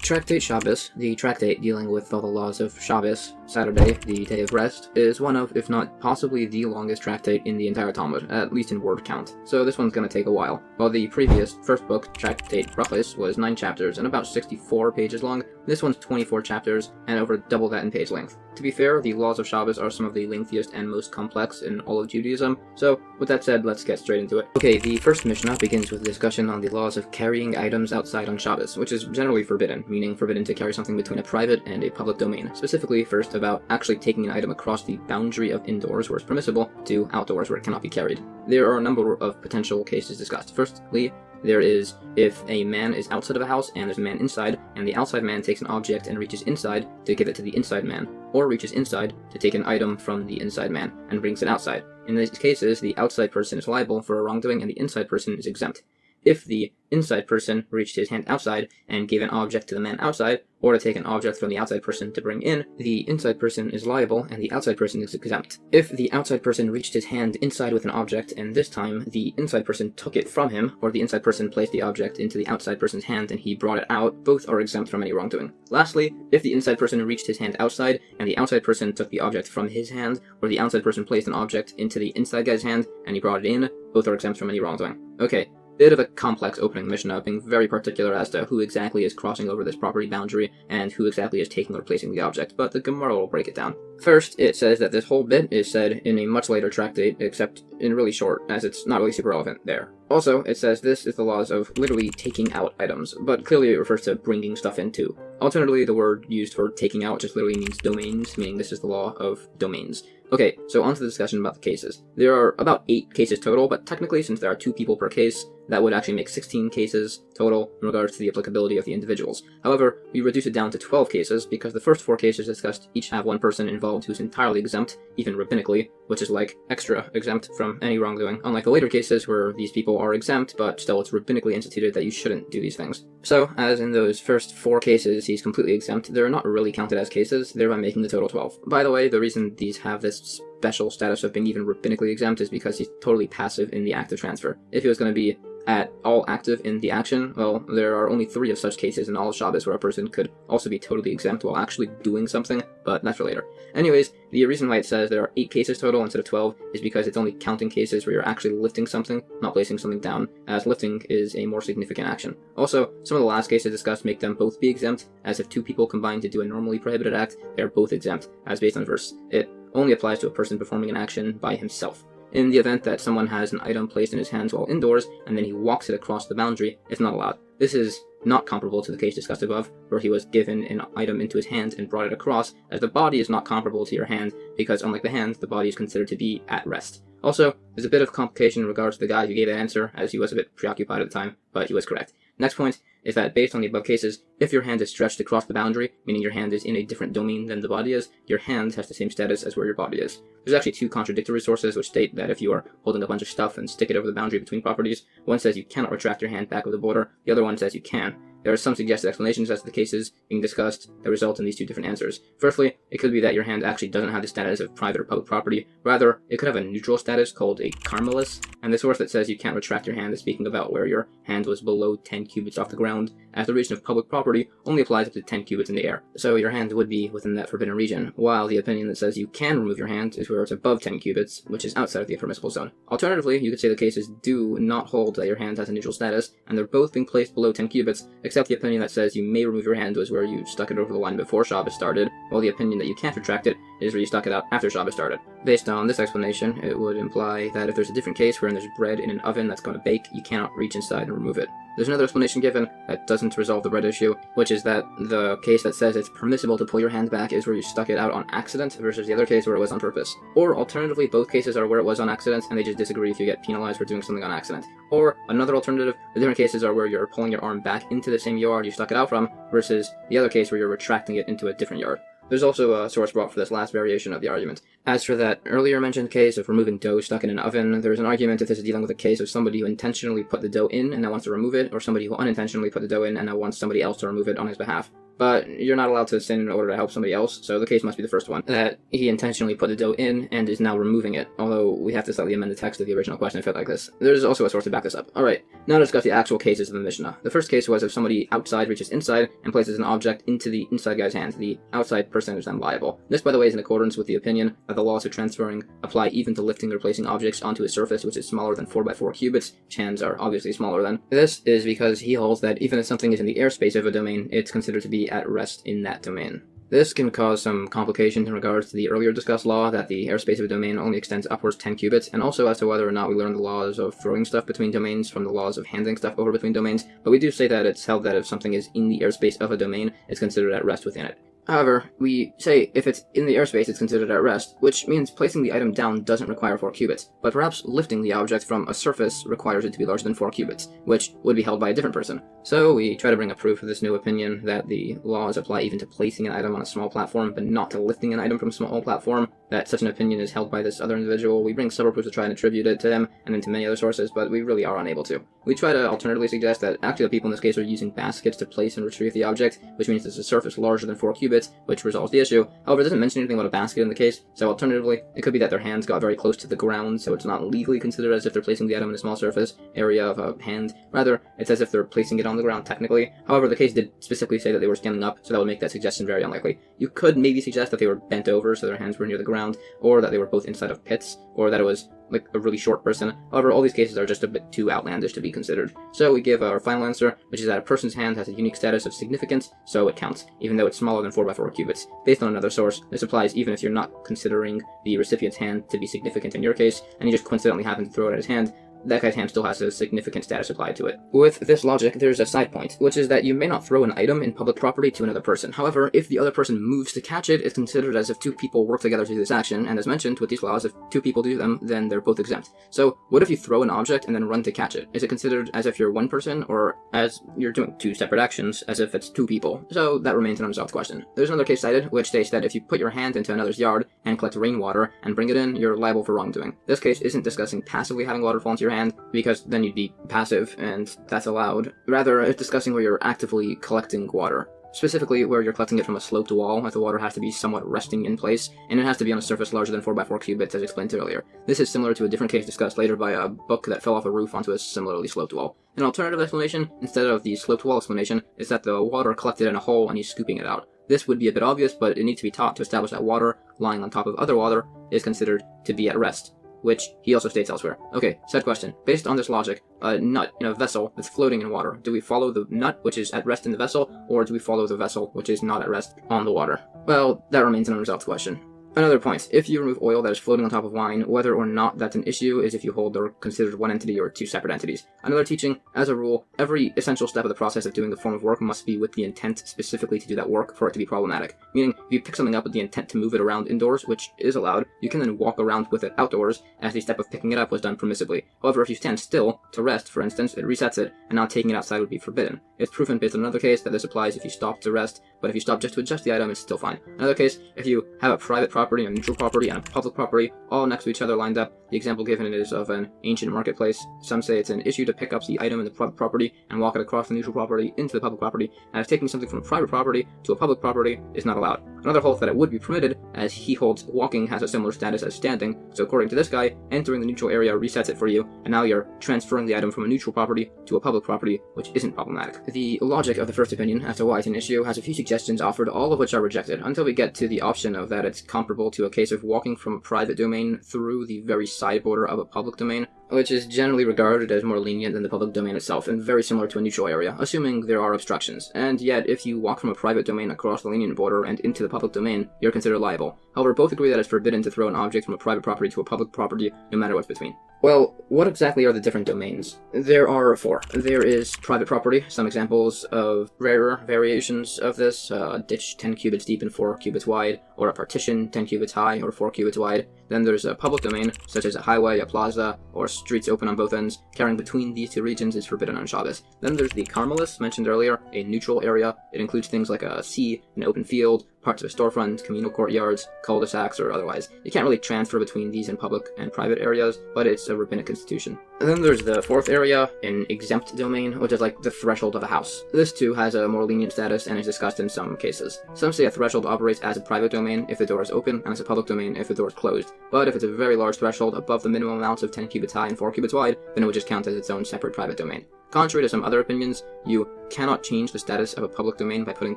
Tractate Shabbos, the tractate dealing with all the laws of Shabbos, Saturday, the day of rest, is one of, if not possibly the longest tractate in the entire Talmud, at least in word count. So this one's gonna take a while. While the previous first book, Tractate Brachos, was 9 chapters and about 64 pages long, this one's 24 chapters and over double that in page length. To be fair, the laws of Shabbos are some of the lengthiest and most complex in all of Judaism, so with that said, let's get straight into it. Okay, the first Mishnah begins with a discussion on the laws of carrying items outside on Shabbos, which is generally forbidden, meaning forbidden to carry something between a private and a public domain. Specifically, first about actually taking an item across the boundary of indoors where it's permissible to outdoors where it cannot be carried. There are a number of potential cases discussed. Firstly, there is if a man is outside of a house and there's a man inside, and the outside man takes an object and reaches inside to give it to the inside man, or reaches inside to take an item from the inside man and brings it outside. In these cases, the outside person is liable for a wrongdoing and the inside person is exempt. If the inside person reached his hand outside and gave an object to the man outside, or to take an object from the outside person to bring in, the inside person is liable and the outside person is exempt. If the outside person reached his hand inside with an object and this time the inside person took it from him, or the inside person placed the object into the outside person's hand and he brought it out, both are exempt from any wrongdoing. Lastly, if the inside person reached his hand outside and the outside person took the object from his hand, or the outside person placed an object into the inside guy's hand and he brought it in, both are exempt from any wrongdoing. Okay. Bit of a complex opening Mishnah, being very particular as to who exactly is crossing over this property boundary and who exactly is taking or placing the object, but the Gemara will break it down. First, it says that this whole bit is said in a much later tractate, except in really short, as it's not really super relevant there. Also, it says this is the laws of literally taking out items, but clearly it refers to bringing stuff in too. Alternatively, the word used for taking out just literally means domains, meaning this is the law of domains. Okay, so on to the discussion about the cases. There are about 8 cases total, but technically, since there are 2 people per case, that would actually make 16 cases total in regards to the applicability of the individuals. However, we reduce it down to 12 cases because the first 4 cases discussed each have one person involved who's entirely exempt, even rabbinically, which is like extra exempt from any wrongdoing, unlike the later cases where these people are exempt, but still it's rabbinically instituted that you shouldn't do these things. So, as in those first 4 cases he's completely exempt, they're not really counted as cases, thereby making the total 12. By the way, the reason these have this special status of being even rabbinically exempt is because he's totally passive in the act of transfer. If he was going to be at all active in the action, well, there are only 3 of such cases in all of Shabbos where a person could also be totally exempt while actually doing something, but that's for later. Anyways, the reason why it says there are 8 cases total instead of 12 is because it's only counting cases where you're actually lifting something, not placing something down, as lifting is a more significant action. Also, some of the last cases discussed make them both be exempt, as if 2 people combine to do a normally prohibited act, they are both exempt, as based on the verse. It only applies to a person performing an action by himself. In the event that someone has an item placed in his hands while indoors, and then he walks it across the boundary, it's not allowed. This is not comparable to the case discussed above, where he was given an item into his hand and brought it across, as the body is not comparable to your hand, because unlike the hand, the body is considered to be at rest. Also, there's a bit of complication in regards to the guy who gave that answer, as he was a bit preoccupied at the time, but he was correct. Next point is that based on the above cases, if your hand is stretched across the boundary, meaning your hand is in a different domain than the body is, your hand has the same status as where your body is. There's actually 2 contradictory sources which state that if you are holding a bunch of stuff and stick it over the boundary between properties, one says you cannot retract your hand back of the border, the other one says you can. There are some suggested explanations as to the cases being discussed that result in these 2 different answers. Firstly, it could be that your hand actually doesn't have the status of private or public property. Rather, it could have a neutral status called a carmelis, and the source that says you can't retract your hand is speaking about where your hand was below 10 cubits off the ground, as the region of public property only applies up to 10 cubits in the air. So your hand would be within that forbidden region, while the opinion that says you can remove your hand is where it's above 10 cubits, which is outside of the permissible zone. Alternatively, you could say the cases do not hold that your hand has a neutral status, and they're both being placed below 10 cubits, except the opinion that says you may remove your hand was where you stuck it over the line before Shabbos started, while the opinion that you can't retract it is where you stuck it out after Shabbos started. Based on this explanation, it would imply that if there's a different case wherein there's bread in an oven that's going to bake, you cannot reach inside and remove it. There's another explanation given that doesn't resolve the bread issue, which is that the case that says it's permissible to pull your hand back is where you stuck it out on accident versus the other case where it was on purpose. Or alternatively, both cases are where it was on accident and they just disagree if you get penalized for doing something on accident. Or another alternative, the different cases are where you're pulling your arm back into the same yard you stuck it out from versus the other case where you're retracting it into a different yard. There's also a source brought for this last variation of the argument. As for that earlier mentioned case of removing dough stuck in an oven, there's an argument if this is dealing with a case of somebody who intentionally put the dough in and now wants to remove it, or somebody who unintentionally put the dough in and now wants somebody else to remove it on his behalf. but you're not allowed to sin in order to help somebody else, so the case must be the first one, that he intentionally put the dough in and is now removing it, although we have to slightly amend the text of the original question to fit like this. There's also a source to back this up. Alright, now to discuss the actual cases of the Mishnah. The first case was if somebody outside reaches inside and places an object into the inside guy's hand. The outside person is then liable. This, by the way, is in accordance with the opinion that the laws of transferring apply even to lifting or placing objects onto a surface which is smaller than 4 by 4 cubits, which hands are obviously smaller than. This is because he holds that even if something is in the airspace of a domain, it's considered to be at rest in that domain. This can cause some complications in regards to the earlier discussed law that the airspace of a domain only extends upwards 10 cubits, and also as to whether or not we learn the laws of throwing stuff between domains from the laws of handing stuff over between domains, but we do say that it's held that if something is in the airspace of a domain, it's considered at rest within it. However, we say if it's in the airspace, it's considered at rest, which means placing the item down doesn't require 4 cubits, but perhaps lifting the object from a surface requires it to be larger than 4 cubits, which would be held by a different person. So we try to bring a proof of this new opinion that the laws apply even to placing an item on a small platform, but not to lifting an item from a small platform, that such an opinion is held by this other individual. We bring several proofs to try and attribute it to him, and then to many other sources, but we really are unable to. We try to alternatively suggest that actually the people in this case are using baskets to place and retrieve the object, which means there's a surface larger than 4 cubits, which resolves the issue. However, it doesn't mention anything about a basket in the case, so alternatively, it could be that their hands got very close to the ground, so it's not legally considered as if they're placing the item in a small surface area of a hand. Rather, it's as if they're placing it on the ground technically. However, the case did specifically say that they were standing up, so that would make that suggestion very unlikely. You could maybe suggest that they were bent over, so their hands were near the ground, or that they were both inside of pits, or that it was like a really short person. However, all these cases are just a bit too outlandish to be considered. So we give our final answer, which is that a person's hand has a unique status of significance, so it counts, even though it's smaller than 4 by 4 cubits. Based on another source, this applies even if you're not considering the recipient's hand to be significant in your case, and you just coincidentally happen to throw it at his hand. That guy's hand still has a significant status applied to it. With this logic, there's a side point, which is that you may not throw an item in public property to another person. However, if the other person moves to catch it, it's considered as if 2 people work together to do this action, and as mentioned, with these laws, if 2 people do them, then they're both exempt. So, what if you throw an object and then run to catch it? Is it considered as if you're one person, or as you're doing 2 separate actions, as if it's 2 people? So, that remains an unresolved question. There's another case cited, which states that if you put your hand into another's yard and collect rainwater and bring it in, you're liable for wrongdoing. This case isn't discussing passively having water fall into your hand, because then you'd be passive, and that's allowed. Rather, it's discussing where you're actively collecting water. Specifically, where you're collecting it from a sloped wall, as the water has to be somewhat resting in place, and it has to be on a surface larger than 4 by 4 cubits, as explained earlier. This is similar to a different case discussed later by a book that fell off a roof onto a similarly sloped wall. An alternative explanation, instead of the sloped wall explanation, is that the water collected in a hole and he's scooping it out. This would be a bit obvious, but it needs to be taught to establish that water, lying on top of other water, is considered to be at rest, which he also states elsewhere. Okay, said question. Based on this logic, a nut in a vessel that's floating in water, do we follow the nut, which is at rest in the vessel, or do we follow the vessel, which is not at rest on the water? Well, that remains an unresolved question. Another point, if you remove oil that is floating on top of wine, whether or not that's an issue is if you hold they're considered one entity or 2 separate entities. Another teaching, as a rule, every essential step of the process of doing the form of work must be with the intent specifically to do that work for it to be problematic. Meaning, if you pick something up with the intent to move it around indoors, which is allowed, you can then walk around with it outdoors, as the step of picking it up was done permissibly. However, if you stand still, to rest, for instance, it resets it, and now taking it outside would be forbidden. It's proven based on another case that this applies if you stop to rest, but if you stop just to adjust the item, it's still fine. Another case, if you have a private property, a neutral property, and a public property, all next to each other lined up, the example given is of an ancient marketplace. Some say it's an issue to pick up the item in the private property and walk it across the neutral property into the public property, and if taking something from a private property to a public property is not allowed. Another holds that it would be permitted, as he holds walking has a similar status as standing, so according to this guy, entering the neutral area resets it for you, and now you're transferring the item from a neutral property to a public property, which isn't problematic. The logic of the first opinion as to why it's an issue has a few suggestions offered, all of which are rejected, until we get to the option of that it's comparable to a case of walking from a private domain through the very side border of a public domain, which is generally regarded as more lenient than the public domain itself, and very similar to a neutral area, assuming there are obstructions. And yet, if you walk from a private domain across the lenient border and into the public domain, you're considered liable. However, both agree that it's forbidden to throw an object from a private property to a public property, no matter what's between. Well, what exactly are the different domains? There are 4. There is private property, some examples of rarer variations of this, a ditch 10 cubits deep and 4 cubits wide, or a partition 10 cubits high or 4 cubits wide. Then there's a public domain, such as a highway, a plaza, or streets open on both ends. Carrying between these 2 regions is forbidden on Shabbos. Then there's the Carmelis, mentioned earlier, a neutral area. It includes things like a sea, an open field, parts of a storefront, communal courtyards, cul-de-sacs, or otherwise. You can't really transfer between these in public and private areas, but it's a rabbinic institution. And then there's the fourth area, an exempt domain, which is like the threshold of a house. This too has a more lenient status and is discussed in some cases. Some say a threshold operates as a private domain if the door is open, and as a public domain if the door is closed. But if it's a very large threshold above the minimum amounts of 10 cubits high and 4 cubits wide, then it would just count as its own separate private domain. Contrary to some other opinions, you cannot change the status of a public domain by putting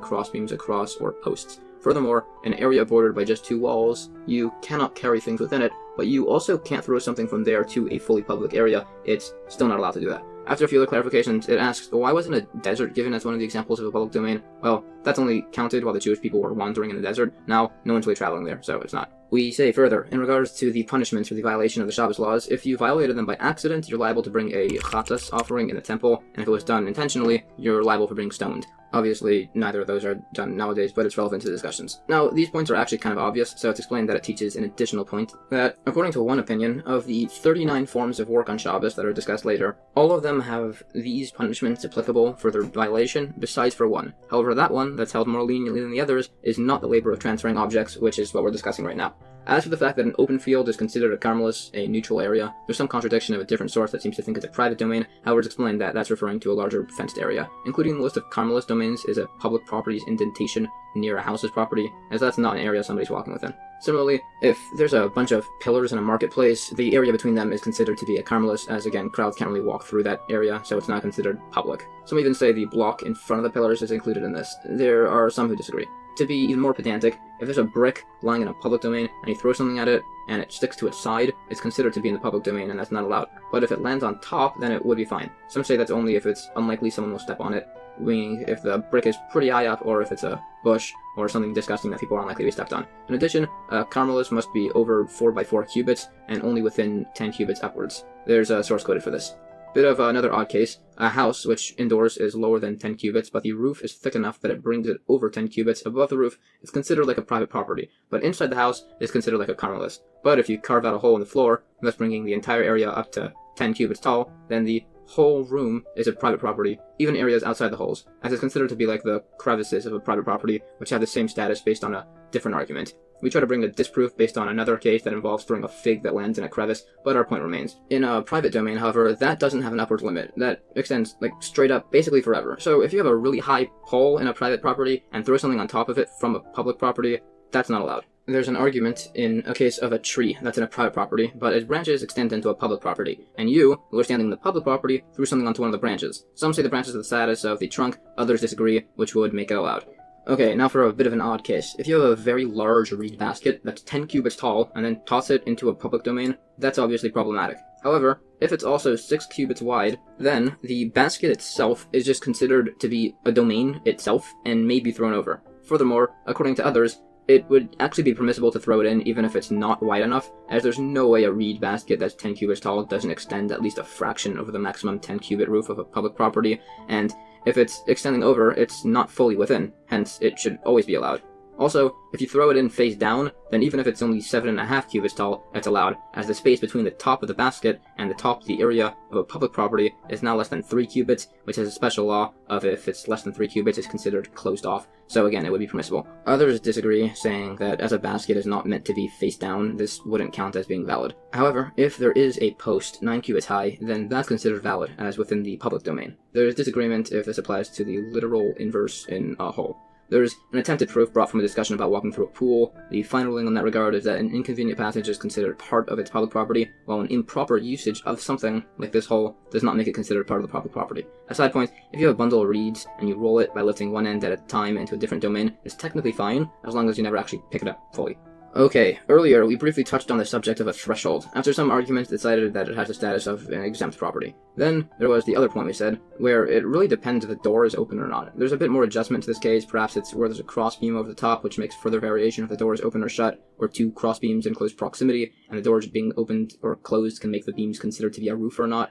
crossbeams across or posts. Furthermore, an area bordered by just 2 walls, you cannot carry things within it, but you also can't throw something from there to a fully public area. It's still not allowed to do that. After a few other clarifications, it asks, why wasn't a desert given as one of the examples of a public domain? Well, that's only counted while the Jewish people were wandering in the desert. Now, no one's really traveling there, so it's not. We say further, in regards to the punishments for the violation of the Shabbos laws, if you violated them by accident, you're liable to bring a chatas offering in the temple, and if it was done intentionally, you're liable for being stoned. Obviously, neither of those are done nowadays, but it's relevant to the discussions. Now, these points are actually kind of obvious, so it's explained that it teaches an additional point, that, according to one opinion, of the 39 forms of work on Shabbos that are discussed later, all of them have these punishments applicable for their violation, besides for one. However, that one, that's held more leniently than the others, is not the labor of transferring objects, which is what we're discussing right now. As for the fact that an open field is considered a carmelis, a neutral area, there's some contradiction of a different source that seems to think it's a private domain. However, it's explained that that's referring to a larger fenced area. Including the list of carmelis domains is a public property's indentation near a house's property, as that's not an area somebody's walking within. Similarly, if there's a bunch of pillars in a marketplace, the area between them is considered to be a carmelis, as again, crowds can't really walk through that area, so it's not considered public. Some even say the block in front of the pillars is included in this. There are some who disagree. To be even more pedantic, if there's a brick lying in a public domain and you throw something at it and it sticks to its side, it's considered to be in the public domain and that's not allowed. But if it lands on top, then it would be fine. Some say that's only if it's unlikely someone will step on it, meaning if the brick is pretty high up or if it's a bush or something disgusting that people are unlikely to be stepped on. In addition, a carmelis must be over 4x4 cubits and only within 10 cubits upwards. There's a source quoted for this. Bit of another odd case, a house which indoors is lower than 10 cubits, but the roof is thick enough that it brings it over 10 cubits above the roof. It's considered like a private property, but inside the house is considered like a carmelis. But if you carve out a hole in the floor, thus bringing the entire area up to 10 cubits tall, then the whole room is a private property, even areas outside the holes, as it's considered to be like the crevices of a private property, which have the same status based on a different argument. We try to bring a disproof based on another case that involves throwing a fig that lands in a crevice, but our point remains. In a private domain, however, that doesn't have an upward limit. That extends, like, straight up, basically forever. So if you have a really high pole in a private property and throw something on top of it from a public property, that's not allowed. There's an argument in a case of a tree that's in a private property, but its branches extend into a public property, and you, who are standing in the public property, threw something onto one of the branches. Some say the branches are the status of the trunk, others disagree, which would make it allowed. Okay, now for a bit of an odd case. If you have a very large reed basket that's 10 cubits tall and then toss it into a public domain, that's obviously problematic. However, if it's also 6 cubits wide, then the basket itself is just considered to be a domain itself and may be thrown over. Furthermore, according to others, it would actually be permissible to throw it in even if it's not wide enough, as there's no way a reed basket that's 10 cubits tall doesn't extend at least a fraction over the maximum 10 cubit roof of a public property, and if it's extending over, it's not fully within, hence it should always be allowed. Also, if you throw it in face down, then even if it's only 7.5 cubits tall, it's allowed, as the space between the top of the basket and the top of the area of a public property is now less than 3 cubits, which has a special law of if it's less than 3 cubits, it's considered closed off, so again, it would be permissible. Others disagree, saying that as a basket is not meant to be face down, this wouldn't count as being valid. However, if there is a post 9 cubits high, then that's considered valid, as within the public domain. There is disagreement if this applies to the literal inverse in a hole. There's an attempted proof brought from a discussion about walking through a pool. The final ruling on that regard is that an inconvenient passage is considered part of its public property, while an improper usage of something, like this hole, does not make it considered part of the public property. A side point, if you have a bundle of reeds and you roll it by lifting one end at a time into a different domain, it's technically fine, as long as you never actually pick it up fully. Okay, earlier we briefly touched on the subject of a threshold, after some arguments decided that it has the status of an exempt property. Then there was the other point we said, where it really depends if the door is open or not. There's a bit more adjustment to this case, perhaps it's where there's a crossbeam over the top, which makes further variation if the door is open or shut, or 2 crossbeams in close proximity, and the doors being opened or closed can make the beams considered to be a roof or not.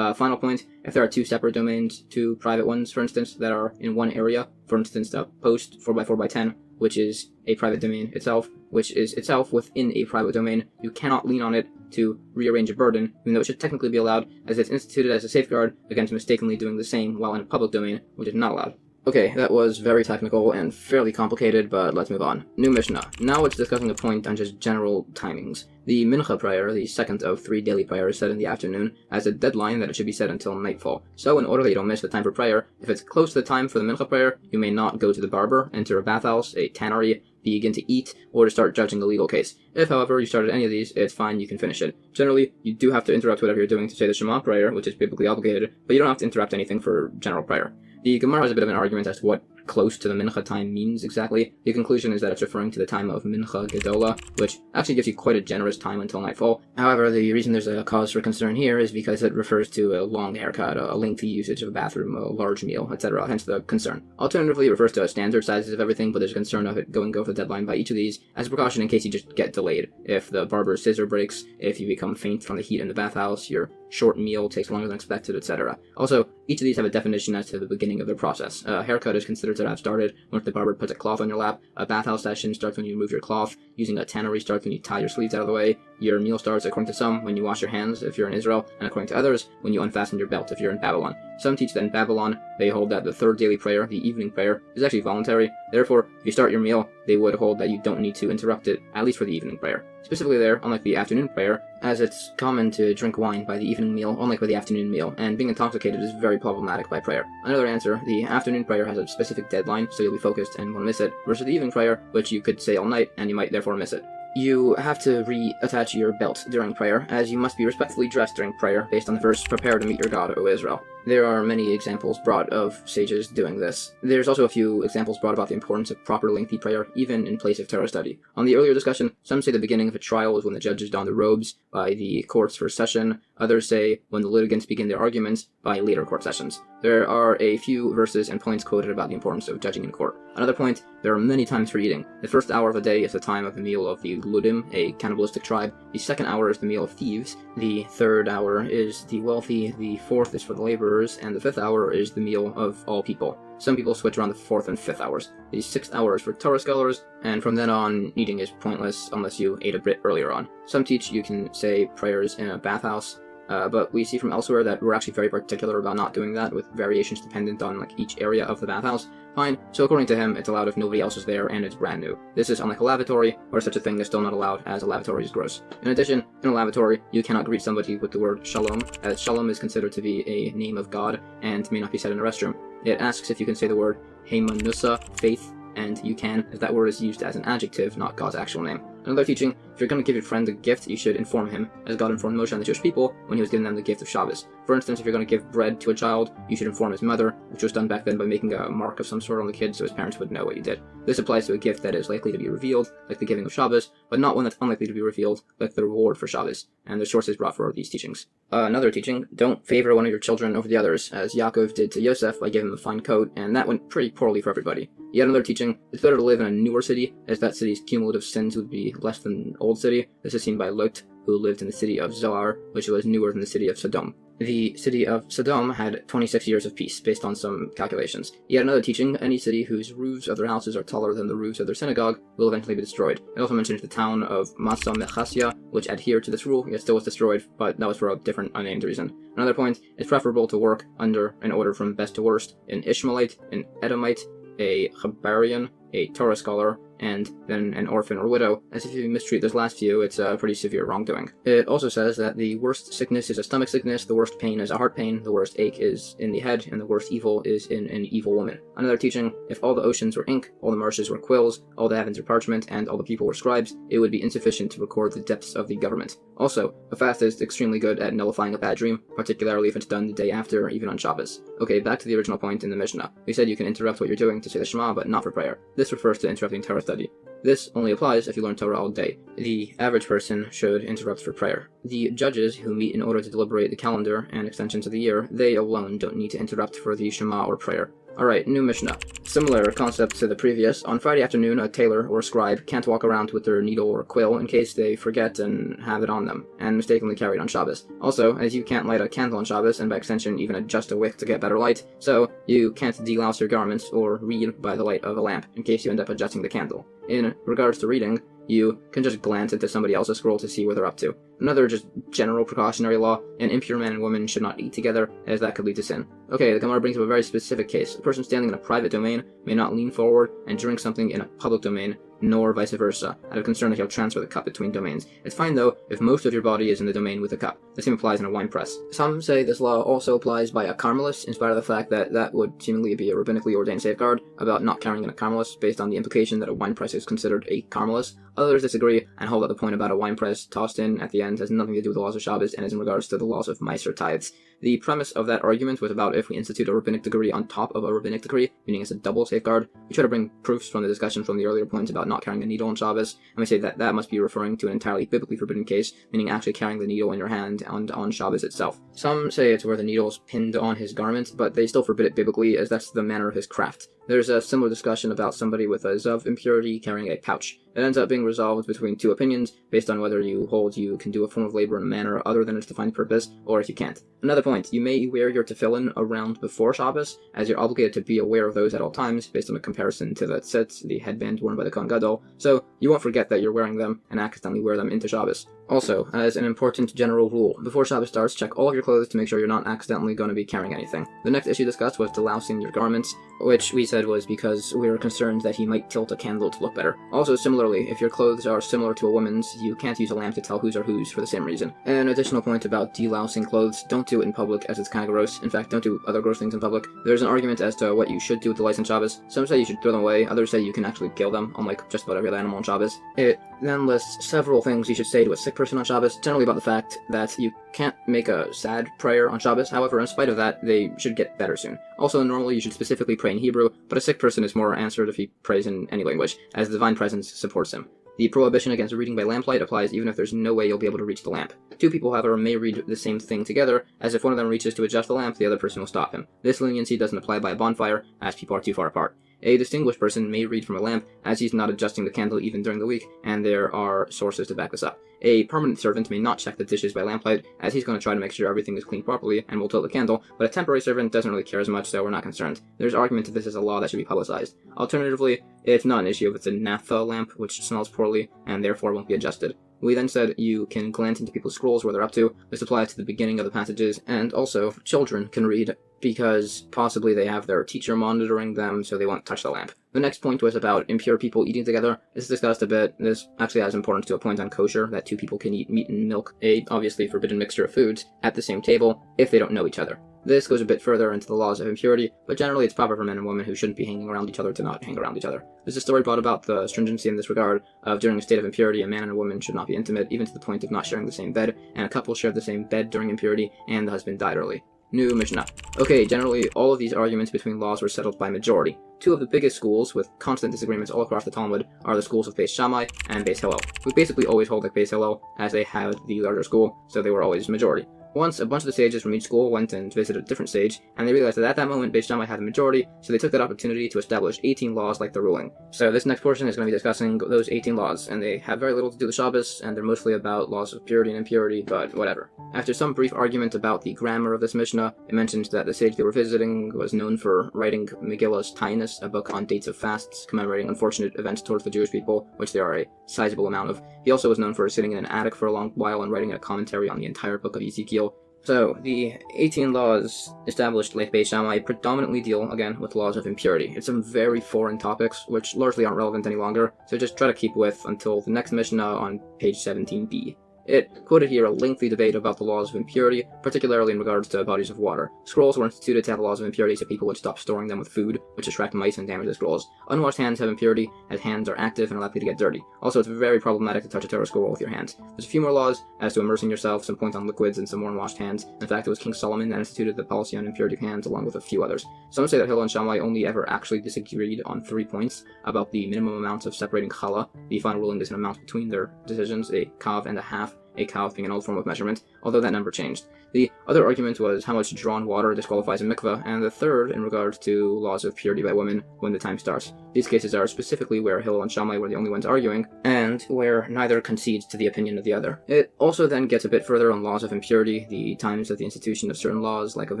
Final point, if there are 2 separate domains, 2 private ones, for instance, that are in one area, for instance, a post 4x4x10, which is a private domain itself, which is itself within a private domain, you cannot lean on it to rearrange a burden, even though it should technically be allowed, as it's instituted as a safeguard against mistakenly doing the same while in a public domain, which is not allowed. Okay, that was very technical and fairly complicated, but let's move on. New Mishnah. Now it's discussing a point on just general timings. The Mincha prayer, the second of 3 daily prayers said in the afternoon, has a deadline that it should be said until nightfall. So in order that you don't miss the time for prayer, if it's close to the time for the Mincha prayer, you may not go to the barber, enter a bathhouse, a tannery, begin to eat, or to start judging the legal case. If, however, you started any of these, it's fine, you can finish it. Generally, you do have to interrupt whatever you're doing to say the Shema prayer, which is biblically obligated, but you don't have to interrupt anything for general prayer. The Gemara has a bit of an argument as to what close to the Mincha time means exactly. The conclusion is that it's referring to the time of Mincha Gedola, which actually gives you quite a generous time until nightfall. However, the reason there's a cause for concern here is because it refers to a long haircut, a lengthy usage of a bathroom, a large meal, etc., hence the concern. Alternatively, it refers to standard sizes of everything, but there's a concern of it going over the deadline by each of these as a precaution in case you just get delayed. If the barber's scissor breaks, if you become faint from the heat in the bathhouse, your short meal takes longer than expected, etc. Also, each of these have a definition as to the beginning of their process. A haircut is considered to have started once the barber puts a cloth on your lap. A bathhouse session starts when you remove your cloth. Using a tannery starts when you tie your sleeves out of the way. Your meal starts, according to some, when you wash your hands, if you're in Israel, and according to others, when you unfasten your belt, if you're in Babylon. Some teach that in Babylon, they hold that the third daily prayer, the evening prayer, is actually voluntary. Therefore, if you start your meal, they would hold that you don't need to interrupt it, at least for the evening prayer. Specifically there, unlike the afternoon prayer, as it's common to drink wine by the evening meal, unlike by the afternoon meal, and being intoxicated is very problematic by prayer. Another answer, the afternoon prayer has a specific deadline, so you'll be focused and won't miss it, versus the evening prayer, which you could say all night, and you might therefore miss it. You have to reattach your belt during prayer, as you must be respectfully dressed during prayer, based on the verse, "Prepare to meet your God, O Israel." There are many examples brought of sages doing this. There's also a few examples brought about the importance of proper lengthy prayer, even in place of Torah study. On the earlier discussion, some say the beginning of a trial is when the judges don the robes by the court's first session. Others say when the litigants begin their arguments by later court sessions. There are a few verses and points quoted about the importance of judging in court. Another point, there are many times for eating. The first hour of the day is the time of the meal of the Ludim, a cannibalistic tribe. The second hour is the meal of thieves. The third hour is the wealthy. The fourth is for the laborers. And the fifth hour is the meal of all people. Some people switch around the fourth and fifth hours. The sixth hour is for Torah scholars, and from then on, eating is pointless unless you ate a bit earlier on. Some teach you can say prayers in a bathhouse, but we see from elsewhere that we're actually very particular about not doing that, with variations dependent on each area of the bathhouse. Fine, so according to him, it's allowed if nobody else is there and it's brand new. This is unlike a lavatory, where such a thing is still not allowed, as a lavatory is gross. In addition, in a lavatory, you cannot greet somebody with the word shalom, as shalom is considered to be a name of God and may not be said in a restroom. It asks if you can say the word heimanusa, faith, and you can if that word is used as an adjective, not God's actual name. Another teaching, if you're going to give your friend a gift, you should inform him, as God informed Moshe and the Jewish people when he was giving them the gift of Shabbos. For instance, if you're going to give bread to a child, you should inform his mother, which was done back then by making a mark of some sort on the kid so his parents would know what you did. This applies to a gift that is likely to be revealed, like the giving of Shabbos, but not one that's unlikely to be revealed, like the reward for Shabbos, and the sources brought for these teachings. Another teaching, don't favor one of your children over the others, as Yaakov did to Yosef by giving him a fine coat, and that went pretty poorly for everybody. Yet another teaching, it's better to live in a newer city, as that city's cumulative sins would be less than old city. This is seen by Lot, who lived in the city of Zoar, which was newer than the city of Sodom. The city of Sodom had 26 years of peace, based on some calculations. Yet another teaching, any city whose roofs of their houses are taller than the roofs of their synagogue will eventually be destroyed. It also mentions the town of Masa Mechasya, which adhered to this rule, yet still was destroyed, but that was for a different unnamed reason. Another point, it's preferable to work under an order from best to worst, an Ishmaelite, an Edomite, a Chabarian, a Torah scholar, and then an orphan or widow, as if you mistreat those last few, it's a pretty severe wrongdoing. It also says that the worst sickness is a stomach sickness, the worst pain is a heart pain, the worst ache is in the head, and the worst evil is in an evil woman. Another teaching, if all the oceans were ink, all the marshes were quills, all the heavens were parchment, and all the people were scribes, it would be insufficient to record the depths of the government. Also, a fast is extremely good at nullifying a bad dream, particularly if it's done the day after, even on Shabbos. Okay, back to the original point in the Mishnah. We said you can interrupt what you're doing to say the Shema, but not for prayer. This refers to interrupting Torah study. This only applies if you learn Torah all day. The average person should interrupt for prayer. The judges who meet in order to deliberate the calendar and extensions of the year, they alone don't need to interrupt for the Shema or prayer. Alright, new Mishnah. Similar concept to the previous. On Friday afternoon, a tailor or scribe can't walk around with their needle or quill in case they forget and have it on them, and mistakenly carry it on Shabbos. Also, as you can't light a candle on Shabbos, and by extension even adjust a wick to get better light, so you can't delouse your garments or read by the light of a lamp, in case you end up adjusting the candle. In regards to reading, you can just glance into somebody else's scroll to see where they're up to. Another just general precautionary law, an impure man and woman should not eat together, as that could lead to sin. Okay, the Gemara brings up a very specific case. A person standing in a private domain may not lean forward and drink something in a public domain, nor vice versa, out of concern that he'll transfer the cup between domains. It's fine though if most of your body is in the domain with the cup. The same applies in a wine press. Some say this law also applies by a carmelist, in spite of the fact that that would seemingly be a rabbinically ordained safeguard about not carrying in a carmelist, based on the implication that a wine press is considered a carmelist. Others disagree and hold that the point about a wine press tossed in at the end has nothing to do with the laws of Shabbos and is in regards to the laws of Meiser tithes. The premise of that argument was about if we institute a rabbinic decree on top of a rabbinic decree, meaning it's a double safeguard. We try to bring proofs from the discussion from the earlier points about not carrying a needle on Shabbos, and we say that that must be referring to an entirely biblically forbidden case, meaning actually carrying the needle in your hand on Shabbos itself. Some say it's where the needle is pinned on his garment, but they still forbid it biblically, as that's the manner of his craft. There's a similar discussion about somebody with a Zav impurity carrying a pouch. It ends up being resolved between two opinions, based on whether you hold you can do a form of labor in a manner other than its defined purpose, or if you can't. Another point, you may wear your tefillin around before Shabbos, as you're obligated to be aware of those at all times, based on a comparison to the tzitz, the headband worn by the Kohen Gadol, so you won't forget that you're wearing them and accidentally wear them into Shabbos. Also, as an important general rule, before Shabbos starts, check all of your clothes to make sure you're not accidentally going to be carrying anything. The next issue discussed was delousing your garments, which we said was because we were concerned that he might tilt a candle to look better. Also, similarly, if your clothes are similar to a woman's, you can't use a lamp to tell whose are whose for the same reason. An additional point about delousing clothes, don't do it in public as it's kind of gross. In fact, don't do other gross things in public. There's an argument as to what you should do with the lice on Shabbos. Some say you should throw them away, others say you can actually kill them, unlike just about every other animal on Shabbos. It then lists several things you should say to a sick person on Shabbos, generally about the fact that you can't make a sad prayer on Shabbos. However, in spite of that, they should get better soon. Also, normally you should specifically pray in Hebrew, but a sick person is more answered if he prays in any language, as the divine presence supports him. The prohibition against reading by lamplight applies even if there's no way you'll be able to reach the lamp. Two people, however, may read the same thing together, as if one of them reaches to adjust the lamp, the other person will stop him. This leniency doesn't apply by a bonfire, as people are too far apart. A distinguished person may read from a lamp, as he's not adjusting the candle even during the week, and there are sources to back this up. A permanent servant may not check the dishes by lamplight, as he's going to try to make sure everything is cleaned properly and will tilt the candle, but a temporary servant doesn't really care as much, so we're not concerned. There's argument that this is a law that should be publicized. Alternatively, it's not an issue if it's a naphtha lamp, which smells poorly, and therefore won't be adjusted. We then said you can glance into people's scrolls where they're up to. This applies to the beginning of the passages, and also children can read because possibly they have their teacher monitoring them so they won't touch the lamp. The next point was about impure people eating together. This is discussed a bit. This actually has importance to a point on kosher, that two people can eat meat and milk, a obviously forbidden mixture of foods, at the same table if they don't know each other. This goes a bit further into the laws of impurity, but generally it's proper for men and women who shouldn't be hanging around each other to not hang around each other. There's a story brought about the stringency in this regard of during a state of impurity, a man and a woman should not be intimate, even to the point of not sharing the same bed, and a couple shared the same bed during impurity, and the husband died early. New Mishnah. Okay, generally all of these arguments between laws were settled by majority. Two of the biggest schools, with constant disagreements all across the Talmud, are the schools of Beis Shammai and Beis Hillel. We basically always hold like Beis Hillel, as they had the larger school, so they were always majority. Once, a bunch of the sages from each school went and visited a different sage, and they realized that at that moment Beis Shammai had the majority, so they took that opportunity to establish 18 laws like the ruling. So this next portion is going to be discussing those 18 laws, and they have very little to do with Shabbos, and they're mostly about laws of purity and impurity, but whatever. After some brief argument about the grammar of this Mishnah, it mentions that the sage they were visiting was known for writing Megillah's Taanis, a book on dates of fasts commemorating unfortunate events towards the Jewish people, which there are a sizable amount of. He also was known for sitting in an attic for a long while and writing a commentary on the entire book of Ezekiel. So, the 18 laws established like Beis Shammai predominantly deal, again, with laws of impurity. It's some very foreign topics, which largely aren't relevant any longer, so just try to keep with until the next Mishnah on page 17b. It quoted here a lengthy debate about the laws of impurity, particularly in regards to bodies of water. Scrolls were instituted to have laws of impurity so people would stop storing them with food, which attract mice and damage the scrolls. Unwashed hands have impurity, as hands are active and are likely to get dirty. Also, it's very problematic to touch a Torah scroll with your hands. There's a few more laws as to immersing yourself, some points on liquids, and some more unwashed hands. In fact, it was King Solomon that instituted the policy on impurity of hands, along with a few others. Some say that Hillel and Shammai only ever actually disagreed on 3 points about the minimum amounts of separating challah. The final ruling is an amount between their decisions, a kav and a half, a calf being an old form of measurement, although that number changed. The other argument was how much drawn water disqualifies a mikveh, and the third in regards to laws of purity by women when the time starts. These cases are specifically where Hillel and Shammai were the only ones arguing, and where neither concedes to the opinion of the other. It also then gets a bit further on laws of impurity, the times of the institution of certain laws, like of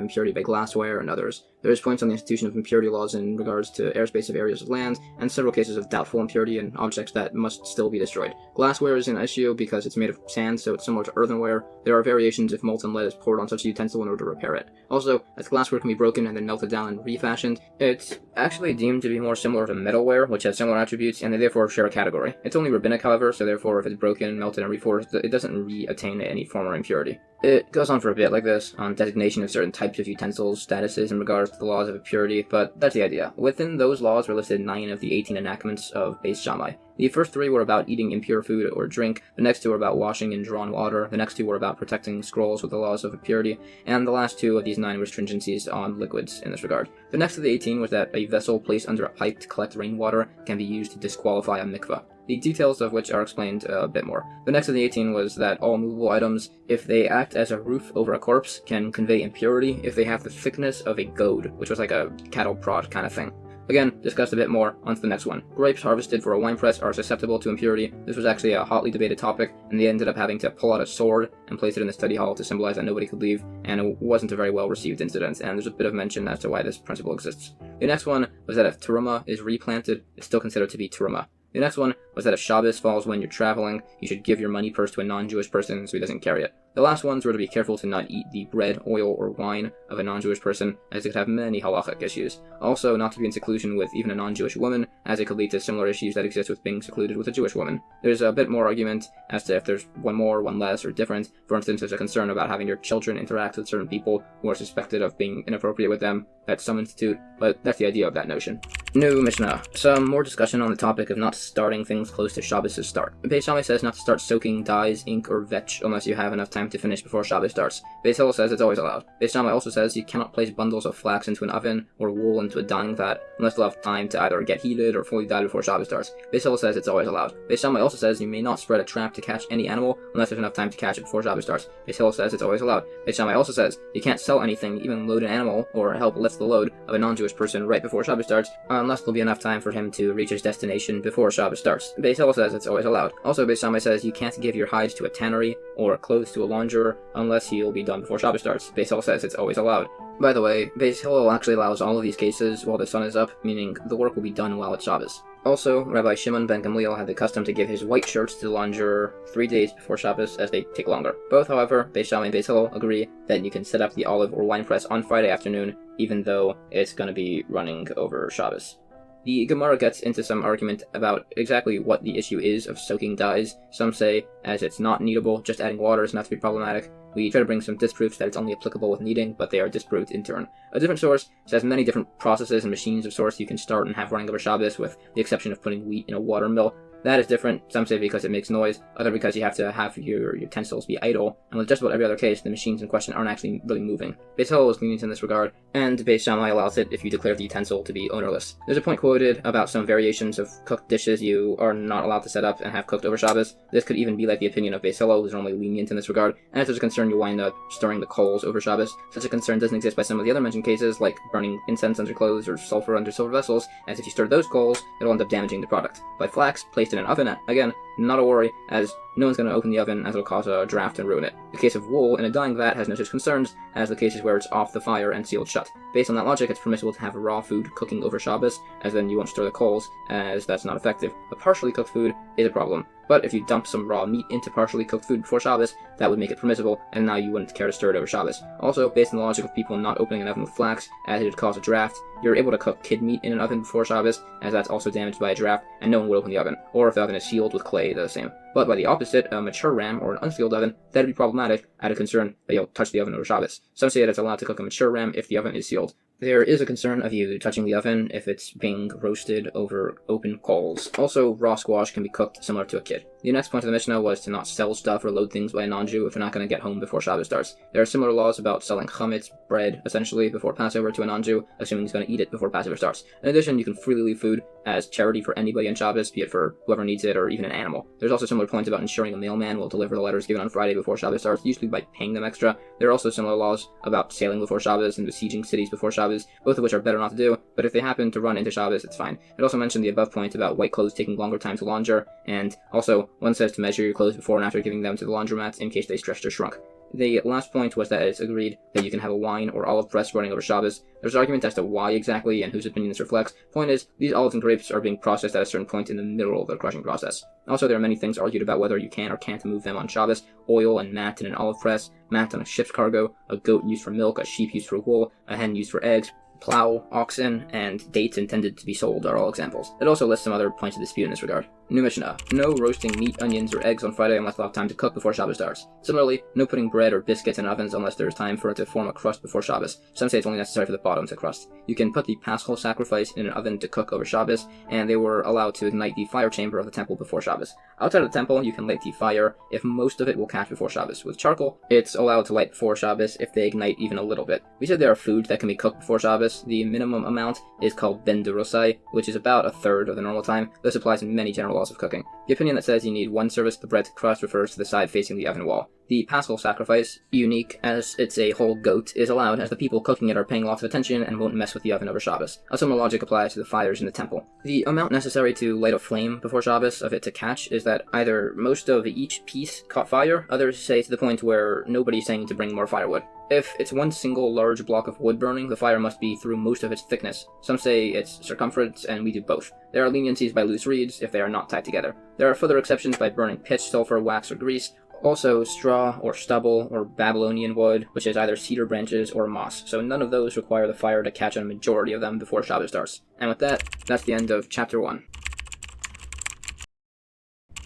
impurity by glassware and others. There's points on the institution of impurity laws in regards to airspace of areas of land, and several cases of doubtful impurity and objects that must still be destroyed. Glassware is an issue because it's made of sand, so it's similar to earthenware. There are variations if molten lead is poured on such a utensil in order to repair it. Also, as glassware can be broken and then melted down and refashioned, it's actually deemed to be more similar to metalware, which has similar attributes, and they therefore share a category. It's only rabbinic, however, so therefore if it's broken, melted, and reforged, it doesn't re-attain any former impurity. It goes on for a bit like this, on designation of certain types of utensils, statuses in regards to the laws of impurity, but that's the idea. Within those laws were listed 9 of the 18 enactments of Beis Shammai. The first 3 were about eating impure food or drink, the next 2 were about washing in drawn water, the next 2 were about protecting scrolls with the laws of impurity, and the last 2 of these 9 were stringencies on liquids in this regard. The next of the 18 was that a vessel placed under a pipe to collect rainwater can be used to disqualify a mikveh, the details of which are explained a bit more. The next of the 18 was that all movable items, if they act as a roof over a corpse, can convey impurity if they have the thickness of a goad, which was like a cattle prod kind of thing. Again, discussed a bit more, on to the next one. Grapes harvested for a wine press are susceptible to impurity. This was actually a hotly debated topic, and they ended up having to pull out a sword and place it in the study hall to symbolize that nobody could leave, and it wasn't a very well received incident, and there's a bit of mention as to why this principle exists. The next one was that if terumah is replanted, it's still considered to be terumah. The next one was that if Shabbos falls when you're traveling, you should give your money purse to a non-Jewish person so he doesn't carry it. The last ones were to be careful to not eat the bread, oil, or wine of a non-Jewish person, as it could have many halachic issues. Also, not to be in seclusion with even a non-Jewish woman, as it could lead to similar issues that exist with being secluded with a Jewish woman. There's a bit more argument as to if there's one more, one less, or different. For instance, there's a concern about having your children interact with certain people who are suspected of being inappropriate with them at some institute, but that's the idea of that notion. New Mishnah. Some more discussion on the topic of not starting things close to Shabbos' start. Beis Shammai says not to start soaking dyes, ink, or vetch unless you have enough time to finish before Shabbos starts. Beis Hillel says it's always allowed. Beis Shammai also says you cannot place bundles of flax into an oven or wool into a dyeing vat unless you'll have time to either get heated or fully dyed before Shabbos starts. Beis Hillel says it's always allowed. Beis Shammai also says you may not spread a trap to catch any animal unless there's enough time to catch it before Shabbos starts. Beis Hillel says it's always allowed. Beis Shammai also says you can't sell anything, even load an animal or help lift the load of a non-Jewish person right before Shabbos starts unless there'll be enough time for him to reach his destination before Shabbos starts. Beis Hillel says it's always allowed. Also, Beis Shammai says you can't give your hides to a tannery or clothes to a launderer unless he'll be done before Shabbos starts. Beis Hillel says it's always allowed. By the way, Beis Hillel actually allows all of these cases while the sun is up, meaning the work will be done while it's Shabbos. Also, Rabbi Shimon ben Gamliel had the custom to give his white shirts to the launderer 3 days before Shabbos as they take longer. Both, however, Beis Shammai and Beis Hillel agree that you can set up the olive or wine press on Friday afternoon, even though it's going to be running over Shabbos. The Gemara gets into some argument about exactly what the issue is of soaking dyes. Some say, as it's not kneadable, just adding water is not to be problematic. We try to bring some disproofs that it's only applicable with kneading, but they are disproved in turn. A different source says many different processes and machines of sorts you can start and have running over Shabbos, with the exception of putting wheat in a water mill. That is different, some say because it makes noise, other because you have to have your utensils be idle, and with just about every other case, the machines in question aren't actually really moving. Beis Hillel is lenient in this regard, and Beis Shammai allows it if you declare the utensil to be ownerless. There's a point quoted about some variations of cooked dishes you are not allowed to set up and have cooked over Shabbos. This could even be like the opinion of Beis Hillel, who's normally lenient in this regard, and if there's a concern you wind up stirring the coals over Shabbos. Such a concern doesn't exist by some of the other mentioned cases, like burning incense under clothes or sulfur under silver vessels, as if you stir those coals, it'll end up damaging the product. By flax, placed in an oven, again, not a worry, as no one's going to open the oven as it'll cause a draft and ruin it. The case of wool in a dyeing vat has no such concerns as the cases where it's off the fire and sealed shut. Based on that logic, it's permissible to have raw food cooking over Shabbos, as then you won't stir the coals, as that's not effective. But partially cooked food is a problem. But if you dump some raw meat into partially cooked food before Shabbos, that would make it permissible, and now you wouldn't care to stir it over Shabbos. Also, based on the logic of people not opening an oven with flax, as it would cause a draft, you're able to cook kid meat in an oven before Shabbos, as that's also damaged by a draft, and no one would open the oven. Or if the oven is sealed with clay, the same. But by the opposite, a mature ram or an unsealed oven, that'd be problematic, out of concern that you'll touch the oven over Shabbos. Some say that it's allowed to cook a mature ram if the oven is sealed. There is a concern of you touching the oven if it's being roasted over open coals. Also, raw squash can be cooked similar to a kid. The next point of the Mishnah was to not sell stuff or load things by a non-Jew if they're not going to get home before Shabbos starts. There are similar laws about selling chametz, bread, essentially, before Passover to a non-Jew, assuming he's going to eat it before Passover starts. In addition, you can freely leave food as charity for anybody on Shabbos, be it for whoever needs it or even an animal. There's also similar points about ensuring a mailman will deliver the letters given on Friday before Shabbos starts, usually by paying them extra. There are also similar laws about sailing before Shabbos and besieging cities before Shabbos, both of which are better not to do, but if they happen to run into Shabbos, it's fine. It also mentioned the above point about white clothes taking longer time to launder, and also one says to measure your clothes before and after giving them to the laundromat in case they stretched or shrunk. The last point was that it's agreed that you can have a wine or olive press running over Shabbos. There's argument as to why exactly and whose opinion this reflects. Point is, these olives and grapes are being processed at a certain point in the middle of the crushing process. Also, there are many things argued about whether you can or can't move them on Shabbos. Oil and mat in an olive press, mat on a ship's cargo, a goat used for milk, a sheep used for wool, a hen used for eggs, plow, oxen, and dates intended to be sold are all examples. It also lists some other points of dispute in this regard. New Mishnah. No roasting meat, onions, or eggs on Friday unless they'll have time to cook before Shabbos starts. Similarly, no putting bread or biscuits in ovens unless there is time for it to form a crust before Shabbos. Some say it's only necessary for the bottom to crust. You can put the Paschal sacrifice in an oven to cook over Shabbos, and they were allowed to ignite the fire chamber of the temple before Shabbos. Outside of the temple, you can light the fire if most of it will catch before Shabbos. With charcoal, it's allowed to light before Shabbos if they ignite even a little bit. We said there are foods that can be cooked before Shabbos. The minimum amount is called ben derosai, which is about a third of the normal time. This applies in many general laws of cooking. The opinion that says you need one service of the bread to crust refers to the side facing the oven wall. The Paschal sacrifice, unique as it's a whole goat, is allowed as the people cooking it are paying lots of attention and won't mess with the oven over Shabbos. A similar logic applies to the fires in the temple. The amount necessary to light a flame before Shabbos of it to catch is that either most of each piece caught fire, others say to the point where nobody's saying to bring more firewood. If it's one single large block of wood burning, the fire must be through most of its thickness. Some say it's circumference, and we do both. There are leniencies by loose reeds if they are not tied together. There are further exceptions by burning pitch, sulfur, wax, or grease. Also, straw or stubble or Babylonian wood, which is either cedar branches or moss. So none of those require the fire to catch on a majority of them before Shabbos starts. And with that, that's the end of Chapter 1.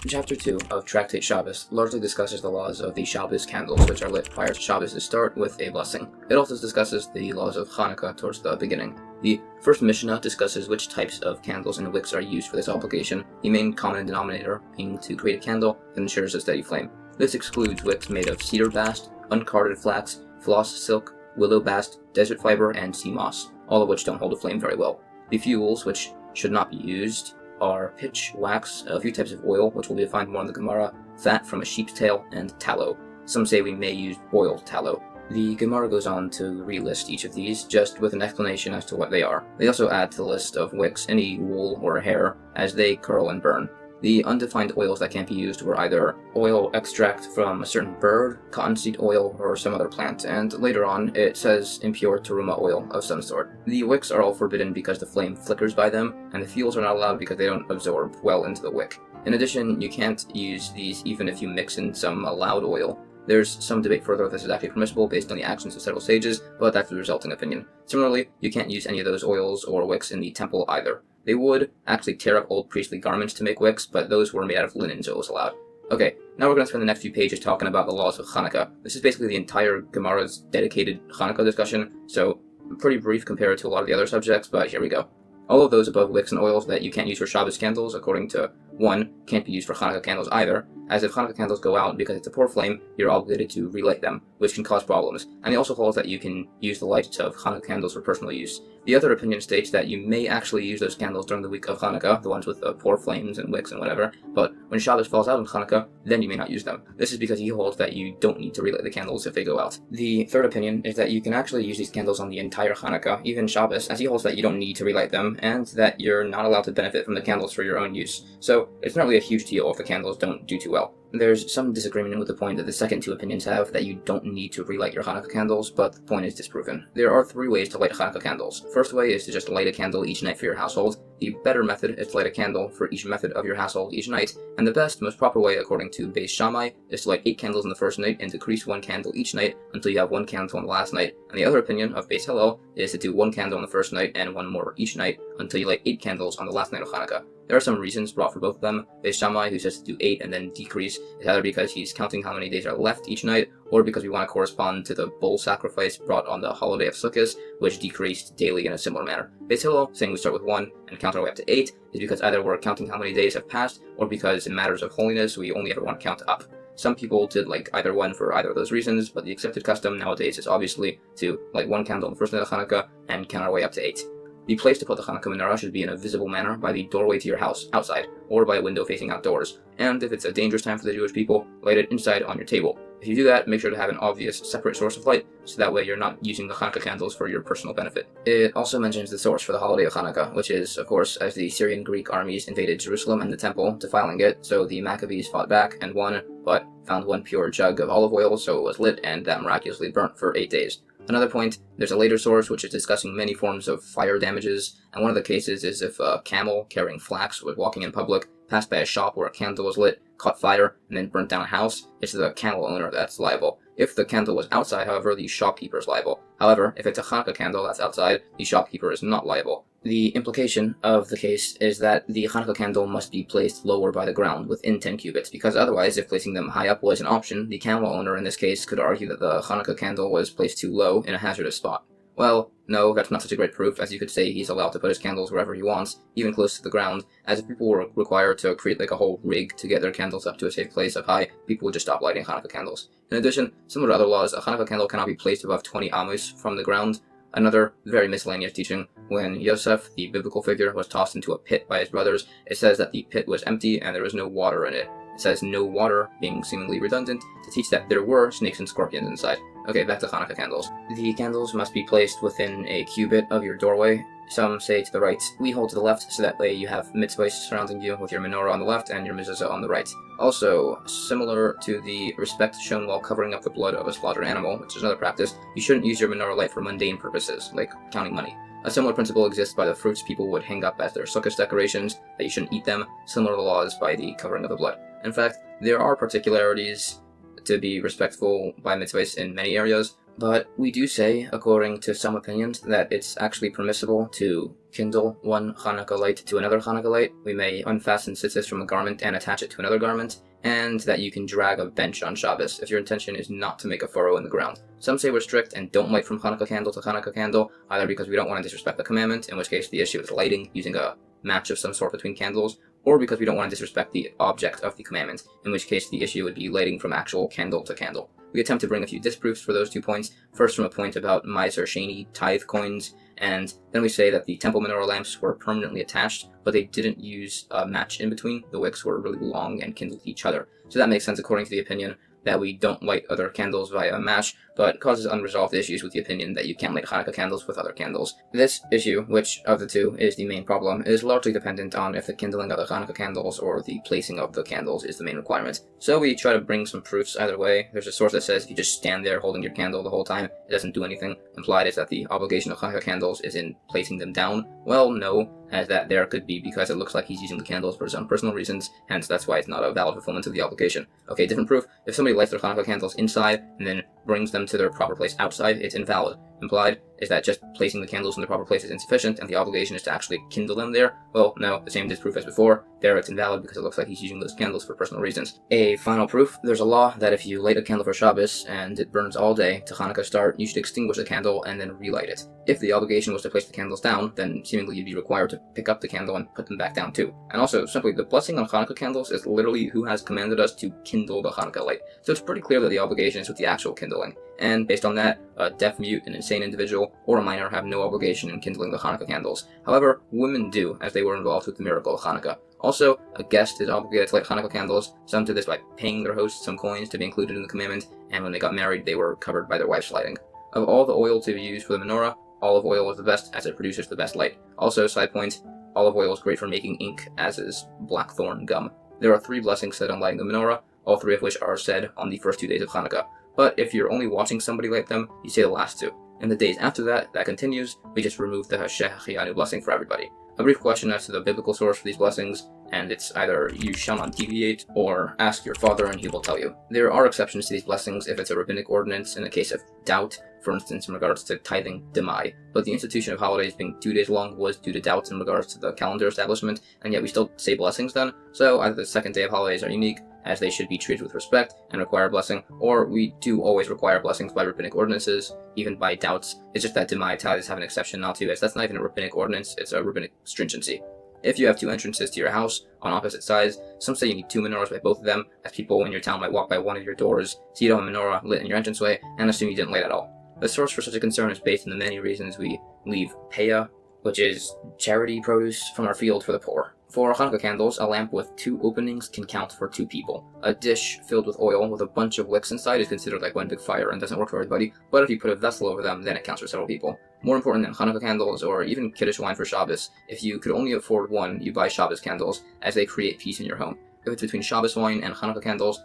Chapter 2 of Tractate Shabbos largely discusses the laws of the Shabbos candles, which are lit prior to Shabbos' start with a blessing. It also discusses the laws of Hanukkah towards the beginning. The first Mishnah discusses which types of candles and wicks are used for this obligation, the main common denominator being to create a candle that ensures a steady flame. This excludes wicks made of cedar bast, uncarded flax, floss silk, willow bast, desert fiber, and sea moss, all of which don't hold a flame very well. The fuels, which should not be used, are pitch, wax, a few types of oil, which will be defined more in the Gemara, fat from a sheep's tail, and tallow. Some say we may use boiled tallow. The Gemara goes on to relist each of these, just with an explanation as to what they are. They also add to the list of wicks any wool or hair, as they curl and burn. The undefined oils that can't be used were either oil extract from a certain bird, cottonseed oil, or some other plant, and later on it says impure teruma oil of some sort. The wicks are all forbidden because the flame flickers by them, and the fuels are not allowed because they don't absorb well into the wick. In addition, you can't use these even if you mix in some allowed oil. There's some debate further if this is actually permissible based on the actions of several sages, but that's the resulting opinion. Similarly, you can't use any of those oils or wicks in the temple either. They would actually tear up old priestly garments to make wicks, but those were made out of linen, so it was allowed. Okay, now we're going to spend the next few pages talking about the laws of Hanukkah. This is basically the entire Gemara's dedicated Hanukkah discussion, so pretty brief compared to a lot of the other subjects, but here we go. All of those above wicks and oils that you can't use for Shabbos candles, according to 1, can't be used for Hanukkah candles either, as if Hanukkah candles go out because it's a poor flame, you're obligated to relight them, which can cause problems. And he also holds that you can use the lights of Hanukkah candles for personal use. The other opinion states that you may actually use those candles during the week of Hanukkah, the ones with the poor flames and wicks and whatever, but when Shabbos falls out on Hanukkah, then you may not use them. This is because he holds that you don't need to relight the candles if they go out. The third opinion is that you can actually use these candles on the entire Hanukkah, even Shabbos, as he holds that you don't need to relight them, and that you're not allowed to benefit from the candles for your own use. So it's not really a huge deal if the candles don't do too well. There's some disagreement with the point that the second two opinions have, that you don't need to relight your Hanukkah candles, but the point is disproven. There are 3 ways to light Hanukkah candles. First way is to just light a candle each night for your household. The better method is to light a candle for each method of your household each night, and the best, most proper way, according to Beis Shammai, is to light 8 candles on the first night and decrease 1 candle each night until you have 1 candle on the last night. And the other opinion of Beis Hillel is to do 1 candle on the first night and 1 more each night until you light 8 candles on the last night of Hanukkah. There are some reasons brought for both of them. There's Shammai, who says to do 8 and then decrease. It's either because he's counting how many days are left each night, or because we want to correspond to the bull sacrifice brought on the holiday of Sukkos, which decreased daily in a similar manner. Beitzah, saying we start with 1 and count our way up to 8, is because either we're counting how many days have passed, or because in matters of holiness we only ever want to count up. Some people did like either one for either of those reasons, but the accepted custom nowadays is obviously to light 1 candle on the first night of Hanukkah and count our way up to 8. The place to put the Hanukkah menorah should be in a visible manner by the doorway to your house, outside, or by a window facing outdoors. And if it's a dangerous time for the Jewish people, light it inside on your table. If you do that, make sure to have an obvious separate source of light, so that way you're not using the Hanukkah candles for your personal benefit. It also mentions the source for the holiday of Hanukkah, which is, of course, as the Syrian Greek armies invaded Jerusalem and the temple, defiling it, so the Maccabees fought back and won, but found 1 pure jug of olive oil, so it was lit, and that miraculously burnt for 8 days. Another point, there's a later source which is discussing many forms of fire damages, and one of the cases is if a camel carrying flax was walking in public, passed by a shop where a candle was lit, caught fire, and then burnt down a house, it's the camel owner that's liable. If the candle was outside, however, the shopkeeper is liable. However, if it's a Hanukkah candle that's outside, the shopkeeper is not liable. The implication of the case is that the Hanukkah candle must be placed lower by the ground, within 10 cubits, because otherwise, if placing them high up was an option, the camel owner in this case could argue that the Hanukkah candle was placed too low in a hazardous spot. Well, no, that's not such a great proof, as you could say he's allowed to put his candles wherever he wants, even close to the ground, as if people were required to create like a whole rig to get their candles up to a safe place up high, people would just stop lighting Hanukkah candles. In addition, similar to other laws, a Hanukkah candle cannot be placed above 20 amos from the ground. Another very miscellaneous teaching, when Yosef, the biblical figure, was tossed into a pit by his brothers, it says that the pit was empty and there was no water in it. It says no water, being seemingly redundant, to teach that there were snakes and scorpions inside. Okay, back to Hanukkah candles. The candles must be placed within a cubit of your doorway. Some say to the right. We hold to the left, so that way you have mitzvahs surrounding you with your menorah on the left and your mezuzah on the right. Also, similar to the respect shown while covering up the blood of a slaughtered animal, which is another practice, you shouldn't use your menorah light for mundane purposes, like counting money. A similar principle exists by the fruits people would hang up as their Sukkos decorations, that you shouldn't eat them, similar to the laws by the covering of the blood. In fact, there are particularities to be respectful by mitzvahs in many areas, but we do say, according to some opinions, that it's actually permissible to kindle one Hanukkah light to another Hanukkah light. We may unfasten tzitzis from a garment and attach it to another garment, and that you can drag a bench on Shabbos if your intention is not to make a furrow in the ground. Some say we're strict and don't light from Hanukkah candle to Hanukkah candle, either because we don't want to disrespect the commandment, in which case the issue is lighting using a match of some sort between candles, or because we don't want to disrespect the object of the commandment, in which case the issue would be lighting from actual candle to candle. We attempt to bring a few disproofs for those 2 points, first from a point about Meiser Sheni tithe coins, and then we say that the temple menorah lamps were permanently attached, but they didn't use a match in between. The wicks were really long and kindled each other. So that makes sense according to the opinion that we don't light other candles via a match, but causes unresolved issues with the opinion that you can't light Hanukkah candles with other candles. This issue, which of the two is the main problem, is largely dependent on if the kindling of the Hanukkah candles or the placing of the candles is the main requirement. So we try to bring some proofs either way. There's a source that says if you just stand there holding your candle the whole time, it doesn't do anything. Implied is that the obligation of Hanukkah candles is in placing them down. Well, no, as that there could be because it looks like he's using the candles for his own personal reasons, hence that's why it's not a valid fulfillment of the obligation. Okay, different proof. If somebody lights their Hanukkah candles inside and then brings them to their proper place outside, it's invalid. Implied is that just placing the candles in the proper place is insufficient and the obligation is to actually kindle them there. Well, no, the same disproof as before. There it's invalid because it looks like he's using those candles for personal reasons. A final proof, there's a law that if you light a candle for Shabbos and it burns all day to Hanukkah start, you should extinguish the candle and then relight it. If the obligation was to place the candles down, then seemingly you'd be required to pick up the candle and put them back down too. And also, simply, the blessing on Hanukkah candles is literally who has commanded us to kindle the Hanukkah light. So it's pretty clear that the obligation is with the actual kindling. And based on that, a deaf, mute, an insane individual, or a minor have no obligation in kindling the Hanukkah candles. However, women do, as they were involved with the miracle of Hanukkah. Also, a guest is obligated to light Hanukkah candles. Some did this by paying their host some coins to be included in the commandment, and when they got married, they were covered by their wife's lighting. Of all the oil to be used for the menorah, olive oil is the best, as it produces the best light. Also, side point, olive oil is great for making ink, as is blackthorn gum. There are 3 blessings said on lighting the menorah, all 3 of which are said on the first 2 days of Hanukkah. But if you're only watching somebody light them, you say the last 2. In the days after that, that continues, we just remove the Shekalim blessing for everybody. A brief question as to the biblical source for these blessings, and it's either you shall not deviate or ask your father and he will tell you. There are exceptions to these blessings if it's a rabbinic ordinance in the case of doubt, for instance in regards to tithing demai, but the institution of holidays being 2 days long was due to doubts in regards to the calendar establishment, and yet we still say blessings then, so either the second day of holidays are unique, as they should be treated with respect and require a blessing, or we do always require blessings by rabbinic ordinances, even by doubts. It's just that demai tithes have an exception not to, as that's not even a rabbinic ordinance, it's a rabbinic stringency. If you have 2 entrances to your house on opposite sides, some say you need 2 menorahs by both of them, as people in your town might walk by one of your doors, see you don't have a menorah lit in your entranceway, and assume you didn't light at all. The source for such a concern is based on the many reasons we leave peah, which is charity produce from our field for the poor. For Hanukkah candles, a lamp with 2 openings can count for 2 people. A dish filled with oil with a bunch of wicks inside is considered like one big fire and doesn't work for everybody, but if you put a vessel over them, then it counts for several people. More important than Hanukkah candles or even Kiddush wine for Shabbos, if you could only afford one, you buy Shabbos candles, as they create peace in your home. If it's between Shabbos wine and Hanukkah candles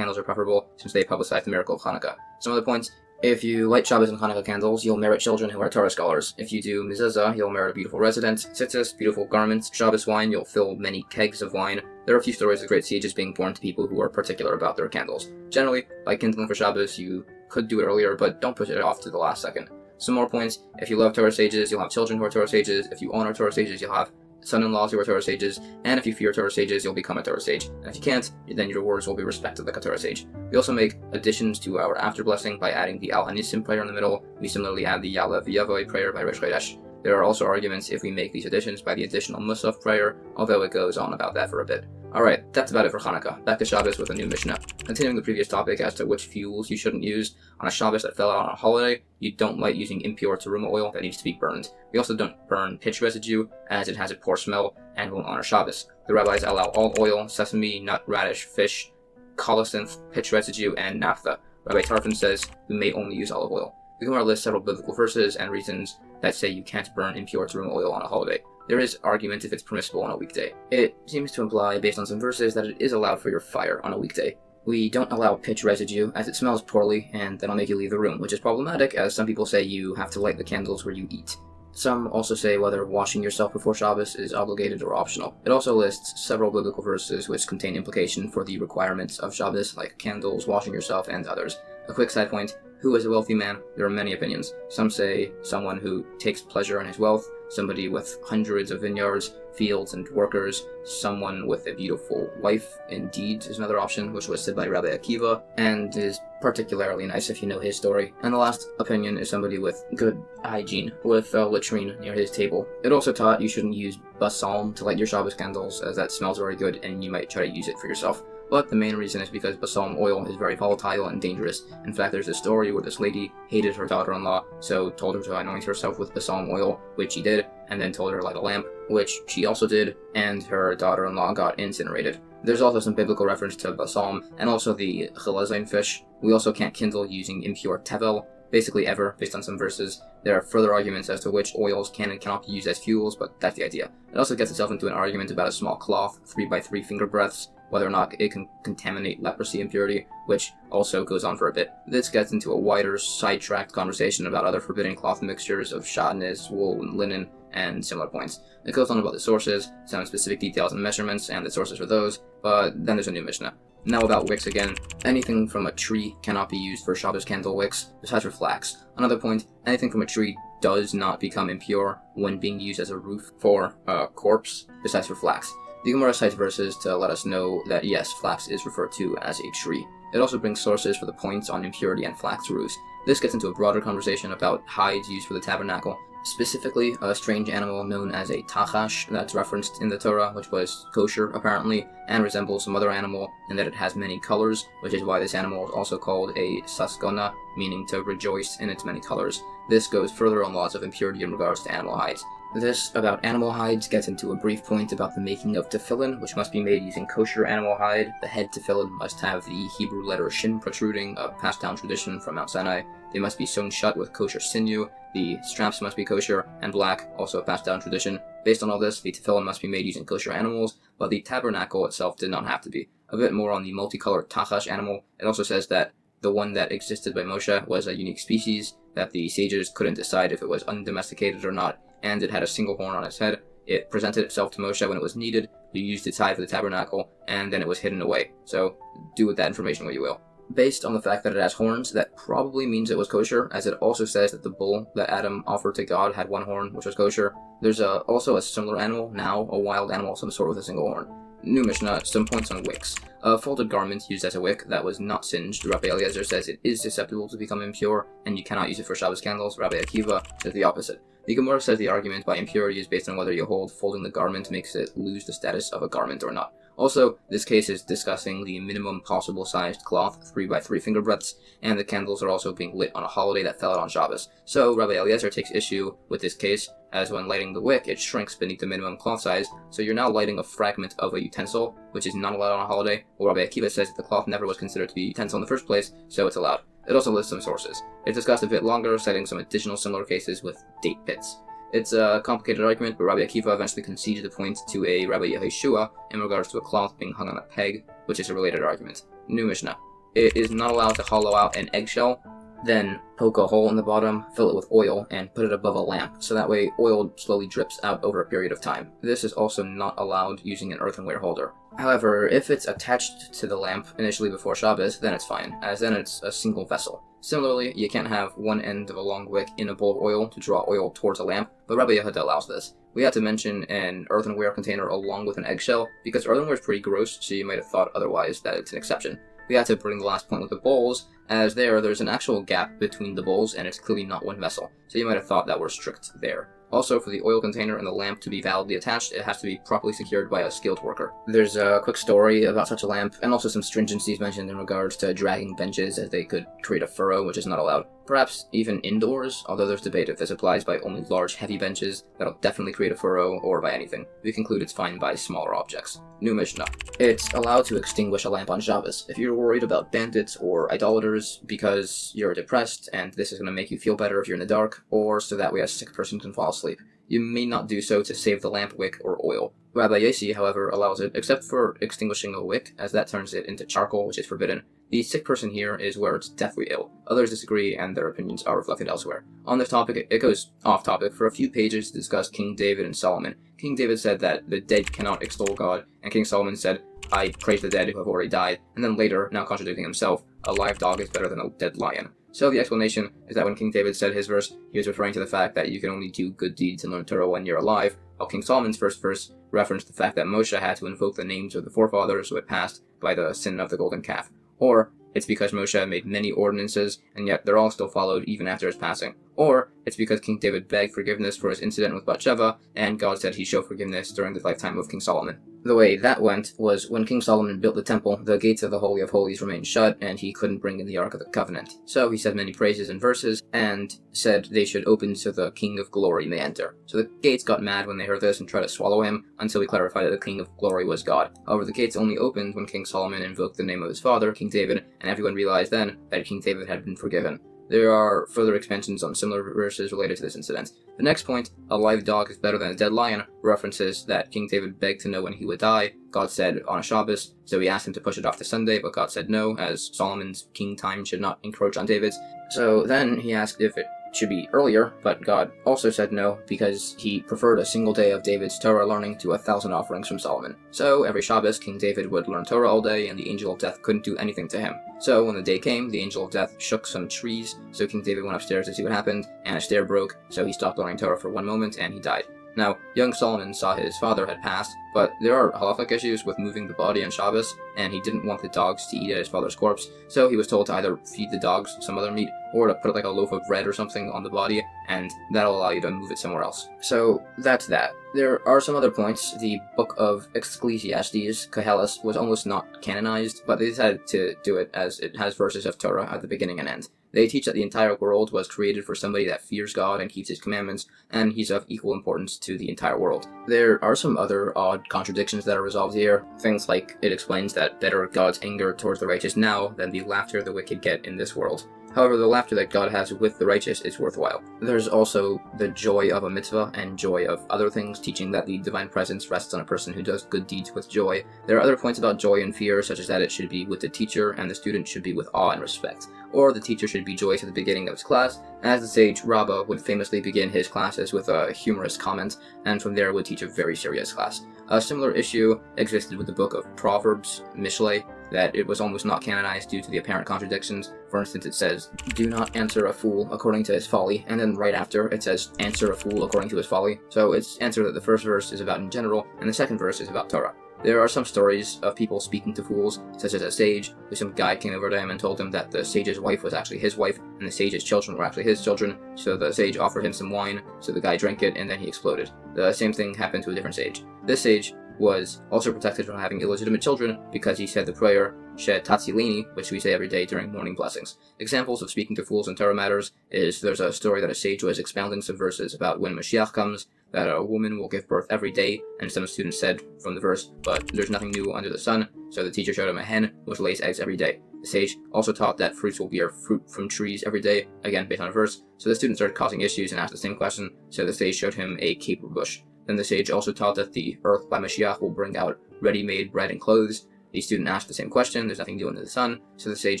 are preferable since they publicize the miracle of Hanukkah. Some other points: if you light Shabbos and Hanukkah candles, you'll merit children who are Torah scholars. If you do mezuzah, you'll merit a beautiful residence. Tzitzis, beautiful garments. Shabbos wine, you'll fill many kegs of wine. There are a few stories of great sages being born to people who are particular about their candles. Generally, by kindling for Shabbos, you could do it earlier, but don't push it off to the last second. Some more points: if you love Torah sages, you'll have children who are Torah sages. If you honor Torah sages, you'll have son-in-laws who are Torah sages, and if you fear Torah sages, you'll become a Torah sage. And if you can't, then your words will be respected like a Torah sage. We also make additions to our after blessing by adding the Al Hanisim prayer in the middle. We similarly add the Ya'aleh V'Yavoi prayer by Rosh Chodesh. There are also arguments if we make these additions by the additional Musaf prayer, although it goes on about that for a bit. Alright, that's about it for Hanukkah. Back to Shabbos with a new Mishnah. Continuing the previous topic as to which fuels you shouldn't use, on a Shabbos that fell out on a holiday, you don't light using impure teruma oil that needs to be burned. We also don't burn pitch residue, as it has a poor smell and won't honor Shabbos. The rabbis allow all oil, sesame, nut, radish, fish, colocynth, pitch residue, and naphtha. Rabbi Tarfon says we may only use olive oil. The Gemara lists several biblical verses and reasons that say you can't burn impure teruma oil on a holiday. There is argument if it's permissible on a weekday. It seems to imply, based on some verses, that it is allowed for your fire on a weekday. We don't allow pitch residue, as it smells poorly, and that'll make you leave the room, which is problematic, as some people say you have to light the candles where you eat. Some also say whether washing yourself before Shabbos is obligated or optional. It also lists several biblical verses which contain implication for the requirements of Shabbos, like candles, washing yourself, and others. A quick side point: who is a wealthy man? There are many opinions. Some say someone who takes pleasure in his wealth, somebody with hundreds of vineyards, fields, and workers, someone with a beautiful wife, indeed, is another option, which was said by Rabbi Akiva, and is particularly nice if you know his story. And the last opinion is somebody with good hygiene, with a latrine near his table. It also taught you shouldn't use balsam to light your Shabbos candles, as that smells very good, and you might try to use it for yourself. But the main reason is because balsam oil is very volatile and dangerous. In fact, there's a story where this lady hated her daughter-in-law, so told her to anoint herself with balsam oil, which she did, and then told her to light a lamp, which she also did, and her daughter-in-law got incinerated. There's also some biblical reference to balsam, and also the chalazain fish. We also can't kindle using impure tevel, basically ever, based on some verses. There are further arguments as to which oils can and cannot be used as fuels, but that's the idea. It also gets itself into an argument about a small cloth, 3x3 finger breadths, whether or not it can contaminate leprosy impurity, which also goes on for a bit. This gets into a wider, sidetracked conversation about other forbidden cloth mixtures of shatnez, wool, and linen, and similar points. It goes on about the sources, some specific details and measurements, and the sources for those, but then there's a new Mishnah. Now about wicks again. Anything from a tree cannot be used for Shabbos candle wicks, besides for flax. Another point: anything from a tree does not become impure when being used as a roof for a corpse, besides for flax. The Gemara cites verses to let us know that yes, flax is referred to as a tree. It also brings sources for the points on impurity and flax roofs. This gets into a broader conversation about hides used for the tabernacle, specifically a strange animal known as a tachash that's referenced in the Torah, which was kosher apparently, and resembles some other animal in that it has many colors, which is why this animal is also called a saskona, meaning to rejoice in its many colors. This goes further on laws of impurity in regards to animal hides. This about animal hides gets into a brief point about the making of tefillin, which must be made using kosher animal hide. The head tefillin must have the Hebrew letter shin protruding, a passed down tradition from Mount Sinai. They must be sewn shut with kosher sinew. The straps must be kosher and black, also a passed down tradition. Based on all this, the tefillin must be made using kosher animals, but the tabernacle itself did not have to be. A bit more on the multicolored tachash animal. It also says that the one that existed by Moshe was a unique species, that the sages couldn't decide if it was undomesticated or not, and it had a single horn on its head. It presented itself to Moshe when it was needed, he used its hide for the tabernacle, and then it was hidden away. So do with that information what you will. Based on the fact that it has horns, that probably means it was kosher, as it also says that the bull that Adam offered to God had one horn, which was kosher. There's also a similar animal, now a wild animal of some sort with a single horn. New Mishnah, some points on wicks. A folded garment used as a wick that was not singed, Rabbi Eliezer says it is susceptible to become impure, and you cannot use it for Shabbos candles. Rabbi Akiva says the opposite. The Gemara says the argument by impurity is based on whether you hold folding the garment makes it lose the status of a garment or not. Also, this case is discussing the minimum possible sized cloth, 3x3 finger breadths, and the candles are also being lit on a holiday that fell out on Shabbos. So Rabbi Eliezer takes issue with this case, as when lighting the wick, it shrinks beneath the minimum cloth size, so you're now lighting a fragment of a utensil, which is not allowed on a holiday, while Rabbi Akiva says that the cloth never was considered to be a utensil in the first place, so it's allowed. It also lists some sources. It's discussed a bit longer, citing some additional similar cases with date pits. It's a complicated argument, but Rabbi Akiva eventually conceded the point to a Rabbi Yehoshua in regards to a cloth being hung on a peg, which is a related argument. New Mishnah. It is not allowed to hollow out an eggshell, then poke a hole in the bottom, fill it with oil, and put it above a lamp, so that way oil slowly drips out over a period of time. This is also not allowed using an earthenware holder. However, if it's attached to the lamp initially before Shabbos, then it's fine, as then it's a single vessel. Similarly, you can't have one end of a long wick in a bowl of oil to draw oil towards a lamp, but Rabbi Yehuda allows this. We had to mention an earthenware container along with an eggshell, because earthenware is pretty gross, so you might have thought otherwise that it's an exception. We had to bring the last point with the bowls, as there's an actual gap between the bowls, and it's clearly not one vessel, so you might have thought that we're strict there. Also, for the oil container and the lamp to be validly attached, it has to be properly secured by a skilled worker. There's a quick story about such a lamp, and also some stringencies mentioned in regards to dragging benches, as they could create a furrow, which is not allowed. Perhaps even indoors, although there's debate if this applies by only large, heavy benches, that'll definitely create a furrow, or by anything. We conclude it's fine by smaller objects. New Mishnah. It's allowed to extinguish a lamp on Shabbos. If you're worried about bandits or idolaters because you're depressed, and this is going to make you feel better if you're in the dark, or so that way a sick person can fall asleep, you may not do so to save the lamp wick or oil. Rabbi Yossi, however, allows it, except for extinguishing a wick, as that turns it into charcoal, which is forbidden. The sick person here is where it's deathly ill. Others disagree, and their opinions are reflected elsewhere. On this topic, it goes off topic for a few pages to discuss King David and Solomon. King David said that the dead cannot extol God, and King Solomon said, I praise the dead who have already died, and then later, now contradicting himself, a live dog is better than a dead lion. So the explanation is that when King David said his verse, he was referring to the fact that you can only do good deeds and learn Torah when you're alive, while King Solomon's first verse referenced the fact that Moshe had to invoke the names of the forefathers who had passed by the sin of the golden calf. Or, it's because Moshe made many ordinances, and yet they're all still followed even after his passing. Or, it's because King David begged forgiveness for his incident with Bathsheba, and God said he showed forgiveness during the lifetime of King Solomon. The way that went was when King Solomon built the temple, the gates of the Holy of Holies remained shut, and he couldn't bring in the Ark of the Covenant. So he said many praises and verses, and said they should open so the King of Glory may enter. So the gates got mad when they heard this and tried to swallow him, until he clarified that the King of Glory was God. However, the gates only opened when King Solomon invoked the name of his father, King David, and everyone realized then that King David had been forgiven. There are further expansions on similar verses related to this incident. The next point, a live dog is better than a dead lion, references that King David begged to know when he would die. God said on a Shabbos, so he asked him to push it off to Sunday, but God said no, as Solomon's king time should not encroach on David's. So then he asked if it should be earlier, but God also said no, because he preferred a single day of David's Torah learning to 1,000 offerings from Solomon. So every Shabbos, King David would learn Torah all day, and the angel of death couldn't do anything to him. So when the day came, the angel of death shook some trees, so King David went upstairs to see what happened, and a stair broke, so he stopped learning Torah for one moment, and he died. Now, young Solomon saw his father had passed, but there are halachic issues with moving the body on Shabbos, and he didn't want the dogs to eat at his father's corpse, so he was told to either feed the dogs some other meat, or to put like a loaf of bread or something on the body, and that'll allow you to move it somewhere else. So that's that. There are some other points. The book of Ecclesiastes, Koheles, was almost not canonized, but they decided to do it as it has verses of Torah at the beginning and end. They teach that the entire world was created for somebody that fears God and keeps his commandments, and he's of equal importance to the entire world. There are some other odd contradictions that are resolved here. Things like it explains that better God's anger towards the righteous now than the laughter the wicked get in this world. However, the laughter that God has with the righteous is worthwhile. There's also the joy of a mitzvah and joy of other things, teaching that the divine presence rests on a person who does good deeds with joy. There are other points about joy and fear, such as that it should be with the teacher and the student should be with awe and respect. Or the teacher should be joyous at the beginning of his class, as the sage Rabbah would famously begin his classes with a humorous comment, and from there would teach a very serious class. A similar issue existed with the book of Proverbs, Mishlei, that it was almost not canonized due to the apparent contradictions. For instance, it says, "Do not answer a fool according to his folly," and then right after it says, "Answer a fool according to his folly." So it's answer that the first verse is about in general, and the second verse is about Torah. There are some stories of people speaking to fools, such as a sage, who some guy came over to him and told him that the sage's wife was actually his wife, and the sage's children were actually his children, so the sage offered him some wine, so the guy drank it, and then he exploded. The same thing happened to a different sage. This sage was also protected from having illegitimate children because he said the prayer Shed Tatzilini, which we say every day during morning blessings. Examples of speaking to fools in Torah matters is there's a story that a sage was expounding some verses about when Mashiach comes, that a woman will give birth every day, and some students said from the verse, but there's nothing new under the sun, so the teacher showed him a hen which lays eggs every day. The sage also taught that fruits will bear fruit from trees every day, again based on a verse, so the student started causing issues and asked the same question, so the sage showed him a caper bush. Then the sage also taught that the earth by Mashiach will bring out ready-made bread and clothes. The student asked the same question, there's nothing new under the sun, so the sage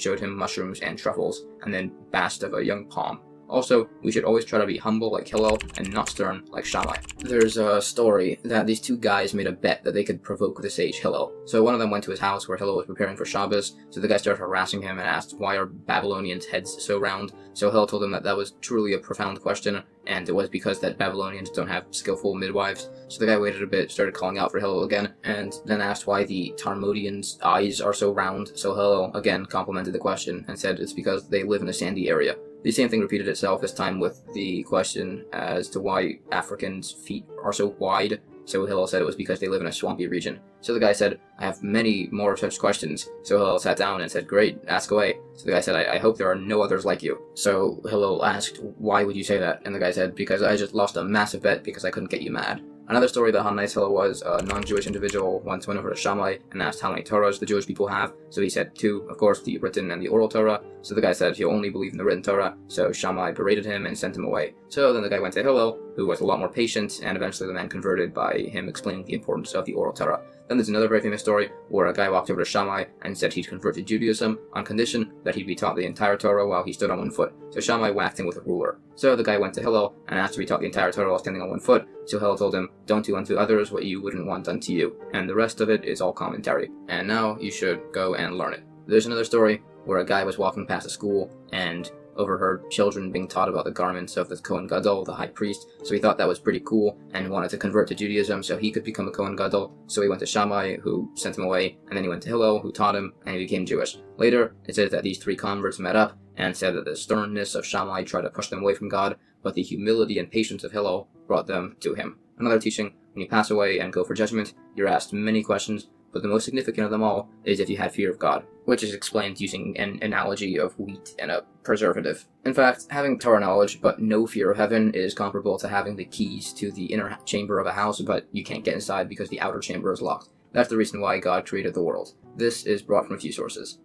showed him mushrooms and truffles, and then bast of a young palm. Also, we should always try to be humble like Hillel and not stern like Shammai. There's a story that these two guys made a bet that they could provoke the sage Hillel. So one of them went to his house where Hillel was preparing for Shabbos, so the guy started harassing him and asked, "Why are Babylonians' heads so round?" So Hillel told him that that was truly a profound question, and it was because that Babylonians don't have skillful midwives. So the guy waited a bit, started calling out for Hillel again, and then asked why the Talmudians' eyes are so round. So Hillel again complimented the question and said it's because they live in a sandy area. The same thing repeated itself, this time with the question as to why Africans' feet are so wide. So Hillel said it was because they live in a swampy region. So the guy said, "I have many more such questions." So Hillel sat down and said, "Great, ask away." So the guy said, I hope there are no others like you." So Hillel asked, "Why would you say that?" And the guy said, "Because I just lost a massive bet because I couldn't get you mad." Another story about how nice Hillel was, a non-Jewish individual once went over to Shammai and asked how many Torahs the Jewish people have. So he said 2, of course, the written and the oral Torah. So the guy said he'll only believe in the written Torah, so Shammai berated him and sent him away. So then the guy went to Hillel, who was a lot more patient, and eventually the man converted by him explaining the importance of the oral Torah. Then there's another very famous story where a guy walked over to Shammai and said he'd convert to Judaism on condition that he'd be taught the entire Torah while he stood on one foot. So Shammai whacked him with a ruler. So the guy went to Hillel and asked to be taught the entire Torah while standing on one foot. So Hillel told him, "Don't do unto others what you wouldn't want done to you." And the rest of it is all commentary. And now you should go and learn it. There's another story where a guy was walking past a school and overheard children being taught about the garments of the Kohen Gadol, the high priest, so he thought that was pretty cool and wanted to convert to Judaism so he could become a Kohen Gadol. So he went to Shammai, who sent him away, and then he went to Hillel, who taught him, and he became Jewish. Later, it says that these 3 converts met up and said that the sternness of Shammai tried to push them away from God, but the humility and patience of Hillel brought them to him. Another teaching, when you pass away and go for judgment, you're asked many questions, but the most significant of them all is if you had fear of God, which is explained using an analogy of wheat and a preservative. In fact, having Torah knowledge but no fear of heaven is comparable to having the keys to the inner chamber of a house, but you can't get inside because the outer chamber is locked. That's the reason why God created the world. This is brought from a few sources.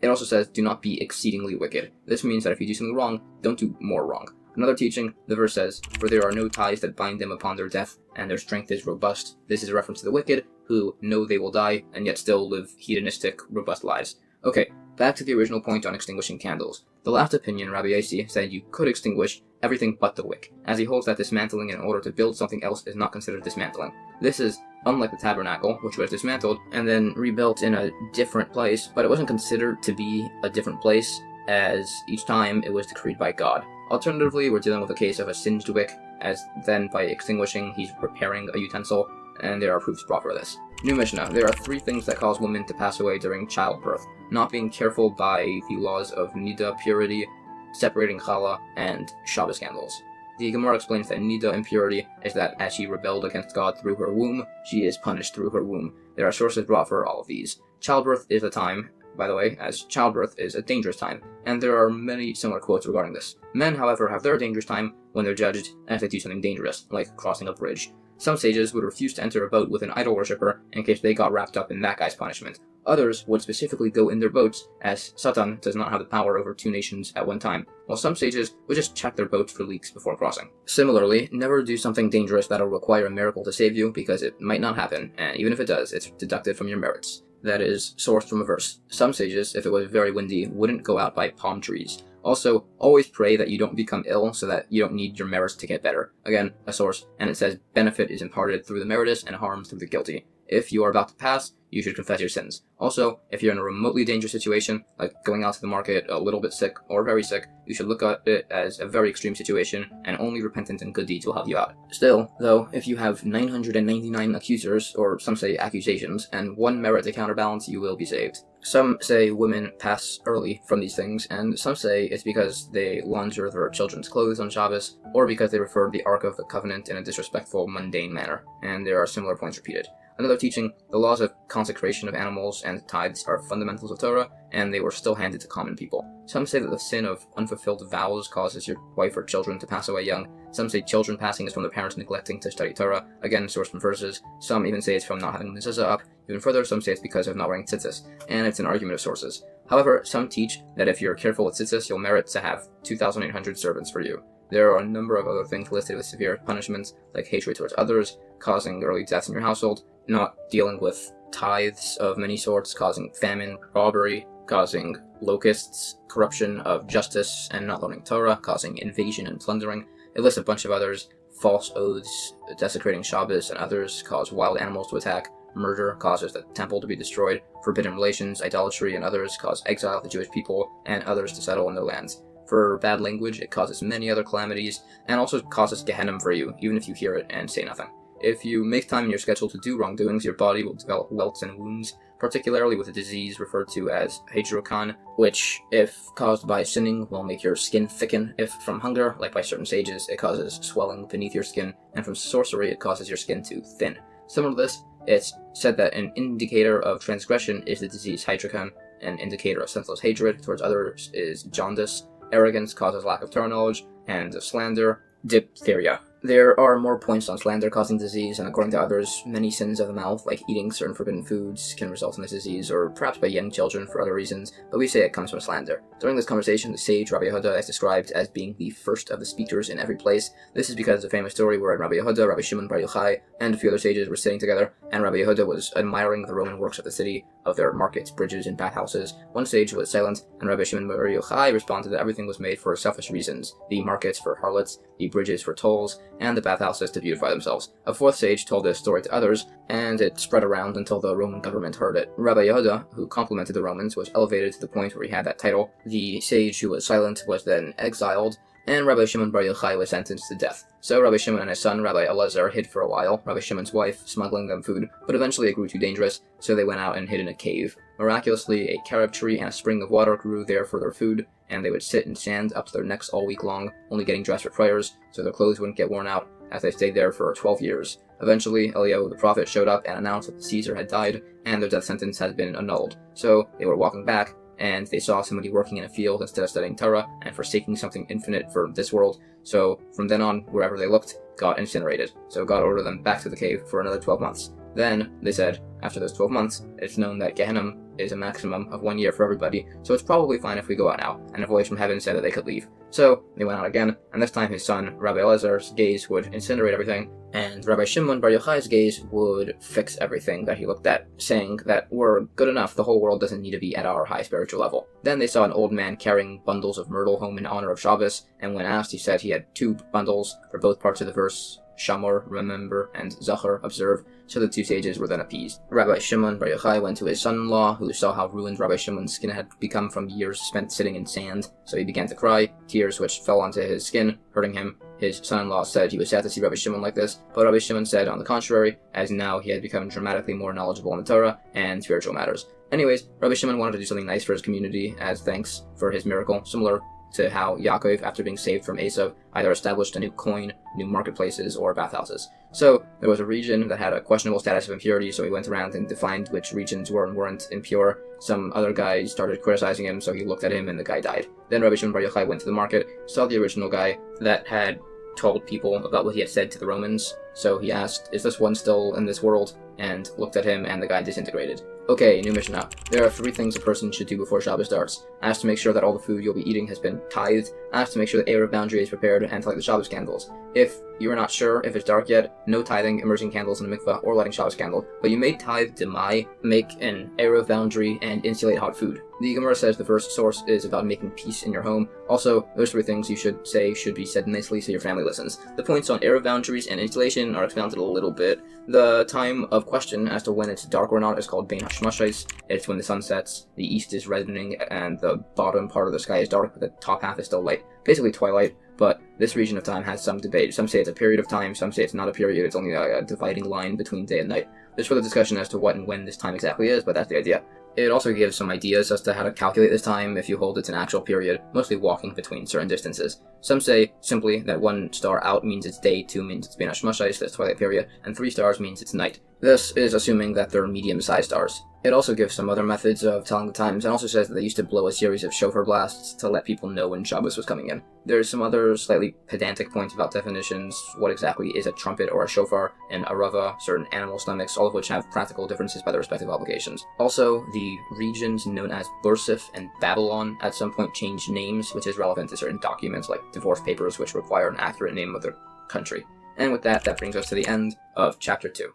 It also says, "Do not be exceedingly wicked." This means that if you do something wrong, don't do more wrong. Another teaching, the verse says, "For there are no ties that bind them upon their death, and their strength is robust." This is a reference to the wicked, who know they will die, and yet still live hedonistic, robust lives. Okay, back to the original point on extinguishing candles. The last opinion, Rabbi Yossi, said you could extinguish everything but the wick, as he holds that dismantling in order to build something else is not considered dismantling. This is unlike the tabernacle, which was dismantled and then rebuilt in a different place, but it wasn't considered to be a different place, as each time it was decreed by God. Alternatively, we're dealing with a case of a singed wick, as then by extinguishing, he's repairing a utensil, and there are proofs brought for this. New Mishnah, there are 3 things that cause women to pass away during childbirth: not being careful by the laws of Nida, purity, separating Challah, and Shabbos candles. The Gemara explains that Nida, impurity, is that as she rebelled against God through her womb, she is punished through her womb. There are sources brought for all of these. Childbirth is a time, by the way, as childbirth is a dangerous time, and there are many similar quotes regarding this. Men, however, have their dangerous time when they're judged as they do something dangerous, like crossing a bridge. Some sages would refuse to enter a boat with an idol worshipper in case they got wrapped up in that guy's punishment. Others would specifically go in their boats, as Satan does not have the power over two nations at one time, while some sages would just check their boats for leaks before crossing. Similarly, never do something dangerous that'll require a miracle to save you, because it might not happen, and even if it does, it's deducted from your merits. That is sourced from a verse. Some sages, if it was very windy, wouldn't go out by palm trees. Also, always pray that you don't become ill so that you don't need your merits to get better. Again, a source, and it says benefit is imparted through the meritorious and harm through the guilty. If you are about to pass, you should confess your sins. Also, if you're in a remotely dangerous situation, like going out to the market a little bit sick or very sick, you should look at it as a very extreme situation, and only repentance and good deeds will help you out. Still, though, if you have 999 accusers, or some say accusations, and one merit to counterbalance, you will be saved. Some say women pass early from these things, and some say it's because they launder their children's clothes on Shabbos, or because they refer to the Ark of the Covenant in a disrespectful, mundane manner, and there are similar points repeated. Another teaching, the laws of consecration of animals and tithes are fundamentals of Torah, and they were still handed to common people. Some say that the sin of unfulfilled vows causes your wife or children to pass away young. Some say children passing is from the parents neglecting to study Torah, again sourced from verses. Some even say it's from not having mezuzah up. Even further, some say it's because of not wearing tzitzis, and it's an argument of sources. However, some teach that if you're careful with tzitzis, you'll merit to have 2,800 servants for you. There are a number of other things listed with severe punishments, like hatred towards others, causing early deaths in your household, not dealing with tithes of many sorts, causing famine, robbery, causing locusts, corruption of justice, and not learning Torah, causing invasion and plundering. It lists a bunch of others, false oaths, desecrating Shabbos, and others cause wild animals to attack, murder causes the temple to be destroyed, forbidden relations, idolatry, and others cause exile of the Jewish people, and others to settle in their lands. For bad language, it causes many other calamities, and also causes Gehenna for you, even if you hear it and say nothing. If you make time in your schedule to do wrongdoings, your body will develop welts and wounds, particularly with a disease referred to as hydrokan, which, if caused by sinning, will make your skin thicken. If from hunger, like by certain sages, it causes swelling beneath your skin, and from sorcery, it causes your skin to thin. Similar to this, it's said that an indicator of transgression is the disease hydrokan, an indicator of senseless hatred towards others is jaundice, arrogance causes lack of Torah knowledge, and slander, diphtheria. There are more points on slander causing disease, and according to others, many sins of the mouth, like eating certain forbidden foods, can result in this disease, or perhaps by young children for other reasons, but we say it comes from slander. During this conversation, the sage Rabbi Yehuda is described as being the first of the speakers in every place. This is because of a famous story where Rabbi Yehuda, Rabbi Shimon Bar Yochai, and a few other sages were sitting together, and Rabbi Yehuda was admiring the Roman works of the city, of their markets, bridges, and bathhouses. One sage was silent, and Rabbi Shimon Bar Yochai responded that everything was made for selfish reasons, the markets for harlots, the bridges for tolls, and the bathhouses to beautify themselves. A fourth sage told this story to others, and it spread around until the Roman government heard it. Rabbi Yehuda, who complimented the Romans, was elevated to the point where he had that title. The sage who was silent was then exiled, and Rabbi Shimon Bar Yochai was sentenced to death. So Rabbi Shimon and his son, Rabbi Elazar, hid for a while, Rabbi Shimon's wife smuggling them food, but eventually it grew too dangerous, so they went out and hid in a cave. Miraculously, a carob tree and a spring of water grew there for their food, and they would sit in sand up to their necks all week long, only getting dressed for prayers, so their clothes wouldn't get worn out, as they stayed there for 12 years. Eventually, Eliyahu the prophet showed up and announced that Caesar had died, and their death sentence had been annulled. So they were walking back, and they saw somebody working in a field instead of studying Torah, and forsaking something infinite for this world. So from then on, wherever they looked, got incinerated. So God ordered them back to the cave for another 12 months. Then, they said, after those 12 months, it's known that Gehenna is a maximum of 1 year for everybody, so it's probably fine if we go out now, and a voice from heaven said that they could leave. So, they went out again, and this time his son, Rabbi Elazar's gaze would incinerate everything, and Rabbi Shimon Bar Yochai's gaze would fix everything that he looked at, saying that we're good enough, the whole world doesn't need to be at our high spiritual level. Then they saw an old man carrying bundles of myrtle home in honor of Shabbos, and when asked, he said he had 2 bundles for both parts of the verse, Shamor, remember, and Zachar, observe, so the 2 sages were then appeased. Rabbi Shimon Bar Yochai went to his son-in-law, who saw how ruined Rabbi Shimon's skin had become from years spent sitting in sand, so he began to cry, tears which fell onto his skin, hurting him. His son-in-law said he was sad to see Rabbi Shimon like this, but Rabbi Shimon said, on the contrary, as now he had become dramatically more knowledgeable in the Torah and spiritual matters. Anyways, Rabbi Shimon wanted to do something nice for his community as thanks for his miracle, similar to how Yaakov, after being saved from Esav, either established a new coin, new marketplaces, or bathhouses. So, there was a region that had a questionable status of impurity, so he went around and defined which regions were and weren't impure. Some other guy started criticizing him, so he looked at him and the guy died. Then Rabbi Shimon Bar Yochai went to the market, saw the original guy that had told people about what he had said to the Romans. So he asked, "Is this one still in this world?" and looked at him, and the guy disintegrated. Okay, new Mishnah. There are 3 things a person should do before Shabbos starts. Ask to make sure that all the food you'll be eating has been tithed. Ask to make sure the Eruv boundary is prepared, and to light the Shabbos candles. If you are not sure if it's dark yet, no tithing, immersing candles in a mikvah, or lighting Shabbos candle. But you may tithe demai, make an Eruv boundary, and insulate hot food. The Gemara says the first source is about making peace in your home. Also, those 3 things you should say should be said nicely so your family listens. The points on Eruv boundaries and insulation are expounded a little bit. The time of question as to when it's dark or not is called Bein Hashmashais. It's when the sun sets, the east is reddening, and the bottom part of the sky is dark, but the top half is still light. Basically twilight, but this region of time has some debate. Some say it's a period of time, some say it's not a period, it's only a dividing line between day and night. There's further discussion as to what and when this time exactly is, but that's the idea. It also gives some ideas as to how to calculate this time if you hold it's an actual period, mostly walking between certain distances. Some say simply that 1 star out means it's day, 2 means it's Bein Hashmashais, that's twilight period, and 3 stars means it's night. This is assuming that they're medium-sized stars. It also gives some other methods of telling the times, and also says that they used to blow a series of shofar blasts to let people know when Shabbos was coming in. There's some other slightly pedantic points about definitions, what exactly is a trumpet or a shofar, and a rava, certain animal stomachs, all of which have practical differences by their respective obligations. Also, the regions known as Bursif and Babylon at some point changed names, which is relevant to certain documents like divorce papers, which require an accurate name of their country. And with that, that brings us to the end of Chapter 2.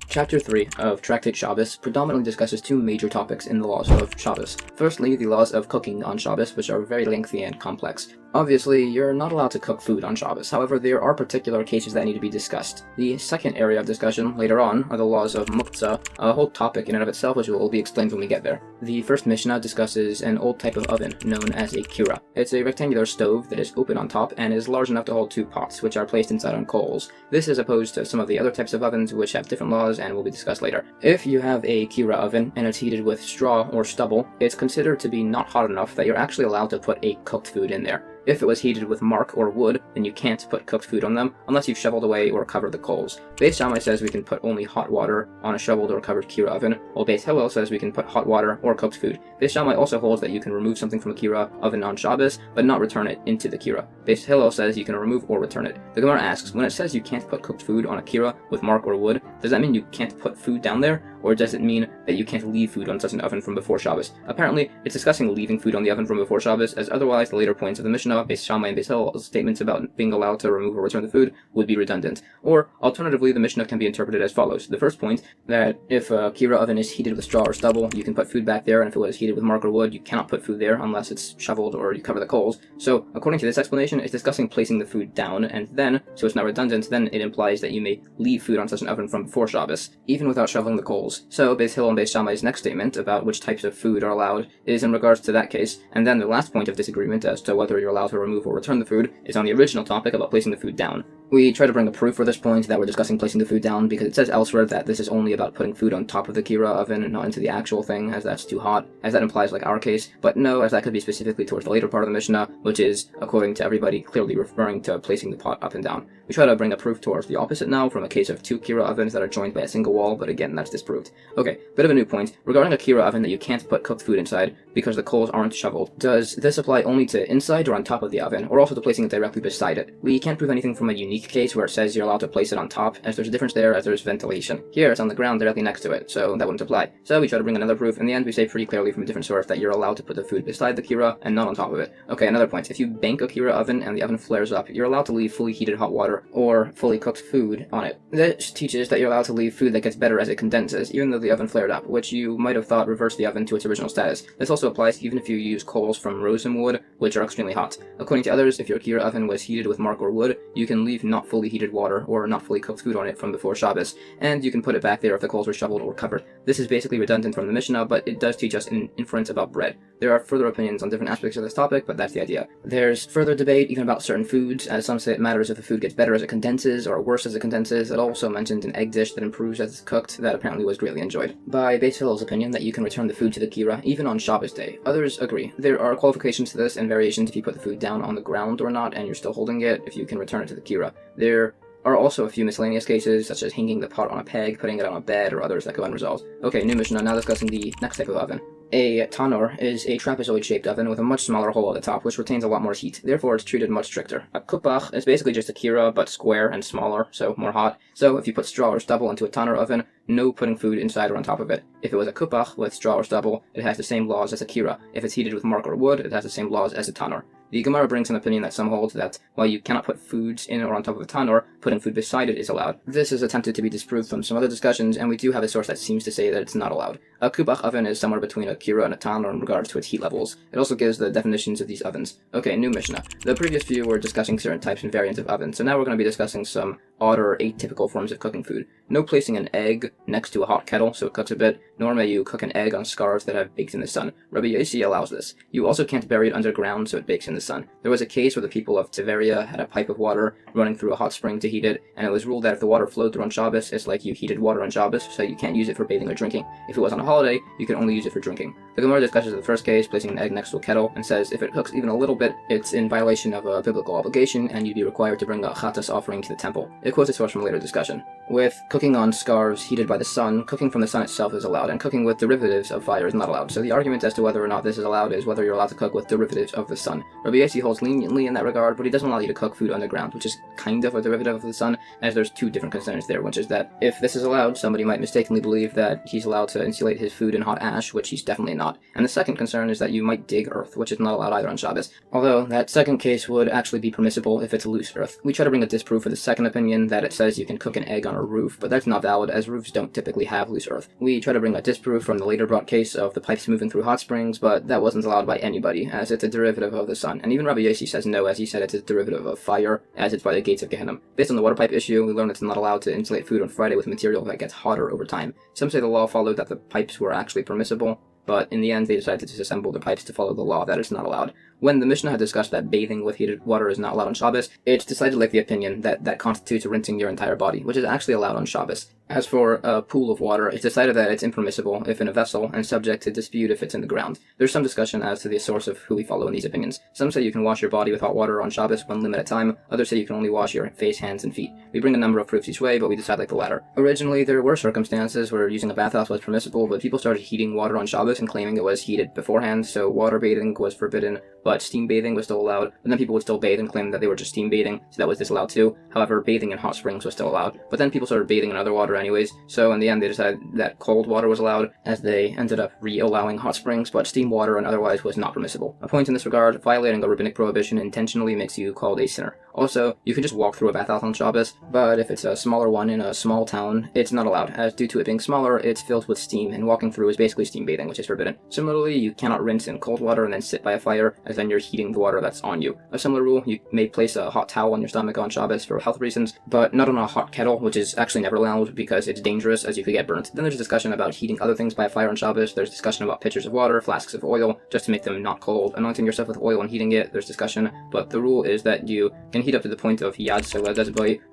Chapter 3 of Tractate Shabbos predominantly discusses 2 major topics in the laws of Shabbos. Firstly, the laws of cooking on Shabbos, which are very lengthy and complex. Obviously, you're not allowed to cook food on Shabbos, however, there are particular cases that need to be discussed. The second area of discussion, later on, are the laws of muktzah, a whole topic in and of itself which will be explained when we get there. The first Mishnah discusses an old type of oven known as a kira. It's a rectangular stove that is open on top and is large enough to hold 2 pots, which are placed inside on coals. This is opposed to some of the other types of ovens which have different laws and will be discussed later. If you have a kira oven and it's heated with straw or stubble, it's considered to be not hot enough that you're actually allowed to put a cooked food in there. If it was heated with mark or wood, then you can't put cooked food on them unless you've shoveled away or covered the coals. Beis Shammai says we can put only hot water on a shoveled or covered kira oven, while Beis Hillel says we can put hot water or cooked food. Beis Shammai also holds that you can remove something from a kira oven on Shabbos, but not return it into the kira. Beis Hillel says you can remove or return it. The Gemara asks, when it says you can't put cooked food on a kira with mark or wood, does that mean you can't put food down there, or does it mean that you can't leave food on such an oven from before Shabbos? Apparently, it's discussing leaving food on the oven from before Shabbos, as otherwise the later points of the Mishnah, Beis Shammai and Beis Hillel's statements about being allowed to remove or return the food would be redundant. Or, alternatively, the Mishnah can be interpreted as follows. The first point, that if a kira oven is heated with straw or stubble, you can put food back there, and if it was heated with mark or wood, you cannot put food there unless it's shoveled or you cover the coals. So, according to this explanation, it's discussing placing the food down, and then, so it's not redundant, then it implies that you may leave food on such an oven from before Shabbos, even without shoveling the coals. So, Beis Hillel and Beis Shammai's next statement about which types of food are allowed is in regards to that case, and then the last point of disagreement as to whether you're allowed to remove or return the food is on the original topic about placing the food down. We try to bring a proof for this point that we're discussing placing the food down because it says elsewhere that this is only about putting food on top of the kira oven and not into the actual thing, as that's too hot, as that implies like our case. But no, as that could be specifically towards the later part of the Mishnah, which is, according to everybody, clearly referring to placing the pot up and down. We try to bring a proof towards the opposite now from a case of 2 kira ovens that are joined by a single wall, but again, that's disproved. Okay, bit of a new point. Regarding a kira oven that you can't put cooked food inside because the coals aren't shoveled, does this apply only to inside or on top of the oven, or also to placing it directly beside it? We can't prove anything from a unique case where it says you're allowed to place it on top, as there's a difference there as there's ventilation. Here, it's on the ground directly next to it, so that wouldn't apply. So we try to bring another proof. In the end, we say pretty clearly from a different source that you're allowed to put the food beside the kira and not on top of it. Okay, another point. If you bank a kira oven and the oven flares up, you're allowed to leave fully heated hot water or fully cooked food on it. This teaches that you're allowed to leave food that gets better as it condenses, even though the oven flared up, which you might have thought reversed the oven to its original status. This also applies even if you use coals from rosemwood, which are extremely hot. According to others, if your kira oven was heated with mark or wood, you can leave not fully heated water or not fully cooked food on it from before Shabbos, and you can put it back there if the coals were shoveled or covered. This is basically redundant from the Mishnah, but it does teach us an inference about bread. There are further opinions on different aspects of this topic, but that's the idea. There's further debate even about certain foods, as some say it matters if the food gets better as it condenses or worse as it condenses. It also mentioned an egg dish that improves as it's cooked that apparently was greatly enjoyed. By Beis Hillel's opinion that you can return the food to the kira even on Shabbos day. Others agree. There are qualifications to this and variations if you put the food down on the ground or not and you're still holding it, if you can return it to the kira. There are also a few miscellaneous cases, such as hanging the pot on a peg, putting it on a bed, or others that go unresolved. Okay, new Mishnah, now discussing the next type of oven. A tanur is a trapezoid-shaped oven with a much smaller hole at the top, which retains a lot more heat. Therefore, it's treated much stricter. A kupach is basically just a kira, but square and smaller, so more hot. So if you put straw or stubble into a tanur oven, no putting food inside or on top of it. If it was a kupach with straw or stubble, it has the same laws as a kira. If it's heated with mark or wood, it has the same laws as a tanur. The Gemara brings an opinion that some hold that while you cannot put foods in or on top of a tanur, putting food beside it is allowed. This is attempted to be disproved from some other discussions, and we do have a source that seems to say that it's not allowed. A kubach oven is somewhere between a kira and a tanur in regards to its heat levels. It also gives the definitions of these ovens. Okay, new Mishnah. The previous few were discussing certain types and variants of ovens, so now we're going to be discussing some odd or atypical forms of cooking food. No placing an egg next to a hot kettle so it cooks a bit, nor may you cook an egg on scarves that have baked in the sun. Rabbi Yossi allows this. You also can't bury it underground so it bakes in the sun. There was a case where the people of Tiberia had a pipe of water running through a hot spring to heat it, and it was ruled that if the water flowed through on Shabbos, it's like you heated water on Shabbos, so you can't use it for bathing or drinking. If it was on a holiday, you can only use it for drinking. The Gemara discusses the first case, placing an egg next to a kettle, and says if it cooks even a little bit, it's in violation of a biblical obligation, and you'd be required to bring a chatas offering to the temple. It quotes a source from a later discussion. With cooking on scarves heated by the sun, cooking from the sun itself is allowed, and cooking with derivatives of fire is not allowed. So the argument as to whether or not this is allowed is whether you're allowed to cook with derivatives of the sun. Rabbi Yossi holds leniently in that regard, but he doesn't allow you to cook food underground, which is kind of a derivative of the sun, as there's two different concerns there, which is that if this is allowed, somebody might mistakenly believe that he's allowed to insulate his food in hot ash, which he's definitely not. And the second concern is that you might dig earth, which is not allowed either on Shabbos. Although that second case would actually be permissible if it's loose earth. We try to bring a disproof for the second opinion that it says you can cook an egg on a roof, but that's not valid, as roofs don't typically have loose earth. We try to bring a disproof from the later brought case of the pipes moving through hot springs, but that wasn't allowed by anybody, as it's a derivative of the sun. And even Rabbi Yossi says no, as he said it's a derivative of fire, as it's by the gates of Gehenna. Based on the water pipe issue, we learned it's not allowed to insulate food on Friday with material that gets hotter over time. Some say the law followed that the pipes were actually permissible, but in the end they decided to disassemble the pipes to follow the law that it's not allowed. When the Mishnah had discussed that bathing with heated water is not allowed on Shabbos, it's decided like the opinion that that constitutes rinsing your entire body, which is actually allowed on Shabbos. As for a pool of water, it's decided that it's impermissible if in a vessel and subject to dispute if it's in the ground. There's some discussion as to the source of who we follow in these opinions. Some say you can wash your body with hot water on Shabbos one limb at a time, others say you can only wash your face, hands, and feet. We bring a number of proofs each way, but we decide like the latter. Originally, there were circumstances where using a bathhouse was permissible, but people started heating water on Shabbos and claiming it was heated beforehand, so water bathing was forbidden, but steam bathing was still allowed, and then people would still bathe and claim that they were just steam bathing, so that was disallowed too. However, bathing in hot springs was still allowed, but then people started bathing in other water anyways, so in the end they decided that cold water was allowed, as they ended up re-allowing hot springs, but steam water and otherwise was not permissible. A point in this regard, violating a rabbinic prohibition intentionally makes you called a sinner. Also, you can just walk through a bathhouse on Shabbos, but if it's a smaller one in a small town, it's not allowed, as due to it being smaller, it's filled with steam, and walking through is basically steam bathing, which is forbidden. Similarly, you cannot rinse in cold water and then sit by a fire, as then you're heating the water that's on you. A similar rule, you may place a hot towel on your stomach on Shabbos for health reasons, but not on a hot kettle, which is actually never allowed because it's dangerous, as you could get burnt. Then there's a discussion about heating other things by a fire on Shabbos. There's discussion about pitchers of water, flasks of oil, just to make them not cold. Anointing yourself with oil and heating it, there's discussion, but the rule is that you can heat up to the point of yad selah,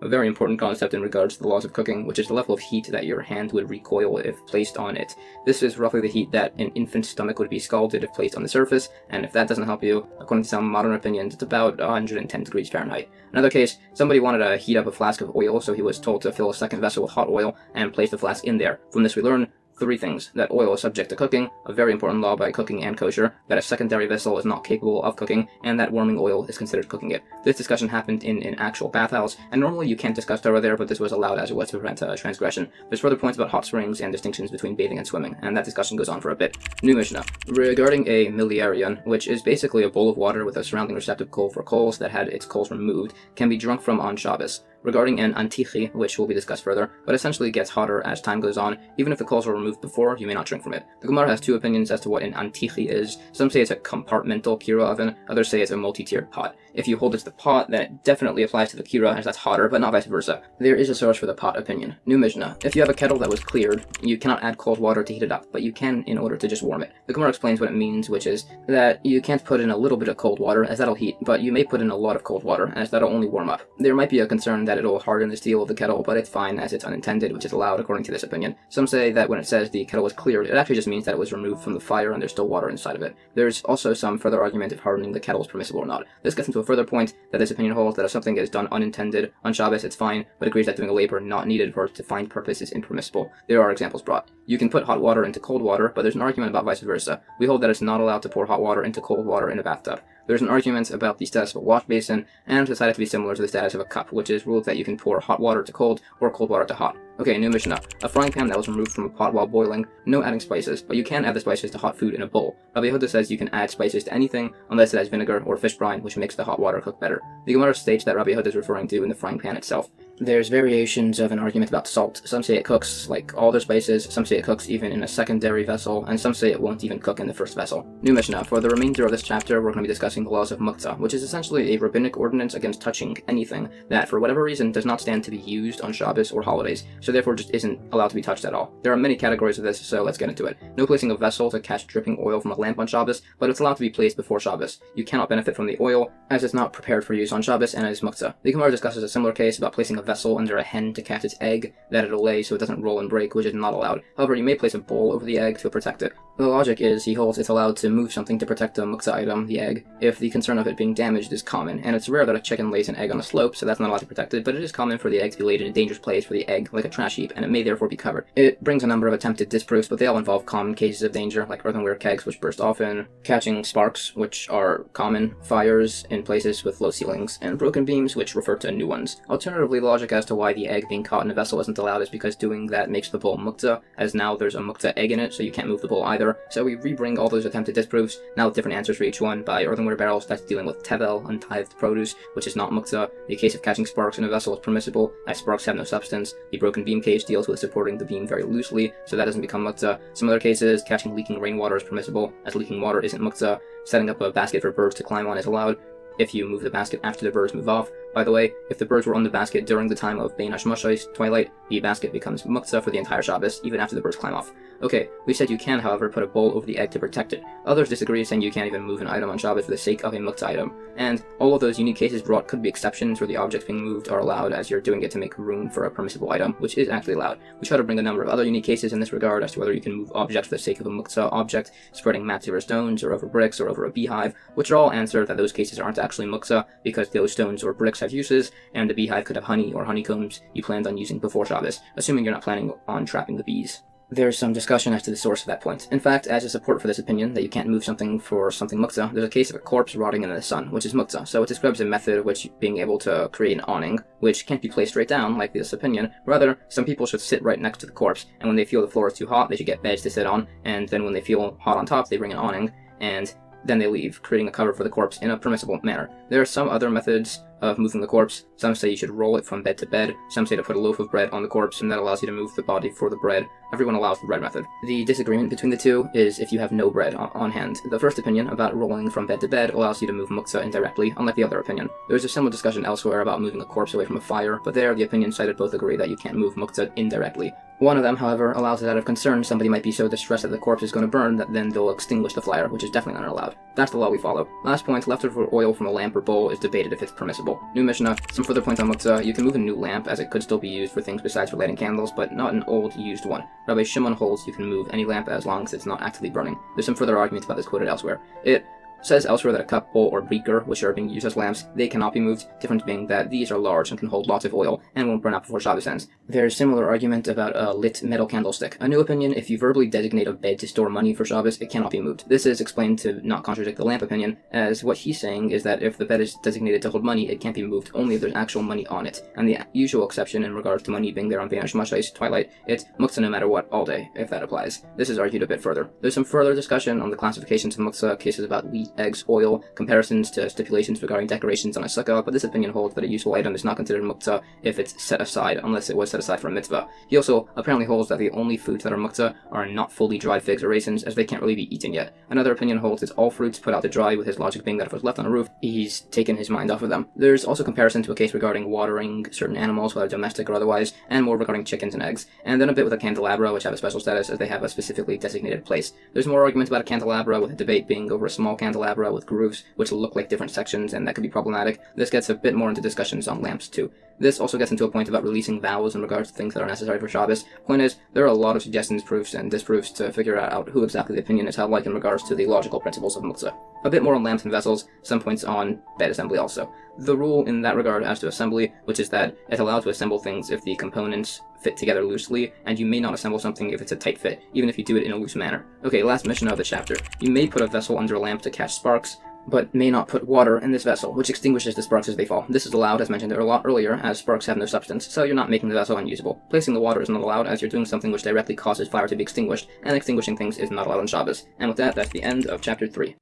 a very important concept in regards to the laws of cooking, which is the level of heat that your hand would recoil if placed on it. This is roughly the heat that an infant's stomach would be scalded if placed on the surface, and if that doesn't help you, according to some modern opinions, it's about 110 degrees Fahrenheit. Another case, somebody wanted to heat up a flask of oil, so he was told to fill a second vessel with hot oil and place the flask in there. From this we learn three things: that oil is subject to cooking, a very important law by cooking and kosher, that a secondary vessel is not capable of cooking, and that warming oil is considered cooking it. This discussion happened in an actual bathhouse, and normally you can't discuss Torah there, but this was allowed as it was to prevent transgression. There's further points about hot springs and distinctions between bathing and swimming, and that discussion goes on for a bit. New Mishnah. Regarding a miliarion, which is basically a bowl of water with a surrounding receptacle for coals that had its coals removed, can be drunk from on Shabbos. Regarding an antichi, which will be discussed further, but essentially gets hotter as time goes on. Even if the coals were removed before, you may not drink from it. The Gemara has two opinions as to what an antichi is. Some say it's a compartmental kira oven, others say it's a multi-tiered pot. If you hold it's the pot, then it definitely applies to the kira, as that's hotter, but not vice versa. There is a source for the pot opinion. New Mishnah. If you have a kettle that was cleared, you cannot add cold water to heat it up, but you can in order to just warm it. The Gemara explains what it means, which is that you can't put in a little bit of cold water, as that'll heat, but you may put in a lot of cold water, as that'll only warm up. There might be a concern that it'll harden the steel of the kettle, but it's fine as it's unintended, which is allowed according to this opinion. Some say that when it says the kettle was cleared, it actually just means that it was removed from the fire and there's still water inside of it. There's also some further argument if hardening the kettle is permissible or not. This gets into a further point that this opinion holds that if something is done unintended on Shabbos, it's fine, but agrees that doing a labor not needed for its defined purpose is impermissible. There are examples brought. You can put hot water into cold water, but there's an argument about vice versa. We hold that it's not allowed to pour hot water into cold water in a bathtub. There's an argument about the status of a wash basin, and decided to be similar to the status of a cup, which is ruled that you can pour hot water to cold, or cold water to hot. Okay, new Mishnah. A frying pan that was removed from a pot while boiling, no adding spices, but you can add the spices to hot food in a bowl. Rabbi Yehuda says you can add spices to anything unless it has vinegar or fish brine, which makes the hot water cook better. The Gemara states that Rabbi Yehuda is referring to in the frying pan itself. There's variations of an argument about salt. Some say it cooks like all the spices, some say it cooks even in a secondary vessel, and some say it won't even cook in the first vessel. New Mishnah. For the remainder of this chapter, we're going to be discussing the laws of muktzah, which is essentially a rabbinic ordinance against touching anything that, for whatever reason, does not stand to be used on Shabbos or holidays, so therefore just isn't allowed to be touched at all. There are many categories of this, so let's get into it. No placing a vessel to catch dripping oil from a lamp on Shabbos, but it's allowed to be placed before Shabbos. You cannot benefit from the oil, as it's not prepared for use on Shabbos and is muktzah. The Gemara discusses a similar case about placing a vessel under a hen to catch its egg that it'll lay so it doesn't roll and break, which is not allowed. However, you may place a bowl over the egg to protect it. The logic is, he holds it's allowed to move something to protect the muktzah item, the egg, if the concern of it being damaged is common, and it's rare that a chicken lays an egg on a slope, so that's not allowed to protect it, but it is common for the egg to be laid in a dangerous place for the egg, like a trash heap, and it may therefore be covered. It brings a number of attempted disproofs, but they all involve common cases of danger, like earthenware kegs, which burst often, catching sparks, which are common, fires in places with low ceilings, and broken beams, which refer to new ones. Alternatively, the logic as to why the egg being caught in a vessel isn't allowed is because doing that makes the bowl muktzah, as now there's a muktzah egg in it, so you can't move the bowl either. So we rebring all those attempted disproofs, now with different answers for each one, by earthenware barrels, that's dealing with tevel, untithed produce, which is not muktzah. The case of catching sparks in a vessel is permissible, as sparks have no substance. The broken beam case deals with supporting the beam very loosely, so that doesn't become muktzah. Some other cases, catching leaking rainwater is permissible, as leaking water isn't muktzah. Setting up a basket for birds to climb on is allowed, if you move the basket after the birds move off. By the way, if the birds were on the basket during the time of Bein Hashmashos, twilight, the basket becomes muktzah for the entire Shabbos, even after the birds climb off. Okay, we said you can, however, put a bowl over the egg to protect it. Others disagree, saying you can't even move an item on Shabbos for the sake of a muktzah item. And all of those unique cases brought could be exceptions where the objects being moved are allowed as you're doing it to make room for a permissible item, which is actually allowed. We try to bring a number of other unique cases in this regard as to whether you can move objects for the sake of a muktzah object, spreading mats over stones, or over bricks, or over a beehive, which are all answer that those cases aren't actually muktzah, because those stones or bricks have uses, and the beehive could have honey or honeycombs you planned on using before Shabbos, assuming you're not planning on trapping the bees. There's some discussion as to the source of that point. In fact, as a support for this opinion, that you can't move something for something muktzah, there's a case of a corpse rotting in the sun, which is muktzah. So it describes a method of which being able to create an awning, which can't be placed straight down, like this opinion. Rather, some people should sit right next to the corpse, and when they feel the floor is too hot, they should get beds to sit on, and then when they feel hot on top, they bring an awning, and then they leave, creating a cover for the corpse in a permissible manner. There are some other methods of moving the corpse. Some say you should roll it from bed to bed. Some say to put a loaf of bread on the corpse, and that allows you to move the body for the bread. Everyone allows the bread method. The disagreement between the two is if you have no bread on hand. The first opinion about rolling from bed to bed allows you to move muktzah indirectly, unlike the other opinion. There's a similar discussion elsewhere about moving a corpse away from a fire, but there the opinions cited both agree that you can't move muktzah indirectly. One of them, however, allows it out of concern. Somebody might be so distressed that the corpse is going to burn that then they'll extinguish the fire, which is definitely not allowed. That's the law we follow. Last point, leftover oil from a lamp or bowl is debated if it's permissible. New Mishnah. Some further points on muktzah. You can move a new lamp, as it could still be used for things besides for lighting candles, but not an old, used one. Rabbi Shimon holds you can move any lamp as long as it's not actively burning. There's some further arguments about this quoted elsewhere. It says elsewhere that a cup, bowl, or beaker, which are being used as lamps, they cannot be moved, difference being that these are large and can hold lots of oil and won't burn out before Shabbos ends. There's similar argument about a lit metal candlestick. A new opinion, if you verbally designate a bed to store money for Shabbos, it cannot be moved. This is explained to not contradict the lamp opinion, as what he's saying is that if the bed is designated to hold money, it can't be moved only if there's actual money on it. And the usual exception in regards to money being there on Bein Hashmashos, twilight, it's muktzah no matter what, all day, if that applies. This is argued a bit further. There's some further discussion on the classifications of muktzah, cases about wheat, eggs, oil, comparisons to stipulations regarding decorations on a Sukkah, but this opinion holds that a useful item is not considered muktzah if it's set aside, unless it was set aside for a mitzvah. He also apparently holds that the only foods that are muktzah are not fully dried figs or raisins, as they can't really be eaten yet. Another opinion holds it's all fruits put out to dry, with his logic being that if it was left on a roof, he's taken his mind off of them. There's also comparison to a case regarding watering certain animals, whether domestic or otherwise, and more regarding chickens and eggs, and then a bit with a candelabra, which have a special status as they have a specifically designated place. There's more arguments about a candelabra, with a debate being over a small candelabra with grooves, which look like different sections, and that could be problematic. This gets a bit more into discussions on lamps too. This also gets into a point about releasing vows in regards to things that are necessary for Shabbos. Point is, there are a lot of suggestions, proofs, and disproofs to figure out who exactly the opinion is held like in regards to the logical principles of muktzah. A bit more on lamps and vessels, some points on bed assembly also. The rule in that regard as to assembly, which is that it's allowed to assemble things if the components fit together loosely, and you may not assemble something if it's a tight fit, even if you do it in a loose manner. Okay, last mission of the chapter. You may put a vessel under a lamp to catch sparks, but may not put water in this vessel, which extinguishes the sparks as they fall. This is allowed, as mentioned a lot earlier, as sparks have no substance, so you're not making the vessel unusable. Placing the water is not allowed, as you're doing something which directly causes fire to be extinguished, and extinguishing things is not allowed on Shabbos. And with that, that's the end of Chapter 3.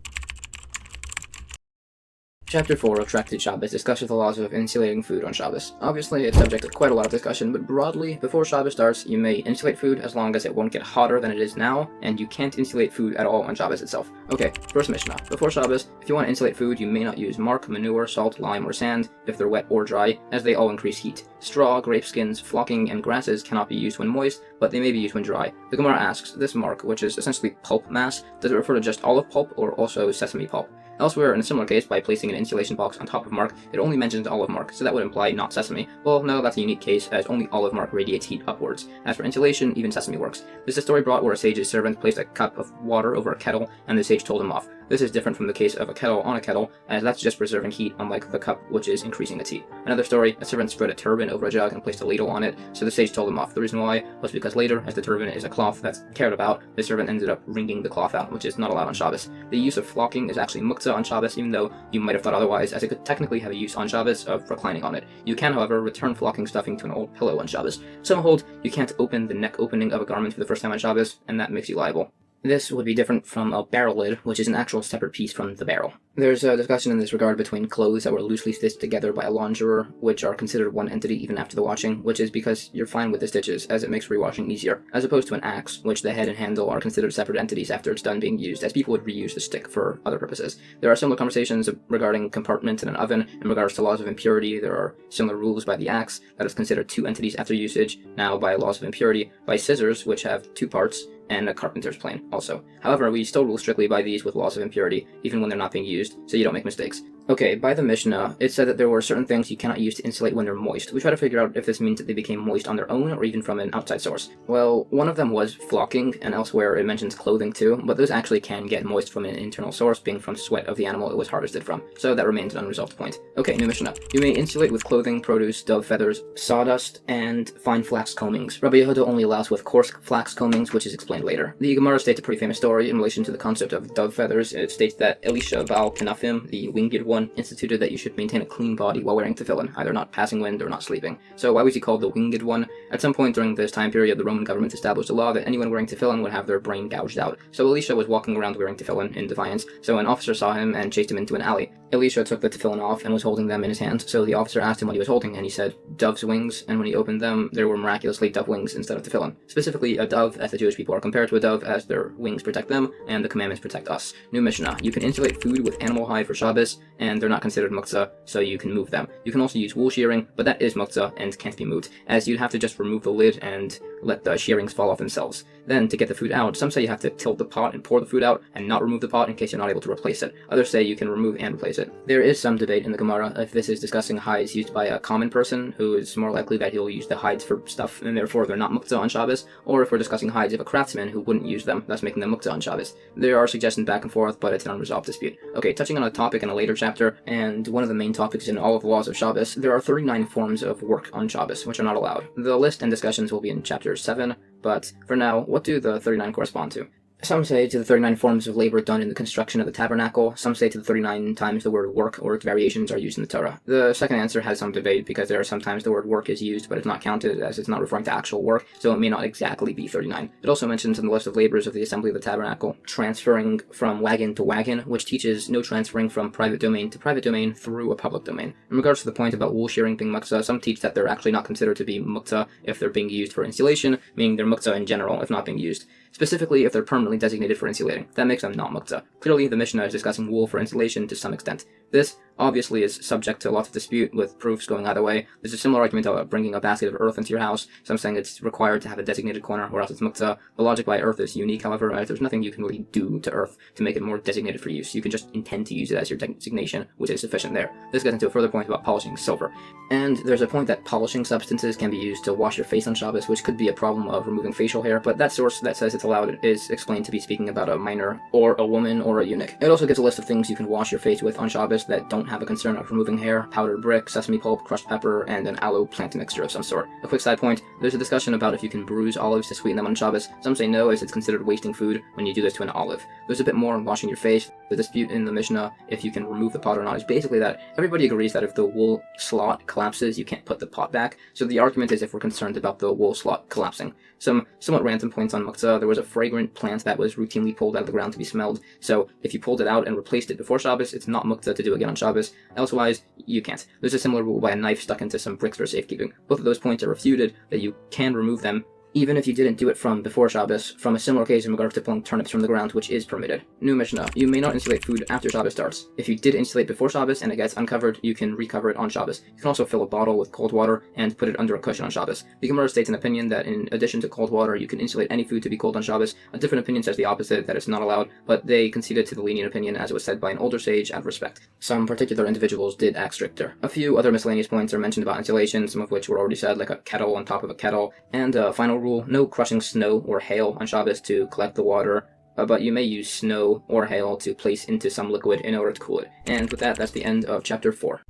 Chapter 4 of Tractate Shabbos discusses the laws of insulating food on Shabbos. Obviously, it's subject to quite a lot of discussion, but broadly, before Shabbos starts, you may insulate food as long as it won't get hotter than it is now, and you can't insulate food at all on Shabbos itself. Okay, first Mishnah. Before Shabbos, if you want to insulate food, you may not use mark, manure, salt, lime, or sand if they're wet or dry, as they all increase heat. Straw, grape skins, flocking, and grasses cannot be used when moist, but they may be used when dry. The Gemara asks, this mark, which is essentially pulp mass, does it refer to just olive pulp or also sesame pulp? Elsewhere, in a similar case, by placing an insulation box on top of mark, it only mentions olive mark, so that would imply not sesame. Well, no, that's a unique case, as only olive mark radiates heat upwards. As for insulation, even sesame works. This is a story brought where a sage's servant placed a cup of water over a kettle, and the sage told him off. This is different from the case of a kettle on a kettle, as that's just preserving heat, unlike the cup, which is increasing its heat. Another story, a servant spread a turban over a jug and placed a ladle on it, so the sage told him off. The reason why was because later, as the turban is a cloth that's cared about, the servant ended up wringing the cloth out, which is not allowed on Shabbos. The use of flocking is actually muktzah on Shabbos, even though you might have thought otherwise, as it could technically have a use on Shabbos of reclining on it. You can, however, return flocking stuffing to an old pillow on Shabbos. Some hold you can't open the neck opening of a garment for the first time on Shabbos, and that makes you liable. This would be different from a barrel lid, which is an actual separate piece from the barrel. There's a discussion in this regard between clothes that were loosely stitched together by a launderer, which are considered one entity even after the washing, which is because you're fine with the stitches, as it makes rewashing easier, as opposed to an axe, which the head and handle are considered separate entities after it's done being used, as people would reuse the stick for other purposes. There are similar conversations regarding compartment in an oven. In regards to laws of impurity, there are similar rules by the axe, that is considered two entities after usage, now by laws of impurity, by scissors, which have two parts, and a carpenter's plane also. However, we still rule strictly by these with laws of impurity, even when they're not being used, so you don't make mistakes. Okay, by the Mishnah, it said that there were certain things you cannot use to insulate when they're moist. We try to figure out if this means that they became moist on their own or even from an outside source. Well, one of them was flocking, and elsewhere it mentions clothing too, but those actually can get moist from an internal source, being from sweat of the animal it was harvested from, so that remains an unresolved point. Okay, new Mishnah. You may insulate with clothing, produce, dove feathers, sawdust, and fine flax combings. Rabbi Yehuda only allows with coarse flax combings, which is explained later. The Gemara states a pretty famous story in relation to the concept of dove feathers. It states that Elisha Baal Kenafim, the winged one, instituted that you should maintain a clean body while wearing tefillin, either not passing wind or not sleeping. So why was he called the winged one? At some point during this time period, the Roman government established a law that anyone wearing tefillin would have their brain gouged out. So Elisha was walking around wearing tefillin in defiance, so an officer saw him and chased him into an alley. Elisha took the tefillin off and was holding them in his hands, so the officer asked him what he was holding, and he said, dove's wings, and when he opened them, there were miraculously dove wings instead of tefillin. Specifically, a dove, as the Jewish people are compared to a dove, as their wings protect them, and the commandments protect us. New Mishnah. You can insulate food with animal hide for Shabbos, and they're not considered muktzah, so you can move them. You can also use wool shearing, but that is muktzah and can't be moved, as you'd have to just remove the lid and let the shearings fall off themselves. Then, to get the food out, some say you have to tilt the pot and pour the food out, and not remove the pot in case you're not able to replace it. Others say you can remove and replace it. There is some debate in the Gemara if this is discussing hides used by a common person, who is more likely that he'll use the hides for stuff, and therefore they're not muktzah on Shabbos, or if we're discussing hides of a craftsman who wouldn't use them, thus making them muktzah on Shabbos. There are suggestions back and forth, but it's an unresolved dispute. Okay, touching on a topic in a later chapter, and one of the main topics in all of the laws of Shabbos, there are 39 forms of work on Shabbos, which are not allowed. The list and discussions will be in chapter 7, but for now, what do the 39 correspond to? Some say to the 39 forms of labor done in the construction of the tabernacle. Some say to the 39 times the word work or its variations are used in the Torah. The second answer has some debate because there are sometimes the word work is used, but it's not counted as it's not referring to actual work, so it may not exactly be 39. It also mentions in the list of labors of the assembly of the tabernacle, transferring from wagon to wagon, which teaches no transferring from private domain to private domain through a public domain. In regards to the point about wool shearing being muktzah, some teach that they're actually not considered to be muktzah if they're being used for insulation, meaning they're muktzah in general if not being used. Specifically if they're permanently designated for insulating. That makes them not muktzah. Clearly, the Mishnah is discussing wool for insulation to some extent. This obviously is subject to lots of dispute, with proofs going either way. There's a similar argument about bringing a basket of earth into your house. Some saying it's required to have a designated corner, or else it's muktzah. The logic by earth is unique, however, as there's nothing you can really do to earth to make it more designated for use. You can just intend to use it as your designation, which is sufficient there. This gets into a further point about polishing silver. And there's a point that polishing substances can be used to wash your face on Shabbos, which could be a problem of removing facial hair, but that source that says it's allowed is explained to be speaking about a minor, or a woman, or a eunuch. It also gives a list of things you can wash your face with on Shabbos that don't have a concern of removing hair: powdered brick, sesame pulp, crushed pepper, and an aloe plant mixture of some sort. A quick side point, there's a discussion about if you can bruise olives to sweeten them on Shabbos. Some say no, as it's considered wasting food when you do this to an olive. There's a bit more on washing your face. The dispute in the Mishnah, if you can remove the pot or not, is basically that everybody agrees that if the wool slot collapses, you can't put the pot back. So the argument is if we're concerned about the wool slot collapsing. Some somewhat random points on muktzah: there was a fragrant plant that was routinely pulled out of the ground to be smelled, so if you pulled it out and replaced it before Shabbos, it's not muktzah to do again on Shabbos. Elsewise, you can't. There's a similar rule by a knife stuck into some bricks for safekeeping. Both of those points are refuted, that you can remove them even if you didn't do it from before Shabbos, from a similar case in regard to pulling turnips from the ground, which is permitted. New Mishnah: you may not insulate food after Shabbos starts. If you did insulate before Shabbos and it gets uncovered, you can recover it on Shabbos. You can also fill a bottle with cold water and put it under a cushion on Shabbos. The Gemara states an opinion that in addition to cold water, you can insulate any food to be cold on Shabbos. A different opinion says the opposite, that it's not allowed, but they conceded to the lenient opinion as it was said by an older sage out of respect. Some particular individuals did act stricter. A few other miscellaneous points are mentioned about insulation, some of which were already said, like a kettle on top of a kettle. And a final rule: no crushing snow or hail on Shabbos to collect the water, but you may use snow or hail to place into some liquid in order to cool it. And with that, that's the end of Chapter 4.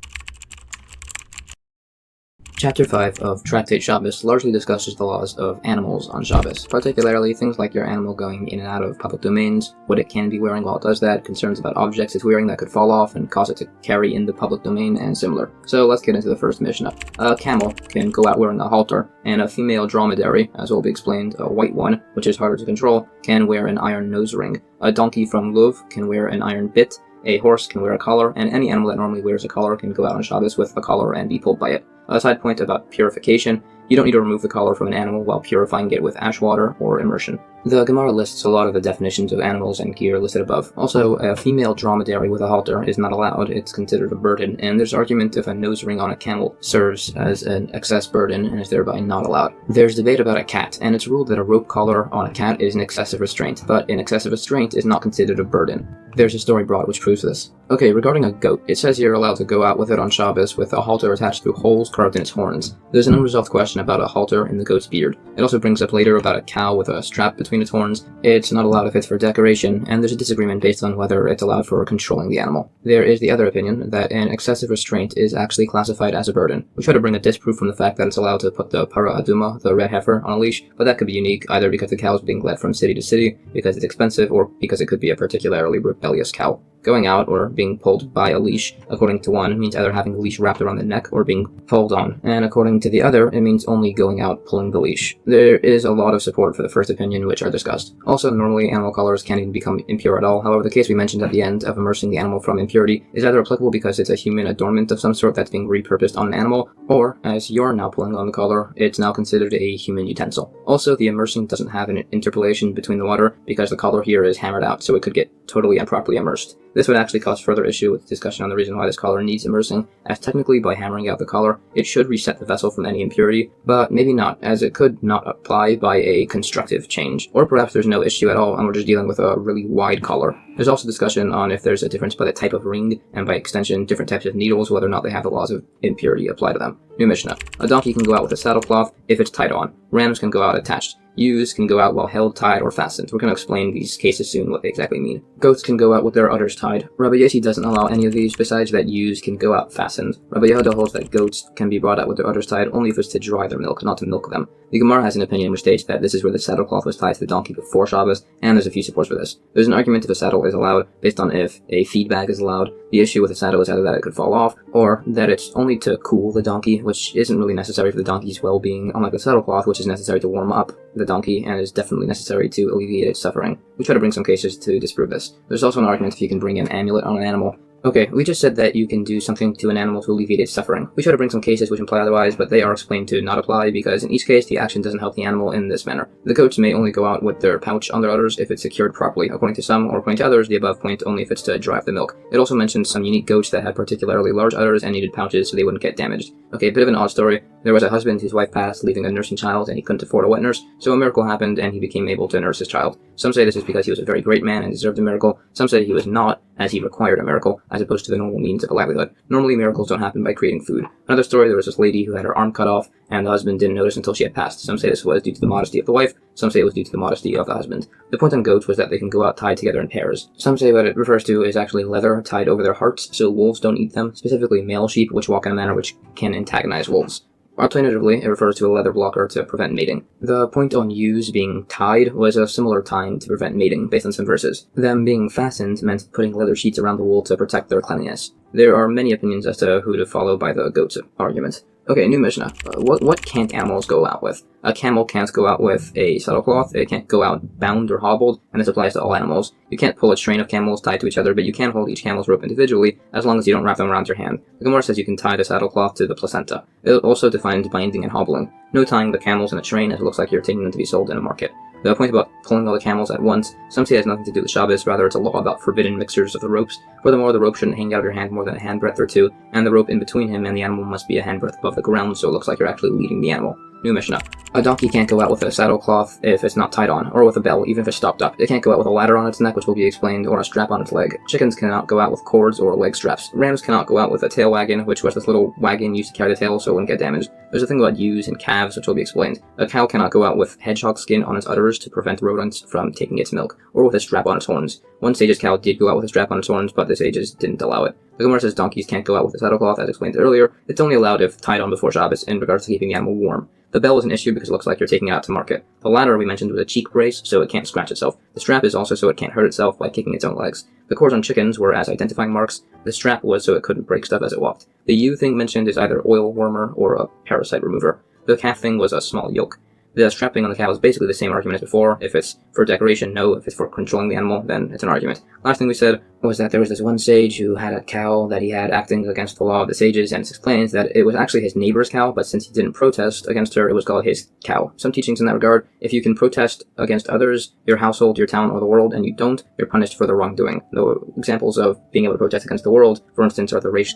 Chapter 5 of Tractate Shabbos largely discusses the laws of animals on Shabbos, particularly things like your animal going in and out of public domains, what it can be wearing while it does that, concerns about objects it's wearing that could fall off and cause it to carry in the public domain, and similar. So let's get into the first Mishnah. A camel can go out wearing a halter, and a female dromedary, as will be explained, a white one, which is harder to control, can wear an iron nose ring. A donkey from Luv can wear an iron bit. A horse can wear a collar, and any animal that normally wears a collar can go out on Shabbos with a collar and be pulled by it. A side point about purification: you don't need to remove the collar from an animal while purifying it with ash water or immersion. The Gemara lists a lot of the definitions of animals and gear listed above. Also, a female dromedary with a halter is not allowed. It's considered a burden, and there's argument if a nose ring on a camel serves as an excess burden and is thereby not allowed. There's debate about a cat, and it's ruled that a rope collar on a cat is an excessive restraint, but an excessive restraint is not considered a burden. There's a story brought which proves this. Okay, regarding a goat, it says you're allowed to go out with it on Shabbos with a halter attached through holes carved in its horns. There's an unresolved question about a halter in the goat's beard. It also brings up later about a cow with a strap between its horns. It's not allowed if it's for decoration, and there's a disagreement based on whether it's allowed for controlling the animal. There is the other opinion that an excessive restraint is actually classified as a burden. We try to bring a disproof from the fact that it's allowed to put the para aduma, the red heifer, on a leash, but that could be unique either because the cow is being led from city to city, because it's expensive, or because it could be a particularly rebellious cow. Going out or being pulled by a leash, according to one, means either having the leash wrapped around the neck or being pulled on, and according to the other, it means only going out pulling the leash. There is a lot of support for the first opinion, which are discussed. Also, normally animal collars can't even become impure at all. However, the case we mentioned at the end of immersing the animal from impurity is either applicable because it's a human adornment of some sort that's being repurposed on an animal, or, as you're now pulling on the collar, it's now considered a human utensil. Also, the immersing doesn't have an interpolation between the water because the collar here is hammered out, so it could get totally improperly immersed. This would actually cause further issue with discussion on the reason why this collar needs immersing, as technically by hammering out the collar, it should reset the vessel from any impurity, but maybe not, as it could not apply by a constructive change. Or perhaps there's no issue at all and we're just dealing with a really wide collar. There's also discussion on if there's a difference by the type of ring, and by extension, different types of needles, whether or not they have the laws of impurity apply to them. New Mishnah. A donkey can go out with a saddle cloth if it's tied on. Rams can go out attached. Ewes can go out while held, tied, or fastened. We're going to explain these cases soon, what they exactly mean. Goats can go out with their udders tied. Rabbi Yossi doesn't allow any of these, besides that ewes can go out fastened. Rabbi Yehuda holds that goats can be brought out with their udders tied only if it's to dry their milk, not to milk them. The Gemara has an opinion which states that this is where the saddle cloth was tied to the donkey before Shabbos, and there's a few supports for this. There's an argument if a saddle is allowed, based on if a feed bag is allowed. The issue with a saddle is either that it could fall off, or that it's only to cool the donkey, which isn't really necessary for the donkey's well-being, unlike the saddle cloth, which is necessary to warm up the donkey, and is definitely necessary to alleviate its suffering. We try to bring some cases to disprove this. There's also an argument if you can bring an amulet on an animal. Okay, we just said that you can do something to an animal to alleviate its suffering. We try to bring some cases which imply otherwise, but they are explained to not apply because in each case the action doesn't help the animal in this manner. The goats may only go out with their pouch on their udders if it's secured properly. According to some, or according to others, the above point only if it's to dry off the milk. It also mentions some unique goats that had particularly large udders and needed pouches so they wouldn't get damaged. Okay, a bit of an odd story. There was a husband whose wife passed, leaving a nursing child, and he couldn't afford a wet nurse, so a miracle happened and he became able to nurse his child. Some say this is because he was a very great man and deserved a miracle. Some say he was not, as he required a miracle, as opposed to the normal means of a livelihood. Normally, miracles don't happen by creating food. Another story, there was this lady who had her arm cut off, and the husband didn't notice until she had passed. Some say this was due to the modesty of the wife, some say it was due to the modesty of the husband. The point on goats was that they can go out tied together in pairs. Some say what it refers to is actually leather tied over their hearts, so wolves don't eat them, specifically male sheep, which walk in a manner which can antagonize wolves. Alternatively, it refers to a leather blocker to prevent mating. The point on ewes being tied was a similar tying to prevent mating, based on some verses. Them being fastened meant putting leather sheets around the wool to protect their cleanliness. There are many opinions as to who to follow by the goats argument. Okay, new Mishnah. What can't animals go out with? A camel can't go out with a saddlecloth, it can't go out bound or hobbled, and this applies to all animals. You can't pull a train of camels tied to each other, but you can hold each camel's rope individually, as long as you don't wrap them around your hand. The Gemara says you can tie the saddlecloth to the placenta. It also defines binding and hobbling. No tying the camels in a train, as it looks like you're taking them to be sold in a market. The point about pulling all the camels at once, some say it has nothing to do with Shabbos, rather it's a law about forbidden mixtures of the ropes. Furthermore, the rope shouldn't hang out of your hand more than a handbreadth or two, and the rope in between him and the animal must be a handbreadth above the ground, so it looks like you're actually leading the animal. New Mishnah. A donkey can't go out with a saddlecloth if it's not tied on, or with a bell, even if it's stopped up. It can't go out with a ladder on its neck, which will be explained, or a strap on its leg. Chickens cannot go out with cords or leg straps. Rams cannot go out with a tail wagon, which was this little wagon used to carry the tail so it wouldn't get damaged. There's a thing about ewes and calves, which will be explained. A cow cannot go out with hedgehog skin on its udders to prevent rodents from taking its milk, or with a strap on its horns. One sage's cow did go out with a strap on its horns, but the sages didn't allow it. The Gemara says donkeys can't go out with a saddlecloth, as explained earlier. It's only allowed if tied on before Shabbos in regards to keeping the animal warm. The bell is an issue because it looks like you're taking it out to market. The ladder we mentioned was a cheek brace, so it can't scratch itself. The strap is also so it can't hurt itself by kicking its own legs. The cords on chickens were as identifying marks. The strap was so it couldn't break stuff as it walked. The ewe thing mentioned is either oil warmer or a parasite remover. The calf thing was a small yoke. The strapping on the cow is basically the same argument as before. If it's for decoration, no. If it's for controlling the animal, then it's an argument. Last thing we said was that there was this one sage who had a cow that he had acting against the law of the sages, and it's explained that it was actually his neighbor's cow, but since he didn't protest against her, it was called his cow. Some teachings in that regard, if you can protest against others, your household, your town, or the world, and you don't, you're punished for the wrongdoing. The examples of being able to protest against the world, for instance, are the Rosh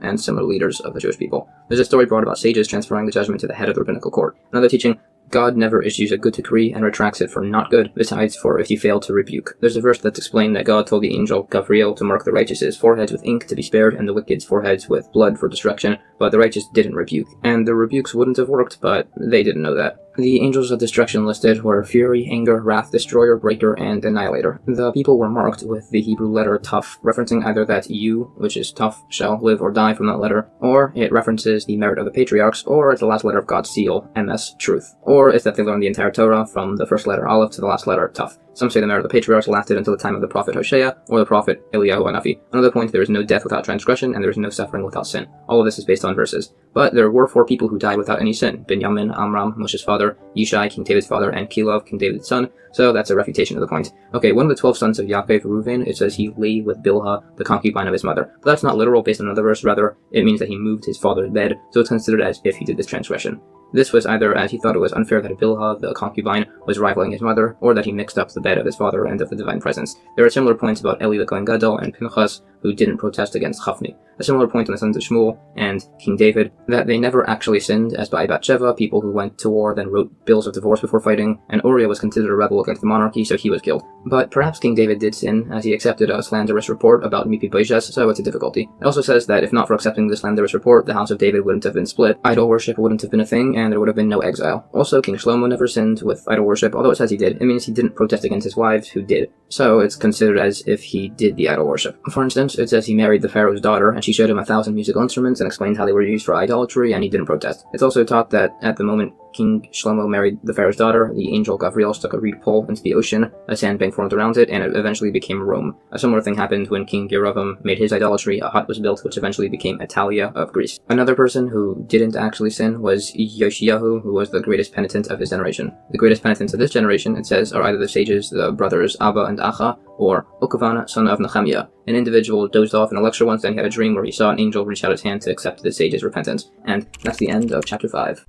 and similar leaders of the Jewish people. There's a story brought about sages transferring the judgment to the head of the rabbinical court. Another teaching, God never issues a good decree and retracts it for not good, besides for if you fail to rebuke. There's a verse that's explained that God told the angel Gabriel to mark the righteous' foreheads with ink to be spared and the wicked's foreheads with blood for destruction, but the righteous didn't rebuke. And the rebukes wouldn't have worked, but they didn't know that. The angels of destruction listed were Fury, Anger, Wrath, Destroyer, Breaker, and Annihilator. The people were marked with the Hebrew letter Tuf, referencing either that you, which is tough, shall live or die from that letter, or it references the merit of the patriarchs, or it's the last letter of God's seal, MS, Truth. Or it's that they learned the entire Torah from the first letter Aleph to the last letter Tuf. Some say the merit of the patriarchs lasted until the time of the prophet Hosea or the prophet Eliyahu Hanafi. Another point, there is no death without transgression, and there is no suffering without sin. All of this is based on verses. But there were 4 people who died without any sin: Binyamin, Amram, Moshe's father, Yishai, King David's father, and Kilov, King David's son. So that's a refutation of the point. Okay, one of the 12 sons of Yaakov, Eruvin, it says he lay with Bilhah, the concubine of his mother. But that's not literal based on another verse, rather it means that he moved his father's bed, so it's considered as if he did this transgression. This was either as he thought it was unfair that Bilhah, the concubine, was rivaling his mother, or that he mixed up the bed of his father and of the divine presence. There are similar points about Eli the Kohen Gadol and Pinchas, who didn't protest against Chafni. A similar point on the sons of Shmuel and King David, that they never actually sinned, as by Bathsheba, people who went to war then wrote bills of divorce before fighting, and Uriah was considered a rebel against the monarchy, so he was killed. But perhaps King David did sin, as he accepted a slanderous report about Mephibosheth, so it's a difficulty. It also says that if not for accepting the slanderous report, the house of David wouldn't have been split, idol worship wouldn't have been a thing, and there would have been no exile. Also, King Shlomo never sinned with idol worship, although it says he did. It means he didn't protest against his wives, who did. So it's considered as if he did the idol worship. For instance, it says he married the Pharaoh's daughter, and she showed him 1,000 musical instruments and explained how they were used for idolatry, and he didn't protest. It's also taught that at the moment King Shlomo married the pharaoh's daughter, the angel Gavriel stuck a reed pole into the ocean, a sandbank formed around it, and it eventually became Rome. A similar thing happened when King Eruvin made his idolatry. A hut was built, which eventually became Italia of Greece. Another person who didn't actually sin was Yoshiyahu, who was the greatest penitent of his generation. The greatest penitents of this generation, it says, are either the sages, the brothers Abba and Acha, or Okavan, son of Nehemiah. An individual dozed off in a lecture once, and he had a dream where he saw an angel reach out his hand to accept the sage's repentance. And that's the end of chapter 5.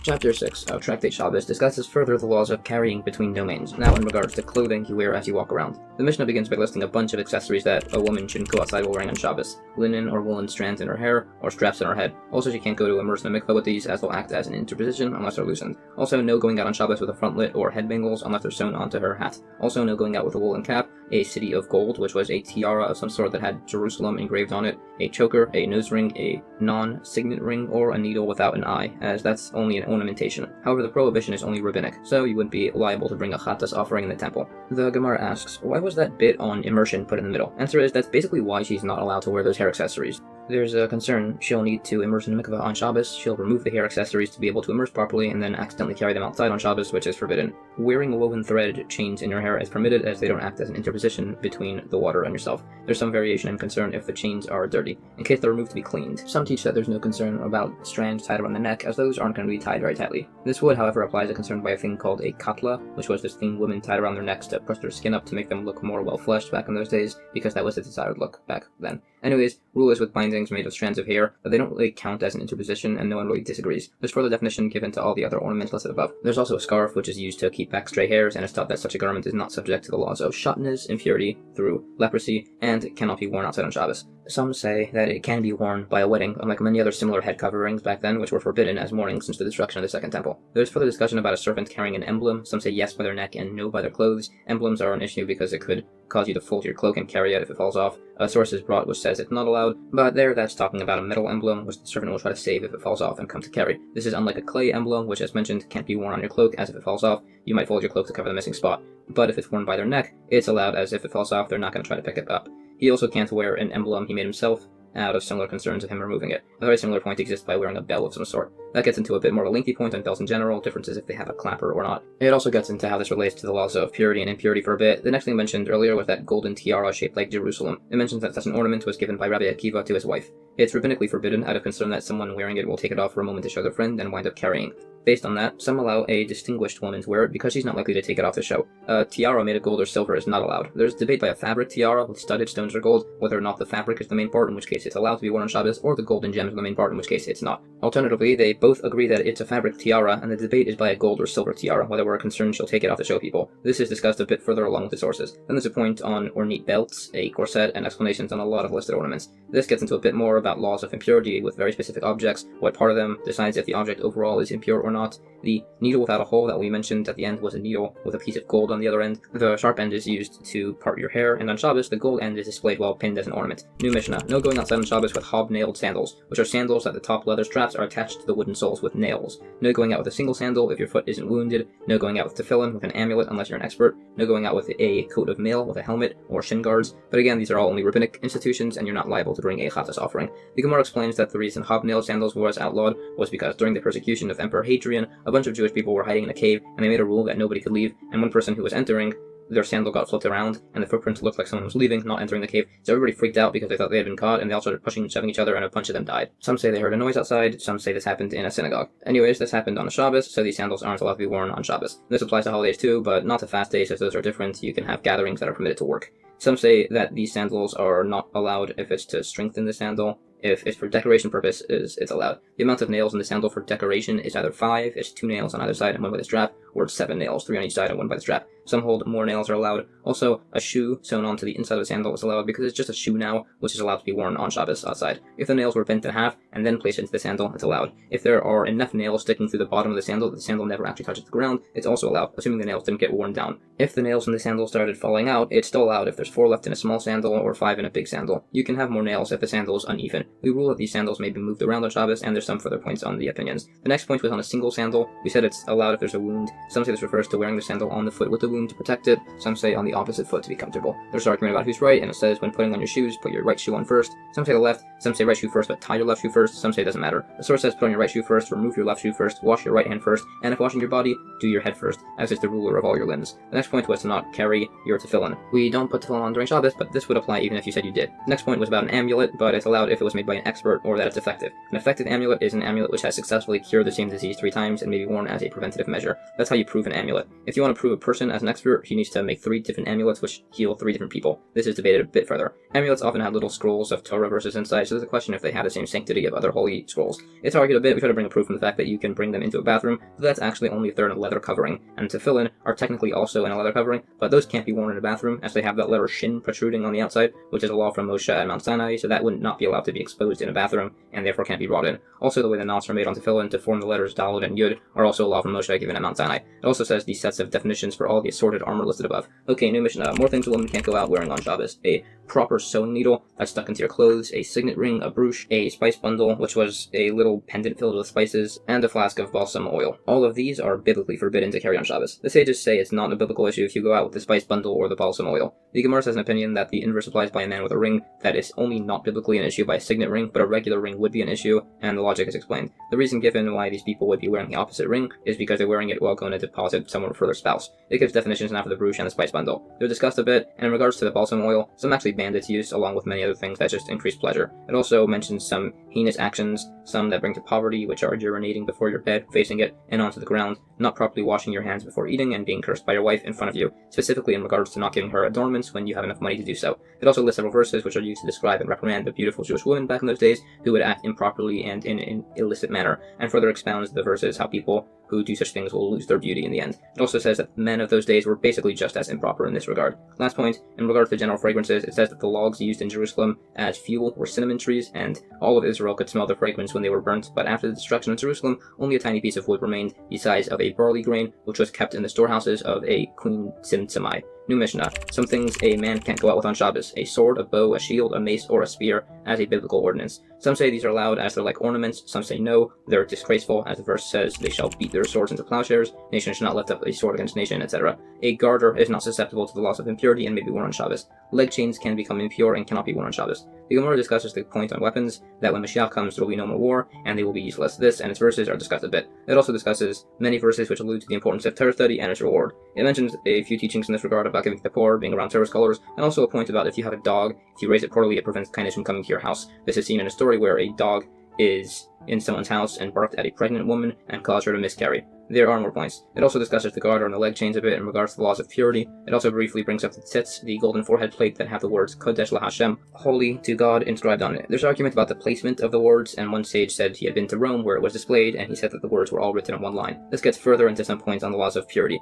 Chapter 6 of Tractate Shabbos discusses further the laws of carrying between domains, now in regards to clothing you wear as you walk around. The Mishnah begins by listing a bunch of accessories that a woman shouldn't go outside while wearing on Shabbos: linen or woolen strands in her hair, or straps in her head. Also, she can't go to immerse in a mikveh with these, as they'll act as an interposition unless they're loosened. Also, no going out on Shabbos with a frontlet or head bangles unless they're sewn onto her hat. Also, no going out with a woolen cap, a city of gold, which was a tiara of some sort that had Jerusalem engraved on it, a choker, a nose ring, a non-signet ring, or a needle without an eye, as that's only an ornamentation. However, the prohibition is only rabbinic, so you wouldn't be liable to bring a chatas offering in the temple. The Gemara asks, why was that bit on immersion put in the middle? Answer is, that's basically why she's not allowed to wear those hair accessories. There's a concern she'll need to immerse in the mikveh on Shabbos. She'll remove the hair accessories to be able to immerse properly and then accidentally carry them outside on Shabbos, which is forbidden. Wearing woven thread chains in your hair is permitted, as they don't act as an interposition between the water and yourself. There's some variation in concern if the chains are dirty, in case they're removed to be cleaned. Some teach that there's no concern about strands tied around the neck, as those aren't going to be tied very tightly. This would, however, apply to concern by a thing called a katla, which was this thing women tied around their necks to push their skin up to make them look more well-fleshed back in those days, because that was the desired look back then. Anyways, rule is with bindings made of strands of hair that they don't really count as an interposition, and no one really disagrees. There's further definition given to all the other ornaments listed above. There's also a scarf, which is used to keep back stray hairs, and it's taught that such a garment is not subject to the laws of shatnez, impurity through leprosy, and cannot be worn outside on Shabbos. Some say that it can be worn by a wedding, unlike many other similar head coverings back then, which were forbidden as mourning since the destruction of the Second Temple. There's further discussion about a servant carrying an emblem. Some say yes by their neck and no by their clothes. Emblems are an issue because it could cause you to fold your cloak and carry it if it falls off. A source is brought which says it's not allowed, but there that's talking about a metal emblem, which the servant will try to save if it falls off and come to carry. This is unlike a clay emblem, which as mentioned can't be worn on your cloak, as if it falls off, you might fold your cloak to cover the missing spot. But if it's worn by their neck, it's allowed, as if it falls off, they're not going to try to pick it up. He also can't wear an emblem he made himself, out of similar concerns of him removing it. A very similar point exists by wearing a bell of some sort. That gets into a bit more of a lengthy point on bells in general, differences if they have a clapper or not. It also gets into how this relates to the laws of purity and impurity for a bit. The next thing mentioned earlier was that golden tiara shaped like Jerusalem. It mentions that such an ornament was given by Rabbi Akiva to his wife. It's rabbinically forbidden out of concern that someone wearing it will take it off for a moment to show their friend and wind up carrying. Based on that, some allow a distinguished woman to wear it because she's not likely to take it off to show. A tiara made of gold or silver is not allowed. There's debate by a fabric tiara with studded stones or gold, whether or not the fabric is the main part, in which case it's allowed to be worn on Shabbos, or the gold and gems are the main part, in which case it's not. Alternatively, they both agree that it's a fabric tiara, and the debate is by a gold or silver tiara, whether we're concerned she'll take it off to show people. This is discussed a bit further along with the sources. Then there's a point on ornate belts, a corset, and explanations on a lot of listed ornaments. This gets into a bit more about laws of impurity with very specific objects, what part of them decides if the object overall is impure or not. The needle without a hole that we mentioned at the end was a needle with a piece of gold on the other end. The sharp end is used to part your hair, and on Shabbos, the gold end is displayed while pinned as an ornament. New Mishnah: no going outside on Shabbos with hobnailed sandals, which are sandals that the top leather straps are attached to the wooden soles with nails. No going out with a single sandal if your foot isn't wounded. No going out with tefillin with an amulet unless you're an expert. No going out with a coat of mail with a helmet or shin guards. But again, these are all only rabbinic institutions, and you're not liable to bring a chatas offering. The Gemara explains that the reason hobnailed sandals was outlawed was because during the persecution of Emperor Hadrian, a bunch of Jewish people were hiding in a cave, and they made a rule that nobody could leave, and one person who was entering, their sandal got flipped around, and the footprints looked like someone was leaving, not entering the cave. So everybody freaked out because they thought they had been caught, and they all started pushing and shoving each other, and a bunch of them died. Some say they heard a noise outside, some say this happened in a synagogue. Anyways, this happened on a Shabbos, so these sandals aren't allowed to be worn on Shabbos. This applies to holidays too, but not to fast days, as those are different. You can have gatherings that are permitted to work. Some say that these sandals are not allowed if it's to strengthen the sandal. If it's for decoration purposes, it's allowed. The amount of nails in the sandal for decoration is either 5, it's 2 nails on either side and 1 by the strap, or it's 7 nails, 3 on each side and 1 by the strap. Some hold more nails are allowed. Also, a shoe sewn onto the inside of the sandal is allowed because it's just a shoe now, which is allowed to be worn on Shabbos outside. If the nails were bent in half and then placed into the sandal, it's allowed. If there are enough nails sticking through the bottom of the sandal that the sandal never actually touches the ground, it's also allowed, assuming the nails didn't get worn down. If the nails in the sandal started falling out, it's still allowed if there's 4 left in a small sandal or 5 in a big sandal. You can have more nails if the sandal is uneven. We rule that these sandals may be moved around on Shabbos, and there's some further points on the opinions. The next point was on a single sandal. We said it's allowed if there's a wound Some say this refers to wearing the sandal on the foot with the wound to protect it. Some say on the opposite foot to be comfortable. There's an argument about who's right, and it says when putting on your shoes, put your right shoe on first. Some say the left, some say right shoe first, but tie your left shoe first. Some say it doesn't matter. The source says put on your right shoe first, remove your left shoe first, wash your right hand first, and if washing your body, do your head first, as is the ruler of all your limbs. The next point was to not carry your tefillin. We don't put tefillin on during Shabbos, but this would apply even if you said you did. The next point was about an amulet, but it's allowed if it was made by an expert or that it's effective. An effective amulet is an amulet which has successfully cured the same disease 3 times and may be worn as a preventative measure. That's how you prove an amulet. If you want to prove a person as an expert, he needs to make 3 different amulets which heal 3 different people. This is debated a bit further. Amulets often have little scrolls of Torah verses inside, so there's a question if they have the same sanctity of other holy scrolls. It's argued a bit. We try to bring a proof from the fact that you can bring them into a bathroom, but that's actually only if they're in a leather covering, and tefillin are technically also in a leather covering, but those can't be worn in a bathroom as they have that letter shin protruding on the outside, which is a law from Moshe at Mount Sinai, so that would not be allowed to be exposed in a bathroom, and therefore can't be brought in. Also, the way the knots are made on tefillin to form the letters Daled and Yud are also a law from Moshe given at Mount Sinai. It also says these sets of definitions for all the assorted armor listed above. Okay, new Mishnah. More things a woman can't go out wearing on Shabbos. A proper sewing needle that's stuck into your clothes, a signet ring, a brooch, a spice bundle, which was a little pendant filled with spices, and a flask of balsam oil. All of these are biblically forbidden to carry on Shabbos. The sages say it's not a biblical issue if you go out with the spice bundle or the balsam oil. The Gemara has an opinion that the inverse applies by a man with a ring, that is only not biblically an issue by a signet ring, but a regular ring would be an issue, and the logic is explained. The reason given why these people would be wearing the opposite ring is because they're wearing it while going to deposit someone for their spouse. It gives definitions now for the brooch and the spice bundle. They're discussed a bit, and in regards to the balsam oil, some actually banned its use along with many other things that just increase pleasure. It also mentions some heinous actions, some that bring to poverty, which are urinating before your bed, facing it, and onto the ground, not properly washing your hands before eating, and being cursed by your wife in front of you, specifically in regards to not giving her adornments when you have enough money to do so. It also lists several verses which are used to describe and reprimand the beautiful Jewish women back in those days who would act improperly and in an illicit manner, and further expounds the verses how people who do such things will lose their beauty in the end. It also says that men of those days were basically just as improper in this regard. Last point, in regards to general fragrances, it says that the logs used in Jerusalem as fuel were cinnamon trees, and all of Israel could smell the fragrance when they were burnt, but after the destruction of Jerusalem, only a tiny piece of wood remained, the size of a barley grain, which was kept in the storehouses of a Queen Simsamai. New Mishnah. Some things a man can't go out with on Shabbos: a sword, a bow, a shield, a mace, or a spear, as a biblical ordinance. Some say these are allowed as they're like ornaments, some say no, they're disgraceful, as the verse says, they shall beat their swords into plowshares, nation shall not lift up a sword against nation, etc. A garter is not susceptible to the loss of impurity and may be worn on Shabbos. Leg chains can become impure and cannot be worn on Shabbos. The Gemara discusses the point on weapons, that when Mashiach comes there will be no more war, and they will be useless. This and its verses are discussed a bit. It also discusses many verses which allude to the importance of Torah study and its reward. It mentions a few teachings in this regard about giving to the poor, being around Torah scholars, and also a point about if you have a dog, if you raise it poorly, it prevents kindness from coming to your house. This is seen in a story where a dog is in someone's house and barked at a pregnant woman and caused her to miscarry. There are more points. It also discusses the garter and the leg chains a bit in regards to the laws of purity. It also briefly brings up the tzitz, the golden forehead plate that have the words Kodesh LaHashem, holy to God, inscribed on it. There's argument about the placement of the words, and one sage said he had been to Rome where it was displayed, and he said that the words were all written in one line. This gets further into some points on the laws of purity.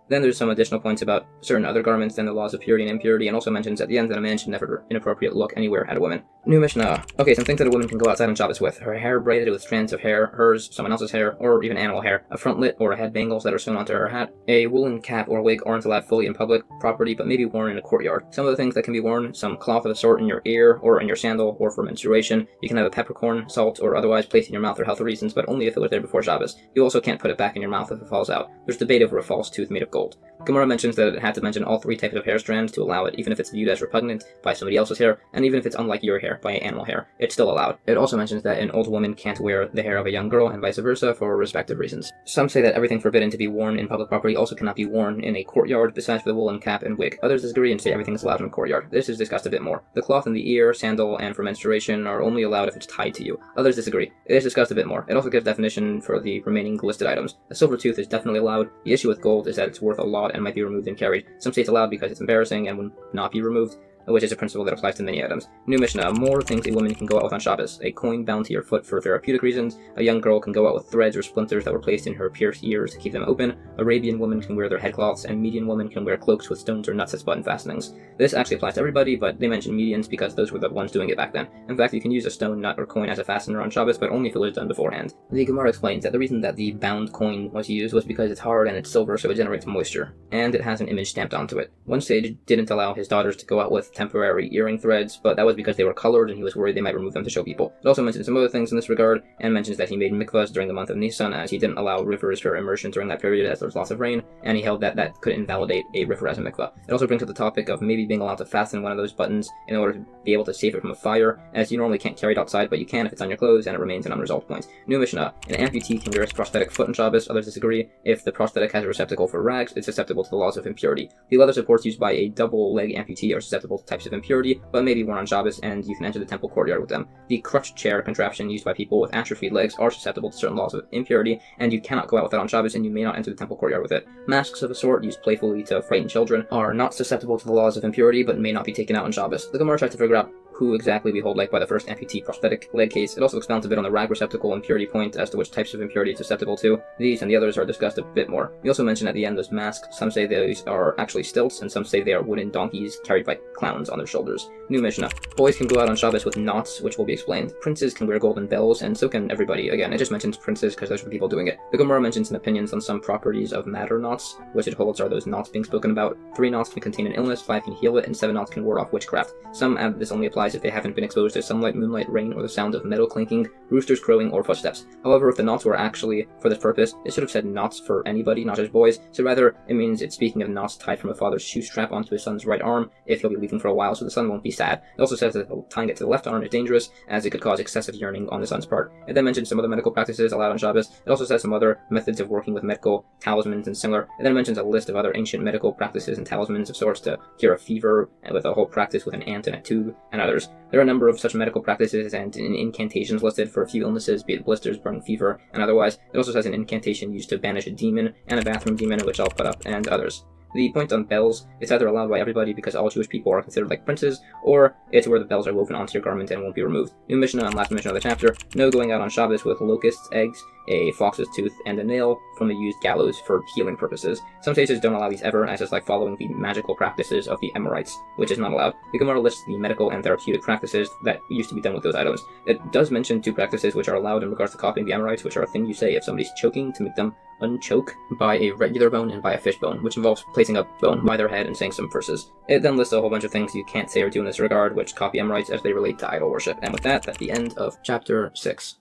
Then there's some additional points about certain other garments and the laws of purity and impurity, and also mentions at the end that a man should never inappropriate look anywhere at a woman. New Mishnah. Okay, some things that a woman can go outside on Shabbos with: her hair braided with strands of hair, hers, someone else's hair, or even animal hair, a frontlet or a head bangles that are sewn onto her hat, a woolen cap or wig aren't allowed fully in public property, but may be worn in a courtyard. Some of the things that can be worn: some cloth of a sort in your ear, or in your sandal, or for menstruation. You can have a peppercorn, salt, or otherwise placed in your mouth for health reasons, but only if it was there before Shabbos. You also can't put it back in your mouth if it falls out. There's debate over a false tooth made of gold. Gemara mentions that it had to mention all 3 types of hair strands to allow it, even if it's viewed as repugnant by somebody else's hair, and even if it's unlike your hair by animal hair, it's still allowed. It also mentions that an old woman can't wear the hair of a young girl, and vice versa, for respective reasons. Some say that everything forbidden to be worn in public property also cannot be worn in a courtyard, besides for the woolen cap and wig. Others disagree and say everything is allowed in a courtyard. This is discussed a bit more. The cloth in the ear, sandal, and for menstruation are only allowed if it's tied to you. Others disagree. It is discussed a bit more. It also gives definition for the remaining listed items. A silver tooth is definitely allowed. The issue with gold is that it's worth a lot and might be removed and carried. Some say it's allowed because it's embarrassing and would not be removed, which is a principle that applies to many items. New Mishnah. More things a woman can go out with on Shabbos: a coin bound to your foot for therapeutic reasons. A young girl can go out with threads or splinters that were placed in her pierced ears to keep them open. Arabian women can wear their headcloths, and median women can wear cloaks with stones or nuts as button fastenings. This actually applies to everybody, but they mention medians because those were the ones doing it back then. In fact, you can use a stone, nut, or coin as a fastener on Shabbos, but only if it was done beforehand. The Gemara explains that the reason that the bound coin was used was because it's hard and it's silver, so it generates moisture, and it has an image stamped onto it. One sage didn't allow his daughters to go out with temporary earring threads, but that was because they were colored and he was worried they might remove them to show people. It also mentions some other things in this regard, and mentions that he made mikvahs during the month of Nisan, as he didn't allow rivers for immersion during that period as there was lots of rain, and he held that that could invalidate a river as a mikvah. It also brings up the topic of maybe being allowed to fasten one of those buttons in order to be able to save it from a fire, as you normally can't carry it outside, but you can if it's on your clothes and it remains an unresolved point. New Mishnah: an amputee can wear his prosthetic foot on Shabbos. Others disagree. If the prosthetic has a receptacle for rags, it's susceptible to the laws of impurity. The leather supports used by a double leg amputee are susceptible to types of impurity, but may be worn on Shabbos, and you can enter the temple courtyard with them. The crutch chair contraption used by people with atrophied legs are susceptible to certain laws of impurity, and you cannot go out with it on Shabbos, and you may not enter the temple courtyard with it. Masks of a sort used playfully to frighten children are not susceptible to the laws of impurity, but may not be taken out on Shabbos. The Gemara tries to figure out who exactly we hold like by the first amputee prosthetic leg case. It also expounds a bit on the rag receptacle impurity point as to which types of impurity it's susceptible to. These and the others are discussed a bit more. We also mention at the end those masks. Some say those are actually stilts, and some say they are wooden donkeys carried by clowns on their shoulders. New Mishnah: boys can go out on Shabbos with knots, which will be explained. Princes can wear golden bells, and so can everybody. Again, it just mentions princes because those are the people doing it. The Gemara mentions some opinions on some properties of matter knots, which it holds are those knots being spoken about. 3 knots can contain an illness, 5 can heal it, and 7 knots can ward off witchcraft. Some add that this only applies if they haven't been exposed to sunlight, moonlight, rain, or the sound of metal clinking, roosters crowing, or footsteps. However, if the knots were actually for this purpose, it should have said knots for anybody, not just boys, so rather it means it's speaking of knots tied from a father's shoe strap onto his son's right arm if he'll be leaving for a while, so the son won't be sad. It also says that tying it to the left arm is dangerous, as it could cause excessive yearning on the son's part. It then mentions some other medical practices allowed on Shabbos. It also says some other methods of working with medical talismans and similar. It then mentions a list of other ancient medical practices and talismans of sorts to cure a fever, and with a whole practice with an ant in a tube, and others. There are a number of such medical practices and incantations listed for a few illnesses, be it blisters, burning fever, and otherwise. It also says an incantation used to banish a demon, and a bathroom demon, which I'll put up, and others. The point on bells, it's either allowed by everybody because all Jewish people are considered like princes, or it's where the bells are woven onto your garment and won't be removed. New Mishnah and last Mishnah of the chapter: no going out on Shabbos with locusts, eggs, a fox's tooth, and a nail from the used gallows for healing purposes. Some sages don't allow these ever, as it's like following the magical practices of the Amorites, which is not allowed. The Gemara lists the medical and therapeutic practices that used to be done with those items. It does mention 2 practices which are allowed in regards to copying the Amorites, which are a thing you say if somebody's choking to make them unchoke by a regular bone and by a fish bone, which involves placing a bone by their head and saying some verses. It then lists a whole bunch of things you can't say or do in this regard, which copy Amorites as they relate to idol worship. And with that, that's the end of chapter 6.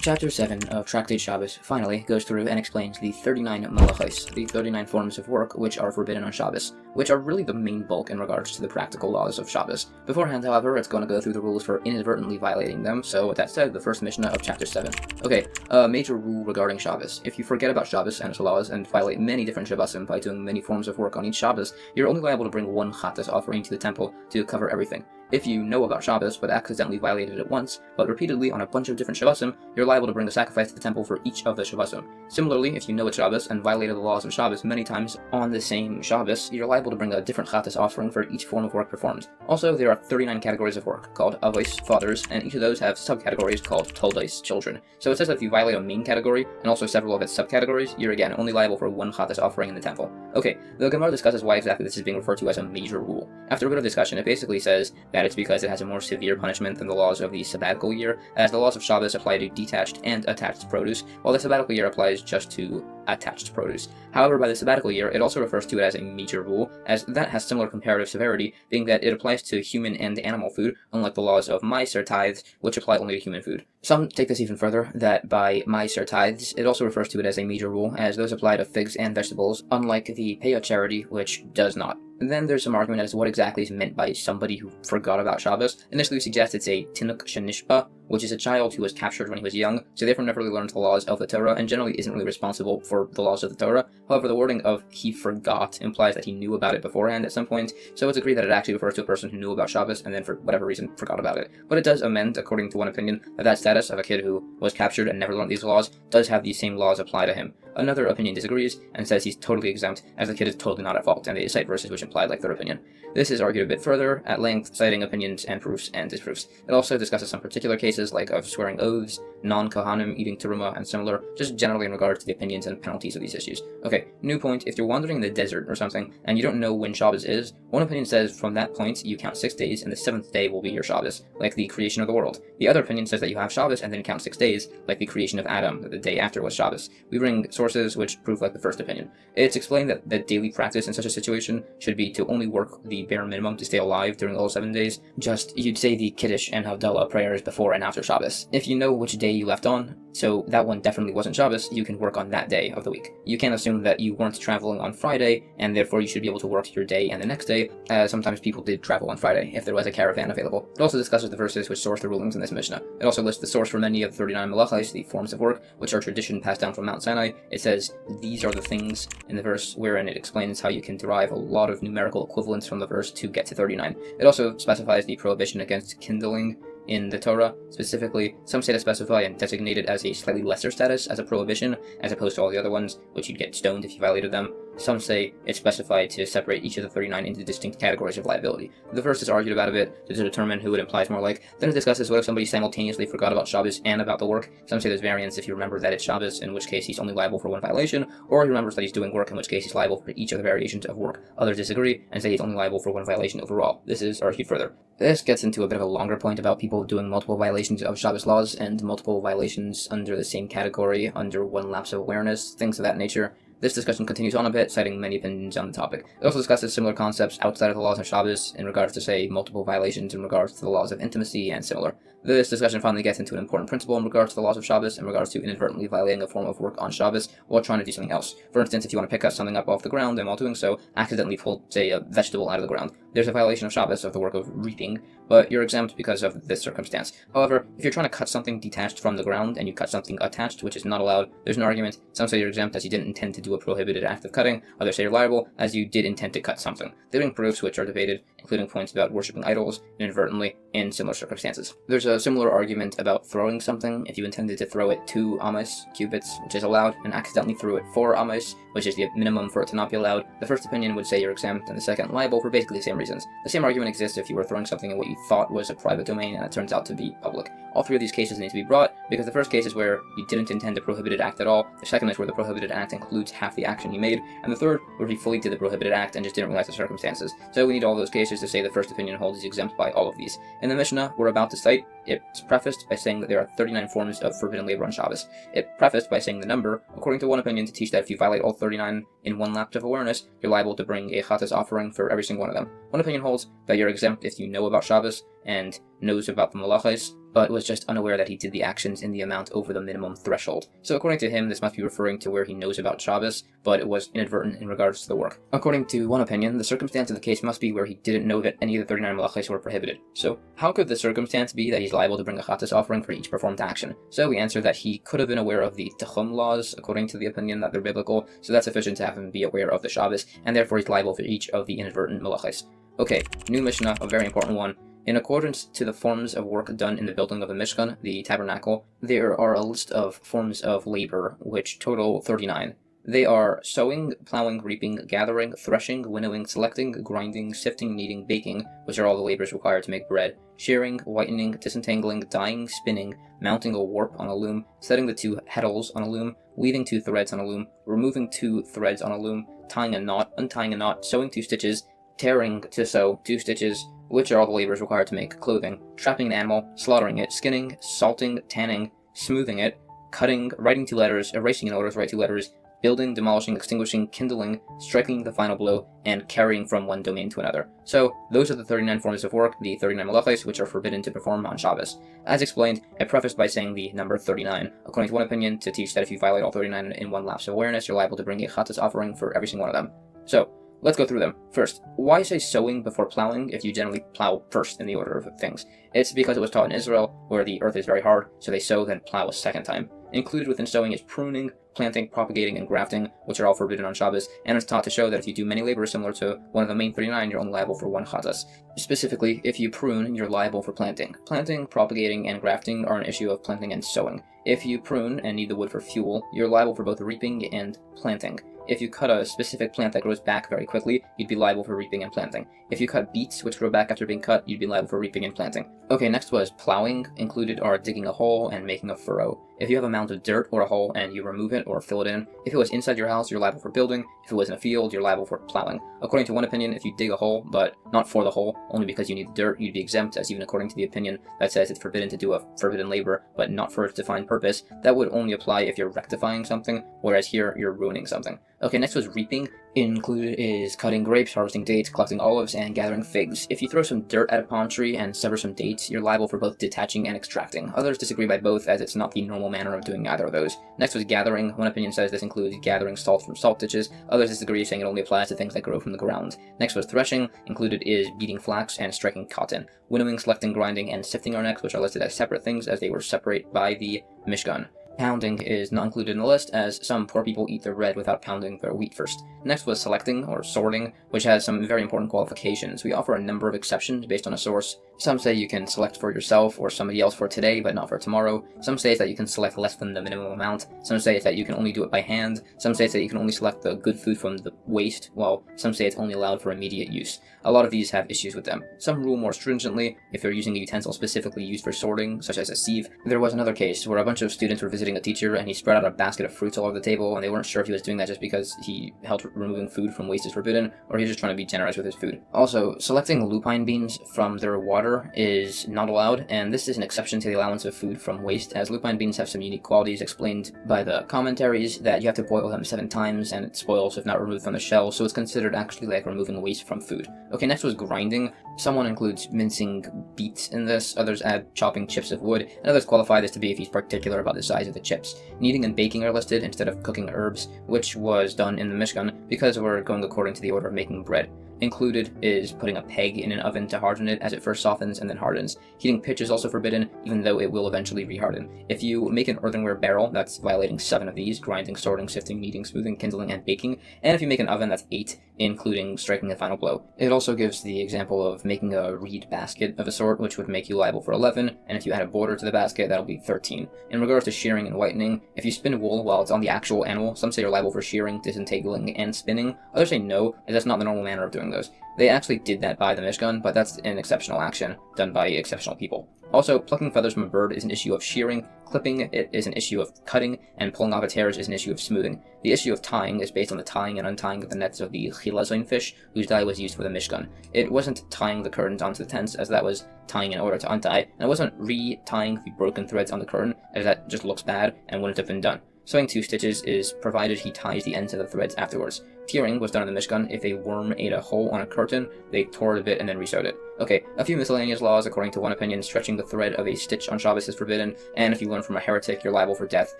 Chapter 7 of Tractate Shabbos finally goes through and explains the 39 malachos, the 39 forms of work which are forbidden on Shabbos, which are really the main bulk in regards to the practical laws of Shabbos. Beforehand, however, it's going to go through the rules for inadvertently violating them, so with that said, the first Mishnah of chapter 7. Okay, a major rule regarding Shabbos. If you forget about Shabbos and its laws and violate many different Shabbosim by doing many forms of work on each Shabbos, you're only liable to bring 1 chatas offering to the temple to cover everything. If you know about Shabbos but accidentally violated it once, but repeatedly on a bunch of different Shabbosim, you're liable to bring a sacrifice to the temple for each of the Shabbosim. Similarly, if you know it's Shabbos and violated the laws of Shabbos many times on the same Shabbos, you're liable to bring a different chatas offering for each form of work performed. Also, there are 39 categories of work, called avos, fathers, and each of those have subcategories called toldos, children. So it says that if you violate a main category, and also several of its subcategories, you're again only liable for 1 chatas offering in the temple. Okay, the Gemara discusses why exactly this is being referred to as a major rule. After a bit of discussion, it basically says that it's because it has a more severe punishment than the laws of the sabbatical year, as the laws of Shabbos apply to detached and attached produce, while the sabbatical year applies just to attached produce. However, by the sabbatical year, it also refers to it as a major rule, as that has similar comparative severity, being that it applies to human and animal food, unlike the laws of maaser tithes, which apply only to human food. Some take this even further, that by maaser tithes, it also refers to it as a major rule, as those apply to figs and vegetables, unlike the payah charity, which does not. And then there's some argument as to what exactly is meant by somebody who forgot about Shabbos. Initially, we suggest it's a tinuk shenishpa, which is a child who was captured when he was young, so therefore never really learned the laws of the Torah, and generally isn't really responsible for the laws of the Torah. However, the wording of he forgot implies that he knew about it beforehand at some point, so it's agreed that it actually refers to a person who knew about Shabbos and then for whatever reason forgot about it. But it does amend, according to one opinion, that status of a kid who was captured and never learned these laws does have these same laws apply to him. Another opinion disagrees and says he's totally exempt, as the kid is totally not at fault, and they cite verses which imply like their opinion. This is argued a bit further, at length, citing opinions and proofs and disproofs. It also discusses some particular cases, like of swearing oaths, non-kohanim eating teruma, and similar, just generally in regard to the opinions and penalties of these issues. Okay, new point, if you're wandering in the desert or something, and you don't know when Shabbos is, one opinion says from that point you count 6 days, and the 7th day will be your Shabbos, like the creation of the world. The other opinion says that you have Shabbos and then count 6 days, like the creation of Adam, the day after was Shabbos. We bring sources which prove like the first opinion. It's explained that daily practice in such a situation should should be to only work the bare minimum to stay alive during all 7 days. Just, you'd say the Kiddush and Havdalah prayers before and after Shabbos. If you know which day you left on, so that one definitely wasn't Shabbos, you can work on that day of the week. You can't assume that you weren't traveling on Friday, and therefore you should be able to work your day and the next day, as sometimes people did travel on Friday, if there was a caravan available. It also discusses the verses which source the rulings in this Mishnah. It also lists the source for many of the 39 malachos, the forms of work, which are tradition passed down from Mount Sinai. It says, these are the things in the verse, wherein it explains how you can derive a lot of numerical equivalents from the verse to get to 39. It also specifies the prohibition against kindling in the Torah. Specifically, some say to specify and designate it as a slightly lesser status as a prohibition, as opposed to all the other ones, which you'd get stoned if you violated them. Some say it's specified to separate each of the 39 into distinct categories of liability. The verse is argued about a bit to determine who it implies more like. Then it discusses what if somebody simultaneously forgot about Shabbos and about the work. Some say there's variance if you remember that it's Shabbos, in which case he's only liable for one violation, or he remembers that he's doing work, in which case he's liable for each of the variations of work. Others disagree and say he's only liable for one violation overall. This is argued further. This gets into a bit of a longer point about people doing multiple violations of Shabbos laws and multiple violations under the same category under one lapse of awareness, things of that nature. This discussion continues on a bit, citing many opinions on the topic. It also discusses similar concepts outside of the laws of Shabbos in regards to, say, multiple violations in regards to the laws of intimacy and similar. This discussion finally gets into an important principle in regards to the laws of Shabbos, in regards to inadvertently violating a form of work on Shabbos while trying to do something else. For instance, if you want to pick something up off the ground and while doing so, accidentally pull, say, a vegetable out of the ground. There's a violation of Shabbos of the work of reaping, but you're exempt because of this circumstance. However, if you're trying to cut something detached from the ground and you cut something attached, which is not allowed, there's an argument. Some say you're exempt as you didn't intend to do a prohibited act of cutting. Others say you're liable as you did intend to cut something. There are proofs which are debated, including points about worshipping idols inadvertently in similar circumstances. There's a similar argument about throwing something. If you intended to throw it 2 amos, cubits, which is allowed, and accidentally threw it 4 amos, which is the minimum for it to not be allowed, the first opinion would say you're exempt, and the second liable for basically the same reasons. The same argument exists if you were throwing something in what you thought was a private domain and it turns out to be public. All 3 of these cases need to be brought, because the first case is where you didn't intend a prohibited act at all, the second is where the prohibited act includes half the action you made, and the third where he fully did the prohibited act and just didn't realize the circumstances. So we need all those cases to say the first opinion holds is exempt by all of these. In the Mishnah we're about to cite, it's prefaced by saying that there are 39 forms of forbidden labor on Shabbos. It prefaced by saying the number, according to one opinion, to teach that if you violate all 39 in one lapse of awareness, you're liable to bring a chatas offering for every single one of them. One opinion holds that you're exempt if you know about Shabbos and knows about the malachos, but was just unaware that he did the actions in the amount over the minimum threshold. So according to him, this must be referring to where he knows about Shabbos, but it was inadvertent in regards to the work. According to one opinion, the circumstance of the case must be where he didn't know that any of the 39 malachos were prohibited. So how could the circumstance be that he's liable to bring a chatas offering for each performed action? So we answer that he could have been aware of the techum laws, according to the opinion that they're biblical, so that's sufficient to have him be aware of the Shabbos, and therefore he's liable for each of the inadvertent malachos. Okay, new Mishnah, a very important one. In accordance to the forms of work done in the building of the Mishkan, the tabernacle, there are a list of forms of labor, which total 39. They are sowing, plowing, reaping, gathering, threshing, winnowing, selecting, grinding, sifting, kneading, baking, which are all the labors required to make bread, shearing, whitening, disentangling, dyeing, spinning, mounting a warp on a loom, setting the 2 heddles on a loom, weaving 2 threads on a loom, removing 2 threads on a loom, tying a knot, untying a knot, sewing 2 stitches, tearing to sew 2 stitches, which are all the labors required to make clothing, trapping an animal, slaughtering it, skinning, salting, tanning, smoothing it, cutting, writing 2 letters, erasing in order to write 2 letters, building, demolishing, extinguishing, kindling, striking the final blow, and carrying from one domain to another. So, those are the 39 forms of work, the 39 malachos, which are forbidden to perform on Shabbos. As explained, I prefaced by saying the number 39, according to one opinion, to teach that if you violate all 39 in one lapse of awareness, you're liable to bring a chatas offering for every single one of them. So, let's go through them. First, why say sowing before plowing if you generally plow first in the order of things? It's because it was taught in Israel, where the earth is very hard, so they sow then plow a second time. Included within sowing is pruning, planting, propagating, and grafting, which are all forbidden on Shabbos, and it's taught to show that if you do many labors similar to one of the main 39, you're only liable for 1 chatas. Specifically, if you prune, you're liable for planting. Planting, propagating, and grafting are an issue of planting and sowing. If you prune and need the wood for fuel, you're liable for both reaping and planting. If you cut a specific plant that grows back very quickly, you'd be liable for reaping and planting. If you cut beets, which grow back after being cut, you'd be liable for reaping and planting. Okay, next was plowing. Included are digging a hole and making a furrow. If you have a mound of dirt or a hole and you remove it or fill it in, if it was inside your house, you're liable for building. If it was in a field, you're liable for plowing. According to one opinion, if you dig a hole, but not for the hole, only because you need the dirt, you'd be exempt, as even according to the opinion that says it's forbidden to do a forbidden labor, but not for its defined purpose, that would only apply if you're rectifying something, whereas here, you're ruining something. Okay, next was reaping. Included is cutting grapes, harvesting dates, collecting olives, and gathering figs. If you throw some dirt at a palm tree and sever some dates, you're liable for both detaching and extracting. Others disagree by both, as it's not the normal manner of doing either of those. Next was gathering. One opinion says this includes gathering salt from salt ditches. Others disagree, saying it only applies to things that grow from the ground. Next was threshing. Included is beating flax and striking cotton. Winnowing, selecting, grinding, and sifting are next, which are listed as separate things as they were separate by the Mishkan. Pounding is not included in the list, as some poor people eat their bread without pounding their wheat first. Next was selecting, or sorting, which has some very important qualifications. We offer a number of exceptions based on a source. Some say you can select for yourself or somebody else for today, but not for tomorrow. Some say that you can select less than the minimum amount. Some say that you can only do it by hand. Some say that you can only select the good food from the waste, while some say it's only allowed for immediate use. A lot of these have issues with them. Some rule more stringently if they're using a utensil specifically used for sorting, such as a sieve. There was another case where a bunch of students were visiting a teacher and he spread out a basket of fruits all over the table, and they weren't sure if he was doing that just because he held removing food from waste is forbidden, or he was just trying to be generous with his food. Also, selecting lupine beans from their water is not allowed, and this is an exception to the allowance of food from waste, as lupine beans have some unique qualities explained by the commentaries that you have to boil them 7 times and it spoils if not removed from the shell, so it's considered actually like removing waste from food. Okay, next was grinding. Someone includes mincing beets in this, others add chopping chips of wood, and others qualify this to be if he's particular about the size of the chips. Kneading and baking are listed instead of cooking herbs, which was done in the Mishkan because we're going according to the order of making bread. Included is putting a peg in an oven to harden it as it first softens and then hardens. Heating pitch is also forbidden, even though it will eventually reharden. If you make an earthenware barrel, that's violating 7 of these: grinding, sorting, sifting, kneading, smoothing, kindling, and baking. And if you make an oven, that's 8, including striking the final blow. It also gives the example of making a reed basket of a sort, which would make you liable for 11, and if you add a border to the basket, that'll be 13. In regards to shearing and whitening, if you spin wool while it's on the actual animal, some say you're liable for shearing, disentangling, and spinning. Others say no, as that's not the normal manner of doing those. They actually did that by the Mishkan, but that's an exceptional action done by exceptional people. Also, plucking feathers from a bird is an issue of shearing, clipping it is an issue of cutting, and pulling off its hairs is an issue of smoothing. The issue of tying is based on the tying and untying of the nets of the chilazon fish, whose dye was used for the Mishkan. It wasn't tying the curtains onto the tents, as that was tying in order to untie, and it wasn't re-tying the broken threads on the curtain, as that just looks bad and wouldn't have been done. Sewing 2 stitches is provided he ties the ends of the threads afterwards. Tearing was done in the Mishkan. If a worm ate a hole on a curtain, they tore it a bit and then resewed it. Okay, a few miscellaneous laws. According to one opinion, stretching the thread of a stitch on Shabbos is forbidden, and if you learn from a heretic, you're liable for death,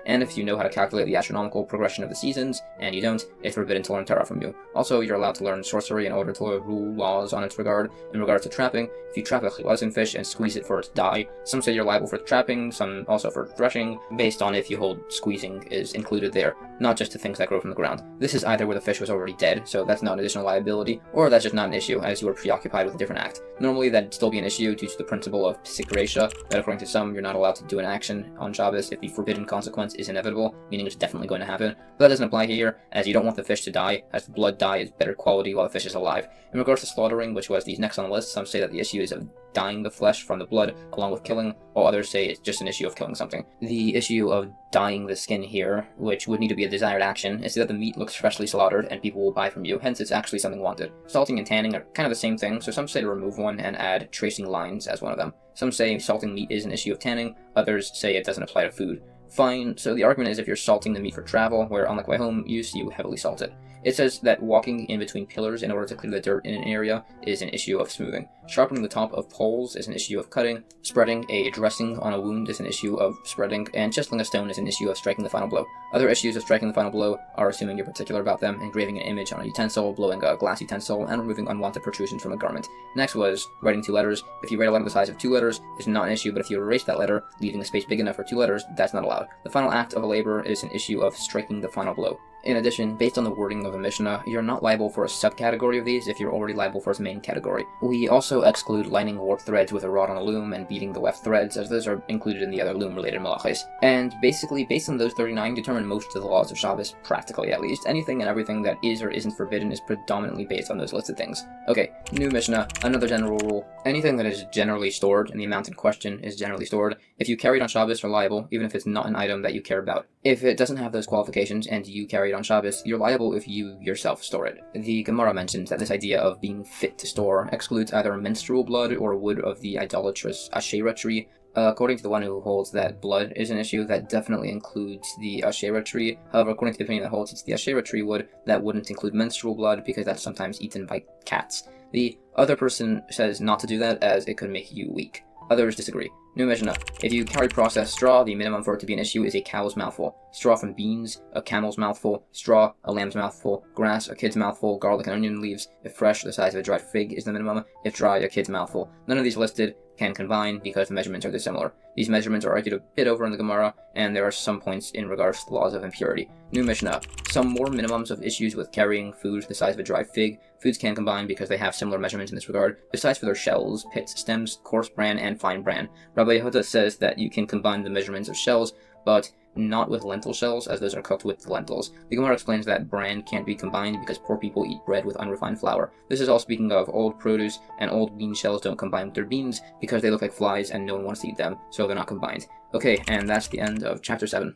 and if you know how to calculate the astronomical progression of the seasons, and you don't, it's forbidden to learn Torah from you. Also, you're allowed to learn sorcery in order to rule laws on its regard. In regards to trapping, if you trap a chilazon fish and squeeze it for its dye, some say you're liable for trapping, some also for threshing, based on if you hold squeezing is included there, not just to things that grow from the ground. This is either where the fish was already dead, so that's not an additional liability, or that's just not an issue, as you are preoccupied with a different act. Normally, that'd still be an issue due to the principle of psicratia, that according to some, you're not allowed to do an action on Shabbos if the forbidden consequence is inevitable, meaning it's definitely going to happen. But that doesn't apply here, as you don't want the fish to die, as the blood dye is better quality while the fish is alive. In regards to slaughtering, which was the next on the list, some say that the issue is of dyeing the flesh from the blood along with killing, while others say it's just an issue of killing something. The issue of dyeing the skin here, which would need to be a desired action, is that the meat looks freshly slaughtered and people will buy from you, hence it's actually something wanted. Salting and tanning are kind of the same thing, so some say to remove one and add tracing lines as one of them. Some say salting meat is an issue of tanning, others say it doesn't apply to food. Fine, so the argument is if you're salting the meat for travel, where unlike by home use, you heavily salt it. It says that walking in between pillars in order to clear the dirt in an area is an issue of smoothing. Sharpening the top of poles is an issue of cutting. Spreading a dressing on a wound is an issue of spreading. And chiseling a stone is an issue of striking the final blow. Other issues of striking the final blow are assuming you're particular about them, engraving an image on a utensil, blowing a glass utensil, and removing unwanted protrusions from a garment. Next was writing 2 letters. If you write a letter the size of 2 letters, it's not an issue, but if you erase that letter, leaving a space big enough for 2 letters, that's not allowed. The final act of a labor is an issue of striking the final blow. In addition, based on the wording of a Mishnah, you're not liable for a subcategory of these if you're already liable for its main category. We also exclude lining warp threads with a rod on a loom and beating the weft threads, as those are included in the other loom-related malachis. And basically, based on those 39, determine most of the laws of Shabbos, practically at least. Anything and everything that is or isn't forbidden is predominantly based on those listed things. Okay, new Mishnah, another general rule. Anything that is generally stored, and the amount in question is generally stored, if you carry it on Shabbos, you're liable, even if it's not an item that you care about. If it doesn't have those qualifications and you carry it on Shabbos, you're liable if you yourself store it. The Gemara mentions that this idea of being fit to store excludes either menstrual blood or wood of the idolatrous Asherah tree. According to the one who holds that blood is an issue, that definitely includes the Asherah tree. However, according to the opinion that holds it's the Asherah tree wood, that wouldn't include menstrual blood because that's sometimes eaten by cats. The other person says not to do that as it could make you weak. Others disagree. New Mishnah. If you carry processed straw, the minimum for it to be an issue is a cow's mouthful. Straw from beans, a camel's mouthful. Straw, a lamb's mouthful. Grass, a kid's mouthful. Garlic and onion leaves, if fresh, the size of a dried fig is the minimum. If dry, a kid's mouthful. None of these listed can combine because the measurements are dissimilar. These measurements are argued a bit over in the Gemara, and there are some points in regards to the laws of impurity. New Mishnah. Some more minimums of issues with carrying food the size of a dried fig. Foods can combine because they have similar measurements in this regard, besides for their shells, pits, stems, coarse bran, and fine bran. Rabbi Yehuda says that you can combine the measurements of shells, but not with lentil shells, as those are cooked with the lentils. The Gemara explains that bran can't be combined because poor people eat bread with unrefined flour. This is all speaking of old produce, and old bean shells don't combine with their beans because they look like flies and no one wants to eat them, so they're not combined. Okay, and that's the end of Chapter 7.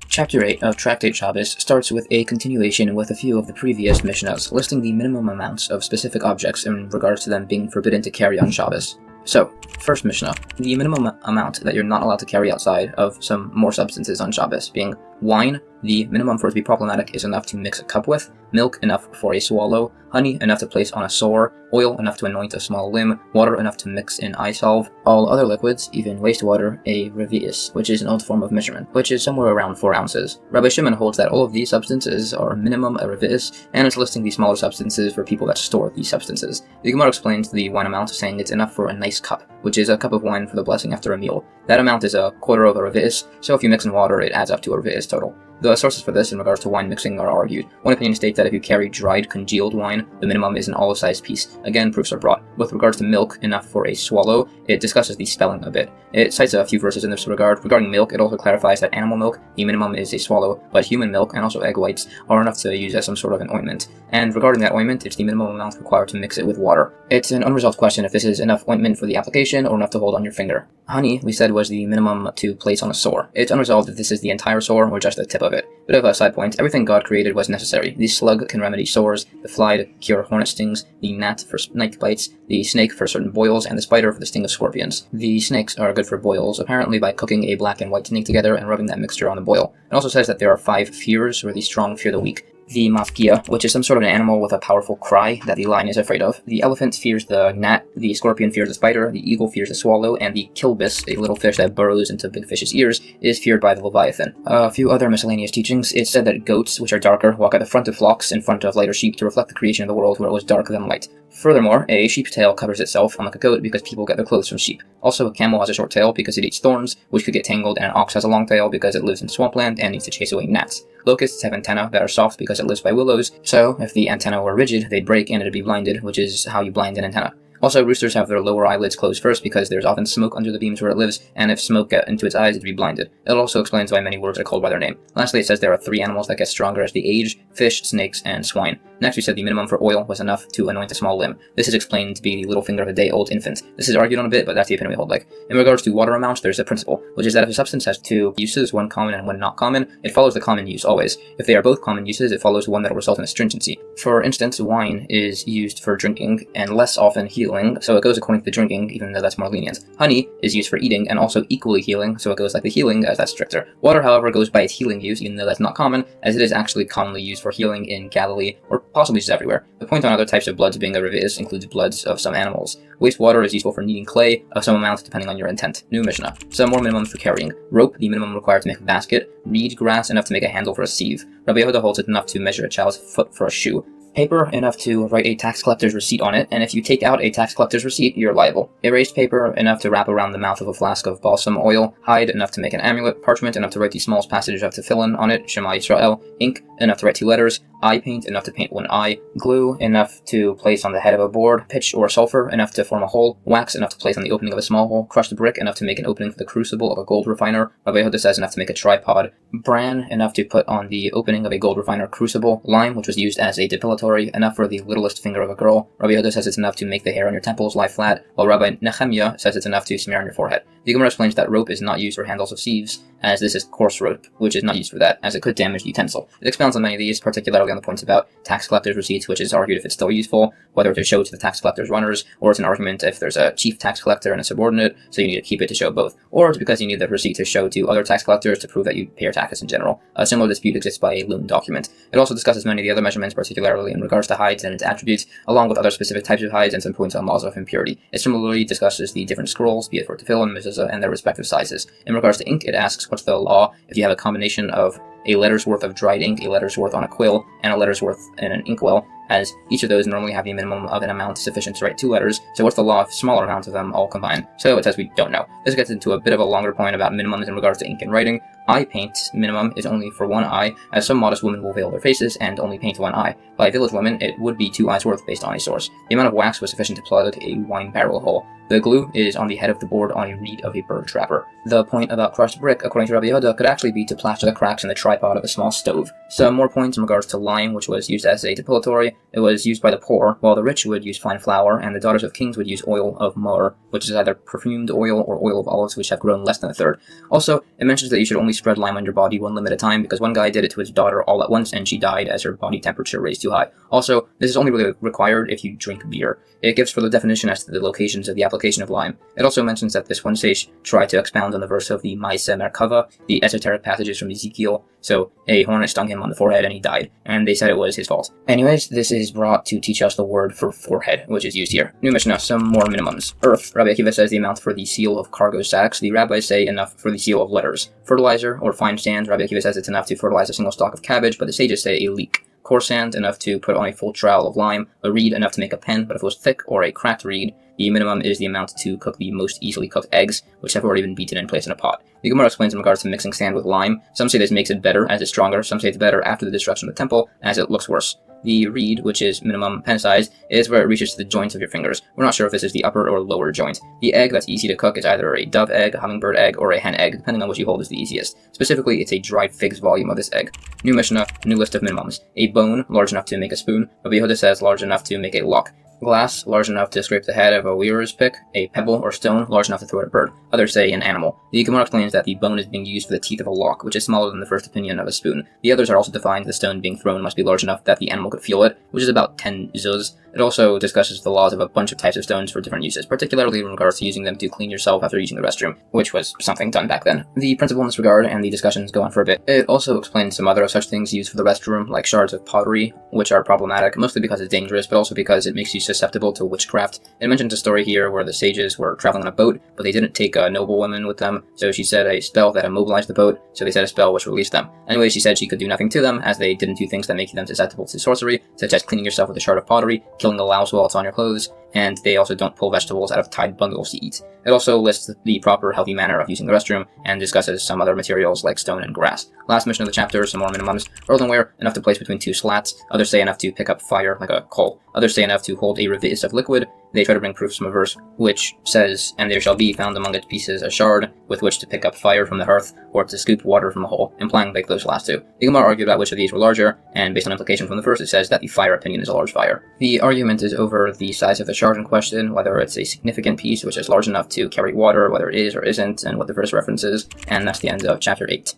Chapter 8 of Tractate Shabbos starts with a continuation with a few of the previous Mishnahs, listing the minimum amounts of specific objects in regards to them being forbidden to carry on Shabbos. So, first Mishnah, the minimum amount that you're not allowed to carry outside of some more substances on Shabbos, being wine, the minimum for it to be problematic is enough to mix a cup with, milk enough for a swallow, honey enough to place on a sore, oil enough to anoint a small limb, water enough to mix in eye salve, all other liquids, even wastewater, a revius, which is an old form of measurement, which is somewhere around 4 ounces. Rabbi Shimon holds that all of these substances are minimum a revius, and is listing the smaller substances for people that store these substances. The Gemara explains the wine amount, saying it's enough for a nice cup, which is a cup of wine for the blessing after a meal. That amount is a quarter of a revius, so if you mix in water, it adds up to a revius total. The sources for this in regards to wine mixing are argued. One opinion states that if you carry dried, congealed wine, the minimum is an olive-sized piece. Again, proofs are brought. With regards to milk, enough for a swallow, it discusses the spelling a bit. It cites a few verses in this regard. Regarding milk, it also clarifies that animal milk, the minimum is a swallow, but human milk, and also egg whites, are enough to use as some sort of an ointment. And regarding that ointment, it's the minimum amount required to mix it with water. It's an unresolved question if this is enough ointment for the application or enough to hold on your finger. Honey, we said, was the minimum to place on a sore. It's unresolved if this is the entire sore or just the tip of it. Bit of a side point, everything God created was necessary. The slug can remedy sores, the fly to cure hornet stings, the gnat for snake bites, the snake for certain boils, and the spider for the sting of scorpions. The snakes are good for boils, apparently by cooking a black and white snake together and rubbing that mixture on the boil. It also says that there are 5 fears, where the strong fear the weak. The mafkia, which is some sort of an animal with a powerful cry that the lion is afraid of. The elephant fears the gnat, the scorpion fears the spider, the eagle fears the swallow, and the kilbis, a little fish that burrows into big fish's ears, is feared by the leviathan. A few other miscellaneous teachings. It's said that goats, which are darker, walk at the front of flocks in front of lighter sheep to reflect the creation of the world where it was darker than light. Furthermore, a sheep's tail covers itself, unlike a goat, because people get their clothes from sheep. Also, a camel has a short tail because it eats thorns, which could get tangled, and an ox has a long tail because it lives in swampland and needs to chase away gnats. Locusts have antennae that are soft because it lives by willows, so if the antennae were rigid, they'd break and it'd be blinded, which is how you blind an antenna. Also, roosters have their lower eyelids closed first because there's often smoke under the beams where it lives, and if smoke got into its eyes, it'd be blinded. It also explains why many words are called by their name. Lastly, it says there are 3 animals that get stronger as they age: fish, snakes, and swine. Next, we said the minimum for oil was enough to anoint a small limb. This is explained to be the little finger of a day-old infant. This is argued on a bit, but that's the opinion we hold like. In regards to water amounts, there's a principle, which is that if a substance has 2 uses, one common and one not common, it follows the common use always. If they are both common uses, it follows one that will result in astringency. For instance, wine is used for drinking and less often healing, so it goes according to the drinking, even though that's more lenient. Honey is used for eating and also equally healing, so it goes like the healing, as that's stricter. Water, however, goes by its healing use, even though that's not common, as it is actually commonly used for healing in Galilee, or possibly just everywhere. The point on other types of bloods being a revius includes bloods of some animals. Wastewater is useful for kneading clay of some amount depending on your intent. New Mishnah. Some more minimums for carrying. Rope, the minimum required to make a basket. Reed grass, enough to make a handle for a sieve. Rabbi Yehuda holds it enough to measure a child's foot for a shoe. Paper, enough to write a tax collector's receipt on it, and if you take out a tax collector's receipt, you're liable. Erased paper, enough to wrap around the mouth of a flask of balsam oil. Hide, enough to make an amulet. Parchment, enough to write the smallest passage of tefillin on it, Shema Yisrael. Ink, enough to write 2 letters. Eye paint, enough to paint 1 eye. Glue, enough to place on the head of a board. Pitch or sulfur, enough to form a hole. Wax, enough to place on the opening of a small hole. Crushed brick, enough to make an opening for the crucible of a gold refiner. Rabbi Yehuda says enough to make a tripod. Bran, enough to put on the opening of a gold refiner crucible. Lime, which was used as a depilatory, enough for the littlest finger of a girl. Rabbi Yehuda says it's enough to make the hair on your temples lie flat, while Rabbi Nehemiah says it's enough to smear on your forehead. The Gemara explains that rope is not used for handles of sieves, as this is coarse rope, which is not used for that, as it could damage the utensil. It expounds on many of these, particularly on the points about tax collectors' receipts, which is argued if it's still useful, whether to show to the tax collector's runners, or it's an argument if there's a chief tax collector and a subordinate, so you need to keep it to show both, or it's because you need the receipt to show to other tax collectors to prove that you pay your taxes in general. A similar dispute exists by a loan document. It also discusses many of the other measurements, particularly in regards to hides and its attributes, along with other specific types of hides and some points on laws of impurity. It similarly discusses the different scrolls, be it for tefillin, mezuzah, and their respective sizes. In regards to ink, it asks what's the law if you have a combination of a letter's worth of dried ink, a letter's worth on a quill, and a letter's worth in an inkwell, as each of those normally have a minimum of an amount sufficient to write 2 letters, so what's the law if smaller amounts of them all combine? So it says we don't know. This gets into a bit of a longer point about minimums in regards to ink and writing. Eye paint minimum is only for 1 eye, as some modest women will veil their faces and only paint 1 eye. By village women, it would be 2 eyes worth based on a source. The amount of wax was sufficient to plug a wine barrel hole. The glue is on the head of the board on a reed of a bird trapper. The point about crushed brick, according to Rabbi Yehuda, could actually be to plaster the cracks in the tripod of a small stove. Some more points in regards to lime, which was used as a depilatory. It was used by the poor, while the rich would use fine flour, and the daughters of kings would use oil of myrrh, which is either perfumed oil or oil of olives, which have grown less than a third. Also, it mentions that you should only spread lime on your body 1 limb at a time, because one guy did it to his daughter all at once, and she died as her body temperature raised too high. Also, this is only really required if you drink beer. It gives further definition as to the locations of the application of lime. It also mentions that this one sage tried to expound on the verse of the Maaseh Merkava, the esoteric passages from Ezekiel, so a hornet stung him on the forehead and he died, and they said it was his fault. Anyways, this is brought to teach us the word for forehead, which is used here. New Mishnah, some more minimums. Earth, Rabbi Akiva says the amount for the seal of cargo sacks. The rabbis say enough for the seal of letters. Fertilizer, or fine sand, Rabbi Akiva says it's enough to fertilize a single stalk of cabbage, but the sages say a leek. Coarse sand, enough to put on a full trowel of lime. A reed, enough to make a pen, but if it was thick or a cracked reed, the minimum is the amount to cook the most easily cooked eggs, which have already been beaten and placed in a pot. The Gemara explains in regards to mixing sand with lime. Some say this makes it better as it's stronger, some say it's better after the destruction of the temple as it looks worse. The reed, which is minimum pen size, is where it reaches to the joints of your fingers. We're not sure if this is the upper or lower joint. The egg that's easy to cook is either a dove egg, a hummingbird egg, or a hen egg, depending on which you hold is the easiest. Specifically, it's a dried fig's volume of this egg. New Mishnah, new list of minimums. A bone, large enough to make a spoon. Rabbi Yehuda says large enough to make a lock. Glass, large enough to scrape the head of a weaver's pick. A pebble or stone, large enough to throw at a bird. Others say an animal. The Gemara explains that the bone is being used for the teeth of a lock, which is smaller than the first opinion of a spoon. The others are also defined the stone being thrown must be large enough that the animal could feel it, which is about 10 zuz. It also discusses the laws of a bunch of types of stones for different uses, particularly in regards to using them to clean yourself after using the restroom, which was something done back then. The principle in this regard and the discussions go on for a bit. It also explains some other such things used for the restroom, like shards of pottery, which are problematic, mostly because it's dangerous, but also because it makes you susceptible to witchcraft. It mentions a story here where the sages were traveling on a boat, but they didn't take a noble woman with them, so she said a spell that immobilized the boat, so they said a spell which released them. Anyway, she said she could do nothing to them, as they didn't do things that make them susceptible to sorcery, such as cleaning yourself with a shard of pottery, killing a louse while it's on your clothes, and they also don't pull vegetables out of tied bundles to eat. It also lists the proper healthy manner of using the restroom, and discusses some other materials like stone and grass. Last mission of the chapter, some more minimums. Earthenware, enough to place between 2 slats. Others say enough to pick up fire, like a coal. Others say enough to hold a revis of liquid. They try to bring proofs from a verse which says, "And there shall be found among its pieces a shard with which to pick up fire from the hearth, or to scoop water from a hole," implying like those last 2. The Gemara argued about which of these were larger, and based on implication from the verse, it says that the fire opinion is a large fire. The argument is over the size of the shard in question, whether it's a significant piece which is large enough to carry water, whether it is or isn't, and what the verse references, and that's the end of chapter 8.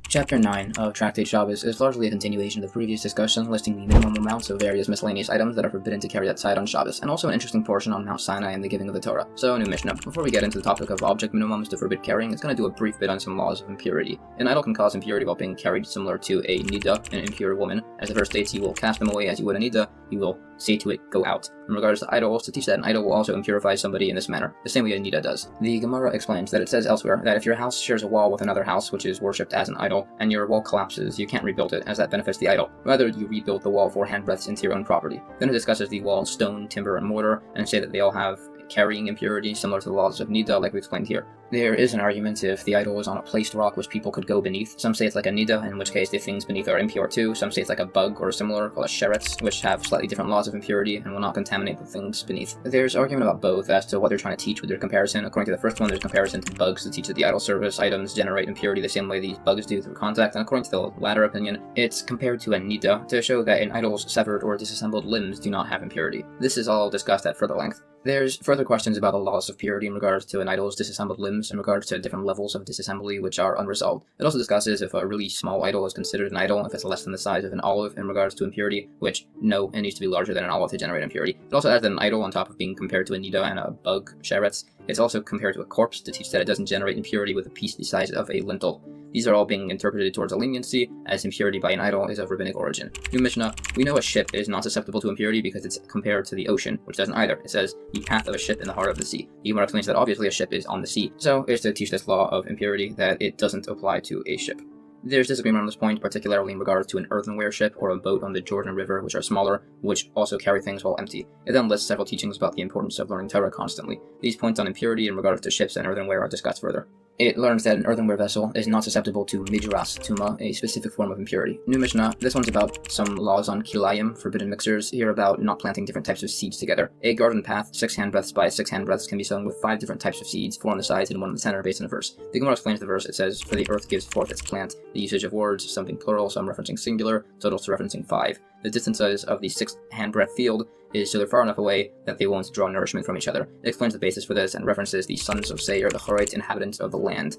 Chapter 9 of Tractate Shabbos is largely a continuation of the previous discussion, listing the minimum amounts of various miscellaneous items that are forbidden to carry outside on Shabbos, and also an interesting portion on Mount Sinai and the giving of the Torah. So, new Mishnah. Before we get into the topic of object minimums to forbid carrying, it's going to do a brief bit on some laws of impurity. An idol can cause impurity while being carried similar to a nida, an impure woman. As the verse states, you will cast them away as you would a nida, you will say to it, go out. In regards to idols, to teach that an idol will also impurify somebody in this manner, the same way a nida does. The Gemara explains that it says elsewhere that if your house shares a wall with another house which is worshipped as an idol, and your wall collapses, you can't rebuild it, as that benefits the idol. Rather, you rebuild the wall 4 handbreadths into your own property. Then it discusses the walls stone, timber, and mortar, and say that they all have carrying impurity similar to the laws of nida, like we explained here. There is an argument if the idol is on a placed rock which people could go beneath. Some say it's like a nida, in which case the things beneath are impure too. Some say it's like a bug or similar, called a sheretz, which have slightly different laws of impurity and will not contaminate the things beneath. There's argument about both as to what they're trying to teach with their comparison. According to the first one, there's comparison to bugs that teach that the idol service items generate impurity the same way these bugs do through contact, and according to the latter opinion, it's compared to a nida to show that an idol's severed or disassembled limbs do not have impurity. This is all discussed at further length. There's further questions about the laws of purity in regards to an idol's disassembled limbs, in regards to different levels of disassembly which are unresolved. It also discusses if a really small idol is considered an idol, if it's less than the size of an olive in regards to impurity, which, no, it needs to be larger than an olive to generate impurity. It also adds that an idol, on top of being compared to a nida and a bug, sheretz, it's also compared to a corpse to teach that it doesn't generate impurity with a piece the size of a lintel. These are all being interpreted towards a leniency, as impurity by an idol is of rabbinic origin. New Mishnah, we know a ship is not susceptible to impurity because it's compared to the ocean, which doesn't either. It says, the path of a ship in the heart of the sea. The Yoma explains that obviously a ship is on the sea, so it's to teach this law of impurity that it doesn't apply to a ship. There's disagreement on this point, particularly in regards to an earthenware ship or a boat on the Jordan River, which are smaller, which also carry things while empty. It then lists several teachings about the importance of learning Torah constantly. These points on impurity in regards to ships and earthenware are discussed further. It learns that an earthenware vessel is not susceptible to midras, tuma, a specific form of impurity. New Mishnah, this one's about some laws on kilayim, forbidden mixers, here about not planting different types of seeds together. A garden path, 6 handbreadths by 6 handbreadths, can be sown with 5 different types of seeds, 4 on the sides and 1 in the center, based on the verse. The Gemara explains the verse. It says, for the earth gives forth its plant. The usage of words, something plural, some referencing singular, totals to referencing 5. The distances of the 6 handbreadth field is so they're far enough away that they won't draw nourishment from each other. It explains the basis for this and references the sons of Seir, the Horite inhabitants of the land,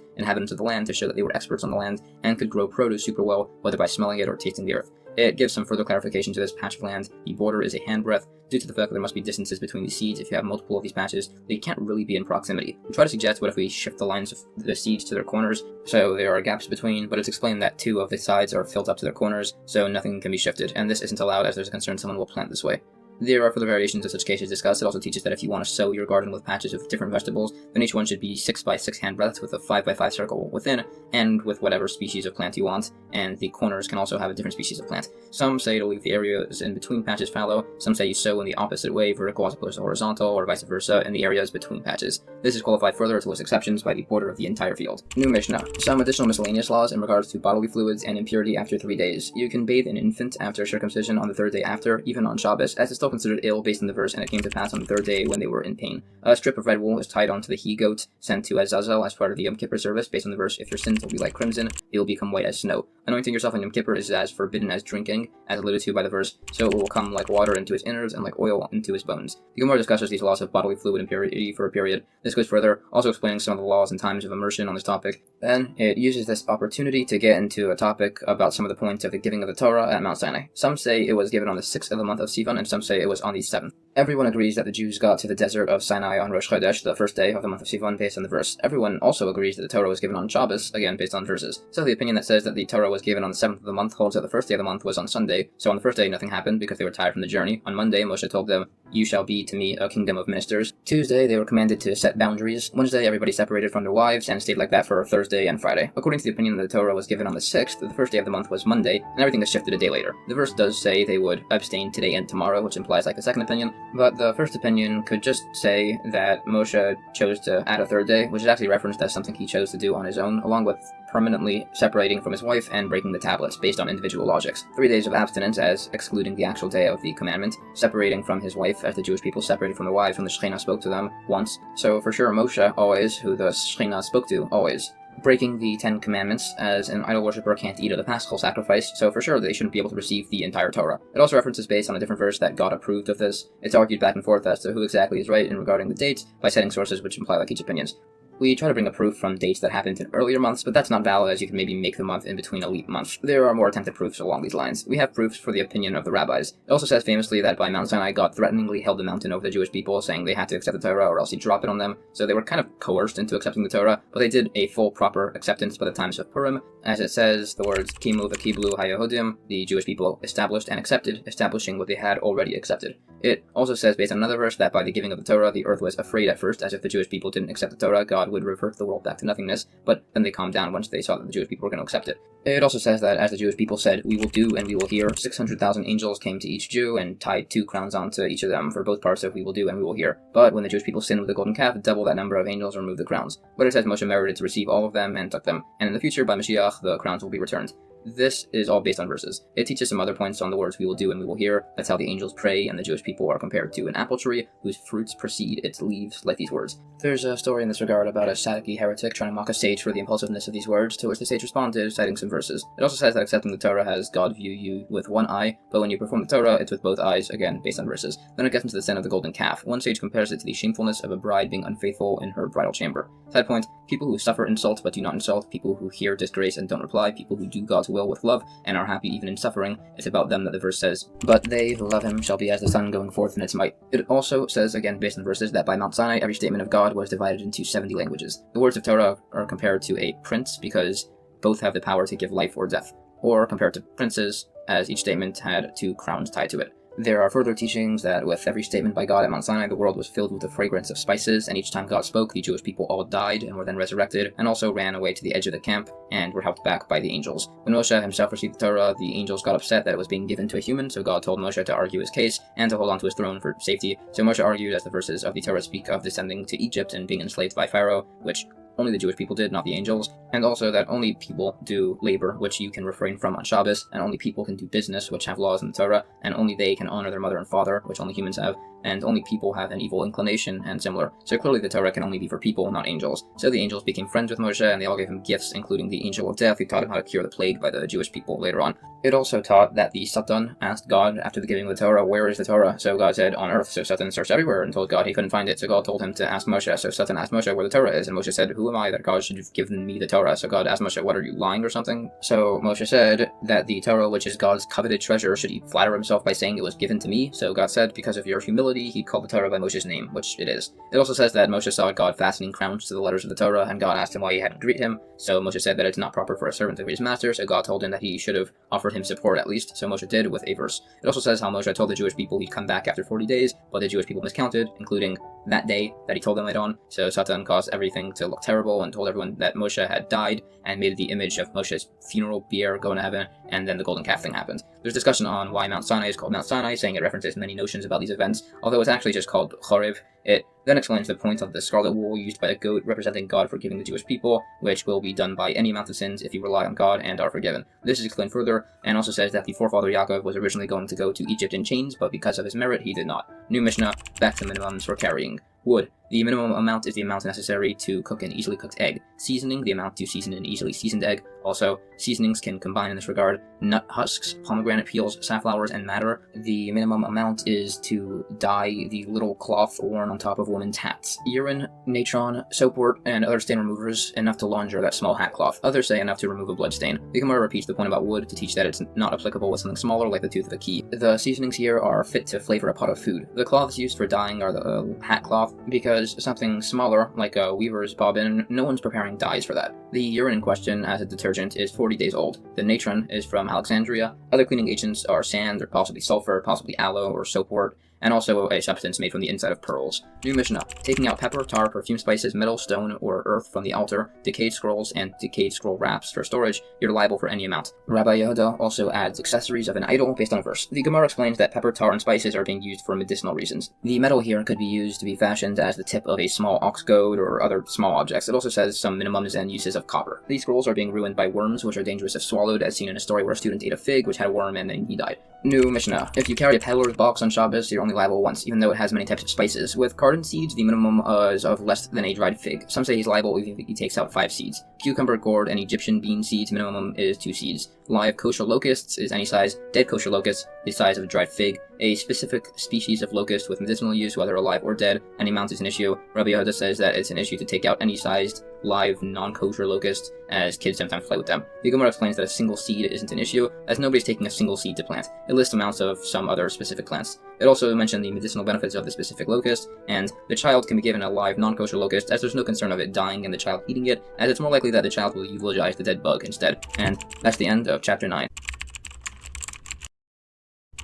to show that they were experts on the land and could grow produce super well, whether by smelling it or tasting the earth. It gives some further clarification to this patch of land. The border is a handbreadth, due to the fact that there must be distances between the seeds. If you have multiple of these patches, they can't really be in proximity. We try to suggest what if we shift the lines of the seeds to their corners, so there are gaps between, but it's explained that 2 of the sides are filled up to their corners, so nothing can be shifted, and this isn't allowed as there's a concern someone will plant this way. There are further variations of such cases discussed. It also teaches that if you want to sow your garden with patches of different vegetables, then each one should be 6 by 6 handbreadths with a 5 by 5 circle within, and with whatever species of plant you want, and the corners can also have a different species of plant. Some say to leave the areas in between patches fallow, some say you sow in the opposite way, vertical as opposed to horizontal, or vice versa, in the areas between patches. This is qualified further to list exceptions by the border of the entire field. New Mishnah. Some additional miscellaneous laws in regards to bodily fluids and impurity after 3 days. You can bathe an infant after circumcision on the 3rd day after, even on Shabbos, as it's still considered ill based on the verse, and it came to pass on the 3rd day when they were in pain. A strip of red wool is tied onto the he-goat, sent to Azazel as part of the Yom Kippur service, based on the verse, if your sins will be like crimson, they will become white as snow. Anointing yourself on Yom Kippur is as forbidden as drinking, as alluded to by the verse, so it will come like water into his innards and like oil into his bones. The Gemara discusses these laws of bodily fluid impurity for a period. This goes further, also explaining some of the laws and times of immersion on this topic. Then, it uses this opportunity to get into a topic about some of the points of the giving of the Torah at Mount Sinai. Some say it was given on the 6th of the month of Sivan, and some say it was on the 7th. Everyone agrees that the Jews got to the desert of Sinai on Rosh Chodesh, the 1st day of the month of Sivan, based on the verse. Everyone also agrees that the Torah was given on Shabbos, again based on verses. So the opinion that says that the Torah was given on the 7th of the month holds that the 1st day of the month was on Sunday, so on the 1st day nothing happened because they were tired from the journey. On Monday, Moshe told them, you shall be to me a kingdom of ministers. Tuesday, they were commanded to set boundaries. Wednesday, everybody separated from their wives and stayed like that for Thursday and Friday. According to the opinion that the Torah was given on the 6th, the 1st day of the month was Monday, and everything is shifted a day later. The verse does say they would abstain today and tomorrow, which implies like the second opinion, but the first opinion could just say that Moshe chose to add a 3rd day, which is actually referenced as something he chose to do on his own, along with permanently separating from his wife and breaking the tablets based on individual logics. 3 days of abstinence as excluding the actual day of the commandment, separating from his wife as the Jewish people separated from their wives when the Shekhinah spoke to them once. So for sure Moshe always, who the Shekhinah spoke to always. Breaking the 10 Commandments, as an idol worshipper can't eat of the Paschal sacrifice, so for sure they shouldn't be able to receive the entire Torah. It also references based on a different verse that God approved of this. It's argued back and forth as to who exactly is right in regarding the dates by citing sources which imply like each opinions. We try to bring a proof from dates that happened in earlier months, but that's not valid as you can maybe make the month in between a leap month. There are more attempted proofs along these lines. We have proofs for the opinion of the rabbis. It also says famously that by Mount Sinai, God threateningly held the mountain over the Jewish people, saying they had to accept the Torah or else he'd drop it on them. So they were kind of coerced into accepting the Torah, but they did a full proper acceptance by the times of Purim. As it says, the words Kimu v'kiblu haYehudim, the Jewish people established and accepted, establishing what they had already accepted. It also says, based on another verse, that by the giving of the Torah, the earth was afraid at first, as if the Jewish people didn't accept the Torah, God would revert the world back to nothingness, but then they calmed down once they saw that the Jewish people were going to accept it. It also says that as the Jewish people said, we will do and we will hear, 600,000 angels came to each Jew and tied 2 crowns onto each of them for both parts of we will do and we will hear. But when the Jewish people sinned with the golden calf, double that number of angels removed the crowns. But it says Moshe merited to receive all of them and took them, and in the future by Mashiach the crowns will be returned. This is all based on verses. It teaches some other points on the words we will do and we will hear. That's how the angels pray, and the Jewish people are compared to an apple tree whose fruits precede its leaves, like these words. There's a story in this regard about a Sanctity heretic trying to mock a sage for the impulsiveness of these words, to which the sage responded, citing some verses. It also says that accepting the Torah has God view you with one eye, but when you perform the Torah, it's with both eyes, again, based on verses. Then it gets into the sin of the golden calf. One sage compares it to the shamefulness of a bride being unfaithful in her bridal chamber. Side point, people who suffer insult but do not insult, people who hear disgrace and don't reply, people who do God's will with love and are happy even in suffering, it's about them that the verse says, but they who love him shall be as the sun going forth in its might. It also says, again based on verses, that by Mount Sinai every statement of God was divided into 70 languages. The words of Torah are compared to a prince because both have the power to give life or death, or compared to princes, as each statement had 2 crowns tied to it. There are further teachings that with every statement by God at Mount Sinai, the world was filled with the fragrance of spices, and each time God spoke, the Jewish people all died and were then resurrected, and also ran away to the edge of the camp and were helped back by the angels. When Moshe himself received the Torah, the angels got upset that it was being given to a human, so God told Moshe to argue his case and to hold on to his throne for safety. So Moshe argued, as the verses of the Torah speak, of descending to Egypt and being enslaved by Pharaoh, which only the Jewish people did, not the angels, and also that only people do labor, which you can refrain from on Shabbos, and only people can do business, which have laws in the Torah, and only they can honor their mother and father, which only humans have, and only people have an evil inclination, and similar. So clearly the Torah can only be for people, not angels. So the angels became friends with Moshe, and they all gave him gifts, including the angel of death, who taught him how to cure the plague by the Jewish people later on. It also taught that the Satan asked God after the giving of the Torah, where is the Torah? So God said, on earth. So Satan searched everywhere and told God he couldn't find it. So God told him to ask Moshe. So Satan asked Moshe where the Torah is, and Moshe said, who am I that God should have given me the Torah? So God asked Moshe, what, are you lying or something? So Moshe said that the Torah, which is God's coveted treasure, should he flatter himself by saying it was given to me? So God said, because of your humility, he called the Torah by Moshe's name, which it is. It also says that Moshe saw God fastening crowns to the letters of the Torah, and God asked him why he hadn't greet him. So Moshe said that it's not proper for a servant to greet his master, so God told him that he should have offered him support at least. So Moshe did with a verse. It also says how Moshe told the Jewish people he'd come back after 40 days, but the Jewish people miscounted, including that day that he told them later on. So Satan caused everything to look terrible and told everyone that Moshe had died and made the image of Moshe's funeral bier go into heaven, and then the golden calf thing happened. There's discussion on why Mount Sinai is called Mount Sinai, saying it references many notions about these events, although it's actually just called Chorev. It then explains the point of the scarlet wool used by the goat representing God forgiving the Jewish people, which will be done by any amount of sins if you rely on God and are forgiven. This is explained further, and also says that the forefather Yaakov was originally going to go to Egypt in chains, but because of his merit, he did not. New Mishnah, back to minimums for carrying wood. The minimum amount is the amount necessary to cook an easily cooked egg. Seasoning, the amount to season an easily seasoned egg. Also, seasonings can combine in this regard nut husks, pomegranate peels, safflowers, and madder. The minimum amount is to dye the little cloth worn on top of women's hats. Urine, natron, soapwort, and other stain removers enough to launder that small hat cloth. Others say enough to remove a blood stain. The Gemara repeats the point about wood to teach that it's not applicable with something smaller like the tooth of a key. The seasonings here are fit to flavor a pot of food. The cloths used for dyeing are the hat cloth, because something smaller, like a weaver's bobbin, no one's preparing dyes for that. The urine in question, as a detergent, is 40 days old. The natron is from Alexandria. Other cleaning agents are sand, or possibly sulfur, possibly aloe, or soapwort, and also a substance made from the inside of pearls. New Mishnah, taking out pepper, tar, perfume spices, metal, stone, or earth from the altar, decayed scrolls, and decayed scroll wraps for storage, you're liable for any amount. Rabbi Yehuda also adds accessories of an idol based on a verse. The Gemara explains that pepper, tar, and spices are being used for medicinal reasons. The metal here could be used to be fashioned as the tip of a small ox goad or other small objects. It also says some minimums and uses of copper. These scrolls are being ruined by worms, which are dangerous if swallowed, as seen in a story where a student ate a fig which had a worm and then he died. New Mishnah, if you carry a peddler's box on Shabbos, you're only liable once, even though it has many types of spices. With cardon seeds, the minimum is of less than a dried fig. Some say he's liable if he takes out 5 seeds. Cucumber, gourd, and Egyptian bean seeds, minimum is 2 seeds. Live kosher locusts is any size. Dead kosher locusts, the size of a dried fig. A specific species of locust with medicinal use, whether alive or dead, any amount is an issue. Rabbi Yehuda says that it's an issue to take out any sized, live, non-kosher locusts, as kids sometimes play with them. The Gemara explains that a single seed isn't an issue, as nobody's taking a single seed to plant. It lists amounts of some other specific plants. It also mentioned the medicinal benefits of the specific locust, and the child can be given a live, non-kosher locust, as there's no concern of it dying and the child eating it, as it's more likely that the child will eulogize the dead bug instead. And that's the end of Chapter 9.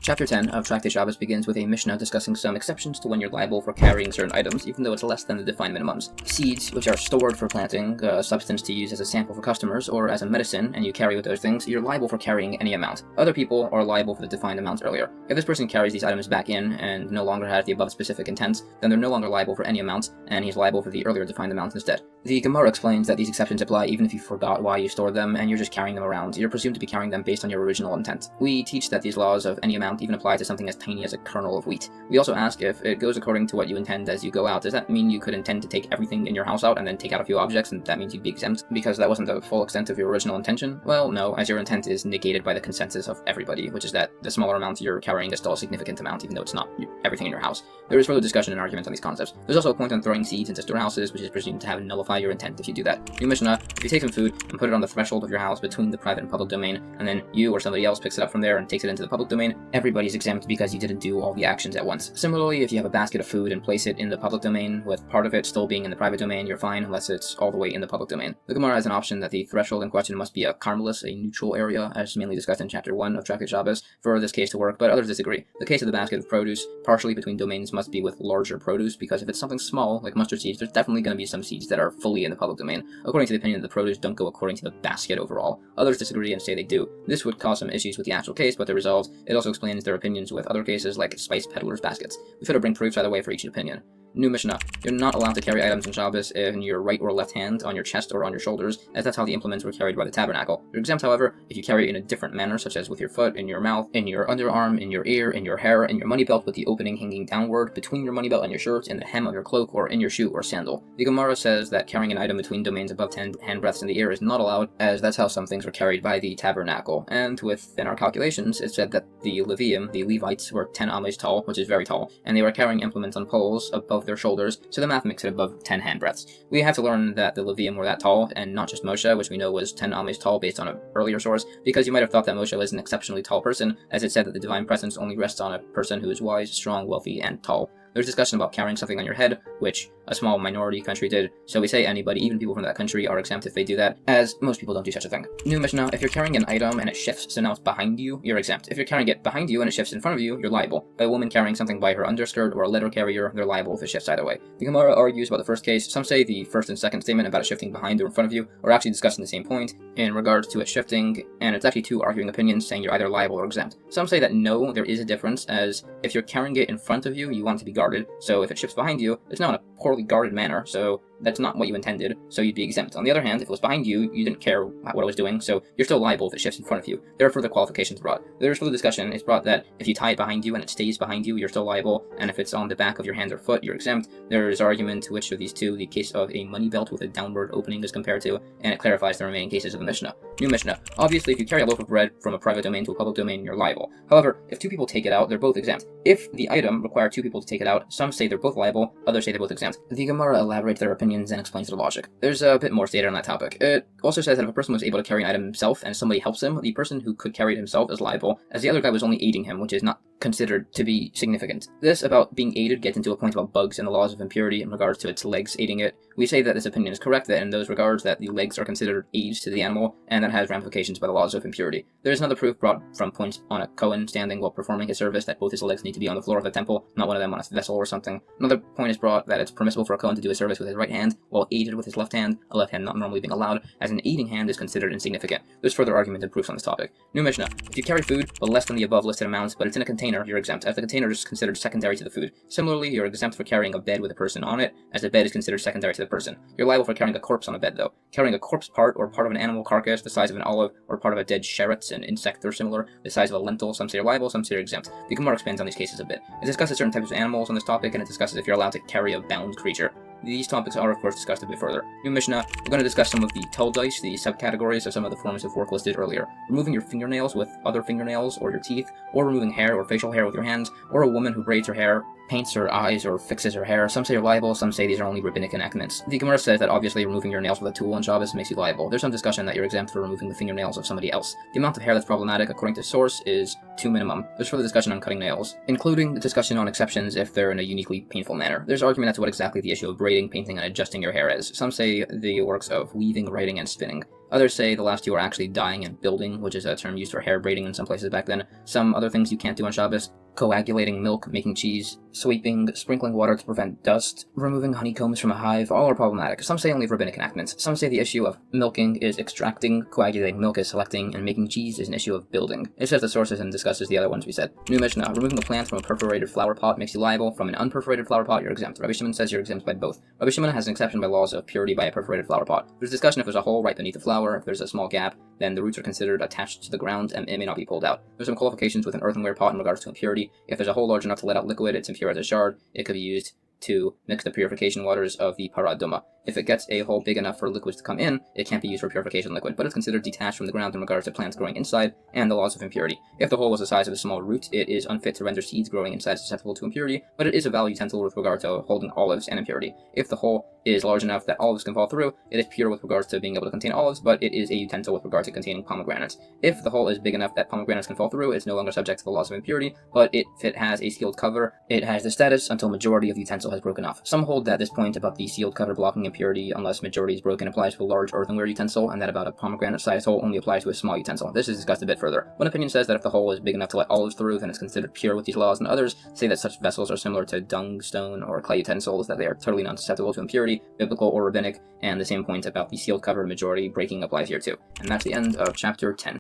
Chapter 10 of Tractate Shabbos begins with a Mishnah discussing some exceptions to when you're liable for carrying certain items, even though it's less than the defined minimums. Seeds, which are stored for planting, a substance to use as a sample for customers, or as a medicine, and you carry with those things, you're liable for carrying any amount. Other people are liable for the defined amounts earlier. If this person carries these items back in and no longer has the above specific intents, then they're no longer liable for any amount, and he's liable for the earlier defined amounts instead. The Gemara explains that these exceptions apply even if you forgot why you stored them and you're just carrying them around. You're presumed to be carrying them based on your original intent. We teach that these laws of any amount even apply to something as tiny as a kernel of wheat. We also ask if it goes according to what you intend as you go out. Does that mean you could intend to take everything in your house out and then take out a few objects, and that means you'd be exempt because that wasn't the full extent of your original intention? Well, no, as your intent is negated by the consensus of everybody, which is that the smaller amount you're carrying is still a significant amount, even though it's not everything in your house. There is further discussion and arguments on these concepts. There's also a point on throwing seeds into storehouses, which is presumed to have nullify your intent if you do that. New Mishnah, if you take some food and put it on the threshold of your house between the private and public domain, and then you or somebody else picks it up from there and takes it into the public domain, everybody's exempt because you didn't do all the actions at once. Similarly, if you have a basket of food and place it in the public domain, with part of it still being in the private domain, you're fine unless it's all the way in the public domain. The Gemara has an option that the threshold in question must be a carmelis, a neutral area, as mainly discussed in Chapter 1 of Tractate Shabbos, for this case to work, but others disagree. The case of the basket of produce, partially between domains, must be with larger produce, because if it's something small, like mustard seeds, there's definitely going to be some seeds that are fully in the public domain. According to the opinion, the produce don't go according to the basket overall. Others disagree and say they do. This would cause some issues with the actual case, but they're resolved. It also explains their opinions with other cases like spice peddlers' baskets. We try to bring proofs either way for each opinion. New Mishnah. You're not allowed to carry items on Shabbos in your right or left hand, on your chest or on your shoulders, as that's how the implements were carried by the tabernacle. You're exempt, however, if you carry it in a different manner, such as with your foot, in your mouth, in your underarm, in your ear, in your hair, in your money belt with the opening hanging downward, between your money belt and your shirt, in the hem of your cloak, or in your shoe or sandal. The Gemara says that carrying an item between domains above 10 handbreadths in the air is not allowed, as that's how some things were carried by the tabernacle. And within our calculations, it said that the Levium, the Levites, were 10 ames tall, which is very tall, and they were carrying implements on poles above their shoulders, so the math makes it above 10 handbreadths. We have to learn that the Levium were that tall, and not just Moshe, which we know was 10 ames tall based on an earlier source, because you might have thought that Moshe was an exceptionally tall person, as it said that the divine presence only rests on a person who is wise, strong, wealthy, and tall. There's discussion about carrying something on your head, which a small minority country did, so we say anybody, even people from that country, are exempt if they do that, as most people don't do such a thing. New Mishnah, if you're carrying an item and it shifts, so now it's behind you, you're exempt. If you're carrying it behind you and it shifts in front of you, you're liable. By a woman carrying something by her underskirt or a letter carrier, they're liable if it shifts either way. The Gemara argues about the first case. Some say the first and second statement about it shifting behind or in front of you are actually discussing the same point in regards to it shifting, and it's actually two arguing opinions saying you're either liable or exempt. Some say that no, there is a difference, as if you're carrying it in front of you, you want it to be guarded, so if it shifts behind you, it's now in a poorly guarded manner, so that's not what you intended, so you'd be exempt. On the other hand, if it was behind you, you didn't care what it was doing, so you're still liable if it shifts in front of you. There are further qualifications brought. There is further discussion. It's brought that if you tie it behind you and it stays behind you, you're still liable, and if it's on the back of your hand or foot, you're exempt. There is argument to which of these two the case of a money belt with a downward opening is compared to, and it clarifies the remaining cases of the Mishnah. New Mishnah. Obviously, if you carry a loaf of bread from a private domain to a public domain, you're liable. However, if two people take it out, they're both exempt. If the item required two people to take it out, some say they're both liable, others say they're both exempt. The Gemara elaborates their opinions and explains their logic. There's a bit more stated on that topic. It also says that if a person was able to carry an item himself and somebody helps him, the person who could carry it himself is liable, as the other guy was only aiding him, which is not considered to be significant. This about being aided gets into a point about bugs and the laws of impurity in regards to its legs aiding it. We say that this opinion is correct, that in those regards that the legs are considered aids to the animal, and that has ramifications by the laws of impurity. There is another proof brought from points on a Kohen standing while performing his service that both his legs need to be on the floor of the temple, not one of them on a vessel or something. Another point is brought that it's permissible for a Kohen to do a service with his right hand while aided with his left hand, a left hand not normally being allowed, as an aiding hand is considered insignificant. There's further argument and proofs on this topic. New Mishnah. If you carry food, but less than the above listed amounts, but it's in a container, you're exempt, as the container is considered secondary to the food. Similarly, you're exempt for carrying a bed with a person on it, as the bed is considered secondary to the person. You're liable for carrying a corpse on a bed, though. Carrying a corpse part, or part of an animal carcass the size of an olive, or part of a dead sheretz, an insect or similar, the size of a lentil, some say you're liable, some say you're exempt. The Gemara expands on these cases a bit. It discusses certain types of animals on this topic, and it discusses if you're allowed to carry a bound creature. These topics are, of course, discussed a bit further. New Mishnah, we're going to discuss some of the Taldice, the subcategories of some of the forms of work listed earlier. Removing your fingernails with other fingernails, or your teeth, or removing hair or facial hair with your hands, or a woman who braids her hair, paints her eyes, or fixes her hair. Some say you're liable, some say these are only rabbinic enactments. The Gemara says that obviously removing your nails with a tool on Shabbos makes you liable. There's some discussion that you're exempt for removing the fingernails of somebody else. The amount of hair that's problematic, according to source, is 2 minimum. There's further discussion on cutting nails, including the discussion on exceptions if they're in a uniquely painful manner. There's argument as to what exactly the issue of braiding, painting, and adjusting your hair is. Some say the works of weaving, writing, and spinning. Others say the last two are actually dyeing and building, which is a term used for hair braiding in some places back then. Some other things you can't do on Shabbos: coagulating milk, making cheese, sweeping, sprinkling water to prevent dust, removing honeycombs from a hive, all are problematic. Some say only rabbinic enactments. Some say the issue of milking is extracting, coagulating milk is selecting, and making cheese is an issue of building. It says the sources and discusses the other ones we said. New Mishnah: removing the plant from a perforated flower pot makes you liable. From an unperforated flower pot, you're exempt. Rabbi Shimon says you're exempt by both. Rabbi Shimon has an exception by laws of purity by a perforated flower pot. There's discussion if there's a hole right beneath the flower. If there's a small gap, then the roots are considered attached to the ground and it may not be pulled out. There's some qualifications with an earthenware pot in regards to impurity. If there's a hole large enough to let out liquid, it's impure as a shard. It could be used to mix the purification waters of the paradoma. If it gets a hole big enough for liquids to come in, it can't be used for purification liquid, but it's considered detached from the ground in regards to plants growing inside and the laws of impurity. If the hole was the size of a small root, it is unfit to render seeds growing inside susceptible to impurity, but it is a valid utensil with regard to holding olives and impurity. If the hole is large enough that olives can fall through, it is pure with regards to being able to contain olives, but it is a utensil with regard to containing pomegranates. If the hole is big enough that pomegranates can fall through, it's no longer subject to the laws of impurity, but if it has a sealed cover, it has the status until majority of the utensil has broken off. Some hold that this point about the sealed cover blocking impurity unless majority is broken applies to a large earthenware utensil, and that about a pomegranate-sized hole only applies to a small utensil. This is discussed a bit further. One opinion says that if the hole is big enough to let olives through, then it's considered pure with these laws, and others say that such vessels are similar to dung, stone, or clay utensils, that they are totally non-susceptible to impurity, biblical or rabbinic, and the same point about the sealed cover majority breaking applies here too. And that's the end of chapter 10.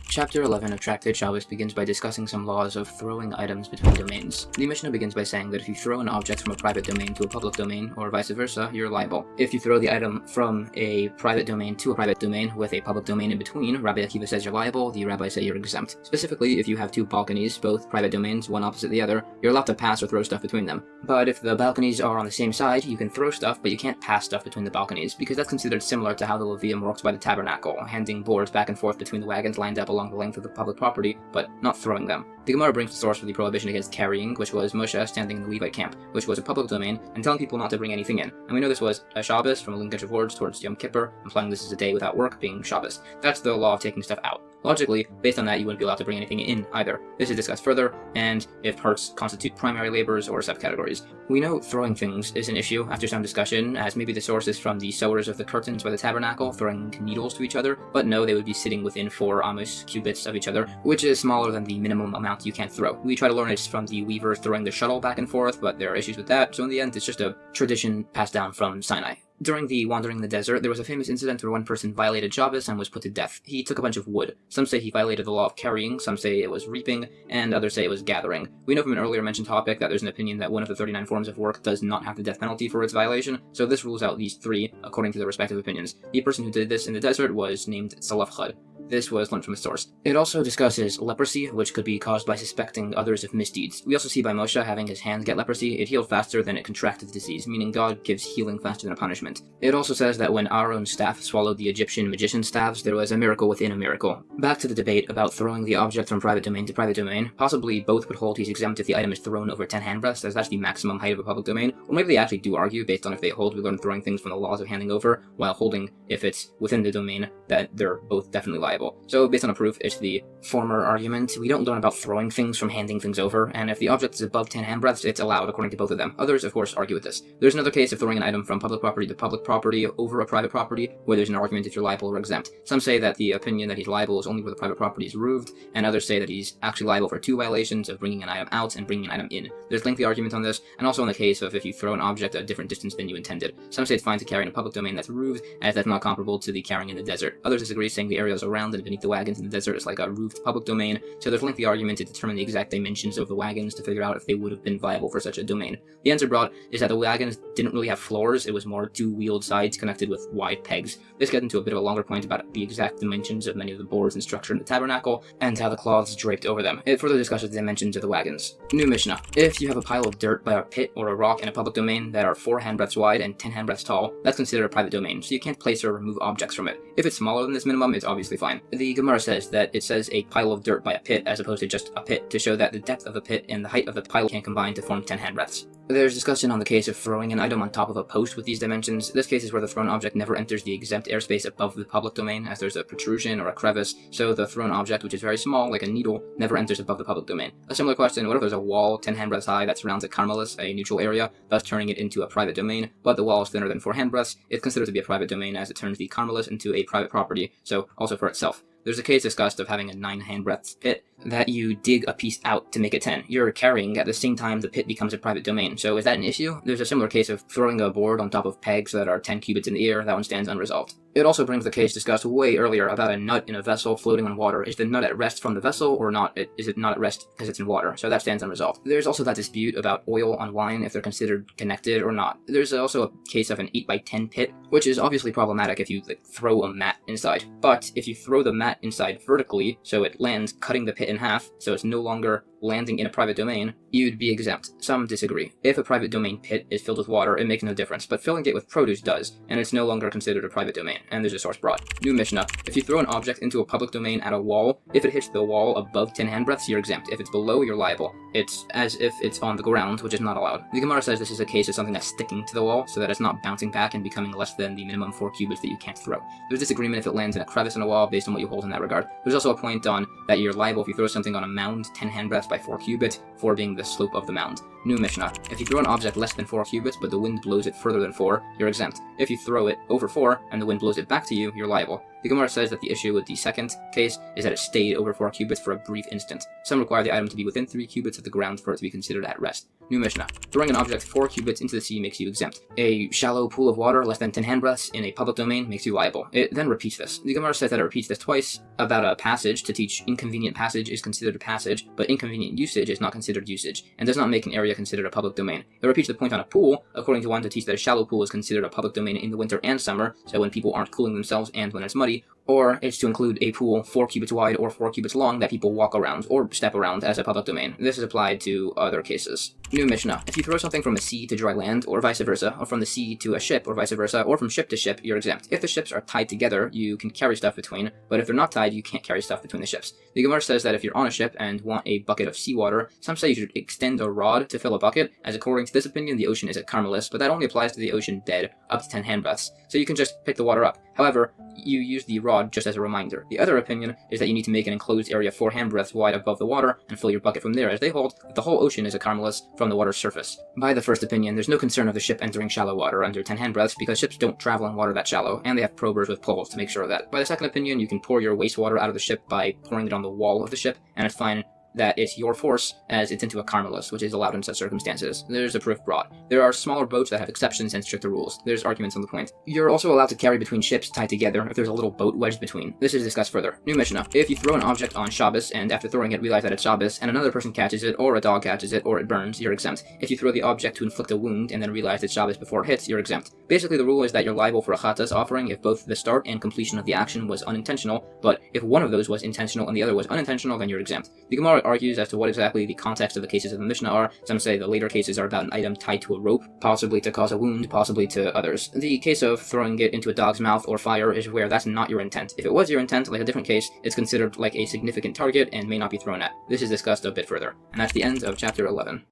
Chapter 11 of Tractate Shabbos begins by discussing some laws of throwing items between domains. The Mishnah begins by saying that if you throw an object from a private domain to a public domain, or vice versa, you're liable. If you throw the item from a private domain to a private domain with a public domain in between, Rabbi Akiva says you're liable, the rabbis say you're exempt. Specifically, if you have two balconies, both private domains, one opposite the other, you're allowed to pass or throw stuff between them. But if the balconies are on the same side, you can throw stuff, but you can't pass stuff between the balconies, because that's considered similar to how the Levium works by the tabernacle, handing boards back and forth between the wagons lined up along the length of the public property, but not throwing them. The Gemara brings the source for the prohibition against carrying, which was Moshe standing in the Levite camp, which was a public domain, and telling people not to bring anything in. And we know this was a Shabbos from a linkage of words towards Yom Kippur, implying this is a day without work, being Shabbos. That's the law of taking stuff out. Logically, based on that, you wouldn't be allowed to bring anything in either. This is discussed further, and if parts constitute primary labors or subcategories. We know throwing things is an issue after some discussion, as maybe the source is from the sewers of the curtains by the tabernacle throwing needles to each other, but no, they would be sitting within 4 amos cubits of each other, which is smaller than the minimum amount you can throw. We try to learn it from the weavers throwing the shuttle back and forth, but there are issues with that, so in the end, it's just a tradition passed down from Sinai. During the wandering in the desert, there was a famous incident where one person violated Shabbos and was put to death. He took a bunch of wood. Some say he violated the law of carrying, some say it was reaping, and others say it was gathering. We know from an earlier mentioned topic that there's an opinion that one of the 39 forms of work does not have the death penalty for its violation, so this rules out these 3, according to their respective opinions. The person who did this in the desert was named Salafchad. This was learned from a source. It also discusses leprosy, which could be caused by suspecting others of misdeeds. We also see by Moshe having his hands get leprosy, it healed faster than it contracted the disease, meaning God gives healing faster than a punishment. It also says that when Aaron's staff swallowed the Egyptian magician's staffs, there was a miracle within a miracle. Back to the debate about throwing the object from private domain to private domain. Possibly both would hold he's exempt if the item is thrown over 10 handbreadths, as that's the maximum height of a public domain, or maybe they actually do argue based on if they hold we learn throwing things from the laws of handing over, while holding if it's within the domain that they're both definitely liable. So based on a proof, it's the former argument. We don't learn about throwing things from handing things over, and if the object is above 10 handbreadths, it's allowed according to both of them. Others, of course, argue with this. There's another case of throwing an item from public property to public property over a private property, where there's an argument if you're liable or exempt. Some say that the opinion that he's liable is only where the private property is roofed, and others say that he's actually liable for 2 violations of bringing an item out and bringing an item in. There's lengthy argument on this, and also in the case of if you throw an object at a different distance than you intended. Some say it's fine to carry in a public domain that's roofed, as that's not comparable to the carrying in the desert. Others disagree, saying the areas around and beneath the wagons in the desert is like a roofed public domain, so there's lengthy argument to determine the exact dimensions of the wagons to figure out if they would have been viable for such a domain. The answer brought is that the wagons didn't really have floors, it was more 2-wheeled sides connected with wide pegs. This gets into a bit of a longer point about the exact dimensions of many of the boards and structure in the tabernacle, and how the cloths draped over them. It further discusses the dimensions of the wagons. New Mishnah. If you have a pile of dirt by a pit or a rock in a public domain that are 4 handbreadths wide and 10 handbreadths tall, that's considered a private domain, so you can't place or remove objects from it. If it's smaller than this minimum, it's obviously fine. time. The Gemara says that it says a pile of dirt by a pit as opposed to just a pit to show that the depth of the pit and the height of the pile can combine to form 10 handbreadths. There's discussion on the case of throwing an item on top of a post with these dimensions. This case is where the thrown object never enters the exempt airspace above the public domain, as there's a protrusion or a crevice, so the thrown object, which is very small, like a needle, never enters above the public domain. A similar question, what if there's a wall 10 handbreadths high that surrounds a carmelis, a neutral area, thus turning it into a private domain, but the wall is thinner than 4 handbreadths? It's considered to be a private domain as it turns the carmelis into a private property, so also for itself. There's a case discussed of having a 9 handbreadths pit that you dig a piece out to make it 10. You're carrying at the same time the pit becomes a private domain. So is that an issue? There's a similar case of throwing a board on top of pegs that are 10 cubits in the air. That one stands unresolved. It also brings the case discussed way earlier about a nut in a vessel floating on water. Is the nut at rest from the vessel or not? Is it not at rest because it's in water? So that stands unresolved. There's also that dispute about oil on wine, if they're considered connected or not. There's also a case of an 8x10 pit, which is obviously problematic if you throw a mat inside. But if you throw the mat inside vertically, so it lands cutting the pit in half, so it's no longer landing in a private domain, you'd be exempt. Some disagree. If a private domain pit is filled with water, it makes no difference, but filling it with produce does, and it's no longer considered a private domain, and there's a source brought. New Mishnah. If you throw an object into a public domain at a wall, if it hits the wall above 10 handbreadths, you're exempt. If it's below, you're liable. It's as if it's on the ground, which is not allowed. The Gemara says this is a case of something that's sticking to the wall, so that it's not bouncing back and becoming less than the minimum 4 cubits that you can't throw. There's disagreement if it lands in a crevice in a wall based on what you hold in that regard. There's also a point on that you're liable if you throw something on a mound 10 handbreadths by 4 cubits, 4 being the slope of the mound. New Mishnah. If you throw an object less than 4 cubits, but the wind blows it further than 4, you're exempt. If you throw it over 4, and the wind blows it back to you, you're liable. The Gemara says that the issue with the second case is that it stayed over 4 cubits for a brief instant. Some require the item to be within 3 cubits of the ground for it to be considered at rest. New Mishnah. Throwing an object 4 cubits into the sea makes you exempt. A shallow pool of water less than 10 handbreadths in a public domain makes you liable. It then repeats this. The Gemara says that it repeats this twice about a passage to teach inconvenient passage is considered a passage, but inconvenient usage is not considered usage, and does not make an area considered a public domain. It repeats the point on a pool, according to one to teach that a shallow pool is considered a public domain in the winter and summer, so when people aren't cooling themselves and when it's muddy, or it's to include a pool 4 cubits wide or 4 cubits long that people walk around or step around as a public domain. This is applied to other cases. New Mishnah. If you throw something from a sea to dry land, or vice versa, or from the sea to a ship, or vice versa, or from ship to ship, you're exempt. If the ships are tied together, you can carry stuff between, but if they're not tied, you can't carry stuff between the ships. The Gemara says that if you're on a ship and want a bucket of seawater, some say you should extend a rod to fill a bucket, as according to this opinion, the ocean is a carmelis, but that only applies to the ocean bed, up to 10 handbreadths, so you can just pick the water up. However, you use the rod just as a reminder. The other opinion is that you need to make an enclosed area 4 handbreadths wide above the water and fill your bucket from there, as they hold that the whole ocean is a carmelis from the water's surface. By the first opinion, there's no concern of the ship entering shallow water under 10 handbreadths because ships don't travel in water that shallow, and they have probers with poles to make sure of that. By the second opinion, you can pour your wastewater out of the ship by pouring it on the wall of the ship, and it's fine that it's your force as it's into a carmelis, which is allowed in such circumstances. There's a proof brought. There are smaller boats that have exceptions and stricter rules. There's arguments on the point. You're also allowed to carry between ships tied together if there's a little boat wedged between. This is discussed further. New Mishnah. If you throw an object on Shabbos and after throwing it realize that it's Shabbos and another person catches it or a dog catches it or it burns, you're exempt. If you throw the object to inflict a wound and then realize it's Shabbos before it hits, you're exempt. Basically, the rule is that you're liable for a chatas offering if both the start and completion of the action was unintentional, but if one of those was intentional and the other was unintentional, then you're exempt. The Gemara argues as to what exactly the context of the cases of the Mishnah are. Some say the later cases are about an item tied to a rope, possibly to cause a wound, possibly to others. The case of throwing it into a dog's mouth or fire is where that's not your intent. If it was your intent, like a different case, it's considered like a significant target and may not be thrown at. This is discussed a bit further. And that's the end of chapter 11.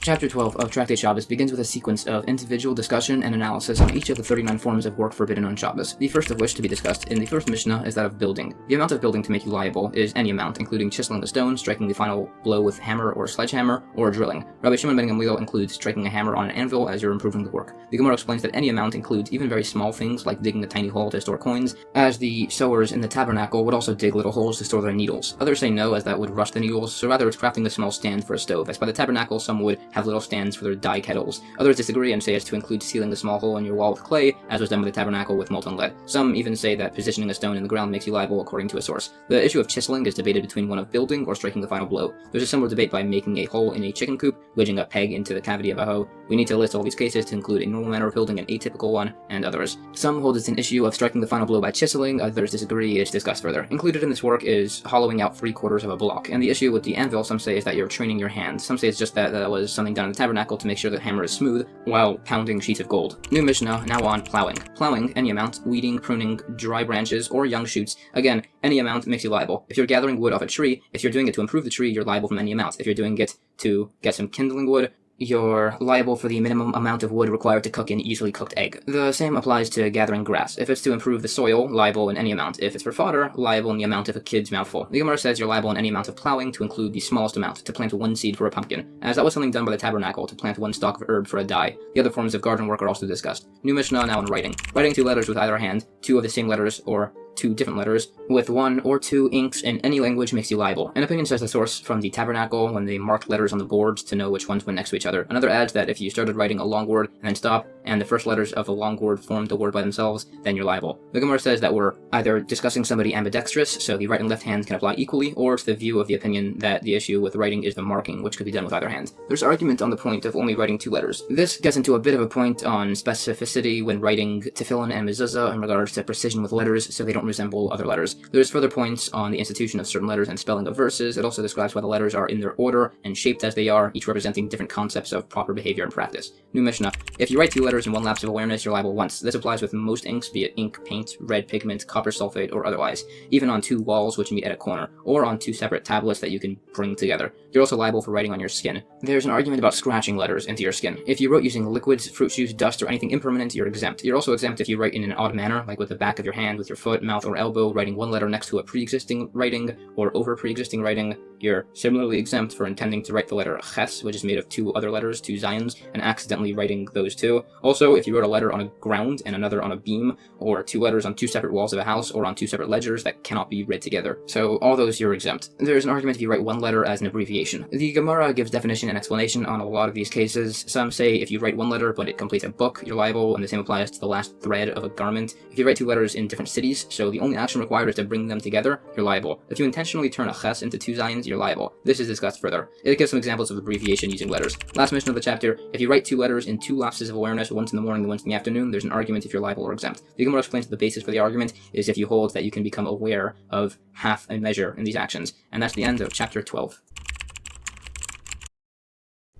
Chapter 12 of Tractate Shabbos begins with a sequence of individual discussion and analysis on each of the 39 forms of work forbidden on Shabbos, the first of which to be discussed in the first Mishnah is that of building. The amount of building to make you liable is any amount, including chiseling the stone, striking the final blow with hammer or sledgehammer, or drilling. Rabbi Shimon ben Gamliel includes striking a hammer on an anvil as you're improving the work. The Gemara explains that any amount includes even very small things like digging a tiny hole to store coins, as the sewers in the tabernacle would also dig little holes to store their needles. Others say no, as that would rust the needles, so rather it's crafting a small stand for a stove, as by the tabernacle some would have little stands for their dye kettles. Others disagree and say it's to include sealing the small hole in your wall with clay, as was done with the tabernacle with molten lead. Some even say that positioning a stone in the ground makes you liable according to a source. The issue of chiseling is debated between one of building or striking the final blow. There's a similar debate by making a hole in a chicken coop, wedging a peg into the cavity of a hoe. We need to list all these cases to include a normal manner of building, an atypical one, and others. Some hold it's an issue of striking the final blow by chiseling, others disagree, it's discussed further. Included in this work is hollowing out 3/4 of a block, and the issue with the anvil some say is that you're training your hand. Some say it's just that was something something done in the tabernacle to make sure the hammer is smooth while pounding sheets of gold. New Mishnah, now on plowing. Plowing, any amount, weeding, pruning, dry branches, or young shoots. Again, any amount makes you liable. If you're gathering wood off a tree, if you're doing it to improve the tree, you're liable from any amount. If you're doing it to get some kindling wood, you're liable for the minimum amount of wood required to cook an easily cooked egg. The same applies to gathering grass. If it's to improve the soil, liable in any amount. If it's for fodder, liable in the amount of a kid's mouthful. The Gemara says you're liable in any amount of plowing to include the smallest amount, to plant one seed for a pumpkin, as that was something done by the tabernacle, to plant one stalk of herb for a dye. The other forms of garden work are also discussed. New Mishnah, now in writing. Writing 2 letters with either hand, 2 of the same letters, or 2 different letters, with 1 or 2 inks in any language makes you liable. An opinion says the source from the tabernacle when they marked letters on the boards to know which ones went next to each other. Another adds that if you started writing a long word and then stop, and the first letters of a long word formed the word by themselves, then you're liable. The Gemara says that we're either discussing somebody ambidextrous, so the right and left hands can apply equally, or to the view of the opinion that the issue with writing is the marking, which could be done with either hand. There's argument on the point of only writing 2 letters. This gets into a bit of a point on specificity when writing tefillin and mezuzah in regards to precision with letters, so they don't resemble other letters. There's further points on the institution of certain letters and spelling of verses. It also describes why the letters are in their order and shaped as they are, each representing different concepts of proper behavior and practice. New Mishnah, if you write 2 letters in one lapse of awareness, you're liable once. This applies with most inks, be it ink, paint, red pigment, copper sulfate, or otherwise, even on 2 walls which meet at a corner, or on 2 separate tablets that you can bring together. You're also liable for writing on your skin. There's an argument about scratching letters into your skin. If you wrote using liquids, fruit juice, dust, or anything impermanent, you're exempt. You're also exempt if you write in an odd manner, like with the back of your hand, with your foot, mouth, or elbow, writing one letter next to a pre-existing writing, or over pre-existing writing. You're similarly exempt for intending to write the letter ches, which is made of 2 other letters, 2 zions, and accidentally writing those 2. Also, if you wrote a letter on a ground and another on a beam, or 2 letters on 2 separate walls of a house, or on 2 separate ledgers that cannot be read together. So all those you're exempt. There's an argument if you write one letter as an abbreviation. The Gemara gives definition and explanation on a lot of these cases. Some say if you write one letter but it completes a book, you're liable, and the same applies to the last thread of a garment. If you write 2 letters in different cities, so the only action required is to bring them together, you're liable. If you intentionally turn a ches into 2 zions, you're liable. This is discussed further. It gives some examples of abbreviation using letters. Last mission of the chapter, if you write 2 letters in 2 lapses of awareness, once in the morning and once in the afternoon, there's an argument if you're liable or exempt. The Gemara explains that the basis for the argument is if you hold that you can become aware of half a measure in these actions. And that's the end of chapter 12.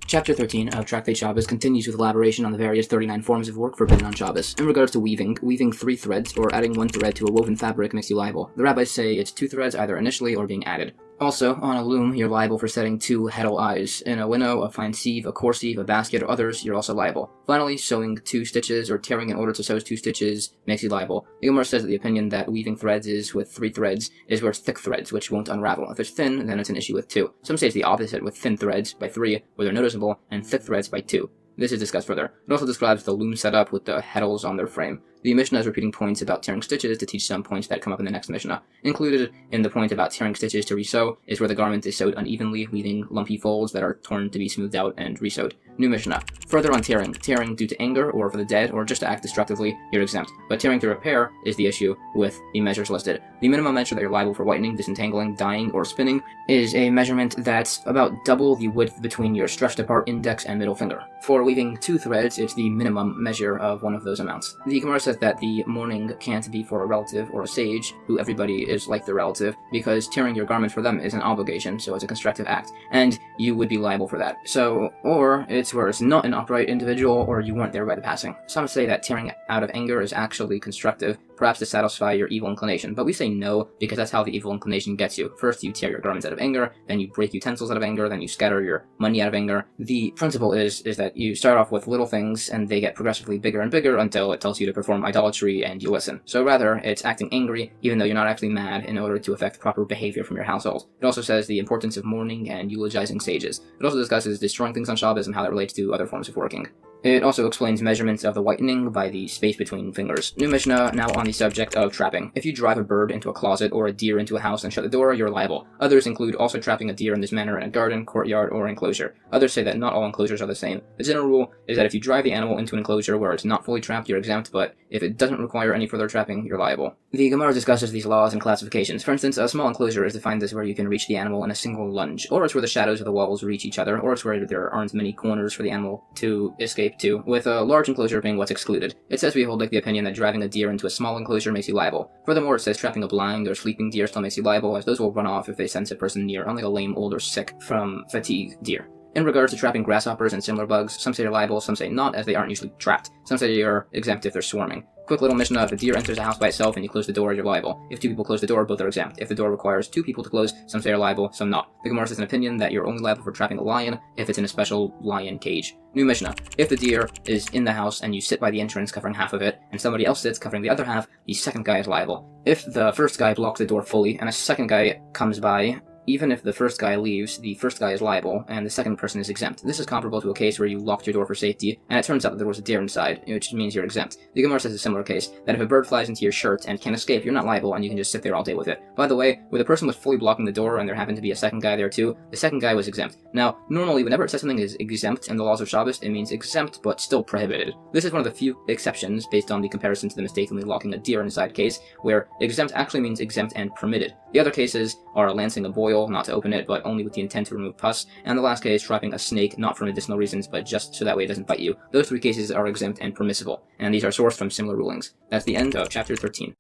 Chapter 13 of Tractate Shabbos continues with elaboration on the various 39 forms of work forbidden on Shabbos. In regards to weaving 3 threads or adding 1 thread to a woven fabric makes you liable. The rabbis say it's 2 threads either initially or being added. Also, on a loom, you're liable for setting 2 heddle eyes. In a winnow, a fine sieve, a coarse sieve, a basket, or others, you're also liable. Finally, sewing 2 stitches or tearing in order to sew 2 stitches makes you liable. The Yoma says that the opinion that weaving threads is with 3 threads is where it's thick threads, which won't unravel. If it's thin, then it's an issue with 2. Some say it's the opposite, with thin threads by 3, where they're noticeable, and thick threads by 2. This is discussed further. It also describes the loom setup with the heddles on their frame. The Mishnah is repeating points about tearing stitches to teach some points that come up in the next Mishnah. Included in the point about tearing stitches to resew is where the garment is sewed unevenly, leaving lumpy folds that are torn to be smoothed out and resewed. New Mishnah. Further on tearing. Tearing due to anger or for the dead or just to act destructively, you're exempt. But tearing to repair is the issue with the measures listed. The minimum measure that you're liable for whitening, disentangling, dyeing, or spinning is a measurement that's about double the width between your stretched apart index and middle finger. For weaving 2 threads, it's the minimum measure of one of those amounts. The Gemara says that the mourning can't be for a relative or a sage, who everybody is like their relative, because tearing your garment for them is an obligation, so it's a constructive act, and you would be liable for that. So, or it's where it's not an upright individual, or you weren't there by the passing. Some say that tearing out of anger is actually constructive, perhaps to satisfy your evil inclination, but we say no, because that's how the evil inclination gets you. First you tear your garments out of anger, then you break utensils out of anger, then you scatter your money out of anger. The principle is that you start off with little things, and they get progressively bigger and bigger until it tells you to perform idolatry, and you listen. So rather, it's acting angry, even though you're not actually mad, in order to affect proper behavior from your household. It also says the importance of mourning and eulogizing sages. It also discusses destroying things on Shabbos and how that relates to other forms of working. It also explains measurements of the whitening by the space between fingers. New Mishnah, now on the subject of trapping. If you drive a bird into a closet or a deer into a house and shut the door, you're liable. Others include also trapping a deer in this manner in a garden, courtyard, or enclosure. Others say that not all enclosures are the same. The general rule is that if you drive the animal into an enclosure where it's not fully trapped, you're exempt, but if it doesn't require any further trapping, you're liable. The Gemara discusses these laws and classifications. For instance, a small enclosure is defined as where you can reach the animal in a single lunge, or it's where the shadows of the walls reach each other, or it's where there aren't many corners for the animal to escape to, with a large enclosure being what's excluded. It says we hold like the opinion that driving a deer into a small enclosure makes you liable. Furthermore, it says trapping a blind or sleeping deer still makes you liable, as those will run off if they sense a person near, unlike a lame, old, or sick from fatigue deer. In regards to trapping grasshoppers and similar bugs, some say you're liable, some say not, as they aren't usually trapped. Some say you're exempt if they're swarming. Quick little Mishnah: if a deer enters a house by itself and you close the door, you're liable. If two people close the door, both are exempt. If the door requires two people to close, some say you're liable, some not. The Gemara says an opinion that you're only liable for trapping a lion if it's in a special lion cage. New Mishnah: if the deer is in the house and you sit by the entrance covering half of it, and somebody else sits covering the other half, the second guy is liable. If the first guy blocks the door fully and a second guy comes by, even if the first guy leaves, the first guy is liable, and the second person is exempt. This is comparable to a case where you locked your door for safety, and it turns out that there was a deer inside, which means you're exempt. The Gemara says a similar case, that if a bird flies into your shirt and can't escape, you're not liable, and you can just sit there all day with it. By the way, where the person was fully blocking the door and there happened to be a second guy there too, the second guy was exempt. Now, normally, whenever it says something is exempt in the laws of Shabbos, it means exempt, but still prohibited. This is one of the few exceptions, based on the comparison to the mistakenly locking a deer inside case, where exempt actually means exempt and permitted. The other cases are lancing a boil, not to open it, but only with the intent to remove pus, and the last case, trapping a snake, not for medicinal reasons, but just so that way it doesn't bite you. Those three cases are exempt and permissible, and these are sourced from similar rulings. That's the end of Chapter 13.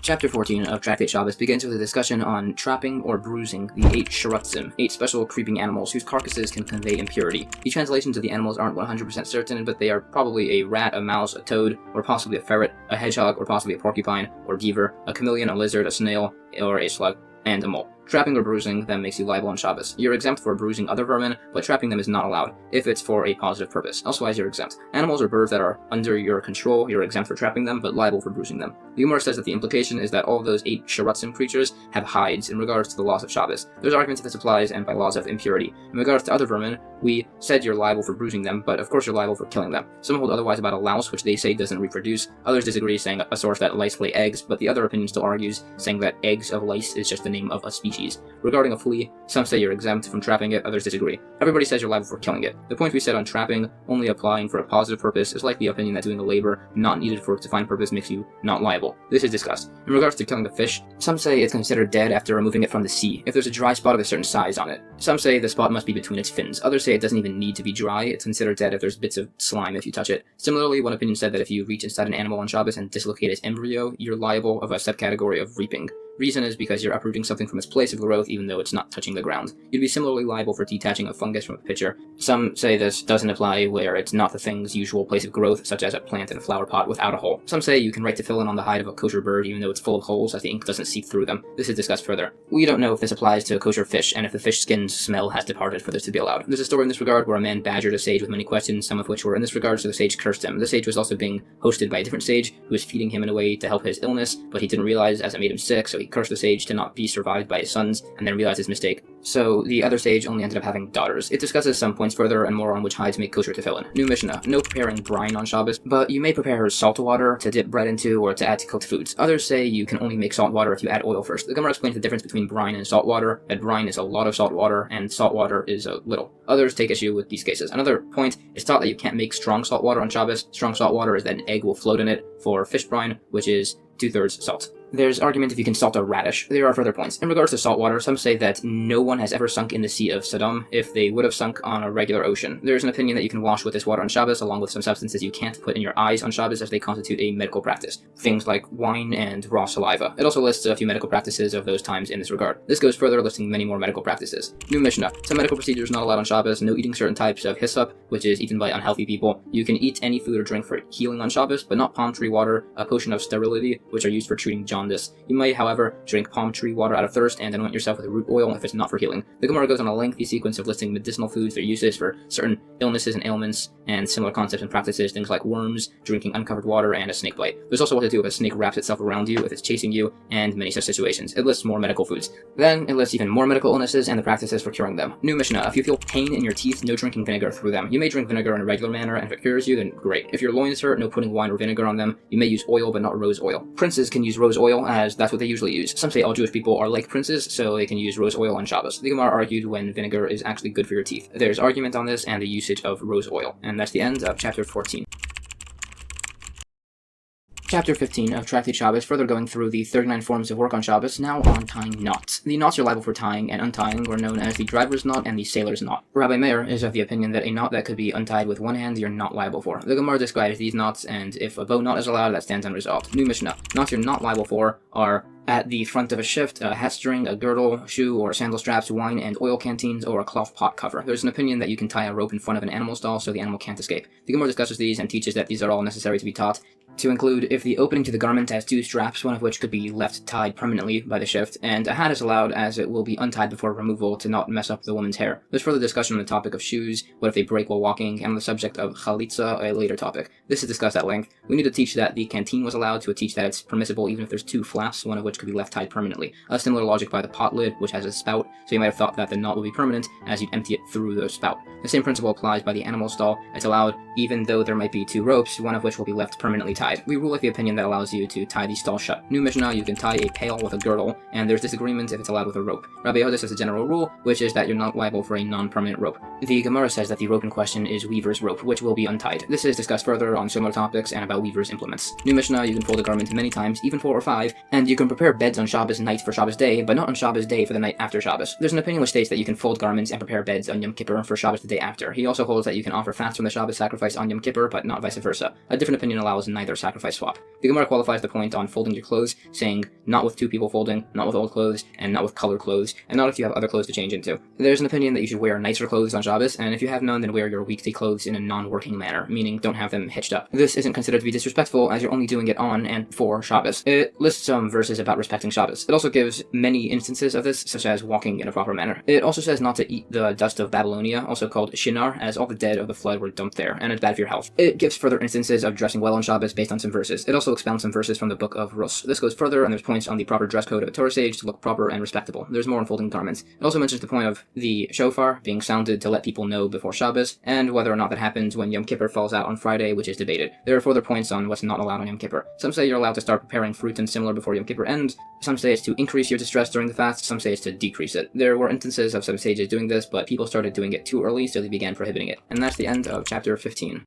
Chapter 14 of Tractate Shabbos begins with a discussion on trapping or bruising the 8 sharutzim, 8 special creeping animals whose carcasses can convey impurity. The translations of the animals aren't 100% certain, but they are probably a rat, a mouse, a toad, or possibly a ferret, a hedgehog, or possibly a porcupine, or beaver, a chameleon, a lizard, a snail, or a slug, and a mole. Trapping or bruising them makes you liable on Shabbos. You're exempt for bruising other vermin, but trapping them is not allowed, if it's for a positive purpose. Elsewise, you're exempt. Animals or birds that are under your control, you're exempt for trapping them, but liable for bruising them. The Yoma says that the implication is that all of those 8 sharutzim creatures have hides in regards to the laws of Shabbos. There's arguments that this applies and by laws of impurity. In regards to other vermin, we said you're liable for bruising them, but of course you're liable for killing them. Some hold otherwise about a louse, which they say doesn't reproduce. Others disagree, saying a source that lice lay eggs, but the other opinion still argues, saying that eggs of lice is just the name of a species. Regarding a flea, some say you're exempt from trapping it, others disagree. Everybody says you're liable for killing it. The point we said on trapping only applying for a positive purpose is like the opinion that doing a labor not needed for a defined purpose makes you not liable. This is discussed. In regards to killing the fish, some say it's considered dead after removing it from the sea, if there's a dry spot of a certain size on it. Some say the spot must be between its fins. Others say it doesn't even need to be dry, it's considered dead if there's bits of slime if you touch it. Similarly, one opinion said that if you reach inside an animal on Shabbos and dislocate its embryo, you're liable of a subcategory of reaping. Reason is because you're uprooting something from its place of growth even though it's not touching the ground. You'd be similarly liable for detaching a fungus from a pitcher. Some say this doesn't apply where it's not the thing's usual place of growth, such as a plant in a flower pot without a hole. Some say you can write tefillin on the hide of a kosher bird even though it's full of holes as the ink doesn't seep through them. This is discussed further. We don't know if this applies to a kosher fish and if the fish skin's smell has departed for this to be allowed. There's a story in this regard where a man badgered a sage with many questions, some of which were in this regard, so the sage cursed him. The sage was also being hosted by a different sage who was feeding him in a way to help his illness, but he didn't realize as it made him sick, so he cursed the sage to not be survived by his sons, and then realized his mistake. So the other sage only ended up having daughters. It discusses some points further and more on which hides make kosher tefillin. New Mishnah: no preparing brine on Shabbos, but you may prepare salt water to dip bread into or to add to cooked foods. Others say you can only make salt water if you add oil first. The Gemara explains the difference between brine and salt water, that brine is a lot of salt water and salt water is a little. Others take issue with these cases. Another point, it's taught that you can't make strong salt water on Shabbos. Strong salt water is that an egg will float in it for fish brine, which is 2/3 salt. There's argument if you can salt a radish. There are further points. In regards to salt water, some say that no one has ever sunk in the Sea of Sodom if they would have sunk on a regular ocean. There's an opinion that you can wash with this water on Shabbos, along with some substances you can't put in your eyes on Shabbos as they constitute a medical practice. Things like wine and raw saliva. It also lists a few medical practices of those times in this regard. This goes further, listing many more medical practices. New Mishnah: some medical procedures not allowed on Shabbos. No eating certain types of hyssop, which is eaten by unhealthy people. You can eat any food or drink for healing on Shabbos, but not palm tree water, a potion of sterility, which are used for treating jaundice. You may, however, drink palm tree water out of thirst and anoint yourself with root oil if it's not for healing. The Gemara goes on a lengthy sequence of listing medicinal foods, their uses for certain illnesses and ailments, and similar concepts and practices, things like worms, drinking uncovered water, and a snake bite. There's also what to do if a snake wraps itself around you, if it's chasing you, and many such situations. It lists more medical foods. Then it lists even more medical illnesses and the practices for curing them. New Mishnah: if you feel pain in your teeth, no drinking vinegar through them. You may drink vinegar in a regular manner, and if it cures you, then great. If your loins hurt, no putting wine or vinegar on them. You may use oil, but not rose oil. Princes can use rose oil, as that's what they usually use. Some say all Jewish people are like princes, so they can use rose oil on Shabbos. The Gemara argued when vinegar is actually good for your teeth. There's argument on this and the usage of rose oil. And that's the end of chapter 14. Chapter 15 of Tractate Shabbos, further going through the 39 forms of work on Shabbos, now on tying knots. The knots you're liable for tying and untying were known as the driver's knot and the sailor's knot. Rabbi Meir is of the opinion that a knot that could be untied with one hand you're not liable for. The Gemara describes these knots, and if a bow knot is allowed, that stands unresolved. New Mishnah. Knots you're not liable for are at the front of a shift, a hat string, a girdle, shoe or sandal straps, wine and oil canteens, or a cloth pot cover. There's an opinion that you can tie a rope in front of an animal stall so the animal can't escape. The Gemara discusses these and teaches that these are all necessary to be taught, to include if the opening to the garment has two straps, one of which could be left tied permanently by the shift, and a hat is allowed as it will be untied before removal to not mess up the woman's hair. There's further discussion on the topic of shoes, what if they break while walking, and on the subject of chalitza, a later topic. This is discussed at length. We need to teach that the canteen was allowed, to teach that it's permissible even if there's two flaps, one of which could be left tied permanently. A similar logic by the pot lid, which has a spout, so you might have thought that the knot would be permanent as you'd empty it through the spout. The same principle applies by the animal stall. It's allowed even though there might be two ropes, one of which will be left permanently tied. We rule with the opinion that allows you to tie the stall shut. New Mishnah, you can tie a pail with a girdle, and there's disagreement if it's allowed with a rope. Rabbi Yehuda says a general rule, which is that you're not liable for a non-permanent rope. The Gemara says that the rope in question is weaver's rope, which will be untied. This is discussed further on similar topics and about weaver's implements. New Mishnah, you can fold a garment many times, even 4 or 5, and you can prepare beds on Shabbos night for Shabbos day, but not on Shabbos day for the night after Shabbos. There's an opinion which states that you can fold garments and prepare beds on Yom Kippur for Shabbos the day after. He also holds that you can offer fats from the Shabbos sacrifice on Yom Kippur, but not vice versa. A different opinion allows neither sacrifice swap. The Gemara qualifies the point on folding your clothes, saying not with 2 people folding, not with old clothes, and not with colored clothes, and not if you have other clothes to change into. There's an opinion that you should wear nicer clothes on Shabbos, and if you have none, then wear your weekday clothes in a non-working manner, meaning don't have them hitched up. This isn't considered to be disrespectful, as you're only doing it on and for Shabbos. It lists some verses about respecting Shabbos. It also gives many instances of this, such as walking in a proper manner. It also says not to eat the dust of Babylonia, also called shinar, as all the dead of the flood were dumped there, and it's bad for your health. It gives further instances of dressing well on Shabbos based on some verses. It also expounds some verses from the book of Rosh. This goes further, and there's points on the proper dress code of a Torah sage to look proper and respectable. There's more on folding garments. It also mentions the point of the shofar being sounded to let people know before Shabbos, and whether or not that happens when Yom Kippur falls out on Friday, which is debated. There are further points on what's not allowed on Yom Kippur. Some say you're allowed to start preparing fruit and similar before Yom Kippur ends. Some say it's to increase your distress during the fast. Some say it's to decrease it. There were instances of some sages doing this, but people started doing it too early, so they began prohibiting it. And that's the end of chapter 15.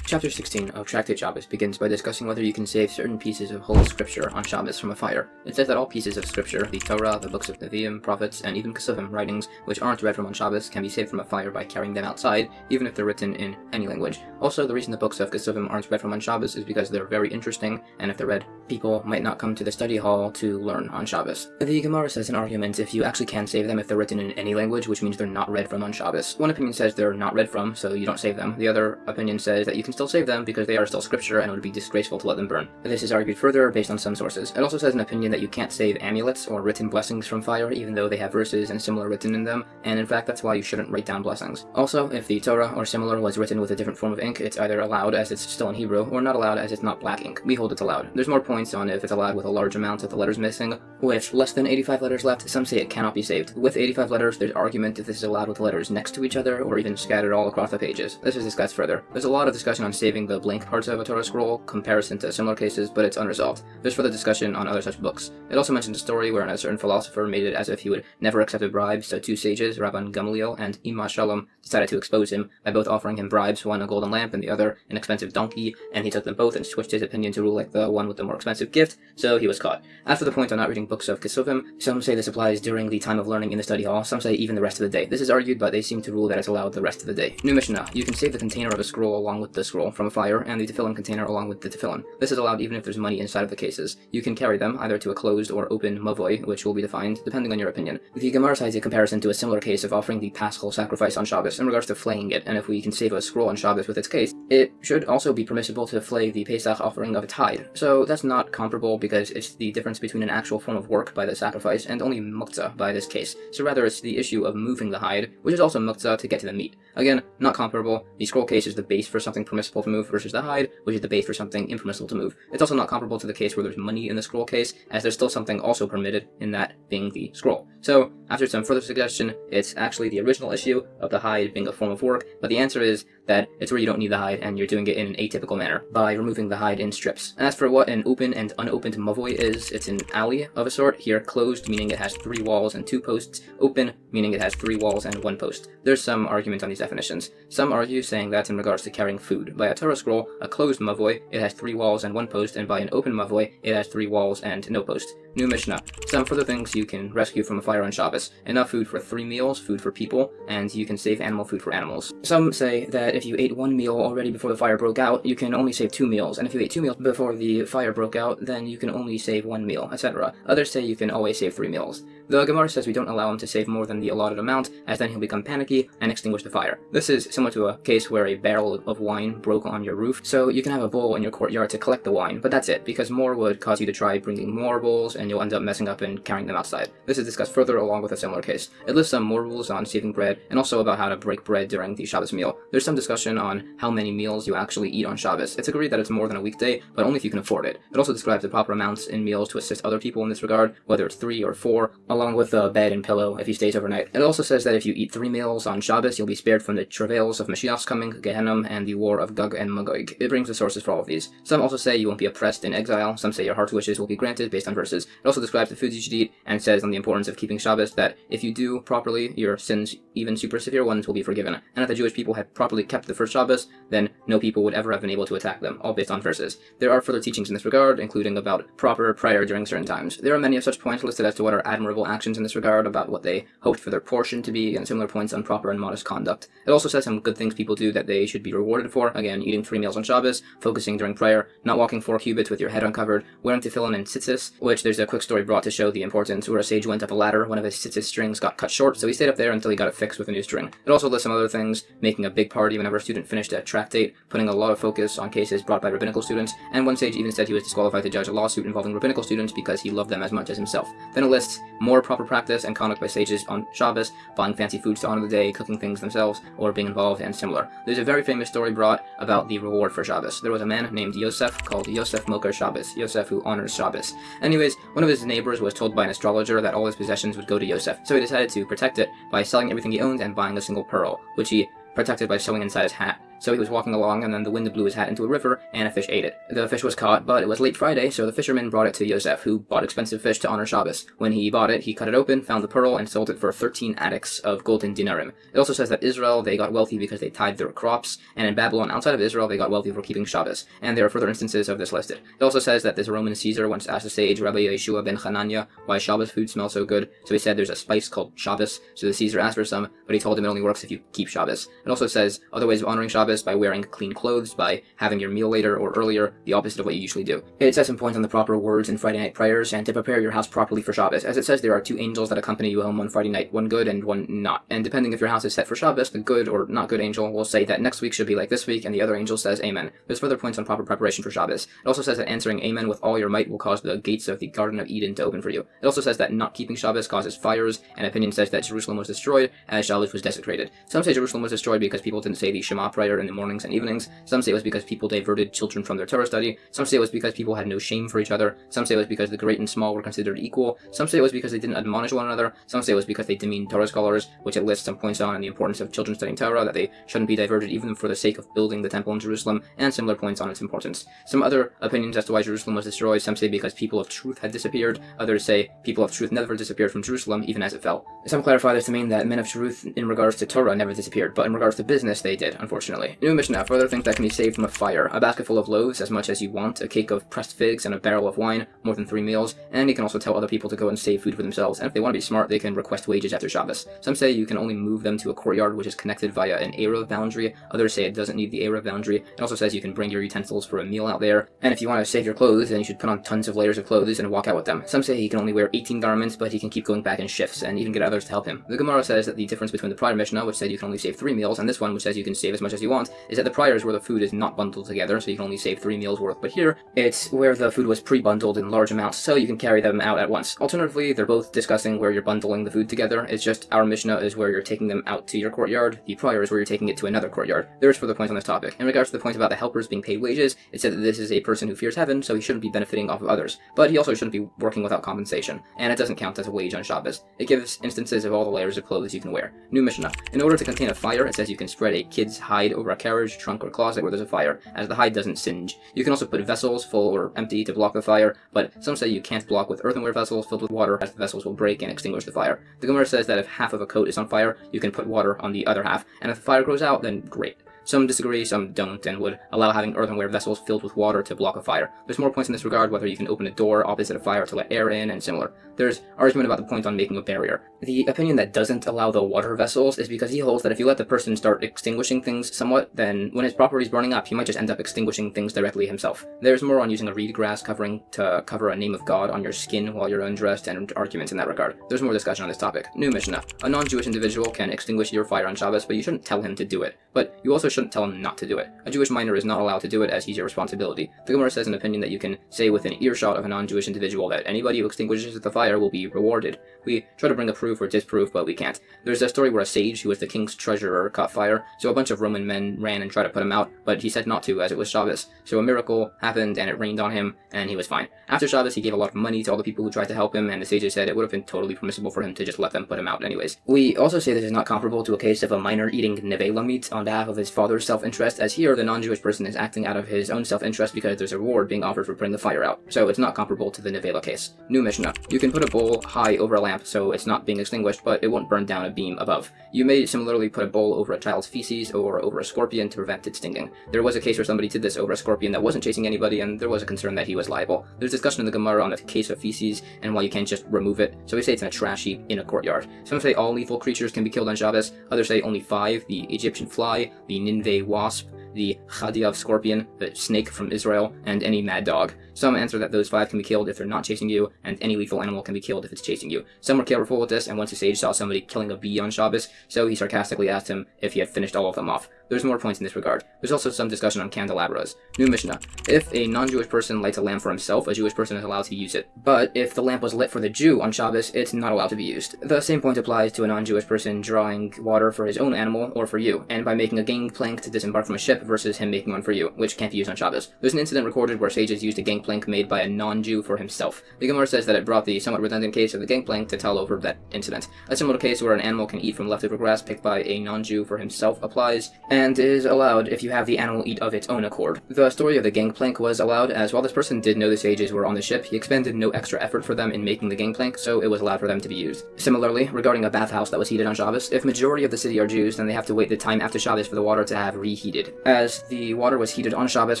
Chapter 16 of Tractate Shabbos begins by discussing whether you can save certain pieces of holy scripture on Shabbos from a fire. It says that all pieces of scripture, the Torah, the books of Nevi'im, prophets, and even Kesuvim writings, which aren't read from on Shabbos, can be saved from a fire by carrying them outside, even if they're written in any language. Also, the reason the books of Kesuvim aren't read from on Shabbos is because they're very interesting, and if they're read, people might not come to the study hall to learn on Shabbos. The Gemara says in argument if you actually can save them if they're written in any language, which means they're not read from on Shabbos. One opinion says they're not read from, so you don't save them. The other opinion says that you can still save them because they are still scripture and it would be disgraceful to let them burn. This is argued further based on some sources. It also says an opinion that you can't save amulets or written blessings from fire even though they have verses and similar written in them, and in fact that's why you shouldn't write down blessings. Also, if the Torah or similar was written with a different form of ink, it's either allowed as it's still in Hebrew or not allowed as it's not black ink. We hold it's allowed. There's more points on if it's allowed with a large amount of the letters missing. With less than 85 letters left, some say it cannot be saved. With 85 letters, there's argument if this is allowed with letters next to each other or even scattered all across the pages. This is discussed further. There's a lot of discussion on saving the blank parts of a Torah scroll, comparison to similar cases, but it's unresolved. There's further discussion on other such books. It also mentions a story wherein a certain philosopher made it as if he would never accept a bribe, so 2 sages, Rabban Gamaliel and Ima Shalom, decided to expose him by both offering him bribes, one a golden lamp and the other an expensive donkey, and he took them both and switched his opinion to rule like the one with the more expensive gift, so he was caught. After the point on not reading books of Kesuvim, some say this applies during the time of learning in the study hall, some say even the rest of the day. This is argued, but they seem to rule that it's allowed the rest of the day. New Mishnah, you can save the container of a scroll along with the scroll from a fire, and the tefillin container along with the tefillin. This is allowed even if there's money inside of the cases. You can carry them either to a closed or open mavoi, which will be defined depending on your opinion. The Gemara cites a comparison to a similar case of offering the Paschal sacrifice on Shabbos in regards to flaying it, and if we can save a scroll on Shabbos with its case, it should also be permissible to flay the Pesach offering of its hide. So that's not comparable because it's the difference between an actual form of work by the sacrifice and only muktzah by this case. So rather it's the issue of moving the hide, which is also muktzah to get to the meat. Again, not comparable. The scroll case is the base for something permissible to move versus the hide, which is the base for something impermissible to move. It's also not comparable to the case where there's money in the scroll case, as there's still something also permitted in that being the scroll. So, after some further suggestion, it's actually the original issue of the hide being a form of work, but the answer is that it's where you don't need the hide and you're doing it in an atypical manner by removing the hide in strips. And as for what an open and unopened mavoi is, it's an alley of a sort. Here, closed, meaning it has 3 walls and 2 posts. Open, meaning it has 3 walls and 1 post. There's some argument on these definitions. Some argue saying that in regards to carrying food. By a Torah scroll, a closed mavoi, it has 3 walls and 1 post, and by an open mavoi, it has 3 walls and no post. New Mishnah. Some further things you can rescue from a fire on Shabbos. Enough food for 3 meals, food for people, and you can save animal food for animals. Some say that if you ate 1 meal already before the fire broke out, you can only save 2 meals, and if you ate 2 meals before the fire broke out, then you can only save 1 meal, etc. Others say you can always save 3 meals. The Gemara says we don't allow him to save more than the allotted amount, as then he'll become panicky and extinguish the fire. This is similar to a case where a barrel of wine broke on your roof, so you can have a bowl in your courtyard to collect the wine, but that's it, because more would cause you to try bringing more bowls, and you'll end up messing up and carrying them outside. This is discussed further along with a similar case. It lists some more rules on saving bread, and also about how to break bread during the Shabbos meal. There's some discussion on how many meals you actually eat on Shabbos. It's agreed that it's more than a weekday, but only if you can afford it. It also describes the proper amounts in meals to assist other people in this regard, whether it's 3 or 4, along with a bed and pillow if he stays overnight. It also says that if you eat 3 meals on Shabbos, you'll be spared from the travails of Mashiach's coming, Gehenna, and the war of Gog and Magog. It brings the sources for all of these. Some also say you won't be oppressed in exile. Some say your heart's wishes will be granted based on verses. It also describes the foods you should eat, and says on the importance of keeping Shabbos that if you do properly, your sins, even super severe ones, will be forgiven. And if the Jewish people had properly kept the first Shabbos, then no people would ever have been able to attack them, all based on verses. There are further teachings in this regard, including about proper prayer during certain times. There are many of such points listed as to what are admirable actions in this regard, about what they hoped for their portion to be, and similar points on proper and modest conduct. It also says some good things people do that they should be rewarded for, again, eating 3 meals on Shabbos, focusing during prayer, not walking 4 cubits with your head uncovered, wearing tefillin and tzitzis, which there's a quick story brought to show the importance, where a sage went up a ladder, one of his tzitzis strings got cut short, so he stayed up there until he got it fixed with a new string. It also lists some other things, making a big party whenever a student finished a tractate, putting a lot of focus on cases brought by rabbinical students, and one sage even said he was disqualified to judge a lawsuit involving rabbinical students because he loved them as much as himself. Then it lists more proper practice and conduct by sages on Shabbos, buying fancy foods to honor the day, cooking things themselves, or being involved, and similar. There's a very famous story brought about the reward for Shabbos. There was a man named Yosef called Yosef Moker Shabbos, Yosef who honors Shabbos. Anyways, one of his neighbors was told by an astrologer that all his possessions would go to Yosef, so he decided to protect it by selling everything he owned and buying a single pearl, which he protected by sewing inside his hat. So he was walking along, and then the wind blew his hat into a river, and a fish ate it. The fish was caught, but it was late Friday, so the fisherman brought it to Yosef, who bought expensive fish to honor Shabbos. When he bought it, he cut it open, found the pearl, and sold it for 13 attics of golden dinarim. It also says that Israel, they got wealthy because they tithed their crops, and in Babylon, outside of Israel, they got wealthy for keeping Shabbos. And there are further instances of this listed. It also says that this Roman Caesar once asked a sage, Rabbi Yeshua ben Hanania, why Shabbos food smells so good. So he said there's a spice called Shabbos, so the Caesar asked for some, but he told him it only works if you keep Shabbos. It also says other ways of honoring Shabbos by wearing clean clothes, by having your meal later or earlier, the opposite of what you usually do. It says some points on the proper words in Friday night prayers, and to prepare your house properly for Shabbos. As it says, there are 2 angels that accompany you home on Friday night, one good and one not. And depending if your house is set for Shabbos, the good or not good angel will say that next week should be like this week, and the other angel says Amen. There's further points on proper preparation for Shabbos. It also says that answering Amen with all your might will cause the gates of the Garden of Eden to open for you. It also says that not keeping Shabbos causes fires, and opinion says that Jerusalem was destroyed as Shabbos was desecrated. Some say Jerusalem was destroyed because people didn't say the Shema prayer in the mornings and evenings. Some say it was because people diverted children from their Torah study. Some say it was because people had no shame for each other. Some say it was because the great and small were considered equal. Some say it was because they didn't admonish one another. Some say it was because they demeaned Torah scholars, which it lists some points on the importance of children studying Torah, that they shouldn't be diverted even for the sake of building the temple in Jerusalem, and similar points on its importance. Some other opinions as to why Jerusalem was destroyed. Some say because people of truth had disappeared. Others say people of truth never disappeared from Jerusalem, even as it fell. Some clarify this to mean that men of truth in regards to Torah never disappeared, but in regards to business they did, unfortunately. New Mishnah, for other things that can be saved from a fire: a basket full of loaves, as much as you want, a cake of pressed figs, and a barrel of wine, more than 3 meals, and you can also tell other people to go and save food for themselves, and if they want to be smart, they can request wages after Shabbos. Some say you can only move them to a courtyard which is connected via an Eruv boundary. Others say it doesn't need the Eruv boundary. It also says you can bring your utensils for a meal out there, and if you want to save your clothes, then you should put on tons of layers of clothes and walk out with them. Some say he can only wear 18 garments, but he can keep going back in shifts, and even get others to help him. The Gemara says that the difference between the prior Mishnah, which said you can only save 3 meals, and this one, which says you can save as much as you want, is that the prior is where the food is not bundled together, so you can only save 3 meals worth, but here, it's where the food was pre-bundled in large amounts, so you can carry them out at once. Alternatively, they're both discussing where you're bundling the food together. It's just our Mishnah is where you're taking them out to your courtyard, the prior is where you're taking it to another courtyard. There's further points on this topic. In regards to the point about the helpers being paid wages, it said that this is a person who fears heaven, so he shouldn't be benefiting off of others, but he also shouldn't be working without compensation, and it doesn't count as a wage on Shabbos. It gives instances of all the layers of clothes you can wear. New Mishnah. In order to contain a fire, it says you can spread a kid's hide over over a carriage, trunk, or closet where there's a fire, as the hide doesn't singe. You can also put vessels, full or empty, to block the fire, but some say you can't block with earthenware vessels filled with water, as the vessels will break and extinguish the fire. The Gemara says that if half of a coat is on fire, you can put water on the other half, and if the fire goes out, then great. Some disagree, some don't, and would allow having earthenware vessels filled with water to block a fire. There's more points in this regard, whether you can open a door opposite a fire to let air in, and similar. There's argument about the point on making a barrier. The opinion that doesn't allow the water vessels is because he holds that if you let the person start extinguishing things somewhat, then when his property is burning up, he might just end up extinguishing things directly himself. There's more on using a reed grass covering to cover a name of God on your skin while you're undressed, and arguments in that regard. There's more discussion on this topic. New Mishnah. A non-Jewish individual can extinguish your fire on Shabbos, but you shouldn't tell him to do it. But you also shouldn't tell him not to do it. A Jewish minor is not allowed to do it, as he's your responsibility. The Gemara says an opinion that you can say within earshot of a non-Jewish individual that anybody who extinguishes the fire will be rewarded. We try to bring a proof or disproof, but we can't. There's a story where a sage, who was the king's treasurer, caught fire, so a bunch of Roman men ran and tried to put him out, but he said not to, as it was Shabbos. So a miracle happened, and it rained on him, and he was fine. After Shabbos, he gave a lot of money to all the people who tried to help him, and the sages said it would have been totally permissible for him to just let them put him out anyways. We also say this is not comparable to a case of a minor eating nevela meat on behalf of his father's self-interest, as here the non-Jewish person is acting out of his own self-interest because there's a reward being offered for putting the fire out. So it's not comparable to the nevela case. New Mishnah. You can put a bowl high over a lamp so it's not being extinguished, but it won't burn down a beam above. You may similarly put a bowl over a child's feces or over a scorpion to prevent it stinging. There was a case where somebody did this over a scorpion that wasn't chasing anybody, and there was a concern that he was liable. There's discussion in the Gemara on the case of feces and why you can't just remove it, so we say it's in a trash heap in a courtyard. Some say all lethal creatures can be killed on Shabbos, others say only 5, the Egyptian fly, the Nineveh wasp, the Chagigah scorpion, the snake from Israel, and any mad dog. Some answer that those 5 can be killed if they're not chasing you, and any lethal animal can be killed if it's chasing you. Some were careful with this, and once a sage saw somebody killing a bee on Shabbos, so he sarcastically asked him if he had finished all of them off. There's more points in this regard. There's also some discussion on candelabras. New Mishnah. If a non-Jewish person lights a lamp for himself, a Jewish person is allowed to use it. But if the lamp was lit for the Jew on Shabbos, it's not allowed to be used. The same point applies to a non-Jewish person drawing water for his own animal or for you, and by making a gangplank to disembark from a ship versus him making one for you, which can't be used on Shabbos. There's an incident recorded where sages used a gangplank made by a non-Jew for himself. The Gemara says that it brought the somewhat redundant case of the gangplank to tell over that incident. A similar case where an animal can eat from leftover grass picked by a non-Jew for himself applies, and is allowed if you have the animal eat of its own accord. The story of the gangplank was allowed, as while this person did know the sages were on the ship, he expended no extra effort for them in making the gangplank, so it was allowed for them to be used. Similarly, regarding a bathhouse that was heated on Shabbos, if majority of the city are Jews, then they have to wait the time after Shabbos for the water to have reheated, as the water was heated on Shabbos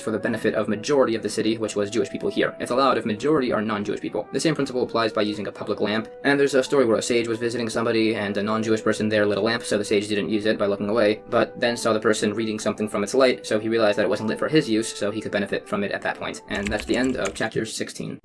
for the benefit of majority of the city, which was Jewish people here. It's allowed if majority are non-Jewish people. The same principle applies by using a public lamp, and there's a story where a sage was visiting somebody, and a non-Jewish person there lit a lamp, so the sage didn't use it by looking away, but then saw the person reading something from its light, so he realized that it wasn't lit for his use, so he could benefit from it at that point. And that's the end of chapter 16.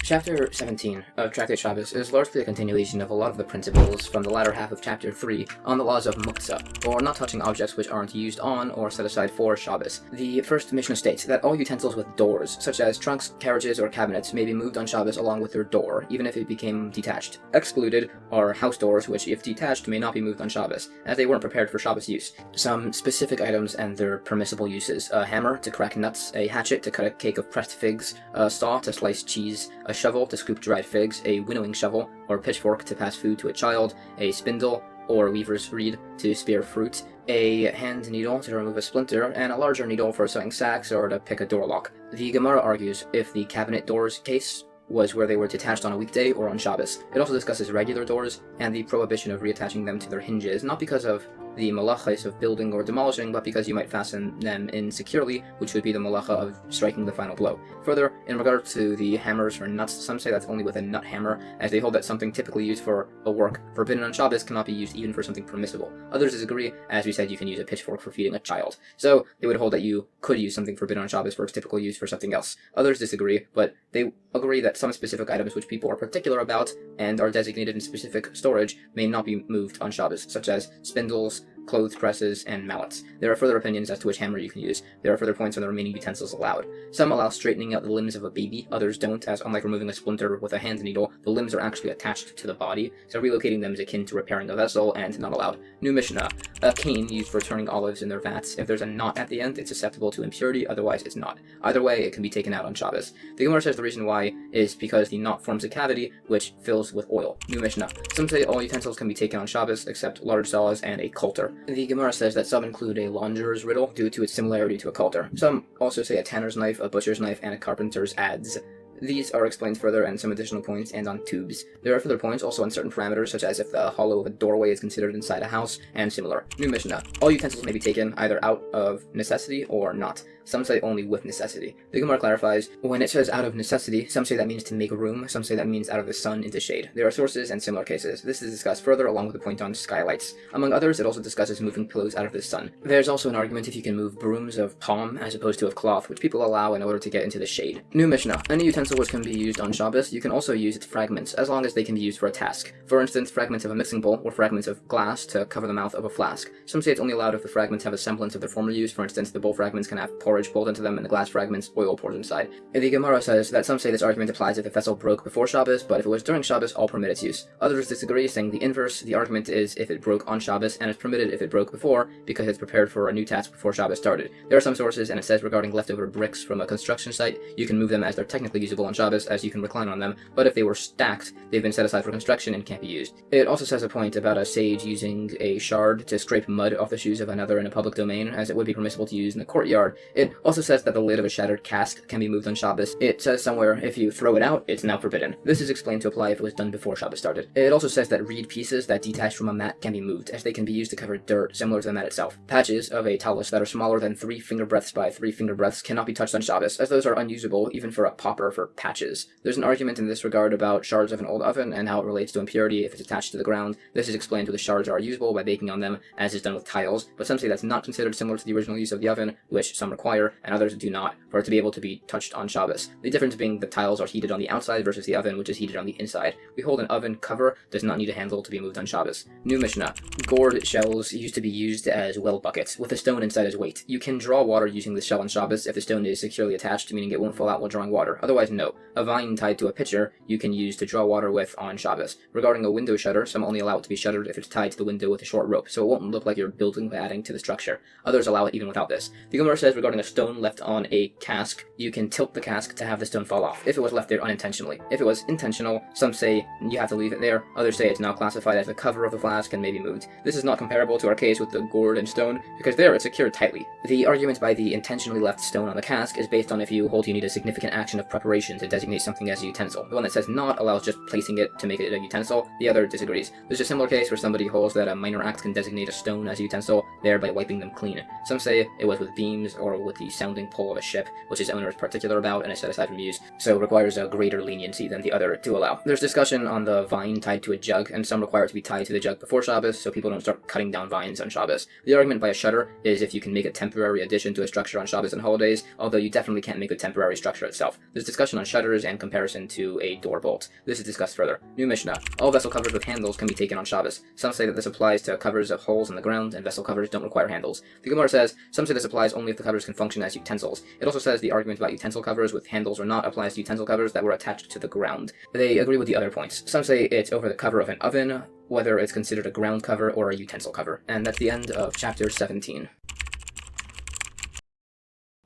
Chapter 17 of Tractate Shabbos is largely a continuation of a lot of the principles from the latter half of Chapter 3 on the laws of muktzah, or not touching objects which aren't used on or set aside for Shabbos. The first Mishnah states that all utensils with doors, such as trunks, carriages, or cabinets, may be moved on Shabbos along with their door, even if it became detached. Excluded are house doors, which, if detached, may not be moved on Shabbos, as they weren't prepared for Shabbos use. Some specific items and their permissible uses: a hammer to crack nuts, a hatchet to cut a cake of pressed figs, a saw to slice cheese, a shovel to scoop dried figs, a winnowing shovel or pitchfork to pass food to a child, a spindle or weaver's reed to spear fruit, a hand needle to remove a splinter, and a larger needle for sewing sacks or to pick a door lock. The Gemara argues if the cabinet doors case was where they were detached on a weekday or on Shabbos. It also discusses regular doors and the prohibition of reattaching them to their hinges, not because of the malachas of building or demolishing, but because you might fasten them in securely, which would be the malacha of striking the final blow. Further, in regard to the hammers for nuts, some say that's only with a nut hammer, as they hold that something typically used for a work forbidden on Shabbos cannot be used even for something permissible. Others disagree, as we said you can use a pitchfork for feeding a child. So they would hold that you could use something forbidden on Shabbos for its typical use for something else. Others disagree, but they agree that some specific items which people are particular about and are designated in specific storage may not be moved on Shabbos, such as spindles, clothes presses, and mallets. There are further opinions as to which hammer you can use. There are further points on the remaining utensils allowed. Some allow straightening out the limbs of a baby, others don't, as unlike removing a splinter with a hand needle, the limbs are actually attached to the body, so relocating them is akin to repairing a vessel and not allowed. New Mishnah. A cane used for turning olives in their vats. If there's a knot at the end, it's susceptible to impurity, otherwise it's not. Either way, it can be taken out on Shabbos. The Gemara says the reason why is because the knot forms a cavity which fills with oil. New Mishnah. Some say all utensils can be taken on Shabbos except large saws and a coulter. further. The Gemara says that some include a launderer's riddle due to its similarity to a coulter. Some also say a tanner's knife, a butcher's knife, and a carpenter's adze. These are explained further and some additional points and on tubes. There are further points also on certain parameters, such as if the hollow of a doorway is considered inside a house, and similar. New Mishnah. All utensils may be taken either out of necessity or not. Some say only with necessity. The Gemara clarifies, when it says out of necessity, some say that means to make room, some say that means out of the sun into shade. There are sources and similar cases. This is discussed further along with the point on skylights. Among others, it also discusses moving pillows out of the sun. There's also an argument if you can move brooms of palm as opposed to of cloth, which people allow in order to get into the shade. New Mishnah. Any utensil which can be used on Shabbos, you can also use its fragments, as long as they can be used for a task. For instance, fragments of a mixing bowl or fragments of glass to cover the mouth of a flask. Some say it's only allowed if the fragments have a semblance of their former use. For instance, the bowl fragments can have porridge poured into them and the glass fragments oil poured inside. The Gemara says that some say this argument applies if the vessel broke before Shabbos, but if it was during Shabbos, all permit its use. Others disagree, saying the inverse. The argument is if it broke on Shabbos, and is permitted if it broke before, because it's prepared for a new task before Shabbos started. There are some sources, and it says regarding leftover bricks from a construction site, you can move them as they're technically usable on Shabbos, as you can recline on them, but if they were stacked, they've been set aside for construction and can't be used. It also says a point about a sage using a shard to scrape mud off the shoes of another in a public domain, as it would be permissible to use in the courtyard. It also says that the lid of a shattered cask can be moved on Shabbos. It says somewhere, if you throw it out, it's now forbidden. This is explained to apply if it was done before Shabbos started. It also says that reed pieces that detach from a mat can be moved, as they can be used to cover dirt similar to the mat itself. Patches of a talus that are smaller than 3 finger breadths by 3 finger breadths cannot be touched on Shabbos, as those are unusable even for a popper for patches. There's an argument in this regard about shards of an old oven and how it relates to impurity if it's attached to the ground. This is explained to the shards are usable by baking on them, as is done with tiles, but some say that's not considered similar to the original use of the oven, which some require, and others do not, for it to be able to be touched on Shabbos. The difference being the tiles are heated on the outside versus the oven, which is heated on the inside. We hold an oven cover does not need a handle to be moved on Shabbos. New Mishnah. Gourd shells used to be used as well buckets, with a stone inside as weight. You can draw water using the shell on Shabbos if the stone is securely attached, meaning it won't fall out while drawing water. Otherwise, no. A vine tied to a pitcher you can use to draw water with on Shabbos. Regarding a window shutter, some only allow it to be shuttered if it's tied to the window with a short rope, so it won't look like you're building by adding to the structure. Others allow it even without this. The Gemara says regarding a stone left on a cask, you can tilt the cask to have the stone fall off, if it was left there unintentionally. If it was intentional, some say you have to leave it there, others say it's now classified as the cover of the flask and may be moved. This is not comparable to our case with the gourd and stone, because there it's secured tightly. The argument by the intentionally left stone on the cask is based on if you hold you need a significant action of preparation to designate something as a utensil. The one that says not allows just placing it to make it a utensil, the other disagrees. There's a similar case where somebody holds that a minor act can designate a stone as a utensil, thereby wiping them clean. Some say it was with beams or with the sounding pole of a ship, which its owner is particular about and is set aside from use, so requires a greater leniency than the other to allow. There's discussion on the vine tied to a jug, and some require it to be tied to the jug before Shabbos, so people don't start cutting down vines on Shabbos. The argument by a shutter is if you can make a temporary addition to a structure on Shabbos and holidays, although you definitely can't make a temporary structure itself. There's discussion on shutters and comparison to a door bolt. This is discussed further. New Mishnah. All vessel covers with handles can be taken on Shabbos. Some say that this applies to covers of holes in the ground, and vessel covers don't require handles. The Gemara says some say this applies only if the covers can function as utensils. It also says the argument about utensil covers with handles or not applies to utensil covers that were attached to the ground. They agree with the other points. Some say it's over the cover of an oven, whether it's considered a ground cover or a utensil cover. And that's the end of chapter 17.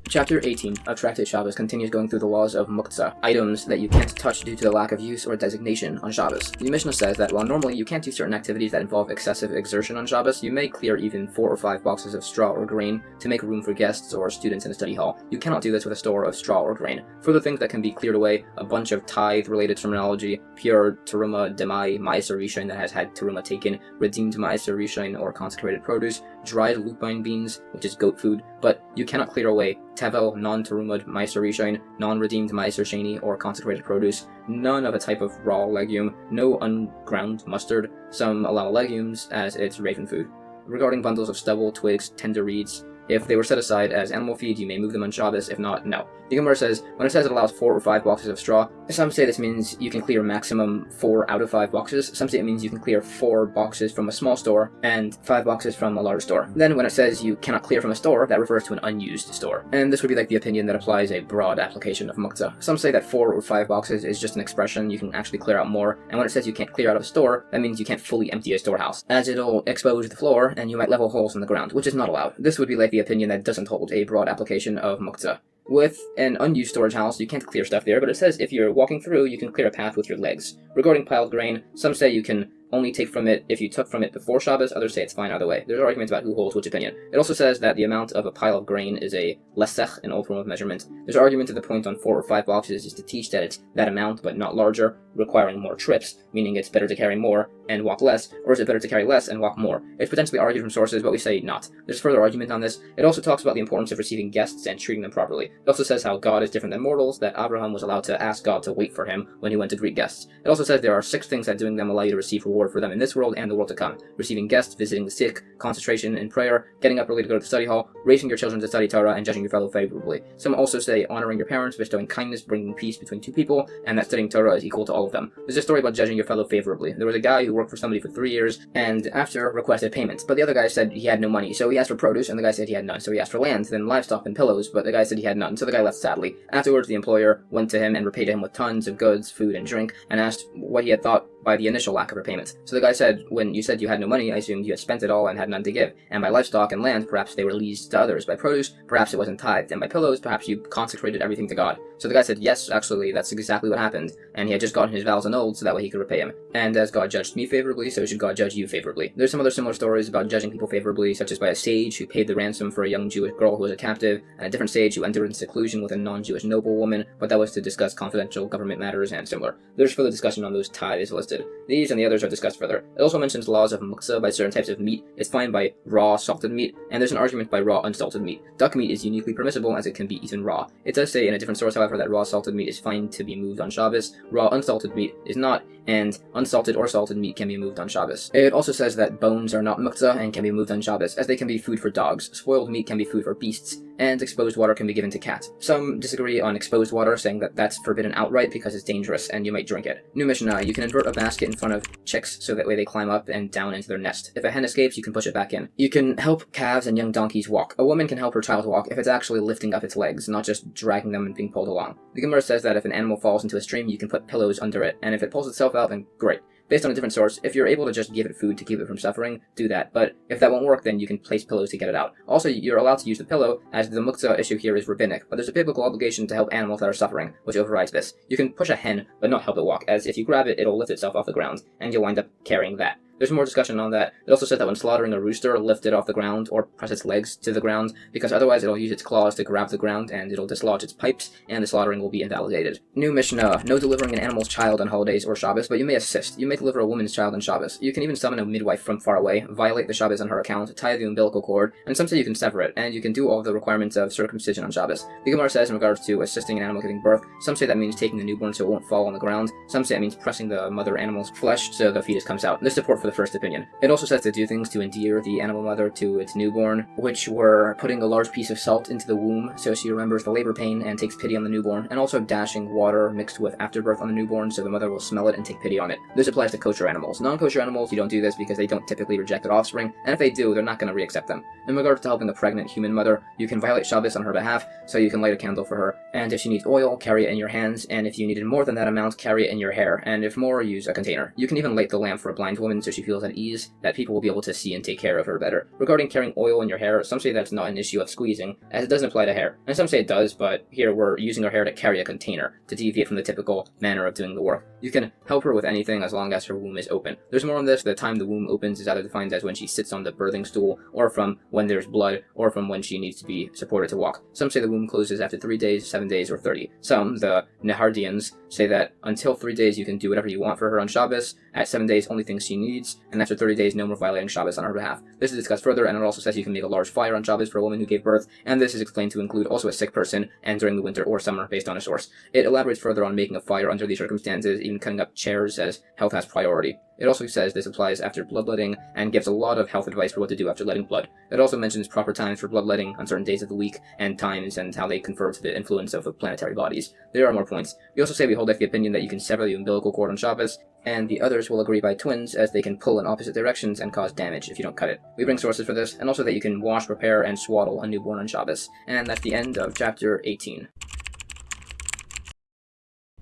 Chapter 18 of Tractate Shabbos continues going through the laws of muktzah, items that you can't touch due to the lack of use or designation on Shabbos. The Mishnah says that while normally you can't do certain activities that involve excessive exertion on Shabbos, you may clear even 4 or 5 boxes of straw or grain to make room for guests or students in a study hall. You cannot do this with a store of straw or grain. Further things that can be cleared away, a bunch of tithe-related terminology, pure teruma demai ma'aser rishon that has had teruma taken, redeemed ma'aser rishon or consecrated produce, dried lupine beans, which is goat food, but you cannot clear away tevel, non-terumad ma'aser rishon, non-redeemed ma'aser sheni or consecrated produce, none of a type of raw legume, no unground mustard. Some allow legumes as it's raven food. Regarding bundles of stubble, twigs, tender reeds, if they were set aside as animal feed, you may move them on Shabbos. If not, no. The Gemara says, when it says it allows 4 or 5 boxes of straw, some say this means you can clear maximum 4 out of 5 boxes. Some say it means you can clear 4 boxes from a small store and 5 boxes from a large store. Then when it says you cannot clear from a store, that refers to an unused store. And this would be like the opinion that applies a broad application of muktzah. Some say that 4 or 5 boxes is just an expression, you can actually clear out more. And when it says you can't clear out of a store, that means you can't fully empty a storehouse, as it'll expose the floor and you might level holes in the ground, which is not allowed. This would be like the opinion that doesn't hold a broad application of muktzah. With an unused storage house, you can't clear stuff there, but it says if you're walking through, you can clear a path with your legs. Regarding piled grain, some say you can only take from it if you took from it before Shabbos. Others say it's fine either way. There's arguments about who holds which opinion. It also says that the amount of a pile of grain is a lesech, an old form of measurement. There's argument that the point on 4 or 5 boxes is to teach that it's that amount but not larger, requiring more trips, meaning it's better to carry more and walk less, or is it better to carry less and walk more? It's potentially argued from sources, but we say not. There's further argument on this. It also talks about the importance of receiving guests and treating them properly. It also says how God is different than mortals, that Abraham was allowed to ask God to wait for him when he went to greet guests. It also says there are 6 things that doing them allow you to receive reward for them in this world and the world to come: receiving guests, visiting the sick, concentration in prayer, getting up early to go to the study hall, raising your children to study Torah, and judging your fellow favorably. Some also say honoring your parents, bestowing kindness, bringing peace between 2 people, and that studying Torah is equal to all of them. There's a story about judging your fellow favorably. There was a guy who worked for somebody for 3 years, and after requested payment, but the other guy said he had no money, so he asked for produce, and the guy said he had none. So he asked for land, then livestock and pillows, but the guy said he had none, so the guy left sadly. Afterwards, the employer went to him and repaid him with tons of goods, food, and drink, and asked what he had thought by the initial lack of repayment. So the guy said, when you said you had no money, I assumed you had spent it all and had none to give. And by livestock and land, perhaps they were leased to others. By produce, perhaps it wasn't tithed. And by pillows, perhaps you consecrated everything to God. So the guy said, yes, actually, that's exactly what happened. And he had just gotten his vows annulled, so that way he could repay him. And as God judged me favorably, so should God judge you favorably. There's some other similar stories about judging people favorably, such as by a sage who paid the ransom for a young Jewish girl who was a captive, and a different sage who entered into seclusion with a non-Jewish noblewoman, but that was to discuss confidential government matters and similar. There's further discussion on those tithes listed. These and the others are discussed further. It also mentions laws of muktzah by certain types of meat. It's fine by raw salted meat, and there's an argument by raw unsalted meat. Duck meat is uniquely permissible as it can be eaten raw. It does say in a different source, however, that raw salted meat is fine to be moved on Shabbos. Raw unsalted meat is not, and unsalted or salted meat can be moved on Shabbos. It also says that bones are not muktzah and can be moved on Shabbos, as they can be food for dogs. Spoiled meat can be food for beasts, and exposed water can be given to cats. Some disagree on exposed water, saying that that's forbidden outright because it's dangerous and you might drink it. New Mishnah, you can invert a basket in front of chicks so that way they climb up and down into their nest. If a hen escapes, you can push it back in. You can help calves and young donkeys walk. A woman can help her child walk if it's actually lifting up its legs, not just dragging them and being pulled along. The Gemara says that if an animal falls into a stream, you can put pillows under it, and if it pulls itself out, then great. Based on a different source, if you're able to just give it food to keep it from suffering, do that. But if that won't work, then you can place pillows to get it out. Also, you're allowed to use the pillow, as the muktzah issue here is rabbinic, but there's a biblical obligation to help animals that are suffering, which overrides this. You can push a hen, but not help it walk, as if you grab it, it'll lift itself off the ground, and you'll wind up carrying that. There's more discussion on that. It also said that when slaughtering a rooster, lift it off the ground or press its legs to the ground, because otherwise it'll use its claws to grab the ground and it'll dislodge its pipes, and the slaughtering will be invalidated. New Mishnah, no delivering an animal's child on holidays or Shabbos, but you may assist. You may deliver a woman's child on Shabbos. You can even summon a midwife from far away, violate the Shabbos on her account, tie the umbilical cord, and some say you can sever it, and you can do all the requirements of circumcision on Shabbos. The Gemara says in regards to assisting an animal giving birth, some say that means taking the newborn so it won't fall on the ground, some say it means pressing the mother animal's flesh so the fetus comes out. There's support for the first opinion. It also says to do things to endear the animal mother to its newborn, which were putting a large piece of salt into the womb so she remembers the labor pain and takes pity on the newborn, and also dashing water mixed with afterbirth on the newborn so the mother will smell it and take pity on it. This applies to kosher animals. Non-kosher animals, you don't do this because they don't typically reject their offspring, and if they do, they're not going to re-accept them. In regards to helping a pregnant human mother, you can violate Shabbos on her behalf, so you can light a candle for her, and if she needs oil, carry it in your hands, and if you needed more than that amount, carry it in your hair, and if more, use a container. You can even light the lamp for a blind woman so she feels at ease, that people will be able to see and take care of her better. Regarding carrying oil in your hair, some say that's not an issue of squeezing, as it doesn't apply to hair. And some say it does, but here we're using her hair to carry a container, to deviate from the typical manner of doing the work. You can help her with anything as long as her womb is open. There's more on this. The time the womb opens is either defined as when she sits on the birthing stool, or from when there's blood, or from when she needs to be supported to walk. Some say the womb closes after 3 days, 7 days, or 30. Some, the Nehardians, say that until 3 days you can do whatever you want for her on Shabbos, at 7 days only things she needs, and after 30 days no more violating Shabbos on her behalf. This is discussed further, and it also says you can make a large fire on Shabbos for a woman who gave birth, and this is explained to include also a sick person, and during the winter or summer, based on a source. It elaborates further on making a fire under these circumstances, even cutting up chairs, as health has priority. It also says this applies after bloodletting, and gives a lot of health advice for what to do after letting blood. It also mentions proper times for bloodletting on certain days of the week, and times, and how they confer to the influence of the planetary bodies. There are more points. We also say we hold like the opinion that you can sever the umbilical cord on Shabbos, and the others will agree by twins, as they can pull in opposite directions and cause damage if you don't cut it. We bring sources for this, and also that you can wash, prepare, and swaddle a newborn on Shabbos. And that's the end of chapter 18.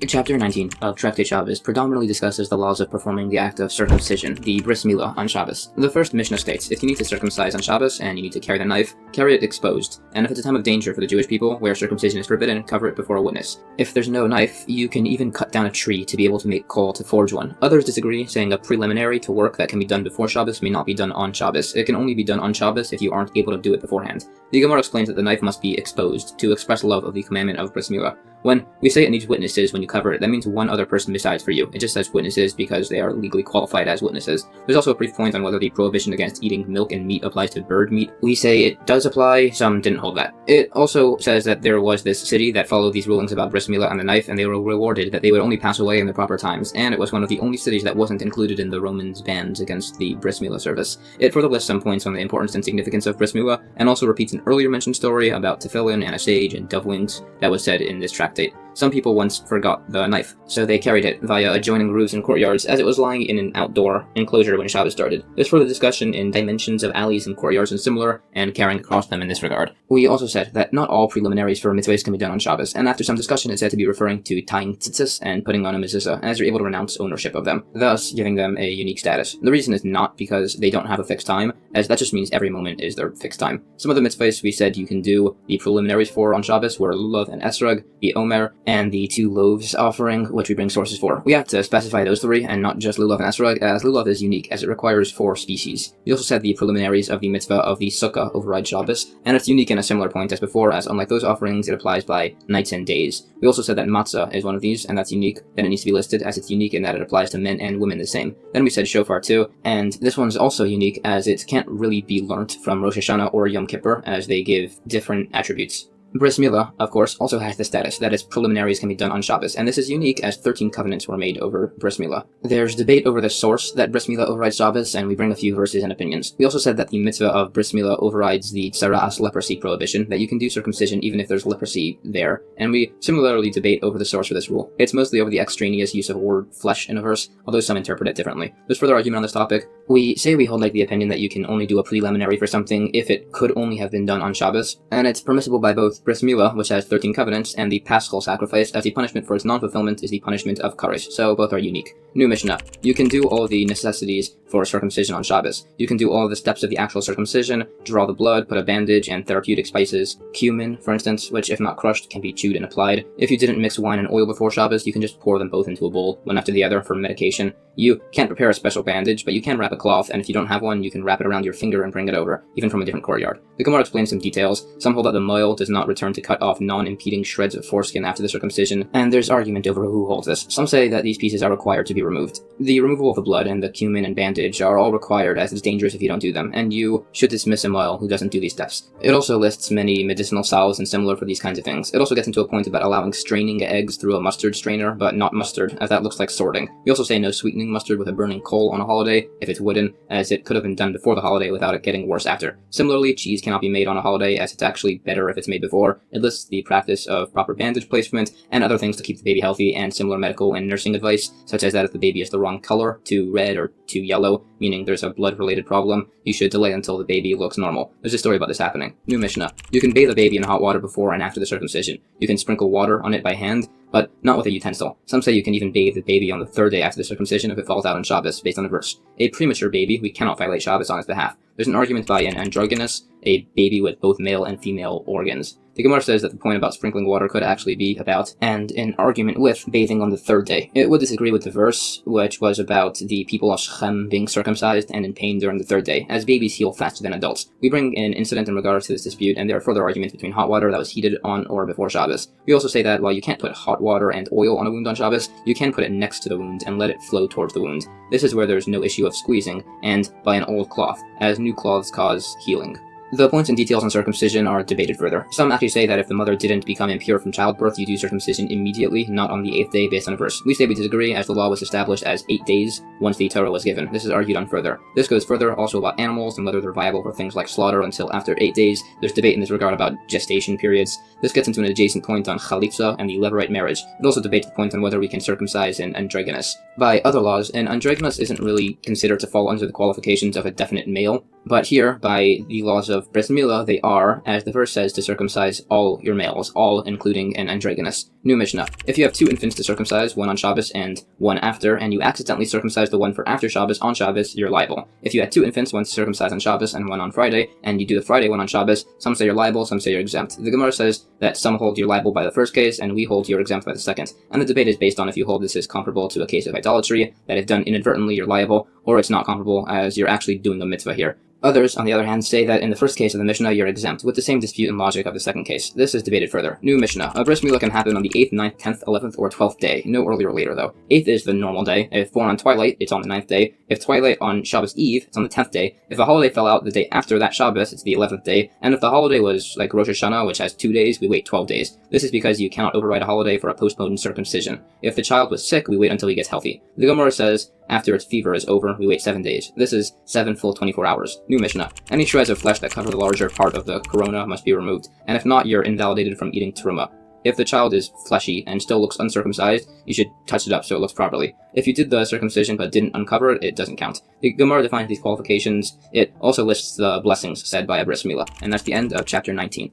Chapter 19 of Tractate Shabbos predominantly discusses the laws of performing the act of circumcision, the bris milah, on Shabbos. The first Mishnah states, if you need to circumcise on Shabbos and you need to carry the knife, carry it exposed, and if it's a time of danger for the Jewish people where circumcision is forbidden, cover it before a witness. If there's no knife, you can even cut down a tree to be able to make coal to forge one. Others disagree, saying a preliminary to work that can be done before Shabbos may not be done on Shabbos. It can only be done on Shabbos if you aren't able to do it beforehand. The Gemara explains that the knife must be exposed to express love of the commandment of bris milah. When we say it needs witnesses when you cover it, that means one other person besides for you. It just says witnesses because they are legally qualified as witnesses. There's also a brief point on whether the prohibition against eating milk and meat applies to bird meat. We say it does apply, some didn't hold that. It also says that there was this city that followed these rulings about bris milah and the knife, and they were rewarded that they would only pass away in the proper times, and it was one of the only cities that wasn't included in the Romans' bans against the bris milah service. It further lists some points on the importance and significance of bris milah, and also repeats an earlier mentioned story about tefillin and a sage and dove wings that was said in this tractate. Some people once forgot the knife, so they carried it via adjoining roofs and courtyards as it was lying in an outdoor enclosure when Shabbos started. There's further discussion in dimensions of alleys and courtyards and similar, and carrying across them in this regard. We also said that not all preliminaries for mitzvahs can be done on Shabbos, and after some discussion it's said to be referring to tying tzitzis and putting on a mezuzah, as you're able to renounce ownership of them, thus giving them a unique status. The reason is not because they don't have a fixed time, as that just means every moment is their fixed time. Some of the mitzvahs we said you can do the preliminaries for on Shabbos were lulav and esrog, the omer, and the 2 loaves offering, which we bring sources for. We have to specify those 3 and not just lulav and esrog, as lulav is unique as it requires 4 species. We also said the preliminaries of the mitzvah of the Sukkah override Shabbos, and it's unique in a similar point as before, as unlike those offerings it applies by nights and days. We also said that matzah is one of these, and that's unique, then it needs to be listed as it's unique in that it applies to men and women the same. Then we said shofar too, and this one's also unique as it can't really be learnt from Rosh Hashanah or Yom Kippur, as they give different attributes. Bris milah, of course, also has the status that its preliminaries can be done on Shabbos, and this is unique as 13 covenants were made over bris milah. There's debate over the source that bris milah overrides Shabbos, and we bring a few verses and opinions. We also said that the mitzvah of bris milah overrides the tzara'as leprosy prohibition, that you can do circumcision even if there's leprosy there, and we similarly debate over the source for this rule. It's mostly over the extraneous use of word flesh in a verse, although some interpret it differently. There's further argument on this topic. We say we hold like the opinion that you can only do a preliminary for something if it could only have been done on Shabbos, and it's permissible by both bris milah, which has 13 covenants, and the paschal sacrifice, as the punishment for its non-fulfillment is the punishment of kares, so both are unique. New Mishnah. You can do all the necessities for circumcision on Shabbos. You can do all the steps of the actual circumcision, draw the blood, put a bandage, and therapeutic spices. Cumin, for instance, which if not crushed can be chewed and applied. If you didn't mix wine and oil before Shabbos, you can just pour them both into a bowl, one after the other, for medication. You can't prepare a special bandage, but you can wrap a cloth, and if you don't have one, you can wrap it around your finger and bring it over, even from a different courtyard. The Gemara explains some details. Some hold that the Moed does not return to cut off non-impeding shreds of foreskin after the circumcision, and there's argument over who holds this. Some say that these pieces are required to be removed. The removal of the blood and the cumin and bandage are all required, as it's dangerous if you don't do them, and you should dismiss a Moel who doesn't do these steps. It also lists many medicinal salves and similar for these kinds of things. It also gets into a point about allowing straining eggs through a mustard strainer, but not mustard, as that looks like sorting. We also say no sweetening mustard with a burning coal on a holiday if it's wooden, as it could have been done before the holiday without it getting worse after. Similarly, cheese cannot be made on a holiday, as it's actually better if it's made before. It lists the practice of proper bandage placement and other things to keep the baby healthy, and similar medical and nursing advice, such as that if the baby is the wrong color, too red or too yellow, meaning there's a blood-related problem, you should delay until the baby looks normal. There's a story about this happening. New Mishnah. You can bathe a baby in hot water before and after the circumcision. You can sprinkle water on it by hand, but not with a utensil. Some say you can even bathe the baby on the 3rd day after the circumcision if it falls out on Shabbos, based on a verse. A premature baby, we cannot violate Shabbos on its behalf. There's an argument by an androgynous, a baby with both male and female organs. The Gemara says that the point about sprinkling water could actually be about, and an argument with, bathing on the 3rd day. It would disagree with the verse, which was about the people of Shechem being circumcised and in pain during the 3rd day, as babies heal faster than adults. We bring an incident in regards to this dispute, and there are further arguments between hot water that was heated on or before Shabbos. We also say that while you can't put hot water and oil on a wound on Shabbos, you can put it next to the wound and let it flow towards the wound. This is where there's no issue of squeezing, and by an old cloth, as new cloths cause healing. The points and details on circumcision are debated further. Some actually say that if the mother didn't become impure from childbirth, you do circumcision immediately, not on the 8th day based on a verse. We say we disagree, as the law was established as 8 days once the Torah was given. This is argued on further. This goes further also about animals and whether they're viable for things like slaughter until after 8 days. There's debate in this regard about gestation periods. This gets into an adjacent point on chalitza and the Levirate marriage. It also debates the point on whether we can circumcise an androgynous. By other laws, an androgynous isn't really considered to fall under the qualifications of a definite male, But here, by the laws of Bris Milah, they are, as the verse says, to circumcise all your males, all including an androgynous. New Mishnah. If you have 2 infants to circumcise, one on Shabbos and one after, and you accidentally circumcise the one for after Shabbos on Shabbos, you're liable. If you had 2 infants, one to circumcise on Shabbos and one on Friday, and you do the Friday one on Shabbos, some say you're liable, some say you're exempt. The Gemara says that some hold you're liable by the first case, and we hold you're exempt by the second. And the debate is based on if you hold this is comparable to a case of idolatry, that if done inadvertently you're liable, or it's not comparable as you're actually doing a mitzvah here. Others, on the other hand, say that in the first case of the Mishnah, you're exempt, with the same dispute and logic of the second case. This is debated further. New Mishnah. A bris milah can happen on the 8th, 9th, 10th, 11th, or 12th day. No earlier or later, though. 8th is the normal day. If born on twilight, it's on the 9th day. If twilight on Shabbos Eve, it's on the 10th day. If a holiday fell out the day after that Shabbos, it's the 11th day. And if the holiday was like Rosh Hashanah, which has 2 days, we wait 12 days. This is because you cannot override a holiday for a postponed circumcision. If the child was sick, we wait until he gets healthy. The Gemara says, after its fever is over, we wait 7 days. This is 7 full 24 hours. New Mishnah. Any shreds of flesh that cover the larger part of the corona must be removed, and if not, you're invalidated from eating teruma. If the child is fleshy and still looks uncircumcised, you should touch it up so it looks properly. If you did the circumcision but didn't uncover it, it doesn't count. The Gemara defines these qualifications. It also lists the blessings said by a bris milah, and that's the end of chapter 19.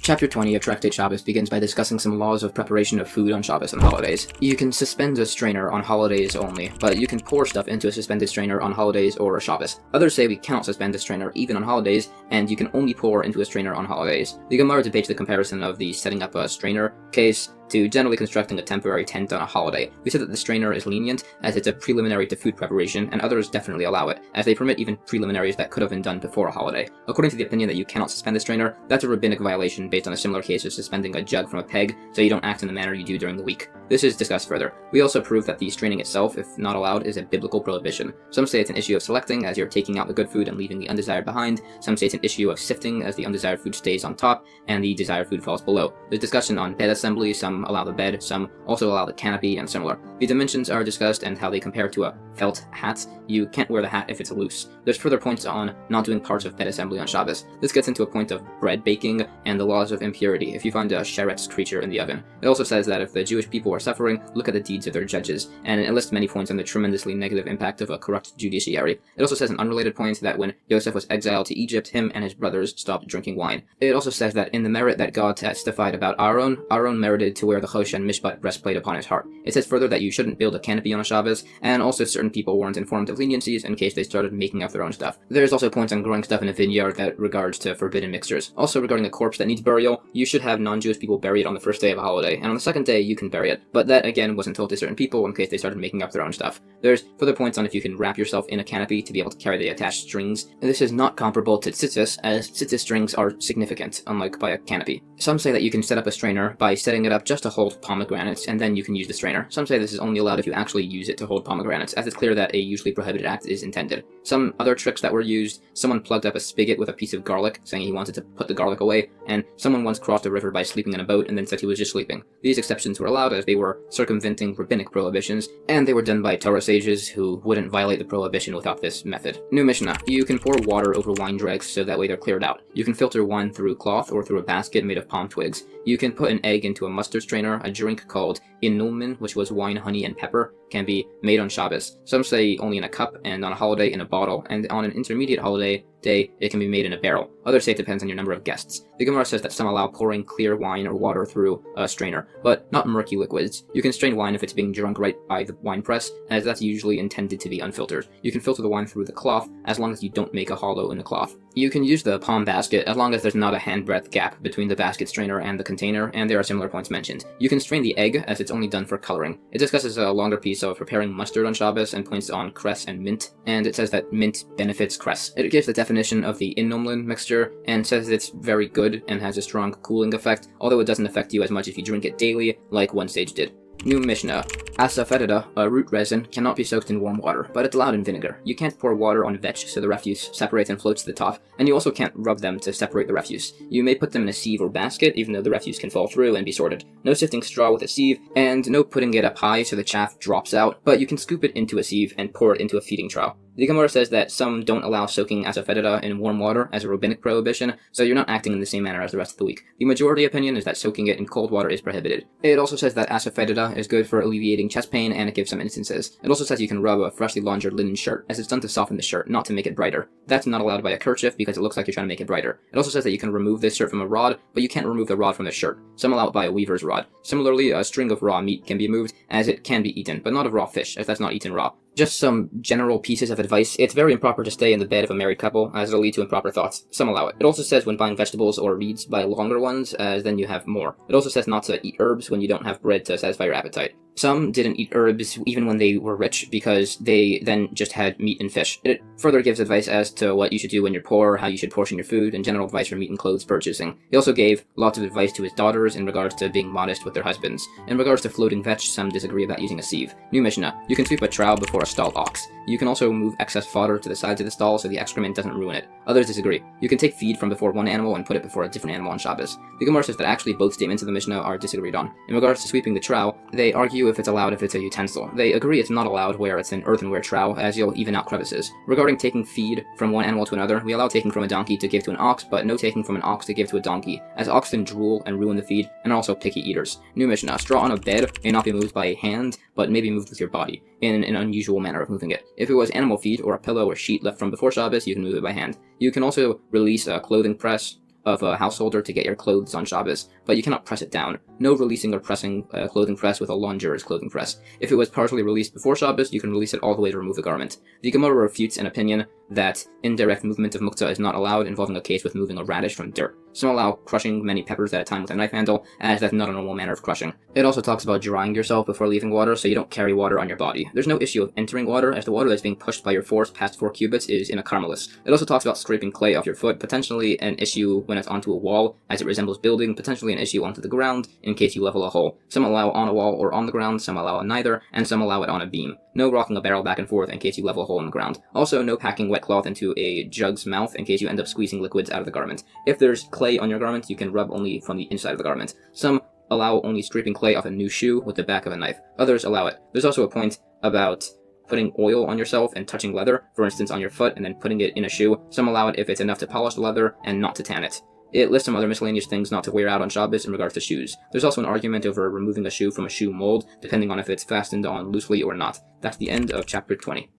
Chapter 20 of Tractate Shabbos begins by discussing some laws of preparation of food on Shabbos and holidays. You can suspend a strainer on holidays only, but you can pour stuff into a suspended strainer on holidays or a Shabbos. Others say we cannot suspend a strainer even on holidays, and you can only pour into a strainer on holidays. The Gemara debates the comparison of the setting up a strainer case to generally constructing a temporary tent on a holiday. We said that the strainer is lenient, as it's a preliminary to food preparation, and others definitely allow it, as they permit even preliminaries that could have been done before a holiday. According to the opinion that you cannot suspend a strainer, that's a rabbinic violation based on a similar case of suspending a jug from a peg, so you don't act in the manner you do during the week. This is discussed further. We also prove that the straining itself, if not allowed, is a biblical prohibition. Some say it's an issue of selecting, as you're taking out the good food and leaving the undesired behind. Some say it's an issue of sifting, as the undesired food stays on top, and the desired food falls below. There's discussion on bed assembly. Some allow the bed, some also allow the canopy, and similar. The dimensions are discussed and how they compare to a felt hat. You can't wear the hat if it's loose. There's further points on not doing parts of bed assembly on Shabbos. This gets into a point of bread baking and the laws of impurity if you find a sheretz creature in the oven. It also says that if the Jewish people are suffering, look at the deeds of their judges, and it lists many points on the tremendously negative impact of a corrupt judiciary. It also says an unrelated point that when Joseph was exiled to Egypt, him and his brothers stopped drinking wine. It also says that in the merit that God testified about Aaron merited to wear the Chosh and Mishpat breastplate upon his heart. It says further that you shouldn't build a canopy on a Shabbos, and also certain people weren't informed of leniencies in case they started making up their own stuff. There's also points on growing stuff in a vineyard that regards to forbidden mixtures. Also regarding a corpse that needs burial, you should have non-Jewish people bury it on the first day of a holiday, and on the second day you can bury it. But that again wasn't told to certain people in case they started making up their own stuff. There's further points on if you can wrap yourself in a canopy to be able to carry the attached strings. This is not comparable to tzitzis, as tzitzis strings are significant, unlike by a canopy. Some say that you can set up a strainer by setting it up just to hold pomegranates, and then you can use the strainer. Some say this is only allowed if you actually use it to hold pomegranates, as it's clear that a usually prohibited act is intended. Some other tricks that were used, someone plugged up a spigot with a piece of garlic, saying he wanted to put the garlic away, and someone once crossed a river by sleeping in a boat and then said he was just sleeping. These exceptions were allowed as they were circumventing rabbinic prohibitions, and they were done by Torah sages who wouldn't violate the prohibition without this method. New Mishnah. You can pour water over wine dregs so that way they're cleared out. You can filter wine through cloth or through a basket made of palm twigs. You can put an egg into a mustard strainer. A drink called innulmen, which was wine, honey, and pepper, can be made on Shabbos. Some say only in a cup, and on a holiday in a bottle, and on an intermediate holiday day it can be made in a barrel. Others say it depends on your number of guests. The Gemara says that some allow pouring clear wine or water through a strainer, but not murky liquids. You can strain wine if it's being drunk right by the wine press, as that's usually intended to be unfiltered. You can filter the wine through the cloth, as long as you don't make a hollow in the cloth. You can use the palm basket, as long as there's not a handbreadth gap between the basket strainer and the container, and there are similar points mentioned. You can strain the egg, as it's only done for coloring. It discusses a longer piece of preparing mustard on Shabbos and points on cress and mint, and it says that mint benefits cress. It gives the definition of the innulmen mixture, and says it's very good and has a strong cooling effect, although it doesn't affect you as much if you drink it daily, like one sage did. New Mishnah. Asafoetida, a root resin, cannot be soaked in warm water, but it's allowed in vinegar. You can't pour water on vetch so the refuse separates and floats to the top, and you also can't rub them to separate the refuse. You may put them in a sieve or basket, even though the refuse can fall through and be sorted. No sifting straw with a sieve, and no putting it up high so the chaff drops out, but you can scoop it into a sieve and pour it into a feeding trough. The Gemara says that some don't allow soaking asafetida in warm water as a rabbinic prohibition, so you're not acting in the same manner as the rest of the week. The majority opinion is that soaking it in cold water is prohibited. It also says that asafetida is good for alleviating chest pain, and it gives some instances. It also says you can rub a freshly laundered linen shirt, as it's done to soften the shirt, not to make it brighter. That's not allowed by a kerchief because it looks like you're trying to make it brighter. It also says that you can remove this shirt from a rod, but you can't remove the rod from the shirt. Some allow it by a weaver's rod. Similarly, a string of raw meat can be moved, as it can be eaten, but not of raw fish, as that's not eaten raw. Just some general pieces of advice. It's very improper to stay in the bed of a married couple, as it'll lead to improper thoughts. Some allow it. It also says when buying vegetables or reeds, buy longer ones, as then you have more. It also says not to eat herbs when you don't have bread to satisfy your appetite. Some didn't eat herbs even when they were rich because they then just had meat and fish. It further gives advice as to what you should do when you're poor, how you should portion your food, and general advice for meat and clothes purchasing. He also gave lots of advice to his daughters in regards to being modest with their husbands. In regards to floating vetch, some disagree about using a sieve. New Mishnah. You can sweep a trough before a stalled ox. You can also move excess fodder to the sides of the stall so the excrement doesn't ruin it. Others disagree. You can take feed from before one animal and put it before a different animal on Shabbos. The Gemara says that actually both statements of the Mishnah are disagreed on. In regards to sweeping the trough, they argue if it's allowed if it's a utensil. They agree it's not allowed where it's an earthenware trough, as you'll even out crevices. Regarding taking feed from one animal to another, we allow taking from a donkey to give to an ox, but no taking from an ox to give to a donkey, as oxen drool and ruin the feed, and are also picky eaters. New Mishnah. Straw on a bed may not be moved by a hand, but may be moved with your body, in an unusual manner of moving it. If it was animal feed or a pillow or sheet left from before Shabbos, you can move it by hand. You can also release a clothing press of a householder to get your clothes on Shabbos, but you cannot press it down. No releasing or pressing a clothing press with a launderer's clothing press. If it was partially released before Shabbos, you can release it all the way to remove the garment. The Gemara refutes an opinion that indirect movement of muktzah is not allowed involving a case with moving a radish from dirt. Some allow crushing many peppers at a time with a knife handle, as that's not a normal manner of crushing. It also talks about drying yourself before leaving water so you don't carry water on your body. There's no issue of entering water, as the water that's being pushed by your force past 4 cubits is in a carmelis. It also talks about scraping clay off your foot, potentially an issue when it's onto a wall, as it resembles building, potentially an issue onto the ground, in case you level a hole. Some allow on a wall or on the ground, some allow neither, and some allow it on a beam. No rocking a barrel back and forth in case you level a hole in the ground. Also, no packing wet cloth into a jug's mouth in case you end up squeezing liquids out of the garment. If there's clay on your garment, you can rub only from the inside of the garment. Some allow only scraping clay off a new shoe with the back of a knife. Others allow it. There's also a point about putting oil on yourself and touching leather, for instance on your foot, and then putting it in a shoe. Some allow it if it's enough to polish the leather and not to tan it. It lists some other miscellaneous things not to wear out on Shabbos in regards to shoes. There's also an argument over removing a shoe from a shoe mold, depending on if it's fastened on loosely or not. That's the end of chapter 20.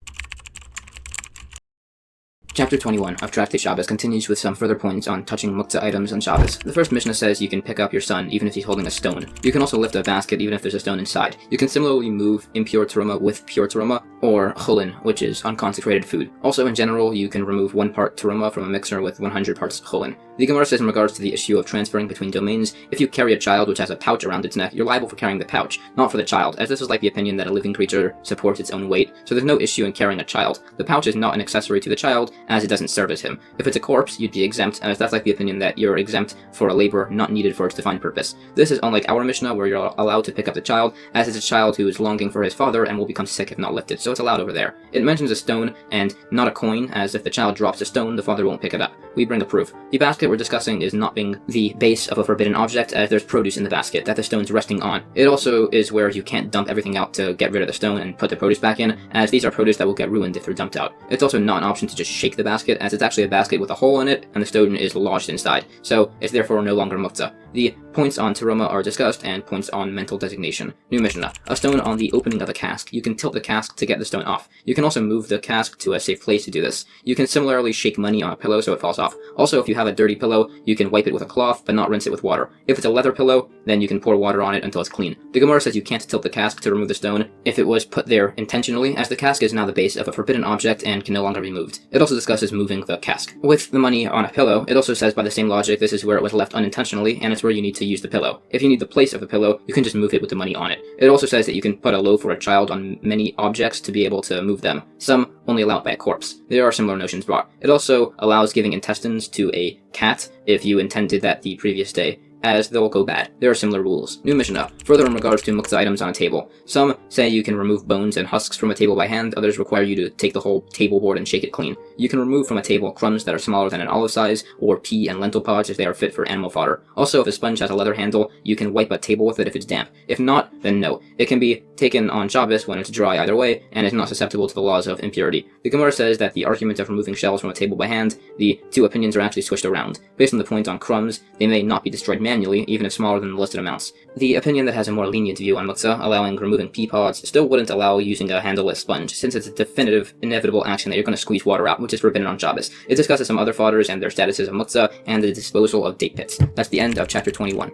Chapter 21 of Tractate Shabbos continues with some further points on touching muktzah items on Shabbos. The first Mishnah says you can pick up your son even if he's holding a stone. You can also lift a basket even if there's a stone inside. You can similarly move impure teruma with pure teruma, or chulin, which is unconsecrated food. Also, in general, you can remove 1 part teruma from a mixer with 100 parts chulin. The Gemara says in regards to the issue of transferring between domains, if you carry a child which has a pouch around its neck, you're liable for carrying the pouch, not for the child, as this is like the opinion that a living creature supports its own weight, so there's no issue in carrying a child. The pouch is not an accessory to the child, as it doesn't service him. If it's a corpse, you'd be exempt, as that's like the opinion that you're exempt for a labor not needed for its defined purpose. This is unlike our Mishnah, where you're allowed to pick up the child, as it's a child who is longing for his father and will become sick if not lifted, so it's allowed over there. It mentions a stone and not a coin, as if the child drops a stone, the father won't pick it up. We bring a proof. The basket we're discussing is not being the base of a forbidden object, as there's produce in the basket that the stone's resting on. It also is where you can't dump everything out to get rid of the stone and put the produce back in, as these are produce that will get ruined if they're dumped out. It's also not an option to just shake the basket, as it's actually a basket with a hole in it, and the stone is lodged inside, so it's therefore no longer muktzah. The points on teruma are discussed, and points on mental designation. New Mishnah. A stone on the opening of a cask. You can tilt the cask to get the stone off. You can also move the cask to a safe place to do this. You can similarly shake money on a pillow so it falls off. Also, if you have a dirty pillow, you can wipe it with a cloth, but not rinse it with water. If it's a leather pillow, then you can pour water on it until it's clean. The Gemara says you can't tilt the cask to remove the stone if it was put there intentionally, as the cask is now the base of a forbidden object and can no longer be moved. It also discusses moving the cask. With the money on a pillow, it also says by the same logic this is where it was left unintentionally, and it's where you need to use the pillow. If you need the place of the pillow, you can just move it with the money on it. It also says that you can put a loaf or a child on many objects to be able to move them. Some only allow it by a corpse. There are similar notions brought. It also allows giving intestines to a cat if you intended that the previous day as they'll go bad. There are similar rules. New Mishnah. Further in regards to muktzah items on a table. Some say you can remove bones and husks from a table by hand, others require you to take the whole table board and shake it clean. You can remove from a table crumbs that are smaller than an olive size, or pea and lentil pods if they are fit for animal fodder. Also, if a sponge has a leather handle, you can wipe a table with it if it's damp. If not, then no. It can be taken on Shabbos when it's dry either way, and is not susceptible to the laws of impurity. The Gemara says that the argument of removing shells from a table by hand, the two opinions are actually switched around. Based on the point on crumbs, they may not be destroyed manually, even if smaller than the listed amounts. The opinion that has a more lenient view on muktzah, allowing removing pea pods, still wouldn't allow using a handleless sponge, since it's a definitive, inevitable action that you're going to squeeze water out, which is forbidden on Shabbos. It discusses some other fodders and their statuses of muktzah, and the disposal of date pits. That's the end of chapter 21.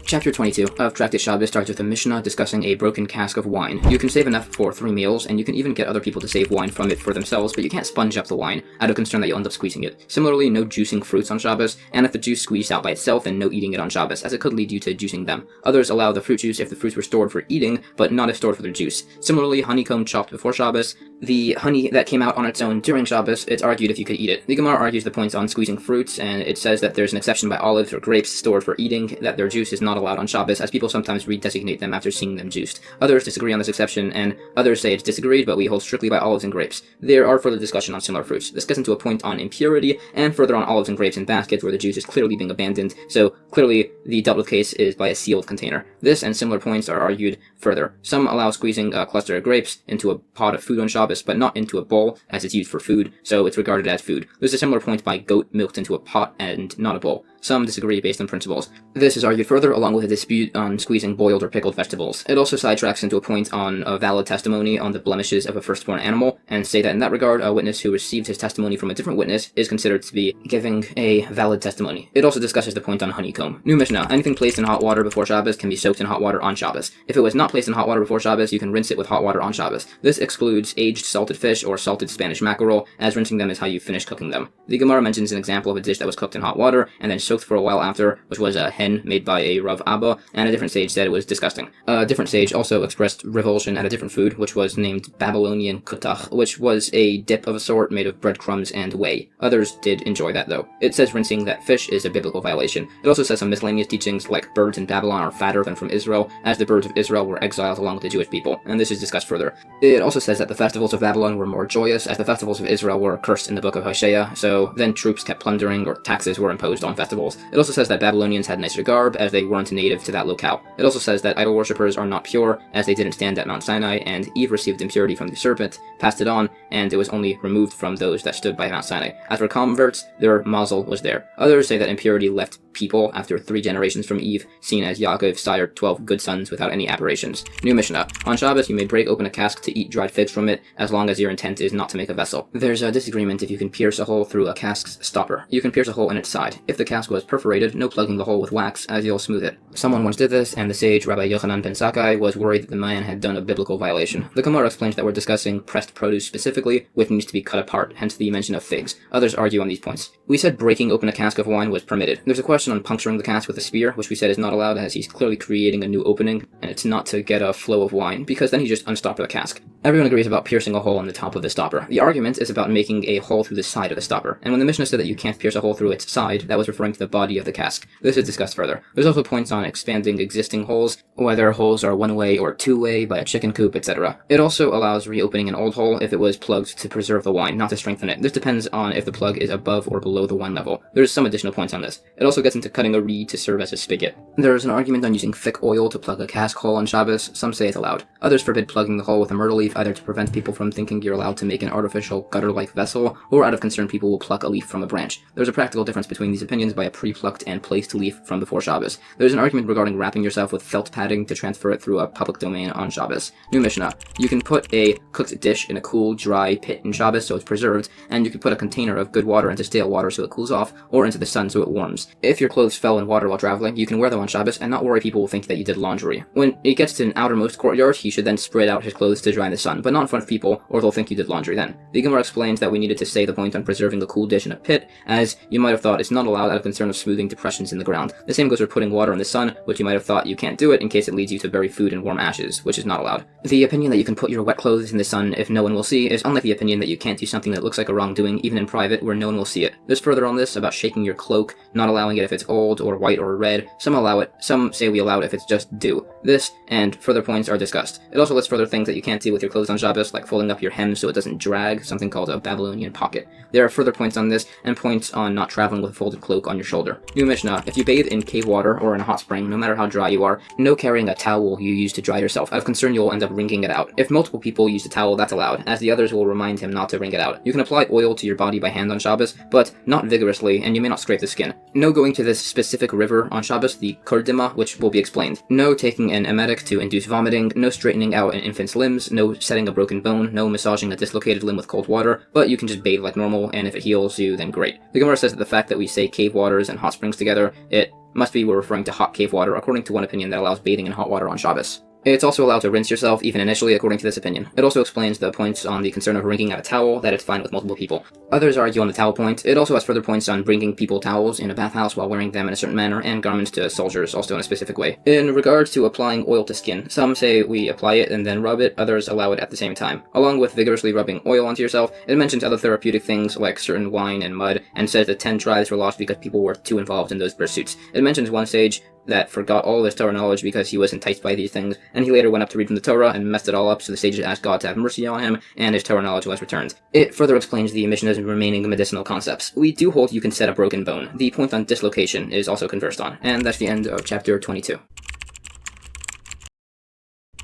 Chapter 22 of Tractate Shabbos starts with a Mishnah discussing a broken cask of wine. You can save enough for 3 meals, and you can even get other people to save wine from it for themselves, but you can't sponge up the wine, out of concern that you'll end up squeezing it. Similarly, no juicing fruits on Shabbos, and if the juice squeezed out by itself, then no eating it on Shabbos, as it could lead you to juicing them. Others allow the fruit juice if the fruits were stored for eating, but not if stored for their juice. Similarly, honeycomb chopped before Shabbos, the honey that came out on its own during Shabbos, it's argued if you could eat it. The Gemara argues the points on squeezing fruits, and it says that there's an exception by olives or grapes stored for eating, that their juice is not allowed on Shabbos, as people sometimes redesignate them after seeing them juiced. Others disagree on this exception, and others say it's disagreed, but we hold strictly by olives and grapes. There are further discussion on similar fruits. This gets into a point on impurity, and further on olives and grapes in baskets where the juice is clearly being abandoned, so clearly the dealt with case is by a sealed container. This and similar points are argued further. Some allow squeezing a cluster of grapes into a pot of food on Shabbos, but not into a bowl, as it's used for food, so it's regarded as food. There's a similar point by goat milked into a pot and not a bowl. Some disagree based on principles. This is argued further, along with a dispute on squeezing boiled or pickled vegetables. It also sidetracks into a point on a valid testimony on the blemishes of a firstborn animal, and say that in that regard, a witness who received his testimony from a different witness is considered to be giving a valid testimony. It also discusses the point on honeycomb. New Mishnah. Anything placed in hot water before Shabbos can be soaked in hot water on Shabbos. If it was not placed in hot water before Shabbos, you can rinse it with hot water on Shabbos. This excludes aged salted fish or salted Spanish mackerel, as rinsing them is how you finish cooking them. The Gemara mentions an example of a dish that was cooked in hot water and then soaked for a while after, which was a hen made by a Rav Abba, and a different sage said it was disgusting. A different sage also expressed revulsion at a different food, which was named Babylonian kutach, which was a dip of a sort made of breadcrumbs and whey. Others did enjoy that though. It says rinsing that fish is a biblical violation. It also says some miscellaneous teachings like birds in Babylon are fatter than from Israel, as the birds of Israel were exiled along with the Jewish people, and this is discussed further. It also says that the festivals of Babylon were more joyous, as the festivals of Israel were cursed in the book of Hosea, so then troops kept plundering or taxes were imposed on festivals. It also says that Babylonians had nicer garb, as they weren't native to that locale. It also says that idol worshippers are not pure, as they didn't stand at Mount Sinai, and Eve received impurity from the serpent, passed it on, and it was only removed from those that stood by Mount Sinai. As for converts, their mazel was there. Others say that impurity left people after 3 generations from Eve, seen as Yaakov sired 12 good sons without any aberrations. New Mishnah. On Shabbos, you may break open a cask to eat dried figs from it, as long as your intent is not to make a vessel. There's a disagreement if you can pierce a hole through a cask's stopper. You can pierce a hole in its side. If the cask was perforated, no plugging the hole with wax, as you'll smooth it. Someone once did this, and the sage Rabbi Yochanan ben Zakkai was worried that the man had done a biblical violation. The Gemara explains that we're discussing pressed produce specifically, which needs to be cut apart, hence the mention of figs. Others argue on these points. We said breaking open a cask of wine was permitted. There's a question on puncturing the cask with a spear, which we said is not allowed, as he's clearly creating a new opening, and it's not to get a flow of wine, because then he just unstopped the cask. Everyone agrees about piercing a hole in the top of the stopper. The argument is about making a hole through the side of the stopper, and when the Mishnah said that you can't pierce a hole through its side, that was referring to the body of the cask. This is discussed further. There's also points on expanding existing holes, whether holes are one-way or two-way by a chicken coop, etc. It also allows reopening an old hole if it was plugged to preserve the wine, not to strengthen it. This depends on if the plug is above or below the wine level. There's some additional points on this. It also gets into cutting a reed to serve as a spigot. There's an argument on using thick oil to plug a cask hole on Shabbos. Some say it's allowed. Others forbid plugging the hole with a myrtle leaf, either to prevent people from thinking you're allowed to make an artificial gutter-like vessel, or out of concern people will pluck a leaf from a branch. There's a practical difference between these opinions by a pre-plucked and placed leaf from before Shabbos. There's an argument regarding wrapping yourself with felt padding to transfer it through a public domain on Shabbos. New Mishnah. You can put a cooked dish in a cool, dry pit in Shabbos so it's preserved, and you can put a container of good water into stale water so it cools off, or into the sun so it warms. If your clothes fell in water while traveling, you can wear them on Shabbos and not worry people will think that you did laundry. When it gets to an outermost courtyard, he should then spread out his clothes to dry in the sun, but not in front of people, or they'll think you did laundry then. The Gemara explains that we needed to say the point on preserving a cool dish in a pit, as you might have thought it's not allowed out of concern of smoothing depressions in the ground. The same goes for putting water in the sun, which you might have thought you can't do it in case case it leads you to bury food in warm ashes, which is not allowed. The opinion that you can put your wet clothes in the sun if no one will see is unlike the opinion that you can't do something that looks like a wrongdoing even in private where no one will see it. There's further on this about shaking your cloak, not allowing it if it's old or white or red. Some allow it, some say we allow it if it's just dew. This and further points are discussed. It also lists further things that you can't do with your clothes on Shabbos, like folding up your hem so it doesn't drag, something called a Babylonian pocket. There are further points on this and points on not traveling with a folded cloak on your shoulder. New Mishnah, if you bathe in cave water or in a hot spring, no matter how dry you are, no carrying a towel you use to dry yourself. Out of concern you'll end up wringing it out. If multiple people use the towel, that's allowed, as the others will remind him not to wring it out. You can apply oil to your body by hand on Shabbos, but not vigorously, and you may not scrape the skin. No going to this specific river on Shabbos, the Kurdima, which will be explained. No taking an emetic to induce vomiting, no straightening out an infant's limbs, no setting a broken bone, no massaging a dislocated limb with cold water, but you can just bathe like normal, and if it heals you, then great. The Gemara says that the fact that we say cave waters and hot springs together, it must be we're referring to hot cave water, according to one opinion that allows bathing in hot water on Shabbos. It's also allowed to rinse yourself, even initially, according to this opinion. It also explains the points on the concern of wringing out a towel, that it's fine with multiple people. Others argue on the towel point. It also has further points on bringing people towels in a bathhouse while wearing them in a certain manner, and garments to soldiers, also in a specific way. In regards to applying oil to skin, some say we apply it and then rub it, others allow it at the same time. Along with vigorously rubbing oil onto yourself, it mentions other therapeutic things like certain wine and mud, and says that 10 tribes were lost because people were too involved in those pursuits. It mentions one sage that forgot all of his Torah knowledge because he was enticed by these things, and he later went up to read from the Torah and messed it all up, so the sages asked God to have mercy on him, and his Torah knowledge was returned. It further explains the Mishnah's remaining medicinal concepts. We do hold you can set a broken bone. The point on dislocation is also conversed on, and that's the end of chapter 22.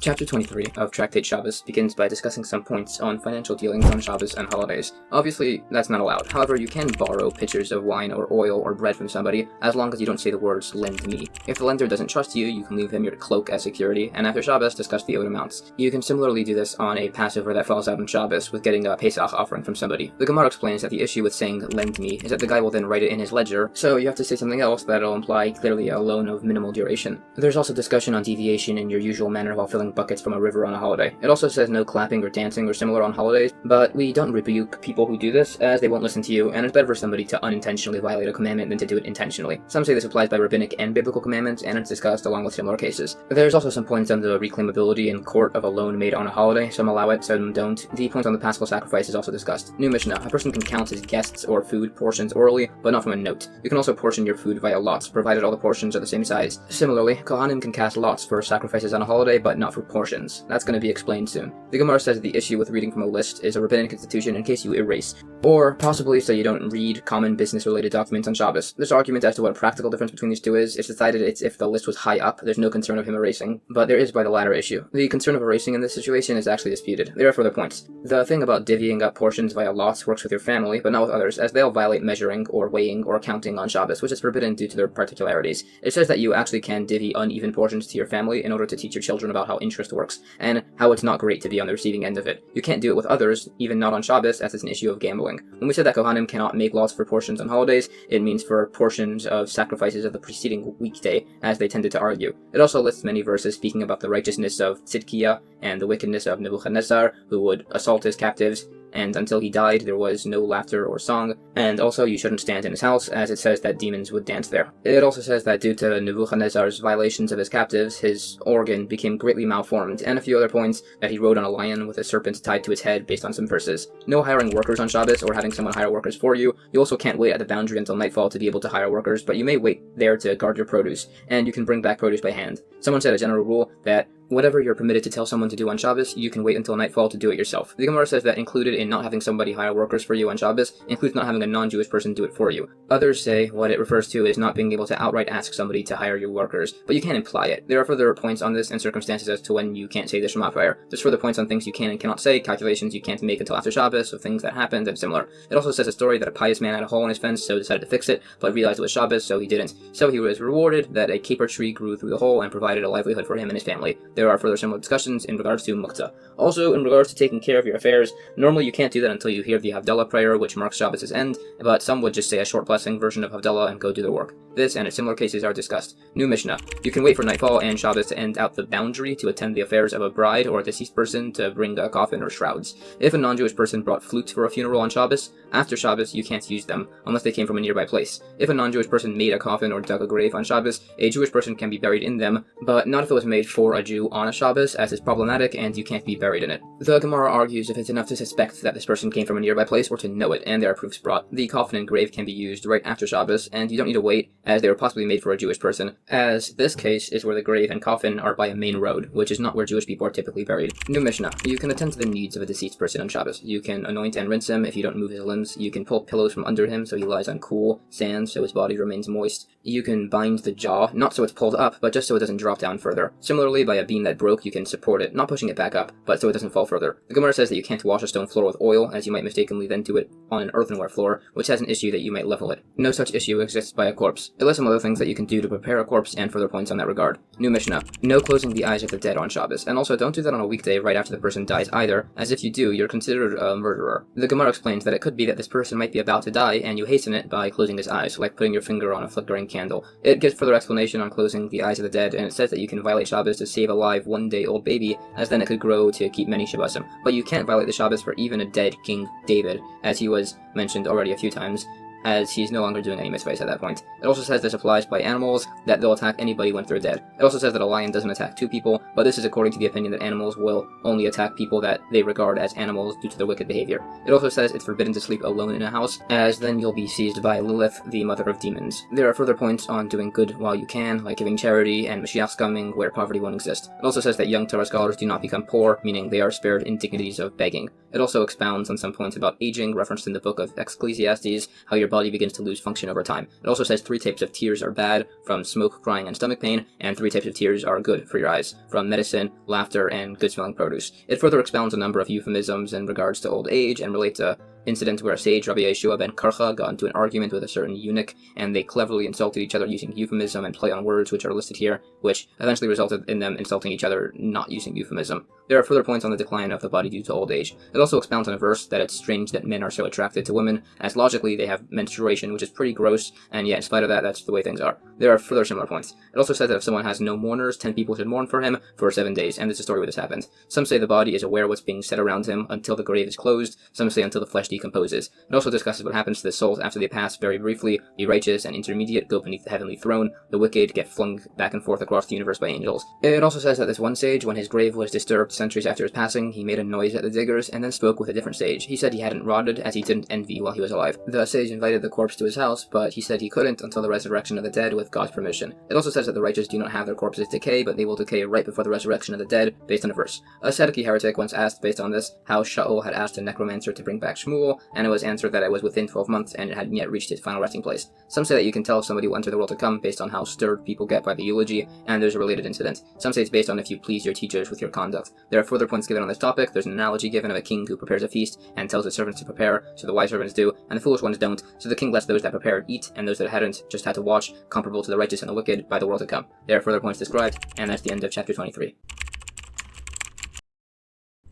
Chapter 23 of Tractate Shabbos begins by discussing some points on financial dealings on Shabbos and holidays. Obviously, that's not allowed. However, you can borrow pitchers of wine or oil or bread from somebody, as long as you don't say the words, "lend me." If the lender doesn't trust you, you can leave him your cloak as security, and after Shabbos, discuss the owed amounts. You can similarly do this on a Passover that falls out on Shabbos with getting a Pesach offering from somebody. The Gemara explains that the issue with saying, "lend me," is that the guy will then write it in his ledger, so you have to say something else that'll imply clearly a loan of minimal duration. There's also discussion on deviation in your usual manner while filling buckets from a river on a holiday. It also says no clapping or dancing or similar on holidays, but we don't rebuke people who do this, as they won't listen to you, and it's better for somebody to unintentionally violate a commandment than to do it intentionally. Some say this applies by rabbinic and biblical commandments, and it's discussed along with similar cases. There's also some points on the reclaimability in court of a loan made on a holiday. Some allow it, some don't. The point on the paschal sacrifice is also discussed. New Mishnah, a person can count his guests or food portions orally, but not from a note. You can also portion your food via lots, provided all the portions are the same size. Similarly, Kohanim can cast lots for sacrifices on a holiday, but not for portions. That's going to be explained soon. The Gemara says the issue with reading from a list is a rabbinic institution in case you erase, or possibly so you don't read common business-related documents on Shabbos. There's argument as to what a practical difference between these two is. It's decided it's if the list was high up, there's no concern of him erasing, but there is by the latter issue. The concern of erasing in this situation is actually disputed. There are further points. The thing about divvying up portions via lots works with your family, but not with others, as they'll violate measuring or weighing or counting on Shabbos, which is forbidden due to their particularities. It says that you actually can divvy uneven portions to your family in order to teach your children about how interest works, and how it's not great to be on the receiving end of it. You can't do it with others, even not on Shabbos, as it's an issue of gambling. When we said that Kohanim cannot make laws for portions on holidays, it means for portions of sacrifices of the preceding weekday, as they tended to argue. It also lists many verses speaking about the righteousness of Tzidkiah and the wickedness of Nebuchadnezzar, who would assault his captives, and until he died there was no laughter or song, and also you shouldn't stand in his house, as it says that demons would dance there. It also says that due to Nebuchadnezzar's violations of his captives, his organ became greatly malformed, and a few other points that he rode on a lion with a serpent tied to its head based on some verses. No hiring workers on Shabbos or having someone hire workers for you. You also can't wait at the boundary until nightfall to be able to hire workers, but you may wait there to guard your produce, and you can bring back produce by hand. Someone said a general rule that whatever you're permitted to tell someone to do on Shabbos, you can wait until nightfall to do it yourself. The Gemara says that included in not having somebody hire workers for you on Shabbos includes not having a non-Jewish person do it for you. Others say what it refers to is not being able to outright ask somebody to hire your workers, but you can imply it. There are further points on this and circumstances as to when you can't say the Shema prayer. There's further points on things you can and cannot say, calculations you can't make until after Shabbos, of things that happened, and similar. It also says a story that a pious man had a hole in his fence, so decided to fix it, but realized it was Shabbos, so he didn't. So he was rewarded that a caper tree grew through the hole and provided a livelihood for him and his family. There are further similar discussions in regards to muktzah. Also, in regards to taking care of your affairs, normally you can't do that until you hear the Havdalah prayer, which marks Shabbos' end, but some would just say a short blessing version of Havdalah and go do their work. This and its similar cases are discussed. New Mishnah. You can wait for nightfall and Shabbos to end out the boundary to attend the affairs of a bride or a deceased person to bring a coffin or shrouds. If a non-Jewish person brought flutes for a funeral on Shabbos, after Shabbos you can't use them, unless they came from a nearby place. If a non-Jewish person made a coffin or dug a grave on Shabbos, a Jewish person can be buried in them, but not if it was made for a Jew on a Shabbos, as it's problematic and you can't be buried in it. The Gemara argues if it's enough to suspect that this person came from a nearby place or to know it, and there are proofs brought. The coffin and grave can be used right after Shabbos, and you don't need to wait, as they were possibly made for a Jewish person, as this case is where the grave and coffin are by a main road, which is not where Jewish people are typically buried. New Mishnah. You can attend to the needs of a deceased person on Shabbos. You can anoint and rinse him if you don't move his limbs. You can pull pillows from under him so he lies on cool sand so his body remains moist. You can bind the jaw, not so it's pulled up, but just so it doesn't drop down further. Similarly, by a beam that broke, you can support it, not pushing it back up, but so it doesn't fall further. The Gemara says that you can't wash a stone floor with oil, as you might mistakenly then do it on an earthenware floor, which has an issue that you might level it. No such issue exists by a corpse. It lists some other things that you can do to prepare a corpse and further points on that regard. New Mishnah. No closing the eyes of the dead on Shabbos, and also don't do that on a weekday right after the person dies either, as if you do, you're considered a murderer. The Gemara explains that it could be that this person might be about to die, and you hasten it by closing his eyes, like putting your finger on a flickering candle. It gives further explanation on closing the eyes of the dead, and it says that you can violate Shabbos to save a live one-day-old baby, as then it could grow to keep many Shabbosim. But you can't violate the Shabbos for even a dead King David, as he was mentioned already a few times, as he's no longer doing any mitzvahs at that point. It also says this applies by animals, that they'll attack anybody once they're dead. It also says that a lion doesn't attack two people, but this is according to the opinion that animals will only attack people that they regard as animals due to their wicked behavior. It also says it's forbidden to sleep alone in a house, as then you'll be seized by Lilith, the mother of demons. There are further points on doing good while you can, like giving charity and Mashiach's coming where poverty won't exist. It also says that young Torah scholars do not become poor, meaning they are spared indignities of begging. It also expounds on some points about aging, referenced in the book of Ecclesiastes, how your body begins to lose function over time. It also says 3 types of tears are bad, from smoke, crying, and stomach pain, and 3 types of tears are good for your eyes, from medicine, laughter, and good-smelling produce. It further expounds a number of euphemisms in regards to old age and relates to incident where a sage, Rabbi Yeshua ben Karcha, got into an argument with a certain eunuch, and they cleverly insulted each other using euphemism and play on words which are listed here, which eventually resulted in them insulting each other not using euphemism. There are further points on the decline of the body due to old age. It also expounds on a verse that it's strange that men are so attracted to women, as logically they have menstruation, which is pretty gross, and yet in spite of that, that's the way things are. There are further similar points. It also says that if someone has no mourners, 10 people should mourn for him for 7 days, and this is a story where this happens. Some say the body is aware of what's being said around him until the grave is closed, some say until the flesh decomposes. It also discusses what happens to the souls after they pass very briefly. The righteous and intermediate go beneath the heavenly throne, the wicked get flung back and forth across the universe by angels. It also says that this one sage, when his grave was disturbed centuries after his passing, he made a noise at the diggers and then spoke with a different sage. He said he hadn't rotted, as he didn't envy while he was alive. The sage invited the corpse to his house, but he said he couldn't until the resurrection of the dead with God's permission. It also says that the righteous do not have their corpses decay, but they will decay right before the resurrection of the dead, based on a verse. A Sadducee heretic once asked, based on this, how Shaul had asked a necromancer to bring back Shmuel, and it was answered that it was within 12 months and it hadn't yet reached its final resting place. Some say that you can tell if somebody will enter the world to come based on how stirred people get by the eulogy, and there's a related incident. Some say it's based on if you please your teachers with your conduct. There are further points given on this topic. There's an analogy given of a king who prepares a feast and tells his servants to prepare, so the wise servants do, and the foolish ones don't, so the king lets those that prepared eat, and those that hadn't just had to watch, comparable to the righteous and the wicked by the world to come. There are further points described, and that's the end of chapter 23.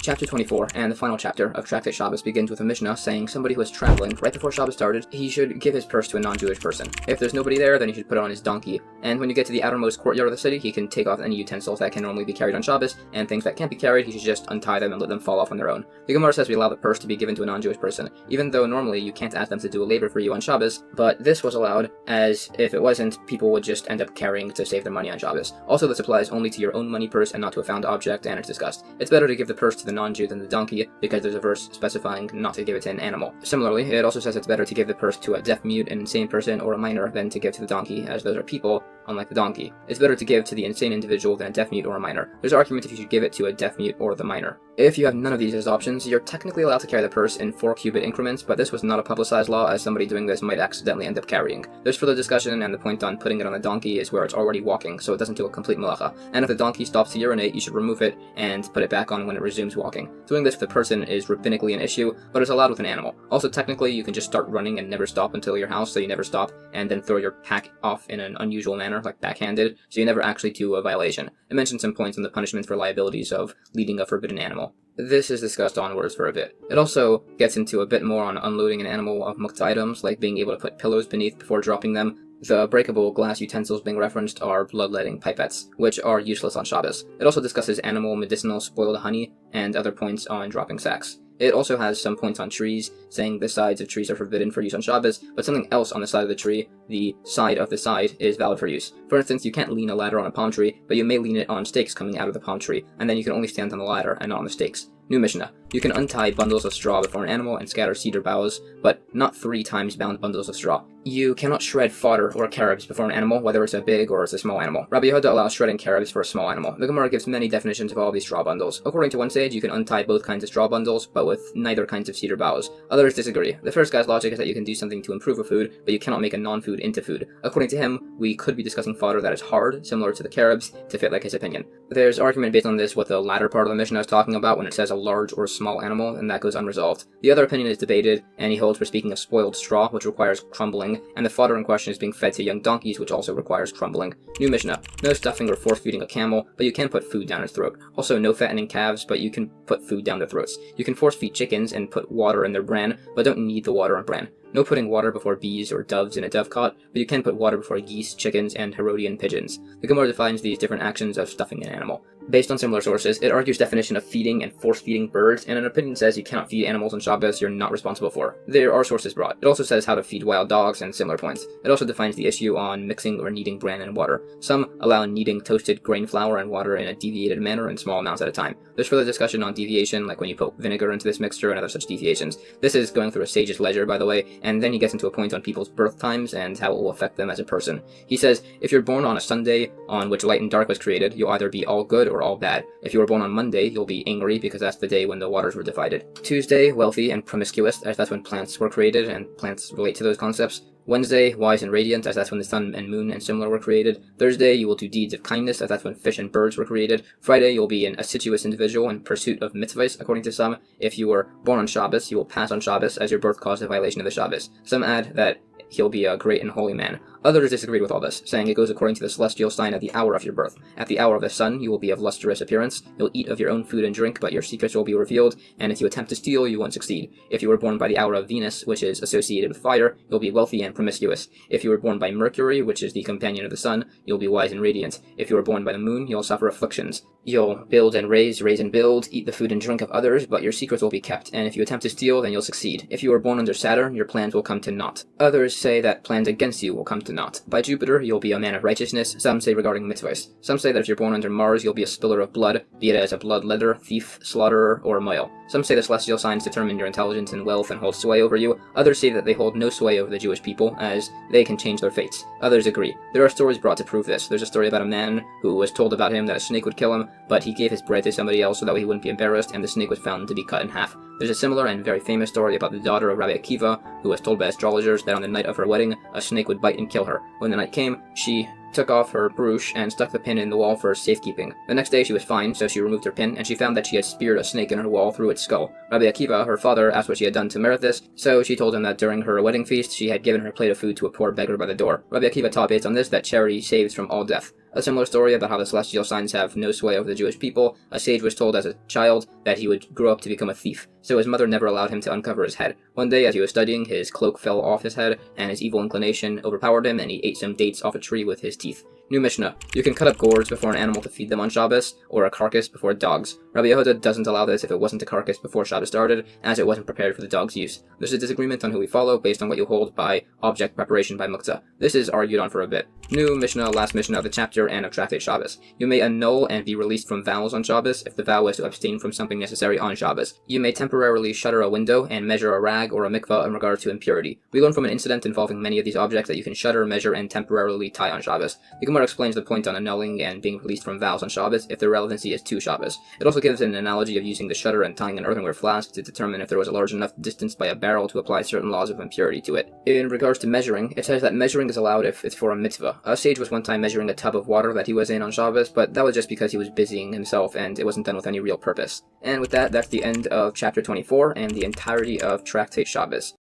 Chapter 24, and the final chapter of Tractate Shabbos, begins with a Mishnah saying somebody who is traveling right before Shabbos started, he should give his purse to a non-Jewish person. If there's nobody there, then he should put it on his donkey. And when you get to the outermost courtyard of the city, he can take off any utensils that can normally be carried on Shabbos, and things that can't be carried, he should just untie them and let them fall off on their own. The Gemara says we allow the purse to be given to a non-Jewish person, even though normally you can't ask them to do a labor for you on Shabbos, but this was allowed, as if it wasn't, people would just end up carrying to save their money on Shabbos. Also, this applies only to your own money purse and not to a found object, and it's discussed. It's better to give the purse to the non-Jew than the donkey, because there's a verse specifying not to give it to an animal. Similarly, it also says it's better to give the purse to a deaf, mute, an insane person, or a minor than to give to the donkey, as those are people, unlike the donkey. It's better to give to the insane individual than a deaf, mute, or a minor. There's argument if you should give it to a deaf, mute, or the minor. If you have none of these as options, you're technically allowed to carry the purse in 4-cubit increments, but this was not a publicized law, as somebody doing this might accidentally end up carrying. There's further discussion, and the point on putting it on a donkey is where it's already walking, so it doesn't do a complete malacha. And if the donkey stops to urinate, you should remove it and put it back on when it resumes walking. Doing this with the person is rabbinically an issue, but it's allowed with an animal. Also, technically, you can just start running and never stop until your house, so you never stop, and then throw your pack off in an unusual manner. manner, like backhanded, so you never actually do a violation. It mentions some points on the punishments for liabilities of leading a forbidden animal. This is discussed onwards for a bit. It also gets into a bit more on unloading an animal of muktzah items, like being able to put pillows beneath before dropping them. The breakable glass utensils being referenced are bloodletting pipettes, which are useless on Shabbos. It also discusses animal, medicinal, spoiled honey, and other points on dropping sacks. It also has some points on trees, saying the sides of trees are forbidden for use on Shabbos, but something else on the side of the tree, the side of the side, is valid for use. For instance, you can't lean a ladder on a palm tree, but you may lean it on stakes coming out of the palm tree, and then you can only stand on the ladder and not on the stakes. New Mishnah. You can untie bundles of straw before an animal and scatter cedar boughs, but not 3 times bound bundles of straw. You cannot shred fodder or carobs before an animal, whether it's a big or it's a small animal. Rabbi Yehuda allows shredding carobs for a small animal. The Gemara gives many definitions of all these straw bundles. According to one sage, you can untie both kinds of straw bundles, but with neither kinds of cedar boughs. Others disagree. The first guy's logic is that you can do something to improve a food, but you cannot make a non-food into food. According to him, we could be discussing fodder that is hard, similar to the carobs, to fit like his opinion. There's argument based on this what the latter part of the Mishnah is talking about when it says a large or small animal, and that goes unresolved. The other opinion is debated, and he holds we're speaking of spoiled straw, which requires crumbling, and the fodder in question is being fed to young donkeys, which also requires crumbling. New Mishnah. No stuffing or force-feeding a camel, but you can put food down its throat. Also, no fattening calves, but you can put food down their throats. You can force-feed chickens and put water in their bran, but don't need the water in bran. No putting water before bees or doves in a dovecot, but you can put water before geese, chickens, and Herodian pigeons. The Gemara defines these different actions of stuffing an animal. Based on similar sources, it argues definition of feeding and force-feeding birds, and an opinion says you cannot feed animals on Shabbos you're not responsible for. There are sources brought. It also says how to feed wild dogs and similar points. It also defines the issue on mixing or kneading bran and water. Some allow kneading toasted grain flour and water in a deviated manner in small amounts at a time. There's further discussion on deviation, like when you put vinegar into this mixture and other such deviations. This is going through a sage's ledger, by the way, and then he gets into a point on people's birth times and how it will affect them as a person. He says, if you're born on a Sunday on which light and dark was created, you'll either be all good or all bad. If you were born on Monday, you'll be angry because that's the day when the waters were divided. Tuesday, wealthy and promiscuous, as that's when plants were created, and plants relate to those concepts. Wednesday, wise and radiant, as that's when the sun and moon and similar were created. Thursday, you will do deeds of kindness, as that's when fish and birds were created. Friday, you'll be an assiduous individual in pursuit of mitzvahs, according to some. If you were born on Shabbos, you will pass on Shabbos, as your birth caused a violation of the Shabbos. Some add that he'll be a great and holy man. Others disagreed with all this, saying it goes according to the celestial sign at the hour of your birth. At the hour of the sun, you will be of lustrous appearance. You'll eat of your own food and drink, but your secrets will be revealed, and if you attempt to steal, you won't succeed. If you were born by the hour of Venus, which is associated with fire, you'll be wealthy and promiscuous. If you were born by Mercury, which is the companion of the sun, you'll be wise and radiant. If you were born by the moon, you'll suffer afflictions. You'll build and raise and build, eat the food and drink of others, but your secrets will be kept, and if you attempt to steal, then you'll succeed. If you were born under Saturn, your plans will come to naught. Others say that plans against you will come to naught. By Jupiter, you'll be a man of righteousness, some say regarding mitzvahs. Some say that if you're born under Mars, you'll be a spiller of blood, be it as a bloodletter, thief, slaughterer, or a male. Some say the celestial signs determine your intelligence and wealth and hold sway over you. Others say that they hold no sway over the Jewish people, as they can change their fates. Others agree. There are stories brought to prove this. There's a story about a man who was told about him that a snake would kill him, but he gave his bread to somebody else so that he wouldn't be embarrassed, and the snake was found to be cut in half. There's a similar and very famous story about the daughter of Rabbi Akiva, who was told by astrologers that on the night of her wedding, a snake would bite and kill her. When the night came, she took off her brooch and stuck the pin in the wall for safekeeping. The next day she was fine, so she removed her pin, and she found that she had speared a snake in her wall through its skull. Rabbi Akiva, her father, asked what she had done to merit this, so she told him that during her wedding feast she had given her plate of food to a poor beggar by the door. Rabbi Akiva taught based on this that charity saves from all death. A similar story about how the celestial signs have no sway over the Jewish people. A sage was told as a child that he would grow up to become a thief, so his mother never allowed him to uncover his head. One day, as he was studying, his cloak fell off his head, and his evil inclination overpowered him, and he ate some dates off a tree with his teeth. New Mishnah. You can cut up gourds before an animal to feed them on Shabbos, or a carcass before dogs. Rabbi Yehuda doesn't allow this if it wasn't a carcass before Shabbos started, as it wasn't prepared for the dog's use. There's a disagreement on who we follow based on what you hold by object preparation by muktzah. This is argued on for a bit. New Mishnah, last Mishnah of the chapter and of Tractate Shabbos. You may annul and be released from vows on Shabbos if the vow is to abstain from something necessary on Shabbos. You may temporarily shutter a window and measure a rag or a mikvah in regard to impurity. We learn from an incident involving many of these objects that you can shutter, measure, and temporarily tie on Shabbos. The Gemara explains the point on annulling and being released from vows on Shabbos if their relevancy is to Shabbos. It also gives an analogy of using the shutter and tying an earthenware flask to determine if there was a large enough distance by a barrel to apply certain laws of impurity to it. In regards to measuring, it says that measuring is allowed if it's for a mitzvah. A sage was one time measuring a tub of water that he was in on Shabbos, but that was just because he was busying himself and it wasn't done with any real purpose. And with that, that's the end of chapter 24 and the entirety of Tractate Shabbos.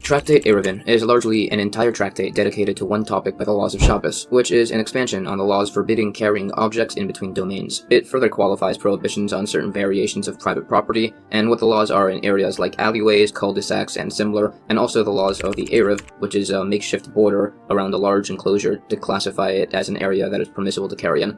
Tractate Eruvin is largely an entire tractate dedicated to one topic by the laws of Shabbos, which is an expansion on the laws forbidding carrying objects in between domains. It further qualifies prohibitions on certain variations of private property, and what the laws are in areas like alleyways, cul-de-sacs, and similar, and also the laws of the Eruv, which is a makeshift border around a large enclosure to classify it as an area that is permissible to carry in.